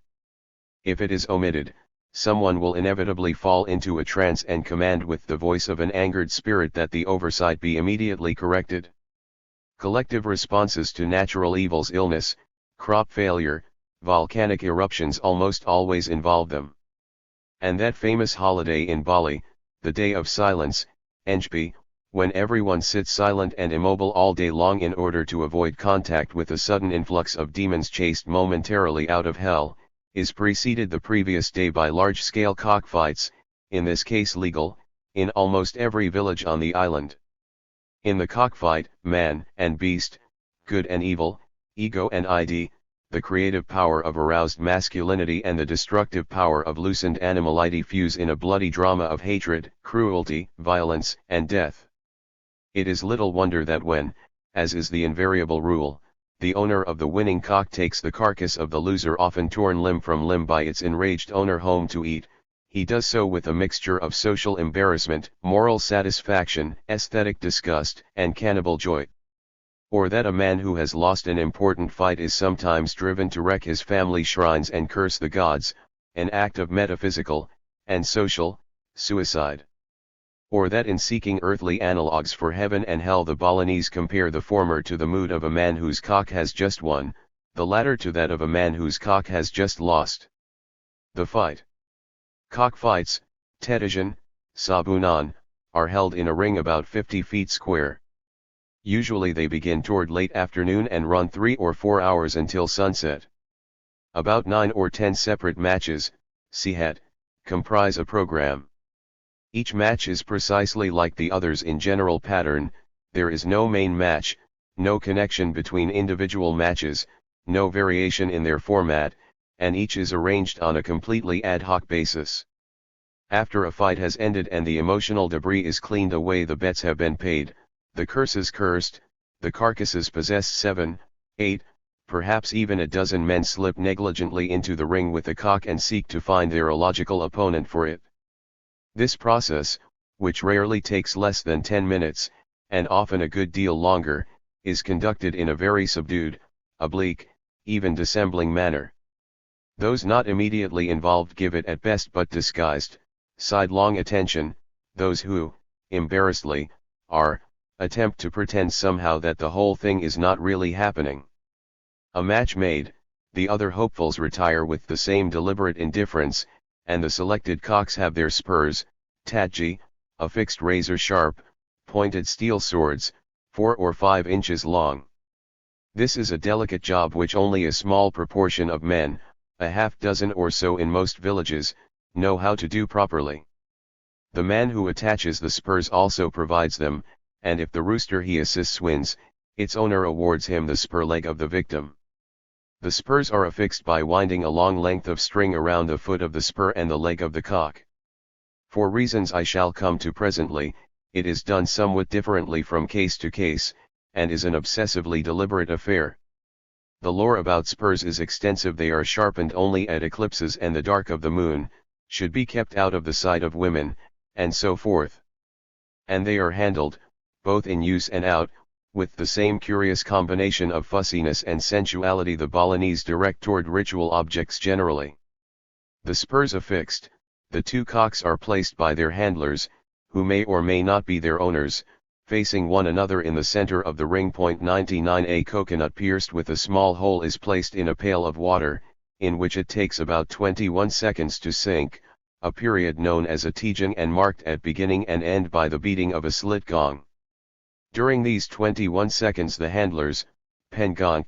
If it is omitted, someone will inevitably fall into a trance and command with the voice of an angered spirit that the oversight be immediately corrected. Collective responses to natural evils, illness, crop failure, volcanic eruptions almost always involve them. And that famous holiday in Bali, the Day of Silence, Enjpi, when everyone sits silent and immobile all day long in order to avoid contact with a sudden influx of demons chased momentarily out of hell, is preceded the previous day by large-scale cockfights, in this case legal, in almost every village on the island. In the cockfight, man and beast, good and evil, ego and id, the creative power of aroused masculinity and the destructive power of loosened animality fuse in a bloody drama of hatred, cruelty, violence, and death. It is little wonder that when, as is the invariable rule, the owner of the winning cock takes the carcass of the loser, often torn limb from limb by its enraged owner, home to eat, he does so with a mixture of social embarrassment, moral satisfaction, aesthetic disgust, and cannibal joy. Or that a man who has lost an important fight is sometimes driven to wreck his family shrines and curse the gods, an act of metaphysical, and social, suicide. Or that in seeking earthly analogues for heaven and hell the Balinese compare the former to the mood of a man whose cock has just won, the latter to that of a man whose cock has just lost. The fight. Cockfights, Tetijan, Sabunan, are held in a ring about 50 feet square. Usually they begin toward late afternoon and run 3 or 4 hours until sunset. About 9 or 10 separate matches, see head, comprise a program. Each match is precisely like the others in general pattern. There is no main match, no connection between individual matches, no variation in their format, and each is arranged on a completely ad hoc basis. After a fight has ended and the emotional debris is cleaned away, the bets have been paid, the curses cursed, the carcasses possessed, 7, 8, perhaps even a dozen men slip negligently into the ring with the cock and seek to find their illogical opponent for it. This process, which rarely takes less than 10 minutes, and often a good deal longer, is conducted in a very subdued, oblique, even dissembling manner. Those not immediately involved give it at best but disguised, sidelong attention. Those who, embarrassedly, attempt to pretend somehow that the whole thing is not really happening. A match made, the other hopefuls retire with the same deliberate indifference, and the selected cocks have their spurs, tadji, affixed razor-sharp, pointed steel swords, 4 or 5 inches long. This is a delicate job which only a small proportion of men, a half-dozen or so in most villages, know how to do properly. The man who attaches the spurs also provides them, and if the rooster he assists wins, its owner awards him the spur leg of the victim. The spurs are affixed by winding a long length of string around the foot of the spur and the leg of the cock. For reasons I shall come to presently, it is done somewhat differently from case to case, and is an obsessively deliberate affair. The lore about spurs is extensive. They are sharpened only at eclipses and the dark of the moon, should be kept out of the sight of women, and so forth. And they are handled, both in use and out, with the same curious combination of fussiness and sensuality the Balinese direct toward ritual objects generally. The spurs affixed, the two cocks are placed by their handlers, who may or may not be their owners, facing one another in the center of the ring. 99. A coconut pierced with a small hole is placed in a pail of water, in which it takes about 21 seconds to sink, a period known as a tijang and marked at beginning and end by the beating of a slit gong. During these 21 seconds the handlers, pengang,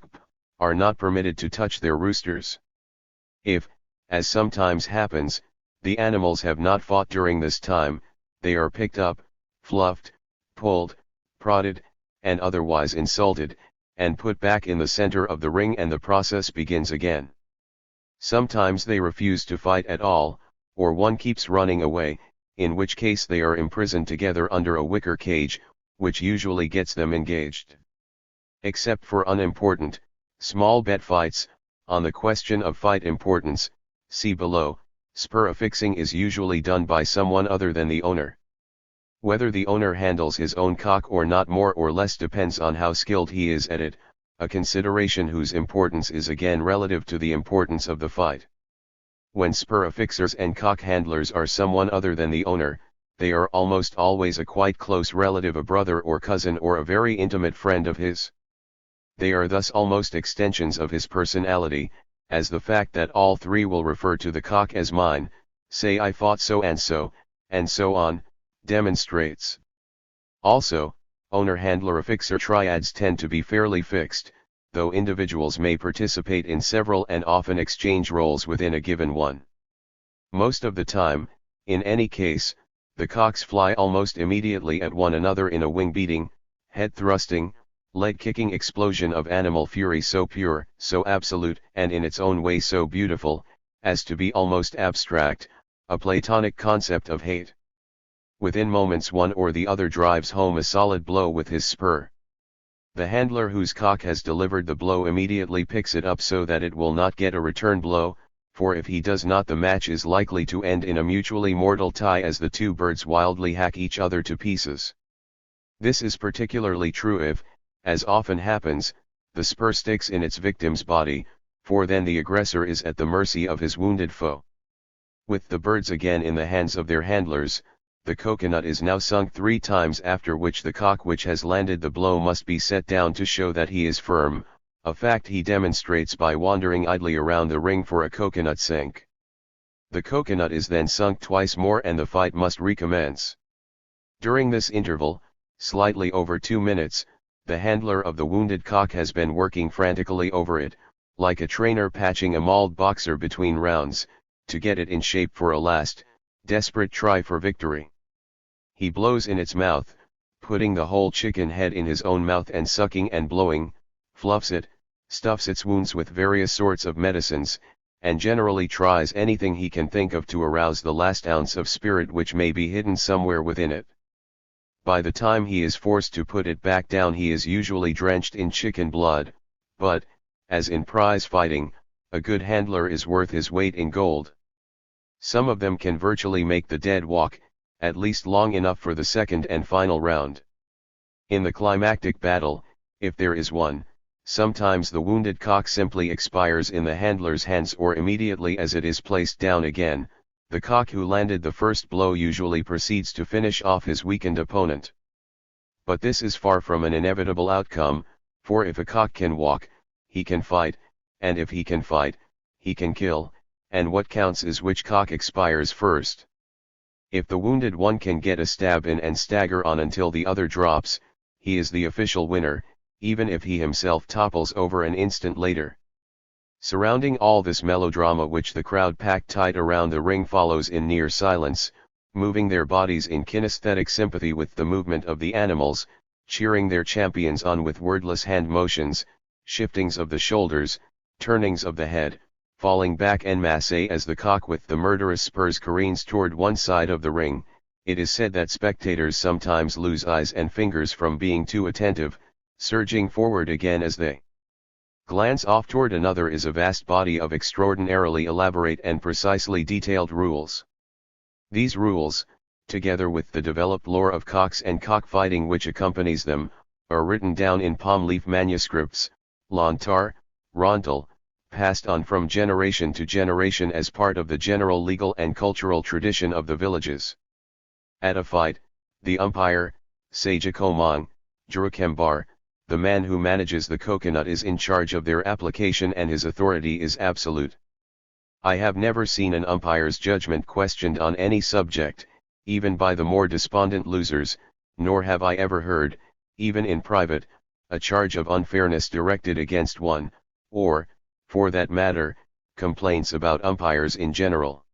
are not permitted to touch their roosters. If, as sometimes happens, the animals have not fought during this time, they are picked up, fluffed, pulled, prodded, and otherwise insulted, and put back in the center of the ring, and the process begins again. Sometimes they refuse to fight at all, or one keeps running away, in which case they are imprisoned together under a wicker cage, which usually gets them engaged. Except for unimportant, small bet fights, on the question of fight importance, see below, spur affixing is usually done by someone other than the owner. Whether the owner handles his own cock or not more or less depends on how skilled he is at it, a consideration whose importance is again relative to the importance of the fight. When spur affixers and cock handlers are someone other than the owner, they are almost always a quite close relative, a brother or cousin or a very intimate friend of his. They are thus almost extensions of his personality, as the fact that all three will refer to the cock as mine, say I fought so and so on, demonstrates. Also, owner-handler affixer triads tend to be fairly fixed, though individuals may participate in several and often exchange roles within a given one. Most of the time, in any case, the cocks fly almost immediately at one another in a wing-beating, head-thrusting, leg-kicking explosion of animal fury so pure, so absolute, and in its own way so beautiful, as to be almost abstract, a Platonic concept of hate. Within moments one or the other drives home a solid blow with his spur. The handler whose cock has delivered the blow immediately picks it up so that it will not get a return blow, for if he does not the match is likely to end in a mutually mortal tie as the two birds wildly hack each other to pieces. This is particularly true if, as often happens, the spur sticks in its victim's body, for then the aggressor is at the mercy of his wounded foe. With the birds again in the hands of their handlers, the coconut is now sunk 3 times, after which the cock which has landed the blow must be set down to show that he is firm, a fact he demonstrates by wandering idly around the ring for a coconut sink. The coconut is then sunk twice more and the fight must recommence. During this interval, slightly over 2 minutes, the handler of the wounded cock has been working frantically over it, like a trainer patching a mauled boxer between rounds, to get it in shape for a last, desperate try for victory. He blows in its mouth, putting the whole chicken head in his own mouth and sucking and blowing, fluffs it, stuffs its wounds with various sorts of medicines, and generally tries anything he can think of to arouse the last ounce of spirit which may be hidden somewhere within it. By the time he is forced to put it back down he is usually drenched in chicken blood, but, as in prize fighting, a good handler is worth his weight in gold. Some of them can virtually make the dead walk, at least long enough for the second and final round. In the climactic battle, if there is one, sometimes the wounded cock simply expires in the handler's hands or immediately as it is placed down again. The cock who landed the first blow usually proceeds to finish off his weakened opponent. But this is far from an inevitable outcome, for if a cock can walk, he can fight, and if he can fight, he can kill, and what counts is which cock expires first. If the wounded one can get a stab in and stagger on until the other drops, he is the official winner, even if he himself topples over an instant later. Surrounding all this melodrama which the crowd packed tight around the ring follows in near silence, moving their bodies in kinesthetic sympathy with the movement of the animals, cheering their champions on with wordless hand motions, shiftings of the shoulders, turnings of the head, falling back en masse as the cock with the murderous spurs careens toward one side of the ring. It is said that spectators sometimes lose eyes and fingers from being too attentive, surging forward again as they glance off toward another is a vast body of extraordinarily elaborate and precisely detailed rules. These rules, together with the developed lore of cocks and cockfighting which accompanies them, are written down in palm leaf manuscripts, lontar, rontal, passed on from generation to generation as part of the general legal and cultural tradition of the villages. At a fight, the umpire, Sajakomang, Jurukembar, the man who manages the coconut is in charge of their application and his authority is absolute. I have never seen an umpire's judgment questioned on any subject, even by the more despondent losers, nor have I ever heard, even in private, a charge of unfairness directed against one, or, for that matter, complaints about umpires in general.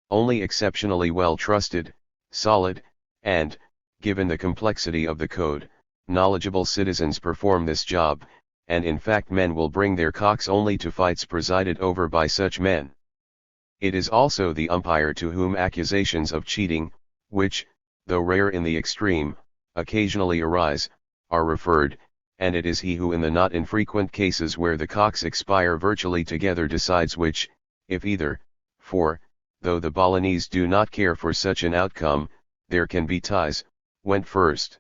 Only exceptionally well trusted, solid, and, given the complexity of the code, knowledgeable citizens perform this job, and in fact men will bring their cocks only to fights presided over by such men. It is also the umpire to whom accusations of cheating, which, though rare in the extreme, occasionally arise, are referred, and it is he who in the not infrequent cases where the cocks expire virtually together decides which, if either, for, though the Balinese do not care for such an outcome, there can be ties, went first.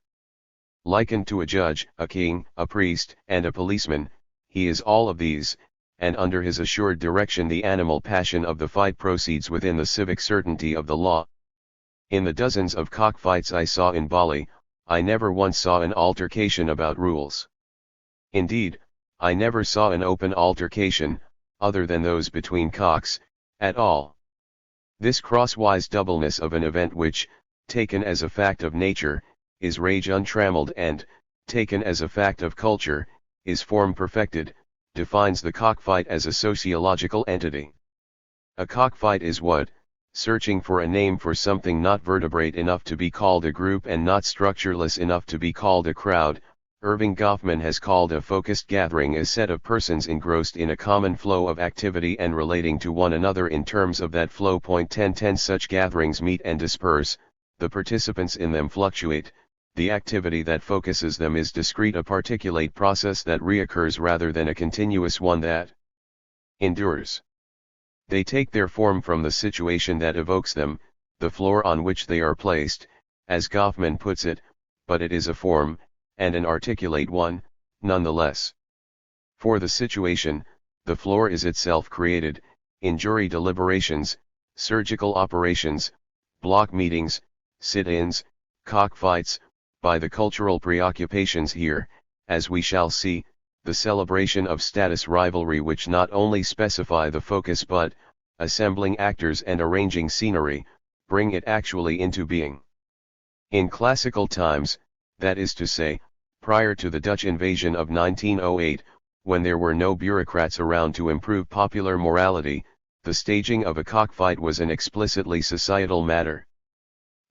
Likened to a judge, a king, a priest, and a policeman, he is all of these, and under his assured direction the animal passion of the fight proceeds within the civic certainty of the law. In the dozens of cockfights I saw in Bali, I never once saw an altercation about rules. Indeed, I never saw an open altercation, other than those between cocks, at all. This crosswise doubleness of an event which, taken as a fact of nature, is rage untrammeled and, taken as a fact of culture, is form perfected, defines the cockfight as a sociological entity. A cockfight is what, searching for a name for something not vertebrate enough to be called a group and not structureless enough to be called a crowd, Irving Goffman has called a focused gathering a set of persons engrossed in a common flow of activity and relating to one another in terms of that flow. 10 Such gatherings meet and disperse, the participants in them fluctuate. The activity that focuses them is discrete, a particulate process that reoccurs rather than a continuous one that endures. They take their form from the situation that evokes them, the floor on which they are placed, as Goffman puts it, but it is a form, and an articulate one, nonetheless. For the situation, the floor is itself created, in jury deliberations, surgical operations, block meetings, sit-ins, cockfights, by the cultural preoccupations here, as we shall see, the celebration of status rivalry which not only specify the focus but, assembling actors and arranging scenery, bring it actually into being. In classical times, that is to say, Prior to the Dutch invasion of 1908, when there were no bureaucrats around to improve popular morality, the staging of a cockfight was an explicitly societal matter.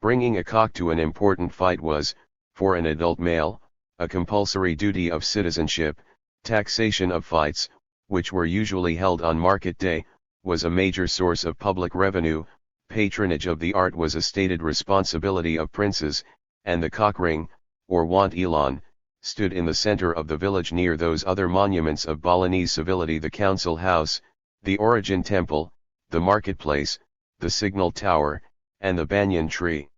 Bringing a cock to an important fight was, for an adult male, a compulsory duty of citizenship. Taxation of fights, which were usually held on market day, was a major source of public revenue. Patronage of the art was a stated responsibility of princes, and the cock ring, or want elan, stood in the center of the village near those other monuments of Balinese civility: the council house, the Origin temple, the marketplace, the signal tower, and the banyan tree.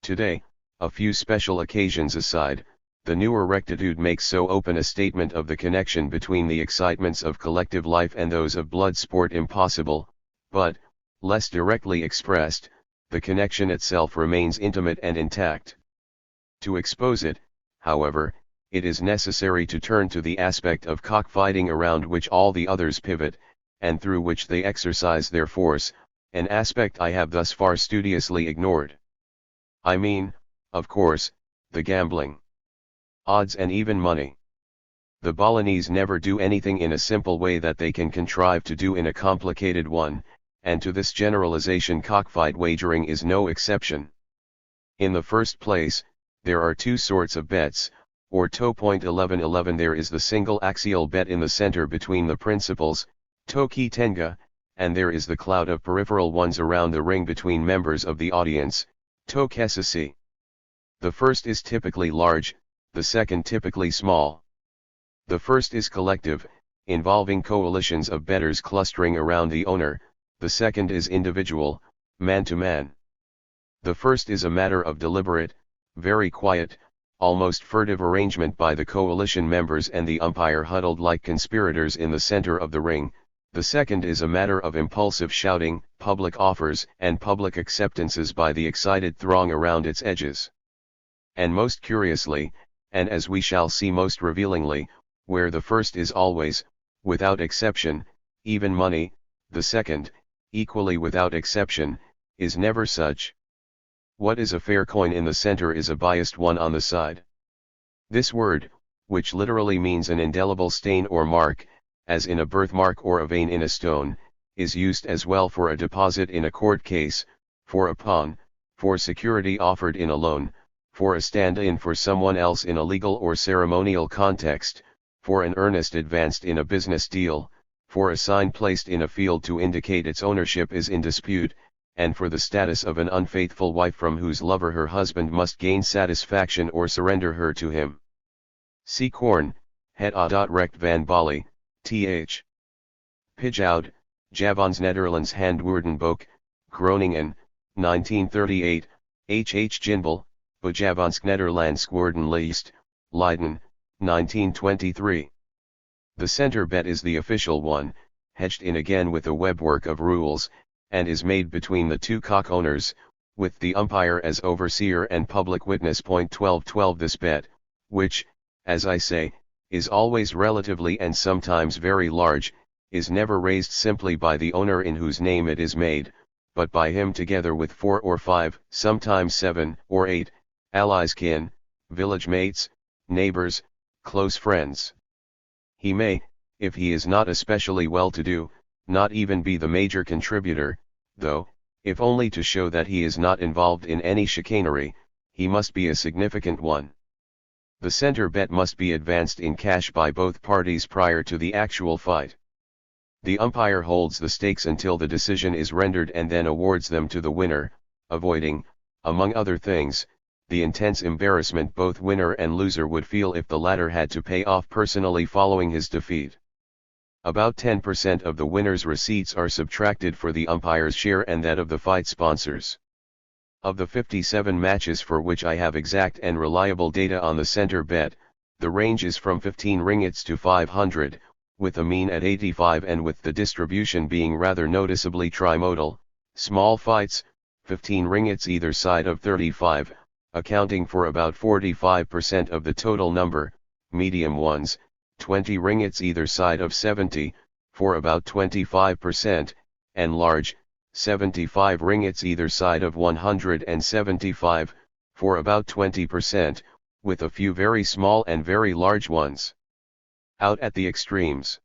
Today, a few special occasions aside, the newer rectitude makes so open a statement of the connection between the excitements of collective life and those of blood sport impossible, but, less directly expressed, the connection itself remains intimate and intact. To expose it, however, it is necessary to turn to the aspect of cockfighting around which all the others pivot, and through which they exercise their force, an aspect I have thus far studiously ignored. I mean, of course, the gambling. Odds and even money. The Balinese never do anything in a simple way that they can contrive to do in a complicated one, and to this generalization cockfight wagering is no exception. In the first place, there are two sorts of bets, or to.1111. There is the single axial bet in the center between the principals, toki tenga, and there is the cloud of peripheral ones around the ring between members of the audience, to kesasi. The first is typically large, the second typically small. The first is collective, involving coalitions of bettors clustering around the owner. The second is individual, man to man. The first is a matter of deliberate, very quiet, almost furtive arrangement by the coalition members and the umpire huddled like conspirators in the center of the ring. The second is a matter of impulsive shouting, public offers and public acceptances by the excited throng around its edges. And most curiously, and as we shall see most revealingly, where the first is always, without exception, even money, the second, equally without exception, is never such. What is a fair coin in the center is a biased one on the side. This word, which literally means an indelible stain or mark, as in a birthmark or a vein in a stone, is used as well for a deposit in a court case, for a pawn, for security offered in a loan, for a stand-in for someone else in a legal or ceremonial context, for an earnest advanced in a business deal, for a sign placed in a field to indicate its ownership is in dispute, and for the status of an unfaithful wife from whose lover her husband must gain satisfaction or surrender her to him. See Korn, Het Recht van Bali, th. Pijoud, Javans Nederlands Handwoordenboek, Groningen, 1938, H. Jinbel, Javansk Nederlandsk Woordenlijst, Leiden, 1923. The center bet is the official one, hedged in again with a webwork of rules, and is made between the two cock owners, with the umpire as overseer and public witness. 1212. This bet, which, as I say, is always relatively and sometimes very large, is never raised simply by the owner in whose name it is made, but by him together with 4 or 5, sometimes 7 or 8, allies, kin, village mates, neighbors, close friends. He may, if he is not especially well-to-do, not even be the major contributor, though, if only to show that he is not involved in any chicanery, he must be a significant one. The center bet must be advanced in cash by both parties prior to the actual fight. The umpire holds the stakes until the decision is rendered and then awards them to the winner, avoiding, among other things, the intense embarrassment both winner and loser would feel if the latter had to pay off personally following his defeat. About 10% of the winner's receipts are subtracted for the umpire's share and that of the fight sponsors. Of the 57 matches for which I have exact and reliable data on the center bet, the range is from 15 ringgits to 500, with a mean at 85 and with the distribution being rather noticeably trimodal. Small fights, 15 ringgits either side of 35, accounting for about 45% of the total number, medium ones, 20 ringgits either side of 70, for about 25%, and large, 75 ringgits either side of 175, for about 20%, with a few very small and very large ones. Out at the extremes.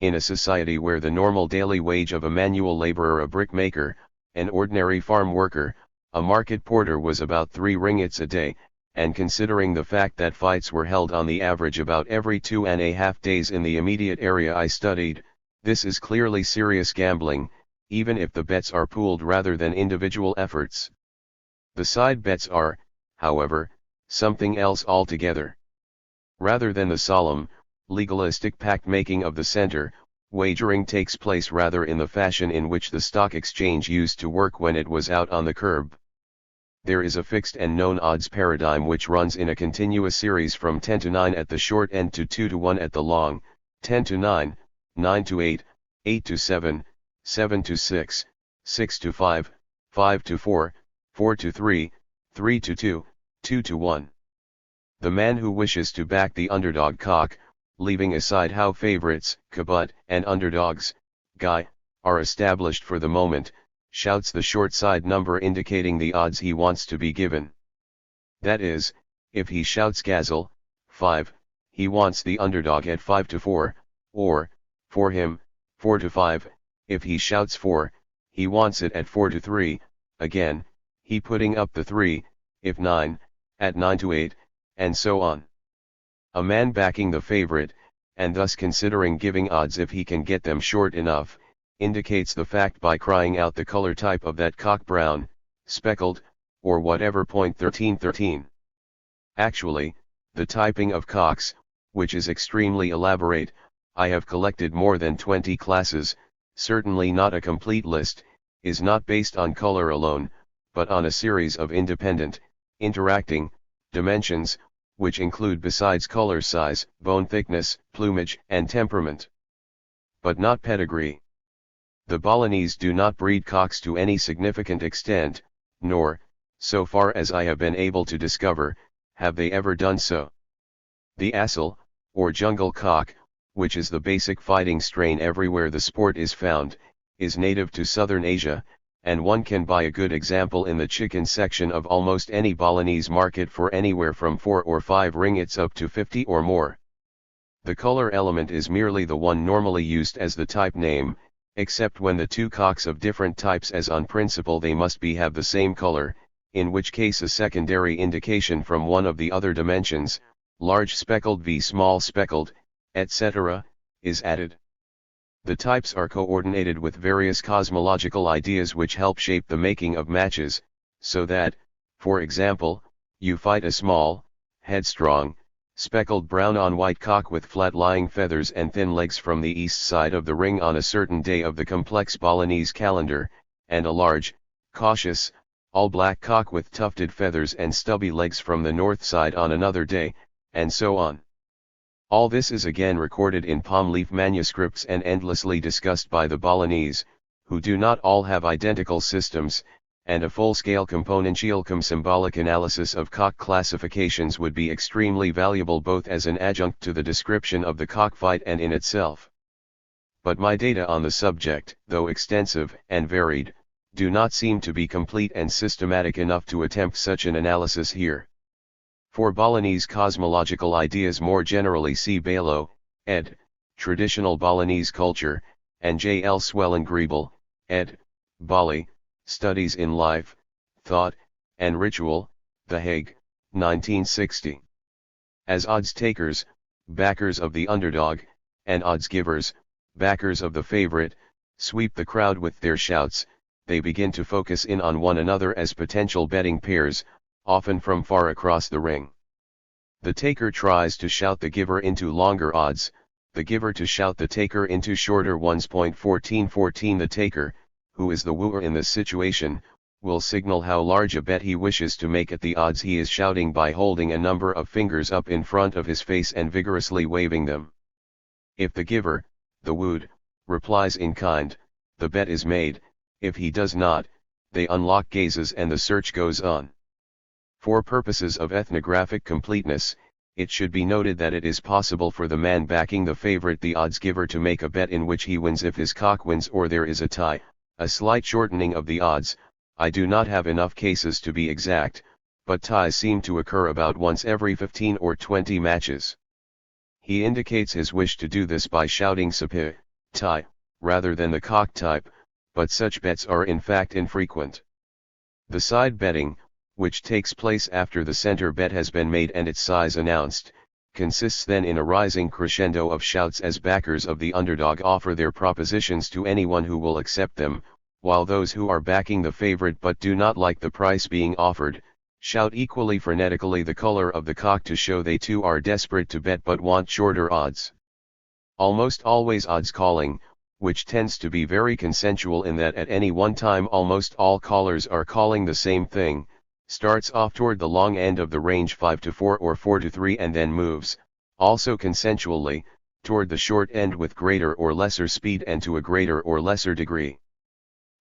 In a society where the normal daily wage of a manual laborer, a brickmaker, an ordinary farm worker, a market porter was about 3 ringgits a day, and considering the fact that fights were held on the average about every 2.5 days in the immediate area I studied, this is clearly serious gambling, even if the bets are pooled rather than individual efforts. The side bets are, however, something else altogether. Rather than the solemn, legalistic pact-making of the center, wagering takes place rather in the fashion in which the stock exchange used to work when it was out on the curb. There is a fixed and known odds paradigm which runs in a continuous series from 10 to 9 at the short end to 2 to 1 at the long, 10 to 9, 9 to 8, 8 to 7, 7 to 6, 6 to 5, 5 to 4, 4 to 3, 3 to 2, 2 to 1. The man who wishes to back the underdog cock, leaving aside how favorites, kabut, and underdogs, guy, are established for the moment, shouts the short side number indicating the odds he wants to be given. That is, if he shouts Gazelle, 5, he wants the underdog at 5 to 4, or, for him, 4 to 5, if he shouts 4, he wants it at 4 to 3, again, he putting up the 3, if 9, at 9 to 8, and so on. A man backing the favorite, and thus considering giving odds if he can get them short enough, indicates the fact by crying out the color type of that cock, brown, speckled, or whatever. 1313. Actually, the typing of cocks, which is extremely elaborate, I have collected more than 20 classes, certainly not a complete list, is not based on color alone, but on a series of independent, interacting, dimensions, which include besides color, size, bone thickness, plumage, and temperament. But not pedigree. The Balinese do not breed cocks to any significant extent, nor, so far as I have been able to discover, have they ever done so. The Asal, or jungle cock, which is the basic fighting strain everywhere the sport is found, is native to southern Asia, and one can buy a good example in the chicken section of almost any Balinese market for anywhere from 4 or 5 ringgits up to 50 or more. The color element is merely the one normally used as the type name, except when the two cocks of different types, as on principle they must be, have the same color, in which case a secondary indication from one of the other dimensions, large speckled v small speckled, etc., is added. The types are coordinated with various cosmological ideas which help shape the making of matches, so that, for example, you fight a small, headstrong, speckled brown on white cock with flat-lying feathers and thin legs from the east side of the ring on a certain day of the complex Balinese calendar, and a large, cautious, all-black cock with tufted feathers and stubby legs from the north side on another day, and so on. All this is again recorded in palm leaf manuscripts and endlessly discussed by the Balinese, who do not all have identical systems, and a full-scale componential symbolic analysis of cock classifications would be extremely valuable both as an adjunct to the description of the cockfight and in itself. But my data on the subject, though extensive and varied, do not seem to be complete and systematic enough to attempt such an analysis here. For Balinese cosmological ideas more generally see Balo, ed., Traditional Balinese Culture, and J. L. Swellengriebel, ed., Bali, Studies in Life, Thought, and Ritual, The Hague, 1960. As odds takers, backers of the underdog, and odds givers, backers of the favorite, sweep the crowd with their shouts, they begin to focus in on one another as potential betting pairs, often from far across the ring. The taker tries to shout the giver into longer odds, the giver to shout the taker into shorter ones. 1414 The taker, who is the wooer in this situation, will signal how large a bet he wishes to make at the odds he is shouting by holding a number of fingers up in front of his face and vigorously waving them. If the giver, the wooed, replies in kind, the bet is made. If he does not, they unlock gazes and the search goes on. For purposes of ethnographic completeness, it should be noted that it is possible for the man backing the favorite, the odds giver, to make a bet in which he wins if his cock wins or there is a tie, a slight shortening of the odds. I do not have enough cases to be exact, but ties seem to occur about once every 15 or 20 matches. He indicates his wish to do this by shouting "Sapi, tie," rather than the cock type, but such bets are in fact infrequent. The side betting, which takes place after the center bet has been made and its size announced, consists then in a rising crescendo of shouts as backers of the underdog offer their propositions to anyone who will accept them, while those who are backing the favorite but do not like the price being offered, shout equally frenetically the color of the cock to show they too are desperate to bet but want shorter odds. Almost always odds calling, which tends to be very consensual in that at any one time almost all callers are calling the same thing, starts off toward the long end of the range 5 to 4 or 4 to 3 and then moves, also consensually, toward the short end with greater or lesser speed and to a greater or lesser degree.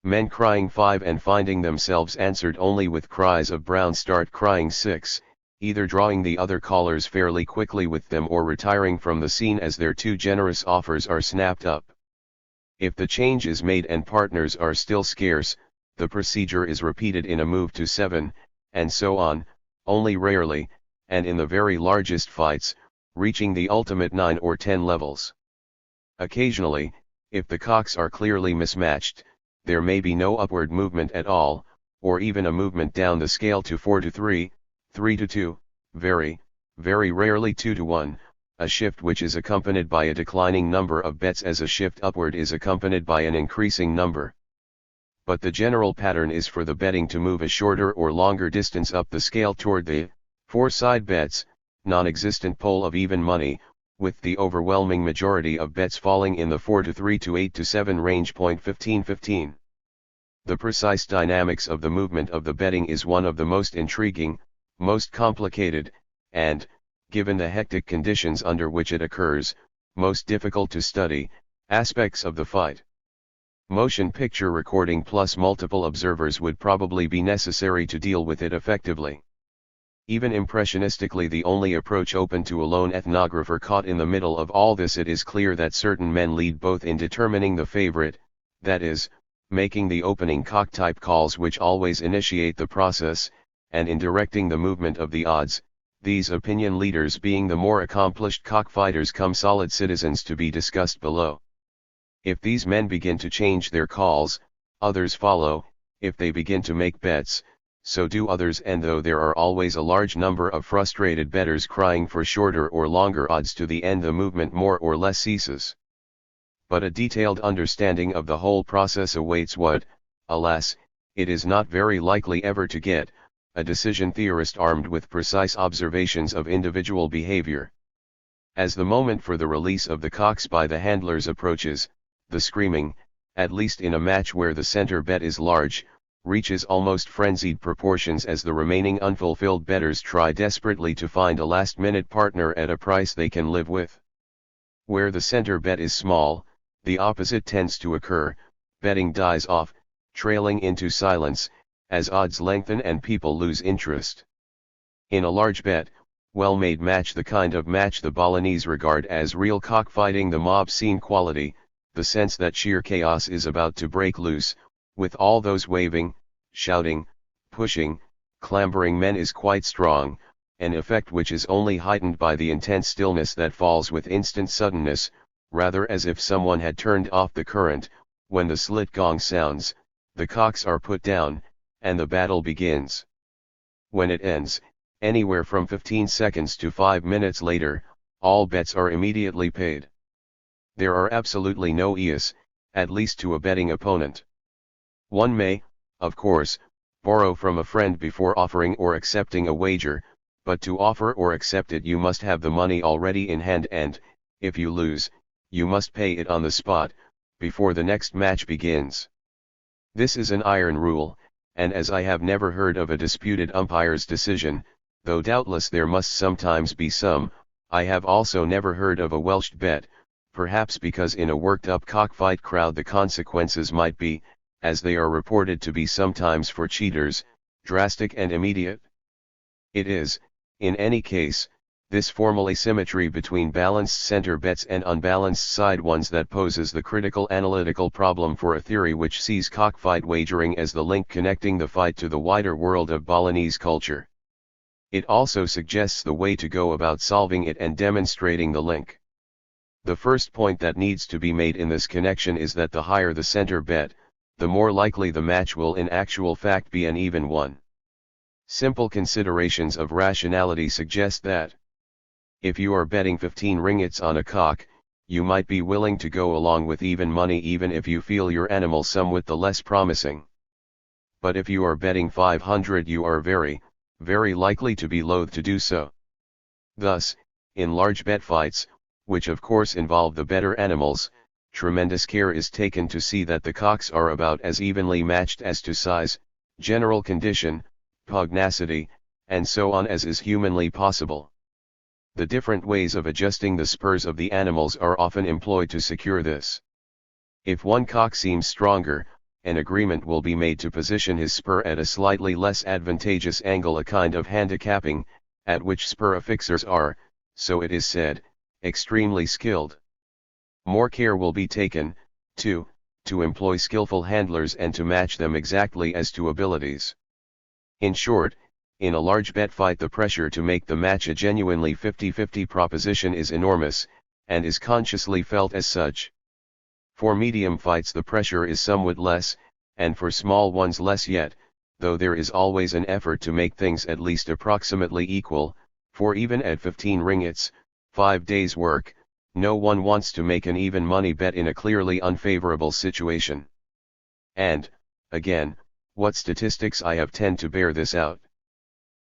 Men crying 5 and finding themselves answered only with cries of brown start crying 6, either drawing the other callers fairly quickly with them or retiring from the scene as their too generous offers are snapped up. If the change is made and partners are still scarce, the procedure is repeated in a move to 7, and so on, only rarely, and in the very largest fights, reaching the ultimate 9 or 10 levels. Occasionally, if the cocks are clearly mismatched, there may be no upward movement at all, or even a movement down the scale to 4 to 3, 3 to 2, very, very rarely 2 to 1, a shift which is accompanied by a declining number of bets as a shift upward is accompanied by an increasing number. But the general pattern is for the betting to move a shorter or longer distance up the scale toward the 4 side bets, non-existent pole of even money, with the overwhelming majority of bets falling in the 4 to 3 to 8 to 7 range. 15-15. The precise dynamics of the movement of the betting is one of the most intriguing, most complicated, and, given the hectic conditions under which it occurs, most difficult to study, aspects of the fight. Motion picture recording plus multiple observers would probably be necessary to deal with it effectively. Even impressionistically, the only approach open to a lone ethnographer caught in the middle of all this, it is clear that certain men lead both in determining the favorite, that is, making the opening cock-type calls which always initiate the process, and in directing the movement of the odds, these opinion leaders being the more accomplished cockfighters come solid citizens to be discussed below. If these men begin to change their calls, others follow; if they begin to make bets, so do others, and though there are always a large number of frustrated bettors crying for shorter or longer odds, to the end the movement more or less ceases. But a detailed understanding of the whole process awaits what, alas, it is not very likely ever to get, a decision theorist armed with precise observations of individual behavior. As the moment for the release of the cocks by the handlers approaches, the screaming, at least in a match where the center bet is large, reaches almost frenzied proportions as the remaining unfulfilled bettors try desperately to find a last-minute partner at a price they can live with. Where the center bet is small, the opposite tends to occur: betting dies off, trailing into silence, as odds lengthen and people lose interest. In a large bet, well-made match, the kind of match the Balinese regard as real cockfighting, the mob scene quality, the sense that sheer chaos is about to break loose, with all those waving, shouting, pushing, clambering men, is quite strong, an effect which is only heightened by the intense stillness that falls with instant suddenness, rather as if someone had turned off the current. When the slit gong sounds, the cocks are put down, and the battle begins. When it ends, anywhere from 15 seconds to 5 minutes later, all bets are immediately paid. There are absolutely no eas, at least to a betting opponent. One may, of course, borrow from a friend before offering or accepting a wager, but to offer or accept it you must have the money already in hand, and, if you lose, you must pay it on the spot, before the next match begins. This is an iron rule, and as I have never heard of a disputed umpire's decision, though doubtless there must sometimes be some, I have also never heard of a welched bet, perhaps because in a worked-up cockfight crowd the consequences might be, as they are reported to be sometimes for cheaters, drastic and immediate. It is, in any case, this formal asymmetry between balanced center bets and unbalanced side ones that poses the critical analytical problem for a theory which sees cockfight wagering as the link connecting the fight to the wider world of Balinese culture. It also suggests the way to go about solving it and demonstrating the link. The first point that needs to be made in this connection is that the higher the center bet, the more likely the match will in actual fact be an even one. Simple considerations of rationality suggest that if you are betting 15 ringgits on a cock, you might be willing to go along with even money even if you feel your animal somewhat the less promising. But if you are betting 500, you are very, very likely to be loath to do so. Thus, in large bet fights, which of course involve the better animals, tremendous care is taken to see that the cocks are about as evenly matched as to size, general condition, pugnacity, and so on as is humanly possible. The different ways of adjusting the spurs of the animals are often employed to secure this. If one cock seems stronger, an agreement will be made to position his spur at a slightly less advantageous angle, a kind of handicapping, at which spur affixers are, so it is said, extremely skilled. More care will be taken, too, to employ skillful handlers and to match them exactly as to abilities. In short, in a large bet fight the pressure to make the match a genuinely 50-50 proposition is enormous, and is consciously felt as such. For medium fights the pressure is somewhat less, and for small ones less yet, though there is always an effort to make things at least approximately equal, for even at 15 ringgits, 5 days' work, no one wants to make an even money bet in a clearly unfavorable situation. And, again, what statistics I have tend to bear this out.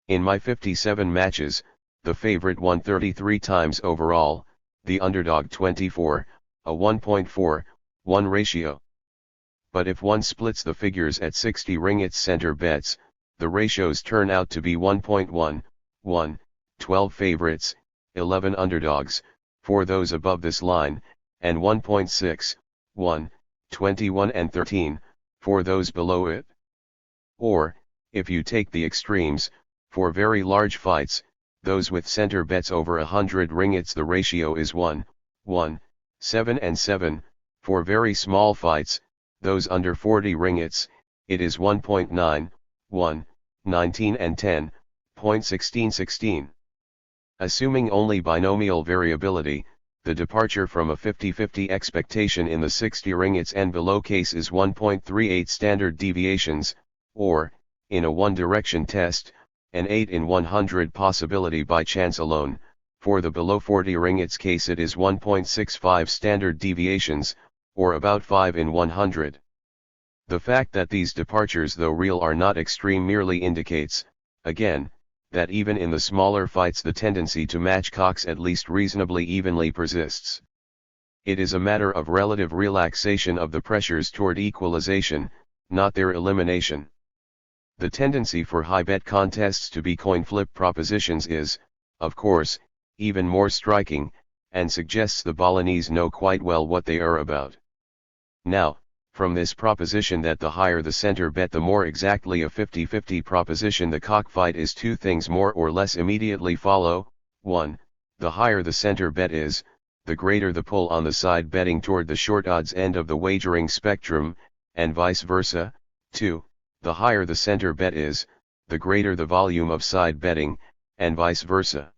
In my 57 matches, the favorite won 33 times overall, the underdog 24, a 1.4:1 ratio. But if one splits the figures at 60 ringgits center bets, the ratios turn out to be 1.1:1, 12 favorites, 11 underdogs, for those above this line, and 1.6:1, 21 and 13, for those below it. Or, if you take the extremes, for very large fights, those with center bets over 100 ringgits, the ratio is 1:1, 7 and 7, for very small fights, those under 40 ringgits, it is 1.9:1, 19 and 10.16:16. Assuming only binomial variability, the departure from a 50-50 expectation in the 60 ringgits and below case is 1.38 standard deviations, or, in a one-direction test, an 8 in 100 possibility by chance alone. For the below 40 ringgits case it is 1.65 standard deviations, or about 5 in 100. The fact that these departures, though real, are not extreme merely indicates, again, that even in the smaller fights the tendency to match cocks at least reasonably evenly persists. It is a matter of relative relaxation of the pressures toward equalization, not their elimination. The tendency for high bet contests to be coin flip propositions is, of course, even more striking, and suggests the Balinese know quite well what they are about. Now, from this proposition that the higher the center bet the more exactly a 50-50 proposition the cockfight is, two things more or less immediately follow. 1. The higher the center bet is, the greater the pull on the side betting toward the short odds end of the wagering spectrum, and vice versa. 2. The higher the center bet is, the greater the volume of side betting, and vice versa.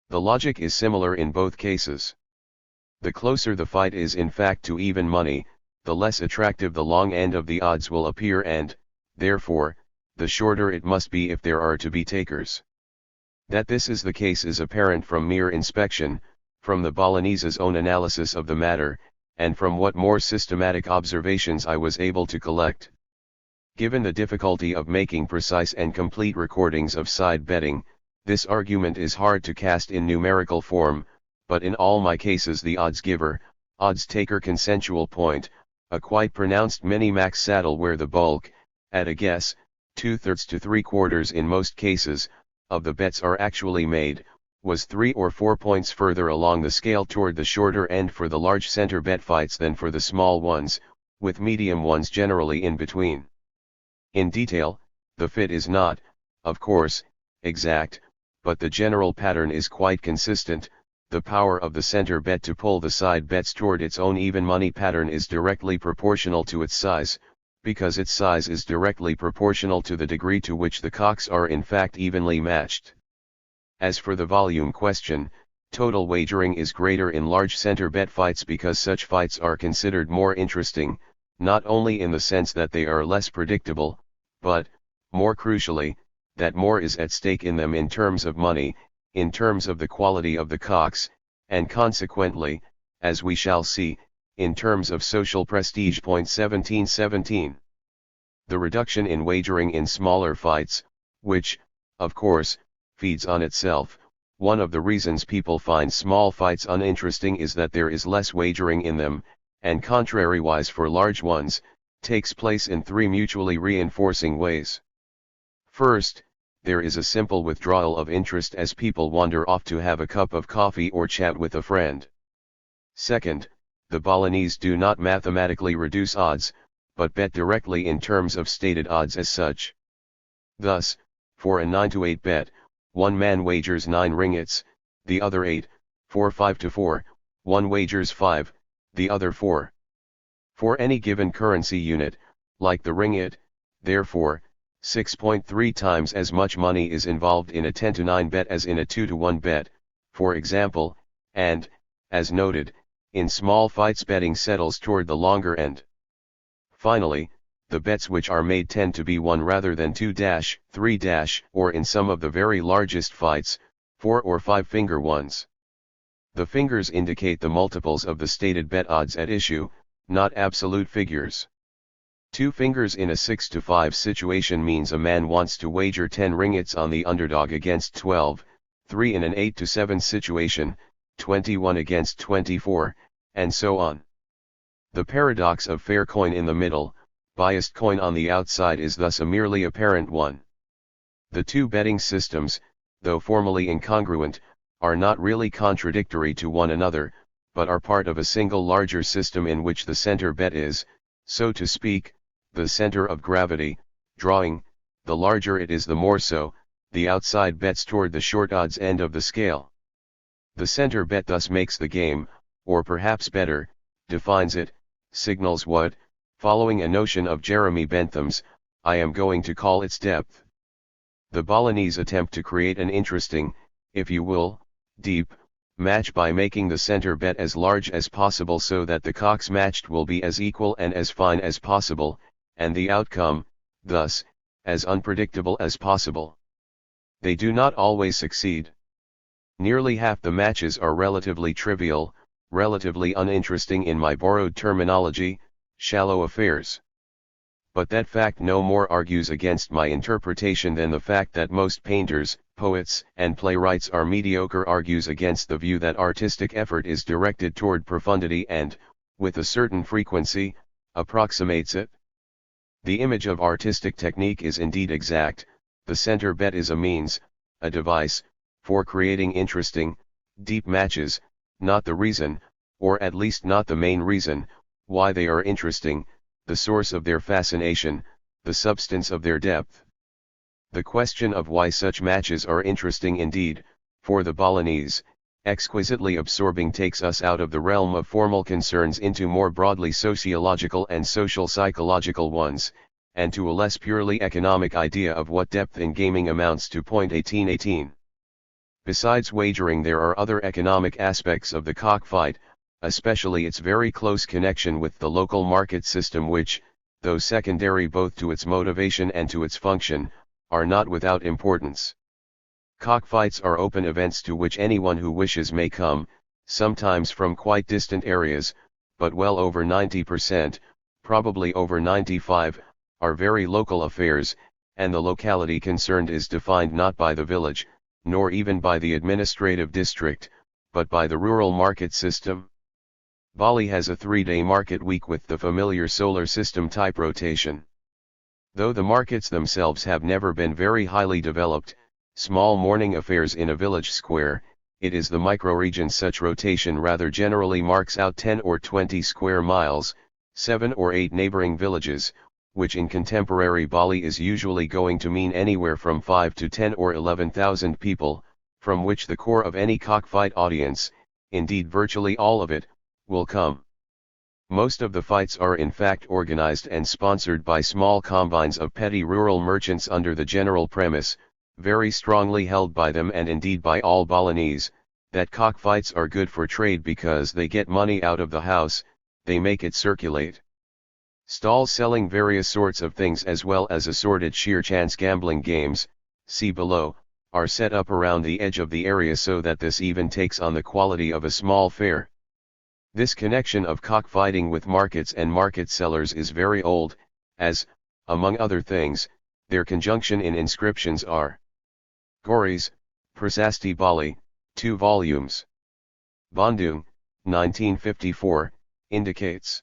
The logic is similar in both cases. The closer the fight is in fact to even money, the less attractive the long end of the odds will appear, and, therefore, the shorter it must be if there are to be takers. That this is the case is apparent from mere inspection, from the Balinese's own analysis of the matter, and from what more systematic observations I was able to collect. Given the difficulty of making precise and complete recordings of side betting, this argument is hard to cast in numerical form, but in all my cases the odds giver, odds taker consensual point, a quite pronounced mini-max saddle where the bulk, at a guess, 2/3 to 3/4 in most cases, of the bets are actually made, was 3 or 4 points further along the scale toward the shorter end for the large center bet fights than for the small ones, with medium ones generally in between. In detail, the fit is not, of course, exact, but the general pattern is quite consistent. The power of the center bet to pull the side bets toward its own even money pattern is directly proportional to its size, because its size is directly proportional to the degree to which the cocks are in fact evenly matched. As for the volume question, total wagering is greater in large center bet fights because such fights are considered more interesting, not only in the sense that they are less predictable, but, more crucially, that more is at stake in them in terms of money, in terms of the quality of the cocks, and consequently, as we shall see, in terms of social prestige. 1717. The reduction in wagering in smaller fights, which, of course, feeds on itself. One of the reasons people find small fights uninteresting is that there is less wagering in them, and contrariwise for large ones, takes place in three mutually reinforcing ways. First, there is a simple withdrawal of interest as people wander off to have a cup of coffee or chat with a friend. Second, the Balinese do not mathematically reduce odds, but bet directly in terms of stated odds as such. Thus, for a 9-8 bet, one man wagers 9 ringgits, the other 8, for 5-4, one wagers 5, the other 4. For any given currency unit, like the ringgit, therefore, 6.3 times as much money is involved in a 10-9 bet as in a 2-1 bet, for example, and, as noted, in small fights betting settles toward the longer end. Finally, the bets which are made tend to be 1 rather than 2-3-, or in some of the very largest fights, 4 or 5 finger ones. The fingers indicate the multiples of the stated bet odds at issue, not absolute figures. 2 fingers in a 6-5 situation means a man wants to wager 10 ringgits on the underdog against 12, 3 in an 8-7 situation, 21 against 24, and so on. The paradox of fair coin in the middle, biased coin on the outside is thus a merely apparent one. The two betting systems, though formally incongruent, are not really contradictory to one another, but are part of a single larger system in which the center bet is, so to speak, the center of gravity. Drawing, the larger it is the more so, the outside bets toward the short odds end of the scale. The center bet thus makes the game, or perhaps better, defines it, signals what, following a notion of Jeremy Bentham's, I am going to call its depth. The Balinese attempt to create an interesting, if you will, deep, match by making the center bet as large as possible so that the cocks matched will be as equal and as fine as possible, and the outcome, thus, as unpredictable as possible. They do not always succeed. Nearly half the matches are relatively trivial, relatively uninteresting in my borrowed terminology, shallow affairs. But that fact no more argues against my interpretation than the fact that most painters, poets, and playwrights are mediocre argues against the view that artistic effort is directed toward profundity and, with a certain frequency, approximates it. The image of artistic technique is indeed exact. The center bet is a means, a device, for creating interesting, deep matches, not the reason, or at least not the main reason, why they are interesting, the source of their fascination, the substance of their depth. The question of why such matches are interesting indeed, for the Balinese, exquisitely absorbing takes us out of the realm of formal concerns into more broadly sociological and social psychological ones, and to a less purely economic idea of what depth in gaming amounts to. 1818. Besides wagering, there are other economic aspects of the cockfight, especially its very close connection with the local market system which, though secondary both to its motivation and to its function, are not without importance. Cockfights are open events to which anyone who wishes may come, sometimes from quite distant areas, but well over 90%, probably over 95%, are very local affairs, and the locality concerned is defined not by the village, nor even by the administrative district, but by the rural market system. Bali has a 3-day market week with the familiar solar system type rotation. Though the markets themselves have never been very highly developed, small morning affairs in a village square, it is the microregion such rotation rather generally marks out 10 or 20 square miles, 7 or 8 neighboring villages, which in contemporary Bali is usually going to mean anywhere from 5 to 10 or 11,000 people, from which the core of any cockfight audience, indeed virtually all of it, will come. Most of the fights are in fact organized and sponsored by small combines of petty rural merchants under the general premise, very strongly held by them and indeed by all Balinese, that cockfights are good for trade because they get money out of the house, they make it circulate. Stalls selling various sorts of things as well as assorted sheer chance gambling games, see below, are set up around the edge of the area so that this even takes on the quality of a small fair. This connection of cockfighting with markets and market sellers is very old, as, among other things, their conjunction in inscriptions are Goris, Prasasti Bali, 2 volumes. Bandung, 1954, indicates.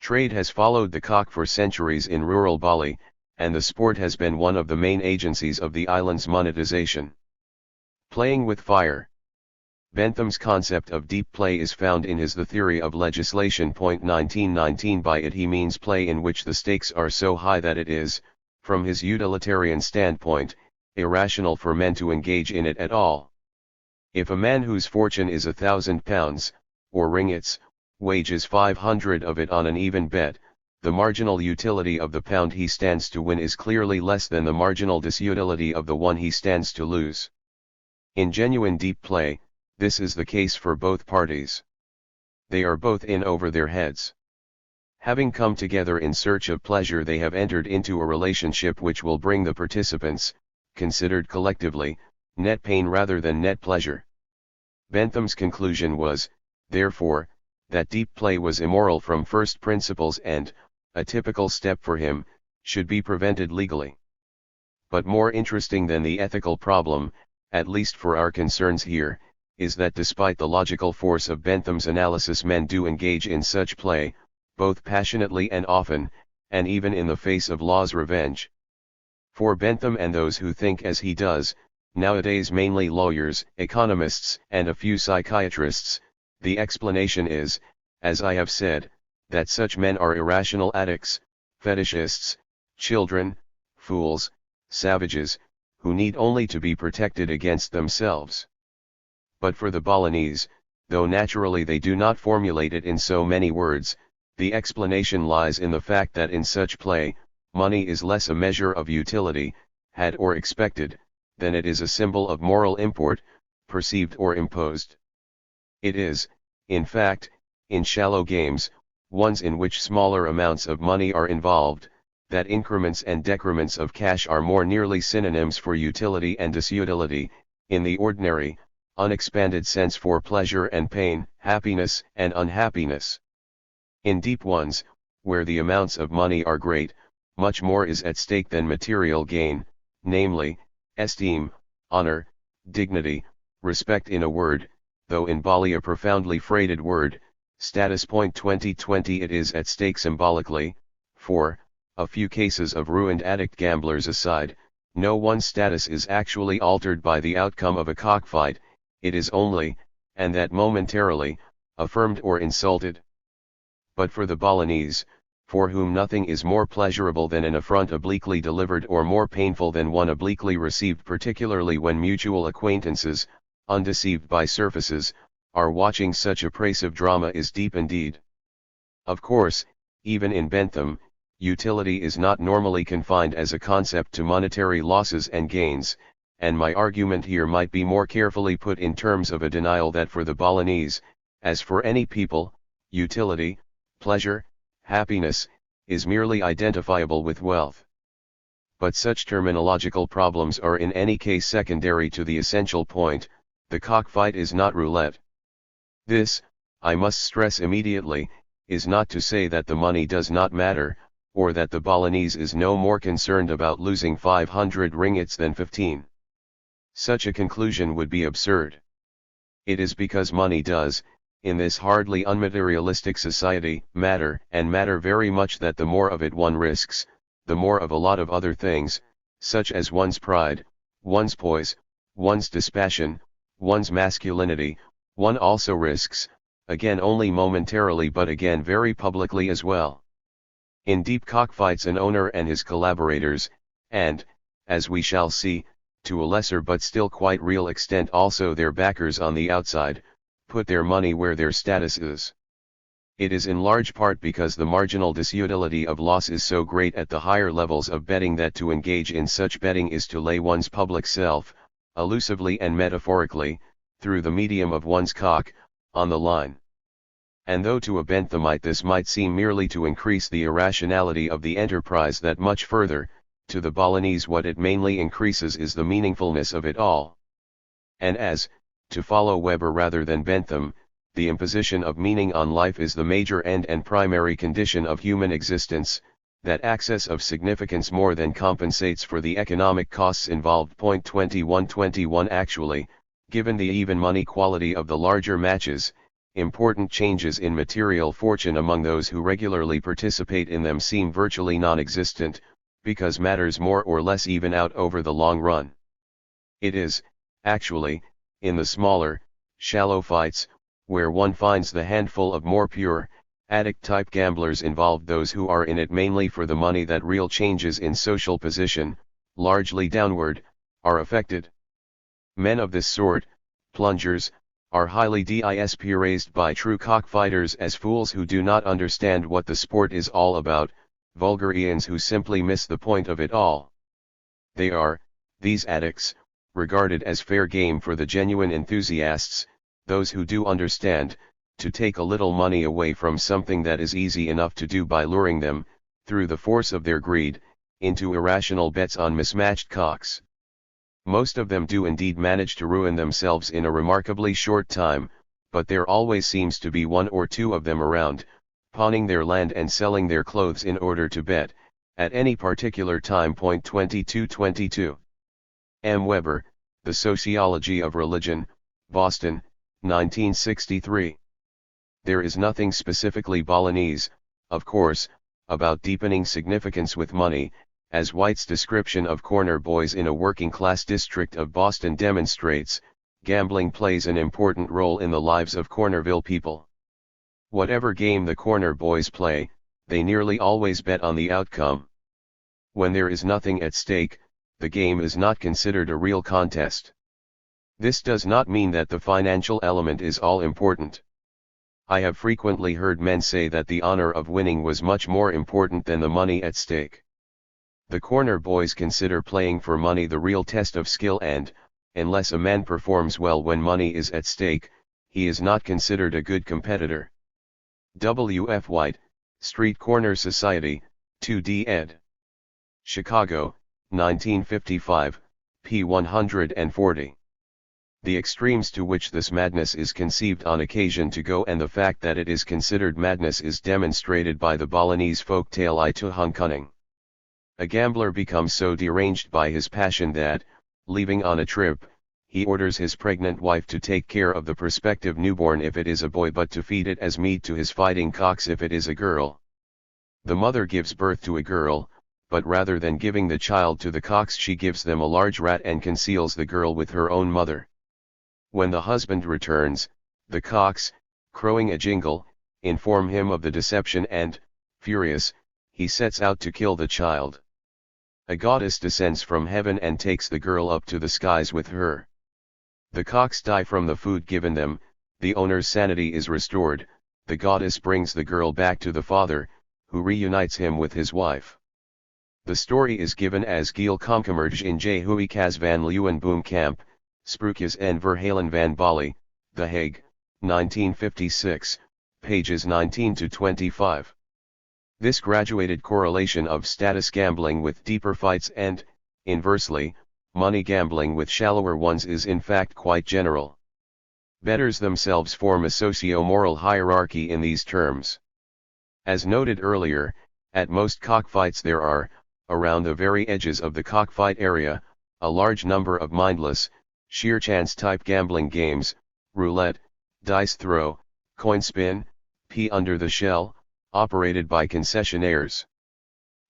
Trade has followed the cock for centuries in rural Bali, and the sport has been one of the main agencies of the island's monetization. Playing with fire. Bentham's concept of deep play is found in his The Theory of Legislation. 1919. By it he means play in which the stakes are so high that it is, from his utilitarian standpoint, irrational for men to engage in it at all. If a man whose fortune is £1,000, or ringgits, wagers 500 of it on an even bet, the marginal utility of the pound he stands to win is clearly less than the marginal disutility of the one he stands to lose. In genuine deep play, this is the case for both parties. They are both in over their heads. Having come together in search of pleasure, they have entered into a relationship which will bring the participants, considered collectively, net pain rather than net pleasure. Bentham's conclusion was, therefore, that deep play was immoral from first principles and, a typical step for him, should be prevented legally. But more interesting than the ethical problem, at least for our concerns here, is that despite the logical force of Bentham's analysis, men do engage in such play, both passionately and often, and even in the face of law's revenge. For Bentham and those who think as he does, nowadays mainly lawyers, economists, and a few psychiatrists, the explanation is, as I have said, that such men are irrational addicts, fetishists, children, fools, savages, who need only to be protected against themselves. But for the Balinese, though naturally they do not formulate it in so many words, the explanation lies in the fact that in such play, money is less a measure of utility, had or expected, than it is a symbol of moral import, perceived or imposed. It is, in fact, in shallow games, ones in which smaller amounts of money are involved, that increments and decrements of cash are more nearly synonyms for utility and disutility, in the ordinary, unexpanded sense for pleasure and pain, happiness and unhappiness. In deep ones, where the amounts of money are great, much more is at stake than material gain, namely, esteem, honor, dignity, respect, in a word, though in Bali a profoundly freighted word, status. 2020 It is at stake symbolically, for, a few cases of ruined addict gamblers aside, no one's status is actually altered by the outcome of a cockfight, it is only, and that momentarily, affirmed or insulted. But for the Balinese, for whom nothing is more pleasurable than an affront obliquely delivered, or more painful than one obliquely received, particularly when mutual acquaintances, undeceived by surfaces, are watching, such oppressive drama is deep indeed. Of course, even in Bentham, utility is not normally confined as a concept to monetary losses and gains, and my argument here might be more carefully put in terms of a denial that for the Balinese, as for any people, utility, pleasure, happiness, is merely identifiable with wealth. But such terminological problems are in any case secondary to the essential point: the cockfight is not roulette. This, I must stress immediately, is not to say that the money does not matter, or that the Balinese is no more concerned about losing 500 ringgits than 15. Such a conclusion would be absurd. It is because money does, in this hardly unmaterialistic society, matter, and matter very much, that the more of it one risks, the more of a lot of other things, such as one's pride, one's poise, one's dispassion, one's masculinity, one also risks, again only momentarily but again very publicly as well. In deep cockfights an owner and his collaborators, and, as we shall see, to a lesser but still quite real extent also their backers on the outside, put their money where their status is. It is in large part because the marginal disutility of loss is so great at the higher levels of betting that to engage in such betting is to lay one's public self, allusively and metaphorically, through the medium of one's cock, on the line. And though to a Benthamite this might seem merely to increase the irrationality of the enterprise that much further, to the Balinese what it mainly increases is the meaningfulness of it all. And as, to follow Weber rather than Bentham, the imposition of meaning on life is the major end and primary condition of human existence, that access of significance more than compensates for the economic costs involved. 2121 Actually, given the even money quality of the larger matches, important changes in material fortune among those who regularly participate in them seem virtually non-existent, because matters more or less even out over the long run. It is, actually, in the smaller, shallow fights, where one finds the handful of more pure, addict-type gamblers involved, those who are in it mainly for the money, that real changes in social position, largely downward, are effected. Men of this sort, plungers, are highly raised by true cockfighters as fools who do not understand what the sport is all about, vulgarians who simply miss the point of it all. They are, these addicts, regarded as fair game for the genuine enthusiasts, those who do understand, to take a little money away from something that is easy enough to do by luring them, through the force of their greed, into irrational bets on mismatched cocks. Most of them do indeed manage to ruin themselves in a remarkably short time, but there always seems to be one or two of them around, pawning their land and selling their clothes in order to bet, at any particular time. 2222. M. Weber, The Sociology of Religion, Boston, 1963. There is nothing specifically Balinese, of course, about deepening significance with money, as White's description of corner boys in a working-class district of Boston demonstrates. Gambling plays an important role in the lives of Cornerville people. Whatever game the corner boys play, they nearly always bet on the outcome. When there is nothing at stake, the game is not considered a real contest. This does not mean that the financial element is all important. I have frequently heard men say that the honor of winning was much more important than the money at stake. The corner boys consider playing for money the real test of skill, and, unless a man performs well when money is at stake, he is not considered a good competitor. W. F. White, Street Corner Society, 2d ed. Chicago, 1955, p. 140. The extremes to which this madness is conceived on occasion to go, and the fact that it is considered madness, is demonstrated by the Balinese folk tale I Tuhun Kuning. A gambler becomes so deranged by his passion that, leaving on a trip, he orders his pregnant wife to take care of the prospective newborn if it is a boy, but to feed it as meat to his fighting cocks if it is a girl. The mother gives birth to a girl, but rather than giving the child to the cocks, she gives them a large rat and conceals the girl with her own mother. When the husband returns, the cocks, crowing a jingle, inform him of the deception and, furious, he sets out to kill the child. A goddess descends from heaven and takes the girl up to the skies with her. The cocks die from the food given them, the owner's sanity is restored, the goddess brings the girl back to the father, who reunites him with his wife. The story is given as Geel Komkommerge in J. Huikas van Leeuwen Boomkamp, Sprookjes en Verhalen van Bali, The Hague, 1956, pages 19 to 25. This graduated correlation of status gambling with deeper fights and, inversely, money gambling with shallower ones is in fact quite general. Bettors themselves form a socio-moral hierarchy in these terms. As noted earlier, at most cockfights there are, around the very edges of the cockfight area, a large number of mindless, sheer chance type gambling games, roulette, dice throw, coin spin, pea under the shell, operated by concessionaires.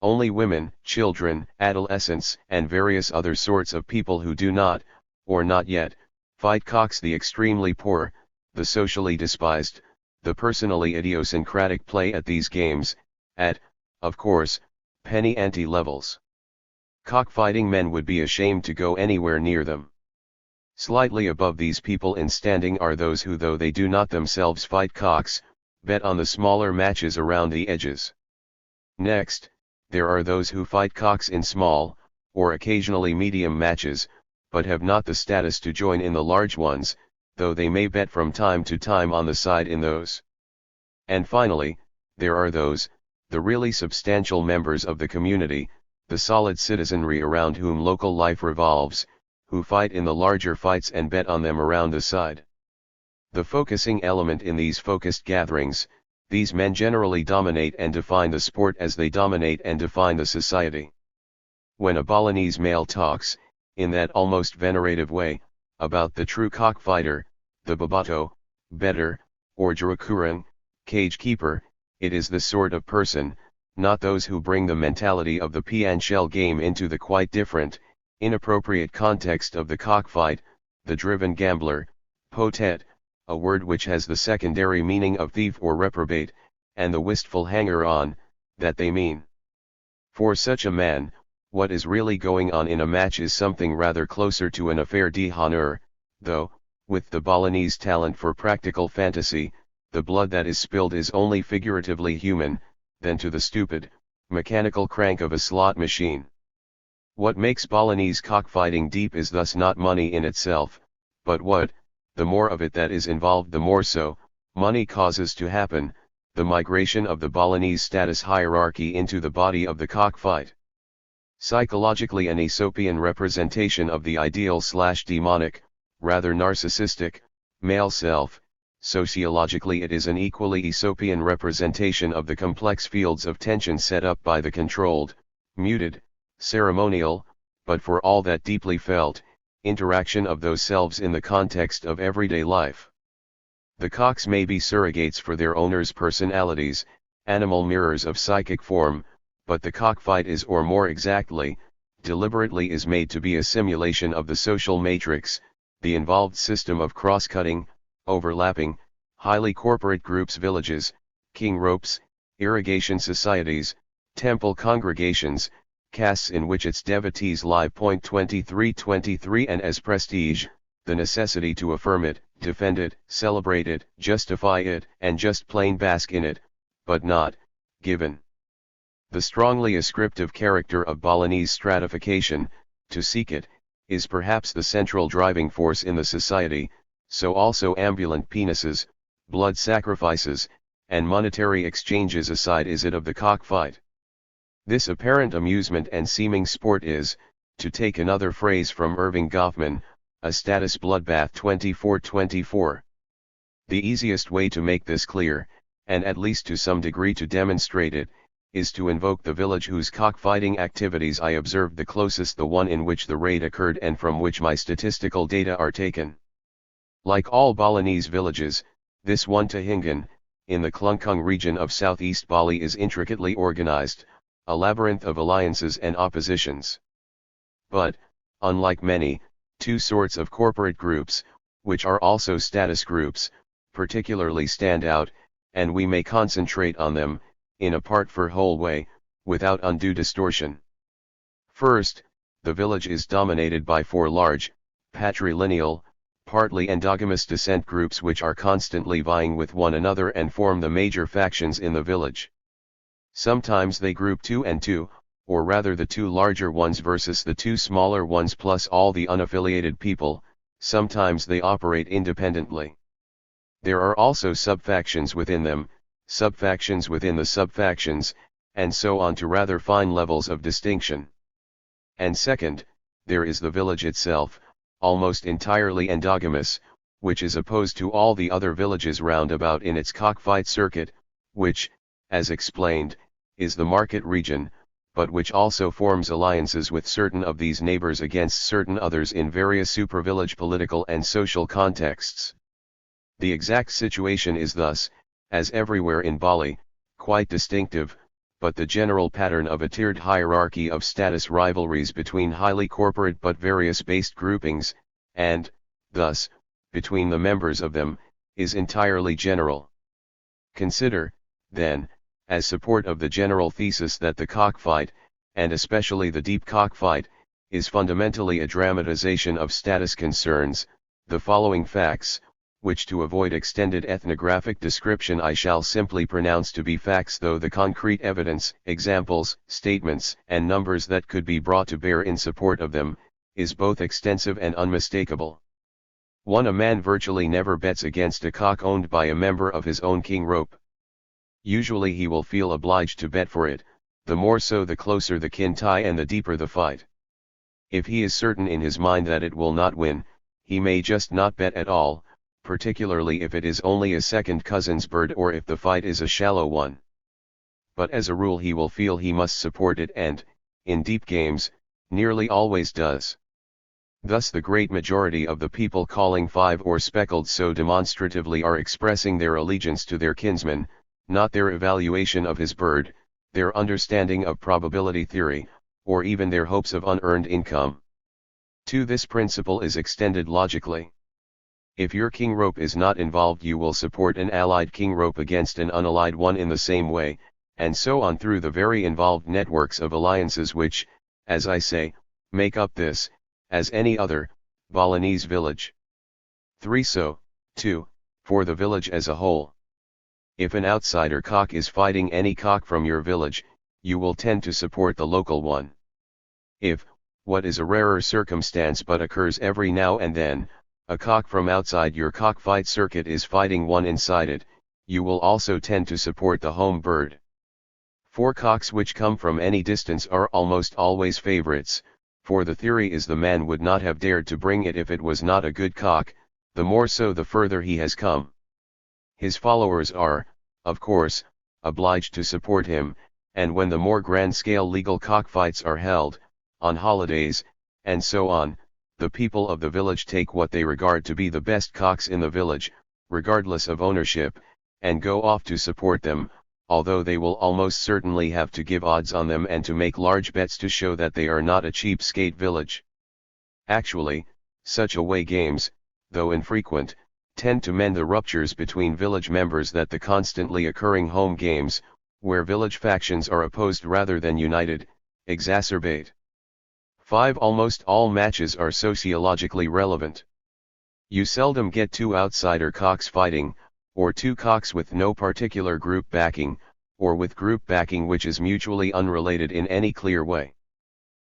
Only women, children, adolescents, and various other sorts of people who do not, or not yet, fight cocks, the extremely poor, the socially despised, the personally idiosyncratic, play at these games, at, of course, penny ante levels. Cockfighting men would be ashamed to go anywhere near them. Slightly above these people in standing are those who, though they do not themselves fight cocks, bet on the smaller matches around the edges. Next, there are those who fight cocks in small, or occasionally medium matches, but have not the status to join in the large ones, though they may bet from time to time on the side in those. And finally, there are those, the really substantial members of the community, the solid citizenry around whom local life revolves, who fight in the larger fights and bet on them around the side. The focusing element in these focused gatherings, these men generally dominate and define the sport as they dominate and define the society. When a Balinese male talks, in that almost venerative way, about the true cockfighter, the babato, better, or jurakurang, cage keeper, it is the sort of person, not those who bring the mentality of the pea and shell game into the quite different, inappropriate context of the cockfight, the driven gambler, potet, a word which has the secondary meaning of thief or reprobate, and the wistful hanger-on, that they mean. For such a man, what is really going on in a match is something rather closer to an affaire d'honneur, though, with the Balinese talent for practical fantasy, the blood that is spilled is only figuratively human, than to the stupid, mechanical crank of a slot machine. What makes Balinese cockfighting deep is thus not money in itself, but what, the more of it that is involved the more so, money causes to happen, the migration of the Balinese status hierarchy into the body of the cockfight. Psychologically an Aesopian representation of the ideal/demonic, rather narcissistic, male self, sociologically it is an equally Aesopian representation of the complex fields of tension set up by the controlled, muted, ceremonial, but for all that deeply felt, interaction of those selves in the context of everyday life. The cocks may be surrogates for their owners' personalities, animal mirrors of psychic form, but the cockfight is, or more exactly, deliberately is made to be a simulation of the social matrix, the involved system of cross-cutting, overlapping, highly corporate groups, villages, king ropes, irrigation societies, temple congregations, castes in which its devotees lie. 2323 And as prestige, the necessity to affirm it, defend it, celebrate it, justify it, and just plain bask in it, but not, given. The strongly ascriptive character of Balinese stratification, to seek it, is perhaps the central driving force in the society, so also ambulant penises, blood sacrifices, and monetary exchanges aside is it of the cockfight. This apparent amusement and seeming sport is, to take another phrase from Irving Goffman, a status bloodbath. 2424. The easiest way to make this clear, and at least to some degree to demonstrate it, is to invoke the village whose cockfighting activities I observed the closest, the one in which the raid occurred and from which my statistical data are taken. Like all Balinese villages, this one Tahingan, in the Klungkung region of southeast Bali is intricately organized, a labyrinth of alliances and oppositions. But, unlike many, two sorts of corporate groups, which are also status groups, particularly stand out, and we may concentrate on them, in a part for whole way, without undue distortion. First, the village is dominated by four large, patrilineal, partly endogamous descent groups which are constantly vying with one another and form the major factions in the village. Sometimes they group two and two, or rather the two larger ones versus the two smaller ones plus all the unaffiliated people, sometimes they operate independently. There are also subfactions within them, subfactions within the subfactions, and so on to rather fine levels of distinction. And second, there is the village itself, almost entirely endogamous, which is opposed to all the other villages round about in its cockfight circuit, which, as explained, is the market region, but which also forms alliances with certain of these neighbors against certain others in various supervillage political and social contexts. The exact situation is thus, as everywhere in Bali, quite distinctive, but the general pattern of a tiered hierarchy of status rivalries between highly corporate but various based groupings, and, thus, between the members of them, is entirely general. Consider, then, as support of the general thesis that the cockfight, and especially the deep cockfight, is fundamentally a dramatization of status concerns, the following facts, which to avoid extended ethnographic description I shall simply pronounce to be facts, though the concrete evidence, examples, statements, and numbers that could be brought to bear in support of them, is both extensive and unmistakable. 1. A man virtually never bets against a cock owned by a member of his own king rope. Usually he will feel obliged to bet for it, the more so the closer the kin tie and the deeper the fight. If he is certain in his mind that it will not win, he may just not bet at all, particularly if it is only a second cousin's bird or if the fight is a shallow one. But as a rule he will feel he must support it and, in deep games, nearly always does. Thus the great majority of the people calling five or speckled so demonstratively are expressing their allegiance to their kinsman, not their evaluation of his bird, their understanding of probability theory, or even their hopes of unearned income. 2. This principle is extended logically. If your king rope is not involved, you will support an allied king rope against an unallied one in the same way, and so on through the very involved networks of alliances which, as I say, make up this, as any other, Balinese village. 3. So, too, for the village as a whole. If an outsider cock is fighting any cock from your village, you will tend to support the local one. If, what is a rarer circumstance but occurs every now and then, a cock from outside your cockfight circuit is fighting one inside it, you will also tend to support the home bird. 4. Cocks which come from any distance are almost always favorites, for the theory is the man would not have dared to bring it if it was not a good cock, the more so the further he has come. His followers are, of course, obliged to support him, and when the more grand-scale legal cockfights are held, on holidays, and so on, the people of the village take what they regard to be the best cocks in the village, regardless of ownership, and go off to support them, although they will almost certainly have to give odds on them and to make large bets to show that they are not a cheapskate village. Actually, such away games, though infrequent, tend to mend the ruptures between village members that the constantly occurring home games, where village factions are opposed rather than united, exacerbate. 5. Almost all matches are sociologically relevant. You seldom get two outsider cocks fighting, or two cocks with no particular group backing, or with group backing which is mutually unrelated in any clear way.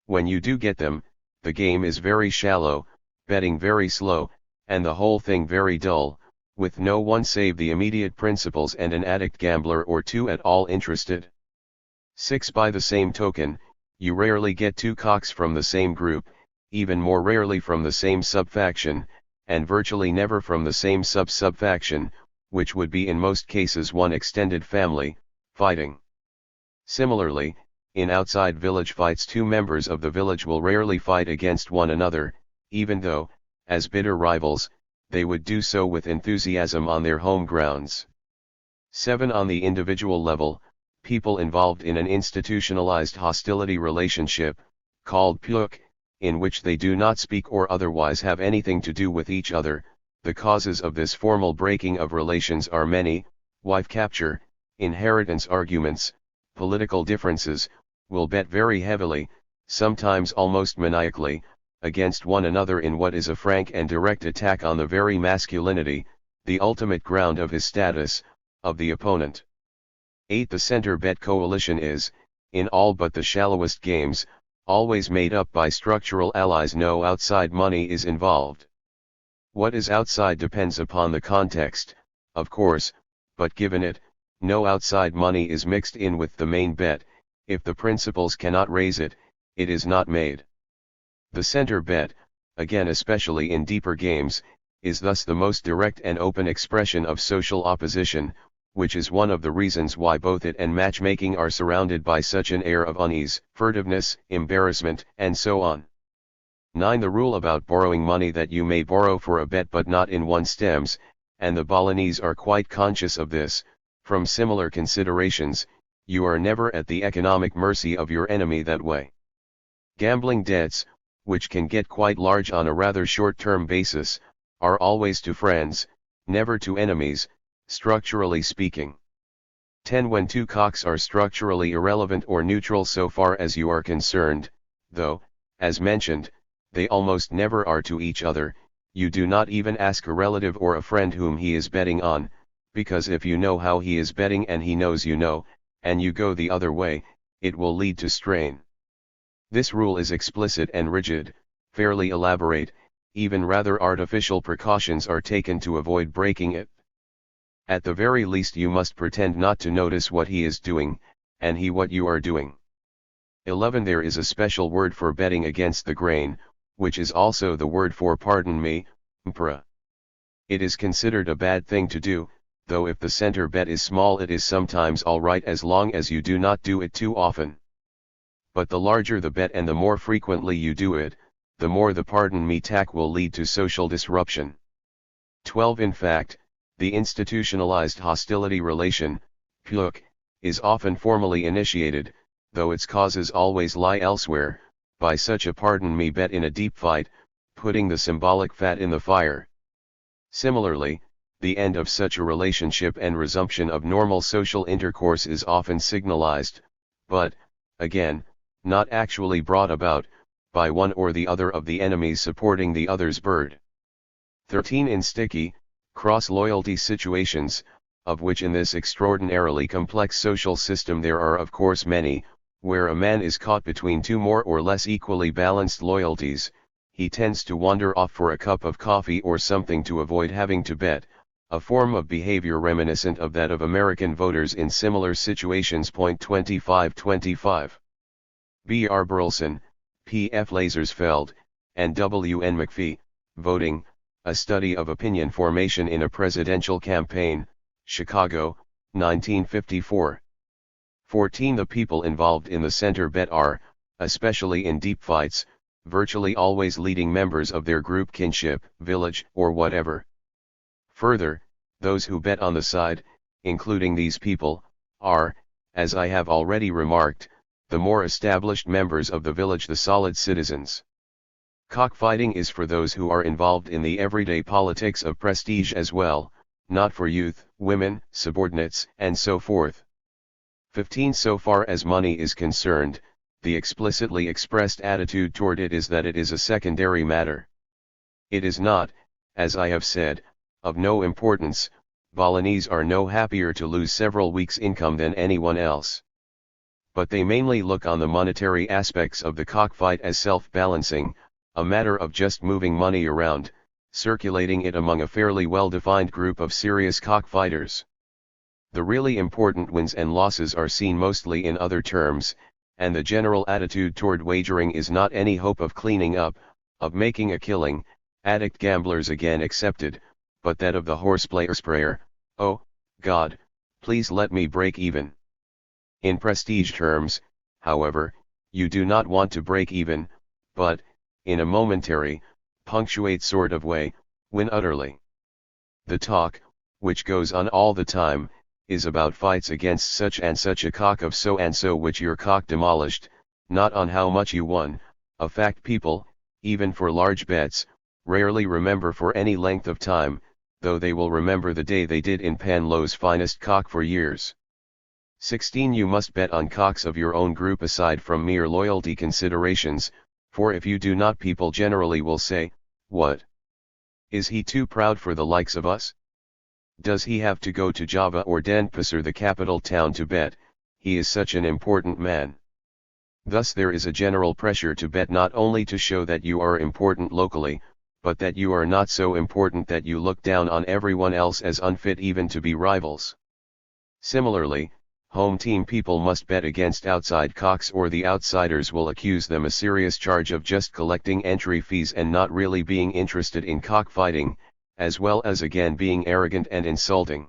When you do get them, the game is very shallow, betting very slow, and the whole thing very dull, with no one save the immediate principals and an addict gambler or two at all interested. 6. By the same token, you rarely get two cocks from the same group, even more rarely from the same subfaction, and virtually never from the same subfaction, which would be in most cases one extended family, fighting. Similarly, in outside village fights two members of the village will rarely fight against one another, even though, as bitter rivals, they would do so with enthusiasm on their home grounds. 7. On the individual level, people involved in an institutionalized hostility relationship, called pyuk, in which they do not speak or otherwise have anything to do with each other, the causes of this formal breaking of relations are many: wife capture, inheritance arguments, political differences, will bet very heavily, sometimes almost maniacally, against one another in what is a frank and direct attack on the very masculinity, the ultimate ground of his status, of the opponent. 8. The center bet coalition is, in all but the shallowest games, always made up by structural allies. No outside money is involved. What is outside depends upon the context, of course, but given it, no outside money is mixed in with the main bet. If the principals cannot raise it, it is not made. The center bet, again especially in deeper games, is thus the most direct and open expression of social opposition, which is one of the reasons why both it and matchmaking are surrounded by such an air of unease, furtiveness, embarrassment, and so on. 9. The rule about borrowing money that you may borrow for a bet but not in one stems, and the Balinese are quite conscious of this, from similar considerations, you are never at the economic mercy of your enemy that way. Gambling debts, which can get quite large on a rather short-term basis, are always to friends, never to enemies, structurally speaking. 10. When two cocks are structurally irrelevant or neutral so far as you are concerned, though, as mentioned, they almost never are to each other, You do not even ask a relative or a friend whom he is betting on, because if you know how he is betting and he knows you know, and you go the other way, it will lead to strain. This rule is explicit and rigid, fairly elaborate, even rather artificial precautions are taken to avoid breaking it. At the very least you must pretend not to notice what he is doing, and he what you are doing. 11. There is a special word for betting against the grain, which is also the word for pardon me, mpra. It is considered a bad thing to do, though if the center bet is small it is sometimes alright as long as you do not do it too often. But the larger the bet and the more frequently you do it, the more the pardon me tack will lead to social disruption. 12. In fact, the institutionalized hostility relation, PLUK, is often formally initiated, though its causes always lie elsewhere, by such a pardon me bet in a deep fight, putting the symbolic fat in the fire. Similarly, the end of such a relationship and resumption of normal social intercourse is often signalized, but, again, not actually brought about, by one or the other of the enemies supporting the other's bird. 13. In sticky, cross-loyalty situations, of which in this extraordinarily complex social system there are of course many, where a man is caught between two more or less equally balanced loyalties, he tends to wander off for a cup of coffee or something to avoid having to bet, a form of behavior reminiscent of that of American voters in similar situations. 2525. B. R. Burleson, P. F. Lazarsfeld, and W. N. McPhee, Voting, A Study of Opinion Formation in a Presidential Campaign, Chicago, 1954. 14. The people involved in the center bet are, especially in deep fights, virtually always leading members of their group, kinship, village, or whatever. Further, those who bet on the side, including these people, are, as I have already remarked, the more established members of the village, the solid citizens. Cockfighting is for those who are involved in the everyday politics of prestige as well, not for youth, women, subordinates, and so forth. 15. So far as money is concerned, the explicitly expressed attitude toward it is that it is a secondary matter. It is not, as I have said, of no importance. Balinese are no happier to lose several weeks' income than anyone else. But they mainly look on the monetary aspects of the cockfight as self-balancing, a matter of just moving money around, circulating it among a fairly well-defined group of serious cockfighters. The really important wins and losses are seen mostly in other terms, and the general attitude toward wagering is not any hope of cleaning up, of making a killing, addict gamblers again excepted, but that of the horseplayer's prayer, "Oh, God, please let me break even." In prestige terms, however, you do not want to break even, but, in a momentary, punctuate sort of way, win utterly. The talk, which goes on all the time, is about fights against such and such a cock of so and so which your cock demolished, not on how much you won, a fact people, even for large bets, rarely remember for any length of time, though they will remember the day they did in Panlo's finest cock for years. 16. You must bet on cocks of your own group aside from mere loyalty considerations, for if you do not people generally will say, "What? Is he too proud for the likes of us? Does he have to go to Java or Denpasar, the capital town, to bet? He is such an important man." Thus there is a general pressure to bet, not only to show that you are important locally, but that you are not so important that you look down on everyone else as unfit even to be rivals. Similarly, home team people must bet against outside cocks, or the outsiders will accuse them a serious charge of just collecting entry fees and not really being interested in cockfighting, as well as again being arrogant and insulting.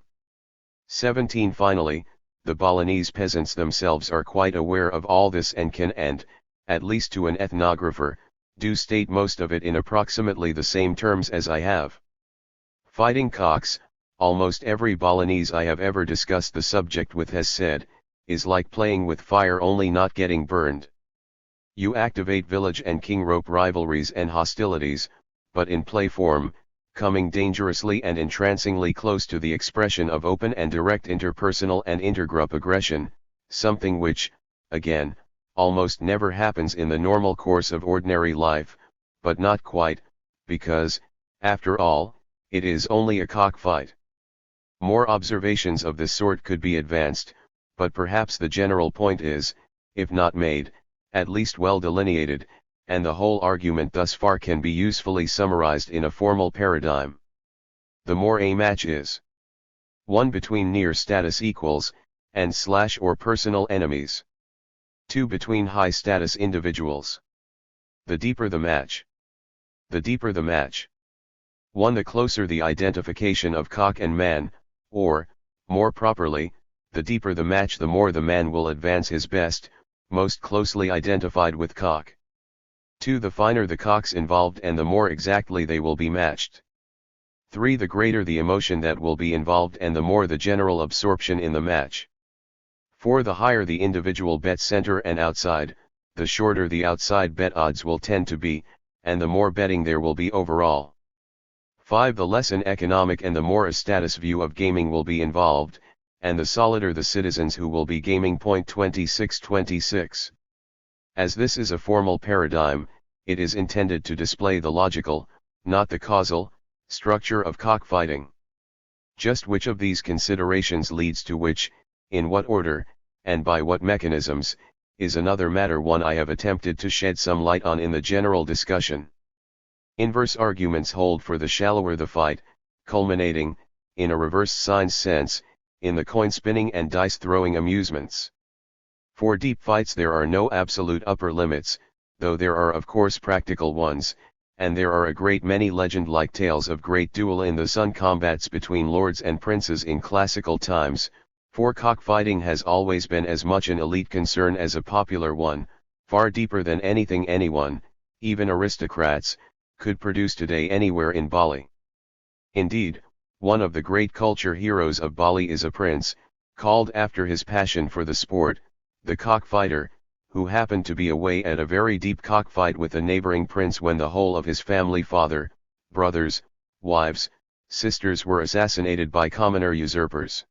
17. Finally, the Balinese peasants themselves are quite aware of all this and can, and, at least to an ethnographer, do state most of it in approximately the same terms as I have. Fighting cocks, almost every Balinese I have ever discussed the subject with has said, is like playing with fire only not getting burned. You activate village and king rope rivalries and hostilities, but in play form, coming dangerously and entrancingly close to the expression of open and direct interpersonal and intergroup aggression, something which, again, almost never happens in the normal course of ordinary life, but not quite, because, After all, it is only a cockfight. More observations of this sort could be advanced, but perhaps the general point is, if not made, at least well delineated, and the whole argument thus far can be usefully summarized in a formal paradigm. The more a match is 1 between near status equals, and / or personal enemies. 2 between high status individuals. The deeper the match. The deeper the match. 1 the closer the identification of cock and man, or, more properly, the deeper the match the more the man will advance his best, most closely identified with cock. 2 the finer the cocks involved and the more exactly they will be matched. 3 the greater the emotion that will be involved and the more the general absorption in the match. 4 the higher the individual bet center and outside, the shorter the outside bet odds will tend to be, and the more betting there will be overall. 5 the less an economic and the more a status view of gaming will be involved, and the solider the citizens who will be gaming. 2626. As this is a formal paradigm, it is intended to display the logical, not the causal, structure of cockfighting. Just which of these considerations leads to which, in what order, and by what mechanisms, is another matter one I have attempted to shed some light on in the general discussion. Inverse arguments hold for the shallower the fight, culminating, in a reverse signs sense, in the coin-spinning and dice-throwing amusements. For deep fights there are no absolute upper limits, though there are of course practical ones, and there are a great many legend-like tales of great duel in the sun combats between lords and princes in classical times, for cockfighting has always been as much an elite concern as a popular one, far deeper than anything anyone, even aristocrats, could produce today anywhere in Bali. Indeed, one of the great culture heroes of Bali is a prince, called after his passion for the sport, the cockfighter, who happened to be away at a very deep cockfight with a neighboring prince when the whole of his family, father, brothers, wives, sisters were assassinated by commoner usurpers.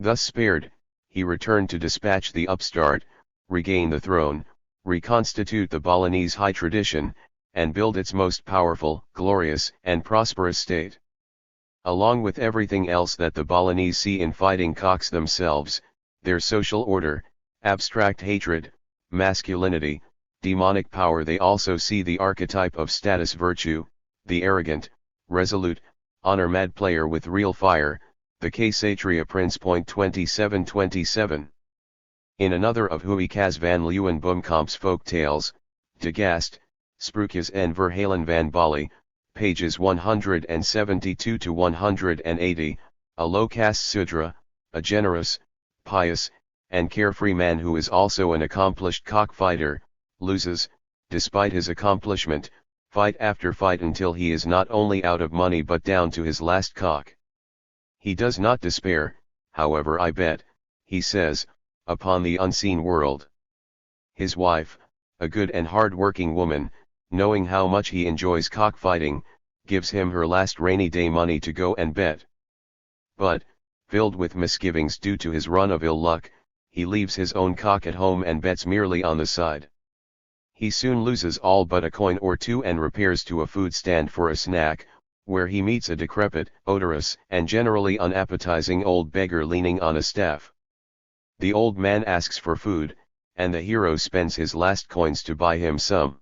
Thus spared, he returned to dispatch the upstart, regain the throne, reconstitute the Balinese high tradition, and build its most powerful, glorious, and prosperous state. Along with everything else that the Balinese see in fighting cocks themselves, their social order, abstract hatred, masculinity, demonic power, they also see the archetype of status virtue, the arrogant, resolute, honor-mad player with real fire, the Ksatria Prince. 2727. In another of Huikas van Leeuwenboomkamp's folk tales, De Gast, Sprookjes en Verhalen van Bali, pages 172 to 180, a low-caste Sudra, a generous, pious, and carefree man who is also an accomplished cockfighter, loses, despite his accomplishment, fight after fight until he is not only out of money but down to his last cock. He does not despair, however, I bet, he says, upon the unseen world. His wife, a good and hard-working woman, knowing how much he enjoys cockfighting, gives him her last rainy day money to go and bet. But, filled with misgivings due to his run of ill luck, he leaves his own cock at home and bets merely on the side. He soon loses all but a coin or two and repairs to a food stand for a snack, where he meets a decrepit, odorous, and generally unappetizing old beggar leaning on a staff. The old man asks for food, and the hero spends his last coins to buy him some.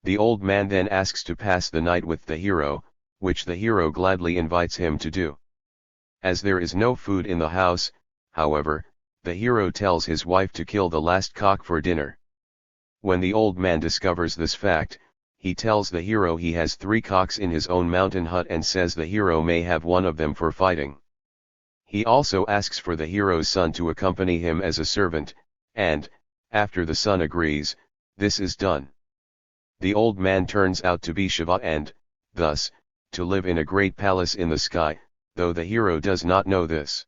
The old man then asks to pass the night with the hero, which the hero gladly invites him to do. As there is no food in the house, however, the hero tells his wife to kill the last cock for dinner. When the old man discovers this fact, he tells the hero he has 3 cocks in his own mountain hut and says the hero may have one of them for fighting. He also asks for the hero's son to accompany him as a servant, and, after the son agrees, this is done. The old man turns out to be Shiva and, thus, to live in a great palace in the sky, though the hero does not know this.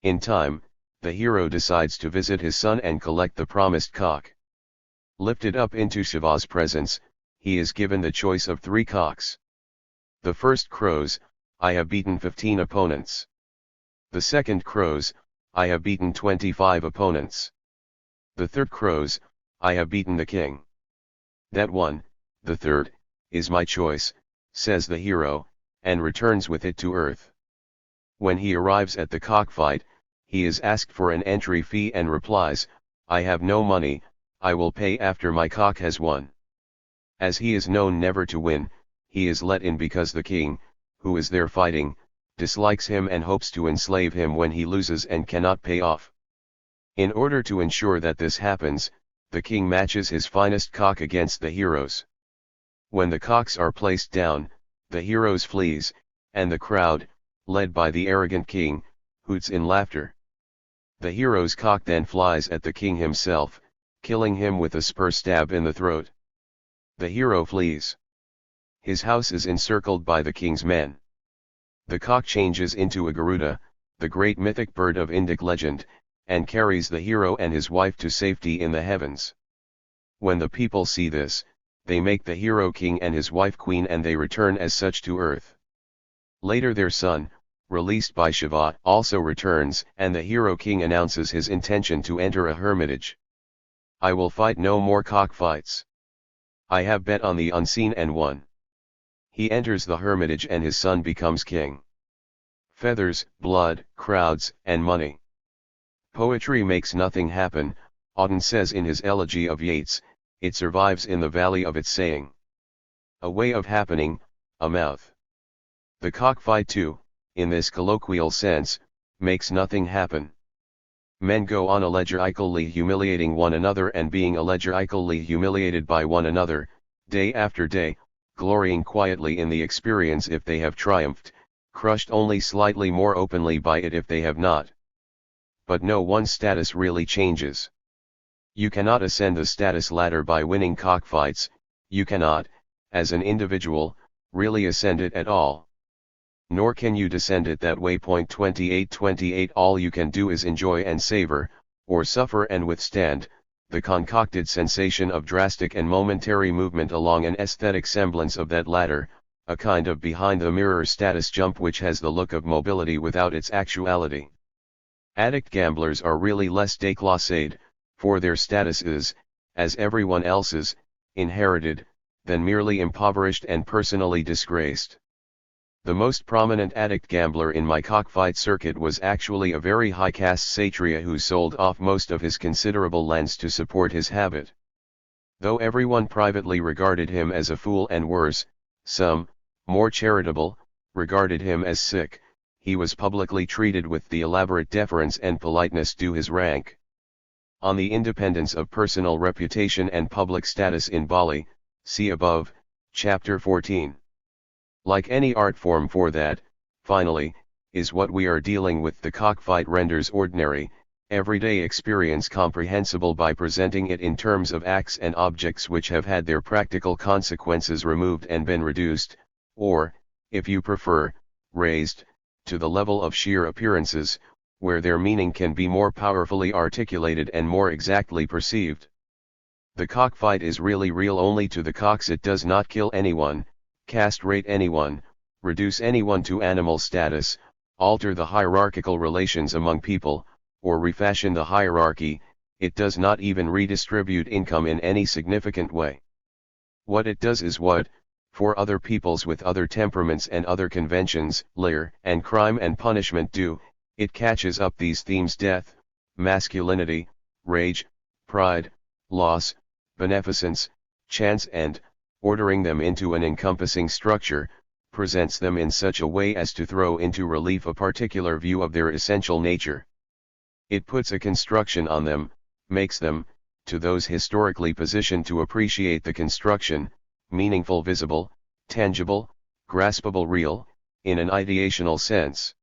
In time, the hero decides to visit his son and collect the promised cock. Lifted up into Shiva's presence, he is given the choice of 3 cocks. The first crows, I have beaten 15 opponents. The second crows, I have beaten 25 opponents. The third crows, I have beaten the king. That one, the third, is my choice, says the hero, and returns with it to earth. When he arrives at the cockfight, he is asked for an entry fee and replies, "I have no money, I will pay after my cock has won." As he is known never to win, he is let in because the king, who is there fighting, dislikes him and hopes to enslave him when he loses and cannot pay off. In order to ensure that this happens, the king matches his finest cock against the hero's. When the cocks are placed down, the heroes flees, and the crowd, led by the arrogant king, hoots in laughter. The hero's cock then flies at the king himself, killing him with a spur stab in the throat. The hero flees. His house is encircled by the king's men. The cock changes into a Garuda, the great mythic bird of Indic legend, and carries the hero and his wife to safety in the heavens. When the people see this, they make the hero king and his wife queen, and they return as such to earth. Later their son, released by Shiva, also returns, and the hero king announces his intention to enter a hermitage. "I will fight no more cockfights. I have bet on the unseen and won." He enters the hermitage and his son becomes king. Feathers, blood, crowds, and money. Poetry makes nothing happen, Auden says in his elegy of Yeats, it survives in the valley of its saying. A way of happening, a mouth. The cockfight too, in this colloquial sense, makes nothing happen. Men go on allegorically humiliating one another and being allegorically humiliated by one another, day after day, glorying quietly in the experience if they have triumphed, crushed only slightly more openly by it if they have not. But no one's status really changes. You cannot ascend the status ladder by winning cockfights, you cannot, as an individual, really ascend it at all. Nor can you descend it that way. 2828 All you can do is enjoy and savor, or suffer and withstand, the concocted sensation of drastic and momentary movement along an aesthetic semblance of that ladder, a kind of behind-the-mirror status jump which has the look of mobility without its actuality. Addict gamblers are really less déclassés, for their status is, as everyone else's, inherited, than merely impoverished and personally disgraced. The most prominent addict gambler in my cockfight circuit was actually a very high-caste Kshatriya who sold off most of his considerable lands to support his habit. Though everyone privately regarded him as a fool and worse, some, more charitable, regarded him as sick, he was publicly treated with the elaborate deference and politeness due his rank. On the independence of personal reputation and public status in Bali, see above, Chapter 14. Like any art form, for that, finally, is what we are dealing with. The cockfight renders ordinary, everyday experience comprehensible by presenting it in terms of acts and objects which have had their practical consequences removed and been reduced, or, if you prefer, raised, to the level of sheer appearances, where their meaning can be more powerfully articulated and more exactly perceived. The cockfight is really real only to the cocks. It does not kill anyone, castrate anyone, reduce anyone to animal status, alter the hierarchical relations among people, or refashion the hierarchy. It does not even redistribute income in any significant way. What it does is what, for other peoples with other temperaments and other conventions, lair and crime and punishment do, it catches up these themes: death, masculinity, rage, pride, loss, beneficence, chance, and, ordering them into an encompassing structure, presents them in such a way as to throw into relief a particular view of their essential nature. It puts a construction on them, makes them, to those historically positioned to appreciate the construction, meaningful, visible, tangible, graspable, real, in an ideational sense.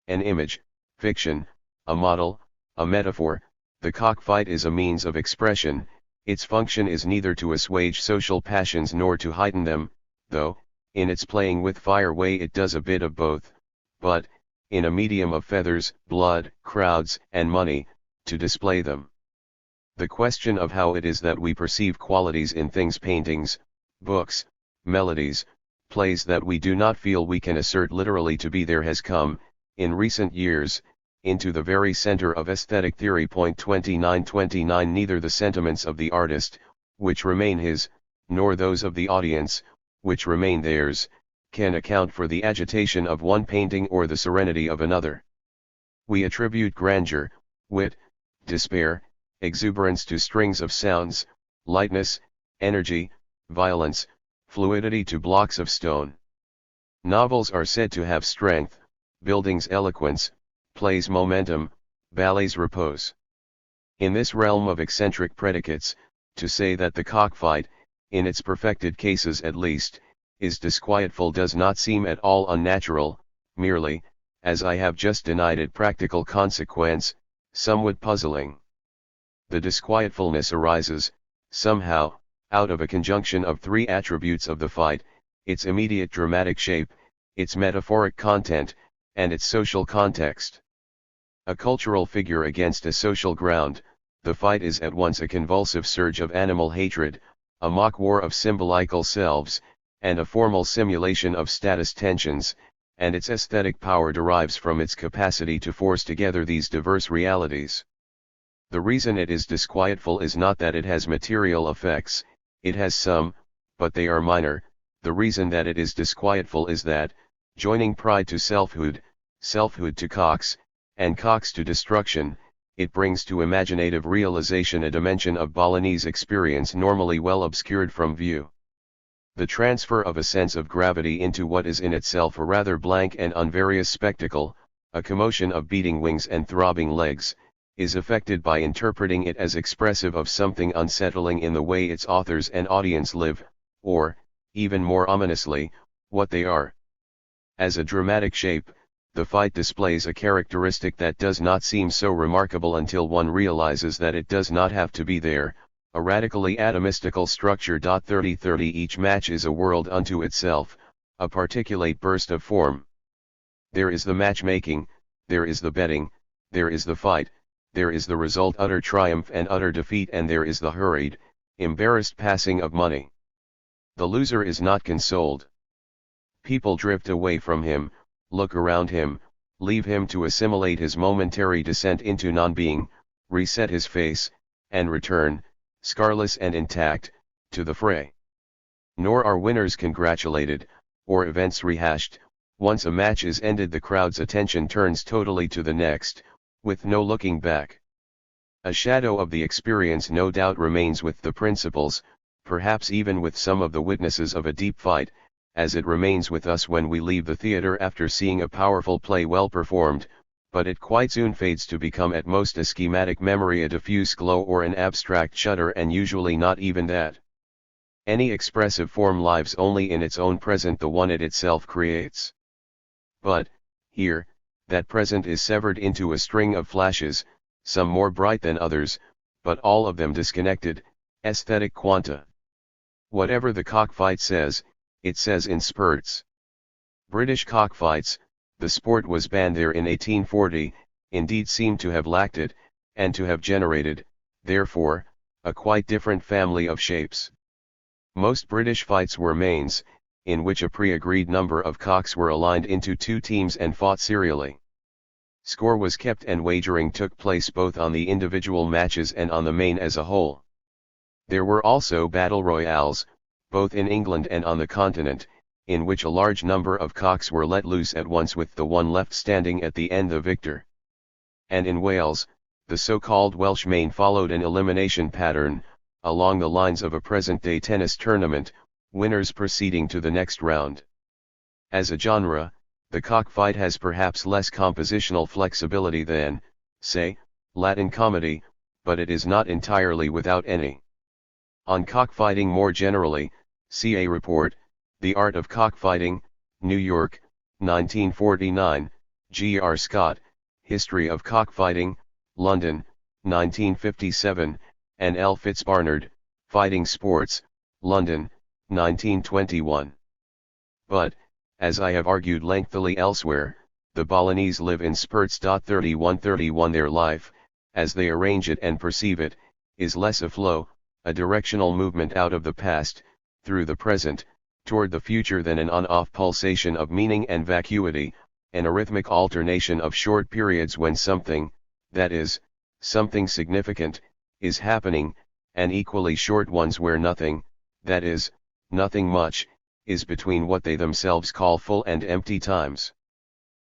An image, fiction, a model, a metaphor, the cockfight is a means of expression. Its function is neither to assuage social passions nor to heighten them, though, in its playing with fire way it does a bit of both, but, in a medium of feathers, blood, crowds, and money, to display them. The question of how it is that we perceive qualities in things, paintings, books, melodies, plays that we do not feel we can assert literally to be there has come, in recent years, into the very center of aesthetic theory. 2929 Neither the sentiments of the artist, which remain his, nor those of the audience, which remain theirs, can account for the agitation of one painting or the serenity of another. We attribute grandeur, wit, despair, exuberance to strings of sounds, lightness, energy, violence, fluidity to blocks of stone. Novels are said to have strength, buildings eloquence, plays momentum, ballets repose. In this realm of eccentric predicates, to say that the cockfight, in its perfected cases at least, is disquietful does not seem at all unnatural, merely, as I have just denied it practical consequence, somewhat puzzling. The disquietfulness arises, somehow, out of a conjunction of three attributes of the fight: its immediate dramatic shape, its metaphoric content, and its social context. A cultural figure against a social ground, the fight is at once a convulsive surge of animal hatred, a mock war of symbolical selves, and a formal simulation of status tensions, and its aesthetic power derives from its capacity to force together these diverse realities. The reason it is disquietful is not that it has material effects, it has some, but they are minor. The reason that it is disquietful is that, joining pride to selfhood, selfhood to cocks, and cocks to destruction, it brings to imaginative realization a dimension of Balinese experience normally well obscured from view. The transfer of a sense of gravity into what is in itself a rather blank and unvarious spectacle, a commotion of beating wings and throbbing legs, is effected by interpreting it as expressive of something unsettling in the way its authors and audience live, or, even more ominously, what they are. As a dramatic shape, the fight displays a characteristic that does not seem so remarkable until one realizes that it does not have to be there, a radically atomistical structure. 30-30 Each match is a world unto itself, a particulate burst of form. There is the matchmaking, there is the betting, there is the fight, there is the result, utter triumph and utter defeat, and there is the hurried, embarrassed passing of money. The loser is not consoled. People drift away from him, look around him, leave him to assimilate his momentary descent into non-being, reset his face, and return, scarless and intact, to the fray. Nor are winners congratulated, or events rehashed. Once a match is ended, the crowd's attention turns totally to the next, with no looking back. A shadow of the experience no doubt remains with the principals, perhaps even with some of the witnesses of a deep fight, as it remains with us when we leave the theater after seeing a powerful play well performed, but it quite soon fades to become at most a schematic memory, a diffuse glow, or an abstract shudder, and usually not even that. Any expressive form lives only in its own present, the one it itself creates. But, here, that present is severed into a string of flashes, some more bright than others, but all of them disconnected, aesthetic quanta. Whatever the cockfight says, it says in spurts. British cockfights, the sport was banned there in 1840, indeed seem to have lacked it, and to have generated, therefore, a quite different family of shapes. Most British fights were mains, in which a pre-agreed number of cocks were aligned into two teams and fought serially. Score was kept and wagering took place both on the individual matches and on the main as a whole. There were also battle royales, both in England and on the continent, in which a large number of cocks were let loose at once, with the one left standing at the end the victor. And in Wales, the so-called Welsh main followed an elimination pattern, along the lines of a present-day tennis tournament, winners proceeding to the next round. As a genre, the cockfight has perhaps less compositional flexibility than, say, Latin comedy, but it is not entirely without any. On cockfighting more generally, see a report, The Art of Cockfighting, New York, 1949, G. R. Scott, History of Cockfighting, London, 1957, and L. Fitzbarnard, Fighting Sports, London, 1921. But, as I have argued lengthily elsewhere, the Balinese live in spurts. 31-31 Their life, as they arrange it and perceive it, is less a flow, a directional movement out of the past, through the present, toward the future than an on-off pulsation of meaning and vacuity, an arrhythmic alternation of short periods when something, that is, something significant, is happening, and equally short ones where nothing, that is, nothing much, is between what they themselves call full and empty times.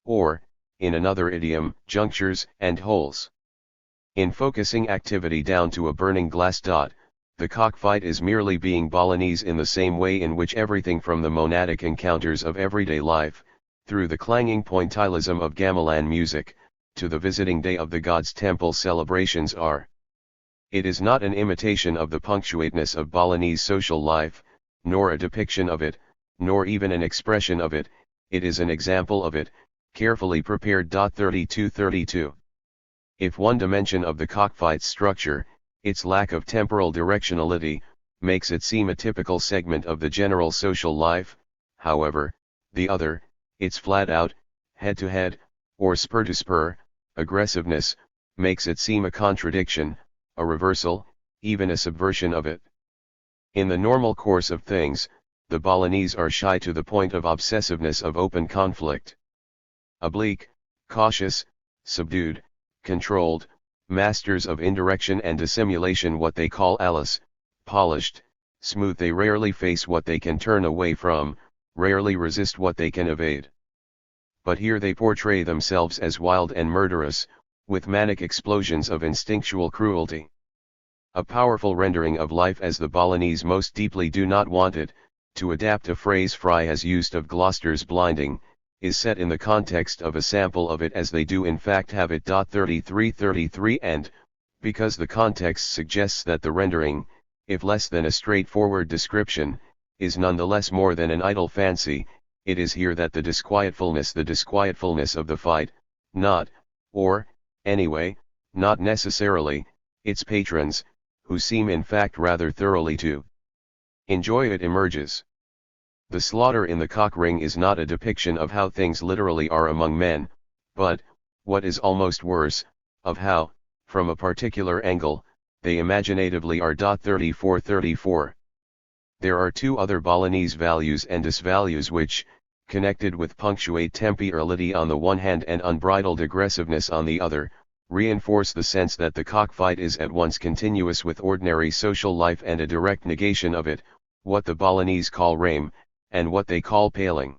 Or, in another idiom, junctures and holes. In focusing activity down to a burning glass dot, the cockfight is merely being Balinese in the same way in which everything from the monadic encounters of everyday life, through the clanging pointillism of gamelan music, to the visiting day of the gods' temple celebrations are. It is not an imitation of the punctuateness of Balinese social life, nor a depiction of it, nor even an expression of it, it is an example of it, carefully prepared. 3232. If one dimension of the cockfight's structure, its lack of temporal directionality, makes it seem a typical segment of the general social life, however, the other, its flat-out, head-to-head, or spur-to-spur, aggressiveness, makes it seem a contradiction, a reversal, even a subversion of it. In the normal course of things, the Balinese are shy to the point of obsessiveness of open conflict. Oblique, cautious, subdued, controlled, masters of indirection and dissimulation, what they call alus, polished, smooth, they rarely face what they can turn away from, rarely resist what they can evade. But here they portray themselves as wild and murderous, with manic explosions of instinctual cruelty. A powerful rendering of life as the Balinese most deeply do not want it, to adapt a phrase Fry has used of Gloucester's blinding, is set in the context of a sample of it as they do in fact have it. 3333 and, because the context suggests that the rendering, if less than a straightforward description, is nonetheless more than an idle fancy, it is here that the disquietfulness of the fight, not, or, anyway, not necessarily, its patrons, who seem in fact rather thoroughly to enjoy it, emerges. The slaughter in the cock ring is not a depiction of how things literally are among men, but, what is almost worse, of how, from a particular angle, they imaginatively are. 3434. There are two other Balinese values and disvalues which, connected with punctuate temporality on the one hand and unbridled aggressiveness on the other, reinforce the sense that the cockfight is at once continuous with ordinary social life and a direct negation of it, what the Balinese call rame, and what they call paling.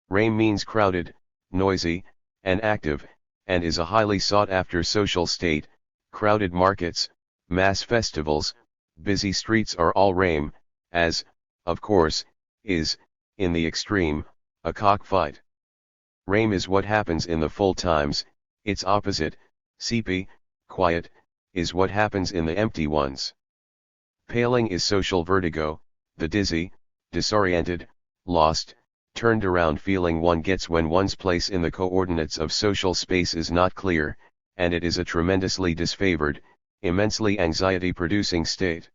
Rame means crowded, noisy, and active, and is a highly sought-after social state. Crowded markets, mass festivals, busy streets are all rame, as, of course, is, in the extreme, a cockfight. Rame is what happens in the full times, its opposite, seepy, quiet, is what happens in the empty ones. Paling is social vertigo, the dizzy, disoriented, lost, turned around feeling one gets when one's place in the coordinates of social space is not clear, and it is a tremendously disfavored, immensely anxiety-producing state.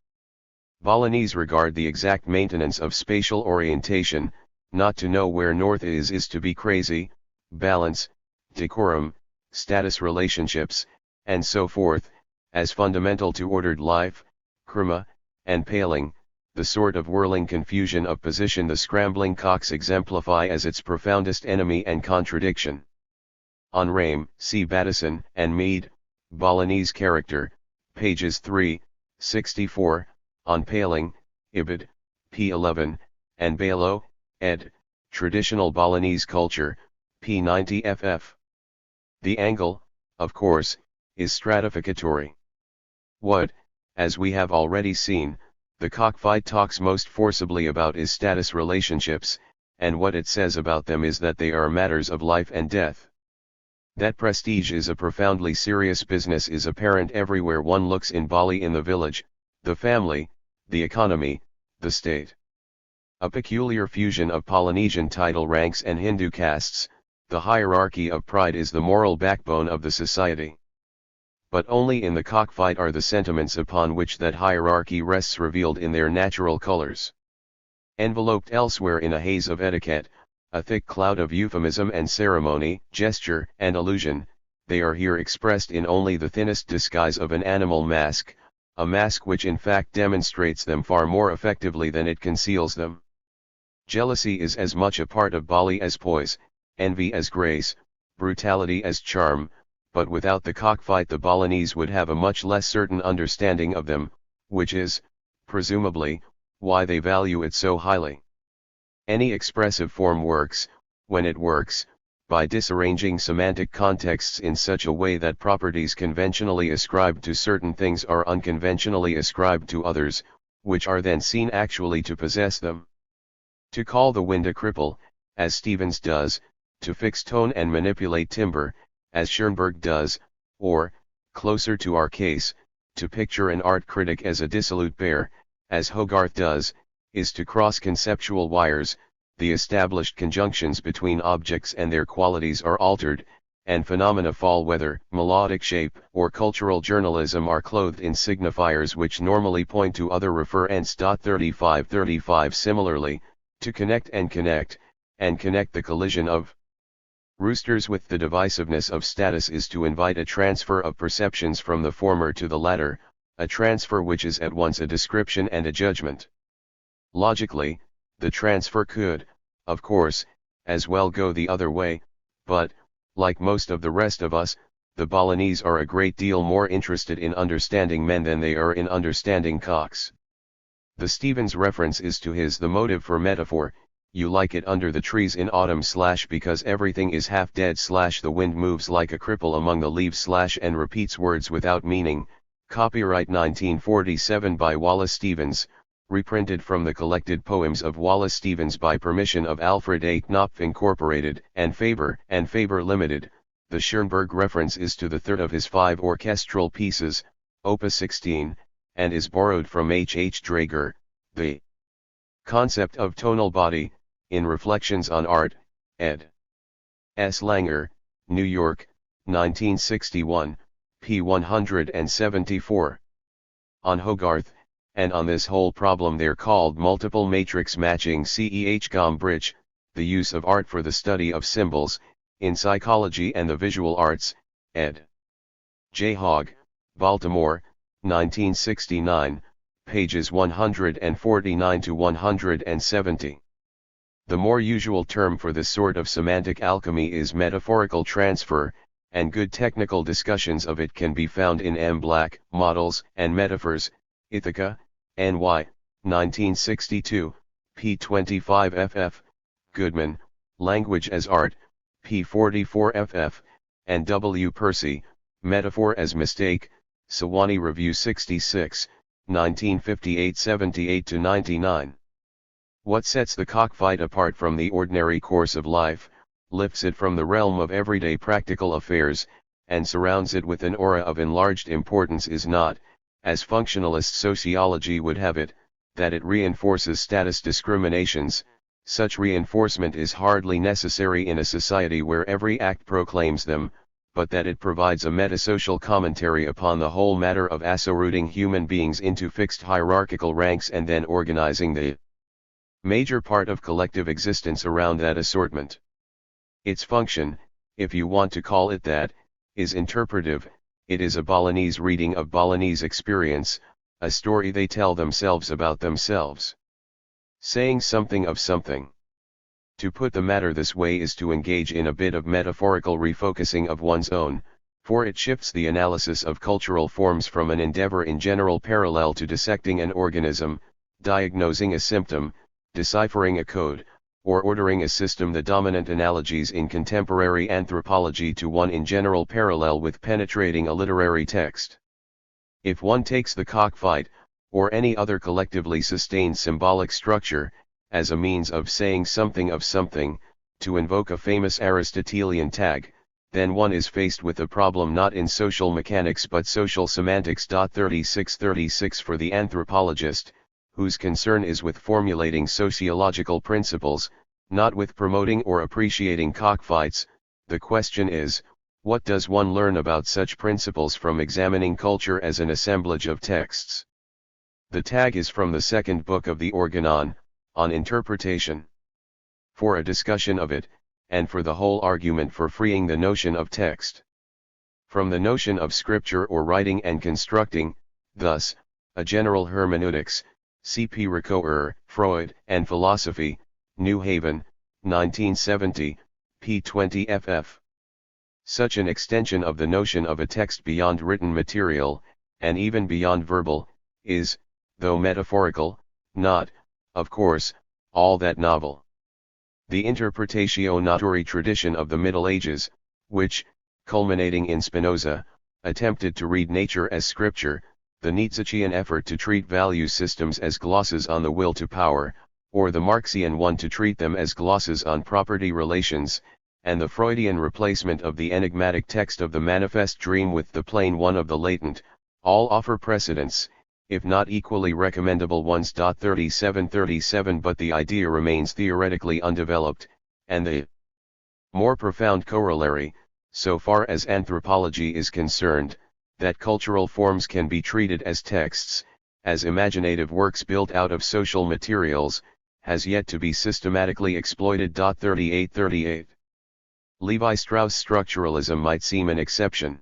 Balinese regard the exact maintenance of spatial orientation, not to know where north is to be crazy, balance, decorum, status relationships, and so forth, as fundamental to ordered life. Krima, and paling, the sort of whirling confusion of position the scrambling cocks exemplify as its profoundest enemy and contradiction. On rame, see Battison and Mead, Balinese Character, pages 3, 64, on paling, Ibid, p. 11, and Balo, ed., Traditional Balinese Culture, p. 90 ff. The angle, of course, is stratificatory. What, as we have already seen, the cockfight talks most forcibly about is status relationships, and what it says about them is that they are matters of life and death. That prestige is a profoundly serious business is apparent everywhere one looks in Bali, in the village, the family, the economy, the state. A peculiar fusion of Polynesian title ranks and Hindu castes, the hierarchy of pride is the moral backbone of the society. But only in the cockfight are the sentiments upon which that hierarchy rests revealed in their natural colors. Enveloped elsewhere in a haze of etiquette, a thick cloud of euphemism and ceremony, gesture and allusion, they are here expressed in only the thinnest disguise of an animal mask, a mask which in fact demonstrates them far more effectively than it conceals them. Jealousy is as much a part of Bali as poise, envy as grace, brutality as charm, but without the cockfight the Balinese would have a much less certain understanding of them, which is, presumably, why they value it so highly. Any expressive form works, when it works, by disarranging semantic contexts in such a way that properties conventionally ascribed to certain things are unconventionally ascribed to others, which are then seen actually to possess them. To call the wind a cripple, as Stevens does, to fix tone and manipulate timbre, as Schoenberg does, or, closer to our case, to picture an art critic as a dissolute bear, as Hogarth does, is to cross conceptual wires. The established conjunctions between objects and their qualities are altered, and phenomena fall whether melodic shape or cultural journalism are clothed in signifiers which normally point to other referents. 35 Similarly, to connect and connect the collision of roosters with the divisiveness of status is to invite a transfer of perceptions from the former to the latter, a transfer which is at once a description and a judgment. Logically, the transfer could, of course, as well go the other way, but, like most of the rest of us, the Balinese are a great deal more interested in understanding men than they are in understanding cocks. The Stevens reference is to his The Motive for Metaphor, you like it under the trees in autumn / because everything is half dead / the wind moves like a cripple among the leaves / and repeats words without meaning, copyright 1947 by Wallace Stevens, reprinted from the collected poems of Wallace Stevens by permission of Alfred A. Knopf Incorporated and Faber Limited. The Schoenberg reference is to the third of his 5 orchestral pieces, Opus 16, and is borrowed from H. H. Draeger, The Concept of Tonal Body, in Reflections on Art, ed. S. Langer, New York, 1961, p. 174. On Hogarth, and on this whole problem they're called multiple matrix matching Ceh Gombrich, the use of art for the study of symbols, in psychology and the visual arts, ed. J. Hogg, Baltimore, 1969, pages 149 to 170. The more usual term for this sort of semantic alchemy is metaphorical transfer, and good technical discussions of it can be found in M. Black, Models and Metaphors, Ithaca, N.Y., 1962, p. 25 ff, Goodman, Language as Art, p. 44 ff, and W. Percy, Metaphor as Mistake, Sewanee Review 66, 1958 78-99. What sets the cockfight apart from the ordinary course of life, lifts it from the realm of everyday practical affairs, and surrounds it with an aura of enlarged importance is not, as functionalist sociology would have it, that it reinforces status discriminations. Such reinforcement is hardly necessary in a society where every act proclaims them, but that it provides a metasocial commentary upon the whole matter of assorting human beings into fixed hierarchical ranks and then organizing the major part of collective existence around that assortment. Its function, if you want to call it that, is interpretive. It is a Balinese reading of Balinese experience, a story they tell themselves about themselves. Saying something of something. To put the matter this way is to engage in a bit of metaphorical refocusing of one's own, for it shifts the analysis of cultural forms from an endeavor in general parallel to dissecting an organism, diagnosing a symptom, deciphering a code, or ordering a system. The dominant analogies in contemporary anthropology to one in general parallel with penetrating a literary text. If one takes the cockfight, or any other collectively sustained symbolic structure, as a means of saying something of something, to invoke a famous Aristotelian tag, then one is faced with a problem not in social mechanics but social semantics. 36 For the anthropologist, whose concern is with formulating sociological principles, not with promoting or appreciating cockfights, the question is, what does one learn about such principles from examining culture as an assemblage of texts? The tag is from the second book of the Organon, on interpretation. For a discussion of it, and for the whole argument for freeing the notion of text from the notion of scripture or writing and constructing, thus, a general hermeneutics, C.P. Ricoeur, Freud and Philosophy, New Haven, 1970, p. 20 ff. Such an extension of the notion of a text beyond written material, and even beyond verbal, is, though metaphorical, not, of course, all that novel. The interpretatio naturae tradition of the Middle Ages, which, culminating in Spinoza, attempted to read nature as scripture, the Nietzschean effort to treat value systems as glosses on the will to power, or the Marxian one to treat them as glosses on property relations, and the Freudian replacement of the enigmatic text of the manifest dream with the plain one of the latent, all offer precedents, if not equally recommendable ones. 37 But the idea remains theoretically undeveloped, and the more profound corollary, so far as anthropology is concerned, that cultural forms can be treated as texts, as imaginative works built out of social materials, has yet to be systematically exploited. 38 Levi Strauss structuralism might seem an exception.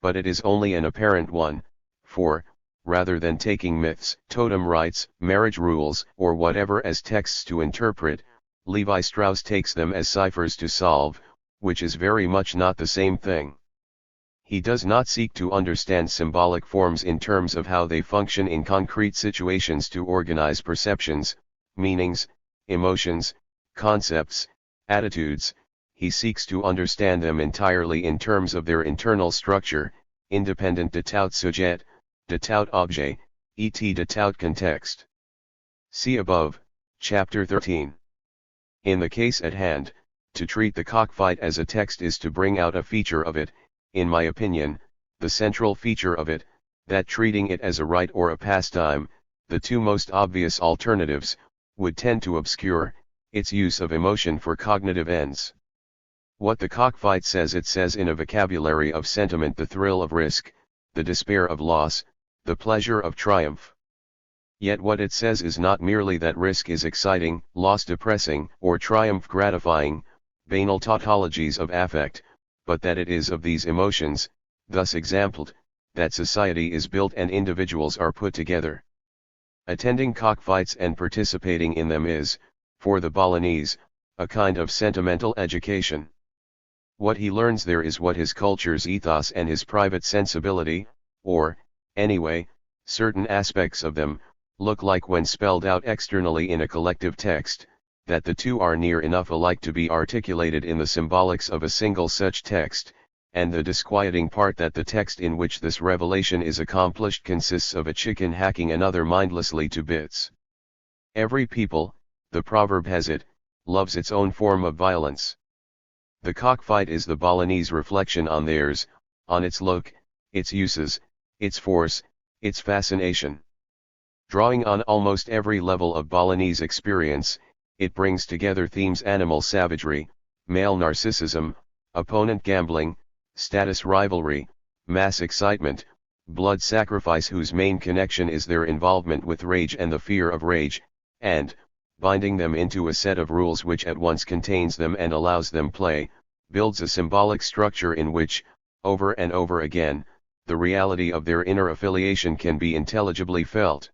But it is only an apparent one, for, rather than taking myths, totem rites, marriage rules, or whatever as texts to interpret, Levi Strauss takes them as ciphers to solve, which is very much not the same thing. He does not seek to understand symbolic forms in terms of how they function in concrete situations to organize perceptions, meanings, emotions, concepts, attitudes. He seeks to understand them entirely in terms of their internal structure, independent de tout sujet, de tout objet, et de tout contexte. See above, Chapter 13. In the case at hand, to treat the cockfight as a text is to bring out a feature of it, in my opinion, the central feature of it, that treating it as a rite or a pastime, the two most obvious alternatives, would tend to obscure its use of emotion for cognitive ends. What the cockfight says, it says in a vocabulary of sentiment the thrill of risk, the despair of loss, the pleasure of triumph. Yet what it says is not merely that risk is exciting, loss depressing, or triumph gratifying, banal tautologies of affect, but that it is of these emotions, thus exampled, that society is built and individuals are put together. Attending cockfights and participating in them is, for the Balinese, a kind of sentimental education. What he learns there is what his culture's ethos and his private sensibility, or, anyway, certain aspects of them, look like when spelled out externally in a collective text, that the two are near enough alike to be articulated in the symbolics of a single such text, and the disquieting part that the text in which this revelation is accomplished consists of a chicken hacking another mindlessly to bits. Every people, the proverb has it, loves its own form of violence. The cockfight is the Balinese reflection on theirs, on its look, its uses, its force, its fascination. Drawing on almost every level of Balinese experience, it brings together themes: animal savagery, male narcissism, opponent gambling, status rivalry, mass excitement, blood sacrifice whose main connection is their involvement with rage and the fear of rage, and, binding them into a set of rules which at once contains them and allows them play, builds a symbolic structure in which, over and over again, the reality of their inner affiliation can be intelligibly felt.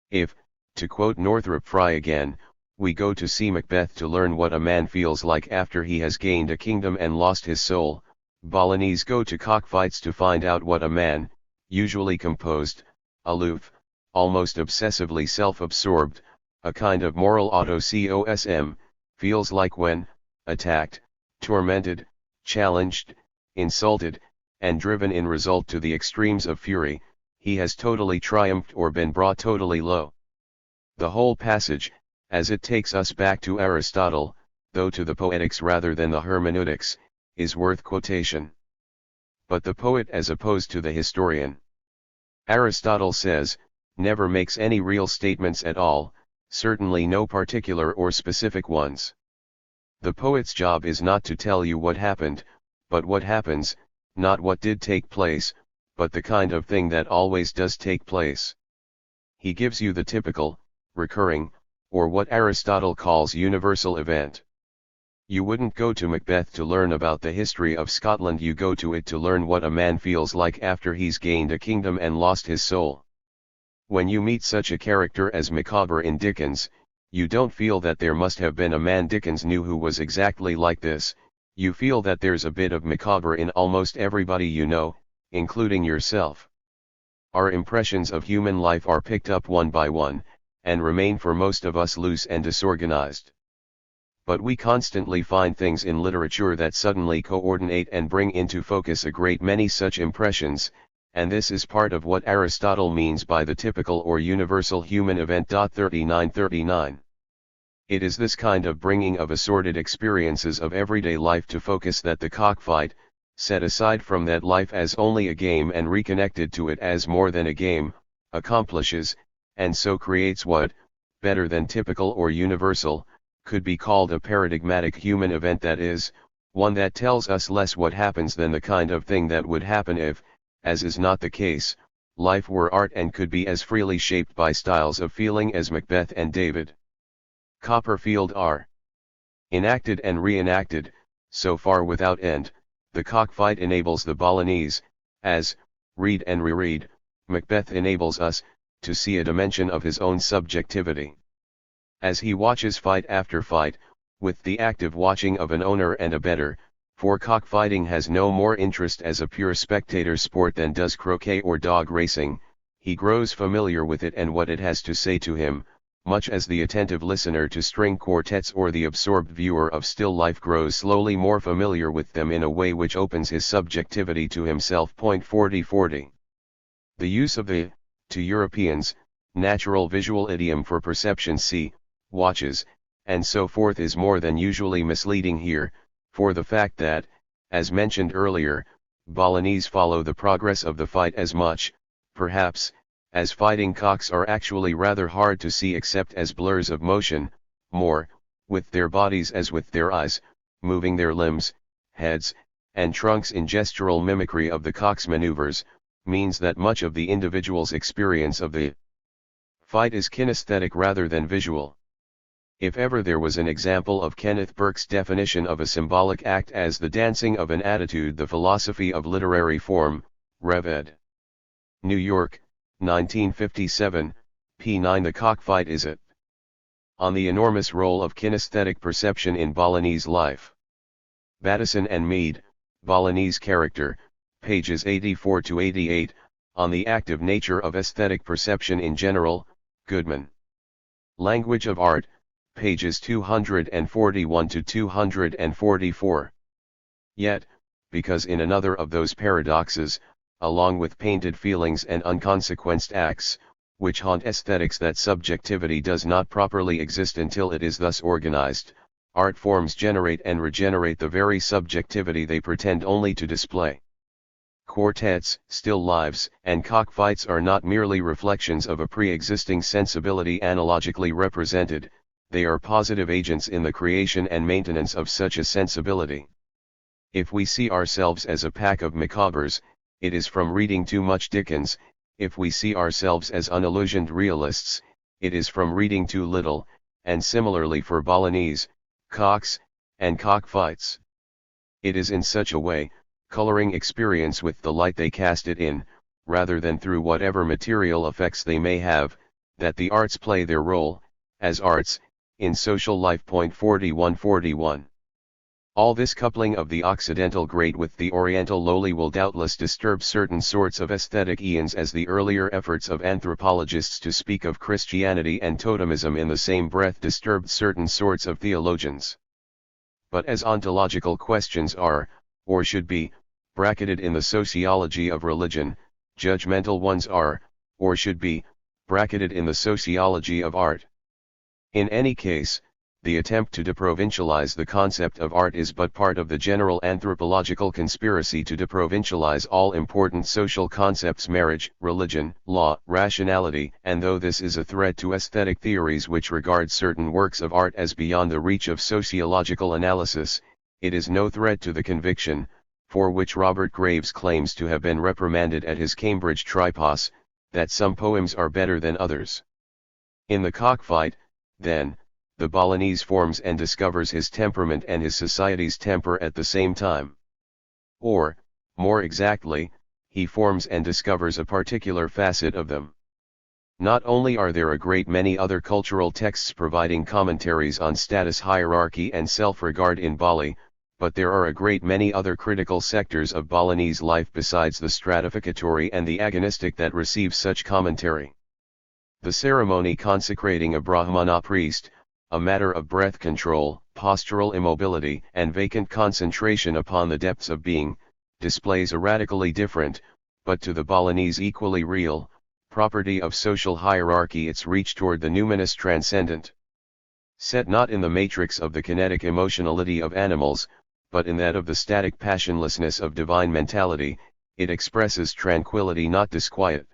If, to quote Northrop Frye again, we go to see Macbeth to learn what a man feels like after he has gained a kingdom and lost his soul, Balinese go to cockfights to find out what a man, usually composed, aloof, almost obsessively self-absorbed, a kind of moral autocosm, feels like when, attacked, tormented, challenged, insulted, and driven in result to the extremes of fury, he has totally triumphed or been brought totally low. The whole passage, as it takes us back to Aristotle, though to the poetics rather than the hermeneutics, is worth quotation. But the poet as opposed to the historian. Aristotle says, never makes any real statements at all, certainly no particular or specific ones. The poet's job is not to tell you what happened, but what happens, not what did take place, but the kind of thing that always does take place. He gives you the typical, recurring, or what Aristotle calls universal event. You wouldn't go to Macbeth to learn about the history of Scotland, you go to it to learn what a man feels like after he's gained a kingdom and lost his soul. When you meet such a character as Micawber in Dickens, you don't feel that there must have been a man Dickens knew who was exactly like this, you feel that there's a bit of Micawber in almost everybody you know, including yourself. Our impressions of human life are picked up one by one, and remain for most of us loose and disorganized. but we constantly find things in literature that suddenly coordinate and bring into focus a great many such impressions, and this is part of what Aristotle means by the typical or universal human event. 3939. It is this kind of bringing of assorted experiences of everyday life to focus that the cockfight, set aside from that life as only a game and reconnected to it as more than a game, accomplishes, and so creates what, better than typical or universal, could be called a paradigmatic human event, that is, one that tells us less what happens than the kind of thing that would happen if, as is not the case, life were art and could be as freely shaped by styles of feeling as Macbeth and David Copperfield are. Enacted and reenacted, so far without end, the cockfight enables the Bolognese, as, read and reread, Macbeth enables us, to see a dimension of his own subjectivity. As he watches fight after fight, with the active watching of an owner and abettor, for cockfighting has no more interest as a pure spectator sport than does croquet or dog racing, he grows familiar with it and what it has to say to him, much as the attentive listener to string quartets or the absorbed viewer of still life grows slowly more familiar with them in a way which opens his subjectivity to himself. 4040. The use of the, to Europeans, natural visual idiom for perception, see, watches, and so forth, is more than usually misleading here, for the fact that, as mentioned earlier, Bolognese follow the progress of the fight as much, perhaps, as fighting cocks are actually rather hard to see except as blurs of motion, more, with their bodies as with their eyes, moving their limbs, heads, and trunks in gestural mimicry of the cock's maneuvers, means that much of the individual's experience of the fight is kinesthetic rather than visual. If ever there was an example of Kenneth Burke's definition of a symbolic act as the dancing of an attitude, the Philosophy of Literary Form, Rev. ed. New York, 1957, p. 9, the cockfight is it. On the enormous role of kinesthetic perception in Bolognese life. Battison and Mead, Bolognese Character, pages 84 to 88, on the active nature of aesthetic perception in general, Goodman. Language of Art, pages 241 to 244. Yet, because in another of those paradoxes, along with painted feelings and unconsequenced acts, which haunt aesthetics, that subjectivity does not properly exist until it is thus organized, art forms generate and regenerate the very subjectivity they pretend only to display. Quartets, still lives, and cockfights are not merely reflections of a pre-existing sensibility analogically represented, they are positive agents in the creation and maintenance of such a sensibility. If we see ourselves as a pack of macabres, it is from reading too much Dickens; if we see ourselves as unillusioned realists, it is from reading too little, and similarly for Bolognese, cocks, and cockfights. It is in such a way, coloring experience with the light they cast it in, rather than through whatever material effects they may have, that the arts play their role, as arts, in social life. 4141. All this coupling of the Occidental great with the Oriental lowly will doubtless disturb certain sorts of aesthetic eons, as the earlier efforts of anthropologists to speak of Christianity and totemism in the same breath disturbed certain sorts of theologians. But as ontological questions are, or should be, bracketed in the sociology of religion, judgmental ones are, or should be, bracketed in the sociology of art. In any case, the attempt to deprovincialize the concept of art is but part of the general anthropological conspiracy to deprovincialize all important social concepts: marriage, religion, law, rationality. And though this is a threat to aesthetic theories which regard certain works of art as beyond the reach of sociological analysis, it is no threat to the conviction, for which Robert Graves claims to have been reprimanded at his Cambridge tripos, that some poems are better than others. In the cockfight, then, the Bolognese forms and discovers his temperament and his society's temper at the same time. Or, more exactly, he forms and discovers a particular facet of them. Not only are there a great many other cultural texts providing commentaries on status hierarchy and self-regard in Bali, but there are a great many other critical sectors of Bolognese life besides the stratificatory and the agonistic that receive such commentary. The ceremony consecrating a Brahmana priest, a matter of breath control, postural immobility, and vacant concentration upon the depths of being, displays a radically different, but to the Balinese equally real, property of social hierarchy: its reach toward the numinous transcendent. Set not in the matrix of the kinetic emotionality of animals, but in that of the static passionlessness of divine mentality, it expresses tranquility, not disquiet.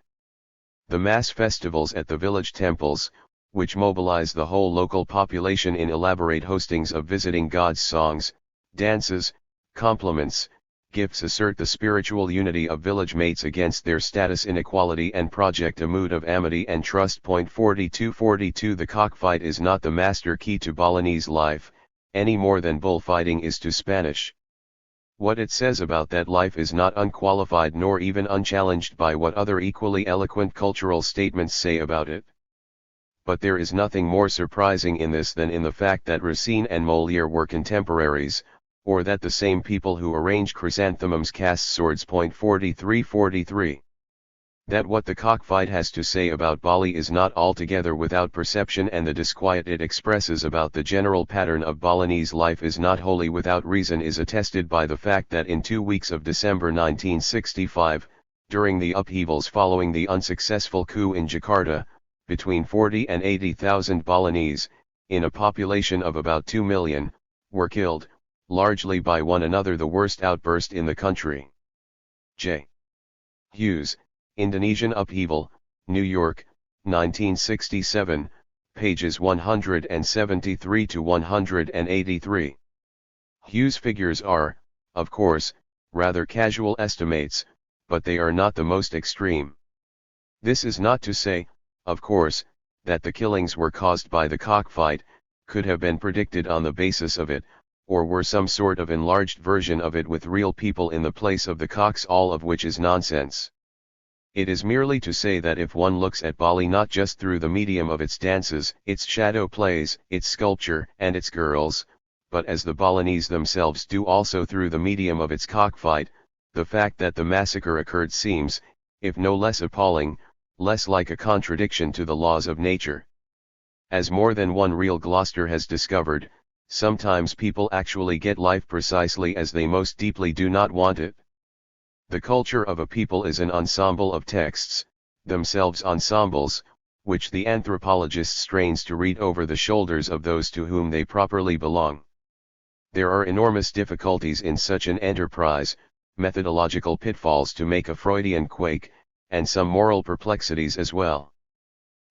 The mass festivals at the village temples, which mobilize the whole local population in elaborate hostings of visiting gods' songs, dances, compliments, gifts, assert the spiritual unity of village mates against their status inequality and project a mood of amity and trust. 4242 The cockfight is not the master key to Balinese life, any more than bullfighting is to Spanish. What it says about that life is not unqualified nor even unchallenged by what other equally eloquent cultural statements say about it. But there is nothing more surprising in this than in the fact that Racine and Molière were contemporaries, or that the same people who arrange chrysanthemums cast swords. 4343. That what the cockfight has to say about Bali is not altogether without perception, and the disquiet it expresses about the general pattern of Balinese life is not wholly without reason, is attested by the fact that in 2 weeks of December 1965, during the upheavals following the unsuccessful coup in Jakarta, between 40 and 80,000 Balinese, in a population of about 2 million, were killed, largely by one another, the worst outburst in the country. J. Hughes, Indonesian Upheaval, New York, 1967, pages 173 to 183. Hughes' figures are, of course, rather casual estimates, but they are not the most extreme. This is not to say, of course, that the killings were caused by the cockfight, could have been predicted on the basis of it, or were some sort of enlarged version of it with real people in the place of the cocks, all of which is nonsense. It is merely to say that if one looks at Bali not just through the medium of its dances, its shadow plays, its sculpture, and its girls, but as the Balinese themselves do also through the medium of its cockfight, the fact that the massacre occurred seems, if no less appalling, less like a contradiction to the laws of nature. As more than one real Gloucester has discovered, sometimes people actually get life precisely as they most deeply do not want it. The culture of a people is an ensemble of texts, themselves ensembles, which the anthropologist strains to read over the shoulders of those to whom they properly belong. There are enormous difficulties in such an enterprise, methodological pitfalls to make a Freudian quake, and some moral perplexities as well.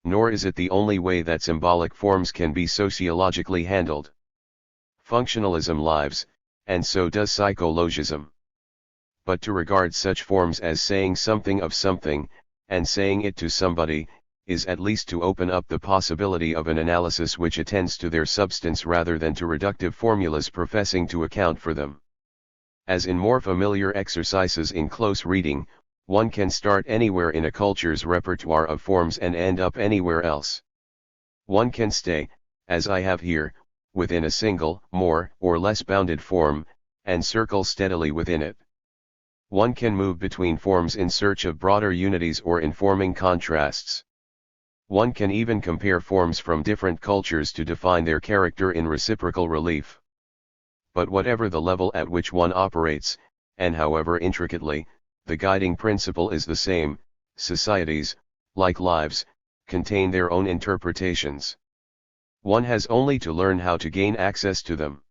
Nor is it the only way that symbolic forms can be sociologically handled. Functionalism lives, and so does psychologism. But to regard such forms as saying something of something, and saying it to somebody, is at least to open up the possibility of an analysis which attends to their substance rather than to reductive formulas professing to account for them. As in more familiar exercises in close reading, one can start anywhere in a culture's repertoire of forms and end up anywhere else. One can stay, as I have here, within a single, more or less bounded form, and circle steadily within it. One can move between forms in search of broader unities or informing contrasts. One can even compare forms from different cultures to define their character in reciprocal relief. But whatever the level at which one operates, and however intricately, the guiding principle is the same: societies, like lives, contain their own interpretations. One has only to learn how to gain access to them.